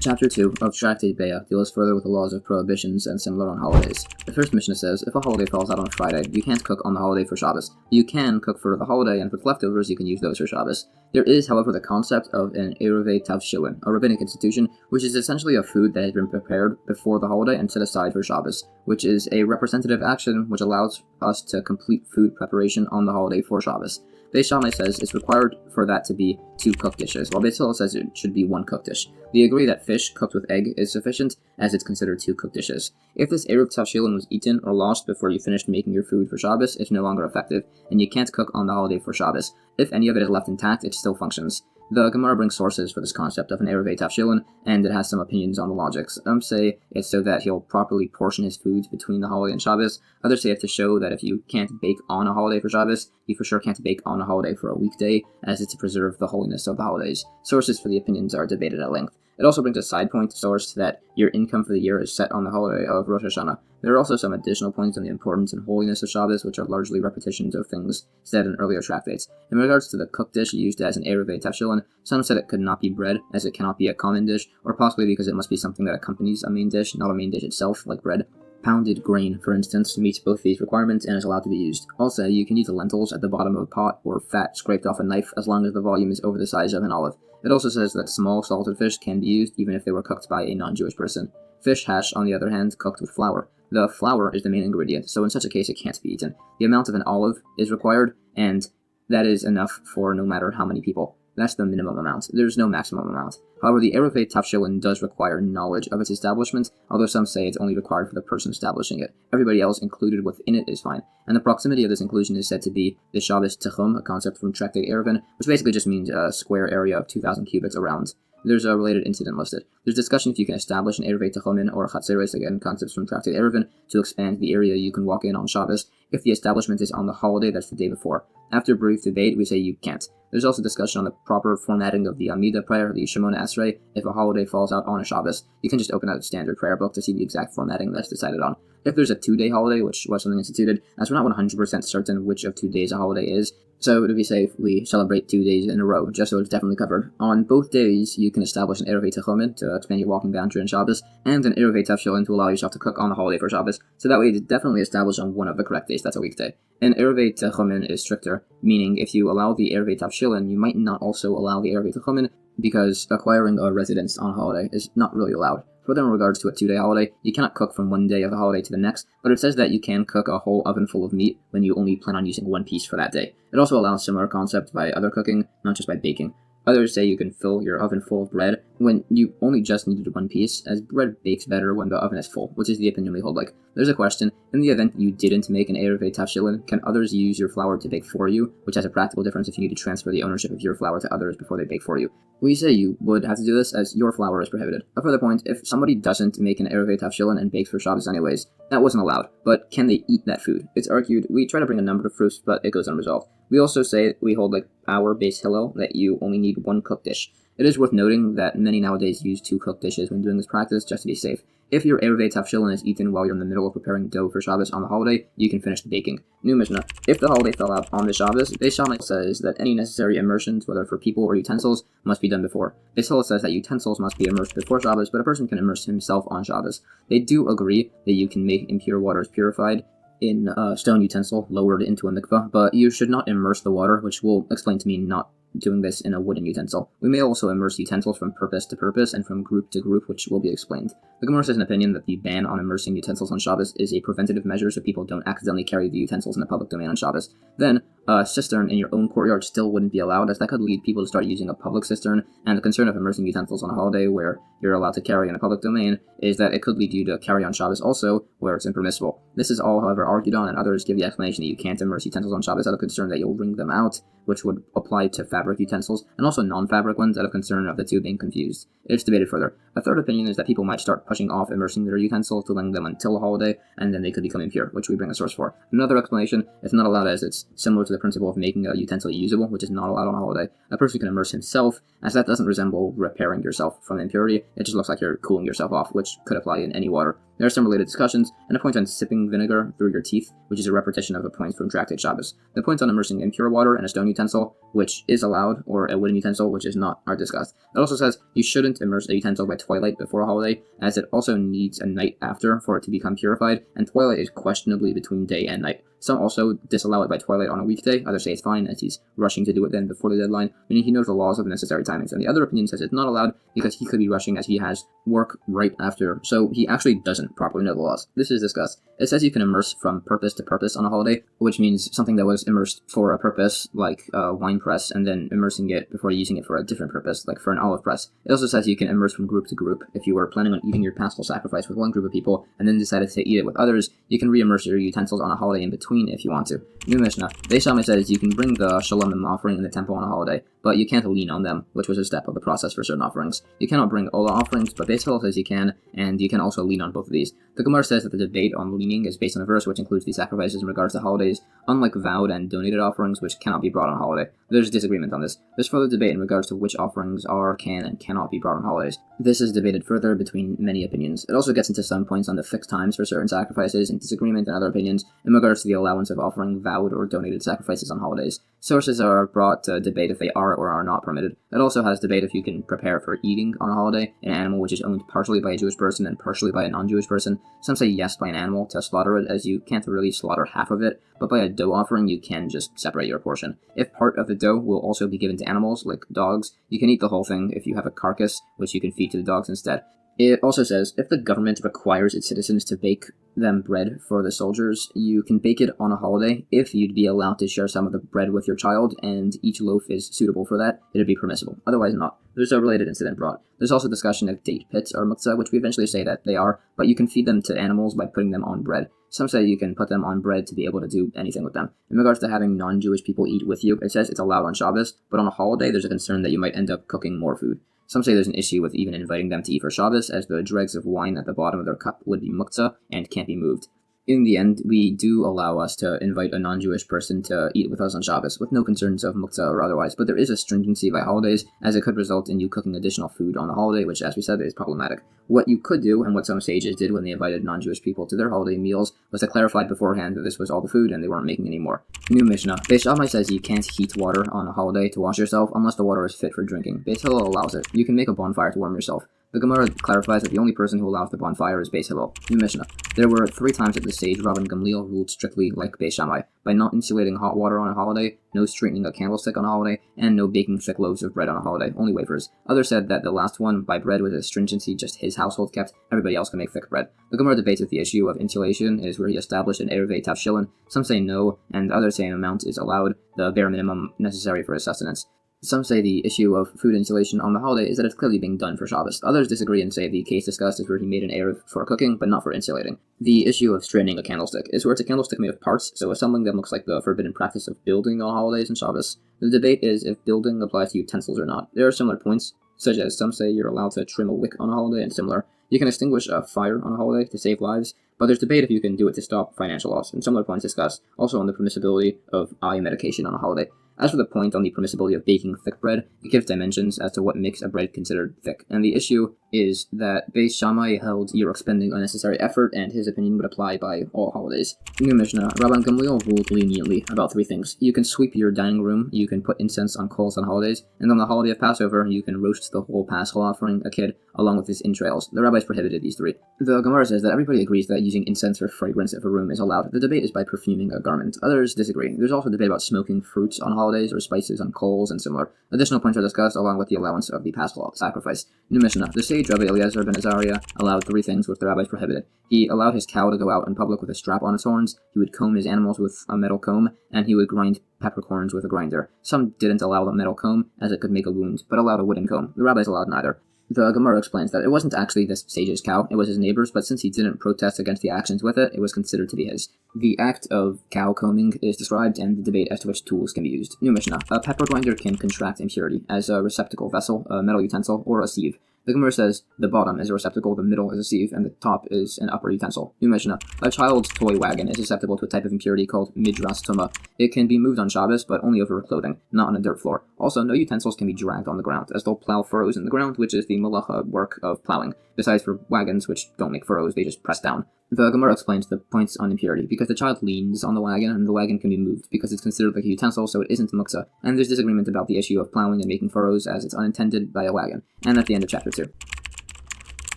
Chapter 2 of Tractate Beitzah deals further with the laws of prohibitions and similar on holidays. The first Mishnah says, if a holiday falls out on a Friday, you can't cook on the holiday for Shabbos. You can cook for the holiday, and with leftovers, you can use those for Shabbos. There is, however, the concept of an Eruvin, a rabbinic institution, which is essentially a food that has been prepared before the holiday and set aside for Shabbos, which is a representative action which allows us to complete food preparation on the holiday for Shabbos. Beitzah says it's required for that to be 2 cooked dishes, while Beitzah says it should be 1 cooked dish. They agree that fish cooked with egg is sufficient, as it's considered 2 cooked dishes. If this Eruv Tavshilin was eaten or lost before you finished making your food for Shabbos, it's no longer effective, and you can't cook on the holiday for Shabbos. If any of it is left intact, it still functions. The Gemara brings sources for this concept of an Eruv Tavshilin, and it has some opinions on the logic. Some say it's so that he'll properly portion his foods between the holiday and Shabbos. Others say it's to show that if you can't bake on a holiday for Shabbos, you for sure can't bake on a holiday for a weekday, as it's to preserve the holiness of the holidays. Sources for the opinions are debated at length. It also brings a side point source that your income for the year is set on the holiday of Rosh Hashanah. There are also some additional points on the importance and holiness of Shabbos, which are largely repetitions of things said in earlier tractates. In regards to the cooked dish used as an Eruv Tavshilin, some said it could not be bread, as it cannot be a common dish, or possibly because it must be something that accompanies a main dish, not a main dish itself, like bread. Pounded grain, for instance, meets both these requirements and is allowed to be used. Also, you can use the lentils at the bottom of a pot or fat scraped off a knife as long as the volume is over the size of an olive. It also says that small salted fish can be used even if they were cooked by a non-Jewish person. Fish hash, on the other hand, cooked with flour. The flour is the main ingredient, so in such a case it can't be eaten. The amount of an olive is required, and that is enough for no matter how many people. That's the minimum amount. There's no maximum amount. However, the Eruv Tavshilin does require knowledge of its establishment, although some say it's only required for the person establishing it. Everybody else included within it is fine. And the proximity of this inclusion is said to be the Shabbos Techum, a concept from Tractate Eruvin, which basically just means a square area of 2,000 cubits around. There's a related incident listed. There's discussion if you can establish an Eruv Techumin or a Chatzeres, again, concepts from Tractate Eruvin, to expand the area you can walk in on Shabbos. If the establishment is on the holiday, that's the day before. After brief debate, we say you can't. There's also discussion on the proper formatting of the Amidah prayer, the Shemona Esrei, if a holiday falls out on a Shabbos. You can just open out a standard prayer book to see the exact formatting that's decided on. If there's a 2-day holiday, which was something instituted, as we're not 100% certain which of 2 days a holiday is, so to be safe, we celebrate 2 days in a row, just so it's definitely covered. On both days, you can establish an Eruv Techumin to expand your walking boundary on Shabbos, and an Eruv Tavshilin to allow yourself to cook on the holiday for Shabbos, so that way it's definitely established on one of the correct days, that's a weekday. An Eruv Techumin is stricter, meaning if you allow the Eruv Tavshilin, you might not also allow the Eruv Techumin, because acquiring a residence on a holiday is not really allowed. Further, in regards to a 2-day holiday, you cannot cook from one day of the holiday to the next, but it says that you can cook a whole oven full of meat when you only plan on using one piece for that day. It also allows similar concepts by other cooking, not just by baking. Others say you can fill your oven full of bread when you only just needed one piece, as bread bakes better when the oven is full, which is the opinion we hold. Like, there's a question: in the event you didn't make an Eruvin Half-Shekel, can others use your flour to bake for you, which has a practical difference if you need to transfer the ownership of your flour to others before they bake for you? We say you would have to do this, as your flour is prohibited. A further point: if somebody doesn't make an Eruvin Half-Shekel and bakes for Shabbos anyways, that wasn't allowed, but can they eat that food? It's argued. We try to bring a number of proofs, but it goes unresolved. We also say we hold like our base Hillel that you only need one cooked dish. It is worth noting that many nowadays use 2 cooked dishes when doing this practice just to be safe. If your Eruvin Half-Shekel is eaten while you're in the middle of preparing dough for Shabbos on the holiday, you can finish the baking. New Mishnah: if the holiday fell out on the Shabbos, Beitzah says that any necessary immersions, whether for people or utensils, must be done before. Beitzah says that utensils must be immersed before Shabbos, but a person can immerse himself on Shabbos. They do agree that you can make impure waters purified in a stone utensil lowered into a mikvah, but you should not immerse the water, which will explain to me not doing this in a wooden utensil. We may also immerse utensils from purpose to purpose and from group to group, which will be explained. The Gemara says an opinion that the ban on immersing utensils on Shabbos is a preventative measure so people don't accidentally carry the utensils in the public domain on Shabbos. Then, a cistern in your own courtyard still wouldn't be allowed, as that could lead people to start using a public cistern, and the concern of immersing utensils on a holiday where you're allowed to carry in a public domain is that it could lead you to carry on Shabbos also, where it's impermissible. This is all, however, argued on, and others give the explanation that you can't immerse utensils on Shabbos out of concern that you'll wring them out, which would apply to fabric utensils, and also non-fabric ones out of concern of the two being confused. It's debated further. A third opinion is that people might start pushing off immersing their utensils to letting them until a holiday, and then they could become impure, which we bring a source for. Another explanation: it's not allowed as it's similar to the principle of making a utensil usable, which is not allowed on a holiday. A person can immerse himself, as that doesn't resemble repairing yourself from impurity. It just looks like you're cooling yourself off, which could apply in any water. There are some related discussions, and a point on sipping vinegar through your teeth, which is a repetition of a point from Tractate Shabbos. The points on immersing impure water in a stone utensil, which is allowed, or a wooden utensil, which is not, are discussed. It also says you shouldn't immerse a utensil by twilight before a holiday, as it also needs a night after for it to become purified, and twilight is questionably between day and night. Some also disallow it by twilight on a weekday, others say it's fine, as he's rushing to do it then before the deadline, meaning he knows the laws of necessary timings. And the other opinion says it's not allowed because he could be rushing as he has work right after, so he actually doesn't properly know the laws. This is discussed. It says you can immerse from purpose to purpose on a holiday, which means something that was immersed for a purpose, like a wine press, and then immersing it before using it for a different purpose, like for an olive press. It also says you can immerse from group to group. If you were planning on eating your paschal sacrifice with one group of people, and then decided to eat it with others, you can re-immerse your utensils on a holiday in between if you want to. New Mishnah. Beitzah says you can bring the Shalom offering in the temple on a holiday, but you can't lean on them, which was a step of the process for certain offerings. You cannot bring Ola offerings, but Beitzah says you can, and you can also lean on both of these. The Gemara says that the debate on leaning is based on a verse which includes the sacrifices in regards to holidays, unlike vowed and donated offerings, which cannot be brought on holiday. There's disagreement on this. There's further debate in regards to which offerings are, can, and cannot be brought on holidays. This is debated further between many opinions. It also gets into some points on the fixed times for certain sacrifices, and disagreement and other opinions in regards to the allowance of offering vowed or donated sacrifices on holidays. Sources are brought to debate if they are or are not permitted. It also has debate if you can prepare for eating on a holiday an animal which is owned partially by a Jewish person and partially by a non-Jewish person. Some say yes by an animal to slaughter it, as you can't really slaughter half of it, but by a dough offering you can just separate your portion. If part of the dough will also be given to animals, like dogs, you can eat the whole thing if you have a carcass, which you can feed to the dogs instead. It also says, if the government requires its citizens to bake them bread for the soldiers, you can bake it on a holiday. If you'd be allowed to share some of the bread with your child, and each loaf is suitable for that, it'd be permissible. Otherwise not. There's a related incident brought. There's also discussion if date pits are muktzah, which we eventually say that they are, but you can feed them to animals by putting them on bread. Some say you can put them on bread to be able to do anything with them. In regards to having non-Jewish people eat with you, it says it's allowed on Shabbos, but on a holiday there's a concern that you might end up cooking more food. Some say there's an issue with even inviting them to eat for Shabbos, as the dregs of wine at the bottom of their cup would be muktzah and can't be moved. In the end, we do allow us to invite a non-Jewish person to eat with us on Shabbos, with no concerns of muktzah or otherwise, but there is a stringency by holidays, as it could result in you cooking additional food on the holiday, which, as we said, is problematic. What you could do, and what some sages did when they invited non-Jewish people to their holiday meals, was to clarify beforehand that this was all the food and they weren't making any more. New Mishnah. Beitzah says you can't heat water on a holiday to wash yourself unless the water is fit for drinking. Beitzah allows it. You can make a bonfire to warm yourself. The Gemara clarifies that the only person who allows the bonfire is Beis Hillel. New Mishnah. There were 3 times that the sage Rabban Gamliel ruled strictly like Beis Shammai, by not insulating hot water on a holiday, no straightening a candlestick on a holiday, and no baking thick loaves of bread on a holiday, only wafers. Others said that the last one, by bread, was a stringency just his household kept, everybody else can make thick bread. The Gemara debates if the issue of insulation is where he established an Eruvin Half-Shekel. Some say no, and others say an amount is allowed, the bare minimum necessary for his sustenance. Some say the issue of food insulation on the holiday is that it's clearly being done for Shabbos. Others disagree and say the case discussed is where he made an Eruv for cooking, but not for insulating. The issue of straining a candlestick is where it's a candlestick made of parts, so assembling them looks like the forbidden practice of building on holidays and Shabbos. The debate is if building applies to utensils or not. There are similar points, such as some say you're allowed to trim a wick on a holiday and similar. You can extinguish a fire on a holiday to save lives, but there's debate if you can do it to stop financial loss, and similar points discussed also on the permissibility of eye medication on a holiday. As for the point on the permissibility of baking thick bread, it gives dimensions as to what makes a bread considered thick, and the issue is that Beis Shammai held you're expending unnecessary effort, and his opinion would apply by all holidays. New Mishnah, Rabban Gamliel ruled leniently about 3 things. You can sweep your dining room, you can put incense on coals on holidays, and on the holiday of Passover, you can roast the whole Paschal offering, a kid, along with his entrails. The rabbis prohibited these 3. The Gemara says that everybody agrees that using incense or fragrance if a room is allowed. The debate is by perfuming a garment. Others disagree. There's also debate about smoking fruits on holidays or spices on coals and similar. Additional points are discussed along with the allowance of the Paschal sacrifice. New Mishnah, the sage Rabbi Eliezer ben Azariah allowed 3 things which the rabbis prohibited. He allowed his cow to go out in public with a strap on its horns, he would comb his animals with a metal comb, and he would grind peppercorns with a grinder. Some didn't allow the metal comb, as it could make a wound, but allowed a wooden comb. The rabbis allowed neither. The Gemara explains that it wasn't actually this sage's cow, it was his neighbor's, but since he didn't protest against the actions with it, it was considered to be his. The act of cow combing is described and the debate as to which tools can be used. New Mishnah, a pepper grinder can contract impurity as a receptacle vessel, a metal utensil, or a sieve. The Gemara says the bottom is a receptacle, the middle is a sieve, and the top is an upper utensil. New Mishnah, a child's toy wagon is susceptible to a type of impurity called midras tuma. It can be moved on Shabbos, but only over clothing, not on a dirt floor. Also, no utensils can be dragged on the ground, as they'll plow furrows in the ground, which is the malacha work of plowing. Besides, for wagons, which don't make furrows, they just press down. The Gemara explains the points on impurity, because the child leans on the wagon, and the wagon can be moved, because it's considered like a utensil, so it isn't muktzah, and there's disagreement about the issue of plowing and making furrows, as it's unintended by a wagon. And at the end of Chapter 2.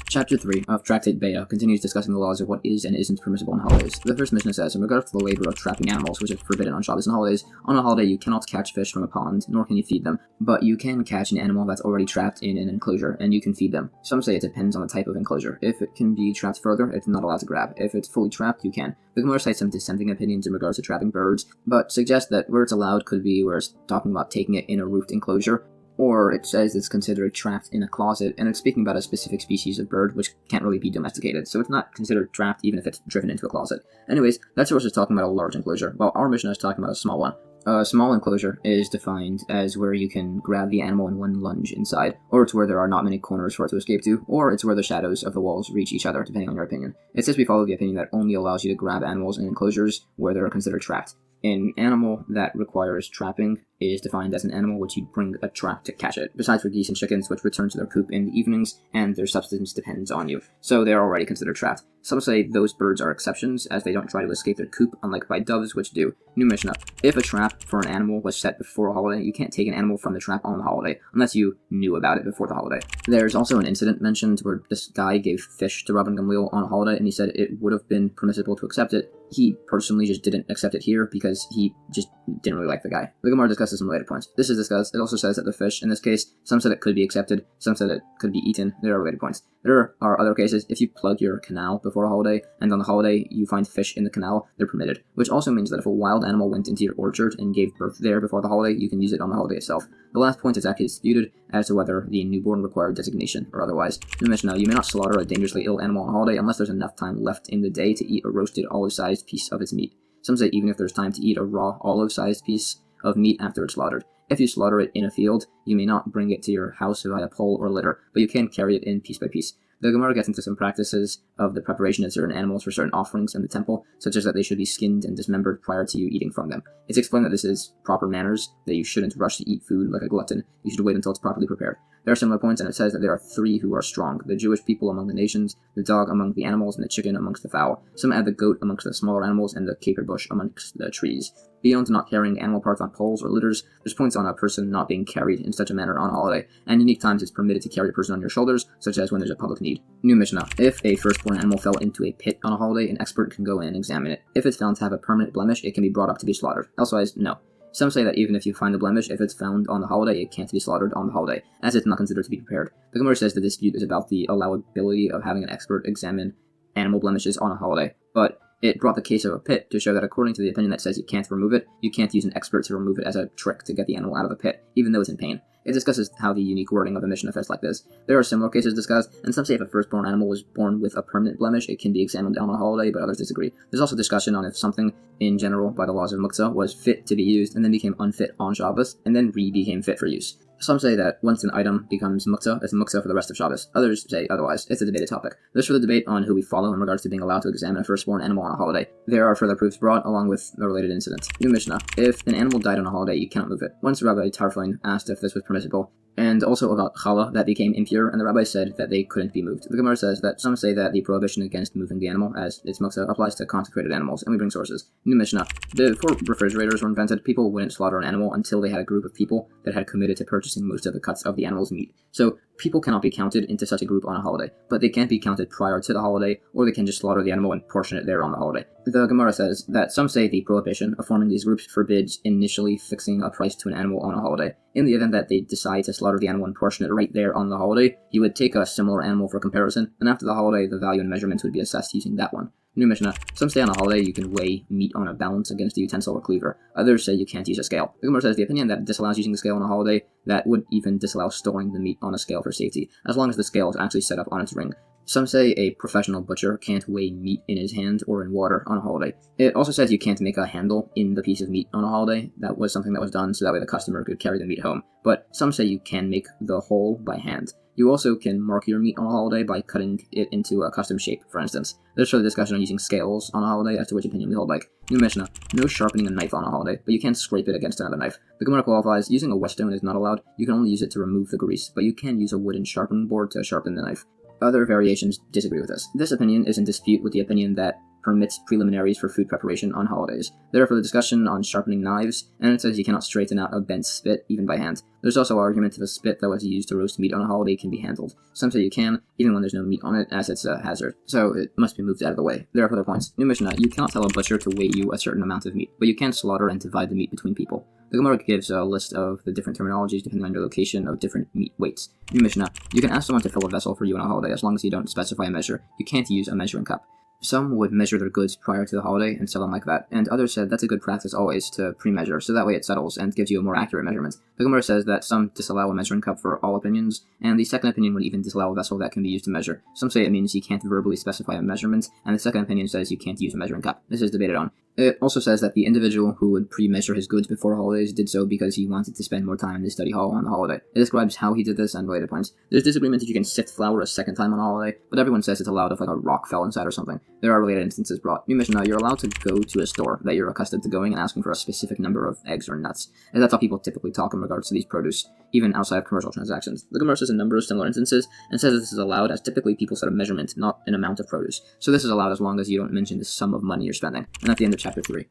Chapter 3 of Tractate Beitzah continues discussing the laws of what is and isn't permissible on holidays. The first Mishnah says, in regard to the labor of trapping animals, which is forbidden on Shabbos and holidays, on a holiday you cannot catch fish from a pond, nor can you feed them, but you can catch an animal that's already trapped in an enclosure, and you can feed them. Some say it depends on the type of enclosure. If it can be trapped further, it's not allowed to grab. If it's fully trapped, you can. The Gemara cites some dissenting opinions in regards to trapping birds, but suggests that where it's allowed could be where it's talking about taking it in a roofed enclosure, or it says it's considered trapped in a closet, and it's speaking about a specific species of bird which can't really be domesticated, so it's not considered trapped even if it's driven into a closet. Anyways, that's Rosh is talking about a large enclosure, while our Mishnah is talking about a small one. A small enclosure is defined as where you can grab the animal in one lunge inside, or it's where there are not many corners for it to escape to, or it's where the shadows of the walls reach each other, depending on your opinion. It says we follow the opinion that only allows you to grab animals in enclosures where they're considered trapped. An animal that requires trapping is defined as an animal which you bring a trap to catch it, besides for geese and chickens which return to their coop in the evenings, and their subsistence depends on you, so they are already considered trapped. Some say those birds are exceptions, as they don't try to escape their coop, unlike by doves which do. New Mishnah, if a trap for an animal was set before a holiday, you can't take an animal from the trap on the holiday, unless you knew about it before the holiday. There's also an incident mentioned where this guy gave fish to Rabban Gamliel on a holiday, and he said it would have been permissible to accept it. He personally just didn't accept it here because he just didn't really like the guy. The Gemara discusses some related points. This is discussed. It also says that the fish, in this case, some said it could be accepted, some said it could be eaten. There are related points. There are other cases. If you plug your canal before a holiday, and on the holiday you find fish in the canal, they're permitted. Which also means that if a wild animal went into your orchard and gave birth there before the holiday, you can use it on the holiday itself. The last point is actually disputed as to whether the newborn required designation or otherwise. In the Mishnah, you may not slaughter a dangerously ill animal on a holiday unless there's enough time left in the day to eat a roasted olive-sized piece of its meat. Some say even if there's time to eat a raw olive-sized piece of meat after it's slaughtered. If you slaughter it in a field, you may not bring it to your house via pole or litter, but you can carry it in piece by piece. The Gemara gets into some practices of the preparation of certain animals for certain offerings in the temple, such as that they should be skinned and dismembered prior to you eating from them. It's explained that this is proper manners, that you shouldn't rush to eat food like a glutton. You should wait until it's properly prepared. There are similar points, and it says that there are 3 who are strong: the Jewish people among the nations, the dog among the animals, and the chicken amongst the fowl. Some add the goat amongst the smaller animals, and the caper bush amongst the trees. Beyond not carrying animal parts on poles or litters, there's points on a person not being carried in such a manner on a holiday, and unique times it's permitted to carry a person on your shoulders, such as when there's a public need. New Mishnah. If a firstborn animal fell into a pit on a holiday, an expert can go in and examine it. If it's found to have a permanent blemish, it can be brought up to be slaughtered. Elsewise, no. Some say that even if you find the blemish, if it's found on the holiday, it can't be slaughtered on the holiday, as it's not considered to be prepared. The Gemara says the dispute is about the allowability of having an expert examine animal blemishes on a holiday, but It brought the case of a pit to show that according to the opinion that says you can't remove it, you can't use an expert to remove it as a trick to get the animal out of the pit, even though it's in pain. It discusses how the unique wording of a Mishnah fits like this. There are similar cases discussed, and some say if a firstborn animal was born with a permanent blemish, it can be examined on a holiday, but others disagree. There's also discussion on if something, in general, by the laws of Muktzah, was fit to be used, and then became unfit on Shabbos, and then became fit for use. Some say that once an item becomes muktzah, it's muktzah for the rest of Shabbos. Others say otherwise. It's a debated topic. There's further debate on who we follow in regards to being allowed to examine a firstborn animal on a holiday. There are further proofs brought, along with the related incident. New Mishnah. If an animal died on a holiday, you cannot move it. Once Rabbi Tarflein asked if this was permissible, and also about challah that became impure, and the rabbi said that they couldn't be moved. The Gemara says that some say that the prohibition against moving the animal, as its muktzah, applies to consecrated animals, and we bring sources. New Mishnah. Before refrigerators were invented, people wouldn't slaughter an animal until they had a group of people that had committed to purchasing most of the cuts of the animal's meat. So, people cannot be counted into such a group on a holiday, but they can't be counted prior to the holiday, or they can just slaughter the animal and portion it there on the holiday. The Gemara says that some say the prohibition of forming these groups forbids initially fixing a price to an animal on a holiday. In the event that they decide to slaughter the animal and portion it right there on the holiday, you would take a similar animal for comparison, and after the holiday, the value and measurements would be assessed using that one. New Mishnah. Some say on a holiday you can weigh meat on a balance against a utensil or cleaver. Others say you can't use a scale. The Gemara says the opinion that disallows using the scale on a holiday, that would even disallow storing the meat on a scale for safety, as long as the scale is actually set up on its ring. Some say a professional butcher can't weigh meat in his hand or in water on a holiday. It also says you can't make a handle in the piece of meat on a holiday. That was something that was done so that way the customer could carry the meat home. But some say you can make the hole by hand. You also can mark your meat on a holiday by cutting it into a custom shape, for instance. There's further discussion on using scales on a holiday as to which opinion we hold like. New Mishnah. No sharpening a knife on a holiday, but you can scrape it against another knife. The Gemara qualifies, using a whetstone is not allowed. You can only use it to remove the grease, but you can use a wooden sharpening board to sharpen the knife. Other variations disagree with this. This opinion is in dispute with the opinion that permits preliminaries for food preparation on holidays. Therefore, the discussion on sharpening knives, and it says you cannot straighten out a bent spit, even by hand. There's also argument if a spit that was used to roast meat on a holiday can be handled. Some say you can, even when there's no meat on it, as it's a hazard, so it must be moved out of the way. There are further points. New Mishnah. You cannot tell a butcher to weigh you a certain amount of meat, but you can slaughter and divide the meat between people. The Gemara gives a list of the different terminologies depending on your location of different meat weights. New Mishnah. You can ask someone to fill a vessel for you on a holiday as long as you don't specify a measure. You can't use a measuring cup. Some would measure their goods prior to the holiday and sell them like that, and others said that's a good practice always to pre-measure, so that way it settles and gives you a more accurate measurement. The Gemara says that some disallow a measuring cup for all opinions, and the second opinion would even disallow a vessel that can be used to measure. Some say it means you can't verbally specify a measurement, and the second opinion says you can't use a measuring cup. This is debated on. It also says that the individual who would pre-measure his goods before holidays did so because he wanted to spend more time in the study hall on the holiday. It describes how he did this and related points. There's disagreement if you can sift flour a second time on a holiday, but everyone says it's allowed if like a rock fell inside or something. There are related instances brought. New Mishnah, you're allowed to go to a store that you're accustomed to going and asking for a specific number of eggs or nuts, and that's how people typically talk in regards to these produce, even outside of commercial transactions. The Gemara says a number of similar instances, and says this is allowed as typically people set a measurement, not an amount of produce. So this is allowed as long as you don't mention the sum of money you're spending. And at the end of chapter 3.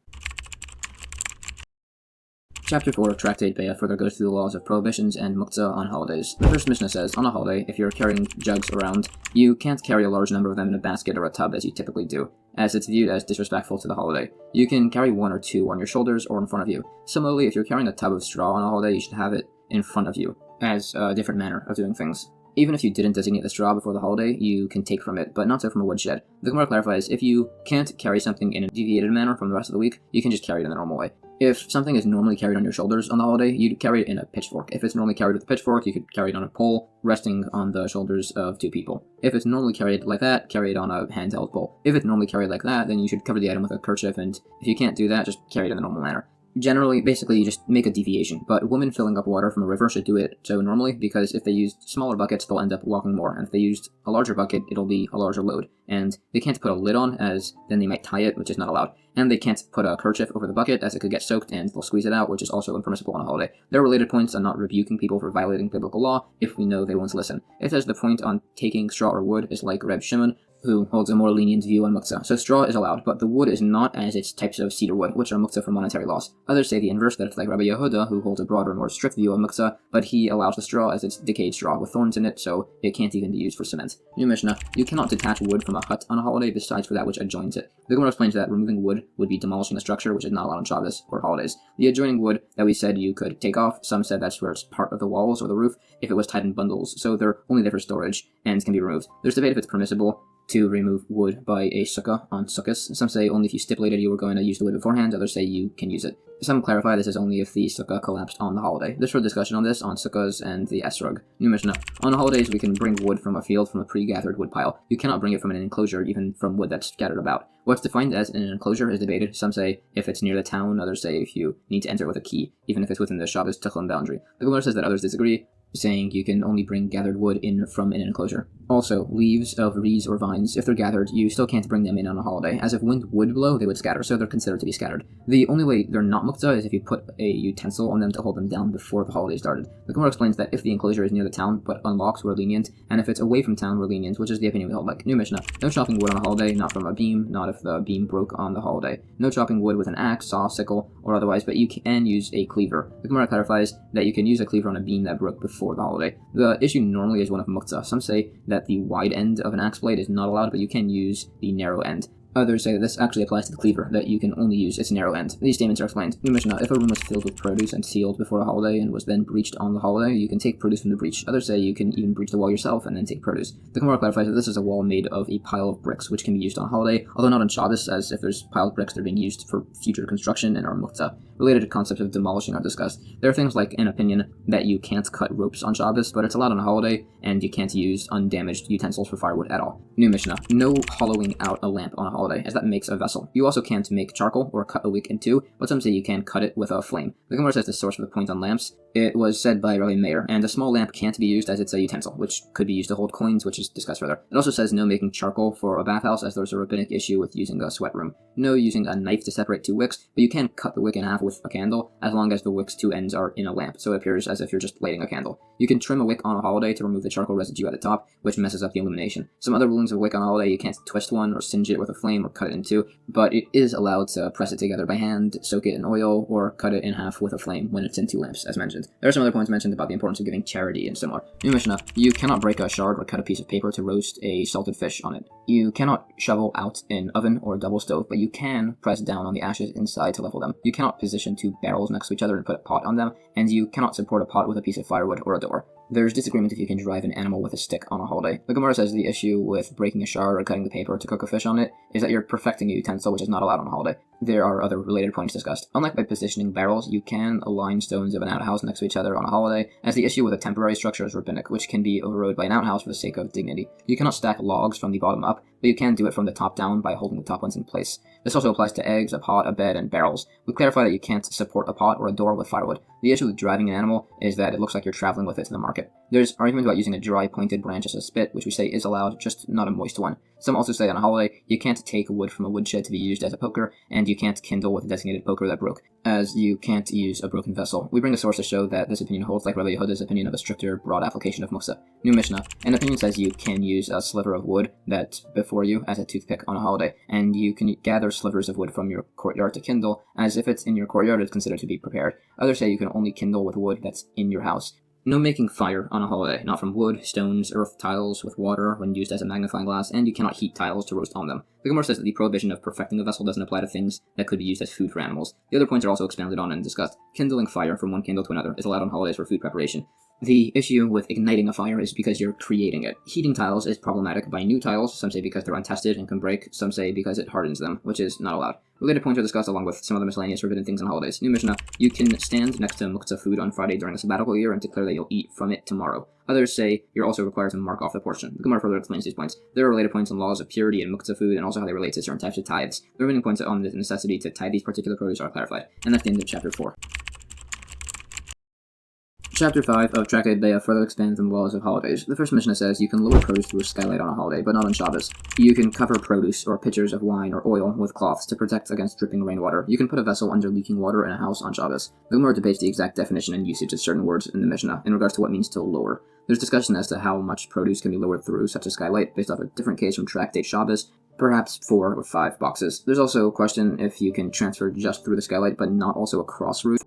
Chapter 4 of Tractate Beitzah further goes through the laws of prohibitions and muktzah on holidays. The first Mishnah says, on a holiday, if you're carrying jugs around, you can't carry a large number of them in a basket or a tub as you typically do, as it's viewed as disrespectful to the holiday. You can carry one or two on your shoulders or in front of you. Similarly, if you're carrying a tub of straw on a holiday, you should have it in front of you, as a different manner of doing things. Even if you didn't designate the straw before the holiday, you can take from it, but not so from a woodshed. The Gemara clarifies, if you can't carry something in a deviated manner from the rest of the week, you can just carry it in the normal way. If something is normally carried on your shoulders on the holiday, you'd carry it in a pitchfork. If it's normally carried with a pitchfork, you could carry it on a pole, resting on the shoulders of two people. If it's normally carried like that, carry it on a handheld pole. If it's normally carried like that, then you should cover the item with a kerchief, and if you can't do that, just carry it in the normal manner. Generally, basically, you just make a deviation, but women filling up water from a river should do it so normally, because if they used smaller buckets, they'll end up walking more, and if they used a larger bucket, it'll be a larger load. And they can't put a lid on, as then they might tie it, which is not allowed. And they can't put a kerchief over the bucket, as it could get soaked and they'll squeeze it out, which is also impermissible on a holiday. There are related points on not rebuking people for violating biblical law if we know they won't listen. It says the point on taking straw or wood is like Reb Shimon, who holds a more lenient view on muktzah. So straw is allowed, but the wood is not, as it's types of cedar wood, which are muktzah for monetary loss. Others say the inverse, that it's like Rabbi Yehuda, who holds a broader, more strict view of muktzah, but he allows the straw as it's decayed straw with thorns in it, so it can't even be used for cement. New Mishnah, you cannot detach wood from a hut on a holiday besides for that which adjoins it. The Gemara explains that removing wood would be demolishing the structure, which is not allowed on Shabbos or holidays. The adjoining wood that we said you could take off, some said that's where it's part of the walls or the roof if it was tied in bundles, so they're only there for storage and can be removed. There's debate if it's permissible to remove wood by a Sukkah on Sukkos. Some say only if you stipulated you were going to use the wood beforehand, others say you can use it. Some clarify this is only if the Sukkah collapsed on the holiday. There's further discussion on this on Sukkos and the Esrog. New Mishnah. On the holidays, we can bring wood from a field from a pre-gathered wood pile. You cannot bring it from an enclosure, even from wood that's scattered about. What's defined as an enclosure is debated. Some say if it's near the town, others say if you need to enter with a key, even if it's within the Shabbos Tichon boundary. The Gemara says that others disagree, saying you can only bring gathered wood in from an enclosure. Also, leaves of reeds or vines, if they're gathered, you still can't bring them in on a holiday, as if wind would blow, they would scatter, so they're considered to be scattered. The only way they're not muktzah is if you put a utensil on them to hold them down before the holiday started. The Gemara explains that if the enclosure is near the town, but unlocks, we're lenient, and if it's away from town, we're lenient, which is the opinion we hold like. New Mishnah. No chopping wood on a holiday, not from a beam, not if the beam broke on the holiday. No chopping wood with an axe, saw, sickle, or otherwise, but you can use a cleaver. The Gemara clarifies that you can use a cleaver on a beam that broke before the holiday. The issue normally is one of muktzah. Some say that the wide end of an axe blade is not allowed, but you can use the narrow end. Others say that this actually applies to the cleaver, that you can only use its narrow end. These statements are explained. New Mishnah. If a room was filled with produce and sealed before a holiday and was then breached on the holiday, you can take produce from the breach. Others say you can even breach the wall yourself and then take produce. The Gemara clarifies that this is a wall made of a pile of bricks, which can be used on a holiday, although not on Shabbos, as if there's piled bricks that are being used for future construction and are muktzah. Related concepts of demolishing are discussed. There are things like an opinion that you can't cut ropes on Shabbos, but it's allowed on a holiday, and you can't use undamaged utensils for firewood at all. New Mishnah. No hollowing out a lamp on a holiday, as that makes a vessel. You also can't make charcoal or cut a wick in two, but some say you can cut it with a flame. The Gemara says the source for the point on lamps. It was said by Rabbi Meir, and a small lamp can't be used as it's a utensil, which could be used to hold coins, which is discussed further. It also says no making charcoal for a bathhouse, as there's a rabbinic issue with using a sweat room. No using a knife to separate two wicks, but you can cut the wick in half with a candle, as long as the wick's two ends are in a lamp, so it appears as if you're just lighting a candle. You can trim a wick on a holiday to remove the charcoal residue at the top, which messes up the illumination. Some other rulings of a wick on a holiday, you can't twist one or singe it with a flame or cut it in two, but it is allowed to press it together by hand, soak it in oil, or cut it in half with a flame when it's in two lamps, as mentioned. There are some other points mentioned about the importance of giving charity and similar. New Mishnah. You cannot break a shard or cut a piece of paper to roast a salted fish on it. You cannot shovel out an oven or a double stove, but you can press down on the ashes inside to level them. You cannot position two barrels next to each other and put a pot on them, and you cannot support a pot with a piece of firewood or a door. There's disagreement if you can drive an animal with a stick on a holiday. The Gemara says the issue with breaking a shard or cutting the paper to cook a fish on it is that you're perfecting a utensil, which is not allowed on a holiday. There are other related points discussed. Unlike by positioning barrels, you can align stones of an outhouse next to each other on a holiday, as the issue with a temporary structure is rabbinic, which can be overrode by an outhouse for the sake of dignity. You cannot stack logs from the bottom up, but you can do it from the top down by holding the top ones in place. This also applies to eggs, a pot, a bed, and barrels. We clarify that you can't support a pot or a door with firewood. The issue with driving an animal is that it looks like you're traveling with it to the market. There's argument about using a dry pointed branch as a spit, which we say is allowed, just not a moist one. Some also say on a holiday, you can't take wood from a woodshed to be used as a poker, and you can't kindle with a designated poker that broke, as you can't use a broken vessel. We bring the source to show that this opinion holds like Rabbi Yehuda's opinion of a stricter, broad application of muktzah. New Mishnah. An opinion says you can use a sliver of wood that's before you as a toothpick on a holiday, and you can gather slivers of wood from your courtyard to kindle, as if it's in your courtyard, it's considered to be prepared. Others say you can only kindle with wood that's in your house. No making fire on a holiday, not from wood, stones, earth, tiles, with water when used as a magnifying glass, and you cannot heat tiles to roast on them. The Gemara says that the prohibition of perfecting a vessel doesn't apply to things that could be used as food for animals. The other points are also expounded on and discussed. Kindling fire from one candle to another is allowed on holidays for food preparation. The issue with igniting a fire is because you're creating it. Heating tiles is problematic by new tiles, some say because they're untested and can break, some say because it hardens them, which is not allowed. Related points are discussed along with some other miscellaneous forbidden things on holidays. New Mishnah. You can stand next to muktzah food on Friday during a sabbatical year and declare that you'll eat from it tomorrow. Others say you're also required to mark off the portion. The Gemara further explains these points. There are related points on laws of purity and muktzah food and also how they relate to certain types of tithes. The remaining points on the necessity to tithe these particular produce are clarified. And that's the end of chapter 4. Chapter 5 of Tractate Beitzah further expands on the laws of holidays. The first Mishnah says you can lower produce through a skylight on a holiday, but not on Shabbos. You can cover produce or pitchers of wine or oil with cloths to protect against dripping rainwater. You can put a vessel under leaking water in a house on Shabbos. The Gemara debates the exact definition and usage of certain words in the Mishnah in regards to what means to lower. There's discussion as to how much produce can be lowered through such a skylight based off a different case from Tractate Shabbos, perhaps 4 or 5 boxes. There's also a question if you can transfer just through the skylight but not also across roof,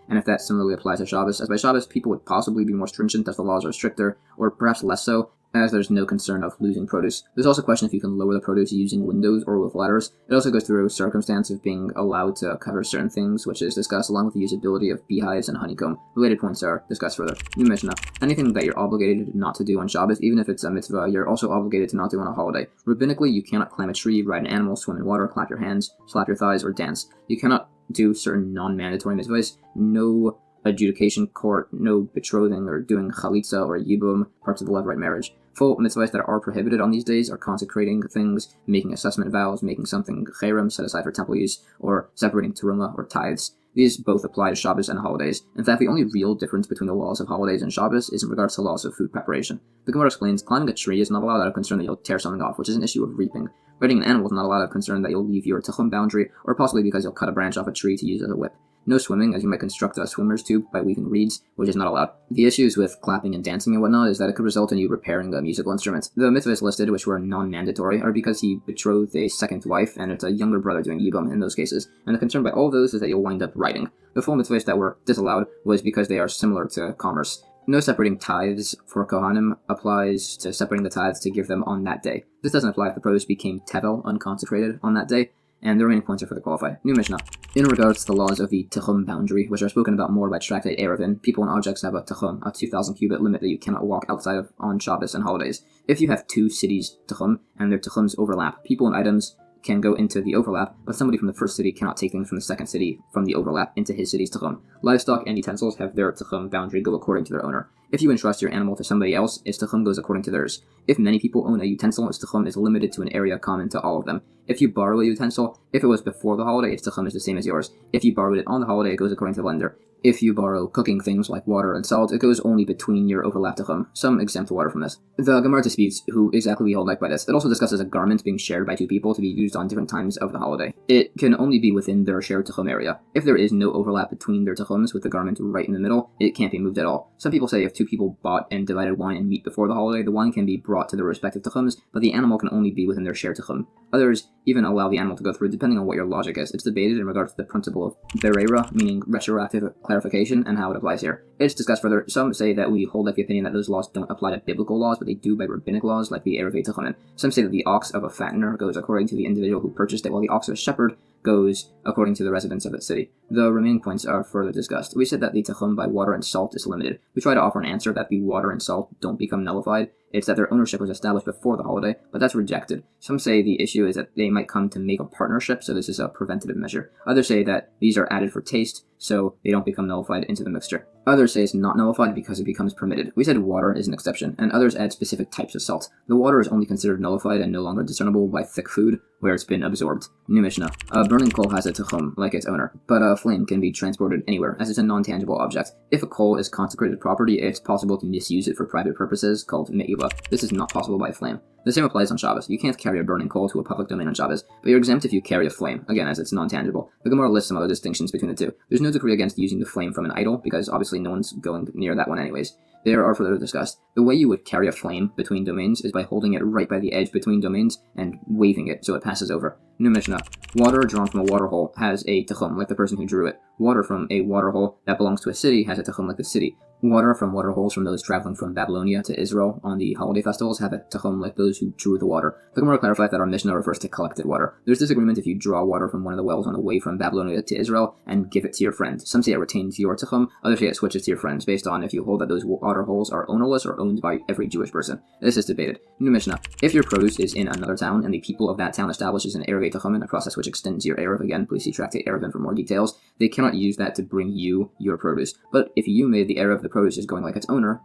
and if that similarly applies to Shabbos, as by Shabbos people would possibly be more stringent as the laws are stricter, or perhaps less so, as there's no concern of losing produce. There's also a question if you can lower the produce using windows or with ladders. It also goes through a circumstance of being allowed to cover certain things, which is discussed along with the usability of beehives and honeycomb. Related points are discussed further. New Mishnah. Anything that you're obligated not to do on Shabbos, even if it's a mitzvah, you're also obligated to not do on a holiday. Rabbinically, you cannot climb a tree, ride an animal, swim in water, clap your hands, slap your thighs, or dance. You cannot do certain non-mandatory mitzvahs. No adjudication court, no betrothing or doing chalitza or yibum, parts of the levirate marriage. Full mitzvahs that are prohibited on these days are consecrating things, making assessment vows, making something cherem set aside for temple use, or separating teruma or tithes. These both apply to Shabbos and holidays. In fact, the only real difference between the laws of holidays and Shabbos is in regards to laws of food preparation. The Gemara explains, climbing a tree is not allowed out of concern that you'll tear something off, which is an issue of reaping. Riding an animal is not allowed out of concern that you'll leave your tachum boundary, or possibly because you'll cut a branch off a tree to use as a whip. No swimming, as you might construct a swimmer's tube by weaving reeds, which is not allowed. The issues with clapping and dancing and whatnot is that it could result in you repairing a musical instrument. The mitzvahs listed, which were non-mandatory, are because he betrothed a second wife, and it's a younger brother doing yibum in those cases. And the concern by all of those is that you'll wind up writing. The full mitzvahs that were disallowed was because they are similar to commerce. No separating tithes for Kohanim applies to separating the tithes to give them on that day. This doesn't apply if the produce became tevel, unconsecrated, on that day, and the remaining points are further qualified. New Mishnah. In regards to the laws of the Techum boundary, which are spoken about more by Tractate Eruvin, people and objects have a Techum, a 2,000 cubit limit that you cannot walk outside of on Shabbos and holidays. If you have two cities' Techum, and their Techums overlap, people and items can go into the overlap, but somebody from the first city cannot take things from the second city from the overlap into his city's Techum. Livestock and utensils have their Techum boundary go according to their owner. If you entrust your animal to somebody else, its Techum goes according to theirs. If many people own a utensil, its Techum is limited to an area common to all of them. If you borrow a utensil, if it was before the holiday, its Techum is the same as yours. If you borrowed it on the holiday, it goes according to the lender. If you borrow cooking things like water and salt, it goes only between your overlap Techum. Some exempt water from this. The Gemara disputes who exactly we hold like by this. It also discusses a garment being shared by two people to be used on different times of the holiday. It can only be within their shared Techum area. If there is no overlap between their Techums with the garment right in the middle, it can't be moved at all. Some people say if two people bought and divided wine and meat before the holiday, the wine can be brought to their respective Techums, but the animal can only be within their shared Techum. Others even allow the animal to go through, depending on what your logic is. It's debated in regards to the principle of berera, meaning retroactive clarification, and how it applies here. It's discussed further. Some say that we hold like the opinion that those laws don't apply to biblical laws, but they do by rabbinic laws, like the Eruvin Techonin. Some say that the ox of a fattener goes according to the individual who purchased it, while the ox of a shepherd goes according to the residents of its city. The remaining points are further discussed. We said that the Techum by water and salt is limited. We try to offer an answer that the water and salt don't become nullified. It's that their ownership was established before the holiday, but that's rejected. Some say the issue is that they might come to make a partnership, so this is a preventative measure. Others say that these are added for taste, so they don't become nullified into the mixture. Others say it's not nullified because it becomes permitted. We said water is an exception, and others add specific types of salt. The water is only considered nullified and no longer discernible by thick food, where it's been absorbed. New Mishnah. A burning coal has a techum, like its owner, but a flame can be transported anywhere, as it's a non-tangible object. If a coal is consecrated property, it's possible to misuse it for private purposes, called Megillah. This is not possible by a flame. The same applies on Shabbos. You can't carry a burning coal to a public domain on Shabbos, but you're exempt if you carry a flame, again, as it's non-tangible. The Gemara lists some other distinctions between the two. There's no decree against using the flame from an idol, because obviously no one's going near that one anyways. There are further discussed. The way you would carry a flame between domains is by holding it right by the edge between domains and waving it so it passes over. New Mishnah. Water drawn from a water hole has a techum, like the person who drew it. Water from a water hole that belongs to a city has a techum like the city. Water from water holes from those traveling from Babylonia to Israel on the holiday festivals have a techum like those who drew the water. The Gemara clarified that our Mishnah refers to collected water. There's disagreement if you draw water from one of the wells on the way from Babylonia to Israel and give it to your friend. Some say it retains your techum, others say it switches to your friends based on if you hold that those water holes are ownerless or owned by every Jewish person. This is debated. New Mishnah. If your produce is in another town and the people of that town establishes an Eruvin techum, a process which extends your Eruv, again, please see Tractate Eruvin for more details, they cannot use that to bring you your produce. But if you made the Eruv, the produce is going like its owner,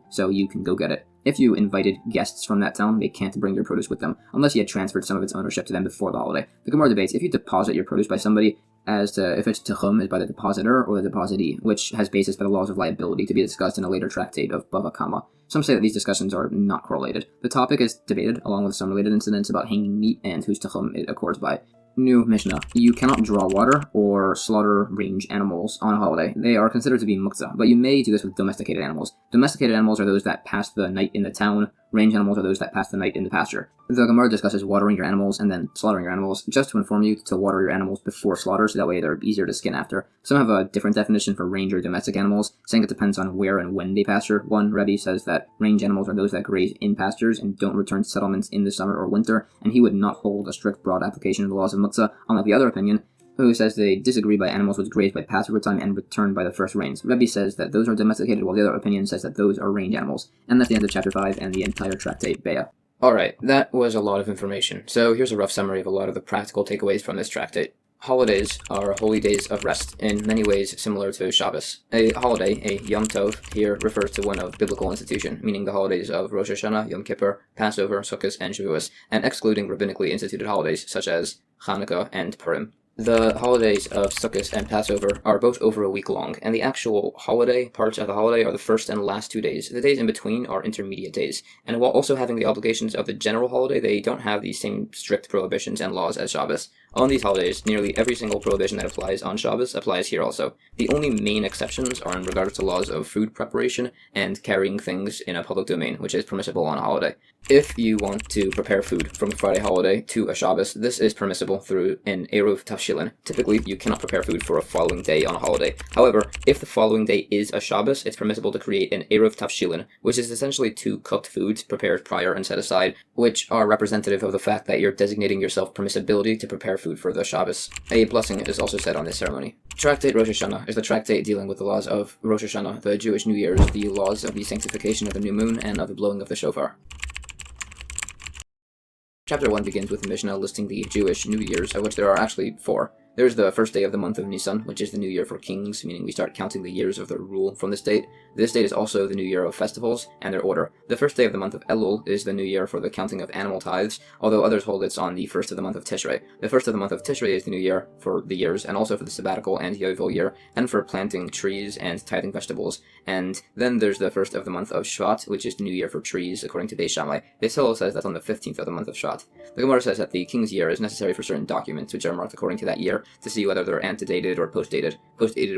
so you can go get it. If you invited guests from that town, they can't bring your produce with them, unless you had transferred some of its ownership to them before the holiday. The Gemara debates if you deposit your produce by somebody as to if its techum is by the depositor or the depositee, which has basis by the laws of liability to be discussed in a later tractate of Bava Kama. Some say that these discussions are not correlated. The topic is debated, along with some related incidents about hanging meat and whose techum it accords by. New Mishnah. You cannot draw water or slaughter range animals on a holiday. They are considered to be muktzah, but you may do this with domesticated animals. Domesticated animals are those that pass the night in the town Range animals are those that pass the night in the pasture. The Gemara discusses watering your animals and then slaughtering your animals, just to inform you to water your animals before slaughter, so that way they're easier to skin after. Some have a different definition for range or domestic animals, saying it depends on where and when they pasture. One Rebbe says that range animals are those that graze in pastures and don't return to settlements in the summer or winter, and he would not hold a strict broad application of the laws of Muktzah, unlike the other opinion, who says they disagree by animals which graze by Passover time and return by the first rains. Rebbe says that those are domesticated, while the other opinion says that those are range animals. And that's the end of chapter 5 and the entire Tractate, Beitzah. Alright, that was a lot of information. So here's a rough summary of a lot of the practical takeaways from this tractate. Holidays are holy days of rest, in many ways similar to Shabbos. A holiday, a Yom Tov, here refers to one of biblical institution, meaning the holidays of Rosh Hashanah, Yom Kippur, Passover, Sukkos, and Shavuos, and excluding rabbinically instituted holidays such as Chanukah and Purim. The holidays of Sukkos and Passover are both over a week long, and the actual holiday parts of the holiday are the first and last 2 days. The days in between are intermediate days, and while also having the obligations of the general holiday, they don't have the same strict prohibitions and laws as Shabbos. On these holidays, nearly every single prohibition that applies on Shabbos applies here also. The only main exceptions are in regards to laws of food preparation and carrying things in a public domain, which is permissible on a holiday. If you want to prepare food from a Friday holiday to a Shabbos, this is permissible through an Eruv Tafshilin. Typically, you cannot prepare food for a following day on a holiday. However, if the following day is a Shabbos, it's permissible to create an Eruv Tafshilin, which is essentially 2 cooked foods prepared prior and set aside, which are representative of the fact that you're designating yourself permissibility to prepare food for the Shabbos. A blessing is also said on this ceremony. Tractate Rosh Hashanah is the tractate dealing with the laws of Rosh Hashanah, the Jewish New Year's, the laws of the sanctification of the new moon, and of the blowing of the shofar. Chapter 1 begins with the Mishnah listing the Jewish New Years, of which there are actually 4. There's the first day of the month of Nisan, which is the new year for kings, meaning we start counting the years of their rule from this date. This date is also the new year of festivals and their order. The first day of the month of Elul is the new year for the counting of animal tithes, although others hold it's on the first of the month of Tishrei. The first of the month of Tishrei is the new year for the years, and also for the sabbatical and Yovel year, and for planting trees and tithing vegetables. And then there's the first of the month of Shvat, which is the new year for trees, according to Beis Shammai. Beis Hillel says that's on the 15th of the month of Shvat. The Gemara says that the king's year is necessary for certain documents, which are marked according to that year, to see whether they're antedated or post-dated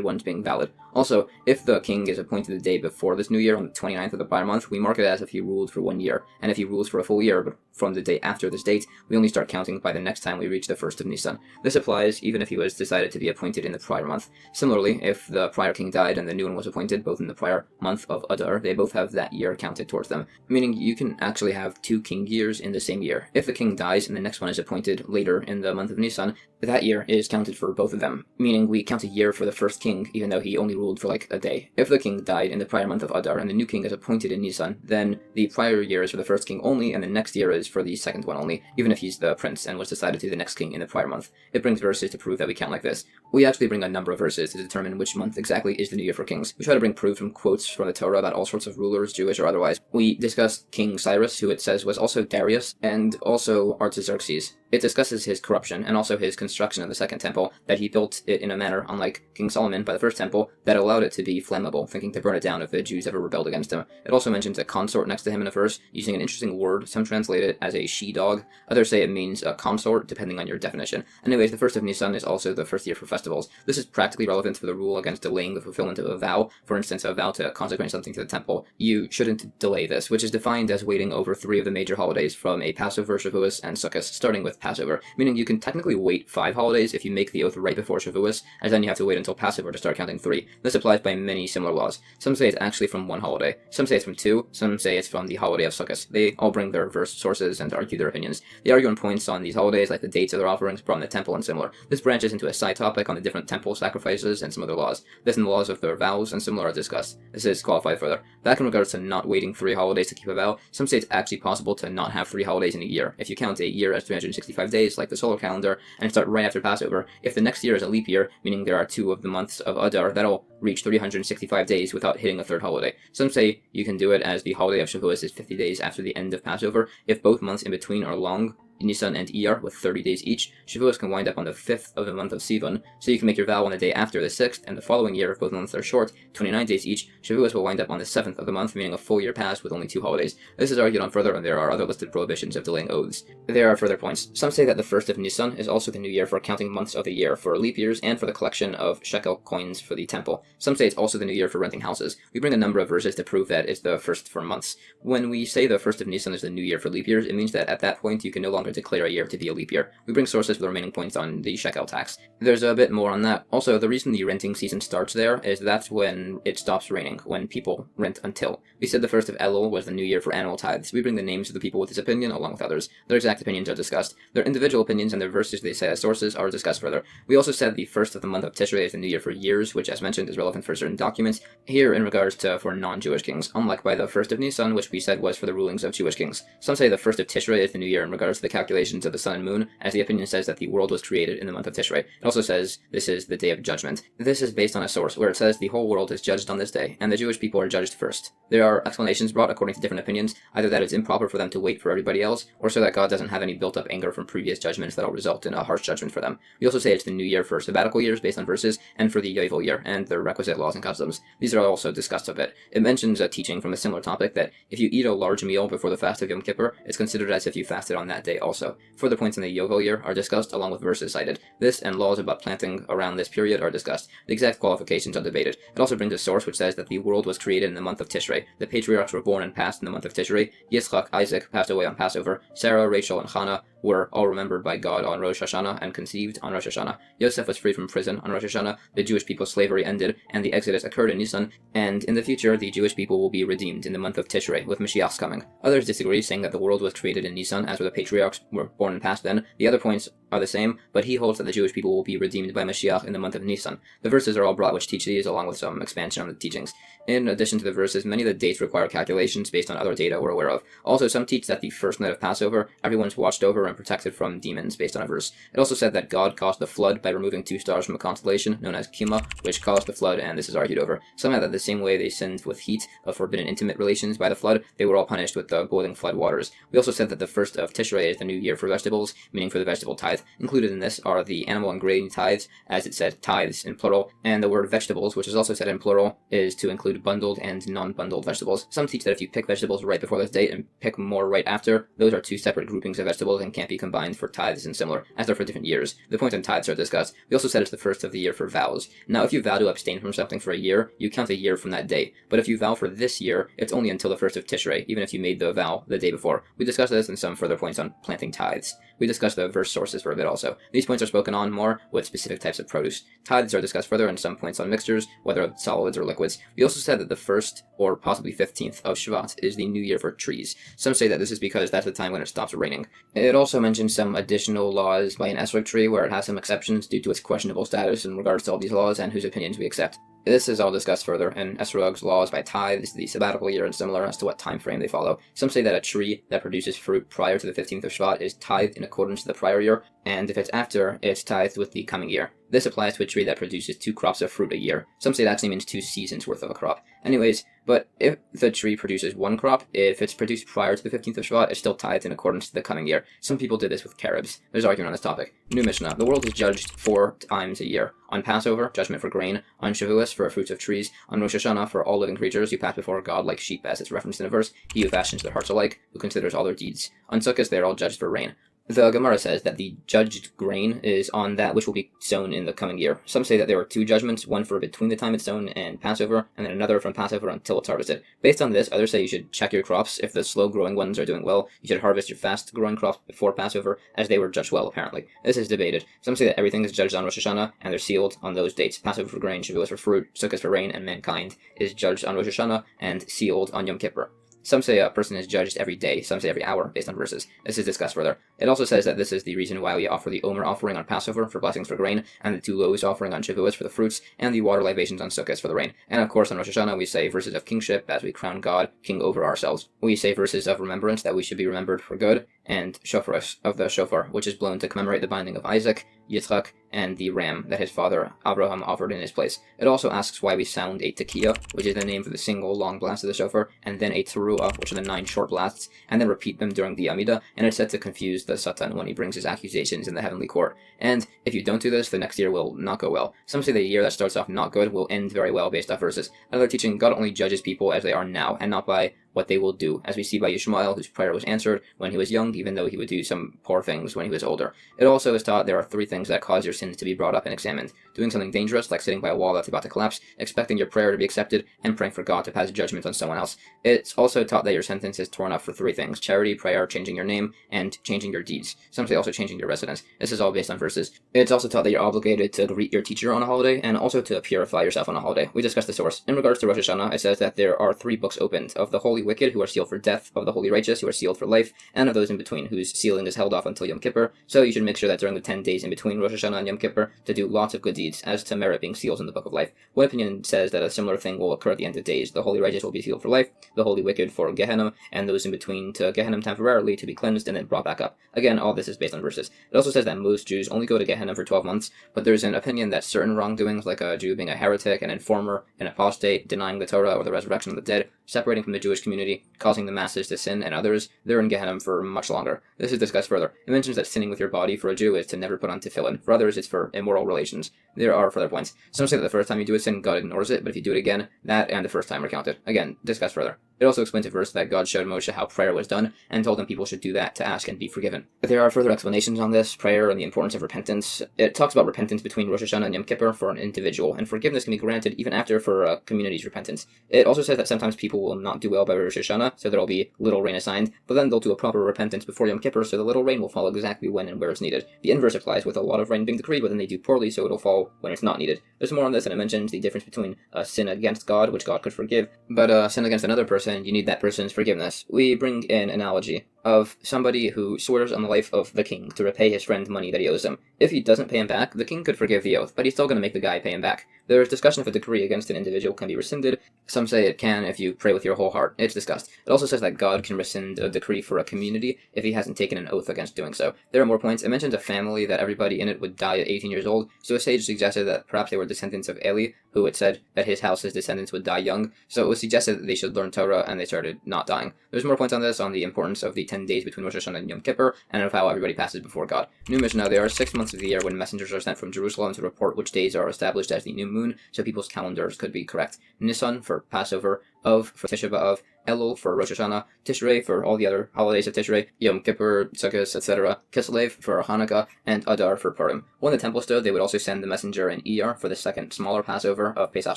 ones being valid. Also, if the king is appointed the day before this new year on the 29th of the prior month, we mark it as if he ruled for 1 year, and if he rules for a full year, but from the day after this date, we only start counting by the next time we reach the first of Nisan. This applies even if he was decided to be appointed in the prior month. Similarly, if the prior king died and the new one was appointed both in the prior month of Adar, they both have that year counted towards them, meaning you can actually have 2 king years in the same year. If the king dies and the next one is appointed later in the month of Nisan, that year is counted for both of them, meaning we count a year for the first king even though he only ruled for like a day. If the king died in the prior month of Adar and the new king is appointed in Nisan, then the prior year is for the first king only and the next year is for the second one only, even if he's the prince and was decided to be the next king in the prior month. It brings verses to prove that we count like this. We actually bring a number of verses to determine which month exactly is the new year for kings. We try to bring proof from quotes from the Torah about all sorts of rulers, Jewish or otherwise. We discuss King Cyrus, who it says was also Darius, and also Artaxerxes. It discusses his corruption and also his construction of the second temple, that he built it in a manner unlike King Solomon by the first temple that allowed it to be flammable, thinking to burn it down if the Jews ever rebelled against him. It also mentions a consort next to him in a verse, using an interesting word. Some translate it as a she-dog, others say it means a consort, depending on your definition. Anyways, the first of Nisan is also the first year for festivals. This is practically relevant for the rule against delaying the fulfillment of a vow. For instance, a vow to consecrate something to the temple. You shouldn't delay this, which is defined as waiting over 3 of the major holidays from a Passover, Shavuos, and Sukkos, starting with Passover, meaning you can technically wait 5 holidays if you make the oath right before Shavuos, and then you have to wait until Passover to start counting 3. This applies by many similar laws. Some say it's actually from 1 holiday, some say it's from 2, some say it's from the holiday of Sukkos. They all bring their verse sources and argue their opinions. They argue on points on these holidays, like the dates of their offerings from the temple and similar. This branches into a side topic on the different temple sacrifices and some other laws. This and the laws of their vows and similar are discussed. This is qualified further. Back in regards to not waiting 3 holidays to keep a vow, some say it's actually possible to not have 3 holidays in a year. If you count a year as 365 days, like the solar calendar, and start right after Passover, if the next year is a leap year, meaning there are 2 of the months of Adar, that'll reach 365 days without hitting a 3rd holiday. Some say you can do it as the holiday of Shavuos is 50 days after the end of Passover. If both months in between are long, Nisan and Iyar with 30 days each. Shavuos can wind up on the 5th of the month of Sivan, so you can make your vow on the day after the 6th, and the following year, if both months are short, 29 days each, Shavuos will wind up on the 7th of the month, meaning a full year passed with only 2 holidays. This is argued on further, and there are other listed prohibitions of delaying oaths. There are further points. Some say that the 1st of Nisan is also the new year for counting months of the year, for leap years, and for the collection of shekel coins for the temple. Some say it's also the new year for renting houses. We bring a number of verses to prove that it's the 1st for months. When we say the 1st of Nisan is the new year for leap years, it means that at that point you can no longer declare a year to be a leap year. We bring sources for the remaining points on the shekel tax. There's a bit more on that. Also, the reason the renting season starts there is that's when it stops raining, when people rent until. We said the 1st of Elul was the new year for annual tithes. We bring the names of the people with this opinion along with others. Their exact opinions are discussed. Their individual opinions and their verses they say as sources are discussed further. We also said the 1st of the month of Tishrei is the new year for years, which as mentioned is relevant for certain documents. Here in regards to for non-Jewish kings, unlike by the 1st of Nisan, which we said was for the rulings of Jewish kings. Some say the 1st of Tishrei is the new year in regards to the calculations of the sun and moon, as the opinion says that the world was created in the month of Tishrei. It also says this is the day of judgment. This is based on a source where it says the whole world is judged on this day, and the Jewish people are judged first. There are explanations brought according to different opinions, either that it's improper for them to wait for everybody else, or so that God doesn't have any built-up anger from previous judgments that will result in a harsh judgment for them. We also say it's the new year for sabbatical years based on verses, and for the Yovel year, and their requisite laws and customs. These are also discussed a bit. It mentions a teaching from a similar topic that if you eat a large meal before the fast of Yom Kippur, it's considered as if you fasted on that day also. Further points in the Yovel year are discussed along with verses cited. This and laws about planting around this period are discussed. The exact qualifications are debated. It also brings a source which says that the world was created in the month of Tishrei. The patriarchs were born and passed in the month of Tishrei. Yitzchak, Isaac passed away on Passover. Sarah, Rachel, and Hannah were all remembered by God on Rosh Hashanah and conceived on Rosh Hashanah. Yosef was freed from prison on Rosh Hashanah. The Jewish people's slavery ended, and the Exodus occurred in Nisan. And in the future, the Jewish people will be redeemed in the month of Tishrei, with Mashiach's coming. Others disagree, saying that the world was created in Nisan, as were the patriarchs were born and passed then. The other points are the same, but he holds that the Jewish people will be redeemed by Mashiach in the month of Nisan. The verses are all brought which teach these, along with some expansion on the teachings. In addition to the verses, many of the dates require calculations based on other data we're aware of. Also, some teach that the first night of Passover, everyone's watched over and protected from demons based on a verse. It also said that God caused the flood by removing 2 stars from a constellation known as Kima, which caused the flood, and this is argued over. Some add that the same way they sinned with heat of forbidden intimate relations by the flood, they were all punished with the boiling flood waters. We also said that the 1st of Tishrei is the new year for vegetables, meaning for the vegetable tithe. Included in this are the animal and grain tithes, as it said tithes in plural, and the word vegetables, which is also said in plural, is to include bundled and non-bundled vegetables. Some teach that if you pick vegetables right before this date and pick more right after, those are 2 separate groupings of vegetables and can't be combined for tithes and similar, as they're for different years. The points on tithes are discussed. We also said it's the 1st of the year for vows. Now, if you vow to abstain from something for a year, you count a year from that day. But if you vow for this year, it's only until the 1st of Tishrei, even if you made the vow the day before. We discussed this and some further points on planting tithes. We discussed the verse sources for a bit also. These points are spoken on more with specific types of produce. Tithes are discussed further and some points on mixtures, whether solids or liquids. We also said that the 1st or possibly 15th of Shvat is the new year for trees. Some say that this is because that's the time when it stops raining. It also mentions some additional laws by an esrog tree where it has some exceptions due to its questionable status in regards to all these laws and whose opinions we accept. This is all discussed further in esrog's laws by tithes, the sabbatical year, and similar as to what time frame they follow. Some say that a tree that produces fruit prior to the 15th of Shvat is tithed in accordance to the prior year, and if it's after, it's tithed with the coming year. This applies to a tree that produces 2 crops of fruit a year. Some say it actually means 2 seasons worth of a crop. Anyways, but if the tree produces 1 crop, if it's produced prior to the 15th of Shvat, it's still tithed in accordance to the coming year. Some people did this with carobs. There's argument on this topic. New Mishnah. The world is judged 4 times a year. On Passover, judgment for grain. On Shavuos, for fruits of trees. On Rosh Hashanah, for all living creatures, you pass before God like sheep, as it's referenced in a verse. He who fashions their hearts alike, who considers all their deeds. On Sukkos, they are all judged for rain. The Gemara says that the judged grain is on that which will be sown in the coming year. Some say that there were 2 judgments, one for between the time it's sown and Passover, and then another from Passover until it's harvested. Based on this, others say you should check your crops. If the slow-growing ones are doing well, you should harvest your fast-growing crops before Passover, as they were judged well, apparently. This is debated. Some say that everything is judged on Rosh Hashanah, and they're sealed on those dates. Passover for grain, Shavuos for fruit, Sukkos for rain, and mankind is judged on Rosh Hashanah and sealed on Yom Kippur. Some say a person is judged every day, some say every hour, based on verses. This is discussed further. It also says that this is the reason why we offer the Omer offering on Passover for blessings for grain, and the 2 loaves offering on Shavuos for the fruits, and the water libations on Sukkos for the rain. And of course on Rosh Hashanah we say verses of kingship as we crown God king over ourselves. We say verses of remembrance that we should be remembered for good, and shofaros of the shofar, which is blown to commemorate the binding of Isaac, Yitzchak, and the ram that his father Abraham offered in his place. It also asks why we sound a tekiah, which is the name for the single long blast of the shofar, and then a teruah, which are the 9 short blasts, and then repeat them during the Amidah, and it's said to confuse the Satan when he brings his accusations in the heavenly court. And if you don't do this, the next year will not go well. Some say the year that starts off not good will end very well based off verses. Another teaching, God only judges people as they are now, and not by what they will do, as we see by Yishmael, whose prayer was answered when he was young, even though he would do some poor things when he was older. It also is taught there are 3 things that cause your sins to be brought up and examined: doing something dangerous, like sitting by a wall that's about to collapse, expecting your prayer to be accepted, and praying for God to pass judgment on someone else. It's also taught that your sentence is torn up for 3 things: charity, prayer, changing your name, and changing your deeds. Some say also changing your residence. This is all based on verses. It's also taught that you're obligated to greet your teacher on a holiday, and also to purify yourself on a holiday. We discussed the source. In regards to Rosh Hashanah, it says that there are 3 books opened: of the holy wicked, who are sealed for death, of the holy righteous, who are sealed for life, and of those in between, whose sealing is held off until Yom Kippur. So you should make sure that during the 10 days in between Rosh Hashanah and Yom Kippur to do lots of good deeds, as to merit being sealed in the book of life. One opinion says that a similar thing will occur at the end of days. The holy righteous will be sealed for life, the holy wicked for Gehenna, and those in between to Gehenna temporarily to be cleansed and then brought back up. Again, all this is based on verses. It also says that most Jews only go to Gehenna for 12 months, but there's an opinion that certain wrongdoings, like a Jew being a heretic, an informer, an apostate, denying the Torah or the resurrection of the dead, separating from the Jewish community, causing the masses to sin, and others, they're in Gehenna for much longer. This is discussed further. It mentions that sinning with your body for a Jew is to never put on tefillin. For others, it's for immoral relations. There are further points. Some say that the first time you do a sin, God ignores it, but if you do it again, that and the first time are counted. Again, discussed further. It also explains a verse that God showed Moshe how prayer was done, and told him people should do that to ask and be forgiven. There are further explanations on this, prayer, and the importance of repentance. It talks about repentance between Rosh Hashanah and Yom Kippur for an individual, and forgiveness can be granted even after for a community's repentance. It also says that sometimes people will not do well by Rosh Hashanah, so there'll be little rain assigned, but then they'll do a proper repentance before Yom Kippur, so the little rain will fall exactly when and where it's needed. The inverse applies, with a lot of rain being decreed, but then they do poorly, so it'll fall when it's not needed. There's more on this, and it mentions the difference between a sin against God, which God could forgive, but a sin against another person, you need that person's forgiveness. We bring in analogy of somebody who swears on the life of the king to repay his friend money that he owes him. If he doesn't pay him back, the king could forgive the oath, but he's still going to make the guy pay him back. There's discussion if a decree against an individual can be rescinded. Some say it can if you pray with your whole heart. It's discussed. It also says that God can rescind a decree for a community if he hasn't taken an oath against doing so. There are more points. It mentions a family that everybody in it would die at 18 years old, so a sage suggested that perhaps they were descendants of Eli, who it said that his house's descendants would die young, so it was suggested that they should learn Torah, and they started not dying. There's more points on this, on the importance of the 10 days between Rosh Hashanah and Yom Kippur, and of how everybody passes before God. New Mishnah, there are 6 months of the year when messengers are sent from Jerusalem to report which days are established as the new moon, so people's calendars could be correct. Nisan for Passover, Av for Tisha B'Av, Elul for Rosh Hashanah, Tishrei for all the other holidays of Tishrei, Yom Kippur, Sukkos, etc., Kislev for Hanukkah, and Adar for Purim. When the temple stood, they would also send the messenger in Iyar for the second, smaller Passover of Pesach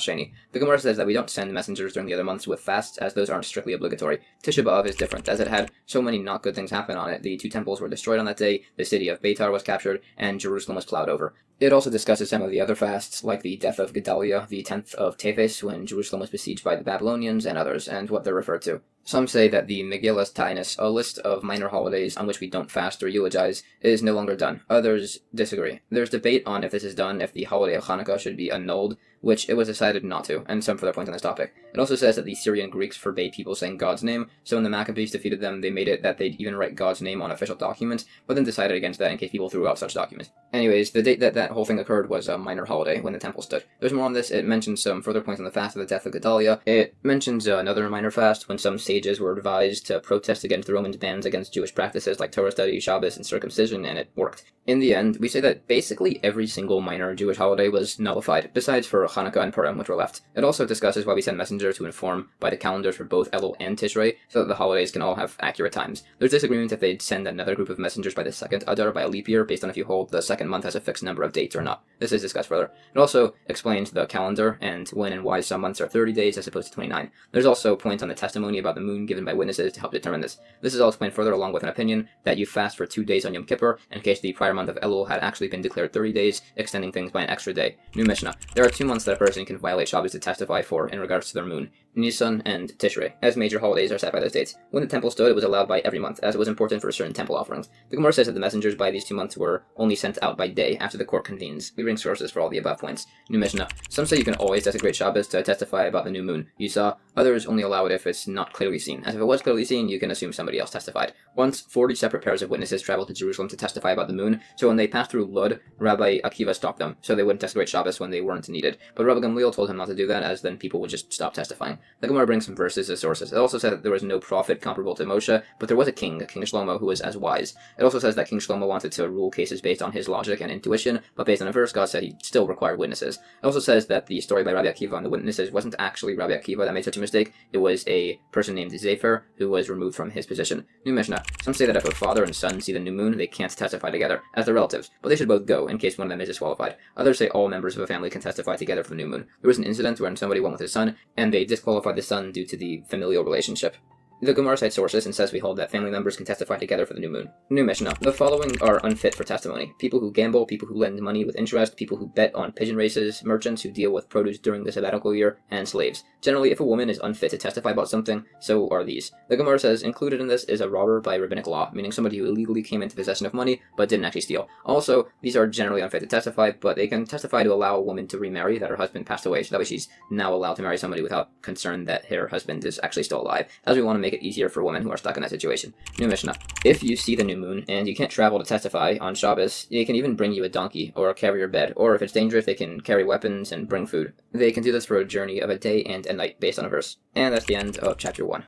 Sheni. The Gemara says that we don't send messengers during the other months with fasts, as those aren't strictly obligatory. Tisha B'Av is different, as it had so many not good things happen on it. The 2 temples were destroyed on that day, the city of Beitzah was captured, and Jerusalem was plowed over. It also discusses some of the other fasts, like the death of Gedaliah, the 10th of Teves, when Jerusalem was besieged by the Babylonians and others, and what they're referred to. Some say that the Megillah's Taanis, a list of minor holidays on which we don't fast or eulogize, is no longer done. Others disagree. There's debate on if this is done, if the holiday of Hanukkah should be annulled, which it was decided not to, and some further points on this topic. It also says that the Syrian Greeks forbade people saying God's name, so when the Maccabees defeated them, they made it that they'd even write God's name on official documents, but then decided against that in case people threw out such documents. Anyways, the date that that whole thing occurred was a minor holiday when the temple stood. There's more on this. It mentions some further points on the fast of the death of Gedaliah. It mentions another minor fast when some sages were advised to protest against the Romans' bans against Jewish practices like Torah study, Shabbos, and circumcision, and it worked. In the end, we say that basically every single minor Jewish holiday was nullified, besides for Hanukkah and Purim, which were left. It also discusses why we send messengers to inform by the calendars for both Elul and Tishrei, so that the holidays can all have accurate times. There's disagreement if they'd send another group of messengers by the second Adar by a leap year, based on if you hold the second month has a fixed number of dates or not. This is discussed further. It also explains the calendar, and when and why some months are 30 days as opposed to 29. There's also points on the testimony about the moon given by witnesses to help determine this. This is all explained further along with an opinion that you fast for 2 days on Yom Kippur, in case the prior month of Elul had actually been declared 30 days, extending things by an extra day. New Mishnah. There are 2 months that a person can violate Shabbos to testify for in regards to their moon: Nisan and Tishrei, as major holidays are set by those dates. When the temple stood, it was allowed by every month, as it was important for certain temple offerings. The Gemara says that the messengers by these 2 months were only sent out by day after the court convenes. We bring sources for all the above points. New Mishnah. Some say you can always desecrate Shabbos to testify about the new moon. You saw. Others only allow it if it's not clearly clearly seen, as if it was clearly seen, you can assume somebody else testified. Once, 40 separate pairs of witnesses traveled to Jerusalem to testify about the moon, so when they passed through Lud, Rabbi Akiva stopped them, so they wouldn't celebrate Shabbos when they weren't needed. But Rabbi Gamliel told him not to do that, as then people would just stop testifying. The Gemara brings some verses as sources. It also said that there was no prophet comparable to Moshe, but there was a king Shlomo, who was as wise. It also says that King Shlomo wanted to rule cases based on his logic and intuition, but based on a verse, God said he still required witnesses. It also says that the story by Rabbi Akiva on the witnesses wasn't actually Rabbi Akiva that made such a mistake. It was a person named Zephyr who was removed from his position. New Mishnah. Some say that if a father and son see the new moon, they can't testify together, as they're relatives, but they should both go in case one of them is disqualified. Others say all members of a family can testify together for the new moon. There was an incident when somebody went with his son, and they disqualified the son due to the familial relationship. The Gemara cites sources and says we hold that family members can testify together for the new moon. New Mishnah. The following are unfit for testimony: people who gamble, people who lend money with interest, people who bet on pigeon races, merchants who deal with produce during the sabbatical year, and slaves. Generally, if a woman is unfit to testify about something, so are these. The Gemara says included in this is a robber by rabbinic law, meaning somebody who illegally came into possession of money but didn't actually steal. Also, these are generally unfit to testify, but they can testify to allow a woman to remarry that her husband passed away, so that way she's now allowed to marry somebody without concern that her husband is actually still alive, as we want to make it easier for women who are stuck in that situation. New Mishnah. If you see the new moon and you can't travel to testify on Shabbos, they can even bring you a donkey or carry your bed, or if it's dangerous, they can carry weapons and bring food. They can do this for a journey of a day and a night based on a verse. And that's the end of chapter 1.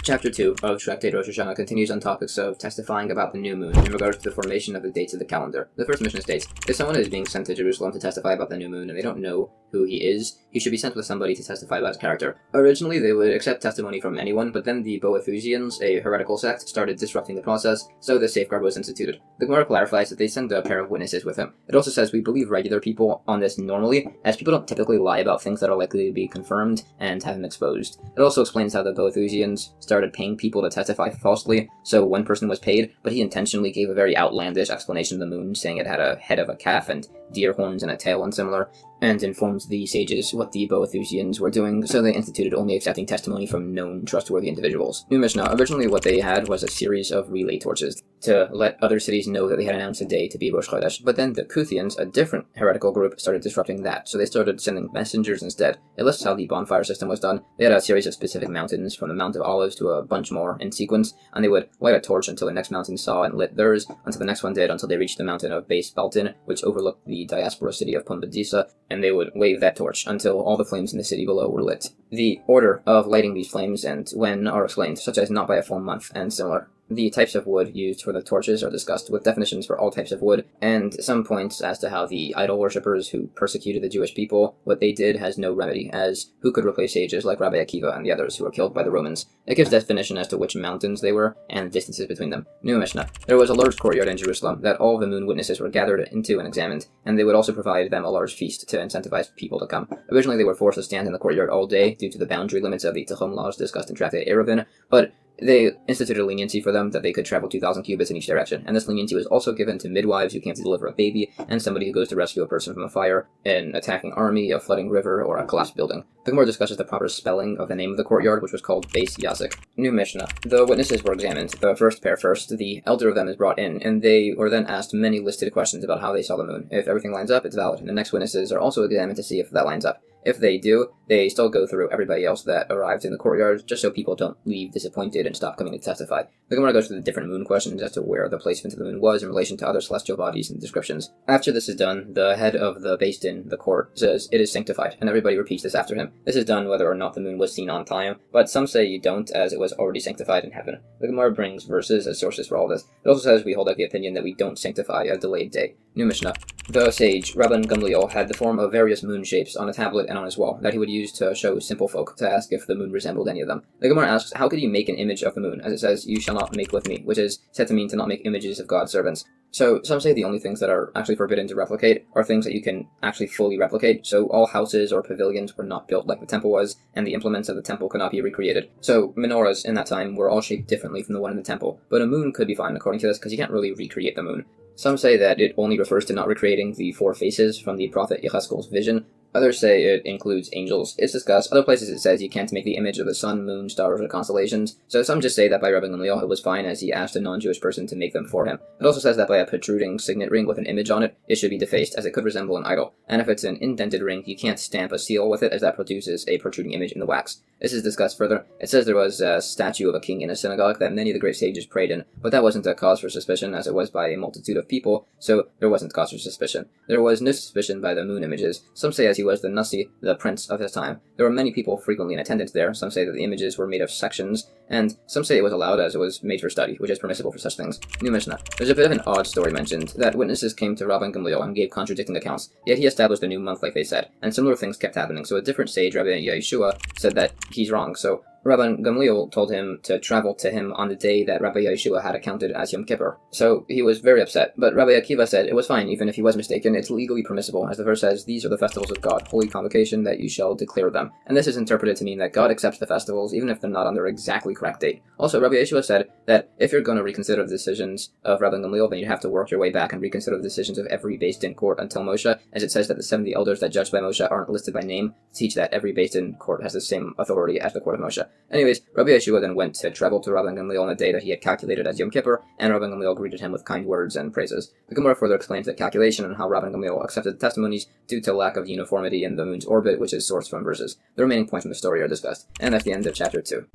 Chapter 2 of Tractate Rosh Hashanah continues on topics of testifying about the new moon in regards to the formation of the dates of the calendar. The first Mishnah states, if someone is being sent to Jerusalem to testify about the new moon and they don't know who he is, he should be sent with somebody to testify about his character. Originally, they would accept testimony from anyone, but then the Boethusians, a heretical sect, started disrupting the process, so the safeguard was instituted. The Gemara clarifies that they send a pair of witnesses with him. It also says we believe regular people on this normally, as people don't typically lie about things that are likely to be confirmed and have them exposed. It also explains how the Boethusians started paying people to testify falsely, so one person was paid, but he intentionally gave a very outlandish explanation of the moon, saying it had a head of a calf and deer horns and a tail and similar, and informed the sages what the Boethusians were doing, so they instituted only accepting testimony from known, trustworthy individuals. New Mishnah. Originally what they had was a series of relay torches to let other cities know that they had announced a day to be Rosh Chodesh, but then the Kuthians, a different heretical group, started disrupting that, so they started sending messengers instead. It lists how the bonfire system was done. They had a series of specific mountains, from the Mount of Olives to a bunch more in sequence, and they would light a torch until the next mountain saw and lit theirs, until the next one did, until they reached the mountain of Beis Baltin, which overlooked the diaspora city of Pumbedisa, and they would wave that torch until all the flames in the city below were lit. The order of lighting these flames and when are explained, such as not by a full month and similar. The types of wood used for the torches are discussed, with definitions for all types of wood, and some points as to how the idol worshippers who persecuted the Jewish people, what they did has no remedy, as who could replace sages like Rabbi Akiva and the others who were killed by the Romans. It gives definition as to which mountains they were, and the distances between them. New Mishnah. There was a large courtyard in Jerusalem that all the moon witnesses were gathered into and examined, and they would also provide them a large feast to incentivize people to come. Originally they were forced to stand in the courtyard all day due to the boundary limits of the Tichum laws discussed in Tractate Eruvin, but they instituted a leniency for them that they could travel 2,000 cubits in each direction, and this leniency was also given to midwives who came to deliver a baby, and somebody who goes to rescue a person from a fire, an attacking army, a flooding river, or a collapsed building. The Gemara discusses the proper spelling of the name of the courtyard, which was called Beis Yazik. New Mishnah. The witnesses were examined. The first pair first. The elder of them is brought in, and they were then asked many listed questions about how they saw the moon. If everything lines up, it's valid, and the next witnesses are also examined to see if that lines up. If they do, they still go through everybody else that arrived in the courtyard, just so people don't leave disappointed and stop coming to testify. The Gemara goes through the different moon questions as to where the placement of the moon was in relation to other celestial bodies and descriptions. After this is done, the head of the Beis Din, the court, says, "It is sanctified," and everybody repeats this after him. This is done whether or not the moon was seen on time, but some say you don't, as it was already sanctified in heaven. The Gemara brings verses as sources for all this. It also says we hold out the opinion that we don't sanctify a delayed day. New Mishnah. The sage, Rabban Gamliel, had the form of various moon shapes on a tablet and on his wall that he would use to show simple folk to ask if the moon resembled any of them. The Gemara asks, how could you make an image of the moon? As it says, "You shall not make with me," which is said to mean to not make images of God's servants. So some say the only things that are actually forbidden to replicate are things that you can actually fully replicate. So all houses or pavilions were not built like the temple was, and the implements of the temple could not be recreated. So menorahs in that time were all shaped differently from the one in the temple, but a moon could be fine according to this because you can't really recreate the moon. Some say that it only refers to not recreating the four faces from the prophet Yechezkel's vision, Others say it includes angels. It's discussed. Other places it says you can't make the image of the sun, moon, stars, or constellations. So some just say that by Rabbi Gamliel it was fine, as he asked a non-Jewish person to make them for him. It also says that by a protruding signet ring with an image on it, it should be defaced, as it could resemble an idol. And if it's an indented ring, you can't stamp a seal with it, as that produces a protruding image in the wax. This is discussed further. It says there was a statue of a king in a synagogue that many of the great sages prayed in, but that wasn't a cause for suspicion, as it was by a multitude of people, so there wasn't cause for suspicion. There was no suspicion by the moon images. Some say as he was the Nasi, the prince of his time. There were many people frequently in attendance there. Some say that the images were made of sections, and some say it was allowed as it was made for study, which is permissible for such things. New Mishnah. There's a bit of an odd story mentioned, that witnesses came to Rabban Gamliel and gave contradicting accounts, yet he established a new month like they said, and similar things kept happening, so a different sage, Rabbi Yeshua, said that he's wrong, so Rabban Gamliel told him to travel to him on the day that Rabbi Yeshua had accounted as Yom Kippur. So he was very upset, but Rabbi Akiva said it was fine, even if he was mistaken, it's legally permissible, as the verse says, these are the festivals of God, holy convocation, that you shall declare them. And this is interpreted to mean that God accepts the festivals, even if they're not on their exactly correct date. Also, Rabbi Yeshua said that if you're going to reconsider the decisions of Rabban Gamliel, then you have to work your way back and reconsider the decisions of every Beis Din court until Moshe, as it says that the 70 elders that judged by Moshe aren't listed by name, to teach that every Beis Din court has the same authority as the court of Moshe. Anyways, Rabbi Yeshua then went to travel to Rabban Gamliel on the day that he had calculated as Yom Kippur, and Rabban Gamliel greeted him with kind words and praises. The Gemara further explains the calculation and how Rabban Gamliel accepted the testimonies due to lack of uniformity in the moon's orbit, which is sourced from verses. The remaining points from the story are discussed, and that's the end of chapter 2.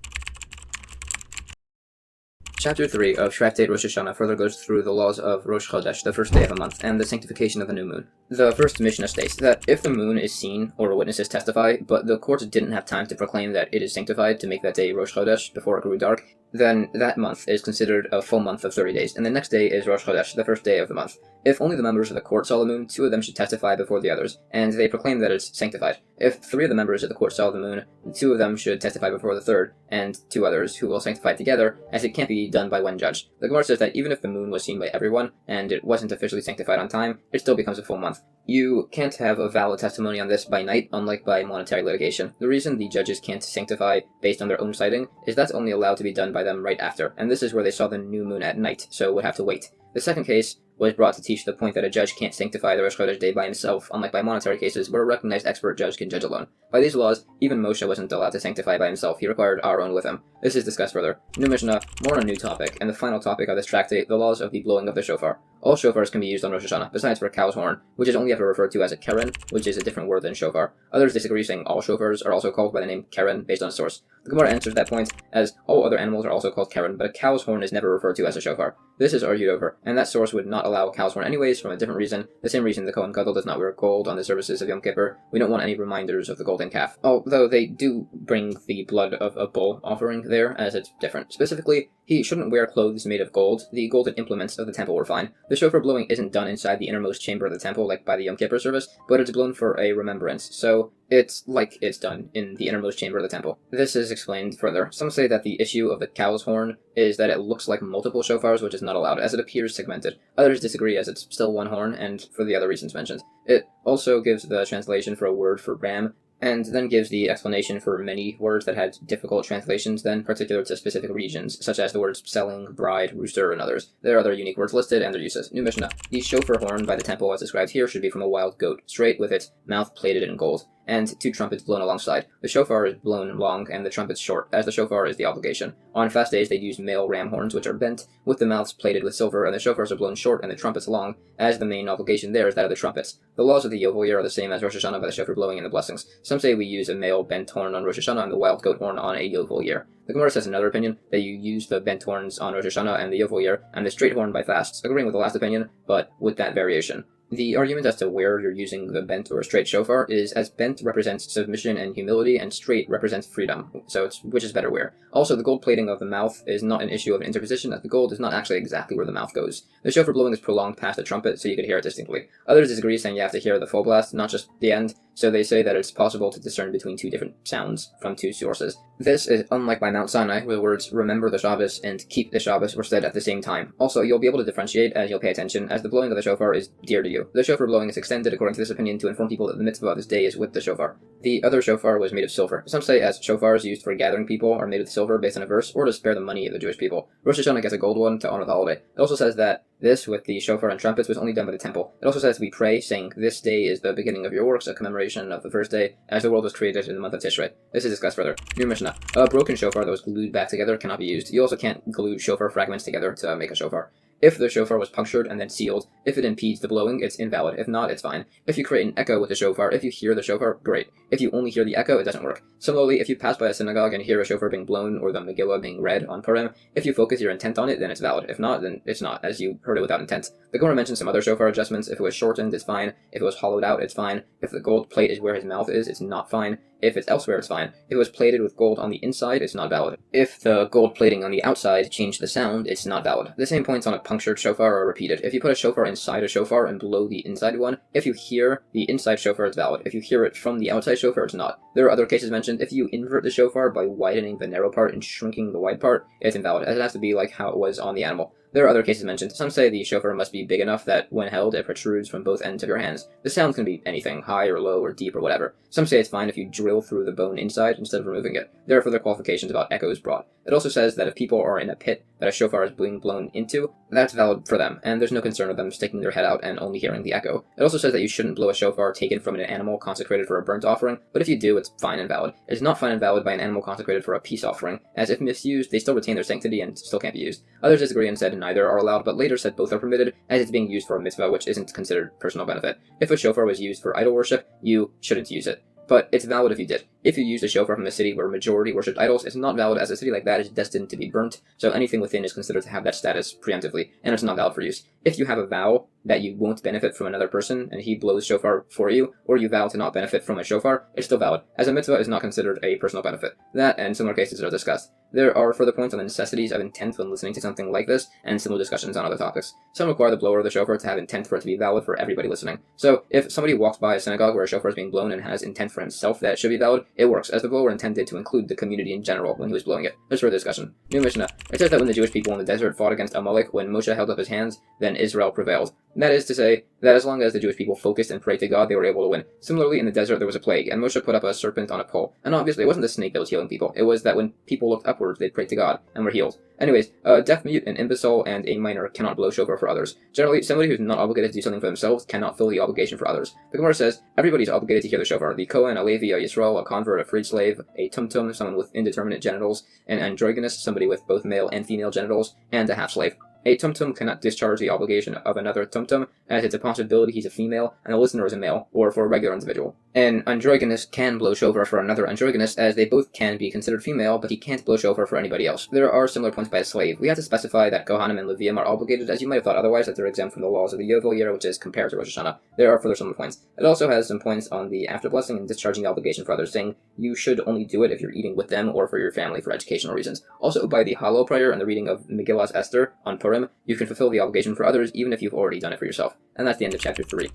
Chapter 3 of Tractate Rosh Hashanah further goes through the laws of Rosh Chodesh, the first day of a month, and the sanctification of the new moon. The first Mishnah states that if the moon is seen, or witnesses testify, but the courts didn't have time to proclaim that it is sanctified to make that day Rosh Chodesh before it grew dark, then that month is considered a full month of 30 days, and the next day is Rosh Chodesh, the first day of the month. If only the members of the court saw the moon, 2 of them should testify before the others, and they proclaim that it's sanctified. If 3 of the members of the court saw the moon, 2 of them should testify before the third, and 2 others who will sanctify together, as it can't be done by one judge. The Gemara says that even if the moon was seen by everyone, and it wasn't officially sanctified on time, it still becomes a full month. You can't have a valid testimony on this by night, unlike by monetary litigation. The reason the judges can't sanctify based on their own sighting is that's only allowed to be done by them right after, and this is where they saw the new moon at night, so would have to wait. The second case was brought to teach the point that a judge can't sanctify the Rosh Chodesh day by himself, unlike by monetary cases, where a recognized expert judge can judge alone. By these laws, even Moshe wasn't allowed to sanctify by himself, he required Aaron with him. This is discussed further. New Mishnah, more on a new topic, and the final topic of this tractate, the laws of the blowing of the shofar. All shofars can be used on Rosh Hashanah, besides for a cow's horn, which is only ever referred to as a keren, which is a different word than shofar. Others disagree, saying all shofars are also called by the name keren, based on a source. The Gemara answers that point, as all other animals are also called keren, but a cow's horn is never referred to as a shofar. This is argued over, and that source would not allow a cow's horn anyways, from a different reason, the same reason the Kohen Gadol does not wear gold on the services of Yom Kippur. We don't want any reminders of the golden calf. Although they do bring the blood of a bull offering there, as it's different. Specifically, he shouldn't wear clothes made of gold. The golden implements of the temple were fine. The shofar blowing isn't done inside the innermost chamber of the temple, like by the Yom Kippur service, but it's blown for a remembrance, so it's like it's done in the innermost chamber of the temple. This is explained further. Some say that the issue of the cow's horn is that it looks like multiple shofars, which is not allowed, as it appears segmented. Others disagree, as it's still one horn, and for the other reasons mentioned. It also gives the translation for a word for ram, and then gives the explanation for many words that had difficult translations then, particular to specific regions, such as the words selling, bride, rooster, and others. There are other unique words listed and their uses. New Mishnah. The shofar horn by the temple as described here should be from a wild goat, straight with its mouth plated in gold, and 2 trumpets blown alongside. The shofar is blown long and the trumpets short, as the shofar is the obligation. On fast days they use male ram horns, which are bent, with the mouths plated with silver, and the shofars are blown short and the trumpets long, as the main obligation there is that of the trumpets. The laws of the Yovel year are the same as Rosh Hashanah by the shofar blowing and the blessings. Some say we use a male bent horn on Rosh Hashanah and the wild goat horn on a Yovel year. The Gemara says another opinion, that you use the bent horns on Rosh Hashanah and the Yovel year, and the straight horn by fasts, agreeing with the last opinion, but with that variation. The argument as to where you're using the bent or straight shofar is as bent represents submission and humility, and straight represents freedom, so it's which is better where. Also, the gold plating of the mouth is not an issue of an interposition, as the gold is not actually exactly where the mouth goes. The shofar blowing is prolonged past the trumpet, so you could hear it distinctly. Others disagree, saying you have to hear the full blast, not just the end, so they say that it's possible to discern between 2 different sounds from 2 sources. This is unlike by Mount Sinai, where the words remember the Shabbos and keep the Shabbos were said at the same time. Also, you'll be able to differentiate as you'll pay attention, as the blowing of the shofar is dear to you. The shofar blowing is extended, according to this opinion, to inform people that the mitzvah of this day is with the shofar. The other shofar was made of silver. Some say as shofars used for gathering people are made with silver based on a verse, or to spare the money of the Jewish people. Rosh Hashanah gets a gold one to honor the holiday. It also says that This, with the shofar and trumpets, was only done by the temple. It also says we pray, saying, "This day is the beginning of your works, a commemoration of the first day, as the world was created in the month of Tishrei." This is discussed further. New Mishnah. A broken shofar that was glued back together cannot be used. You also can't glue shofar fragments together to make a shofar. If the shofar was punctured and then sealed, if it impedes the blowing, it's invalid. If not, it's fine. If you create an echo with the shofar, if you hear the shofar, great. If you only hear the echo, it doesn't work. Similarly, if you pass by a synagogue and hear a shofar being blown or the Megillah being read on Purim, if you focus your intent on it, then it's valid. If not, then it's not, as you heard it without intent. The Gemara mentions some other shofar adjustments. If it was shortened, it's fine. If it was hollowed out, it's fine. If the gold plate is where his mouth is, it's not fine. If it's elsewhere, it's fine. If it was plated with gold on the inside, it's not valid. If the gold plating on the outside changed the sound, it's not valid. The same points on a punctured shofar are repeated. If you put a shofar inside a shofar and blow the inside one, if you hear the inside shofar, it's valid. If you hear it from the outside shofar, it's not. There are other cases mentioned. If you invert the shofar by widening the narrow part and shrinking the wide part, it's invalid, as it has to be like how it was on the animal. There are other cases mentioned. Some say the shofar must be big enough that, when held, it protrudes from both ends of your hands. The sound can be anything, high or low or deep or whatever. Some say it's fine if you drill through the bone inside instead of removing it. There are further qualifications about echoes brought. It also says that if people are in a pit that a shofar is being blown into, that's valid for them, and there's no concern of them sticking their head out and only hearing the echo. It also says that you shouldn't blow a shofar taken from an animal consecrated for a burnt offering, but if you do, it's fine and valid. It's not fine and valid by an animal consecrated for a peace offering, as if misused, they still retain their sanctity and still can't be used. Others disagree and said neither are allowed, but later said both are permitted, as it's being used for a mitzvah, which isn't considered personal benefit. If a shofar was used for idol worship, you shouldn't use it. But it's valid if you did. If you used a shofar from a city where majority worshipped idols, it's not valid, as a city like that is destined to be burnt, so anything within is considered to have that status preemptively, and it's not valid for use. If you have a vow that you won't benefit from another person, and he blows shofar for you, or you vow to not benefit from a shofar, it's still valid, as a mitzvah is not considered a personal benefit. That and similar cases are discussed. There are further points on the necessities of intent when listening to something like this, and similar discussions on other topics. Some require the blower of the shofar to have intent for it to be valid for everybody listening. So, if somebody walks by a synagogue where a shofar is being blown and has intent for himself that it should be valid, it works, as the blower intended to include the community in general when he was blowing it. There's further discussion. New Mishnah. It says that when the Jewish people in the desert fought against Amalek, when Moshe held up his hands, then Israel prevailed. That is to say, that as long as the Jewish people focused and prayed to God, they were able to win. Similarly, in the desert there was a plague, and Moshe put up a serpent on a pole. And obviously, it wasn't the snake that was healing people. It was that when people looked upwards, they prayed to God, and were healed. Anyways, a deaf mute, an imbecile, and a minor cannot blow shofar for others. Generally, somebody who's not obligated to do something for themselves cannot fill the obligation for others. The Gemara says, everybody is obligated to hear the shofar. The Kohen, a Levi, a Yisrael, a convert, a freed slave, a tumtum, someone with indeterminate genitals, an androgynous, somebody with both male and female genitals, and a half-slave. A tumtum cannot discharge the obligation of another tumtum, as it's a possibility he's a female and the listener is a male, or for a regular individual. An androgynous can blow shofar for another androgynous, as they both can be considered female, but he can't blow shofar for anybody else. There are similar points by a slave. We have to specify that Kohanim and Leviim are obligated, as you might have thought otherwise, that they're exempt from the laws of the Yovel year, which is compared to Rosh Hashanah. There are further similar points. It also has some points on the after blessing and discharging the obligation for others, saying you should only do it if you're eating with them or for your family for educational reasons. Also, by the Hallel prayer and the reading of Megillah Esther on Purim, you can fulfill the obligation for others even if you've already done it for yourself. And that's the end of chapter 3.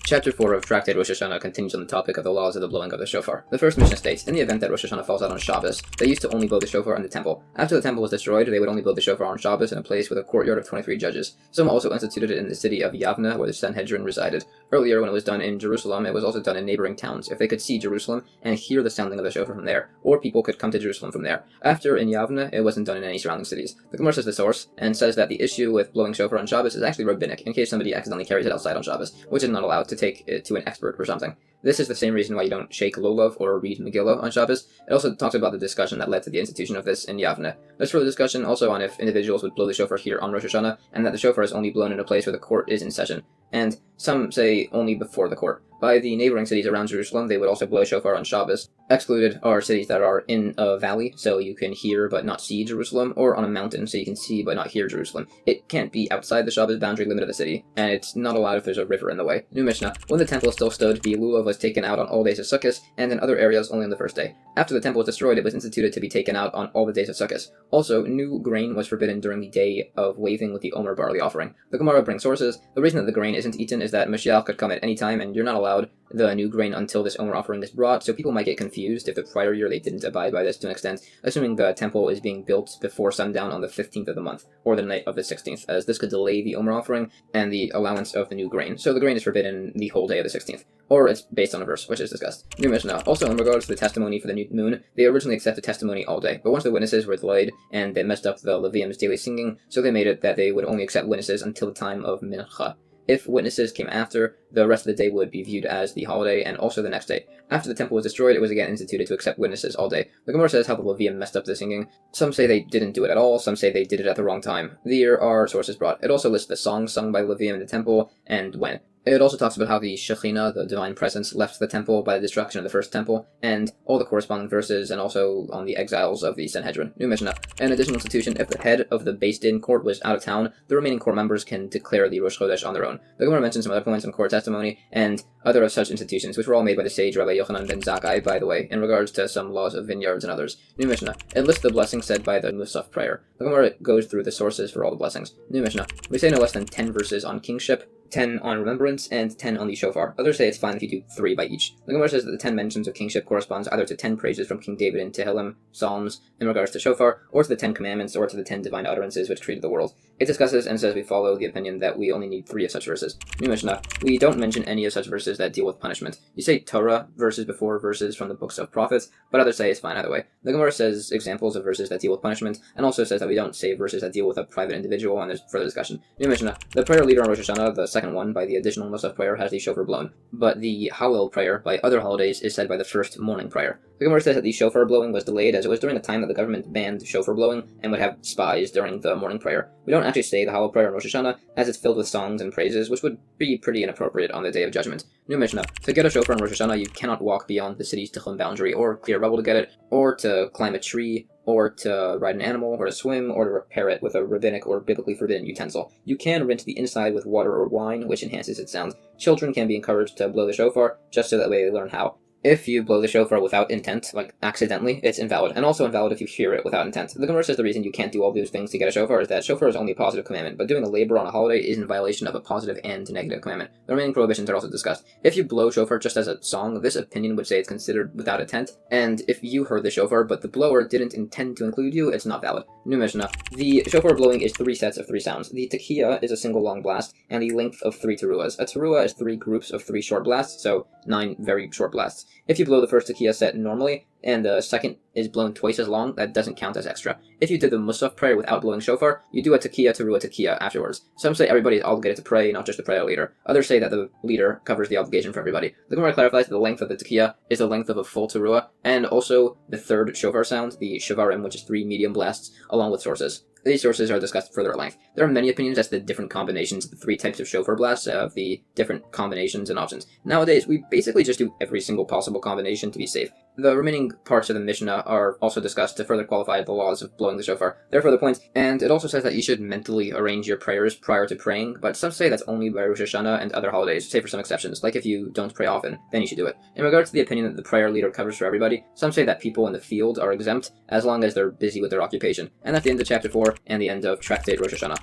Chapter 4 of Tractate Rosh Hashanah continues on the topic of the laws of the blowing of the shofar. The first Mishnah states, in the event that Rosh Hashanah falls out on Shabbos, they used to only blow the shofar in the temple. After the temple was destroyed, they would only blow the shofar on Shabbos in a place with a courtyard of 23 judges. Some also instituted it in the city of Yavna, where the Sanhedrin resided. Earlier, when it was done in Jerusalem, it was also done in neighboring towns, if they could see Jerusalem and hear the sounding of the shofar from there, or people could come to Jerusalem from there. After, in Yavna, it wasn't done in any surrounding cities. The Gemara says the source, and says that the issue with blowing shofar on Shabbos is actually rabbinic, in case somebody accidentally carries it outside on Shabbos, which is not allowed to take it to an expert or something. This is the same reason why you don't shake lulav or read Megillah on Shabbos. It also talks about the discussion that led to the institution of this in Yavne. There's further discussion also on if individuals would blow the shofar here on Rosh Hashanah, and that the shofar is only blown in a place where the court is in session. And some say only before the court. By the neighboring cities around Jerusalem, they would also blow shofar on Shabbos. Excluded are cities that are in a valley, so you can hear but not see Jerusalem, or on a mountain, so you can see but not hear Jerusalem. It can't be outside the Shabbos boundary limit of the city, and it's not allowed if there's a river in the way. New Mishnah. When the temple still stood, the lulav was taken out on all days of Sukkos, and in other areas only on the first day. After the temple was destroyed, it was instituted to be taken out on all the days of Sukkos. Also, new grain was forbidden during the day of waving with the Omer barley offering. The Gemara brings sources. The reason that the grain isn't eaten is that Mashiach could come at any time, and you're not allowed allowed the new grain until this Omer offering is brought, so people might get confused if the prior year they didn't abide by this to an extent, assuming the temple is being built before sundown on the 15th of the month, or the night of the 16th, as this could delay the Omer offering and the allowance of the new grain. So the grain is forbidden the whole day of the 16th, or it's based on a verse, which is discussed. New Mishnah. Also, in regards to the testimony for the new moon, they originally accepted testimony all day, but once the witnesses were delayed and they messed up the Levium's daily singing, so they made it that they would only accept witnesses until the time of Mincha. If witnesses came after, the rest of the day would be viewed as the holiday, and also the next day. After the temple was destroyed, it was again instituted to accept witnesses all day. The Gemara says how the Levium messed up the singing. Some say they didn't do it at all, some say they did it at the wrong time. There are sources brought. It also lists the songs sung by Levium in the temple, and when. It also talks about how the Shekhinah, the divine presence, left the temple by the destruction of the first temple, and all the corresponding verses, and also on the exiles of the Sanhedrin. New Mishnah. An additional institution, if the head of the Beis Din court was out of town, the remaining court members can declare the Rosh Chodesh on their own. The Gemara mentions some other points on court testimony, and other of such institutions, which were all made by the sage Rabbi Yochanan ben Zakkai, by the way, in regards to some laws of vineyards and others. New Mishnah. It lists the blessings said by the Musaf prayer. The Gemara goes through the sources for all the blessings. New Mishnah. We say no less than 10 verses on kingship, 10 on remembrance, and 10 on the shofar. Others say it's fine if you do 3 by each. The Gemara says that the 10 mentions of kingship corresponds either to 10 praises from King David in Tehillim, Psalms, in regards to shofar, or to the 10 commandments, or to the 10 divine utterances which created the world. It discusses and says we follow the opinion that we only need 3 of such verses. New Mishnah. We don't mention any of such verses that deal with punishment. You say Torah verses before verses from the books of prophets, but others say it's fine either way. The Gemara says examples of verses that deal with punishment, and also says that we don't say verses that deal with a private individual, and there's further discussion. New Mishnah. The prayer leader on Rosh Hashanah, the second one by the additional Musaf prayer, has the shofar blown, but the Hallel prayer by other holidays is said by the first mourning prayer. The Gemara says that the shofar blowing was delayed as it was during the time that the government banned shofar blowing and would have spies during the morning prayer. We don't actually say the Hallel prayer on Rosh Hashanah as it's filled with songs and praises, which would be pretty inappropriate on the Day of Judgment. New Mishnah. To get a shofar on Rosh Hashanah, you cannot walk beyond the city's Tichum boundary, or clear rubble to get it, or to climb a tree, or to ride an animal, or to swim, or to repair it with a rabbinic or biblically forbidden utensil. You can rinse the inside with water or wine, which enhances its sound. Children can be encouraged to blow the shofar, just so that way they learn how. If you blow the shofar without intent, like accidentally, it's invalid, and also invalid if you hear it without intent. The Gemara says the reason you can't do all those things to get a shofar is that shofar is only a positive commandment, but doing a labor on a holiday is in violation of a positive and negative commandment. The remaining prohibitions are also discussed. If you blow shofar just as a song, this opinion would say it's considered without intent, and if you heard the shofar but the blower didn't intend to include you, it's not valid. New Mishnah. The shofar blowing is 3 sets of 3 sounds. The tekiah is a single long blast, and the length of 3 teruahs. A teruah is 3 groups of 3 short blasts, so 9 very short blasts. If you blow the first tekiah set normally, and the second is blown twice as long, that doesn't count as extra. If you did the Musaf prayer without blowing shofar, you do a tekiah teruah tekiah afterwards. Some say everybody is obligated to pray, not just the prayer leader. Others say that the leader covers the obligation for everybody. The Gemara clarifies that the length of the tekiah is the length of a full teruah, and also the third shofar sound, the shavarim, which is 3 medium blasts, along with sources. These sources are discussed further at length. There are many opinions as to the different combinations of the 3 types of shofar blasts, of the different combinations and options. Nowadays, we basically just do every single possible combination to be safe. The remaining parts of the Mishnah are also discussed to further qualify the laws of blowing the shofar. There are further points, and it also says that you should mentally arrange your prayers prior to praying, but some say that's only by Rosh Hashanah and other holidays, save for some exceptions, like if you don't pray often, then you should do it. In regards to the opinion that the prayer leader covers for everybody, some say that people in the field are exempt as long as they're busy with their occupation. And that's the end of chapter 4 and the end of Tractate Rosh Hashanah.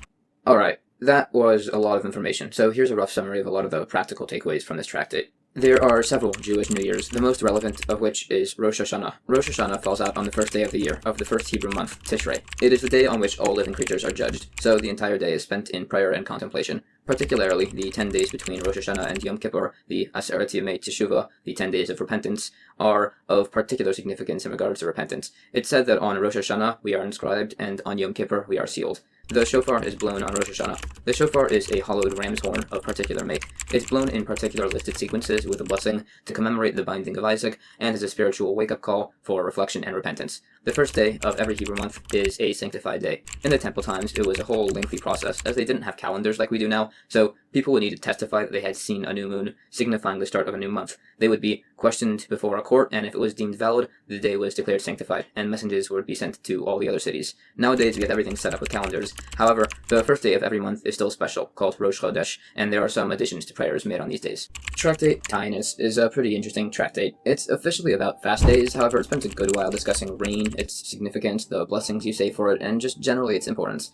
Alright, that was a lot of information, so here's a rough summary of a lot of the practical takeaways from this tractate. There are several Jewish New Years, the most relevant of which is Rosh Hashanah. Rosh Hashanah falls out on the first day of the year, of the first Hebrew month, Tishrei. It is the day on which all living creatures are judged, so the entire day is spent in prayer and contemplation. Particularly, the 10 days between Rosh Hashanah and Yom Kippur, the Aseret Yemei Teshuvah, the 10 days of repentance, are of particular significance in regards to repentance. It's said that on Rosh Hashanah we are inscribed, and on Yom Kippur we are sealed. The shofar is blown on Rosh Hashanah. The shofar is a hollowed ram's horn of particular make. It's blown in particular listed sequences with a blessing to commemorate the binding of Isaac, and is a spiritual wake-up call for reflection and repentance. The first day of every Hebrew month is a sanctified day. In the temple times, it was a whole lengthy process, as they didn't have calendars like we do now, so people would need to testify that they had seen a new moon, signifying the start of a new month. They would be questioned before a court, and if it was deemed valid, the day was declared sanctified, and messengers would be sent to all the other cities. Nowadays, we have everything set up with calendars. However, the first day of every month is still special, called Rosh Chodesh, and there are some additions to prayers made on these days. Tractate Taanis is a pretty interesting tractate. It's officially about fast days, however, it spends a good while discussing rain, its significance, the blessings you say for it, and just generally its importance.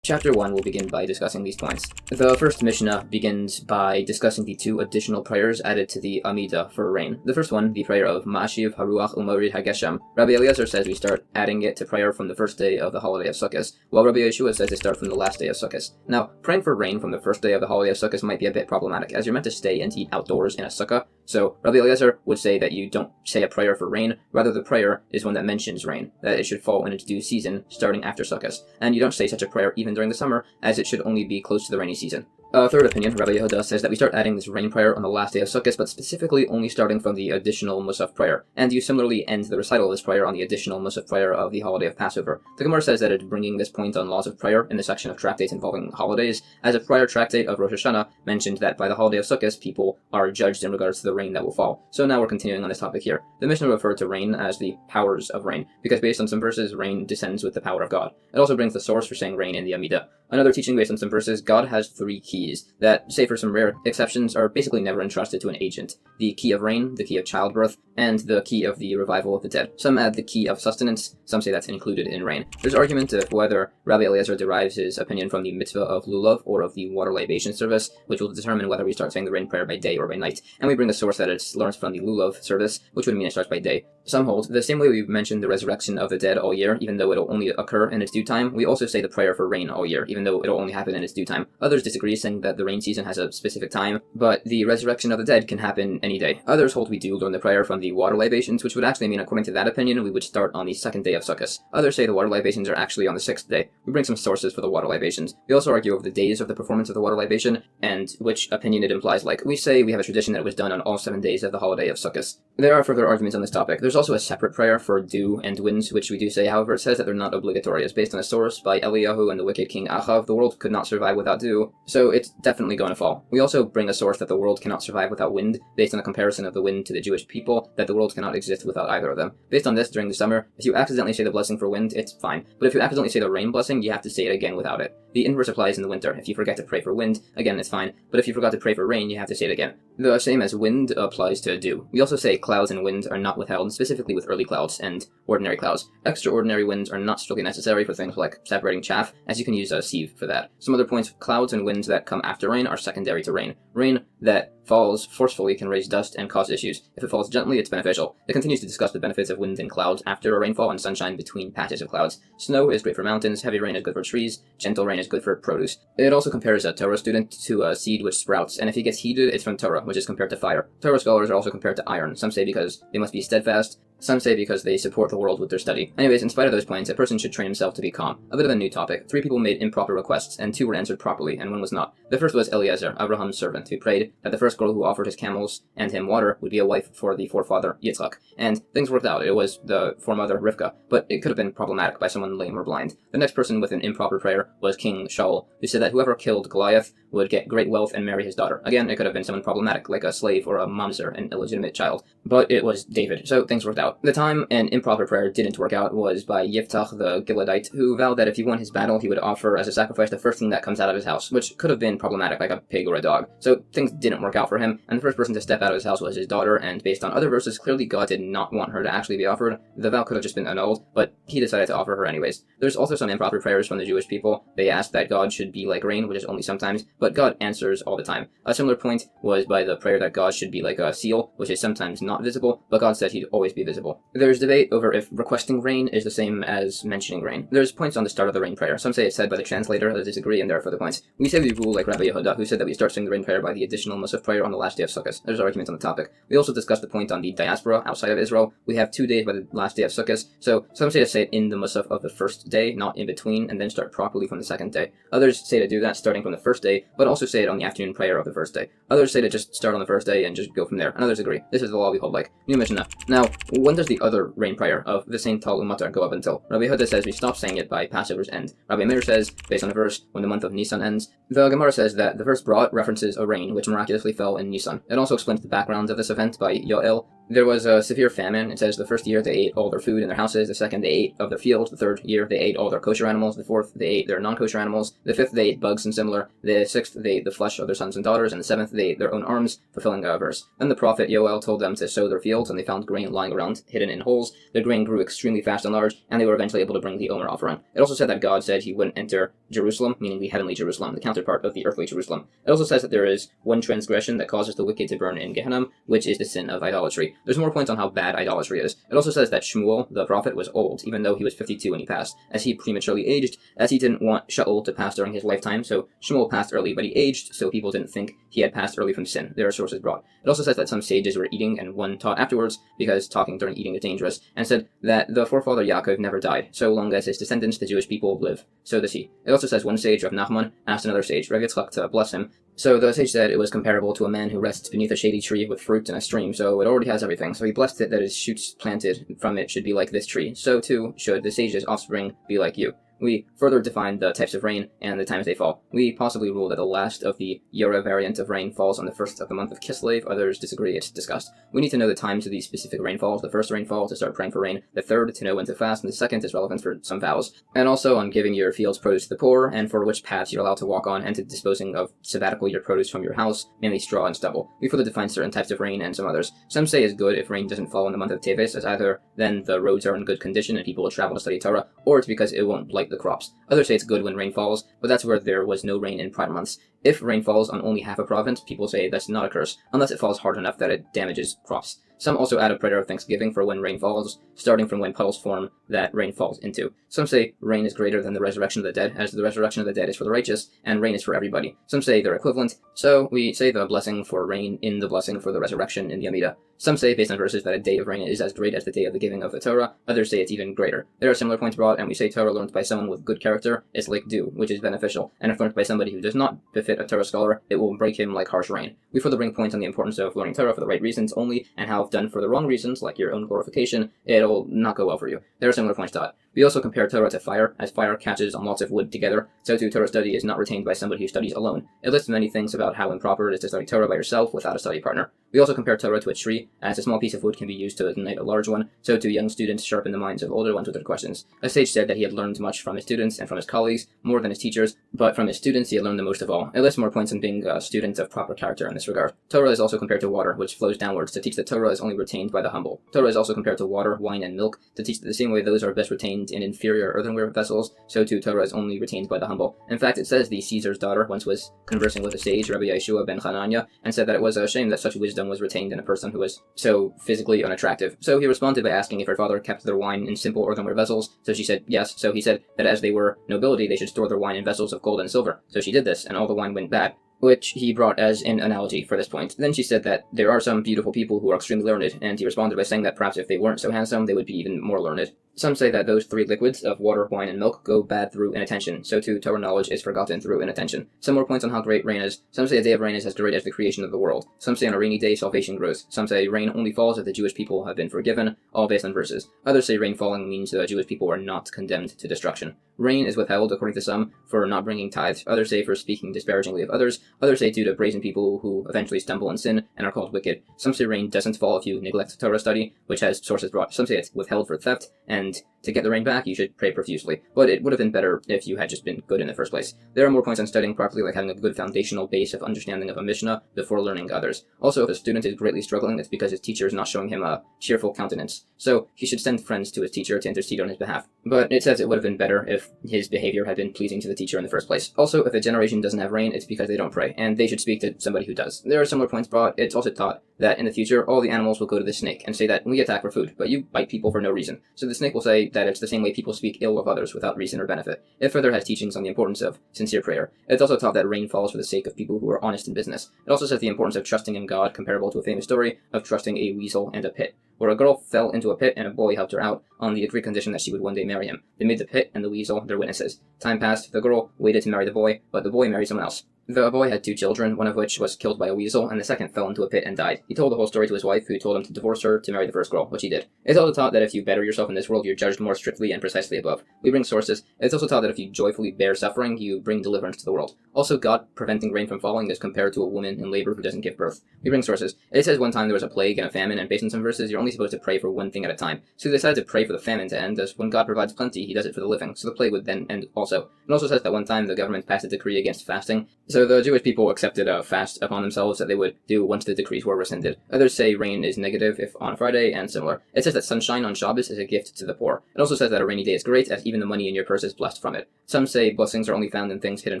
Chapter 1 will begin by discussing these points. The first Mishnah begins by discussing the 2 additional prayers added to the Amidah for rain. The first one, the prayer of Ma'ashiv Haruach U'Morid HaGeshem. Rabbi Eliezer says we start adding it to prayer from the first day of the holiday of Sukkot, while Rabbi Yeshua says to start from the last day of Sukkot. Now, praying for rain from the first day of the holiday of Sukkot might be a bit problematic, as you're meant to stay and eat outdoors in a sukkah, so Rabbi Eliezer would say that you don't say a prayer for rain, rather the prayer is one that mentions rain, that it should fall in its due season, starting after Sukkot, and you don't say such a prayer even during the summer, as it should only be close to the rainy season. A third opinion, Rabbi Yehuda, says that we start adding this rain prayer on the last day of Sukkot, but specifically only starting from the additional Musaf prayer, and you similarly end the recital of this prayer on the additional Musaf prayer of the holiday of Passover. The Gemara says that it's bringing this point on laws of prayer in the section of Tractate involving holidays, as a prior Tractate of Rosh Hashanah mentioned that by the holiday of Sukkot, people are judged in regards to the rain that will fall. So now we're continuing on this topic here. The Mishnah referred to rain as the powers of rain, because based on some verses, rain descends with the power of God. It also brings the source for saying rain in the Amidah. Another teaching based on some verses, God has 3 keys that, say for some rare exceptions, are basically never entrusted to an agent. The key of rain, the key of childbirth, and the key of the revival of the dead. Some add the key of sustenance, some say that's included in rain. There's argument of whether Rabbi Eliezer derives his opinion from the mitzvah of lulav or of the water libation service, which will determine whether we start saying the rain prayer by day or by night. And we bring the source that it's learned from the lulav service, which would mean it starts by day. Some hold, the same way we mentioned the resurrection of the dead all year, even though it'll only occur in its due time, we also say the prayer for rain all year, even though it'll only happen in its due time. Others disagree, saying that the rain season has a specific time, but the resurrection of the dead can happen any day. Others hold we do learn the prayer from the water libations, which would actually mean, according to that opinion, we would start on the 2nd day of Sukkot. Others say the water libations are actually on the 6th day. We bring some sources for the water libations. We also argue over the days of the performance of the water libation, and which opinion it implies. Like, we say we have a tradition that it was done on all 7 days of the holiday of Sukkot. There are further arguments on this topic. There's also a separate prayer for dew and winds, which we do say, however, it says that they're not obligatory. It's based on a source by Eliyahu and the wicked king Achav. The world could not survive without dew, so it's definitely going to fall. We also bring a source that the world cannot survive without wind, based on a comparison of the wind to the Jewish people, that the world cannot exist without either of them. Based on this, during the summer, if you accidentally say the blessing for wind, it's fine. But if you accidentally say the rain blessing, you have to say it again without it. The inverse applies in the winter. If you forget to pray for wind, again, it's fine. But if you forgot to pray for rain, you have to say it again. The same as wind applies to dew. We also say clouds and wind are not withheld, specifically with early clouds and ordinary clouds. Extraordinary winds are not strictly necessary for things like separating chaff, as you can use a sieve for that. Some other points, clouds and winds that come after rain are secondary to rain. Rain that falls forcefully can raise dust and cause issues. If it falls gently, it's beneficial. It continues to discuss the benefits of winds and clouds after a rainfall and sunshine between patches of clouds. Snow is great for mountains, heavy rain is good for trees, gentle rain is good for produce. It also compares a Torah student to a seed which sprouts, and if he gets heated, it's from Torah, which is compared to fire. Torah scholars are also compared to iron, some say because they must be steadfast, some say because they support the world with their study. Anyways, in spite of those points, a person should train himself to be calm. A bit of a new topic. 3 people made improper requests, and 2 were answered properly, and 1 was not. The first was Eliezer, Abraham's servant, who prayed that the first girl who offered his camels and him water would be a wife for the forefather Yitzchak. And things worked out. It was the foremother Rivka, but it could have been problematic by someone lame or blind. The next person with an improper prayer was King Shaul, who said that whoever killed Goliath would get great wealth and marry his daughter. Again, it could have been someone problematic, like a slave or a mamzer, an illegitimate child. But it was David, so things worked out. The time an improper prayer didn't work out was by Yiftach the Gileadite, who vowed that if he won his battle, he would offer as a sacrifice the first thing that comes out of his house, which could have been problematic, like a pig or a dog. So things didn't work out for him, and the first person to step out of his house was his daughter, and based on other verses, clearly God did not want her to actually be offered. The vow could have just been annulled, but he decided to offer her anyways. There's also some improper prayers from the Jewish people. They asked that God should be like rain, which is only sometimes, but God answers all the time. A similar point was by the prayer that God should be like a seal, which is sometimes not visible, but God said he'd always be visible. There's debate over if requesting rain is the same as mentioning rain. There's points on the start of the rain prayer. Some say it's said by the translator, others disagree, and there are further points. We say we rule like Rabbi Yehuda, who said that we start saying the rain prayer by the additional Musaf prayer on the last day of Sukkot. There's arguments on the topic. We also discussed the point on the diaspora outside of Israel. We have 2 days by the last day of Sukkot, so some say to say it in the Musaf of the first day, not in between, and then start properly from the 2nd day. Others say to do that starting from the 1st day, but also say it on the afternoon prayer of the 1st day. Others say to just start on the 1st day and just go from there, and others agree. This is the law we hold like. New Mishnah. Now, when does the other rain prayer of the same Tal Umatar go up until? Rabbi Yehuda says we stop saying it by Passover's end. Rabbi Meir says, based on a verse, when the month of Nisan ends. The Gemara says that the verse brought references a rain which miraculously fell in Nisan. It also explains the background of this event by Yoel, There was a severe famine. It says the first year they ate all their food in their houses, the second they ate of their fields, the third year they ate all their kosher animals, the fourth they ate their non-kosher animals, the fifth they ate bugs and similar, the sixth they ate the flesh of their sons and daughters, and the seventh they ate their own arms, fulfilling a verse. Then the prophet Yoel told them to sow their fields, and they found grain lying around, hidden in holes. The grain grew extremely fast and large, and they were eventually able to bring the Omer offering. It also said that God said he wouldn't enter Jerusalem, meaning the heavenly Jerusalem, the counterpart of the earthly Jerusalem. It also says that there is one transgression that causes the wicked to burn in Gehenna, which is the sin of idolatry. There's more points on how bad idolatry is. It also says that Shmuel, the prophet, was old, even though he was 52 when he passed, as he prematurely aged, as he didn't want Shaul to pass during his lifetime, so Shmuel passed early, but he aged, so people didn't think he had passed early from sin. There are sources brought. It also says that some sages were eating, and one taught afterwards, because talking during eating is dangerous, and said that the forefather Yaakov never died, so long as his descendants, the Jewish people, live. So does he. It also says one sage, Rav Nachman, asked another sage, Rav Yitzchak, to bless him. So the sage said it was comparable to a man who rests beneath a shady tree with fruit and a stream, so it already has everything. So he blessed it that his shoots planted from it should be like this tree. So too should the sage's offspring be like you. We further define the types of rain and the times they fall. We possibly rule that the last of the Yora variant of rain falls on the first of the month of Kislev. Others disagree. It's discussed. We need to know the times of these specific rainfalls. The first rainfall to start praying for rain. The third to know when to fast. And the second is relevant for some vows. And also on giving your fields produce to the poor, and for which paths you're allowed to walk on, and to disposing of sabbatical your produce from your house, mainly straw and stubble. We further define certain types of rain and some others. Some say it's good if rain doesn't fall in the month of Teves, as either then the roads are in good condition and people will travel to study Torah, or it's because it won't blight the crops. Others say it's good when rain falls, but that's where there was no rain in prior months. If rain falls on only half a province, people say that's not a curse, unless it falls hard enough that it damages crops. Some also add a prayer of thanksgiving for when rain falls, starting from when puddles form that rain falls into. Some say rain is greater than the resurrection of the dead, as the resurrection of the dead is for the righteous, and rain is for everybody. Some say they're equivalent, so we say the blessing for rain in the blessing for the resurrection in the Amidah. Some say, based on verses, that a day of rain is as great as the day of the giving of the Torah. Others say it's even greater. There are similar points brought, and we say Torah learned by someone with good character is like dew, which is beneficial, and if learned by somebody who does not befit a Torah scholar, it will break him like harsh rain. We further bring points on the importance of learning Torah for the right reasons only, and how if done for the wrong reasons, like your own glorification, it'll not go well for you. There are similar points taught. We also compare Torah to fire, as fire catches on lots of wood together, so too Torah study is not retained by somebody who studies alone. It lists many things about how improper it is to study Torah by yourself without a study partner. We also compare Torah to a tree, as a small piece of wood can be used to ignite a large one, so too young students sharpen the minds of older ones with their questions. A sage said that he had learned much from his students and from his colleagues, more than his teachers, but from his students he had learned the most of all. It lists more points on being a student of proper character in this regard. Torah is also compared to water, which flows downwards, to teach that Torah is only retained by the humble. Torah is also compared to water, wine, and milk, to teach that the same way those are best retained in inferior earthenware vessels, so too Torah is only retained by the humble. In fact, it says the Caesar's daughter once was conversing with a sage, Rabbi Yeshua ben Hanania, and said that it was a shame that such wisdom was retained in a person who was so physically unattractive. So he responded by asking if her father kept their wine in simple earthenware vessels, so she said yes, so he said that as they were nobility they should store their wine in vessels of gold and silver. So she did this, and all the wine went bad, which he brought as an analogy for this point. Then she said that there are some beautiful people who are extremely learned, and he responded by saying that perhaps if they weren't so handsome, they would be even more learned. Some say that those three liquids of water, wine, and milk go bad through inattention, so too Torah knowledge is forgotten through inattention. Some more points on how great rain is. Some say a day of rain is as great as the creation of the world. Some say on a rainy day salvation grows. Some say rain only falls if the Jewish people have been forgiven, all based on verses. Others say rain falling means the Jewish people are not condemned to destruction. Rain is withheld, according to some, for not bringing tithes. Others say for speaking disparagingly of others. Others say due to brazen people who eventually stumble in sin and are called wicked. Some say rain doesn't fall if you neglect Torah study, which has sources brought. Some say it's withheld for theft, and to get the rain back, you should pray profusely. But it would have been better if you had just been good in the first place. There are more points on studying properly, like having a good foundational base of understanding of a Mishnah before learning others. Also, if a student is greatly struggling, it's because his teacher is not showing him a cheerful countenance. So he should send friends to his teacher to intercede on his behalf. But it says it would have been better if his behavior had been pleasing to the teacher in the first place. Also, if a generation doesn't have rain, it's because they don't pray, and they should speak to somebody who does. There are similar points brought. It's also taught that in the future, all the animals will go to the snake and say that we attack for food, but you bite people for no reason. So the snake will say that it's the same way people speak ill of others without reason or benefit. It further has teachings on the importance of sincere prayer. It's also taught that rain falls for the sake of people who are honest in business. It also says the importance of trusting in God, comparable to a famous story of trusting a weasel and a pit, where a girl fell into a pit and a boy helped her out on the agreed condition that she would one day marry him. They made the pit and the weasel their witnesses. Time passed, the girl waited to marry the boy, but the boy married someone else. The boy had 2 children, one of which was killed by a weasel, and the second fell into a pit and died. He told the whole story to his wife, who told him to divorce her to marry the first girl, which he did. It's also taught that if you better yourself in this world, you're judged more strictly and precisely above. We bring sources. It's also taught that if you joyfully bear suffering, you bring deliverance to the world. Also, God preventing rain from falling is compared to a woman in labor who doesn't give birth. We bring sources. It says one time there was a plague and a famine, and based on some verses, you're only supposed to pray for one thing at a time. So they decided to pray for the famine to end, as when God provides plenty, he does it for the living, so the plague would then end also. It also says that one time the government passed a decree against fasting, so the Jewish people accepted a fast upon themselves that they would do once the decrees were rescinded. Others say rain is negative if on Friday, and similar. It says that sunshine on Shabbos is a gift to the poor. It also says that a rainy day is great, as even the money in your purse is blessed from it. Some say blessings are only found in things hidden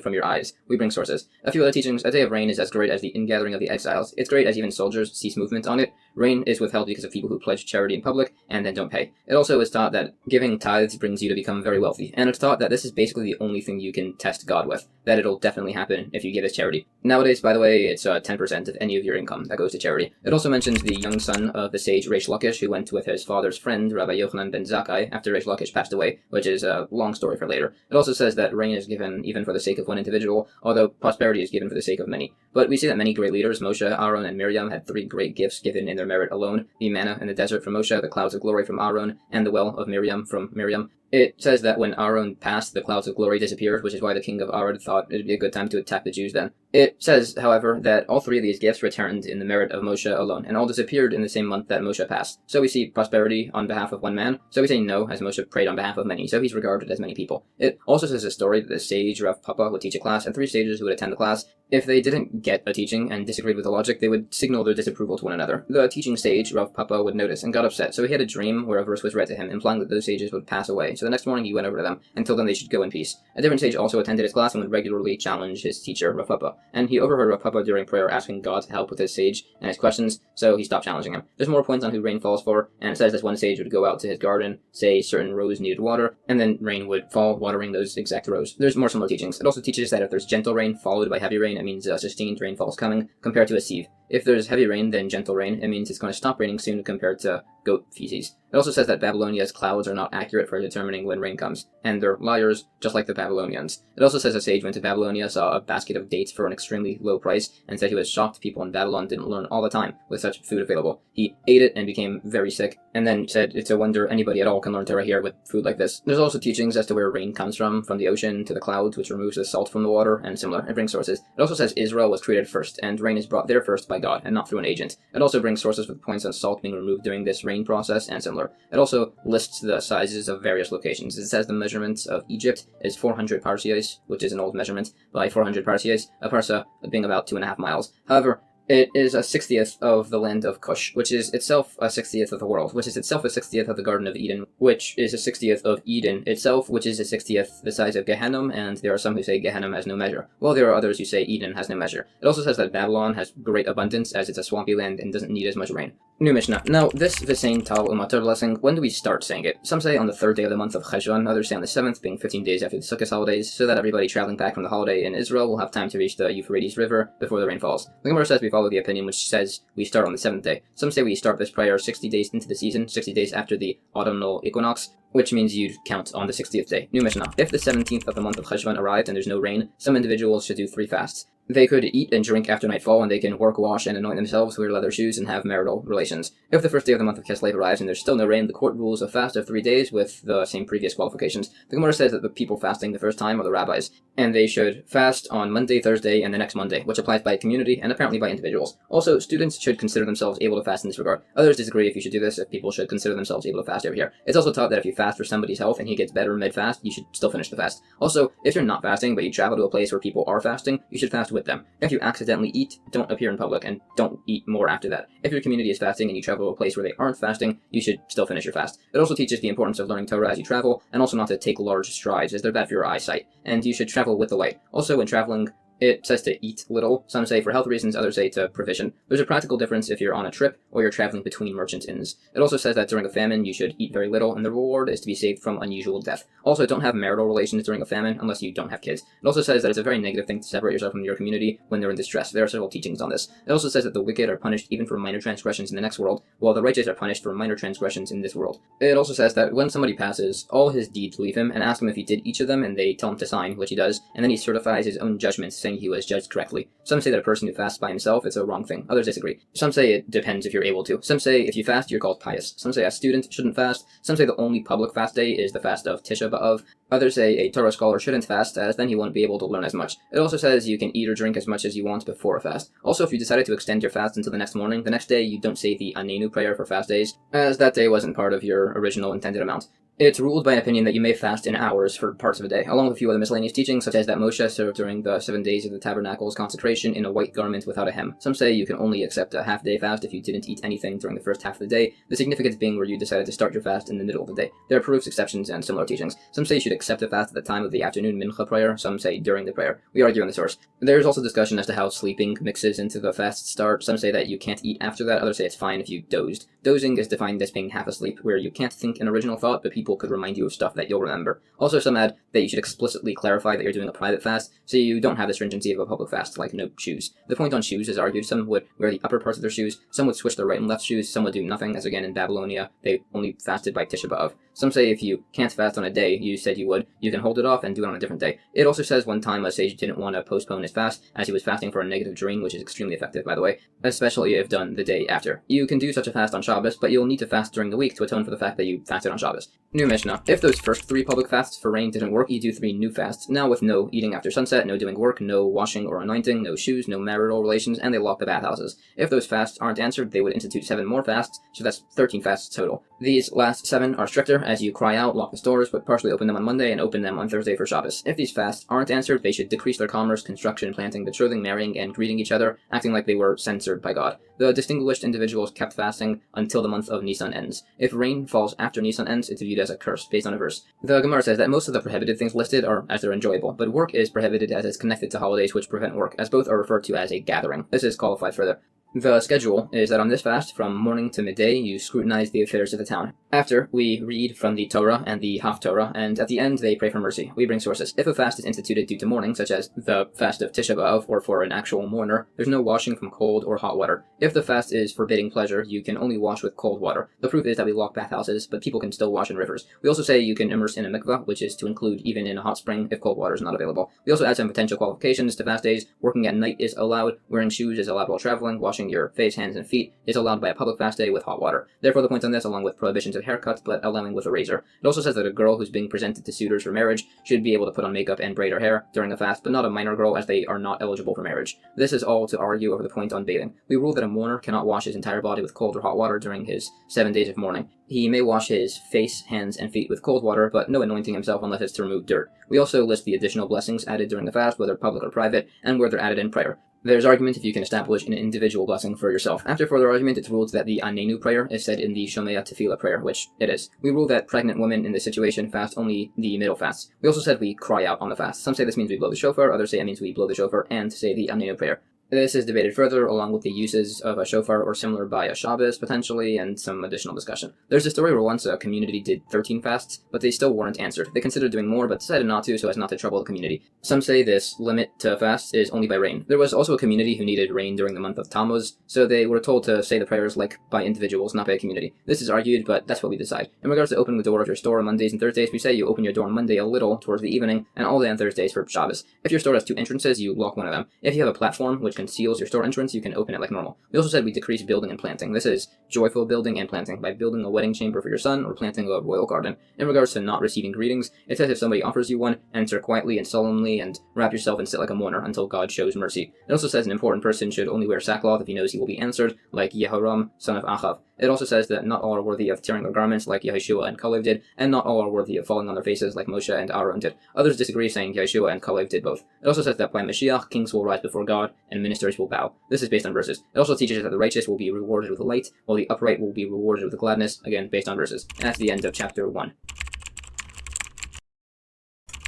from your eyes. We bring sources. A few other teachings. A day of rain is as great as the ingathering of the exiles. It's great as even soldiers cease movement on it. Rain is withheld because of people who pledge charity in public and then don't pay. It also is taught that giving tithes brings you to become very wealthy, and it's taught that this is basically the only thing you can test God with, that it'll definitely happen if you give as charity. Nowadays, by the way, it's 10% of any of your income that goes to charity. It also mentions the young son of the sage Reish Lakish, who went with his father's friend, Rabbi Yochanan ben Zakkai, after Reish Lakish passed away, which is a long story for later. It also says that rain is given even for the sake of one individual, although prosperity is given for the sake of many. But we see that many great leaders, Moshe, Aaron, and Miriam, had 3 great gifts given in their merit alone: the manna in the desert from Moshe, the clouds of glory from Aaron, and the well of Miriam from Miriam. It says that when Aaron passed, the clouds of glory disappeared, which is why the king of Arad thought it would be a good time to attack the Jews then. It says, however, that all 3 of these gifts returned in the merit of Moshe alone, and all disappeared in the same month that Moshe passed. So we see prosperity on behalf of one man, so we say no, as Moshe prayed on behalf of many, so he's regarded as many people. It also says a story that the sage Rav Papa would teach a class, and 3 sages who would attend the class. If they didn't get a teaching and disagreed with the logic, they would signal their disapproval to one another. The teaching sage, Rav Papa, would notice and got upset, so he had a dream where a verse was read to him, implying that those sages would pass away. So the next morning he went over to them and told them they should go in peace. A different sage also attended his class and would regularly challenge his teacher, Rav Papa, and he overheard Rav Papa during prayer asking God to help with his sage and his questions, so he stopped challenging him. There's more points on who rain falls for, and it says that one sage would go out to his garden, say certain rows needed water, and then rain would fall, watering those exact rows. There's more similar teachings. It also teaches that if there's gentle rain followed by heavy rain, it means sustained rainfall is coming, compared to a sieve. If there's heavy rain, then gentle rain, it means it's going to stop raining soon compared to goat feces. It also says that Babylonia's clouds are not accurate for determining when rain comes, and they're liars, just like the Babylonians. It also says a sage went to Babylonia, saw a basket of dates for an extremely low price, and said he was shocked people in Babylon didn't learn all the time with such food available. He ate it and became very sick, and then said it's a wonder anybody at all can learn Torah here with food like this. There's also teachings as to where rain comes from the ocean to the clouds, which removes the salt from the water, and similar. It brings sources. It also says Israel was created first, and rain is brought there first by God, and not through an agent. It also brings sources with points on salt being removed during this rain process, and similar. It also lists the sizes of various locations. It says the measurement of Egypt is 400 parseos, which is an old measurement, by 400 parseos, a parsa being about 2.5 miles. However, it is a 60th of the land of Cush, which is itself a 60th of the world, which is itself a 60th of the Garden of Eden, which is a 60th of Eden itself, which is a 60th the size of Gehenna, and there are some who say Gehenna has no measure, while there are others who say Eden has no measure. It also says that Babylon has great abundance, as it's a swampy land and doesn't need as much rain. New Mishnah. Now, this V'sein Tal Umatar blessing, when do we start saying it? Some say on the 3rd day of the month of Cheshvan, others say on the 7th, being 15 days after the Sukkos holidays, so that everybody traveling back from the holiday in Israel will have time to reach the Euphrates River before the rain falls. The Gemara says we follow the opinion which says we start on the 7th day. Some say we start this prayer 60 days into the season, 60 days after the autumnal equinox, which means you'd count on the 60th day. New Mishnah. If the 17th of the month of Cheshvan arrived and there's no rain, some individuals should do 3 fasts. They could eat and drink after nightfall, and they can work, wash, and anoint themselves, wear leather shoes, and have marital relations. If the first day of the month of Kislev arrives and there's still no rain, the court rules a fast of 3 days with the same previous qualifications. The Gemara says that the people fasting the first time are the rabbis, and they should fast on Monday, Thursday, and the next Monday, which applies by community and apparently by individuals. Also, students should consider themselves able to fast in this regard. Others disagree if you should do this, if people should consider themselves able to fast over here. It's also taught that if you fast for somebody's health and he gets better mid-fast, you should still finish the fast. Also, if you're not fasting, but you travel to a place where people are fasting, you should fast with them. If you accidentally eat, don't appear in public, and don't eat more after that. If your community is fasting and you travel to a place where they aren't fasting, you should still finish your fast. It also teaches the importance of learning Torah as you travel, and also not to take large strides, as they're bad for your eyesight, and you should travel with the light. Also, when traveling, it says to eat little. Some say for health reasons, others say to provision. There's a practical difference if you're on a trip or you're traveling between merchant inns. It also says that during a famine, you should eat very little, and the reward is to be saved from unusual death. Also, don't have marital relations during a famine unless you don't have kids. It also says that it's a very negative thing to separate yourself from your community when they're in distress. There are several teachings on this. It also says that the wicked are punished even for minor transgressions in the next world, while the righteous are punished for minor transgressions in this world. It also says that when somebody passes, all his deeds leave him, and ask him if he did each of them, and they tell him to sign, which he does, and then he certifies his own judgments, saying he was judged correctly. Some say that a person who fasts by himself is a wrong thing. Others disagree. Some say it depends if you're able to. Some say if you fast, you're called pious. Some say a student shouldn't fast. Some say the only public fast day is the fast of Tisha B'Av. Others say a Torah scholar shouldn't fast, as then he won't be able to learn as much. It also says you can eat or drink as much as you want before a fast. Also, if you decided to extend your fast until the next morning, the next day you don't say the Anenu prayer for fast days, as that day wasn't part of your original intended amount. It's ruled by an opinion that you may fast in hours for parts of a day, along with a few other miscellaneous teachings, such as that Moshe served during the 7 days of the tabernacle's consecration in a white garment without a hem. Some say you can only accept a half-day fast if you didn't eat anything during the first half of the day, the significance being where you decided to start your fast in the middle of the day. There are proofs, exceptions, and similar teachings. Some say you should accept a fast at the time of the afternoon mincha prayer, some say during the prayer. We argue on the source. There's also discussion as to how sleeping mixes into the fast start. Some say that you can't eat after that, others say it's fine if you dozed. Dozing is defined as being half asleep, where you can't think an original thought, but people could remind you of stuff that you'll remember. Also, some add that you should explicitly clarify that you're doing a private fast, so you don't have the stringency of a public fast, like no shoes. The point on shoes is argued. Some would wear the upper parts of their shoes, some would switch their right and left shoes, some would do nothing, as again in Babylonia, they only fasted by Tisha B'Av. Some say if you can't fast on a day you said you would, you can hold it off and do it on a different day. It also says one time a sage didn't want to postpone his fast, as he was fasting for a negative dream, which is extremely effective, by the way, especially if done the day after. You can do such a fast on Shabbos, but you'll need to fast during the week to atone for the fact that you fasted on Shabbos. New Mishnah. If those first 3 public fasts for rain didn't work, you do 3 new fasts, now with no eating after sunset, no doing work, no washing or anointing, no shoes, no marital relations, and they lock the bathhouses. If those fasts aren't answered, they would institute 7 more fasts, so that's 13 fasts total. These last 7 are stricter, as you cry out, lock the stores, but partially open them on Monday and open them on Thursday for Shabbos. If these fasts aren't answered, they should decrease their commerce, construction, planting, betrothing, marrying, and greeting each other, acting like they were censored by God. The distinguished individuals kept fasting until the month of Nisan ends. If rain falls after Nisan ends, it's viewed as a curse, based on a verse. The Gemara says that most of the prohibited things listed are as they're enjoyable, but work is prohibited as it's connected to holidays which prevent work, as both are referred to as a gathering. This is qualified further. The schedule is that on this fast, from morning to midday, you scrutinize the affairs of the town. After, we read from the Torah and the Half-Torah, and at the end, they pray for mercy. We bring sources. If a fast is instituted due to mourning, such as the fast of Tisha B'Av, or for an actual mourner, there's no washing from cold or hot water. If the fast is forbidding pleasure, you can only wash with cold water. The proof is that we lock bathhouses, but people can still wash in rivers. We also say you can immerse in a mikvah, which is to include even in a hot spring if cold water is not available. We also add some potential qualifications to fast days. Working at night is allowed, wearing shoes is allowed while traveling, washing your face, hands, and feet is allowed by a public fast day with hot water. Therefore, the points on this, along with prohibitions of haircuts, but allowing with a razor. It also says that a girl who's being presented to suitors for marriage should be able to put on makeup and braid her hair during the fast, but not a minor girl, as they are not eligible for marriage. This is all to argue over the point on bathing. We rule that a mourner cannot wash his entire body with cold or hot water during his 7 days of mourning. He may wash his face, hands, and feet with cold water, but no anointing himself unless it's to remove dirt. We also list the additional blessings added during the fast, whether public or private, and where they're added in prayer. There's argument if you can establish an individual blessing for yourself. After further argument, it's ruled that the Anenu prayer is said in the Shomea Tefillah prayer, which it is. We rule that pregnant women in this situation fast only the middle fasts. We also said we cry out on the fast. Some say this means we blow the shofar, others say it means we blow the shofar and say the Anenu prayer. This is debated further, along with the uses of a shofar or similar by a Shabbos, potentially, and some additional discussion. There's a story where once a community did 13 fasts, but they still weren't answered. They considered doing more, but decided not to, so as not to trouble the community. Some say this limit to fasts is only by rain. There was also a community who needed rain during the month of Tammuz, so they were told to say the prayers like by individuals, not by a community. This is argued, but that's what we decide. In regards to opening the door of your store on Mondays and Thursdays, we say you open your door on Monday a little towards the evening, and all day on Thursdays for Shabbos. If your store has 2 entrances, you lock one of them. If you have a platform which conceals your store entrance, you can open it like normal. We also said we decrease building and planting. This is joyful building and planting, by building a wedding chamber for your son or planting a royal garden. In regards to not receiving greetings, it says if somebody offers you one, enter quietly and solemnly and wrap yourself and sit like a mourner until God shows mercy. It also says an important person should only wear sackcloth if he knows he will be answered, like Yehoram, son of Achav. It also says that not all are worthy of tearing their garments like Yeshua and Kalev did, and not all are worthy of falling on their faces like Moshe and Aaron did. Others disagree, saying Yeshua and Kalev did both. It also says that by Mashiach, kings will rise before God, and ministers will bow. This is based on verses. It also teaches that the righteous will be rewarded with light, while the upright will be rewarded with gladness, again based on verses. And that's the end of chapter 1.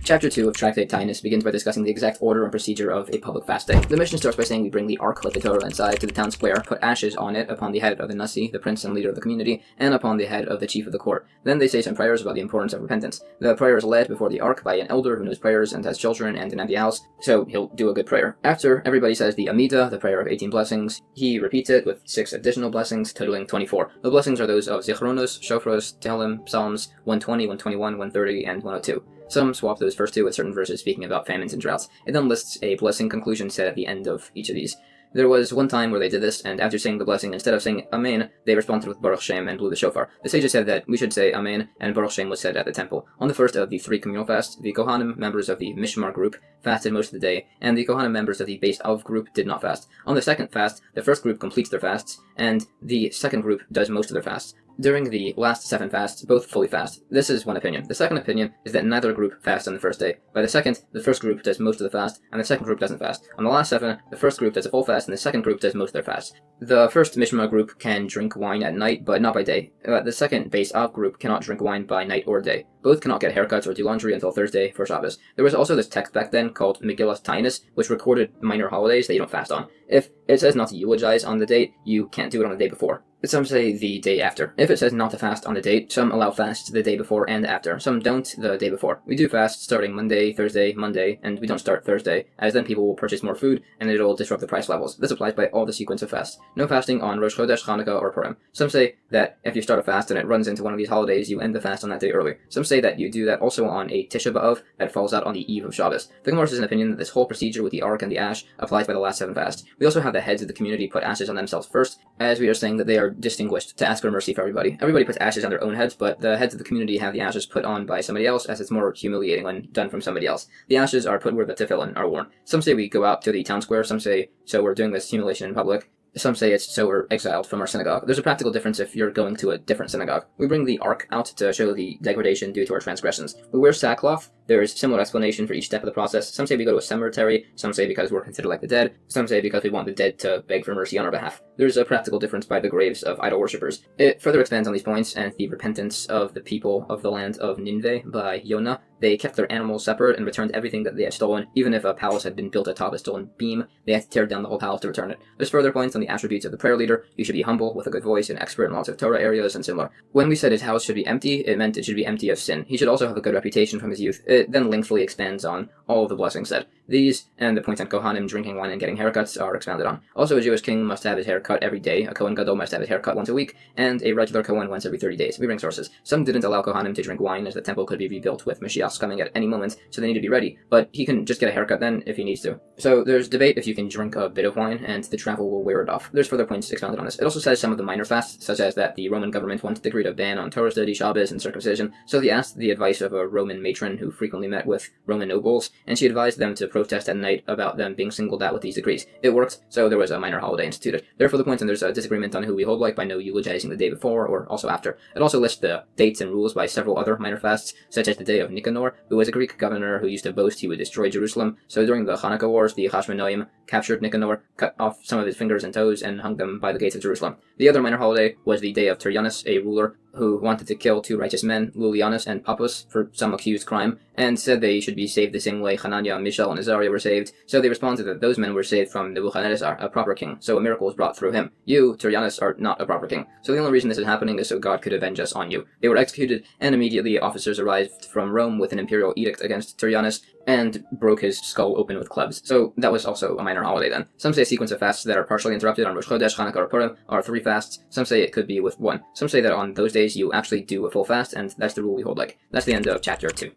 Chapter 2 of Tractate Taanis begins by discussing the exact order and procedure of a public fast day. The mission starts by saying we bring the ark like the Torah inside to the town square, put ashes on it upon the head of the Nasi, the prince and leader of the community, and upon the head of the chief of the court. Then they say some prayers about the importance of repentance. The prayer is led before the ark by an elder who knows prayers and has children and an empty house, so he'll do a good prayer. After, everybody says the Amidah, the prayer of 18 blessings. He repeats it with 6 additional blessings, totaling 24. The blessings are those of Zichronos, Shofros, Tehillim, Psalms 120, 121, 130, and 102. Some swap those first two with certain verses speaking about famines and droughts. It then lists a blessing conclusion said at the end of each of these. There was one time where they did this, and after saying the blessing, instead of saying Amen, they responded with Baruch Shem and blew the shofar. The sages said that we should say Amen, and Baruch Shem was said at the temple. On the first of the 3 communal fasts, the Kohanim, members of the Mishmar group, fasted most of the day, and the Kohanim, members of the Beis Av group, did not fast. On the second fast, the first group completes their fasts, and the second group does most of their fasts. During the last 7 fasts, both fully fast. This is one opinion. The second opinion is that neither group fasts on the first day. By the second, the first group does most of the fast, and the second group doesn't fast. On the last 7, the first group does a full fast, and the second group does most of their fasts. The first Mishmah group can drink wine at night, but not by day. The second Beis Av group cannot drink wine by night or day. Both cannot get haircuts or do laundry until Thursday for Shabbos. There was also this text back then called Megillah Taanis, which recorded minor holidays that you don't fast on. If it says not to eulogize on the date, you can't do it on the day before. Some say the day after. If it says not to fast on the date, some allow fasts the day before and after. Some don't the day before. We do fast starting Monday, Thursday, Monday, and we don't start Thursday, as then people will purchase more food and it'll disrupt the price levels. This applies by all the sequence of fasts. No fasting on Rosh Chodesh, Chanukah, or Purim. Some say that if you start a fast and it runs into one of these holidays, you end the fast on that day early. Some say that you do that also on a Tisha B'Av that falls out on the eve of Shabbos. The Gemara is an opinion that this whole procedure with the ark and the ash applies by the last 7 fasts. We also have the heads of the community put ashes on themselves first, as we are saying that they are distinguished to ask for mercy for everybody. Everybody puts ashes on their own heads, but the heads of the community have the ashes put on by somebody else, as it's more humiliating when done from somebody else. The ashes are put where the tefillin are worn. Some say we go out to the town square, some say so we're doing this humiliation in public. Some say it's so we're exiled from our synagogue. There's a practical difference if you're going to a different synagogue. We bring the ark out to show the degradation due to our transgressions. We wear sackcloth. There is similar explanation for each step of the process. Some say we go to a cemetery, some say because we're considered like the dead, some say because we want the dead to beg for mercy on our behalf. There's a practical difference by the graves of idol worshippers. It further expands on these points and the repentance of the people of the land of Nineveh by Yoma. They kept their animals separate and returned everything that they had stolen. Even if a palace had been built atop a stolen beam, they had to tear down the whole palace to return it. There's further points on the attributes of the prayer leader. You should be humble, with a good voice, and expert in lots of Torah areas, and similar. When we said his house should be empty, it meant it should be empty of sin. He should also have a good reputation from his youth. It then lengthily expands on all of the blessings said. These, and the points on Kohanim drinking wine and getting haircuts, are expounded on. Also, a Jewish king must have his hair cut every day, a Kohen Gadol must have his hair cut once a week, and a regular Kohen once every 30 days. We bring sources. Some didn't allow Kohanim to drink wine, as the temple could be rebuilt with Mashiach coming at any moment, so they need to be ready, but he can just get a haircut then if he needs to. So there's debate if you can drink a bit of wine, and the travel will wear it off. There's further points expounded on this. It also says some of the minor fasts, such as that the Roman government once decreed a ban on Torah study, Shabbos, and circumcision, so he asked the advice of a Roman matron who frequently met with Roman nobles, and she advised them to protest at night about them being singled out with these decrees. It worked, so there was a minor holiday instituted. Therefore, the points, and there's a disagreement on who we hold like by no eulogizing the day before or also after. It also lists the dates and rules by several other minor fasts, such as the day of Nicanor, who was a Greek governor who used to boast he would destroy Jerusalem. So during the Hanukkah Wars, the Hashmonaim captured Nicanor, cut off some of his fingers and toes, and hung them by the gates of Jerusalem. The other minor holiday was the day of Tyrannus, a ruler who wanted to kill 2 righteous men, Lulianus and Pappus, for some accused crime, and said they should be saved the same way Hananiah, Mishael, and Azariah were saved. So they responded that those men were saved from Nebuchadnezzar, a proper king, so a miracle was brought through him. You, Tyrannus, are not a proper king. So the only reason this is happening is so God could avenge us on you. They were executed, and immediately officers arrived from Rome with an imperial edict against Tyrannus, and broke his skull open with clubs. So that was also a minor holiday then. Some say a sequence of fasts that are partially interrupted on Rosh Chodesh, Chanukah, or Purim are 3 fasts. Some say it could be with 1. Some say that on those days you actually do a full fast, and that's the rule we hold like. That's the end of chapter 2.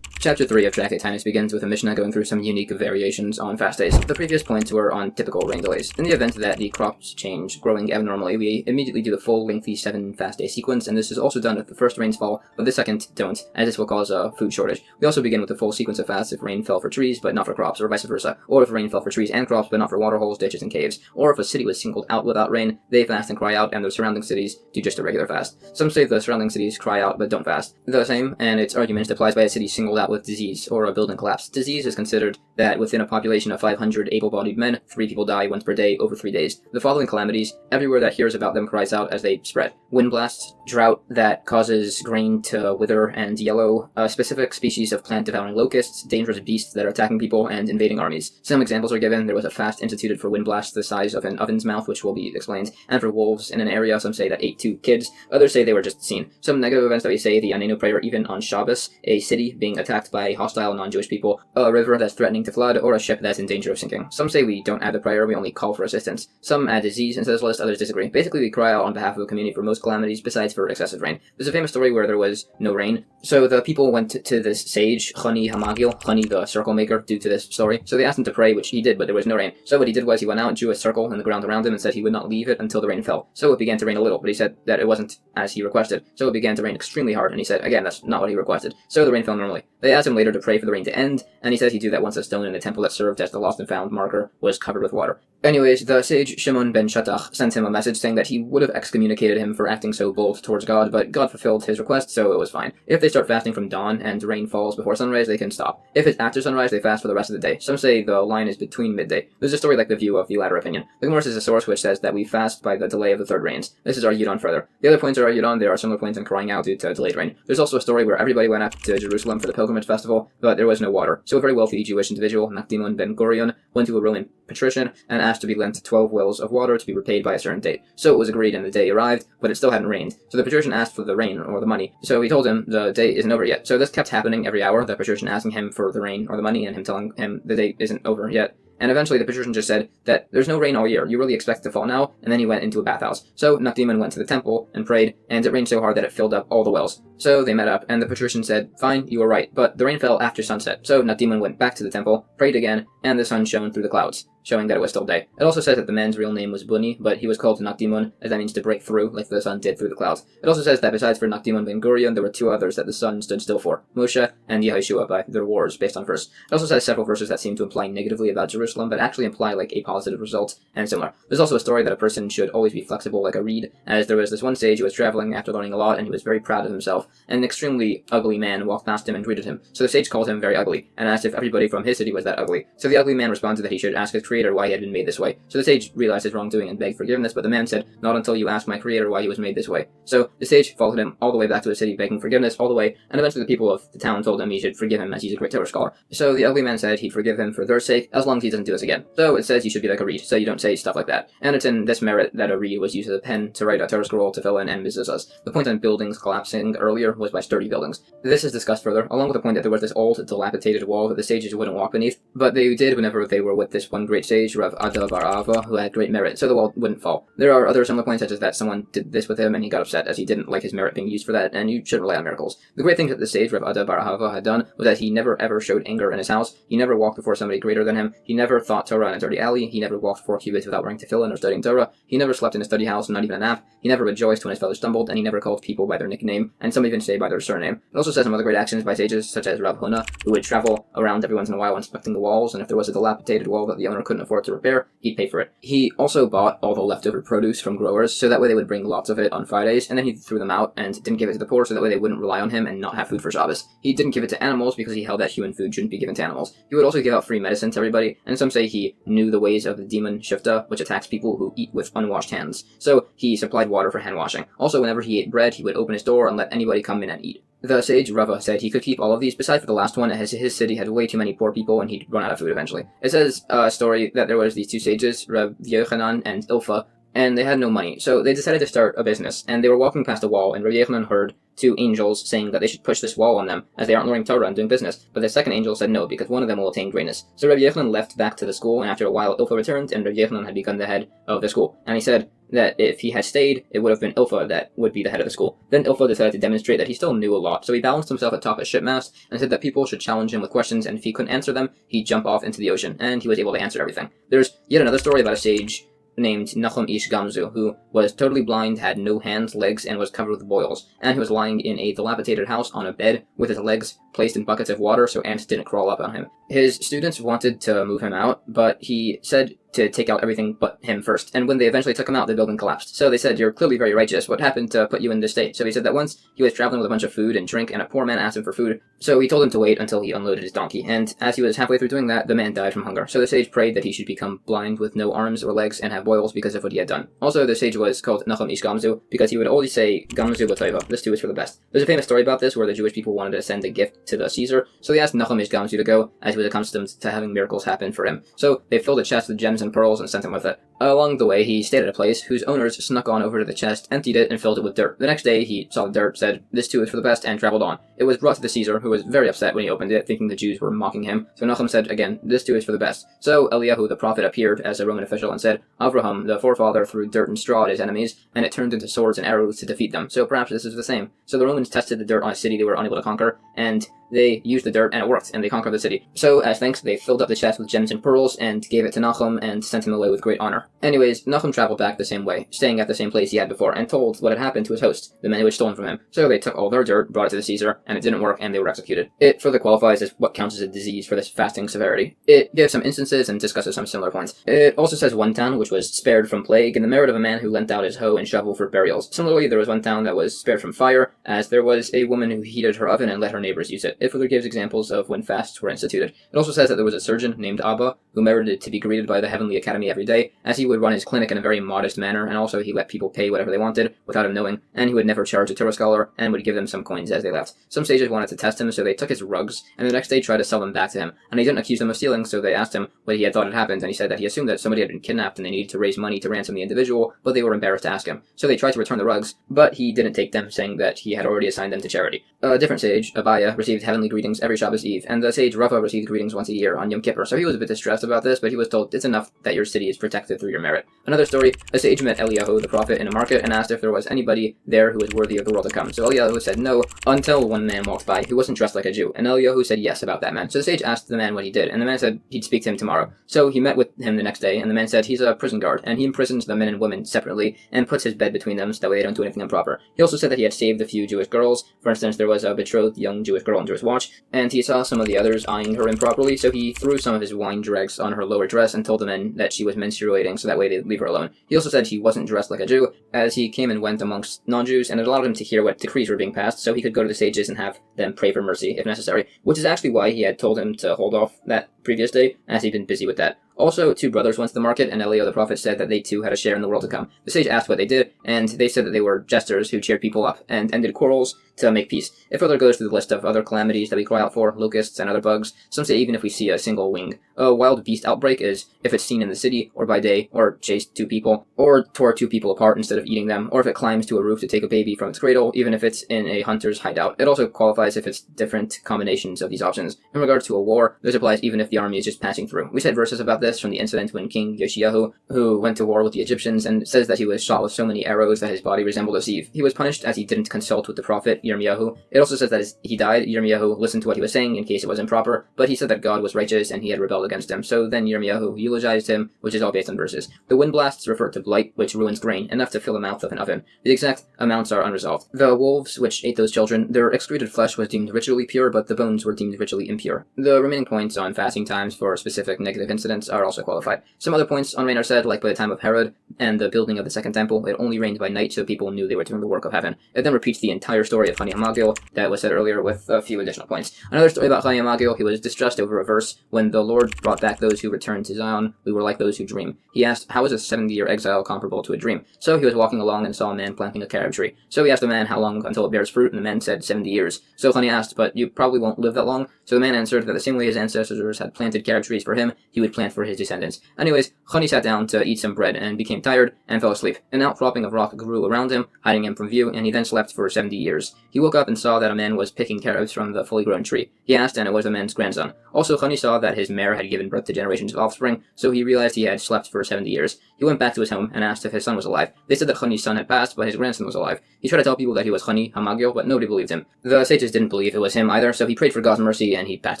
Chapter 3 of Tractate Taanis begins with a Mishnah going through some unique variations on fast days. The previous points were on typical rain delays. In the event that the crops change, growing abnormally, we immediately do the full lengthy 7 fast day sequence, and this is also done if the first rains fall, but the second don't, as this will cause a food shortage. We also begin with the full sequence of fasts if rain fell for trees but not for crops, or vice versa, or if rain fell for trees and crops but not for waterholes, ditches, and caves, or if a city was singled out without rain, they fast and cry out, and the surrounding cities do just a regular fast. Some say the surrounding cities cry out but don't fast. The same, and its argument applies by a city singled out with disease, or a building collapse. Disease is considered that within a population of 500 able-bodied men, 3 people die once per day over 3 days. The following calamities, everywhere that hears about them cries out as they spread. Wind blasts, drought that causes grain to wither and yellow, a specific species of plant-devouring locusts, dangerous beasts that are attacking people, and invading armies. Some examples are given. There was a fast instituted for wind blasts the size of an oven's mouth, which will be explained, and for wolves in an area. Some say that ate 2 kids. Others say they were just seen. Some negative events that we say, the Anenu prayer even on Shabbos, a city being attacked attacked by hostile non-Jewish people, a river that's threatening to flood, or a ship that's in danger of sinking. Some say we don't add the prayer, we only call for assistance. Some add disease into this list, others disagree. Basically, we cry out on behalf of the community for most calamities, besides for excessive rain. There's a famous story where there was no rain, so the people went to this sage, Chani Hamagil, Chani the circle maker, due to this story. So they asked him to pray, which he did, but there was no rain. So what he did was he went out, drew a circle in the ground around him, and said he would not leave it until the rain fell. So it began to rain a little, but he said that it wasn't as he requested. So it began to rain extremely hard, and he said, again, that's not what he requested. So the rain fell normally. They asked him later to pray for the rain to end, and he said he'd do that once a stone in the temple that served as the lost and found marker was covered with water. Anyways, the sage Shimon ben Shattach sent him a message saying that he would have excommunicated him for acting so bold towards God, but God fulfilled his request, so it was fine. If they start fasting from dawn and rain falls before sunrise, they can stop. If it's after sunrise, they fast for the rest of the day. Some say the line is between midday. There's a story like the view of the latter opinion. The Gemara is a source which says that we fast by the delay of the third rains. This is argued on further. The other points are argued on. There are similar points in crying out due to delayed rain. There's also a story where everybody went up to Jerusalem for the pilgrimage festival, but there was no water. So a very wealthy Jewish individual, Nachdimon ben Gurion, went to a Roman patrician and asked to be lent 12 wells of water to be repaid by a certain date. So it was agreed and the day arrived, but it still hadn't rained. So the patrician asked for the rain or the money. So he told him the day isn't over yet. So this kept happening every hour, the patrician asking him for the rain or the money and him telling him the day isn't over yet. And eventually the patrician just said that there's no rain all year. You really expect it to fall now? And then he went into a bathhouse. So Nachdimon went to the temple and prayed, and it rained so hard that it filled up all the wells. So they met up, and the patrician said, fine, you were right, but the rain fell after sunset. So Nachdimon went back to the temple, prayed again, and the sun shone through the clouds, showing that it was still day. It also says that the man's real name was Buni, but he was called Nachdimon, as that means to break through, like the sun did through the clouds. It also says that besides for Nachdimon ben Gurion, there were two others that the sun stood still for, Moshe and Yehoshua, by their wars based on verse. It also says several verses that seem to imply negatively about Jerusalem, but actually imply like a positive result, and similar. There's also a story that a person should always be flexible like a reed, as there was this one sage who was traveling after learning a lot, and he was very proud of himself, and an extremely ugly man walked past him and greeted him. So the sage called him very ugly, and asked if everybody from his city was that ugly. So the ugly man responded that he should ask his creator why he had been made this way. So the sage realized his wrongdoing and begged forgiveness, but the man said, not until you ask my creator why he was made this way. So the sage followed him all the way back to his city, begging forgiveness all the way, and eventually the people of the town told him he should forgive him as he's a great Torah scholar. So the ugly man said he'd forgive him for their sake, as long as he doesn't do this again. So it says you should be like a reed, so you don't say stuff like that. And it's in this merit that a reed was used as a pen to write a Torah scroll to fill in and mezuzahs. The point on buildings collapsing earlier was by sturdy buildings. This is discussed further, along with the point that there was this old, dilapidated wall that the sages wouldn't walk beneath, but they did whenever they were with this one great sage, Rav Ada bar Ava, who had great merit, so the wall wouldn't fall. There are other similar points, such as that someone did this with him and he got upset as he didn't like his merit being used for that, and you shouldn't rely on miracles. The great thing that the sage, Rav Ada bar Ava, had done was that he never ever showed anger in his house, he never walked before somebody greater than him, he never thought Torah in a dirty alley, he never walked 4 cubits without wearing tefillin or studying Torah, he never slept in a study house, not even a nap, he never rejoiced when his fellows stumbled, and he never called people by their nickname, and some even say by their surname. It also says some other great actions by sages, such as Rav Huna, who would travel around every once in a while inspecting the walls, and if there was a dilapidated wall that the owner couldn't afford to repair, he'd pay for it. He also bought all the leftover produce from growers, so that way they would bring lots of it on Fridays, and then he threw them out and didn't give it to the poor, so that way they wouldn't rely on him and not have food for Shabbos. He didn't give it to animals because he held that human food shouldn't be given to animals. He would also give out free medicine to everybody, and some say he knew the ways of the demon Shifta, which attacks people who eat with unwashed hands. So he supplied water for hand washing. Also, whenever he ate bread, he would open his door and let anybody come in and eat. The sage Rava said he could keep all of these, besides for the last one, as his city had way too many poor people and he'd run out of food eventually. It says a story that there was these two sages, Reb Yochanan and Ilfa, and they had no money, so they decided to start a business, and they were walking past a wall, and Reb Yochanan heard 2 angels saying that they should push this wall on them, as they aren't learning Torah and doing business, but the second angel said no, because one of them will attain greatness. So Reb Yochanan left back to the school, and after a while Ilfa returned, and Reb Yochanan had become the head of the school, and he said that if he had stayed, it would have been Ilfa that would be the head of the school. Then Ilfa decided to demonstrate that he still knew a lot, so he balanced himself atop a shipmast, and said that people should challenge him with questions, and if he couldn't answer them, he'd jump off into the ocean, and he was able to answer everything. There's yet another story about a sage named Nachum Ish Gamzu, who was totally blind, had no hands, legs, and was covered with boils, and he was lying in a dilapidated house on a bed with his legs placed in buckets of water so ants didn't crawl up on him. His students wanted to move him out, but he said to take out everything but him first, and when they eventually took him out, the building collapsed. So they said, "You're clearly very righteous. What happened to put you in this state?" So he said that once he was traveling with a bunch of food and drink, and a poor man asked him for food, so he told him to wait until he unloaded his donkey, and as he was halfway through doing that, the man died from hunger. So the sage prayed that he should become blind with no arms or legs and have boils because of what he had done. Also, the sage was called Nachum Ish Gamzu because he would always say, "Gamzu b'toiva," this too is for the best. There's a famous story about this where the Jewish people wanted to send a gift to the Caesar, so they asked Nachum Ish Gamzu to go, as he was accustomed to having miracles happen for him. So they filled a chest with gems and pearls and sent him with it. Along the way, he stayed at a place whose owners snuck on over to the chest, emptied it, and filled it with dirt. The next day, he saw the dirt, said, "This too is for the best," and traveled on. It was brought to the Caesar, who was very upset when he opened it, thinking the Jews were mocking him. So Nachum said again, "This too is for the best." So Eliyahu the prophet appeared as a Roman official and said, "Avraham, the forefather, threw dirt and straw at his enemies, and it turned into swords and arrows to defeat them. So perhaps this is the same." So the Romans tested the dirt on a city they were unable to conquer, and they used the dirt, and it worked, and they conquered the city. So, as thanks, they filled up the chest with gems and pearls, and gave it to Nachum, and sent him away with great honor. Anyways, Nachum traveled back the same way, staying at the same place he had before, and told what had happened to his host, the men who had stolen from him. So they took all their dirt, brought it to the Caesar, and it didn't work, and they were executed. It further qualifies as what counts as a disease for this fasting severity. It gives some instances and discusses some similar points. It also says one town which was spared from plague, and the merit of a man who lent out his hoe and shovel for burials. Similarly, there was one town that was spared from fire, as there was a woman who heated her oven and let her neighbors use it. It further gives examples of when fasts were instituted. It also says that there was a surgeon named Abba who merited to be greeted by the Heavenly Academy every day, as he would run his clinic in a very modest manner, and also he let people pay whatever they wanted without him knowing, and he would never charge a Torah scholar, and would give them some coins as they left. Some sages wanted to test him, so they took his rugs, and the next day tried to sell them back to him, and he didn't accuse them of stealing, so they asked him what he had thought had happened, and he said that he assumed that somebody had been kidnapped and they needed to raise money to ransom the individual, but they were embarrassed to ask him. So they tried to return the rugs, but he didn't take them, saying that he had already assigned them to charity. A different sage, Abaya, received heavenly greetings every Shabbos Eve, and the sage Rava received greetings once a year on Yom Kippur, so he was a bit distressed about this, but he was told it's enough that your city is protected through your merit. Another story, a sage met Eliyahu the prophet in a market and asked if there was anybody there who was worthy of the world to come. So Eliyahu said no, until one man walked by who wasn't dressed like a Jew, and Eliyahu said yes about that man. So the sage asked the man what he did, and the man said he'd speak to him tomorrow. So he met with him the next day, and the man said he's a prison guard, and he imprisons the men and women separately, and puts his bed between them so that way they don't do anything improper. He also said that he had saved a few Jewish girls. For instance, there was a betrothed young Jewish girl under his watch, and he saw some of the others eyeing her improperly, so he threw some of his wine dregs on her lower dress and told the men that she was menstruating so that way they'd leave her alone. He also said he wasn't dressed like a Jew, as he came and went amongst non-Jews, and it allowed him to hear what decrees were being passed, so he could go to the sages and have them pray for mercy if necessary, which is actually why he had told him to hold off that previous day, as he'd been busy with that. Also, two brothers went to the market, and Eliyahu the prophet said that they too had a share in the world to come. The sage asked what they did, and they said that they were jesters who cheered people up, and ended quarrels to make peace. It further goes through the list of other calamities that we cry out for, locusts and other bugs. Some say even if we see a single wing. A wild beast outbreak is if it's seen in the city, or by day, or chased two people, or tore two people apart instead of eating them, or if it climbs to a roof to take a baby from its cradle, even if it's in a hunter's hideout. It also qualifies if it's different combinations of these options. In regard to a war, this applies even if the army is just passing through. We said verses about this from the incident when King Yoshiyahu, who went to war with the Egyptians, and says that he was shot with so many arrows that his body resembled a sieve. He was punished as he didn't consult with the prophet Yirmiyahu. It also says that as he died, Yirmiyahu listened to what he was saying in case it was improper, but he said that God was righteous and he had rebelled against him. So then Yirmiyahu eulogized him, which is all based on verses. The wind blasts refer to blight, which ruins grain, enough to fill the mouth of an oven. The exact amounts are unresolved. The wolves which ate those children, their excreted flesh was deemed ritually pure, but the bones were deemed ritually impure. The remaining points on fasting times for specific negative incidents are also qualified. Some other points on rain are said, like by the time of Herod and the building of the second temple, it only rained by night so people knew they were doing the work of heaven. It then repeats the entire story of Hani HaMagil that was said earlier with a few additional points. Another story about Hani HaMagil, he was distressed over a verse, when the Lord brought back those who returned to Zion, we were like those who dream. He asked, how is a 70-year exile comparable to a dream? So he was walking along and saw a man planting a carob tree. So he asked the man how long until it bears fruit, and the man said 70 years. So Hani asked, but you probably won't live that long. So the man answered that the same way his ancestors had planted carob trees for him, he would plant for his descendants. Anyways, Hani sat down to eat some bread and became tired and fell asleep. An outcropping of rock grew around him, hiding him from view, and he then slept for 70 years. He woke up and saw that a man was picking carobs from the fully grown tree. He asked, and it was the man's grandson. Also, Hani saw that his mare had given birth to generations of offspring, so he realized he had slept for 70 years. He went back to his home and asked if his son was alive. They said that Hani's son had passed, but his grandson was alive. He tried to tell people that he was Hani HaMagil, but nobody believed him. The sages didn't believe it was him either, so he prayed for God's mercy and he passed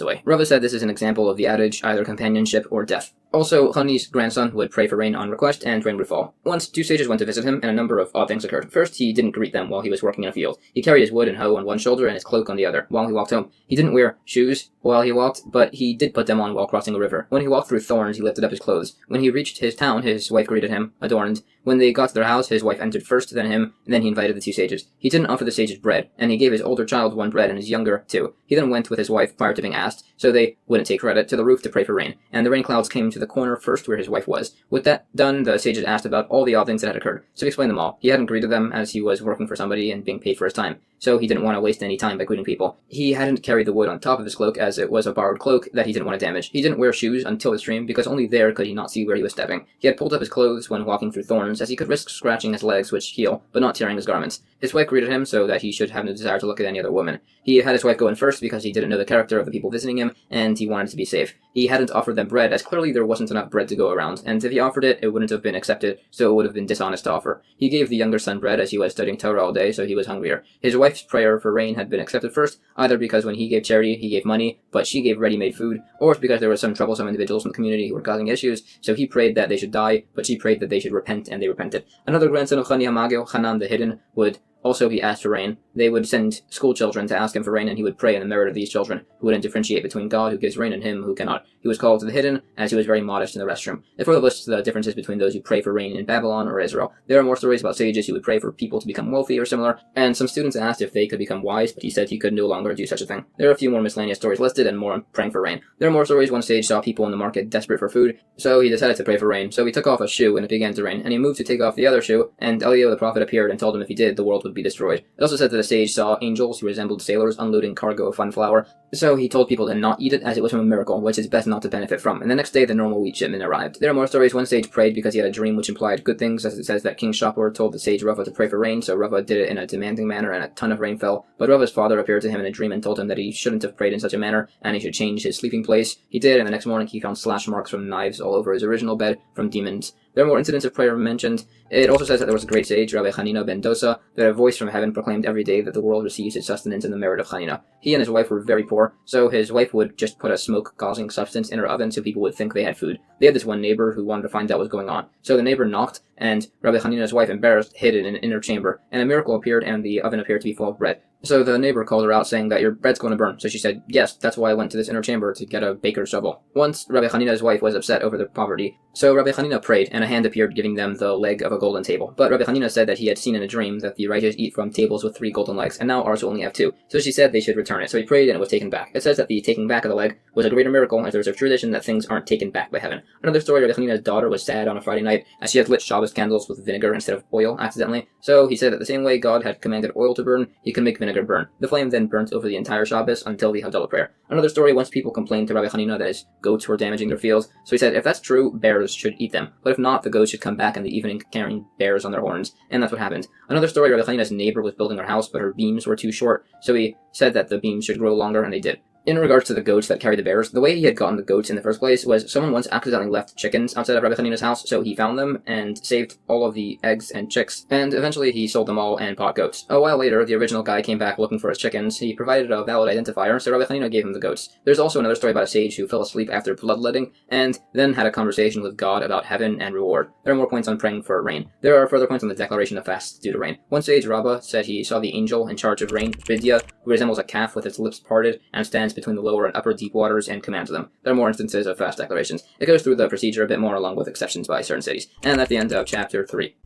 away. Rava said this is an example of the adage, either companionship or death. Also, Hani's grandson would pray for rain on request, and rain would fall. Once, two sages went to visit him, and a number of odd things occurred. First, he didn't greet them while he was working in a field. He carried his wood and hoe on one shoulder and his cloak on the other, while he walked home. He didn't wear shoes while he walked, but he did put them on while crossing a river. When he walked through thorns, he lifted up his clothes. When he reached his town, his wife greeted him, adorned. When they got to their house, his wife entered first, then him, and then he invited the two sages. He didn't offer the sages bread, and he gave his older child one bread and his younger two. He then went with his wife prior to being asked, so they wouldn't take credit, to the roof to pray for rain, and the rain clouds came to the corner first where his wife was. With that done, the sages asked about all the odd things that had occurred. So he explained them all. He hadn't greeted them as he was working for somebody and being paid for his time. so he didn't want to waste any time by greeting people. He hadn't carried the wood on top of his cloak, as it was a borrowed cloak that he didn't want to damage. He didn't wear shoes until the stream, because only there could he not see where he was stepping. He had pulled up his clothes when walking through thorns, as he could risk scratching his legs, which heal, but not tearing his garments. His wife greeted him so that he should have no desire to look at any other woman. He had his wife go in first because he didn't know the character of the people visiting him, and he wanted to be safe. He hadn't offered them bread, as clearly there wasn't enough bread to go around, and if he offered it, it wouldn't have been accepted, so it would have been dishonest to offer. He gave the younger son bread as he was studying Torah all day, so he was hungrier. His wife's prayer for rain had been accepted first, either because when he gave charity, he gave money, but she gave ready-made food, or because there were some troublesome individuals in the community who were causing issues, so he prayed that they should die, but she prayed that they should repent, and they repented. Another grandson of Chani HaMagil, Hanan the Hidden, would also be asked for rain. They would send school children to ask him for rain, and he would pray in the merit of these children, who wouldn't differentiate between God, who gives rain, and him, who cannot. He was called the Hidden, as he was very modest in the restroom. It further lists the differences between those who pray for rain in Babylon or Israel. There are more stories about sages who would pray for people to become wealthy or similar, and some students asked if they could become wise, but he said he could no longer do such a thing. There are a few more miscellaneous stories listed, and more on praying for rain. There are more stories. One sage saw people in the market desperate for food, so he decided to pray for rain. So he took off a shoe, and it began to rain, and he moved to take off the other shoe, and Eliyahu the prophet appeared and told him if he did, the world would be destroyed. It also said that the sage saw angels who resembled sailors unloading cargo of fine flour, so he told people to not eat it as it was from a miracle, which is best not to benefit from. And the next day, the normal wheat shipment arrived. There are more stories. One sage prayed because he had a dream which implied good things, as it says that King Shapur told the sage Rava to pray for rain, so Rava did it in a demanding manner, and a ton of rain fell. But Rava's father appeared to him in a dream and told him that he shouldn't have prayed in such a manner, and he should change his sleeping place. He did, and the next morning he found slash marks from knives all over his original bed from demons. There are more incidents of prayer mentioned. It also says that there was a great sage, Rabbi Hanina ben Dosa, that a voice from heaven proclaimed every day that the world receives its sustenance in the merit of Hanina. He and his wife were very poor, so his wife would just put a smoke-causing substance in her oven so people would think they had food. They had this one neighbor who wanted to find out what was going on. So the neighbor knocked, and Rabbi Hanina's wife, embarrassed, hid in an inner chamber, and a miracle appeared, and the oven appeared to be full of bread. So the neighbor called her out, saying that your bread's going to burn. So she said, yes, that's why I went to this inner chamber, to get a baker's shovel. Once, Rabbi Hanina's wife was upset over their poverty, so Rabbi Hanina prayed, and a hand appeared giving them the leg of a golden table. But Rabbi Hanina said that he had seen in a dream that the righteous eat from tables with 3 golden legs, and now ours only have 2. So she said they should return it. So he prayed, and it was taken back. It says that the taking back of the leg was a greater miracle, as there was a tradition that things aren't taken back by heaven. Another story, Rabbi Hanina's daughter was sad on a Friday night, as she had lit Shabbos candles with vinegar instead of oil accidentally. So he said that the same way God had commanded oil to burn, he could make vinegar burn. The flame then burnt over the entire Shabbos until the Havdalah prayer. Another story, once people complained to Rabbi Hanina that his goats were damaging their fields, so he said if that's true, bears should eat them. But if not, the goats should come back in the evening carrying bears on their horns. And that's what happened. Another story, Rabbi Hanina's neighbor was building her house, but her beams were too short, so he said that the beams should grow longer, and they did. In regards to the goats that carried the bears, the way he had gotten the goats in the first place was someone once accidentally left chickens outside of Rabbi Hanina's house, so he found them and saved all of the eggs and chicks, and eventually he sold them all and bought goats. A while later, the original guy came back looking for his chickens. He provided a valid identifier, so Rabbi Hanina gave him the goats. There's also another story about a sage who fell asleep after bloodletting, and then had a conversation with God about heaven and reward. There are more points on praying for rain. There are further points on the declaration of fasts due to rain. One sage, Rabbah, said he saw the angel in charge of rain, Vidya, who resembles a calf with its lips parted and stands between the lower and upper deep waters and commands them. There are more instances of fast declarations. It goes through the procedure a bit more along with exceptions by certain cities. And that's the end of chapter 3.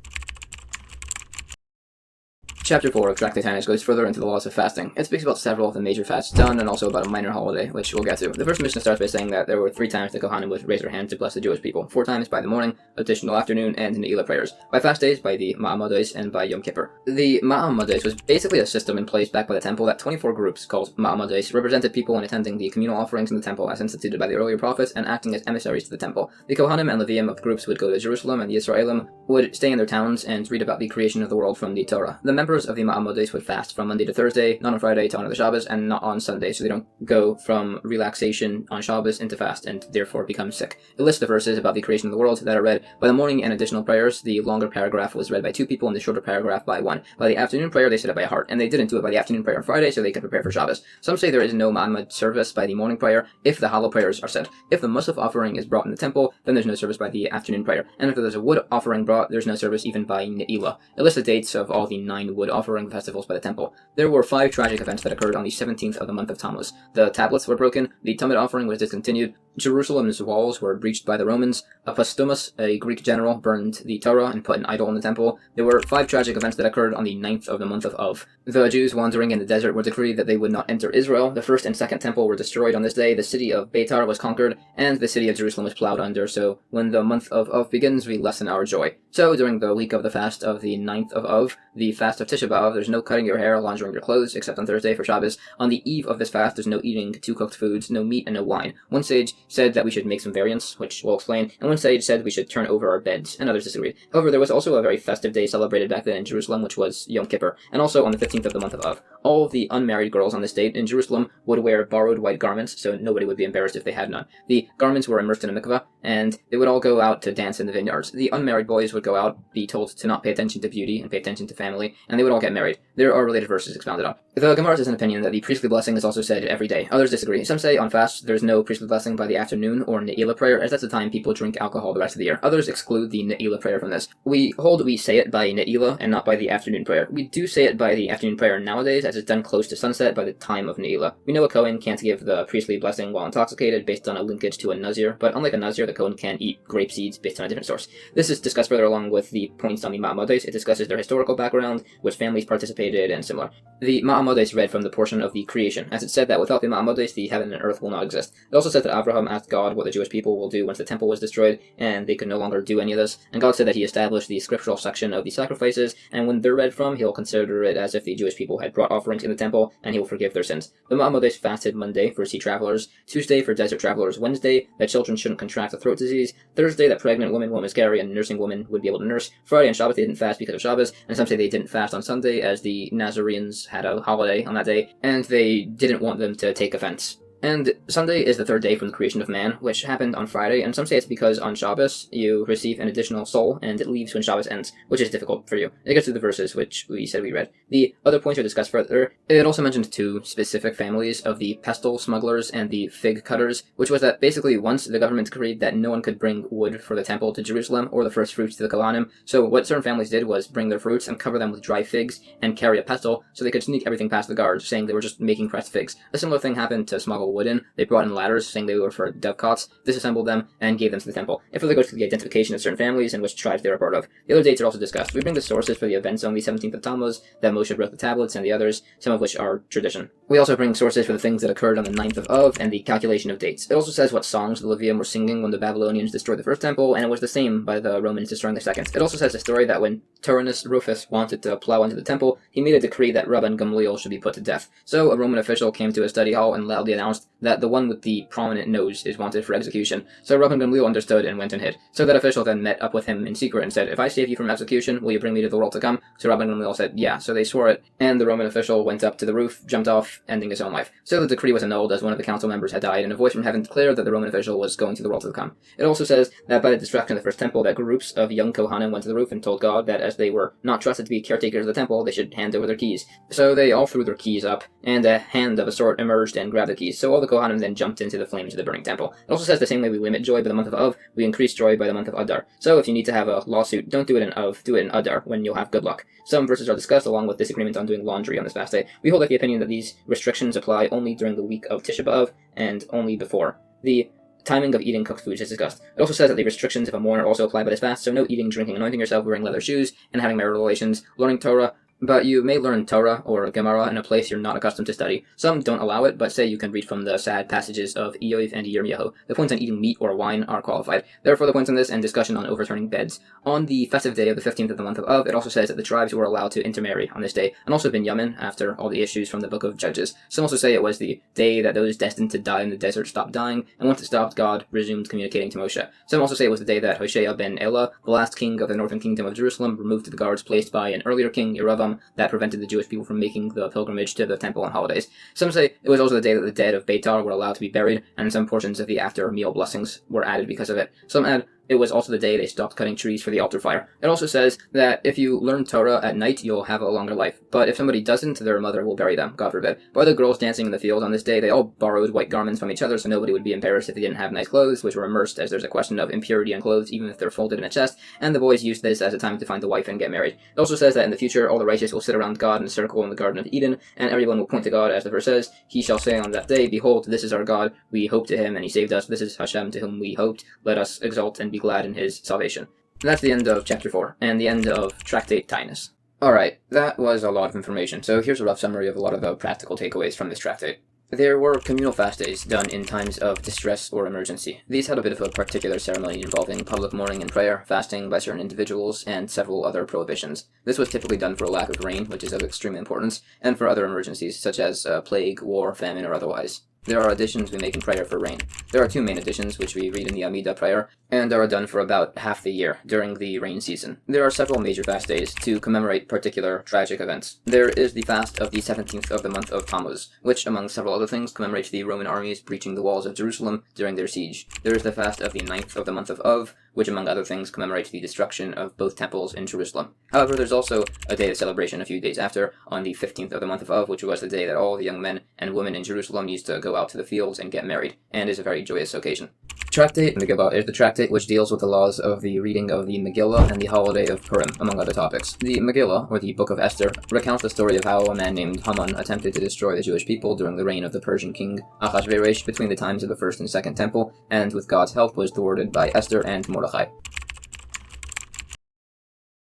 Chapter 4 of Tractate Taanis goes further into the laws of fasting. It speaks about several of the major fasts done, and also about a minor holiday, which we'll get to. The first Mishnah starts by saying that there were 3 times the Kohanim would raise their hand to bless the Jewish people. 4 times by the morning, additional afternoon, and Megillah prayers. By fast days, by the Ma'amades, and by Yom Kippur. The Ma'amades was basically a system in place back by the temple that 24 groups, called Ma'amades, represented people in attending the communal offerings in the temple as instituted by the earlier prophets and acting as emissaries to the temple. The Kohanim and Leviim of groups would go to Jerusalem, and the Yisraelim would stay in their towns and read about the creation of the world from the Torah. The members of the Ma'amades would fast from Monday to Thursday, not on Friday to honor the Shabbos, and not on Sunday, so they don't go from relaxation on Shabbos into fast and therefore become sick. It lists the verses about the creation of the world that are read by the morning and additional prayers. The longer paragraph was read by 2 people and the shorter paragraph by 1. By the afternoon prayer, they said it by heart, and they didn't do it by the afternoon prayer on Friday so they could prepare for Shabbos. Some say there is no Ma'amad service by the morning prayer if the hallow prayers are said. If the Musaf offering is brought in the temple, then there's no service by the afternoon prayer. And if there's a wood offering brought, there's no service even by Ne'ilah. It lists the dates of all the 9 wood offering festivals by the temple. There were 5 tragic events that occurred on the 17th of the month of Tammuz. The tablets were broken, the Talmud offering was discontinued, Jerusalem's walls were breached by the Romans, Apostomus, a Greek general, burned the Torah and put an idol in the temple. There were 5 tragic events that occurred on the 9th of the month of Av. The Jews wandering in the desert were decreed that they would not enter Israel. The first and second temple were destroyed on this day. The city of Beitzah was conquered, and the city of Jerusalem was plowed under. So when the month of Av begins, we lessen our joy. So, during the week of the fast of the 9th of Av, the fast of Tisha B'Av, there's no cutting your hair, laundering your clothes, except on Thursday for Shabbos. On the eve of this fast, there's no eating two cooked foods, no meat, and no wine. One sage said that we should make some variants, which we'll explain, and one sage said we should turn over our beds, and others disagreed. However, there was also a very festive day celebrated back then in Jerusalem, which was Yom Kippur, and also on the 15th of the month of Av. All of the unmarried girls on this date in Jerusalem would wear borrowed white garments, so nobody would be embarrassed if they had none. The garments were immersed in a mikveh, and they would all go out to dance in the vineyards. The unmarried boys would go out, be told to not pay attention to beauty and pay attention to family, and they would all get married. There are related verses expounded on. The Gemara has an opinion that the priestly blessing is also said every day. Others disagree. Some say on fast there's no priestly blessing by the afternoon or Ne'ilah prayer, as that's the time people drink alcohol the rest of the year. Others exclude the Ne'ilah prayer from this. We hold we say it by Ne'ilah and not by the afternoon prayer. We do say it by the afternoon prayer nowadays, as it's done close to sunset by the time of Ne'ilah. We know a Kohen can't give the priestly blessing while intoxicated based on a linkage to a Nazir, but unlike a Nazir, the Kohen can eat grape seeds based on a different source. This is discussed further along with the points on the Ma'amodes. It discusses their historical background, which families participated, and similar. The Ma'amodes read from the portion of the creation, as it said that without the Ma'amodes, the heaven and earth will not exist. It also said that Abraham asked God what the Jewish people will do once the temple was destroyed, and they could no longer do any of this, and God said that he established the scriptural section of the sacrifices, and when they're read from, he'll consider it as if the Jewish people had brought offerings in the temple, and he will forgive their sins. The Ma'amodes fasted Monday for sea travelers, Tuesday for desert travelers, Wednesday that children shouldn't contract a throat disease, Thursday that pregnant women won't miscarry and nursing women would be able to nurse, Friday and Shabbos they didn't fast because of Shabbos, and some say they didn't fast on Sunday as the Nazarenes had a holiday on that day, and they didn't want them to take offense. And Sunday is the third day from the creation of man, which happened on Friday, and some say it's because on Shabbos you receive an additional soul, and it leaves when Shabbos ends, which is difficult for you. It gets to the verses, which we said we read. The other points are discussed further. It also mentioned two specific families of the pestle smugglers and the fig cutters, which was that basically once the government decreed that no one could bring wood for the temple to Jerusalem, or the first fruits to the Kalanim, so what certain families did was bring their fruits and cover them with dry figs, and carry a pestle, so they could sneak everything past the guards, saying they were just making pressed figs. A similar thing happened to smuggle wood in. They brought in ladders, saying they were for dovecots, disassembled them, and gave them to the temple. It further goes to the identification of certain families and which tribes they were part of. The other dates are also discussed. We bring the sources for the events on the 17th of Tammuz, that Moshe wrote the tablets, and the others, some of which are tradition. We also bring sources for the things that occurred on the 9th of Av, and the calculation of dates. It also says what songs the Levium were singing when the Babylonians destroyed the first temple, and it was the same by the Romans destroying the second. It also says the story that when Tyrannus Rufus wanted to plow into the temple, he made a decree that Rabban Gamliel should be put to death. So a Roman official came to his study hall and loudly announced that the one with the prominent nose is wanted for execution. So Rabban Gamliel understood and went and hid. So that official then met up with him in secret and said, "If I save you from execution, will you bring me to the world to come?" So Rabban Gamliel said, "Yeah." So they swore it, and the Roman official went up to the roof, jumped off, ending his own life. So the decree was annulled as one of the council members had died, and a voice from heaven declared that the Roman official was going to the world to come. It also says that by the destruction of the first temple, that groups of young Kohanim went to the roof and told God that as they were not trusted to be caretakers of the temple, they should hand over their keys. So they all threw their keys up, and a hand of a sort emerged and grabbed the keys. So all the Kohanim then jumped into the flames of the burning temple. It also says the same way we limit joy by the month of Av, we increase joy by the month of Adar. So if you need to have a lawsuit, don't do it in Av, do it in Adar, when you'll have good luck. Some verses are discussed along with disagreement on doing laundry on this fast day. We hold the opinion that these restrictions apply only during the week of Tisha B'Av and only before. The timing of eating cooked foods is discussed. It also says that the restrictions of a mourner also apply by this fast, so no eating, drinking, anointing yourself, wearing leather shoes, and having marital relations, learning Torah. But you may learn Torah or Gemara in a place you're not accustomed to study. Some don't allow it, but say you can read from the sad passages of Iyov and Yirmiyahu. The points on eating meat or wine are qualified. Therefore, the points on this and discussion on overturning beds. On the festive day of the 15th of the month of Av, it also says that the tribes were allowed to intermarry on this day, and also Binyamin, after all the issues from the book of Judges. Some also say it was the day that those destined to die in the desert stopped dying, and once it stopped, God resumed communicating to Moshe. Some also say it was the day that Hoshea ben Elah, the last king of the northern kingdom of Jerusalem, removed the guards placed by an earlier king, Eruvin, that prevented the Jewish people from making the pilgrimage to the temple on holidays. Some say it was also the day that the dead of Beitzah were allowed to be buried, and some portions of the after-meal blessings were added because of it. Some add it was also the day they stopped cutting trees for the altar fire. It also says that if you learn Torah at night, you'll have a longer life. But if somebody doesn't, their mother will bury them, God forbid. By the girls dancing in the field on this day, they all borrowed white garments from each other, so nobody would be embarrassed if they didn't have nice clothes, which were immersed, as there's a question of impurity on clothes, even if they're folded in a chest, and the boys used this as a time to find a wife and get married. It also says that in the future, all the righteous will sit around God in a circle in the Garden of Eden, and everyone will point to God, as the verse says, "He shall say on that day, Behold, this is our God, we hoped to him, and he saved us. This is Hashem, to whom we hoped. Let us exalt and be glad in his salvation." That's the end of Chapter 4, and the end of Tractate Taanis. Alright, that was a lot of information, so here's a rough summary of a lot of the practical takeaways from this tractate. There were communal fast days done in times of distress or emergency. These had a bit of a particular ceremony involving public mourning and prayer, fasting by certain individuals, and several other prohibitions. This was typically done for a lack of rain, which is of extreme importance, and for other emergencies such as plague, war, famine, or otherwise. There are additions we make in prayer for rain. There are two main additions which we read in the Amidah prayer, and are done for about half the year during the rain season. There are several major fast days to commemorate particular tragic events. There is the fast of the 17th of the month of Tammuz, which, among several other things, commemorates the Roman armies breaching the walls of Jerusalem during their siege. There is the fast of the 9th of the month of which, among other things, commemorates the destruction of both temples in Jerusalem. However, there's also a day of celebration a few days after, on the 15th of the month of which was the day that all the young men and women in Jerusalem used to go out to the fields and get married, and is a very joyous occasion. Tractate Megillah is the tractate which deals with the laws of the reading of the Megillah and the holiday of Purim, among other topics. The Megillah, or the Book of Esther, recounts the story of how a man named Haman attempted to destroy the Jewish people during the reign of the Persian king Ahasuerus between the times of the First and Second Temple, and with God's help was thwarted by Esther and Mordechai.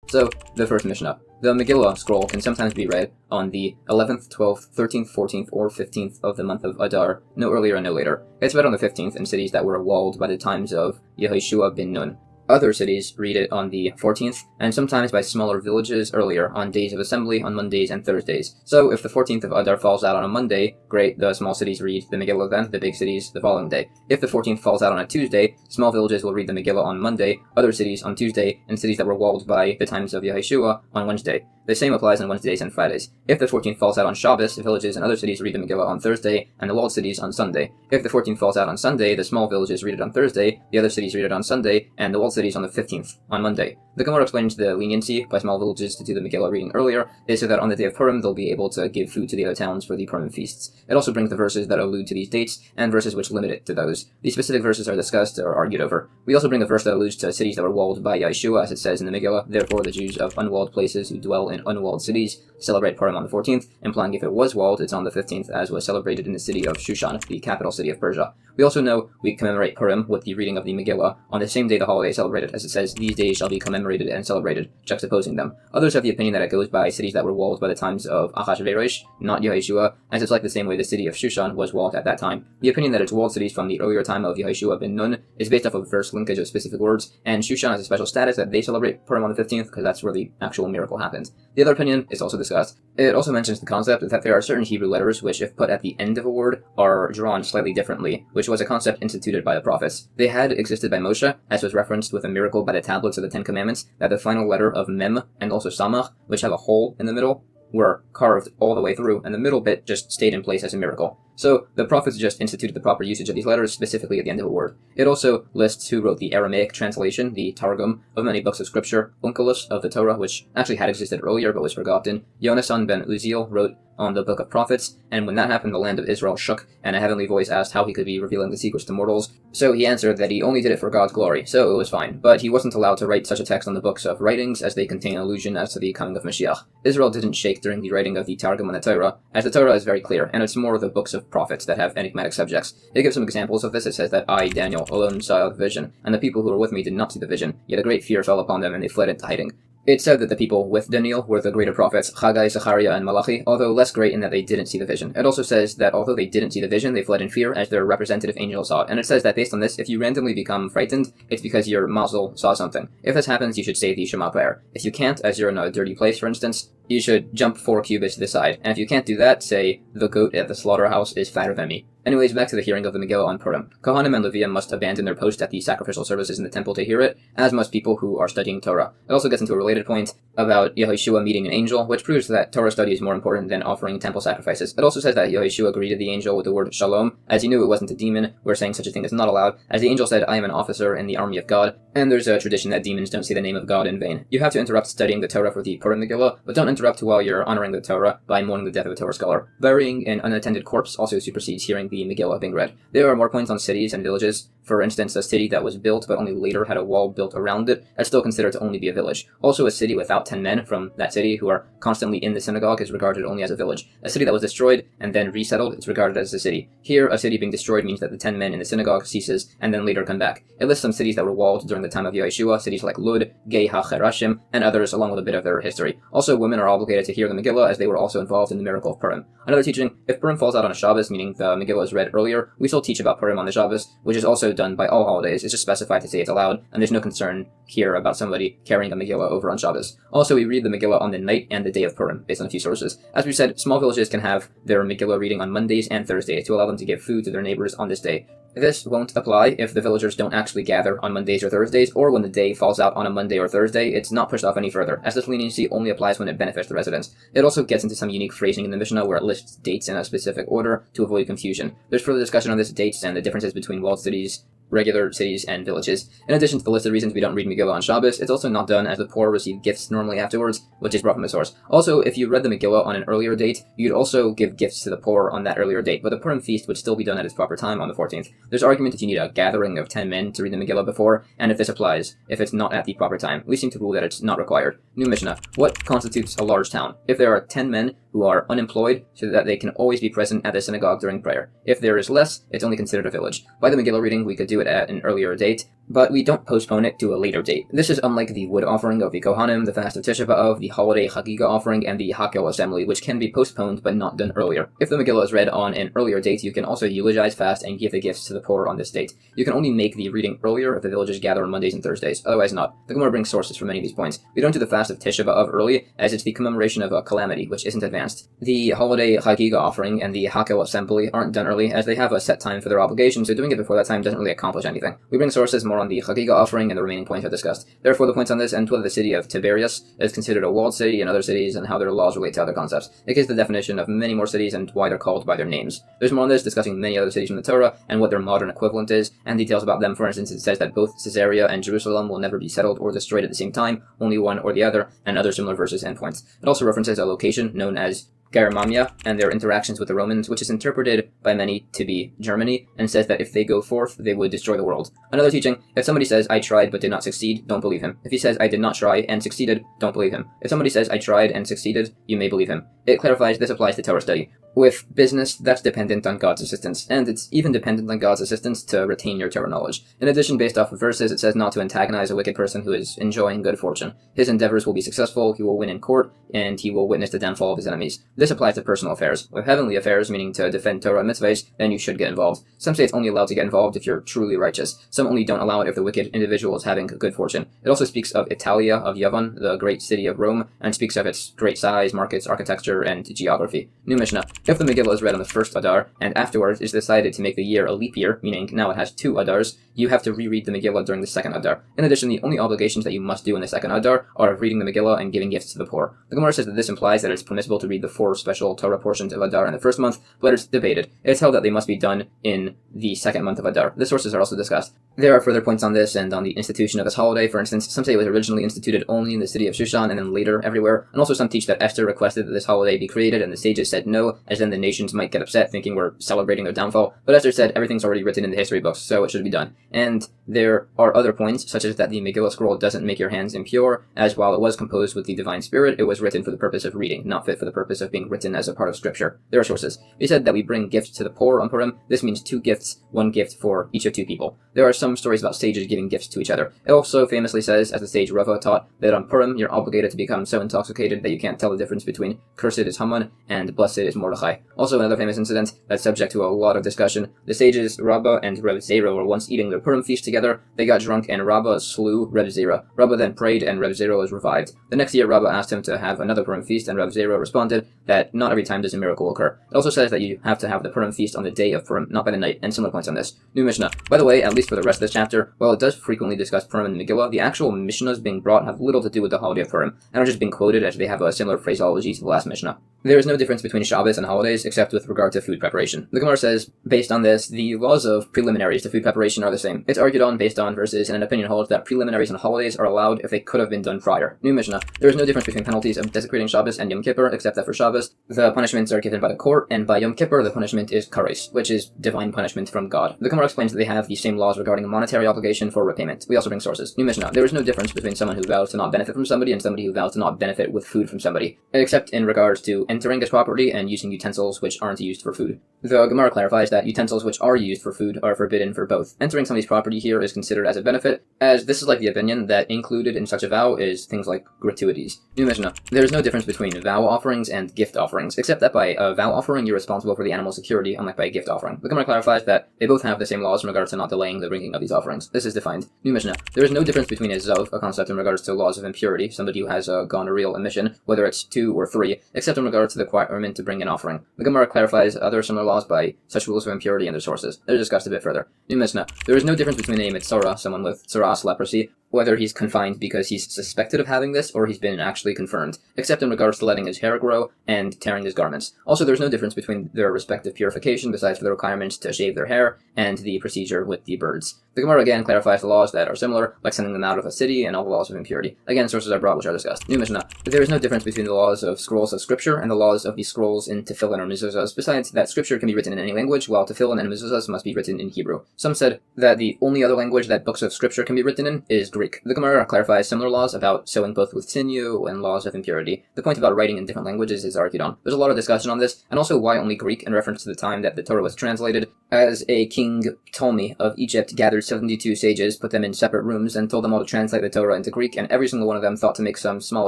So, the first Mishnah. The Megillah scroll can sometimes be read on the 11th, 12th, 13th, 14th, or 15th of the month of Adar, no earlier and no later. It's read on the 15th in cities that were walled by the times of Yehoshua bin Nun. Other cities read it on the 14th, and sometimes by smaller villages earlier on days of assembly on Mondays and Thursdays. So if the 14th of Adar falls out on a Monday, great, the small cities read the Megillah then, the big cities the following day. If the 14th falls out on a Tuesday, small villages will read the Megillah on Monday, other cities on Tuesday, and cities that were walled by the times of Yehoshua on Wednesday. The same applies on Wednesdays and Fridays. If the 14th falls out on Shabbos, villages and other cities read the Megillah on Thursday, and the walled cities on Sunday. If the 14th falls out on Sunday, the small villages read it on Thursday, the other cities read it on Sunday, and the walled cities on the 15th, on Monday. The Gemara explains the leniency by small villages to do the Megillah reading earlier is so that on the day of Purim they'll be able to give food to the other towns for the Purim feasts. It also brings the verses that allude to these dates, and verses which limit it to those. These specific verses are discussed or argued over. We also bring a verse that alludes to cities that were walled by Yeshua, as it says in the Megillah, therefore the Jews of unwalled places who dwell in unwalled cities celebrate Purim on the 14th, implying if it was walled, it's on the 15th, as was celebrated in the city of Shushan, the capital city of Persia. We also know we commemorate Purim with the reading of the Megillah on the same day the holiday is celebrated, as it says, these days shall be commemorated and celebrated, juxtaposing them. Others have the opinion that it goes by cities that were walled by the times of Ahasuerus, not Yehoshua, as it's like the same way the city of Shushan was walled at that time. The opinion that it's walled cities from the earlier time of Yehoshua bin Nun is based off of verse linkage of specific words, and Shushan has a special status that they celebrate Purim on the 15th because that's where the actual miracle happens. The other opinion is also discussed. It also mentions the concept that there are certain Hebrew letters which, if put at the end of a word, are drawn slightly differently, which was a concept instituted by the prophets. They had existed by Moshe, as was referenced with a miracle by the tablets of the Ten Commandments, that the final letter of Mem and also Samach, which have a hole in the middle, were carved all the way through, and the middle bit just stayed in place as a miracle. So the prophets just instituted the proper usage of these letters specifically at the end of a word. It also lists who wrote the Aramaic translation, the Targum, of many books of scripture, Onkelos of the Torah, which actually had existed earlier but was forgotten. Yonasan ben Uziel wrote on the Book of Prophets, and when that happened the land of Israel shook, and a heavenly voice asked how he could be revealing the secrets to mortals. So he answered that he only did it for God's glory, so it was fine. But he wasn't allowed to write such a text on the books of writings, as they contain allusion as to the coming of Mashiach. Israel didn't shake during the writing of the Targum on the Torah, as the Torah is very clear, and it's more the books of prophets that have enigmatic subjects. It gives some examples of this. It says that I, Daniel, alone saw the vision, and the people who were with me did not see the vision, yet a great fear fell upon them, and they fled into hiding. It said that the people with Daniel were the greater prophets, Chagigah, Zechariah, and Malachi, although less great in that they didn't see the vision. It also says that although they didn't see the vision, they fled in fear as their representative angel saw it. And it says that based on this, if you randomly become frightened, it's because your mazel saw something. If this happens, you should say the Shema prayer. If you can't, as you're in a dirty place, for instance, you should jump 4 cubits to the side. And if you can't do that, say, the goat at the slaughterhouse is fatter than me. Anyways, back to the hearing of the Megillah on Purim. Kohanim and Leviim must abandon their post at the sacrificial services in the temple to hear it, as must people who are studying Torah. It also gets into a related point about Yehoshua meeting an angel, which proves that Torah study is more important than offering temple sacrifices. It also says that Yehoshua greeted the angel with the word shalom, as he knew it wasn't a demon, where saying such a thing is not allowed, as the angel said, I am an officer in the army of God, and there's a tradition that demons don't say the name of God in vain. You have to interrupt studying the Torah for the Purim Megillah, but don't interrupt while you're honoring the Torah by mourning the death of a Torah scholar. Burying an unattended corpse also supersedes hearing the Megillah being read. There are more points on cities and villages. For instance, a city that was built but only later had a wall built around it, that's still considered to only be a village. Also, a city without 10 men from that city who are constantly in the synagogue is regarded only as a village. A city that was destroyed and then resettled is regarded as a city. Here, a city being destroyed means that the 10 men in the synagogue ceases and then later come back. It lists some cities that were walled during the time of Yeshua, cities like Lud, Gei HaCherashim, and others, along with a bit of their history. Also, women are obligated to hear the Megillah as they were also involved in the miracle of Purim. Another teaching, if Purim falls out on a Shabbos, meaning the Megillah is read earlier, we still teach about Purim on the Shabbos, which is also done by all holidays. It's just specified to say it's allowed, and there's no concern here about somebody carrying a Megillah over on Shabbos. Also, we read the Megillah on the night and the day of Purim, based on a few sources. As we said, small villages can have their Megillah reading on Mondays and Thursdays to allow them to give food to their neighbors on this day. This won't apply if the villagers don't actually gather on Mondays or Thursdays, or when the day falls out on a Monday or Thursday. It's not pushed off any further, as this leniency only applies when it benefits the residents. It also gets into some unique phrasing in the Mishnah where it lists dates in a specific order to avoid confusion. There's further discussion on this dates and the differences between walled cities, regular cities, and villages. In addition to the list of reasons we don't read Megillah on Shabbos, it's also not done as the poor receive gifts normally afterwards, which is brought from the source. Also, if you read the Megillah on an earlier date, you'd also give gifts to the poor on that earlier date, but the Purim feast would still be done at its proper time on the 14th. There's argument that you need a gathering of 10 men to read the Megillah before, and if this applies, if it's not at the proper time. We seem to rule that it's not required. New Mishnah. What constitutes a large town? If there are 10 men who are unemployed so that they can always be present at the synagogue during prayer. If there is less, it's only considered a village. By the Megillah reading, we could do it at an earlier date, but we don't postpone it to a later date. This is unlike the wood offering of the Kohanim, the fast of Tisha B'Av, the holiday Chagigah offering, and the Half-Shekel assembly, which can be postponed but not done earlier. If the Megillah is read on an earlier date, you can also eulogize, fast, and give the gifts to the poor on this date. You can only make the reading earlier if the villagers gather on Mondays and Thursdays, otherwise not. The Gemara brings sources for many of these points. We don't do the fast of Tisha B'Av early, as it's the commemoration of a calamity, which isn't advanced. The holiday Chagigah offering and the Half-Shekel assembly aren't done early, as they have a set time for their obligation, so doing it before that time doesn't really accomplish anything. We bring sources more on the Chagigah offering and the remaining points are discussed. Therefore, the points on this and whether the city of Tiberias is considered a walled city and other cities and how their laws relate to other concepts. It gives the definition of many more cities and why they're called by their names. There's more on this, discussing many other cities from the Torah and what their modern equivalent is, and details about them. For instance, it says that both Caesarea and Jerusalem will never be settled or destroyed at the same time, only one or the other, and other similar verses and points. It also references a location known as Germania and their interactions with the Romans, which is interpreted by many to be Germany, and says that if they go forth, they would destroy the world. Another teaching, if somebody says, I tried but did not succeed, don't believe him. If he says, I did not try and succeeded, don't believe him. If somebody says, I tried and succeeded, you may believe him. It clarifies this applies to Torah study. With business, that's dependent on God's assistance, and it's even dependent on God's assistance to retain your Torah knowledge. In addition, based off of verses, it says not to antagonize a wicked person who is enjoying good fortune. His endeavors will be successful, he will win in court, and he will witness the downfall of his enemies. This applies to personal affairs. With heavenly affairs, meaning to defend Torah and mitzvahs, then you should get involved. Some say it's only allowed to get involved if you're truly righteous. Some only don't allow it if the wicked individual is having good fortune. It also speaks of Italia, of Yavon, the great city of Rome, and speaks of its great size, markets, architecture, and geography. New Mishnah. If the Megillah is read on the first Adar, and afterwards is decided to make the year a leap year, meaning now it has 2 Adars, you have to reread the Megillah during the second Adar. In addition, the only obligations that you must do in the second Adar are reading the Megillah and giving gifts to the poor. The Gemara says that this implies that it's permissible to read the 4 special Torah portions of Adar in the first month, but it's debated. It's held that they must be done in the second month of Adar. The sources are also discussed. There are further points on this and on the institution of this holiday. For instance, some say it was originally instituted only in the city of Shushan and then later everywhere, and also some teach that Esther requested that this holiday be created and the sages said no, as then the nations might get upset thinking we're celebrating their downfall. But Esther said everything's already written in the history books, so it should be done. And there are other points, such as that the Megillah scroll doesn't make your hands impure, as while it was composed with the divine spirit, it was written for the purpose of reading, not fit for the purpose of being written as a part of scripture. There are sources. We said that we bring gifts to the poor on Purim. This means 2 gifts, 1 gift for each of 2 people. There are some stories about sages giving gifts to each other. It also famously says, as the sage Rava taught, that on Purim you're obligated to become so intoxicated that you can't tell the difference between cursed is Haman and blessed is Mordechai. Also another famous incident that's subject to a lot of discussion. The sages Rabbah and Reb Zera were once eating their Purim feast together. They got drunk and Rabbah slew Reb Zera. Rabbah then prayed and Reb Zera was revived. The next year Rabbah asked him to have another Purim feast and Reb Zera responded that not every time does a miracle occur. It also says that you have to have the Purim feast on the day of Purim, not by the night, and similar points on this. New Mishnah. By the way, at least for the rest of this chapter, while it does frequently discuss Purim in the Megillah, the actual Mishnahs being brought have little to do with the holiday of Purim, and are just being quoted as they have a similar phraseology to the last Mishnah. There is no difference between Shabbos and holidays except with regard to food preparation. The Gemara says, based on this, the laws of preliminaries to food preparation are the same. It's argued on based on verses, and an opinion holds that preliminaries on holidays are allowed if they could have been done prior. New Mishnah. There is no difference between penalties of desecrating Shabbos and Yom Kippur, except that for Shabbos, the punishments are given by the court, and by Yom Kippur, the punishment is kares, which is divine punishment from God. The Gemara explains that they have the same laws regarding a monetary obligation for repayment. We also bring sources. New Mishnah. There is no difference between someone who vows to not benefit from somebody and somebody who vows to not benefit with food from somebody, except in regards to entering his property and using utensils which aren't used for food. The Gemara clarifies that utensils which are used for food are forbidden for both. Entering somebody's property here is considered as a benefit, as this is like the opinion that included in such a vow is things like gratuities. New Mishnah. There is no difference between vow offerings and gift offerings, except that by a vow offering you're responsible for the animal's security, unlike by a gift offering. The Gemara clarifies that they both have the same laws in regards to not delaying the bringing of these offerings. This is defined. New Mishnah. There is no difference between a zov, a concept in regards to laws of impurity, somebody who has a gonorrheal emission, whether it's 2 or 3, except in regards to the requirement to bring an offering. The Gemara clarifies other similar laws by such rules of impurity and their sources. They're discussed a bit further. New Mishnah. There is no difference between a mitzora, someone with tsaras, leprosy, whether he's confined because he's suspected of having this or he's been actually confirmed, except in regards to letting his hair grow and tearing his garments. Also, there's no difference between their respective purification besides for the requirements to shave their hair and the procedure with the birds. The Gemara again clarifies the laws that are similar, like sending them out of a city and all the laws of impurity. Again, sources are brought which are discussed. New Mishnah. There is no difference between the laws of scrolls of scripture and the laws of the scrolls in tefillin or mezuzahs, besides that scripture can be written in any language, while tefillin and mezuzahs must be written in Hebrew. Some said that the only other language that books of scripture can be written in is Greek. The Gemara clarifies similar laws about sewing both with sinew and laws of impurity. The point about writing in different languages is argued on. There's a lot of discussion on this, and also why only Greek in reference to the time that the Torah was translated, as a king Ptolemy of Egypt gathered 72 sages, put them in separate rooms, and told them all to translate the Torah into Greek, and every single one of them thought to make some small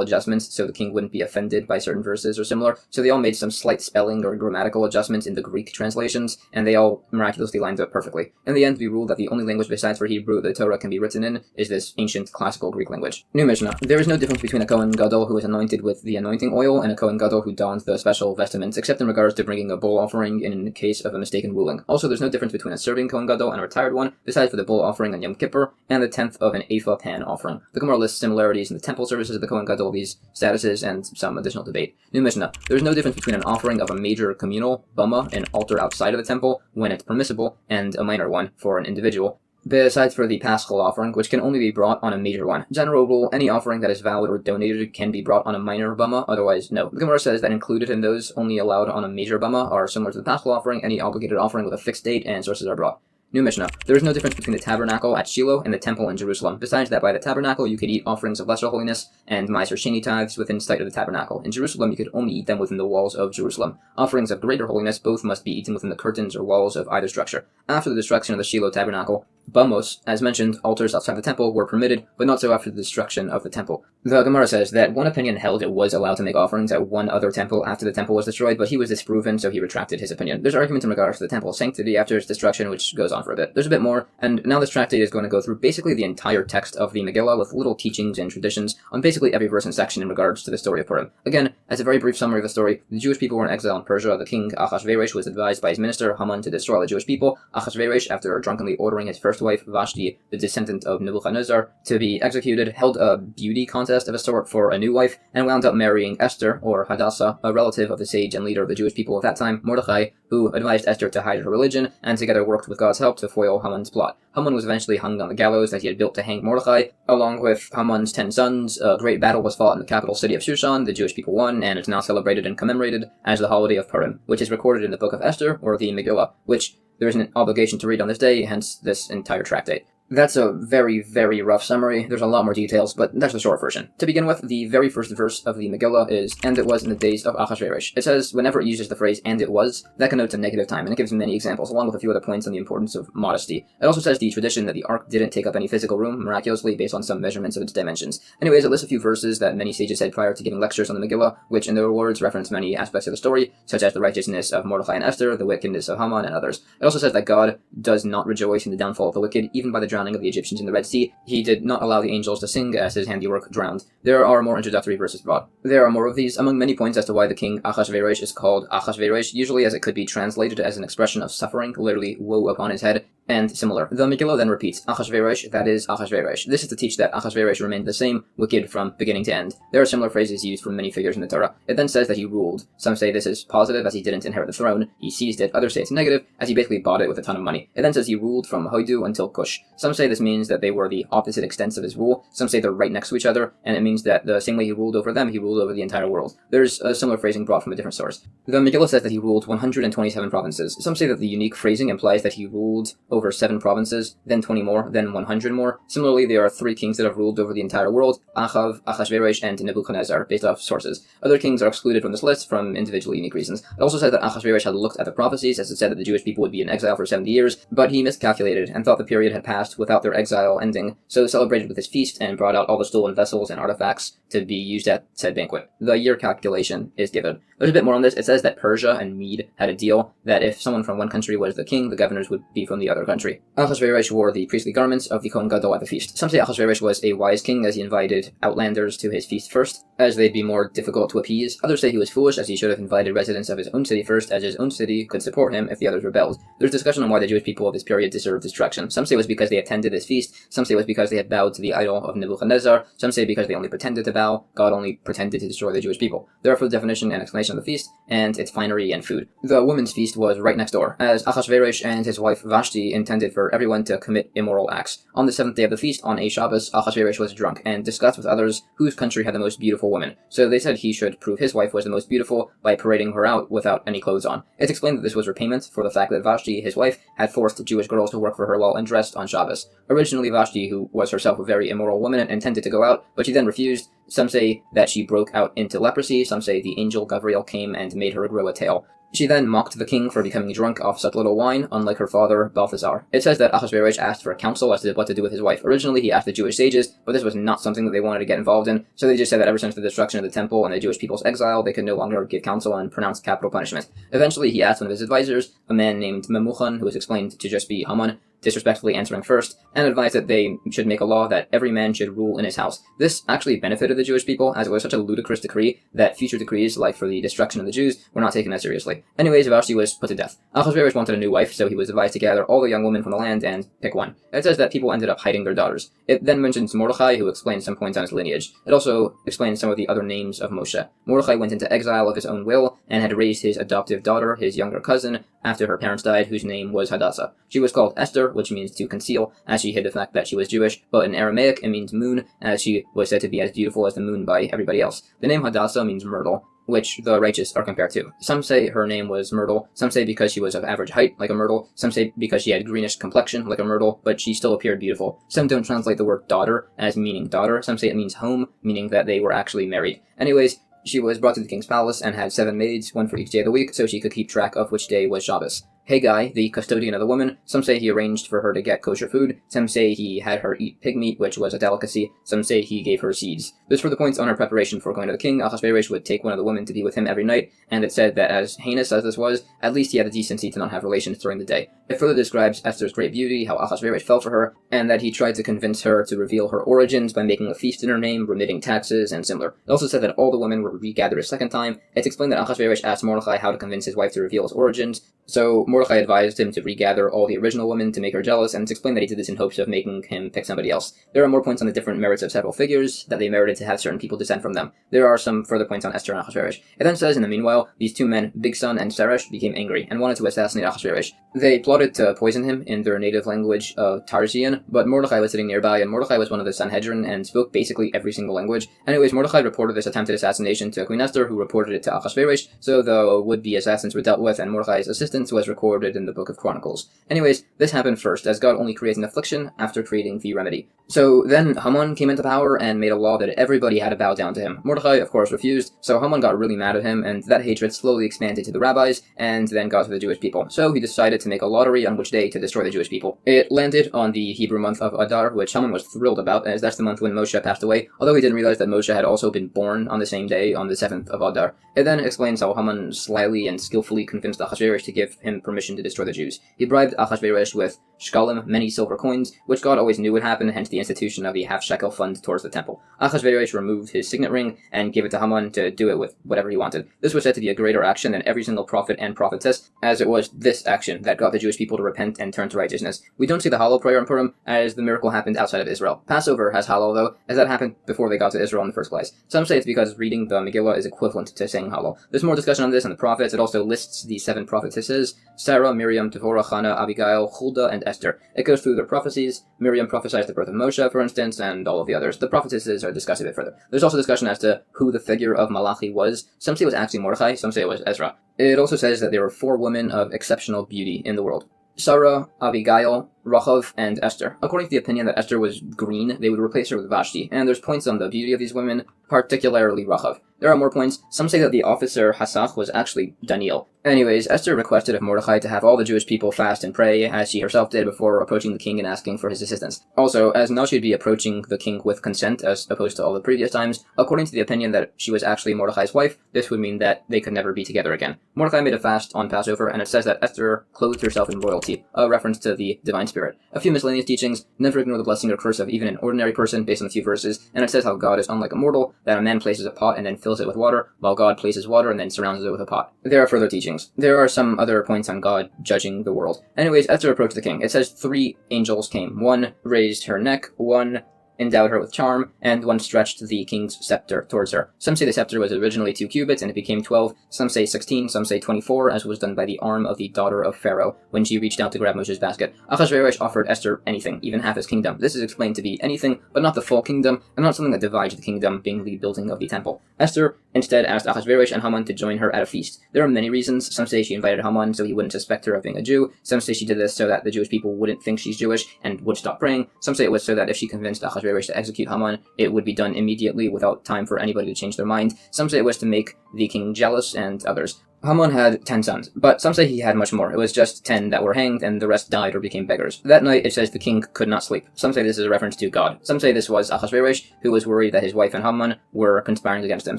adjustments so the king wouldn't be offended by certain verses or similar, so they all made some slight spelling or grammatical adjustments in the Greek translations, and they all miraculously lined up perfectly. In the end, we ruled that the only language besides for Hebrew the Torah can be written in is this ancient classical Greek language. New Mishnah. There is no difference between a Kohen Gadol who is anointed with the anointing oil and a Kohen Gadol who dons the special vestments, except in regards to bringing a bull offering in case of a mistaken ruling. Also, there's no difference between a serving Kohen Gadol and a retired one, besides for the bull offering on Yom Kippur and the 10th of an ephah pan offering. The Gemara lists similarities in the temple services of the Kohen Gadol, these statuses, and some additional debate. New Mishnah. There is no difference between an offering of a major communal bama, an altar outside of the temple, when it's permissible, and a minor one for an individual, besides for the Paschal offering, which can only be brought on a major one. General rule, any offering that is valid or donated can be brought on a minor bama, otherwise no. The Gemara says that included in those only allowed on a major bama are similar to the Paschal offering, any obligated offering with a fixed date, and sources are brought. New Mishnah. There is no difference between the tabernacle at Shiloh and the temple in Jerusalem. Besides that, by the tabernacle you could eat offerings of lesser holiness and Meiser Sheni tithes within sight of the tabernacle. In Jerusalem you could only eat them within the walls of Jerusalem. Offerings of greater holiness both must be eaten within the curtains or walls of either structure. After the destruction of the Shiloh tabernacle, bamos, as mentioned, altars outside the temple were permitted, but not so after the destruction of the temple. The Gemara says that one opinion held it was allowed to make offerings at one other temple after the temple was destroyed, but he was disproven, so he retracted his opinion. There's argument in regards to the temple's sanctity after its destruction, which goes on for a bit. There's a bit more, and now this tractate is going to go through basically the entire text of the Megillah with little teachings and traditions on basically every verse and section in regards to the story of Purim. Again, as a very brief summary of the story, the Jewish people were in exile in Persia. The king Achashverosh was advised by his minister Haman to destroy the Jewish people. Achashverosh, after drunkenly ordering his first wife, Vashti, the descendant of Nebuchadnezzar, to be executed, held a beauty contest of a sort for a new wife, and wound up marrying Esther, or Hadassah, a relative of the sage and leader of the Jewish people of that time, Mordechai, who advised Esther to hide her religion, and together worked with God's help to foil Haman's plot. Haman was eventually hung on the gallows that he had built to hang Mordechai, along with Haman's 10 sons. A great battle was fought in the capital city of Shushan. The Jewish people won, and it's now celebrated and commemorated as the holiday of Purim, which is recorded in the book of Esther, or the Megillah, which there is an obligation to read on this day, hence this entire tractate. That's a very, very rough summary. There's a lot more details, but that's the short version. To begin with, the very first verse of the Megillah is, "And it was in the days of Achashverosh." It says, whenever it uses the phrase, "and it was," that connotes a negative time, and it gives many examples, along with a few other points on the importance of modesty. It also says the tradition that the ark didn't take up any physical room, miraculously, based on some measurements of its dimensions. Anyways, it lists a few verses that many sages said prior to giving lectures on the Megillah, which in their words reference many aspects of the story, such as the righteousness of Mordechai and Esther, the wickedness of Haman, and others. It also says that God does not rejoice in the downfall of the wicked, even by the drowning of the Egyptians in the Red Sea. He did not allow the angels to sing as his handiwork drowned. There are more introductory verses brought. There are more of these, among many points as to why the king Achashverosh is called Achashverosh, usually as it could be translated as an expression of suffering, literally woe upon his head, and similar. The Megillah then repeats, Achashverosh, that is Achashverosh. This is to teach that Achashverosh remained the same, wicked from beginning to end. There are similar phrases used from many figures in the Torah. It then says that he ruled. Some say this is positive, as he didn't inherit the throne. He seized it. Others say it's negative, as he basically bought it with a ton of money. It then says he ruled from Hoidu until Cush. Some say this means that they were the opposite extents of his rule. Some say they're right next to each other, and it means that the same way he ruled over them, he ruled over the entire world. There's a similar phrasing brought from a different source. The Megillah says that he ruled 127 provinces. Some say that the unique phrasing implies that he ruled over 7 provinces, then 20 more, then 100 more. Similarly, there are 3 kings that have ruled over the entire world: Achav, Achashverosh, and Nebuchadnezzar, based off sources. Other kings are excluded from this list from individually unique reasons. It also said that Achashverosh had looked at the prophecies, as it said that the Jewish people would be in exile for 70 years, but he miscalculated and thought the period had passed without their exile ending, so celebrated with his feast and brought out all the stolen vessels and artifacts to be used at said banquet. The year calculation is given. There's a bit more on this. It says that Persia and Mede had a deal that if someone from one country was the king, the governors would be from the other country. Achashverosh wore the priestly garments of the Kohen Gadol at the feast. Some say Achashverosh was a wise king, as he invited outlanders to his feast first, as they'd be more difficult to appease. Others say he was foolish, as he should have invited residents of his own city first, as his own city could support him if the others rebelled. There's discussion on why the Jewish people of this period deserved destruction. Some say it was because they attended this feast, some say it was because they had bowed to the idol of Nebuchadnezzar, some say because they only pretended to bow, God only pretended to destroy the Jewish people. Therefore, the definition and explanation of the feast, and its finery and food. The women's feast was right next door, as Achashverosh and his wife Vashti intended for everyone to commit immoral acts. On the 7th day of the feast, on a Shabbos, Achashverosh was drunk and discussed with others whose country had the most beautiful women. So they said he should prove his wife was the most beautiful by parading her out without any clothes on. It's explained that this was repayment for the fact that Vashti, his wife, had forced Jewish girls to work for her while undressed on Shabbos. Originally, Vashti, who was herself a very immoral woman, intended to go out, but she then refused. Some say that she broke out into leprosy, some say the angel Gabriel came and made her grow a tail. She then mocked the king for becoming drunk off such little wine, unlike her father, Balthazar. It says that Achashverosh asked for a counsel as to what to do with his wife. Originally, he asked the Jewish sages, but this was not something that they wanted to get involved in, so they just said that ever since the destruction of the temple and the Jewish people's exile, they could no longer give counsel and pronounce capital punishment. Eventually, he asked one of his advisors, a man named Memuchan, who was explained to just be Haman, disrespectfully answering first, and advised that they should make a law that every man should rule in his house. This actually benefited the Jewish people, as it was such a ludicrous decree that future decrees, like for the destruction of the Jews, were not taken as seriously. Anyways, Vashti was put to death. Achashverosh wanted a new wife, so he was advised to gather all the young women from the land and pick one. It says that people ended up hiding their daughters. It then mentions Mordechai, who explains some points on his lineage. It also explains some of the other names of Moshe. Mordechai went into exile of his own will, and had raised his adoptive daughter, his younger cousin, after her parents died, whose name was Hadassah. She was called Esther, which means to conceal, as she hid the fact that she was Jewish, but in Aramaic it means moon, as she was said to be as beautiful as the moon by everybody else. The name Hadassah means myrtle, which the righteous are compared to. Some say her name was Myrtle, some say because she was of average height, like a myrtle, some say because she had greenish complexion, like a myrtle, but she still appeared beautiful. Some don't translate the word daughter as meaning daughter, some say it means home, meaning that they were actually married. Anyways, she was brought to the king's palace and had 7 maids, one for each day of the week, so she could keep track of which day was Shabbos. Haggai, the custodian of the woman, some say he arranged for her to get kosher food, some say he had her eat pig meat, which was a delicacy, some say he gave her seeds. Those were the points on her preparation for going to the king. Achashverosh would take one of the women to be with him every night, and it said that as heinous as this was, at least he had the decency to not have relations during the day. It further describes Esther's great beauty, how Achashverosh fell for her, and that he tried to convince her to reveal her origins by making a feast in her name, remitting taxes, and similar. It also said that all the women were regathered a second time. It's explained that Achashverosh asked Mordechai how to convince his wife to reveal his origins, so Mordechai advised him to regather all the original women to make her jealous, and it's explained that he did this in hopes of making him pick somebody else. There are more points on the different merits of several figures, that they merited to have certain people descend from them. There are some further points on Esther and Achashverosh. It then says, in the meanwhile, these 2 men, Bigsan and Seresh, became angry and wanted to assassinate Achashverosh. They plotted to poison him in their native language of Tarsian, but Mordechai was sitting nearby, and Mordechai was one of the Sanhedrin and spoke basically every single language. Anyways, Mordechai reported this attempted assassination to Queen Esther, who reported it to Achashverosh, so the would-be assassins were dealt with, and Mordechai's assistance was recorded in the Book of Chronicles. Anyways, this happened first, as God only creates an affliction after creating the remedy. So then Haman came into power and made a law that everybody had to bow down to him. Mordechai, of course, refused, so Haman got really mad at him, and that hatred slowly expanded to the rabbis, and then got to the Jewish people. So he decided to make a lottery on which day to destroy the Jewish people. It landed on the Hebrew month of Adar, which Haman was thrilled about, as that's the month when Moshe passed away, although he didn't realize that Moshe had also been born on the same day, on the 7th of Adar. It then explains how Haman slyly and skillfully convinced Achashverosh to give him permission to destroy the Jews. He bribed Achashverosh with Shekalim, many silver coins, which God always knew would happen, hence the institution of the Half-Shekel fund towards the temple. Achashverosh removed his signet ring and gave it to Haman to do it with whatever he wanted. This was said to be a greater action than every single prophet and prophetess, as it was this action that got the Jewish people to repent and turn to righteousness. We don't see the Hallel prayer in Purim, as the miracle happened outside of Israel. Passover has Hallel, though, as that happened before they got to Israel in the first place. Some say it's because reading the Megillah is equivalent to saying Hallel. There's more discussion on this in the prophets. It also lists the 7 prophetesses: Sarah, Miriam, Devorah, Hannah, Abigail, Huldah, and Esther. It goes through their prophecies. Miriam prophesies the birth of Moshe, for instance, and all of the others. The prophetesses are discussed a bit further. There's also discussion as to who the figure of Malachi was. Some say it was actually Mordechai, some say it was Ezra. It also says that there were 4 women of exceptional beauty in the world. Sarah, Abigail, Rachav, and Esther. According to the opinion that Esther was green, they would replace her with Vashti, and there's points on the beauty of these women, particularly Rachav. There are more points. Some say that the officer Hasach was actually Daniel. Anyways, Esther requested of Mordecai to have all the Jewish people fast and pray, as she herself did before approaching the king and asking for his assistance. Also, as now she'd be approaching the king with consent, as opposed to all the previous times, according to the opinion that she was actually Mordecai's wife, this would mean that they could never be together again. Mordecai made a fast on Passover, and it says that Esther clothed herself in royalty, a reference to the divine spirit. A few miscellaneous teachings: never ignore the blessing or curse of even an ordinary person, based on a few verses, and it says how God is unlike a mortal, that a man places a pot and then fills it with water, while God places water and then surrounds it with a pot. There are further teachings. There are some other points on God judging the world. Anyways, Esther approached the king. It says 3 angels came. One raised her neck, one endowed her with charm, and one stretched the king's scepter towards her. Some say the scepter was originally 2 cubits and it became 12, some say 16, some say 24, as was done by the arm of the daughter of Pharaoh when she reached out to grab Moshe's basket. Achashverosh offered Esther anything, even half his kingdom. This is explained to be anything, but not the full kingdom, and not something that divides the kingdom, being the building of the temple. Esther instead asked Achashverosh and Haman to join her at a feast. There are many reasons. Some say she invited Haman so he wouldn't suspect her of being a Jew. Some say she did this so that the Jewish people wouldn't think she's Jewish and would stop praying. Some say it was so that if she convinced Achashverosh to execute Haman, it would be done immediately without time for anybody to change their mind. Some say it was to make the king jealous, and others. Haman had 10 sons, but some say he had much more. It was just 10 that were hanged, and the rest died or became beggars. That night, it says the king could not sleep. Some say this is a reference to God. Some say this was Achashverosh, who was worried that his wife and Haman were conspiring against him,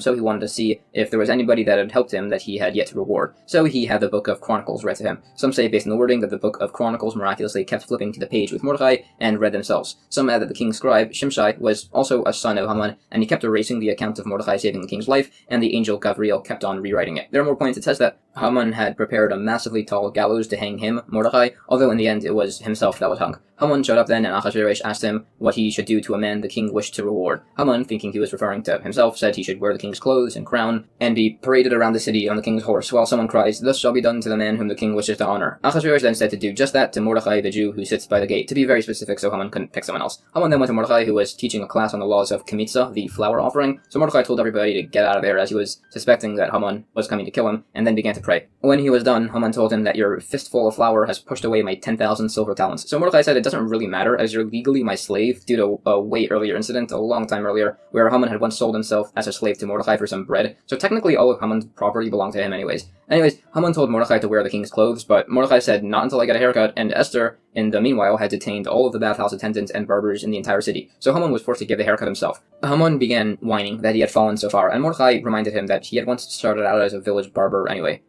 so he wanted to see if there was anybody that had helped him that he had yet to reward. So he had the Book of Chronicles read to him. Some say, based on the wording, that the Book of Chronicles miraculously kept flipping to the page with Mordecai and read themselves. Some add that the king's scribe, Shimshai, was also a son of Haman, and he kept erasing the account of Mordecai saving the king's life, and the angel Gabriel kept on rewriting it. There are more points. It says that Haman had prepared a massively tall gallows to hang him, Mordecai, although in the end it was himself that was hung. Haman showed up then, and Achashverosh asked him what he should do to a man the king wished to reward. Haman, thinking he was referring to himself, said he should wear the king's clothes and crown, and be paraded around the city on the king's horse, while someone cries, "Thus shall be done to the man whom the king wishes to honor." Achashverosh then said to do just that to Mordecai the Jew who sits by the gate, to be very specific so Haman couldn't pick someone else. Haman then went to Mordecai, who was teaching a class on the laws of Kmitza, the flour offering, so Mordecai told everybody to get out of there as he was suspecting that Haman was coming to kill him, and then began to pray. When he was done, Haman told him that your fistful of flour has pushed away my 10,000 silver talents. So Mordecai said it doesn't really matter, as you're legally my slave, due to a way earlier incident, a long time earlier, where Haman had once sold himself as a slave to Mordecai for some bread. So technically all of Haman's property belonged to him anyways. Haman told Mordecai to wear the king's clothes, but Mordecai said not until I get a haircut, and Esther, in the meanwhile, had detained all of the bathhouse attendants and barbers in the entire city. So Haman was forced to give the haircut himself. Haman began whining that he had fallen so far, and Mordecai reminded him that he had once started out as a village barber anyway.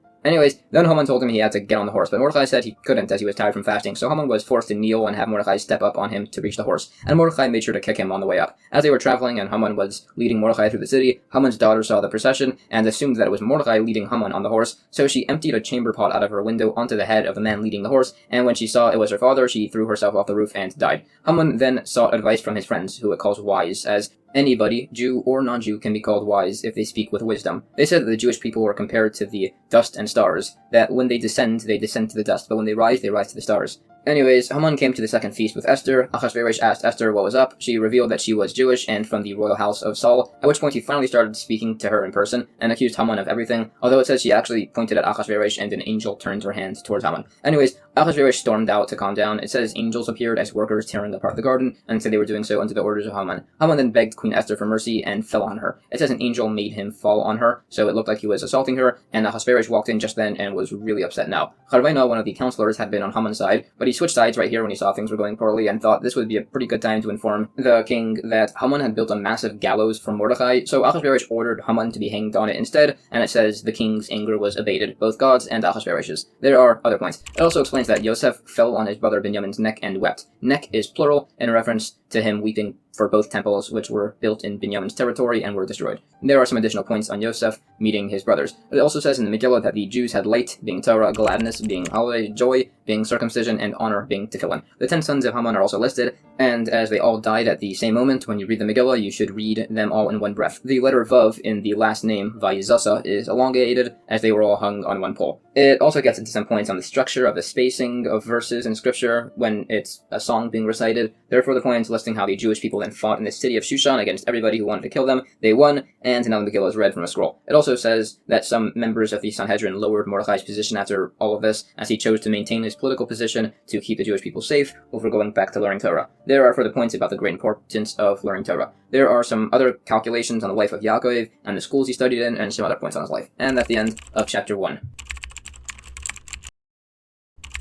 Then Haman told him he had to get on the horse, but Mordecai said he couldn't as he was tired from fasting, so Haman was forced to kneel and have Mordecai step up on him to reach the horse, and Mordecai made sure to kick him on the way up. As they were traveling and Haman was leading Mordecai through the city, Haman's daughter saw the procession and assumed that it was Mordecai leading Haman on the horse, so she emptied a chamber pot out of her window onto the head of the man leading the horse, and when she saw it was her father, she threw herself off the roof and died. Haman then sought advice from his friends, who it calls wise, as anybody, Jew or non-Jew, can be called wise if they speak with wisdom. They said that the Jewish people were compared to the dust and stars, that when they descend to the dust, but when they rise to the stars. Haman came to the second feast with Esther. Achashverosh asked Esther what was up. She revealed that she was Jewish and from the royal house of Saul, at which point he finally started speaking to her in person and accused Haman of everything, although it says she actually pointed at Achashverosh and an angel turned her hand towards Haman. Achashverosh stormed out to calm down. It says angels appeared as workers tearing apart the garden, and said they were doing so under the orders of Haman. Haman then begged Queen Esther for mercy and fell on her. It says an angel made him fall on her, so it looked like he was assaulting her, and Achashverosh walked in just then and was really upset now. Charvaina, one of the counselors, had been on Haman's side, but he switched sides right here when he saw things were going poorly and thought this would be a pretty good time to inform the king that Haman had built a massive gallows for Mordecai, so Achashverosh ordered Haman to be hanged on it instead, and it says the king's anger was abated, both God's and Achashverosh's. There are other points. It also explains that Yosef fell on his brother Binyamin's neck and wept. Neck is plural in reference to him weeping for both temples which were built in Binyamin's territory and were destroyed. There are some additional points on Yosef meeting his brothers. It also says in the Megillah that the Jews had light, being Torah, gladness, being holiday, joy, being circumcision, and honor, being tefillin. The 10 sons of Haman are also listed, and as they all died at the same moment, when you read the Megillah, you should read them all in one breath. The letter Vav in the last name, Vayizasa, is elongated, as they were all hung on one pole. It also gets into some points on the structure of the spacing of verses in scripture when it's a song being recited. Therefore, the points listed listing how the Jewish people then fought in the city of Shushan against everybody who wanted to kill them. They won, and now the Megillah is read from a scroll. It also says that some members of the Sanhedrin lowered Mordechai's position after all of this, as he chose to maintain his political position to keep the Jewish people safe over going back to learning Torah. There are further points about the great importance of learning Torah. There are some other calculations on the life of Yaakov and the schools he studied in, and some other points on his life. And that's the end of chapter 1.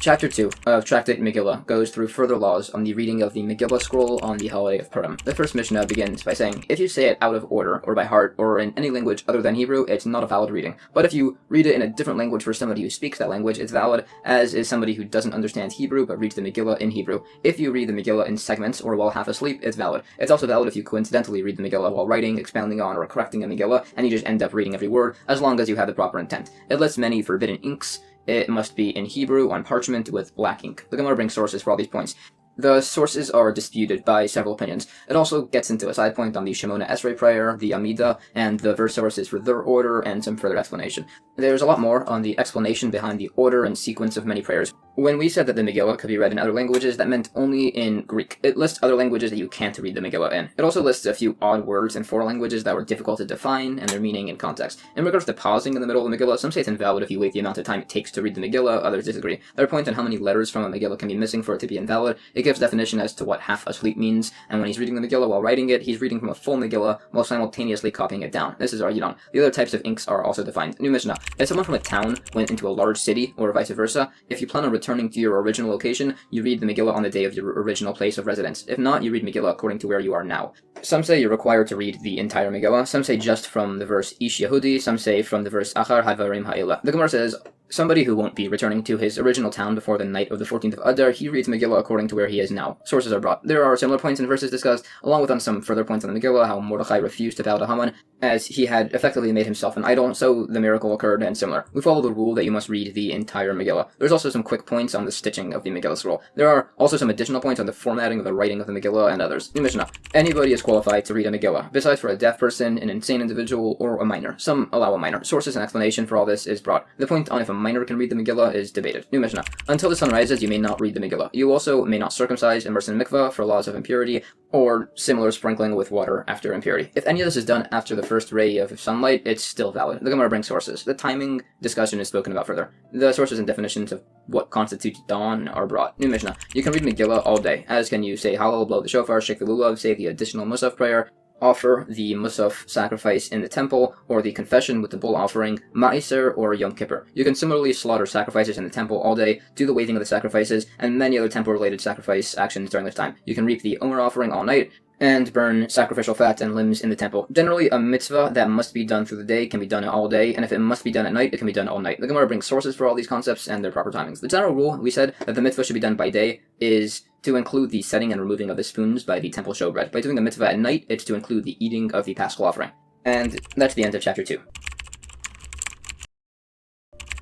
Chapter 2 of Tractate Megillah goes through further laws on the reading of the Megillah scroll on the holiday of Purim. The first Mishnah begins by saying, if you say it out of order, or by heart, or in any language other than Hebrew, it's not a valid reading. But if you read it in a different language for somebody who speaks that language, it's valid, as is somebody who doesn't understand Hebrew but reads the Megillah in Hebrew. If you read the Megillah in segments or while half asleep, it's valid. It's also valid if you coincidentally read the Megillah while writing, expounding on, or correcting a Megillah, and you just end up reading every word, as long as you have the proper intent. It lists many forbidden inks. It must be in Hebrew on parchment with black ink. The Gemara brings sources for all these points. The sources are disputed by several opinions. It also gets into a side point on the Shemona Esrei prayer, the Amida, and the verse sources for their order, and some further explanation. There's a lot more on the explanation behind the order and sequence of many prayers. When we said that the Megillah could be read in other languages, that meant only in Greek. It lists other languages that you can't read the Megillah in. It also lists a few odd words in 4 languages that were difficult to define and their meaning and context. In regards to pausing in the middle of the Megillah, some say it's invalid if you wait the amount of time it takes to read the Megillah, others disagree. There are points on how many letters from a Megillah can be missing for it to be invalid. It gives definition as to what half asleep means, and when he's reading the Megillah while writing it, he's reading from a full Megillah while simultaneously copying it down. This is argued on. The other types of inks are also defined. New Mishnah. If someone from a town went into a large city, or vice versa, if you plan on returning to your original location, you read the Megillah on the day of your original place of residence. If not, you read Megillah according to where you are now. Some say you're required to read the entire Megillah, some say just from the verse Ish Yehudi, some say from the verse Achar Havarim Ha'ila. The Gemara says, somebody who won't be returning to his original town before the night of the 14th of Adar, he reads Megillah according to where he is now. Sources are brought. There are similar points and verses discussed, along with on some further points on the Megillah, how Mordechai refused to bow to Haman, as he had effectively made himself an idol, so the miracle occurred, and similar. We follow the rule that you must read the entire Megillah. There's also some quick points on the stitching of the Megillah scroll. There are also some additional points on the formatting of the writing of the Megillah and others. New Mishnah. Anybody is qualified to read a Megillah, besides for a deaf person, an insane individual, or a minor. Some allow a minor. Sources and explanation for all this is brought. The point on if a minor can read the Megillah is debated. New Mishnah. Until the sun rises, you may not read the Megillah. You also may not circumcise, immerse in mikvah for laws of impurity, or similar sprinkling with water after impurity. If any of this is done after the first ray of sunlight, it's still valid. The Gemara brings sources. The timing discussion is spoken about further. The sources and definitions of what constitutes dawn are brought. New Mishnah. You can read Megillah all day, as can you say Hallel, blow the shofar, shake the lulav, say the additional Musaf prayer, offer the Musaf sacrifice in the temple, or the confession with the bull offering, Ma'iser, or Yom Kippur. You can similarly slaughter sacrifices in the temple all day, do the waving of the sacrifices, and many other temple-related sacrifice actions during this time. You can reap the Omer offering all night, and burn sacrificial fat and limbs in the temple. Generally, a mitzvah that must be done through the day can be done all day, and if it must be done at night, it can be done all night. The Gemara brings sources for all these concepts and their proper timings. The general rule, we said, that the mitzvah should be done by day is to include the setting and removing of the spoons by the temple showbread. By doing the mitzvah at night, it's to include the eating of the paschal offering. And that's the end of chapter 2.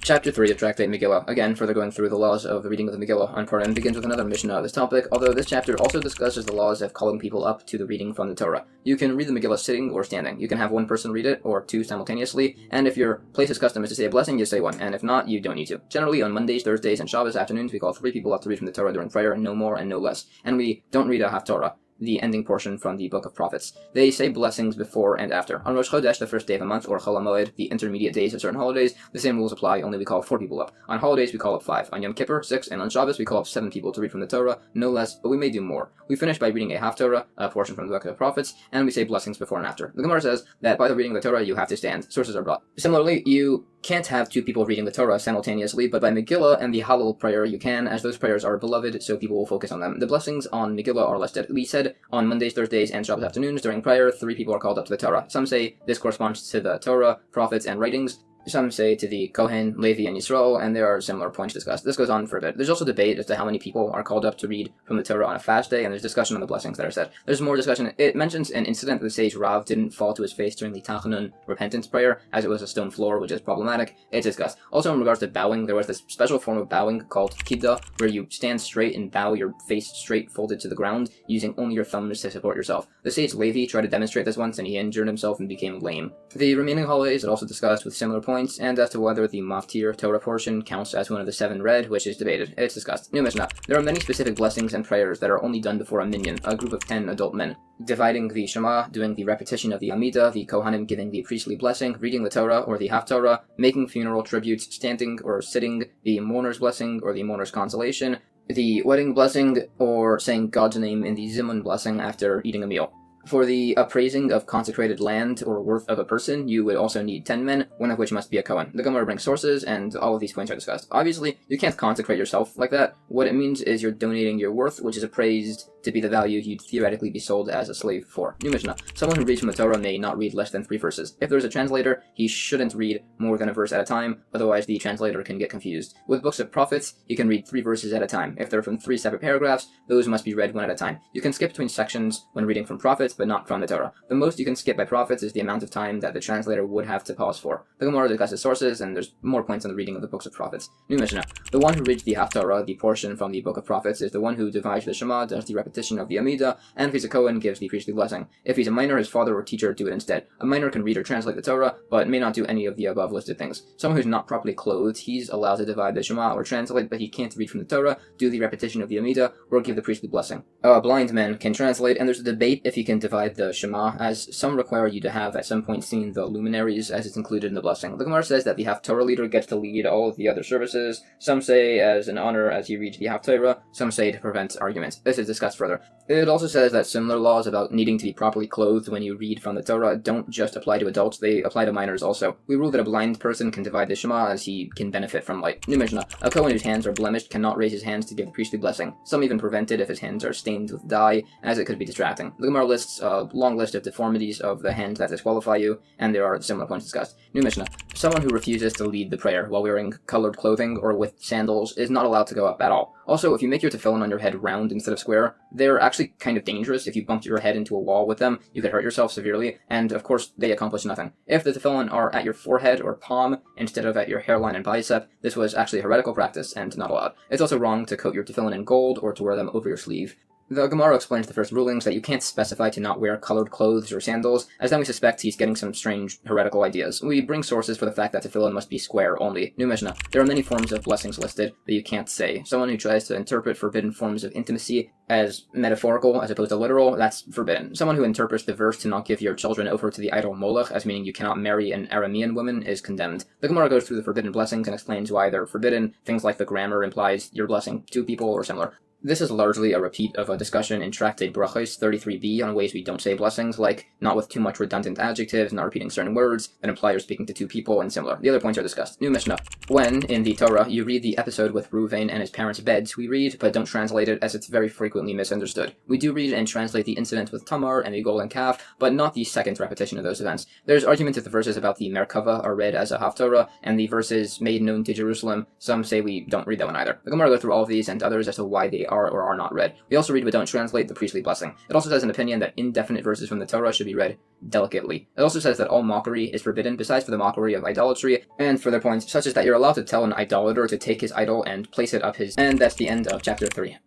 Chapter 3 of Tractate Megillah, again further going through the laws of the reading of the Megillah on Purim, begins with another Mishnah of this topic, although this chapter also discusses the laws of calling people up to the reading from the Torah. You can read the Megillah sitting or standing. You can have one person read it, or two simultaneously, and if your place's custom is to say a blessing, you say one, and if not, you don't need to. Generally, on Mondays, Thursdays, and Shabbos afternoons, we call 3 people up to read from the Torah during prayer, no more and no less. And we don't read a Haftorah, the ending portion from the Book of Prophets. They say blessings before and after. On Rosh Chodesh, the first day of a month, or Moed, the intermediate days of certain holidays, the same rules apply, only we call 4 people up. On holidays, we call up 5. On Yom Kippur, 6, and on Shabbos, we call up 7 people to read from the Torah, no less, but we may do more. We finish by reading a Haftorah, a portion from the Book of the Prophets, and we say blessings before and after. The Gemara says that by the reading of the Torah, you have to stand. Sources are brought. Similarly, you can't have 2 people reading the Torah simultaneously, but by Megillah and the Hallel prayer you can, as those prayers are beloved, so people will focus on them. The blessings on Megillah are listed. We said on Mondays, Thursdays, and Shabbos afternoons during prayer, 3 people are called up to the Torah. Some say this corresponds to the Torah, prophets, and writings. Some say to the Kohen, Levi, and Yisrael, and there are similar points discussed. This goes on for a bit. There's also debate as to how many people are called up to read from the Torah on a fast day, and there's discussion on the blessings that are said. There's more discussion. It mentions an incident that the sage Rav didn't fall to his face during the Tachanun repentance prayer, as it was a stone floor, which is problematic. It's discussed. Also in regards to bowing, there was this special form of bowing called Kiddah, where you stand straight and bow your face straight folded to the ground, using only your thumbs to support yourself. The sage Levi tried to demonstrate this once, and he injured himself and became lame. The remaining holidays are also discussed with similar points points, and as to whether the Maftir Torah portion counts as one of the 7 read, which is debated. It's discussed. New Mishnah. There are many specific blessings and prayers that are only done before a minyan, a group of 10 adult men. Dividing the Shema, doing the repetition of the Amidah, the Kohanim giving the priestly blessing, reading the Torah or the Haftarah, making funeral tributes, standing or sitting, the mourner's blessing or the mourner's consolation, the wedding blessing, or saying God's name in the Zimun blessing after eating a meal. For the appraising of consecrated land or worth of a person, you would also need 10 men, one of which must be a Kohen. The Gemara brings sources, and all of these points are discussed. Obviously, you can't consecrate yourself like that. What it means is you're donating your worth, which is appraised to be the value you'd theoretically be sold as a slave for. New Mishnah. Someone who reads from the Torah may not read less than 3 verses. If there's a translator, he shouldn't read more than a verse at a time, otherwise the translator can get confused. With books of prophets, you can read 3 verses at a time. If they're from 3 separate paragraphs, those must be read one at a time. You can skip between sections when reading from prophets, but not from the Torah. The most you can skip by prophets is the amount of time that the translator would have to pause for. The Gemara discusses sources, and there's more points on the reading of the books of prophets. New Mishnah. The one who reads the Haftarah, the portion from the book of prophets, is the one who divides the Shema, does the repetition of the Amidah, and if he's a Kohen, gives the priestly blessing. If he's a minor, his father or teacher do it instead. A minor can read or translate the Torah, but may not do any of the above listed things. Someone who's not properly clothed, he's allowed to divide the Shema or translate, but he can't read from the Torah, do the repetition of the Amidah, or give the priestly blessing. A blind man can translate, and there's a debate if he can divide the Shema, as some require you to have at some point seen the luminaries as it's included in the blessing. The Gemara says that the Haftarah leader gets to lead all of the other services. Some say as an honor as he reads the Haftarah, some say to prevent argument. This is discussed further. It also says that similar laws about needing to be properly clothed when you read from the Torah don't just apply to adults, they apply to minors also. We rule that a blind person can divide the Shema as he can benefit from light. New Mishnah. A Kohen whose hands are blemished cannot raise his hands to give the priestly blessing. Some even prevent it if his hands are stained with dye, as it could be distracting. The Gemara lists a long list of deformities of the hands that disqualify you, and there are similar points discussed. New Mishnah. Someone who refuses to lead the prayer while wearing colored clothing or with sandals is not allowed to go up at all. Also, if you make your tefillin on your head round instead of square, they're actually kind of dangerous. If you bumped your head into a wall with them, you could hurt yourself severely, and of course, they accomplish nothing. If the tefillin are at your forehead or palm instead of at your hairline and bicep, this was actually a heretical practice and not allowed. It's also wrong to coat your tefillin in gold or to wear them over your sleeve. The Gemara explains the first rulings that you can't specify to not wear colored clothes or sandals, as then we suspect he's getting some strange heretical ideas. We bring sources for the fact that tefillin must be square only. New Mishnah. There are many forms of blessings listed that you can't say. Someone who tries to interpret forbidden forms of intimacy as metaphorical as opposed to literal, that's forbidden. Someone who interprets the verse to not give your children over to the idol Moloch as meaning you cannot marry an Aramean woman is condemned. The Gemara goes through the forbidden blessings and explains why they're forbidden. Things like the grammar implies you're blessing 2 people or similar. This is largely a repeat of a discussion in Tractate Brachos 33b on ways we don't say blessings, like not with too much redundant adjectives, not repeating certain words that imply you're speaking to 2 people, and similar. The other points are discussed. New Mishnah. When, in the Torah, you read the episode with Eruvin and his parents' beds, we read, but don't translate it as it's very frequently misunderstood. We do read and translate the incident with Tamar and the golden calf, but not the second repetition of those events. There's argument if the verses about the Merkava are read as a Haftarah, and the verses made known to Jerusalem, some say we don't read that one either. The Gemara goes through all of these and others as to why they are or are not read. We also read but don't translate the priestly blessing. It also says an opinion that indefinite verses from the Torah should be read delicately. It also says that all mockery is forbidden besides for the mockery of idolatry, and further points such as that you're allowed to tell an idolater to take his idol and place it up his... And that's the end of chapter 3.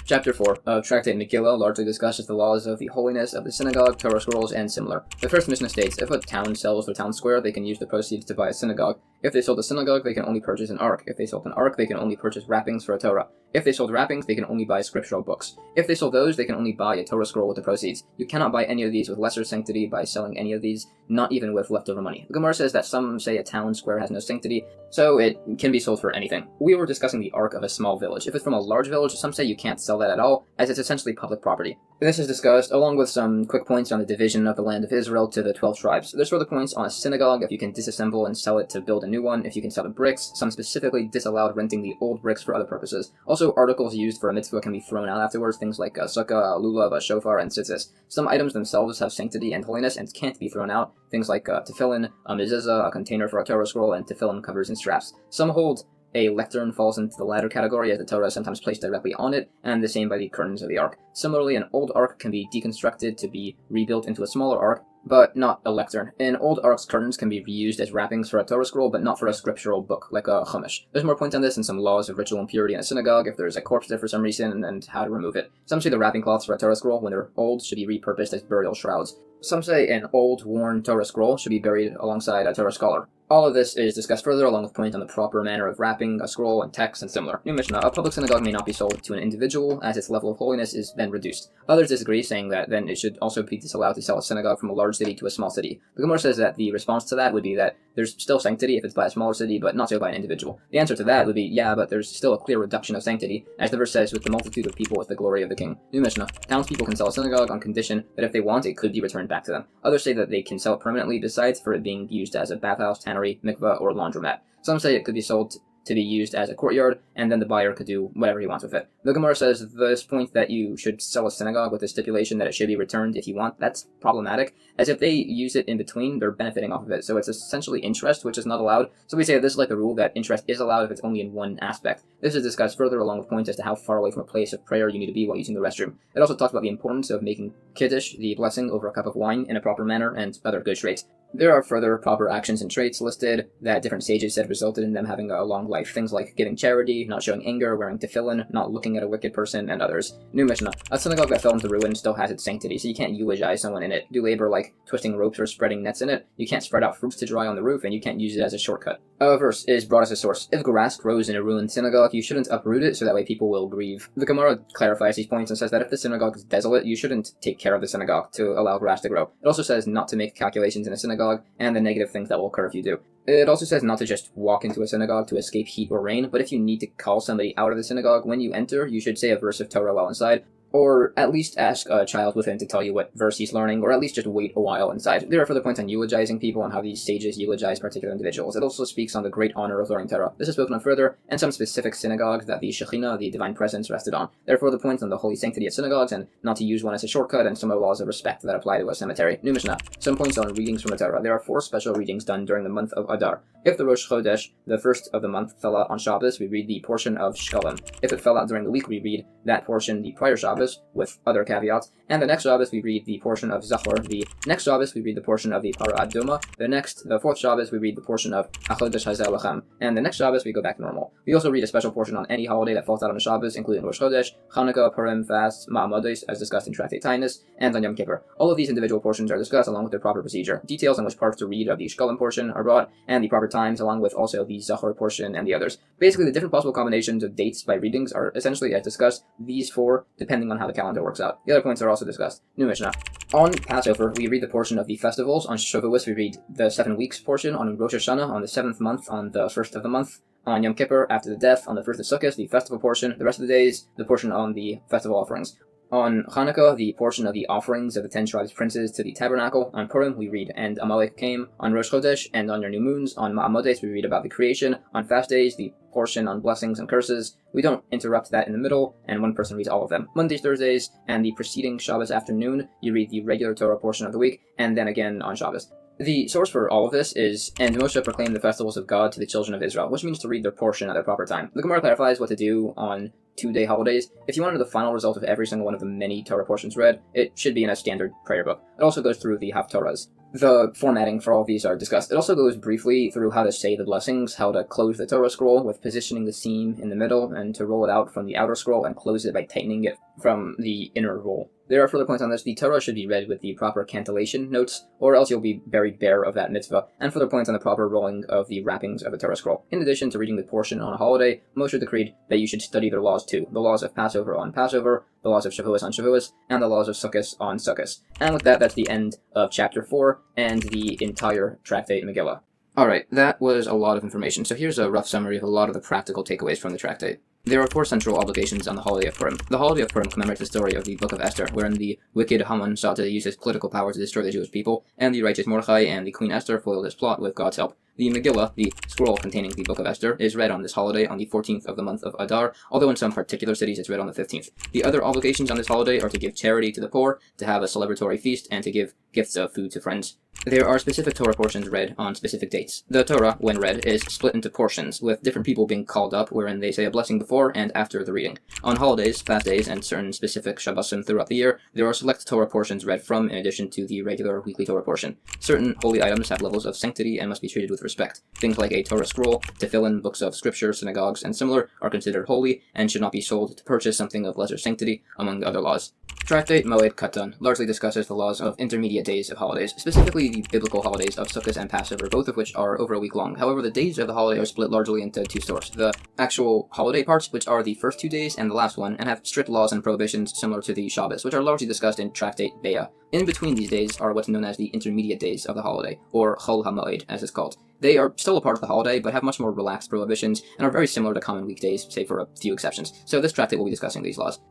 Chapter 4 of Tractate Megillah largely discusses the laws of the holiness of the synagogue, Torah scrolls, and similar. The first Mishnah states, if a town sells their town square, they can use the proceeds to buy a synagogue. If they sold a synagogue, they can only purchase an ark. If they sold an ark, they can only purchase wrappings for a Torah. If they sold wrappings, they can only buy scriptural books. If they sold those, they can only buy a Torah scroll with the proceeds. You cannot buy any of these with lesser sanctity by selling any of these, not even with leftover money. The Gemara says that some say a town square has no sanctity, so it can be sold for anything. We were discussing the ark of a small village. If it's from a large village, some say you can't sell that at all, as it's essentially public property. This is discussed, along with some quick points on the division of the land of Israel to the 12 tribes. There's further points on a synagogue, if you can disassemble and sell it to build a new one, if you can sell the bricks. Some specifically disallowed renting the old bricks for other purposes. Also, articles used for a mitzvah can be thrown out afterwards, things like a sukkah, a lulav, a shofar, and tzitzis. Some items themselves have sanctity and holiness and can't be thrown out, things like tefillin, a mezuzah, a container for a Torah scroll, and tefillin covers and straps. Some hold a lectern falls into the latter category, as the Torah is sometimes placed directly on it, and the same by the curtains of the ark. Similarly, an old ark can be deconstructed to be rebuilt into a smaller ark, but not a lectern. An old ark's curtains can be reused as wrappings for a Torah scroll, but not for a scriptural book, like a chumash. There's more points on this and some laws of ritual impurity in a synagogue, if there's a corpse there for some reason, and how to remove it. Some say the wrapping cloths for a Torah scroll, when they're old, should be repurposed as burial shrouds. Some say an old, worn Torah scroll should be buried alongside a Torah scholar. All of this is discussed further, along with points on the proper manner of wrapping a scroll and text and similar. New Mishnah: a public synagogue may not be sold to an individual, as its level of holiness is then reduced. Others disagree, saying that then it should also be disallowed to sell a synagogue from a large city to a small city. The Gemara says that the response to that would be that there's still sanctity if it's by a smaller city, but not so by an individual. The answer to that would be, yeah, but there's still a clear reduction of sanctity, as the verse says, with the multitude of people is the glory of the king. New Mishnah: townspeople can sell a synagogue on condition that if they want, it could be returned back to them. Others say that they can sell it permanently, besides for it being used as a bathhouse, tannery, mikveh, or laundromat. Some say it could be sold to be used as a courtyard, and then the buyer could do whatever he wants with it. The Gemara says this point that you should sell a synagogue with the stipulation that it should be returned if you want, that's problematic, as if they use it in between, they're benefiting off of it. So it's essentially interest, which is not allowed. So we say that this is like the rule that interest is allowed if it's only in one aspect. This is discussed further along with points as to how far away from a place of prayer you need to be while using the restroom. It also talks about the importance of making kiddush, the blessing, over a cup of wine in a proper manner, and other good traits. There are further proper actions and traits listed that different sages said resulted in them having a long life. Things like giving charity, not showing anger, wearing tefillin, not looking at a wicked person, and others. New Mishnah: a synagogue that fell into ruin still has its sanctity, so you can't eulogize someone in it. Do labor like twisting ropes or spreading nets in it. You can't spread out fruits to dry on the roof, and you can't use it as a shortcut. A verse is brought as a source. If grass grows in a ruined synagogue, you shouldn't uproot it, so that way people will grieve. The Gemara clarifies these points and says that if the synagogue is desolate, you shouldn't take care of the synagogue to allow grass to grow. It also says not to make calculations in a synagogue, and the negative things that will occur if you do. It also says not to just walk into a synagogue to escape heat or rain, but if you need to call somebody out of the synagogue when you enter, you should say a verse of Torah while inside, or at least ask a child within to tell you what verse he's learning, or at least just wait a while inside. There are further points on eulogizing people and how these sages eulogize particular individuals. It also speaks on the great honor of learning Torah. This is spoken on further, and some specific synagogues that the Shekinah, the divine presence, rested on. Therefore, the points on the holy sanctity of synagogues, and not to use one as a shortcut, and some of the laws of respect that apply to a cemetery. New Mishnah: some points on readings from the Torah. There are 4 special readings done during the month of Adar. If the Rosh Chodesh, the first of the month, fell out on Shabbos, we read the portion of Shekalim. If it fell out during the week, we read that portion the prior Shabbos, with other caveats, and the next Shabbos we read the portion of Zachor, the next Shabbos we read the portion of the Para Adoma, the 4th Shabbos we read the portion of Achodesh Hazel Lachem, and the next Shabbos we go back to normal. We also read a special portion on any holiday that falls out on a Shabbos, including Rosh Chodesh, Chanukah, Purim, fasts, Ma'amodes, as discussed in Tractate Taanis, and on Yom Kippur. All of these individual portions are discussed along with their proper procedure. Details on which parts to read of the Shekalim portion are brought, and the proper times, along with also the Zachor portion and the others. Basically, the different possible combinations of dates by readings are essentially as discussed, these 4, depending on how the calendar works out. The other points are also discussed. New Mishnah: on Passover, we read the portion of the festivals. On Shavuos, we read the 7 weeks portion. On Rosh Hashanah, on the 7th month, on the 1st of the month. On Yom Kippur, after the death, on the 1st of Sukkos, the festival portion. The rest of the days, the portion on the festival offerings. On Hanukkah, the portion of the offerings of the 10 tribes princes to the tabernacle. On Purim, we read, and Amalek came. On Rosh Chodesh, and on your new moons. On Ma'amodes, we read about the creation. On fast days, the portion on blessings and curses. We don't interrupt that in the middle, and one person reads all of them. Mondays, Thursdays, and the preceding Shabbos afternoon, you read the regular Torah portion of the week, and then again on Shabbos. The source for all of this is, and Moshe proclaimed the festivals of God to the children of Israel, which means to read their portion at their proper time. The Gemara clarifies what to do on 2-day holidays. If you want to know the final result of every single one of the many Torah portions read, it should be in a standard prayer book. It also goes through the Haftorahs. The formatting for all of these are discussed. It also goes briefly through how to say the blessings, how to close the Torah scroll with positioning the seam in the middle, and to roll it out from the outer scroll and close it by tightening it from the inner roll. There are further points on this. The Torah should be read with the proper cantillation notes, or else you'll be buried bare of that mitzvah, and further points on the proper rolling of the wrappings of a Torah scroll. In addition to reading the portion on a holiday, Moshe decreed that you should study their laws too. The laws of Passover on Passover, the laws of Shavuos on Shavuos, and the laws of Sukkos on Sukkos. And with that, that's the end of Chapter 4 and the entire Tractate Megillah. Alright, that was a lot of information, so here's a rough summary of a lot of the practical takeaways from the Tractate. There are 4 central obligations on the holiday of Purim. The holiday of Purim commemorates the story of the Book of Esther, wherein the wicked Haman sought to use his political power to destroy the Jewish people, and the righteous Mordechai and the Queen Esther foiled his plot with God's help. The Megillah, the scroll containing the Book of Esther, is read on this holiday on the 14th of the month of Adar, although in some particular cities it's read on the 15th. The other obligations on this holiday are to give charity to the poor, to have a celebratory feast, and to give gifts of food to friends. There are specific Torah portions read on specific dates. The Torah, when read, is split into portions, with different people being called up, wherein they say a blessing before and after the reading. On holidays, fast days, and certain specific Shabbosim throughout the year, there are select Torah portions read from, in addition to the regular weekly Torah portion. Certain holy items have levels of sanctity and must be treated with respect. Things like a Torah scroll, tefillin, books of scripture, synagogues, and similar are considered holy and should not be sold to purchase something of lesser sanctity, among other laws. Tractate Moed Katan largely discusses the laws of intermediate days of holidays, specifically the biblical holidays of Sukkos and Passover, both of which are over a week long. However, the days of the holiday are split largely into two stores: the actual holiday parts, which are the first 2 days, and the last one, and have strict laws and prohibitions similar to the Shabbos, which are largely discussed in Tractate Beitzah. In between these days are what's known as the intermediate days of the holiday, or Chol HaMoed, as it's called. They are still a part of the holiday, but have much more relaxed prohibitions, and are very similar to common weekdays, save for a few exceptions. So this tractate will be discussing these laws.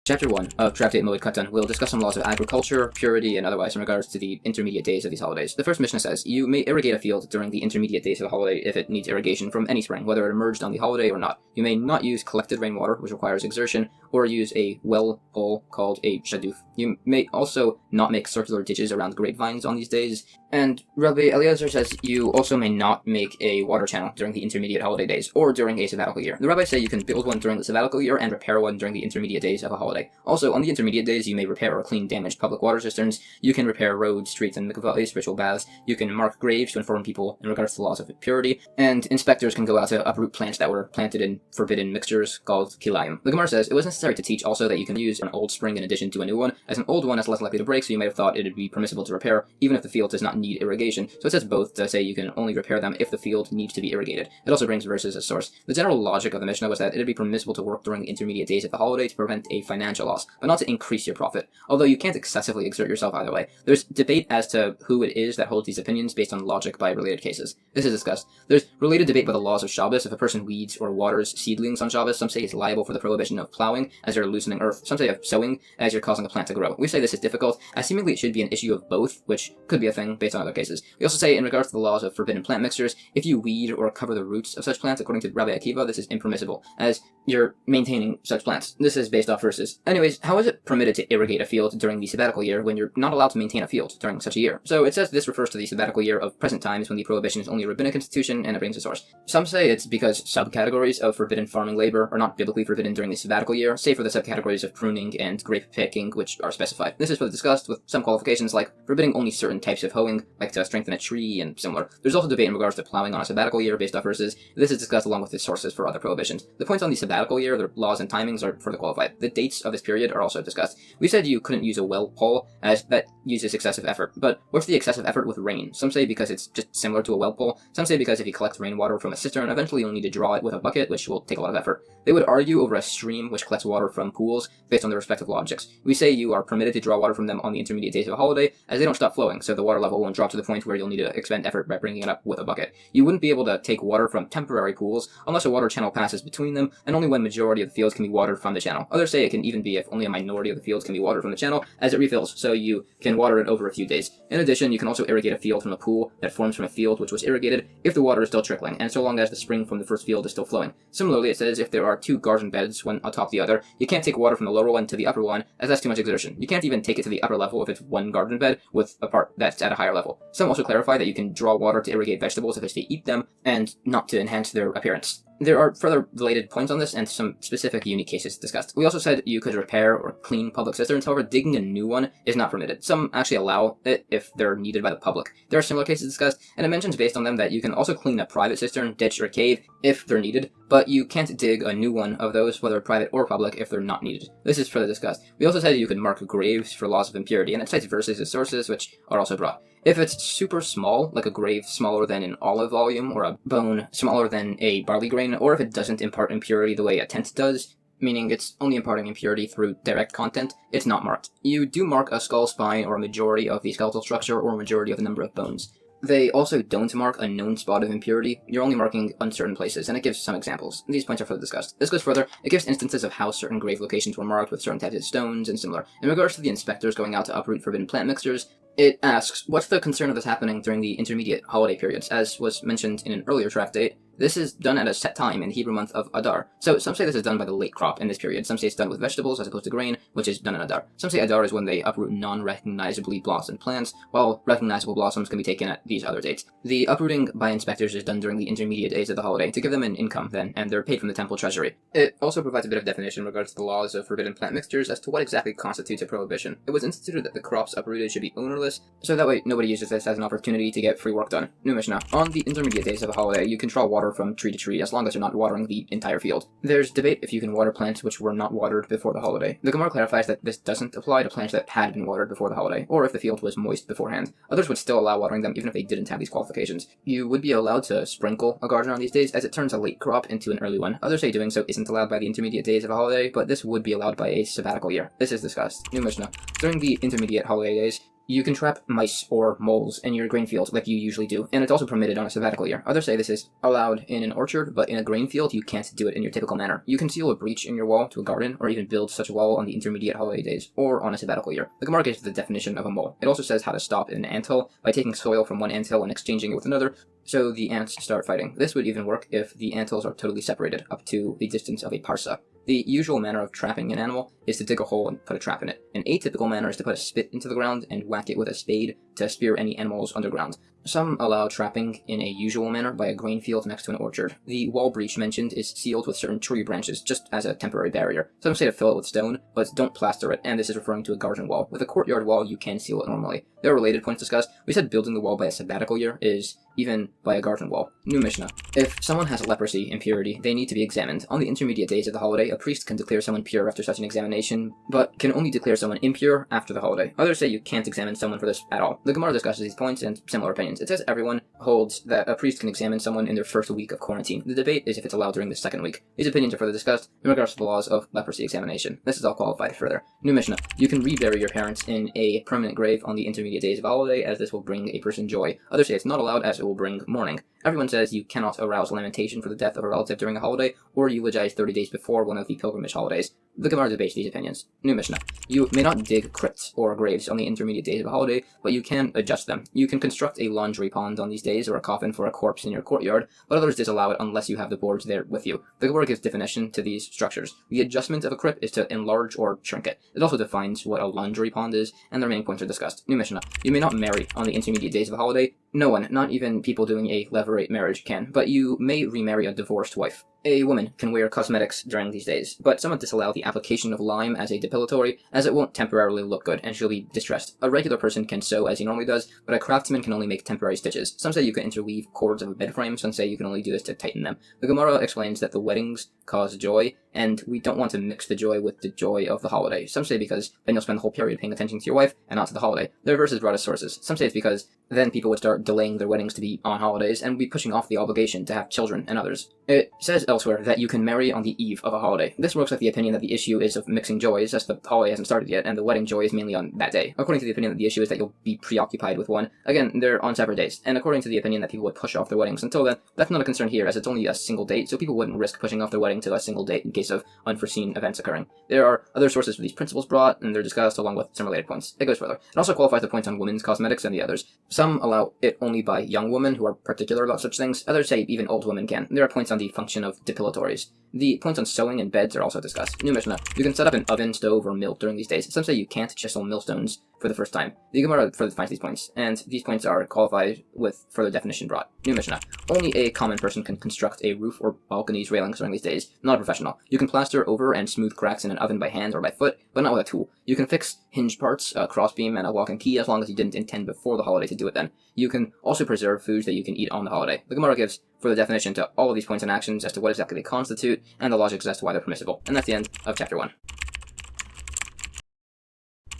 Chapter 1 of Tractate Moed Katan will discuss some laws of agriculture, purity, and otherwise in regards to the intermediate days of these holidays. The first Mishnah says, you may irrigate a field during the intermediate days of the holiday if it needs irrigation from any spring, whether it emerged on the holiday or not. You may not use collected rainwater, which requires exertion, or use a well hole called a shaduf. You may also not make circular ditches around grapevines on these days. And Rabbi Eliezer says you also may not make a water channel during the intermediate holiday days, or during a sabbatical year. The rabbis say you can build one during the sabbatical year and repair one during the intermediate days of a holiday. Also, on the intermediate days, you may repair or clean damaged public water cisterns. You can repair roads, streets, and mikvahs, spiritual baths. You can mark graves to inform people in regards to the laws of purity. And inspectors can go out to uproot plants that were planted in forbidden mixtures called Kilayim. The Gemara says it was necessary to teach also that you can use an old spring in addition to a new one, as an old one is less likely to break, so you might have thought it would be permissible to repair, even if the field does not need irrigation. So it says both to say you can only repair them if the field needs to be irrigated. It also brings verses as source. The general logic of the Mishnah was that it would be permissible to work during the intermediate days of the holiday to prevent a financial loss, but not to increase your profit, although you can't excessively exert yourself either way. There's debate as to who it is that holds these opinions based on logic by related cases. This is discussed. There's related debate by the laws of Shabbos. If a person weeds or waters seedlings on Shabbos, some say it's liable for the prohibition of plowing, as you're loosening earth. Some say of sowing, as you're causing a plant to grow. We say this is difficult, as seemingly it should be an issue of both, which could be a thing based on other cases. We also say in regards to the laws of forbidden plant mixtures, if you weed or cover the roots of such plants, according to Rabbi Akiva, this is impermissible, as you're maintaining such plants. This is based off verses. Anyways, how is it permitted to irrigate a field during the sabbatical year when you're not allowed to maintain a field during such a year? So it says this refers to the sabbatical year of present times when the prohibition is only a rabbinic institution, and it brings a source. Some say it's because subcategories of forbidden farming labor are not biblically forbidden during the sabbatical year, save for the subcategories of pruning and grape picking, which are specified. This is further discussed with some qualifications like forbidding only certain types of hoeing, like to strengthen a tree and similar. There's also debate in regards to plowing on a sabbatical year based off verses. This is discussed along with the sources for other prohibitions. The points on the sabbatical year, their laws and timings are further qualified. The dates of this period are also discussed. We said you couldn't use a well pole, as that uses excessive effort. But what's the excessive effort with rain? Some say because it's just similar to a well pole. Some say because if you collect rainwater from a cistern, eventually you'll need to draw it with a bucket, which will take a lot of effort. They would argue over a stream which collects water from pools based on their respective logics. We say you are permitted to draw water from them on the intermediate days of a holiday, as they don't stop flowing, so the water level won't drop to the point where you'll need to expend effort by bringing it up with a bucket. You wouldn't be able to take water from temporary pools unless a water channel passes between them, and only when majority of the fields can be watered from the channel. Others say it can even be if only a minority of the fields can be watered from the channel, as it refills, so you can water it over a few days. In addition, you can also irrigate a field from a pool that forms from a field which was irrigated if the water is still trickling, and so long as the spring from the first field is still flowing. Similarly, it says if there are two garden beds, one atop the other, you can't take water from the lower one to the upper one, as that's too much exertion. You can't even take it to the upper level if it's one garden bed with a part that's at a higher level. Some also clarify that you can draw water to irrigate vegetables if it's to eat them, and not to enhance their appearance. There are further related points on this and some specific unique cases discussed. We also said you could repair or clean public cisterns, however digging a new one is not permitted. Some actually allow it if they're needed by the public. There are similar cases discussed, and it mentions based on them that you can also clean a private cistern, ditch, or cave if they're needed, but you can't dig a new one of those, whether private or public, if they're not needed. This is further discussed. We also said you could mark graves for laws of impurity, and it cites verses as sources, which are also brought. If it's super small, like a grave smaller than an olive volume, or a bone smaller than a barley grain, or if it doesn't impart impurity the way a tent does, meaning it's only imparting impurity through direct content, it's not marked. You do mark a skull spine or a majority of the skeletal structure or a majority of the number of bones. They also don't mark a known spot of impurity. You're only marking uncertain places, and it gives some examples. These points are further discussed. This goes further. It gives instances of how certain grave locations were marked with certain types of stones and similar. In regards to the inspectors going out to uproot forbidden plant mixtures, it asks, what's the concern of this happening during the intermediate holiday periods? As was mentioned in an earlier tractate, this is done at a set time in the Hebrew month of Adar. So some say this is done by the late crop in this period. Some say it's done with vegetables as opposed to grain, which is done in Adar. Some say Adar is when they uproot non-recognizably blossomed plants, while recognizable blossoms can be taken at these other dates. The uprooting by inspectors is done during the intermediate days of the holiday to give them an income then, and they're paid from the temple treasury. It also provides a bit of definition in regards to the laws of forbidden plant mixtures as to what exactly constitutes a prohibition. It was instituted that the crops uprooted should be ownerless, so that way nobody uses this as an opportunity to get free work done. New Mishnah. On the intermediate days of the holiday, you can draw water water from tree to tree as long as you're not watering the entire field. There's debate if you can water plants which were not watered before the holiday. The Gemara clarifies that this doesn't apply to plants that had been watered before the holiday, or if the field was moist beforehand. Others would still allow watering them even if they didn't have these qualifications. You would be allowed to sprinkle a garden on these days as it turns a late crop into an early one. Others say doing so isn't allowed by the intermediate days of a holiday, but this would be allowed by a sabbatical year. This is discussed. New Mishnah. During the intermediate holiday days, you can trap mice or moles in your grain field like you usually do, and it's also permitted on a sabbatical year. Others say this is allowed in an orchard, but in a grain field you can't do it in your typical manner. You can seal a breach in your wall to a garden, or even build such a wall on the intermediate holiday days, or on a sabbatical year. The Gemara gives the definition of a mole. It also says how to stop an anthill by taking soil from one anthill and exchanging it with another, so the ants start fighting. This would even work if the anthills are totally separated, up to the distance of a parsa. The usual manner of trapping an animal is to dig a hole and put a trap in it. An atypical manner is to put a spit into the ground and whack it with a spade to spear any animals underground. Some allow trapping in a usual manner by a grain field next to an orchard. The wall breach mentioned is sealed with certain tree branches, just as a temporary barrier. Some say to fill it with stone, but don't plaster it, and this is referring to a garden wall. With a courtyard wall, you can seal it normally. There are related points discussed. We said building the wall by a sabbatical year is even by a garden wall. New Mishnah. If someone has leprosy, impurity, they need to be examined. On the intermediate days of the holiday, a priest can declare someone pure after such an examination, but can only declare someone impure after the holiday. Others say you can't examine someone for this at all. The Gemara discusses these points and similar opinions. It says everyone holds that a priest can examine someone in their first week of quarantine. The debate is if it's allowed during the second week. These opinions are further discussed in regards to the laws of leprosy examination. This is all qualified further. New Mishnah. You can rebury your parents in a permanent grave on the intermediate days of a holiday, as this will bring a person joy. Others say it's not allowed, as it will bring mourning. Everyone says you cannot arouse lamentation for the death of a relative during a holiday, or eulogize 30 days before one of the pilgrimage holidays. The Gemara debates these opinions. New Mishnah. You may not dig crypts or graves on the intermediate days of a holiday, but you can adjust them. You can construct a laundry pond on these days, or a coffin for a corpse in your courtyard, but others disallow it unless you have the boards there with you. The Gemara gives definition to these structures. The adjustment of a crypt is to enlarge or shrink it. It also defines what a laundry pond is, and the remaining points are discussed. New Mishnah. You may not marry on the intermediate days of a holiday. No one, not even people doing a levirate marriage, can, but you may remarry a divorced wife. A woman can wear cosmetics during these days, but some disallow the application of lime as a depilatory, as it won't temporarily look good, and she'll be distressed. A regular person can sew as he normally does, but a craftsman can only make temporary stitches. Some say you can interweave cords of a bed frame, some say you can only do this to tighten them. The Gemara explains that the weddings cause joy, and we don't want to mix the joy with the joy of the holiday. Some say because then you'll spend the whole period paying attention to your wife, and not to the holiday. The reverse is brought as sources. Some say it's because then people would start delaying their weddings to be on holidays, and be pushing off the obligation to have children and others. It says elsewhere that you can marry on the eve of a holiday. This works with the opinion that the issue is of mixing joys, as the holiday hasn't started yet, and the wedding joy is mainly on that day. According to the opinion that the issue is that you'll be preoccupied with one, again, they're on separate days. And according to the opinion that people would push off their weddings until then, that's not a concern here, as it's only a single date, so people wouldn't risk pushing off their wedding to a single date in case of unforeseen events occurring. There are other sources for these principles brought, and they're discussed along with some related points. It goes further. It also qualifies the points on women's cosmetics and the others. Some allow it only by young women who are particular about such things. Others say even old women can. There are points on the function of depilatories. The points on sewing and beds are also discussed. New Mishnah. You can set up an oven, stove, or mill during these days. Some say you can't chisel millstones for the first time. The Gemara further defines these points, and these points are qualified with further definition brought. New Mishnah. Only a common person can construct a roof or balconies railings during these days, not a professional. You can plaster over and smooth cracks in an oven by hand or by foot, but not with a tool. You can fix hinge parts, a crossbeam, and a lock and key as long as you didn't intend before the holiday to do it then. You can also preserve foods that you can eat on the holiday. The Gemara gives further definition to all of these points and actions as to what exactly they constitute, and the logic as to why they're permissible. And that's the end of Chapter 1.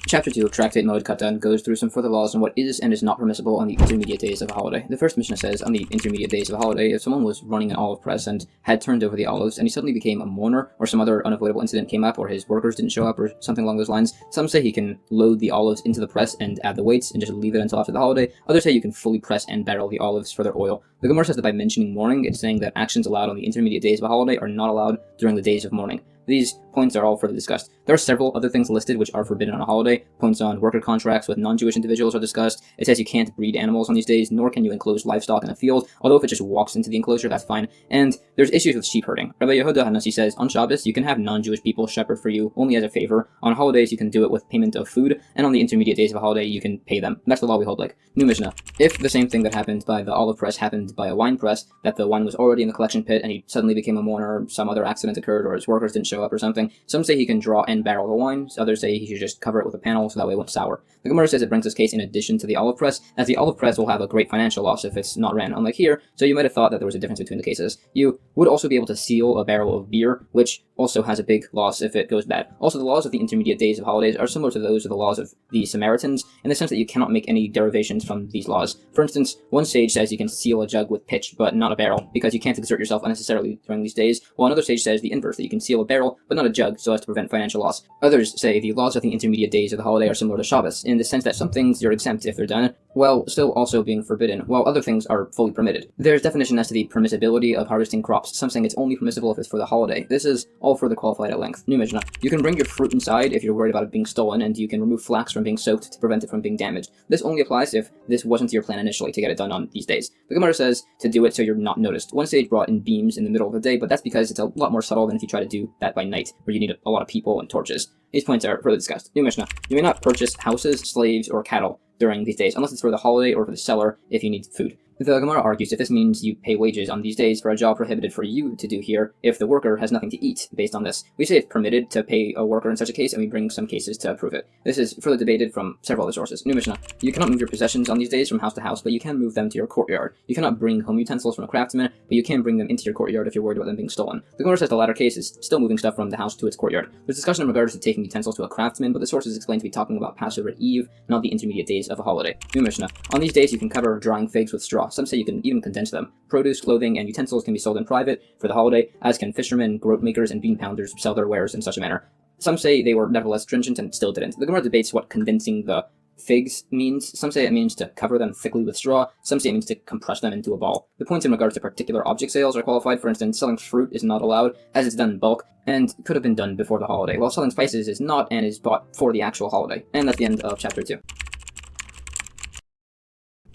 Chapter 2 of Tractate Moed Katan goes through some further laws on what is and is not permissible on the intermediate days of a holiday. The first Mishnah says, on the intermediate days of a holiday, if someone was running an olive press and had turned over the olives, and he suddenly became a mourner, or some other unavoidable incident came up, or his workers didn't show up, or something along those lines, some say he can load the olives into the press and add the weights, and just leave it until after the holiday. Others say you can fully press and barrel the olives for their oil. The Gemara says that by mentioning mourning, it's saying that actions allowed on the intermediate days of a holiday are not allowed during the days of mourning. These points are all further discussed. There are several other things listed which are forbidden on a holiday. Points on worker contracts with non-Jewish individuals are discussed. It says you can't breed animals on these days, nor can you enclose livestock in a field, although if it just walks into the enclosure, that's fine. And there's issues with sheep herding. Rabbi Yehuda Hanasi says, on Shabbos, you can have non-Jewish people shepherd for you only as a favor. On holidays, you can do it with payment of food, and on the intermediate days of a holiday, you can pay them. That's the law we hold like. New Mishnah. If the same thing that happened by the olive press happened by a wine press, that the wine was already in the collection pit and he suddenly became a mourner, or some other accident occurred, or his workers didn't show up or something, something. Some say he can draw and barrel the wine, others say he should just cover it with a panel so that way it won't sour. The Gemara says it brings this case in addition to the olive press, as the olive press will have a great financial loss if it's not ran, unlike here, so you might have thought that there was a difference between the cases. You would also be able to seal a barrel of beer, which also has a big loss if it goes bad. Also, the laws of the intermediate days of holidays are similar to those of the laws of the Samaritans, in the sense that you cannot make any derivations from these laws. For instance, one sage says you can seal a jug with pitch, but not a barrel, because you can't exert yourself unnecessarily during these days, while another sage says the inverse, that you can seal a barrel, but not a jug, so as to prevent financial loss. Others say the laws of the intermediate days of the holiday are similar to Shabbos, in the sense that some things you're exempt if they're done, while still also being forbidden, while other things are fully permitted. There's definition as to the permissibility of harvesting crops, some saying it's only permissible if it's for the holiday. This is all further qualified at length. New Mishnah. You can bring your fruit inside if you're worried about it being stolen, and you can remove flax from being soaked to prevent it from being damaged. This only applies if this wasn't your plan initially to get it done on these days. The Gemara says to do it so you're not noticed. One sage brought in beams in the middle of the day, but that's because it's a lot more subtle than if you try to do that by night, where you need a lot of people and torches. These points are further discussed. New Mishnah. You may not purchase houses, slaves, or cattle during these days, unless it's for the holiday or for the seller if you need food. The Gemara argues if this means you pay wages on these days for a job prohibited for you to do here if the worker has nothing to eat based on this. We say it's permitted to pay a worker in such a case, and we bring some cases to prove it. This is further debated from several other sources. New Mishnah. You cannot move your possessions on these days from house to house, but you can move them to your courtyard. You cannot bring home utensils from a craftsman, but you can bring them into your courtyard if you're worried about them being stolen. The Gemara says the latter case is still moving stuff from the house to its courtyard. There's discussion in regards to taking utensils to a craftsman, but the sources explain to be talking about Passover Eve, not the intermediate days of a holiday. New Mishnah. On these days you can cover drying figs with straw. Some say you can even condense them. Produce, clothing, and utensils can be sold in private for the holiday, as can fishermen, groat makers, and bean pounders sell their wares in such a manner. Some say they were nevertheless stringent and still didn't. The Gemara debates what condensing the figs means. Some say it means to cover them thickly with straw. Some say it means to compress them into a ball. The points in regards to particular object sales are qualified. For instance, selling fruit is not allowed, as it's done in bulk, and could have been done before the holiday, while selling spices is not and is bought for the actual holiday. And that's the end of chapter 2.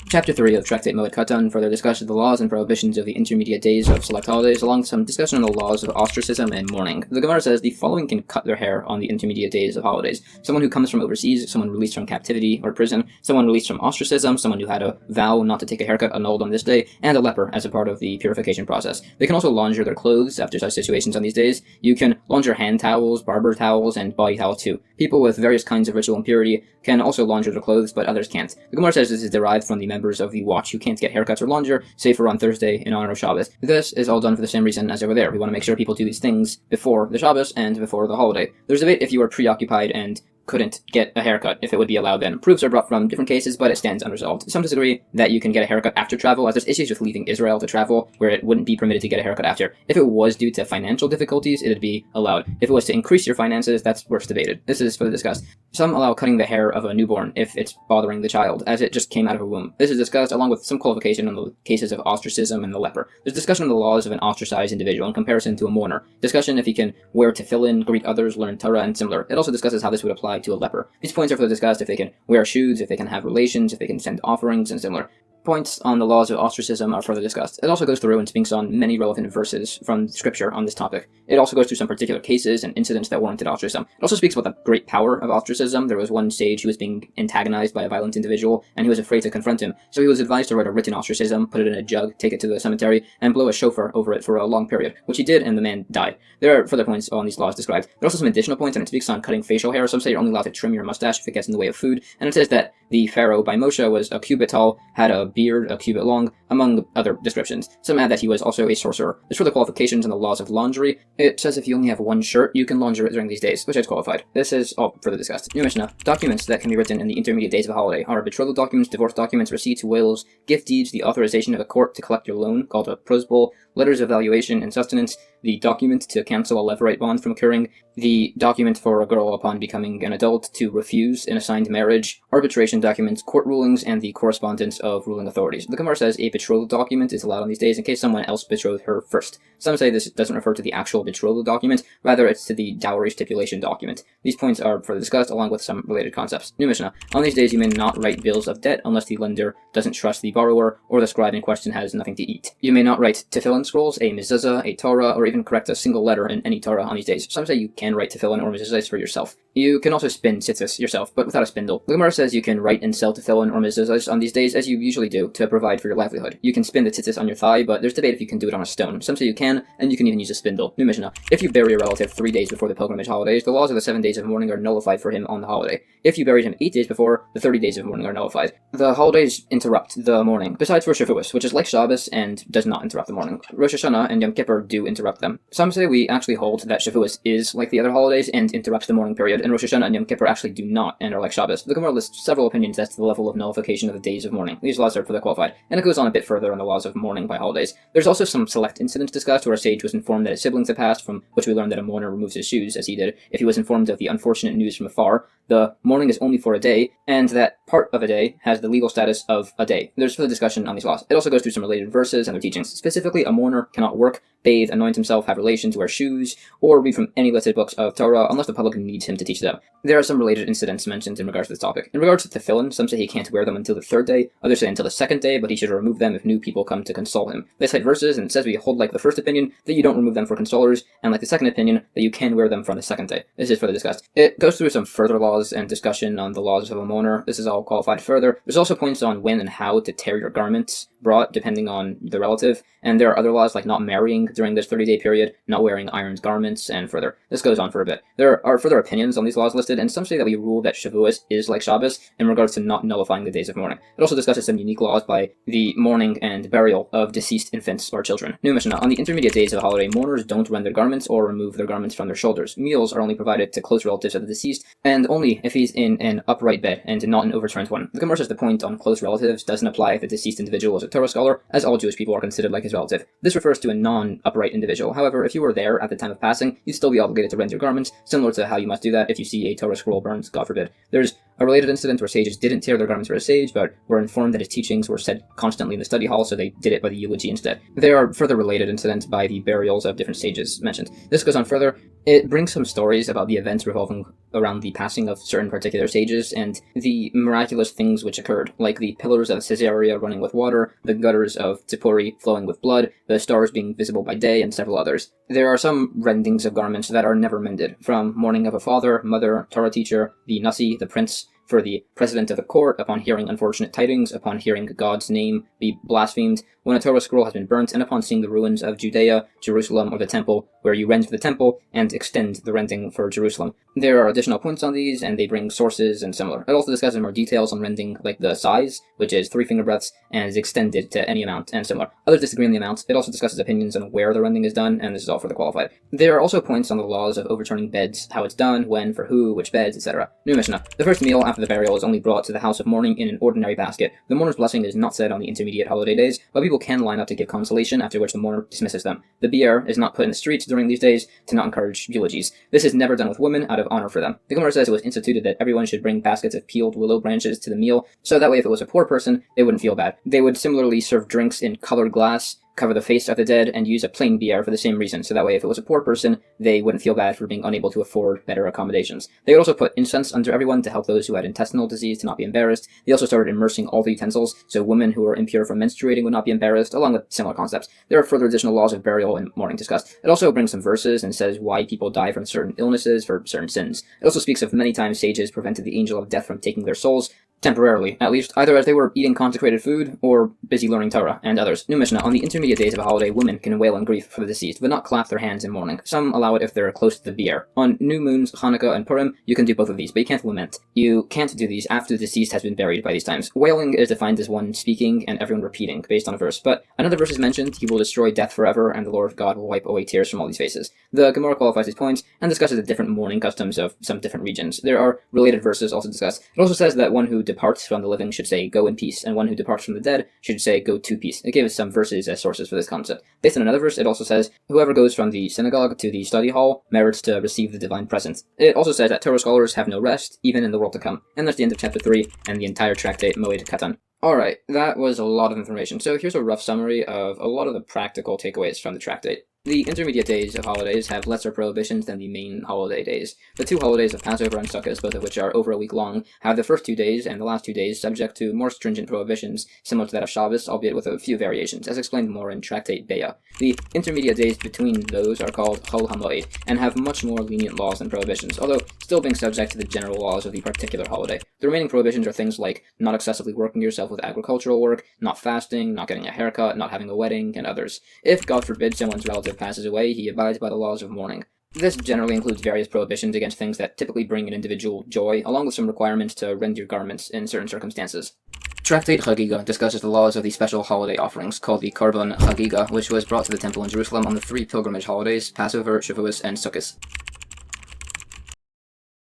Chapter 3 of Tractate Moed Katan further discusses the laws and prohibitions of the intermediate days of select holidays, along with some discussion on the laws of ostracism and mourning. The Gemara says the following can cut their hair on the intermediate days of holidays: someone who comes from overseas, someone released from captivity or prison, someone released from ostracism, someone who had a vow not to take a haircut annulled on this day, and a leper as a part of the purification process. They can also launder their clothes after such situations on these days. You can launder hand towels, barber towels, and body towels too. People with various kinds of ritual impurity can also launder their clothes, but others can't. The Gemara says this is derived from the members of the watch who can't get haircuts or launder, save for on Thursday in honor of Shabbos. This is all done for the same reason as over there. We want to make sure people do these things before the Shabbos and before the holiday. There's a debate if you are preoccupied and couldn't get a haircut, if it would be allowed then. Proofs are brought from different cases, but it stands unresolved. Some disagree that you can get a haircut after travel, as there's issues with leaving Israel to travel, where it wouldn't be permitted to get a haircut after. If it was due to financial difficulties, it'd be allowed. If it was to increase your finances, that's worse debated. This is further discussed. Some allow cutting the hair of a newborn if it's bothering the child, as it just came out of a womb. This is discussed along with some qualification on the cases of ostracism and the leper. There's discussion on the laws of an ostracized individual in comparison to a mourner. Discussion if he can wear tefillin, greet others, learn Torah, and similar. It also discusses how this would apply to a leper. These points are further discussed if they can wear shoes, if they can have relations, if they can send offerings, and similar. Points on the laws of ostracism are further discussed. It also goes through and speaks on many relevant verses from Scripture on this topic. It also goes through some particular cases and incidents that warranted ostracism. It also speaks about the great power of ostracism. There was one sage who was being antagonized by a violent individual, and he was afraid to confront him. So he was advised to write a written ostracism, put it in a jug, take it to the cemetery, and blow a shofar over it for a long period, which he did, and the man died. There are further points on these laws described. There are also some additional points, and it speaks on cutting facial hair. Some say you're only allowed to trim your mustache if it gets in the way of food, and it says that the pharaoh by Moshe was a cubit tall, had a beard a cubit long, among other descriptions. Some add that he was also a sorcerer. There's further qualifications on the laws of laundry. It says if you only have one shirt, you can launder it during these days, which is qualified. This is all further discussed. New Mishnah. Documents that can be written in the intermediate days of a holiday are betrothal documents, divorce documents, receipts, wills, gift deeds, the authorization of a court to collect your loan, called a prosbul, letters of valuation and sustenance, the document to cancel a levirate bond from occurring, the document for a girl upon becoming an adult to refuse an assigned marriage, arbitration documents, court rulings, and the correspondence of ruling authorities. The Gemara says a betrothal document is allowed on these days in case someone else betrothed her first. Some say this doesn't refer to the actual betrothal document, rather it's to the dowry stipulation document. These points are further discussed along with some related concepts. New Mishnah. On these days you may not write bills of debt unless the lender doesn't trust the borrower or the scribe in question has nothing to eat. You may not write tefillin scrolls, a mezuzah, a Torah, or or even correct a single letter in any Torah on these days. Some say you can write tefillin or mezuzahs for yourself. You can also spin tzitzis yourself, but without a spindle. The Gemara says you can write and sell tefillin or mezuzahs on these days, as you usually do, to provide for your livelihood. You can spin the tzitzis on your thigh, but there's debate if you can do it on a stone. Some say you can, and you can even use a spindle. New Mishnah. If you bury a relative 3 days before the pilgrimage holidays, the laws of the 7 days of mourning are nullified for him on the holiday. If you buried him 8 days before, the 30 days of mourning are nullified. The holidays interrupt the mourning, besides for Shavuos, which is like Shabbos and does not interrupt the mourning. Rosh Hashanah and Yom Kippur do interrupt them. Some say we actually hold that Shavuos is like the other holidays and interrupts the mourning period, and Rosh Hashanah and Yom Kippur actually do not and are like Shabbos. The Gemara lists several opinions as to the level of nullification of the days of mourning. These laws are further qualified, and it goes on a bit further on the laws of mourning by holidays. There's also some select incidents discussed where a sage was informed that his siblings had passed, from which we learned that a mourner removes his shoes, as he did, if he was informed of the unfortunate news from afar. The mourning is only for a day, and that part of a day has the legal status of a day. There's further discussion on these laws. It also goes through some related verses and their teachings. Specifically, a mourner cannot work, bathe, anoint himself, have relations, wear shoes, or read from any listed books of Torah unless the public needs him to teach them. There are some related incidents mentioned in regards to this topic. In regards to tefillin, some say he can't wear them until the 3rd day, others say until the 2nd day, but he should remove them if new people come to console him. They cite verses, and it says we hold like the first opinion that you don't remove them for consolers, and like the second opinion that you can wear them from the 2nd day. This is further discussed. It goes through some further laws and discussion on the laws of a mourner. This is all qualified further. There's also points on when and how to tear your garments brought, depending on the relative, and there are other laws like not marrying during this 30-day period, not wearing ironed garments, and further. This goes on for a bit. There are further opinions on these laws listed, and some say that we rule that Shavuos is like Shabbos in regards to not nullifying the days of mourning. It also discusses some unique laws by the mourning and burial of deceased infants or children. New Mishnah. On the intermediate days of the holiday, mourners don't rend their garments or remove their garments from their shoulders. Meals are only provided to close relatives of the deceased, and only if he's in an upright bed and not an overturned one. The Gemara says the point on close relatives doesn't apply if the deceased individual is a Torah scholar, as all Jewish people are considered like his relative. This refers to a non-upright individual. However, if you were there at the time of passing, you'd still be obligated to rend your garments, similar to how you must do that if you see a Torah scroll burned, God forbid. There's a related incident where sages didn't tear their garments for a sage, but were informed that his teachings were said constantly in the study hall, so they did it by the eulogy instead. There are further related incidents by the burials of different sages mentioned. This goes on further. It brings some stories about the events revolving around the passing of certain particular sages and the miraculous things which occurred, like the pillars of Caesarea running with water, the gutters of Tipuri flowing with blood, the stars being visible by day, and several others. There are some rendings of garments that are never mended, from mourning of a father, mother, Torah teacher, the Nasi, the prince, for the president of the court, upon hearing unfortunate tidings, upon hearing God's name be blasphemed, when a Torah scroll has been burnt, and upon seeing the ruins of Judea, Jerusalem, or the temple, where you rend for the temple and extend the rending for Jerusalem. There are additional points on these, and they bring sources and similar. It also discusses more details on rending, like the size, which is 3 finger breadths, and is extended to any amount, and similar. Others disagree on the amounts. It also discusses opinions on where the rending is done, and this is all for the qualified. There are also points on the laws of overturning beds, how it's done, when, for who, which beds, etc. New Mishnah. The first meal after the burial is only brought to the house of mourning in an ordinary basket. The mourner's blessing is not said on the intermediate holiday days, but people can line up to give consolation, after which the mourner dismisses them. The bier is not put in the streets during these days to not encourage eulogies. This is never done with women out of honor for them. The Gemara says it was instituted that everyone should bring baskets of peeled willow branches to the meal, so that way if it was a poor person, they wouldn't feel bad. They would similarly serve drinks in colored glass, cover the face of the dead, and use a plain bier for the same reason, so that way if it was a poor person, they wouldn't feel bad for being unable to afford better accommodations. They would also put incense under everyone to help those who had intestinal disease to not be embarrassed. They also started immersing all the utensils, so women who were impure from menstruating would not be embarrassed, along with similar concepts. There are further additional laws of burial and mourning discussed. It also brings some verses and says why people die from certain illnesses for certain sins. It also speaks of many times sages prevented the angel of death from taking their souls, temporarily, at least, either as they were eating consecrated food or busy learning Torah, and others. New Mishnah. On the intermediate days of a holiday, women can wail in grief for the deceased, but not clap their hands in mourning. Some allow it if they're close to the bier. On new moons, Hanukkah, and Purim, you can do both of these, but you can't lament. You can't do these after the deceased has been buried by these times. Wailing is defined as one speaking and everyone repeating, based on a verse, but another verse is mentioned: he will destroy death forever, and the Lord God will wipe away tears from all these faces. The Gemara qualifies these points and discusses the different mourning customs of some different regions. There are related verses also discussed. It also says that one who departs from the living should say go in peace, and one who departs from the dead should say go to peace. It gives some verses as sources for this concept. Based on another verse, it also says whoever goes from the synagogue to the study hall merits to receive the divine presence. It also says that Torah scholars have no rest, even in the world to come. And that's the end of chapter 3 and the entire Tractate Moed Katan. Alright, that was a lot of information. So here's a rough summary of a lot of the practical takeaways from the Tractate. The intermediate days of holidays have lesser prohibitions than the main holiday days. The two holidays of Passover and Sukkos, both of which are over a week long, have the first 2 days and the last 2 days subject to more stringent prohibitions, similar to that of Shabbos, albeit with a few variations, as explained more in Tractate Beitzah. The intermediate days between those are called Moed, and have much more lenient laws than prohibitions, although still being subject to the general laws of the particular holiday. The remaining prohibitions are things like not excessively working yourself with agricultural work, not fasting, not getting a haircut, not having a wedding, and others. If, God forbid, someone's relative passes away, he abides by the laws of mourning. This generally includes various prohibitions against things that typically bring an individual joy, along with some requirements to rend your garments in certain circumstances. Tractate Chagigah discusses the laws of the special holiday offerings, called the Korban Chagigah, which was brought to the temple in Jerusalem on the 3 pilgrimage holidays, Passover, Shavuos, and Sukkos.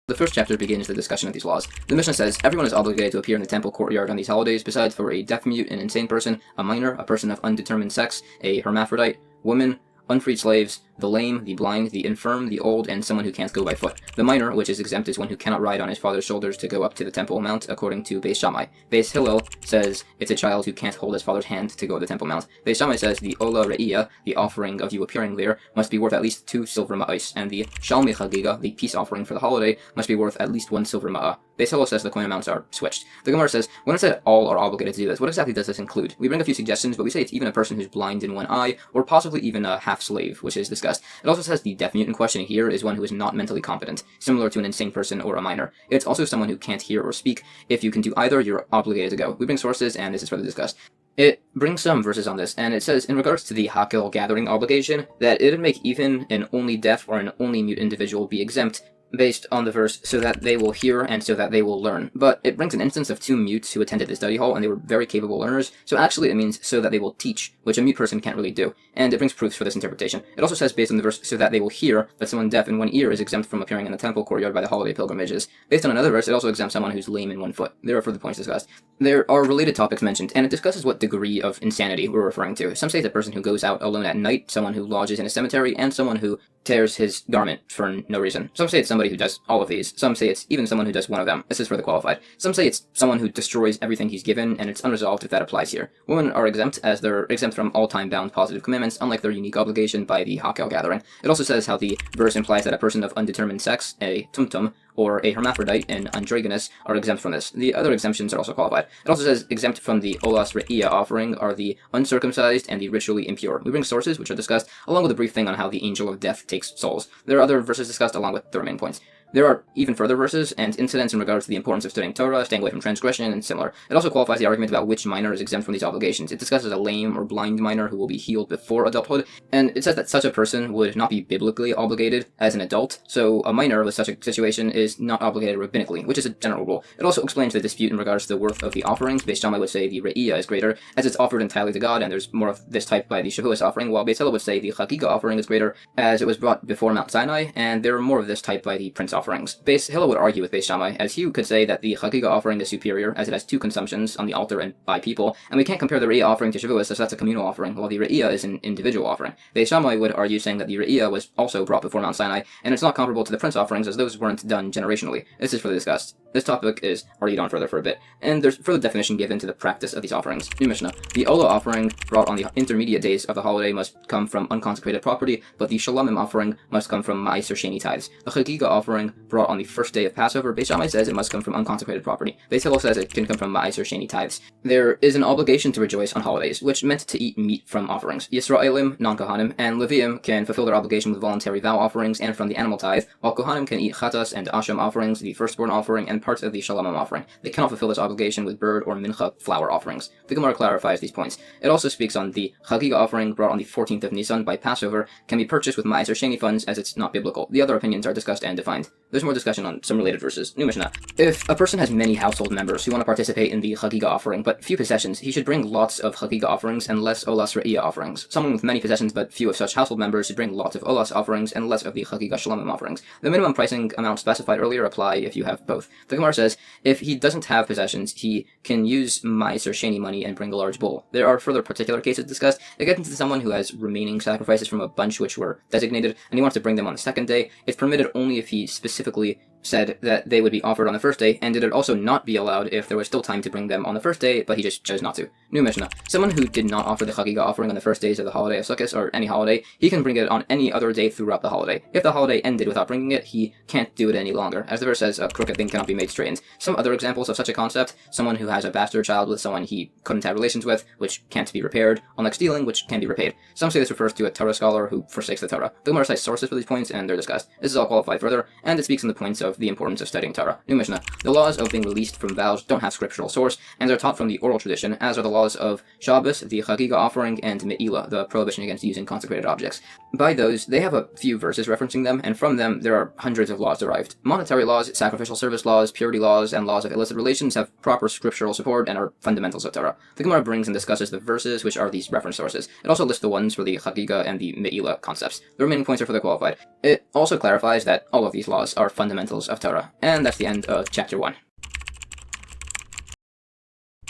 The first chapter begins the discussion of these laws. The Mishnah says, everyone is obligated to appear in the temple courtyard on these holidays, besides for a deaf, mute, and insane person, a minor, a person of undetermined sex, a hermaphrodite, women, unfreed slaves, the lame, the blind, the infirm, the old, and someone who can't go by foot. The minor, which is exempt, is one who cannot ride on his father's shoulders to go up to the temple mount, according to Beis Shammai. Beis Hillel says it's a child who can't hold his father's hand to go to the temple mount. Beis Shammai says the Ola Re'iyah, the offering of you appearing there, must be worth at least 2 silver ma'os, and the Shalmi Chagigah, the peace offering for the holiday, must be worth at least 1 silver ma'ah. Beis Hillel says the coin amounts are switched. The Gemara says, when it said all are obligated to do this, what exactly does this include? We bring a few suggestions, but we say it's even a person who's blind in one eye, or possibly even a half-slave, which is discussed. It also says the deaf mute in question here is one who is not mentally competent, similar to an insane person or a minor. It's also someone who can't hear or speak. If you can do either, you're obligated to go. We bring sources, and this is further discussed. It brings some verses on this, and it says, in regards to the Half-Shekel gathering obligation, that it would make even an only deaf or an only mute individual be exempt, based on the verse, so that they will hear and so that they will learn. But it brings an instance of 2 mutes who attended the study hall, and they were very capable learners, so actually it means so that they will teach, which a mute person can't really do, and it brings proofs for this interpretation. It also says, based on the verse, so that they will hear, that someone deaf in one ear is exempt from appearing in the temple courtyard by the holiday pilgrimages. Based on another verse, it also exempts someone who's lame in one foot. There are further points discussed. There are related topics mentioned, and it discusses what degree of insanity we're referring to. Some say it's a person who goes out alone at night, someone who lodges in a cemetery, and someone who tears his garment for no reason. Some say it's somebody who does all of these. Some say it's even someone who does one of them. This is further qualified. Some say it's someone who destroys everything he's given, and it's unresolved if that applies here. Women are exempt, as they're exempt from all time-bound positive commandments, unlike their unique obligation by the Half-Shekel gathering. It also says how the verse implies that a person of undetermined sex, a tumtum, or a hermaphrodite, an androgynous, are exempt from this. The other exemptions are also qualified. It also says exempt from the Olas Re'iyah offering are the uncircumcised and the ritually impure. We bring sources, which are discussed, along with a brief thing on how the angel of death takes souls. There are other verses discussed along with the remaining points. There are even further verses and incidents in regards to the importance of studying Torah, staying away from transgression, and similar. It also qualifies the argument about which minor is exempt from these obligations. It discusses a lame or blind minor who will be healed before adulthood, and it says that such a person would not be biblically obligated as an adult, so a minor with such a situation is not obligated rabbinically, which is a general rule. It also explains the dispute in regards to the worth of the offerings. Beis Shammai would say the Re'iyah is greater, as it's offered entirely to God, and there's more of this type by the Shavuos offering, while Beitzah would say the Chagigah offering is greater, as it was brought before Mount Sinai, and there are more of this type by the Prince offerings. Beis Hillel would argue with Beis Shammai, as he could say that the Chagigah offering is superior, as it has 2 consumptions on the altar and by people, and we can't compare the Re'iyah offering to Shavuos, as that's a communal offering, while the Re'iyah is an individual offering. Beis Shammai would argue saying that the Re'iyah was also brought before Mount Sinai, and it's not comparable to the Prince offerings, as those weren't done generationally. This is further discussed. This topic is argued on further for a bit, and there's further definition given to the practice of these offerings. New Mishnah. The Ola offering brought on the intermediate days of the holiday must come from unconsecrated property, but the Shalamim offering must come from Ma'aser Sheni tithes. The Chagigah offering brought on the first day of Passover, Beis Shammai says it must come from unconsecrated property. Beis Hillel says it can come from Ma'aser Sheni tithes. There is an obligation to rejoice on holidays, which meant to eat meat from offerings. Yisraelim, non-Kohanim, and Leviim can fulfill their obligation with voluntary vow offerings and from the animal tithe, while Kohanim can eat chatas and asham offerings, the firstborn offering, and parts of the Shalamim offering. They cannot fulfill this obligation with bird or mincha flour offerings. The Gemara clarifies these points. It also speaks on the Chagigah offering brought on the 14th of Nisan by Passover can be purchased with Ma'aser Sheni funds, as it's not biblical. The other opinions are discussed and defined. There's more discussion on some related verses. New Mishnah. If a person has many household members who want to participate in the Chagigah offering, but few possessions, he should bring lots of Chagigah offerings and less Olas Re'iyah offerings. Someone with many possessions but few of such household members should bring lots of Olas offerings and less of the Chagigah Shalamim offerings. The minimum pricing amount specified earlier apply if you have both. The Gemara says, if he doesn't have possessions, he can use Ma'aser Sheni money and bring a large bowl. There are further particular cases discussed. It gets into someone who has remaining sacrifices from a bunch which were designated, and he wants to bring them on the second day. It's permitted only if he specifically said that they would be offered on the first day, and it would also not be allowed if there was still time to bring them on the first day, but he just chose not to. New Mishnah. Someone who did not offer the Chagigah offering on the first days of the holiday of Sukkos, or any holiday, he can bring it on any other day throughout the holiday. If the holiday ended without bringing it, he can't do it any longer. As the verse says, a crooked thing cannot be made straight. Some other examples of such a concept: someone who has a bastard child with someone he couldn't have relations with, which can't be repaired, unlike stealing, which can be repaid. Some say this refers to a Torah scholar who forsakes the Torah. The Gemara cites sources for these points, and they're discussed. This is all qualified further, and it speaks on the points of the importance of studying Torah. New Mishnah. The laws of being released from vows don't have scriptural source, and are taught from the oral tradition, as are the laws of Shabbos, the Chagigah offering, and Megillah, the prohibition against using consecrated objects. By those, they have a few verses referencing them, and from them there are hundreds of laws derived. Monetary laws, sacrificial service laws, purity laws, and laws of illicit relations have proper scriptural support and are fundamentals of Torah. The Gemara brings and discusses the verses which are these reference sources. It also lists the ones for the Chagigah and the Megillah concepts. The remaining points are further qualified. It also clarifies that all of these laws are fundamentals of Torah. And that's the end of Chapter 1.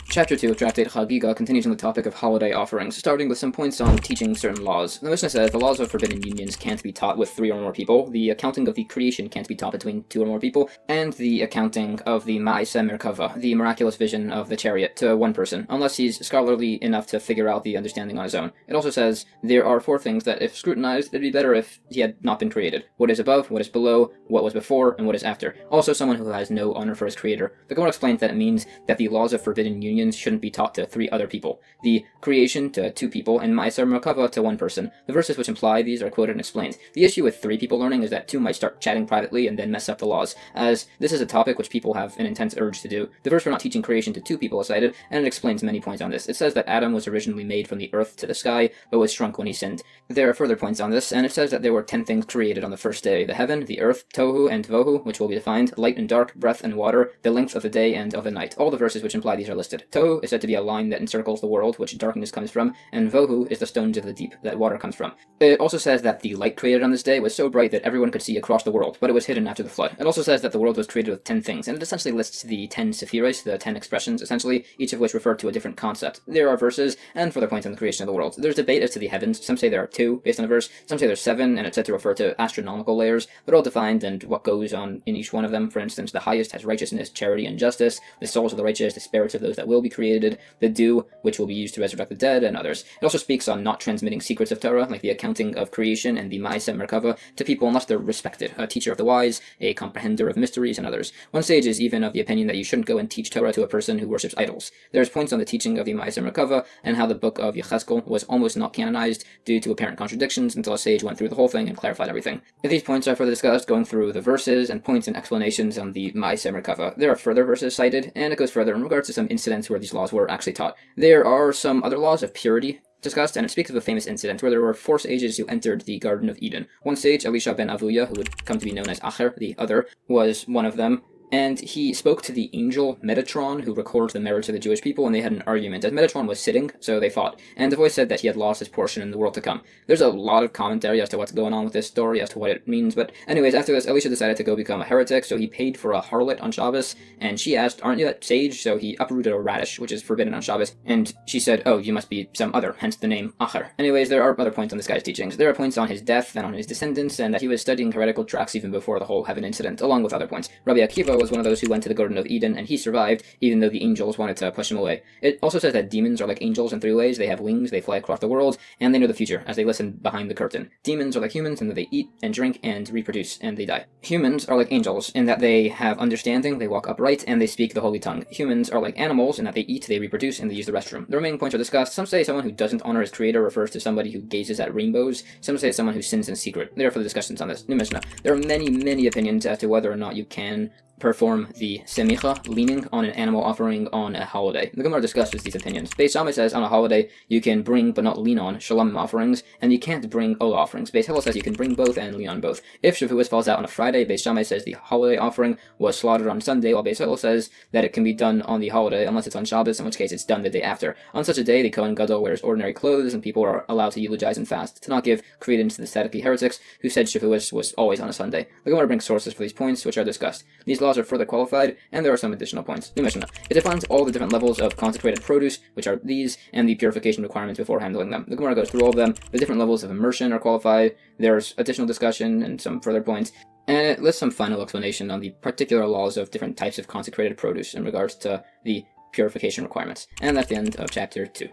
Chapter 2 of Tractate Chagigah continues on the topic of holiday offerings, starting with some points on teaching certain laws. The Mishnah says the laws of forbidden unions can't be taught with 3 or more people, the accounting of the creation can't be taught between 2 or more people, and the accounting of the Ma'aseh Merkava, the miraculous vision of the chariot, to one person, unless he's scholarly enough to figure out the understanding on his own. It also says there are 4 things that, if scrutinized, it'd be better if he had not been created: what is above, what is below, what was before, and what is after. Also, someone who has no honor for his creator. The Gemara explains that it means that the laws of forbidden unions shouldn't be taught to 3 other people, the creation to 2 people, and Ma'aser Merkava to 1 person. The verses which imply these are quoted and explained. The issue with 3 people learning is that 2 might start chatting privately and then mess up the laws, as this is a topic which people have an intense urge to do. The verse for not teaching creation to 2 people is cited, and it explains many points on this. It says that Adam was originally made from the earth to the sky, but was shrunk when he sinned. There are further points on this, and it says that there were 10 things created on the first day: the heaven, the earth, tohu and vohu, which will be defined, light and dark, breath and water, the length of the day and of the night. All the verses which imply these are listed. Tohu is said to be a line that encircles the world, which darkness comes from, and vohu is the stones of the deep that water comes from. It also says that the light created on this day was so bright that everyone could see across the world, but it was hidden after the flood. It also says that the world was created with 10 things, and it essentially lists the 10 sephiros, the 10 expressions, essentially, each of which refer to a different concept. There are verses and further points on the creation of the world. There's debate as to the heavens. Some say there are 2 based on a verse, some say there's 7, and it's said to refer to astronomical layers. They're all defined and what goes on in each one of them. For instance, the highest has righteousness, charity, and justice, the souls of the righteous, the spirits of those that will be created, the dew, which will be used to resurrect the dead, and others. It also speaks on not transmitting secrets of Torah, like the accounting of creation and the Ma'aseh Merkava, to people unless they're respected, a teacher of the wise, a comprehender of mysteries, and others. One sage is even of the opinion that you shouldn't go and teach Torah to a person who worships idols. There's points on the teaching of the Ma'aseh Merkava, and how the book of Yechezkel was almost not canonized due to apparent contradictions until a sage went through the whole thing and clarified everything. These points are further discussed, going through the verses and points and explanations on the Ma'aseh Merkava. There are further verses cited, and it goes further in regards to some incidents where these laws were actually taught. There are some other laws of purity discussed, and it speaks of a famous incident where there were 4 sages who entered the Garden of Eden. One sage, Elisha ben Avuya, who would come to be known as Acher, the other, was one of them. And he spoke to the angel Metatron, who records the merits of the Jewish people, and they had an argument. As Metatron was sitting, so they fought, and the voice said that he had lost his portion in the world to come. There's a lot of commentary as to what's going on with this story, as to what it means, but anyways, after this, Elisha decided to go become a heretic, so he paid for a harlot on Shabbos, and she asked, "Aren't you that sage?" So he uprooted a radish, which is forbidden on Shabbos, and she said, "Oh, you must be some other," hence the name Acher. Anyways, there are other points on this guy's teachings. There are points on his death and on his descendants, and that he was studying heretical tracts even before the whole heaven incident, along with other points. Rabbi Akiva was one of those who went to the Garden of Eden, and he survived, even though the angels wanted to push him away. It also says that demons are like angels in 3 ways. They have wings, they fly across the world, and they know the future, as they listen behind the curtain. Demons are like humans in that they eat and drink and reproduce, and they die. Humans are like angels in that they have understanding, they walk upright, and they speak the holy tongue. Humans are like animals in that they eat, they reproduce, and they use the restroom. The remaining points are discussed. Some say someone who doesn't honor his creator refers to somebody who gazes at rainbows. Some say it's someone who sins in secret. There are further discussions on this. New Mishnah. There are many opinions as to whether or not you can perform the semicha, leaning on an animal offering on a holiday. The Gemara discusses these opinions. Beitzah says on a holiday you can bring but not lean on shalom offerings, and you can't bring olah offerings. Beitzah says you can bring both and lean on both. If Shavuos falls out on a Friday, Beitzah says the holiday offering was slaughtered on Sunday, while Beitzah says that it can be done on the holiday unless it's on Shabbos, in which case it's done the day after. On such a day, the Kohen Gadol wears ordinary clothes, and people are allowed to eulogize and fast, to not give credence to the Sadducee heretics who said Shavuos was always on a Sunday. The Gemara brings sources for these points, which are discussed. These laws are further qualified, and there are some additional points. New Mishnah. It defines all the different levels of consecrated produce, which are these, and the purification requirements before handling them. The Gemara goes through all of them. The different levels of immersion are qualified. There's additional discussion and some further points. And it lists some final explanation on the particular laws of different types of consecrated produce in regards to the purification requirements. And that's the end of chapter 2.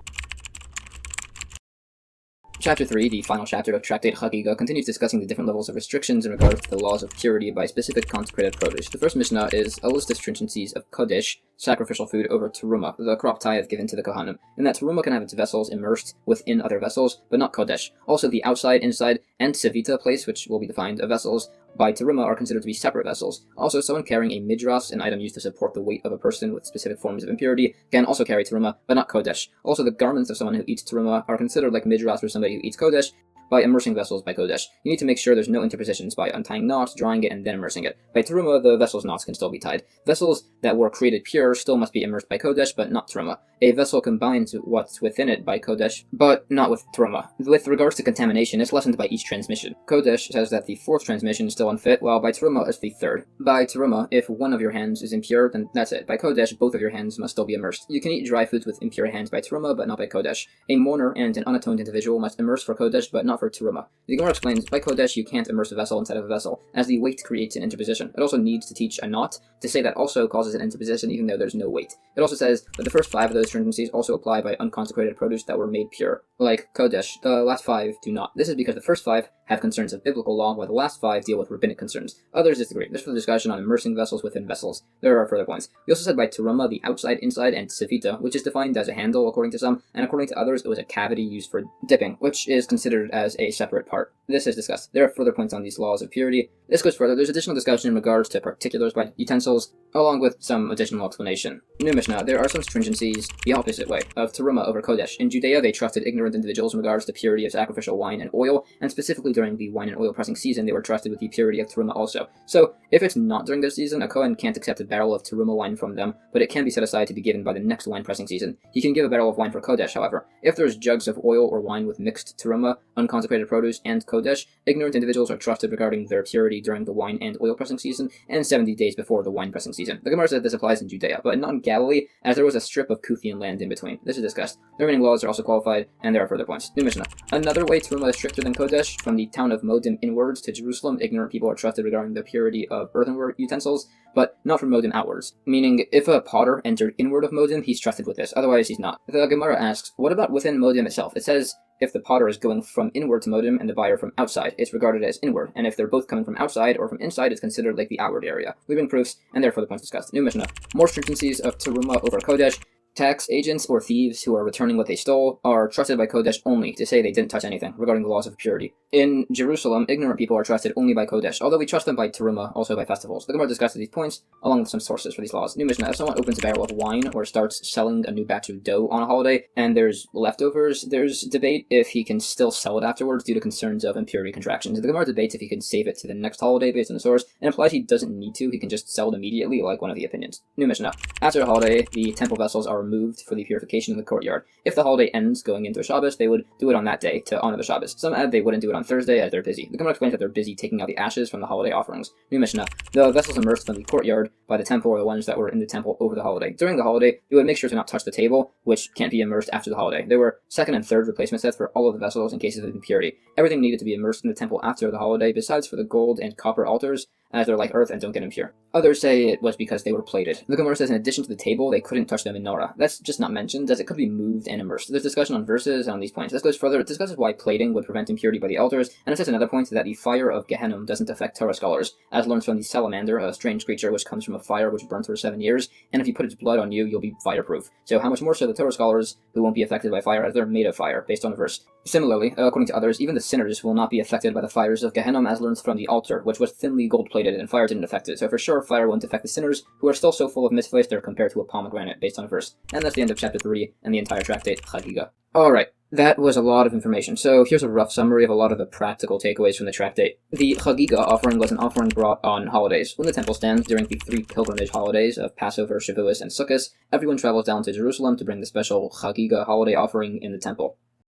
Chapter 3, the final chapter of Tractate Chagigah, continues discussing the different levels of restrictions in regards to the laws of purity by specific consecrated produce. The first Mishnah is a list of stringencies of Kodesh, sacrificial food, over Teruma, the crop tithe given to the Kohanim, and that Teruma can have its vessels immersed within other vessels, but not Kodesh. Also, the outside, inside, and Sevita place, which will be defined of vessels, by Teruma are considered to be separate vessels. Also, someone carrying a midras, an item used to support the weight of a person with specific forms of impurity, can also carry Teruma, but not Kodesh. Also, the garments of someone who eats Teruma are considered like midras for somebody who eats Kodesh, by immersing vessels by Kodesh. You need to make sure there's no interpositions by untying knots, drying it, and then immersing it. By Teruma, the vessel's knots can still be tied. Vessels that were created pure still must be immersed by Kodesh, but not Teruma. A vessel combines what's within it by Kodesh, but not with Teruma. With regards to contamination, it's lessened by each transmission. Kodesh says that the fourth transmission is still unfit, while by Teruma it's the third. By Teruma, if one of your hands is impure, then that's it. By Kodesh, both of your hands must still be immersed. You can eat dry foods with impure hands by Teruma, but not by Kodesh. A mourner and an unatoned individual must immerse for Kodesh, but not for Teruma. The Gemara explains, by Kodesh you can't immerse a vessel inside of a vessel, as the weight creates an interposition. It also needs to teach a knot, to say that also causes an interposition even though there's no weight. It also says that the first 5 of those stringencies also apply by unconsecrated produce that were made pure. Like Kodesh, the last 5 do not. This is because the first 5 have concerns of biblical law, while the last 5 deal with rabbinic concerns. Others disagree. This was a discussion on immersing vessels within vessels. There are further points. We also said by Teruma, the outside, inside, and Sevita, which is defined as a handle according to some, and according to others it was a cavity used for dipping, which is considered as a separate part. This is discussed. There are further points on these laws of purity. This goes further. There's additional discussion in regards to particulars by utensils, along with some additional explanation. New Mishnah, there are some stringencies the opposite way, of Teruma over Kodesh. In Judea, they trusted ignorant individuals in regards to purity of sacrificial wine and oil, and specifically during the wine and oil pressing season, they were trusted with the purity of Teruma also. So, if it's not during this season, a Kohen can't accept a barrel of Teruma wine from them, but it can be set aside to be given by the next wine pressing season. He can give a barrel of wine for Kodesh, however. If there's jugs of oil or wine with mixed Teruma, unconsecrated produce, and Kodesh, ignorant individuals are trusted regarding their purity during the wine and oil pressing season, and 70 days before the wine pressing season. The Gemara says this applies in Judea, but not in Galilee, as there was a strip of Kuthian land in between. This is discussed. The remaining laws are also qualified, and there are further points. New Mishnah. Another way Teruma is stricter than Kodesh, from the town of Moed inwards to Jerusalem, ignorant people are trusted regarding the purity of earthenware utensils, but not from Moed outwards. Meaning, if a potter entered inward of Moed, he's trusted with this, otherwise he's not. The Gemara asks, what about within Moed itself? It says, if the potter is going from inward to Moed and the buyer from outside, it's regarded as inward, and if they're both coming from outside or from inside, it's considered like the outward area. We bring proofs, and therefore the points discussed. New Mishnah. More stringencies of Teruma over Kodesh. Tax agents or thieves who are returning what they stole are trusted by Kodesh only to say they didn't touch anything regarding the laws of purity. In Jerusalem, ignorant people are trusted only by Kodesh, although we trust them by Teruma, also by festivals. The Gemara discusses these points, along with some sources for these laws. New Mishnah, if someone opens a barrel of wine or starts selling a new batch of dough on a holiday, and there's leftovers, there's debate if he can still sell it afterwards due to concerns of impurity contractions. The Gemara debates if he can save it to the next holiday based on the source, and implies he doesn't need to, he can just sell it immediately, like one of the opinions. New Mishnah, after a holiday, the temple vessels are removed for the purification in the courtyard. If the holiday ends going into a Shabbos, they would do it on that day to honor the Shabbos. Some add they wouldn't do it on Thursday as they're busy. The Gemara explains that they're busy taking out the ashes from the holiday offerings. New Mishnah, the vessels immersed from the courtyard by the temple are the ones that were in the temple over the holiday. During the holiday, they would make sure to not touch the table, which can't be immersed after the holiday. There were second and third replacement sets for all of the vessels in cases of impurity. Everything needed to be immersed in the temple after the holiday, besides for the gold and copper altars, as they're like earth and don't get impure. Others say it was because they were plated. The Gemara says in addition to the table, they couldn't touch the menorah. That's just not mentioned, as it could be moved and immersed. There's discussion on verses on these points. This goes further. It discusses why plating would prevent impurity by the altars, and it says another point that the fire of Gehenna doesn't affect Torah scholars, as learned from the salamander, a strange creature which comes from a fire which burns for 7 years, and if you put its blood on you, you'll be fireproof. So how much more so the Torah scholars who won't be affected by fire, as they're made of fire, based on a verse. Similarly, according to others, even the sinners will not be affected by the fires of Gehenna, as learned from the altar, which was thinly gold-plated, and fire didn't affect it. So for sure, fire won't affect the sinners, who are still so full of mitzvahs they're compared to a pomegranate, based on a verse. And that's the end of chapter 3 and the entire tractate, Chagigah. Alright, that was a lot of information, so here's a rough summary of a lot of the practical takeaways from the tractate. The Chagigah offering was an offering brought on holidays. When the temple stands during the 3 pilgrimage holidays of Passover, Shavuos, and Sukkos, everyone travels down to Jerusalem to bring the special Chagigah holiday offering in the temple.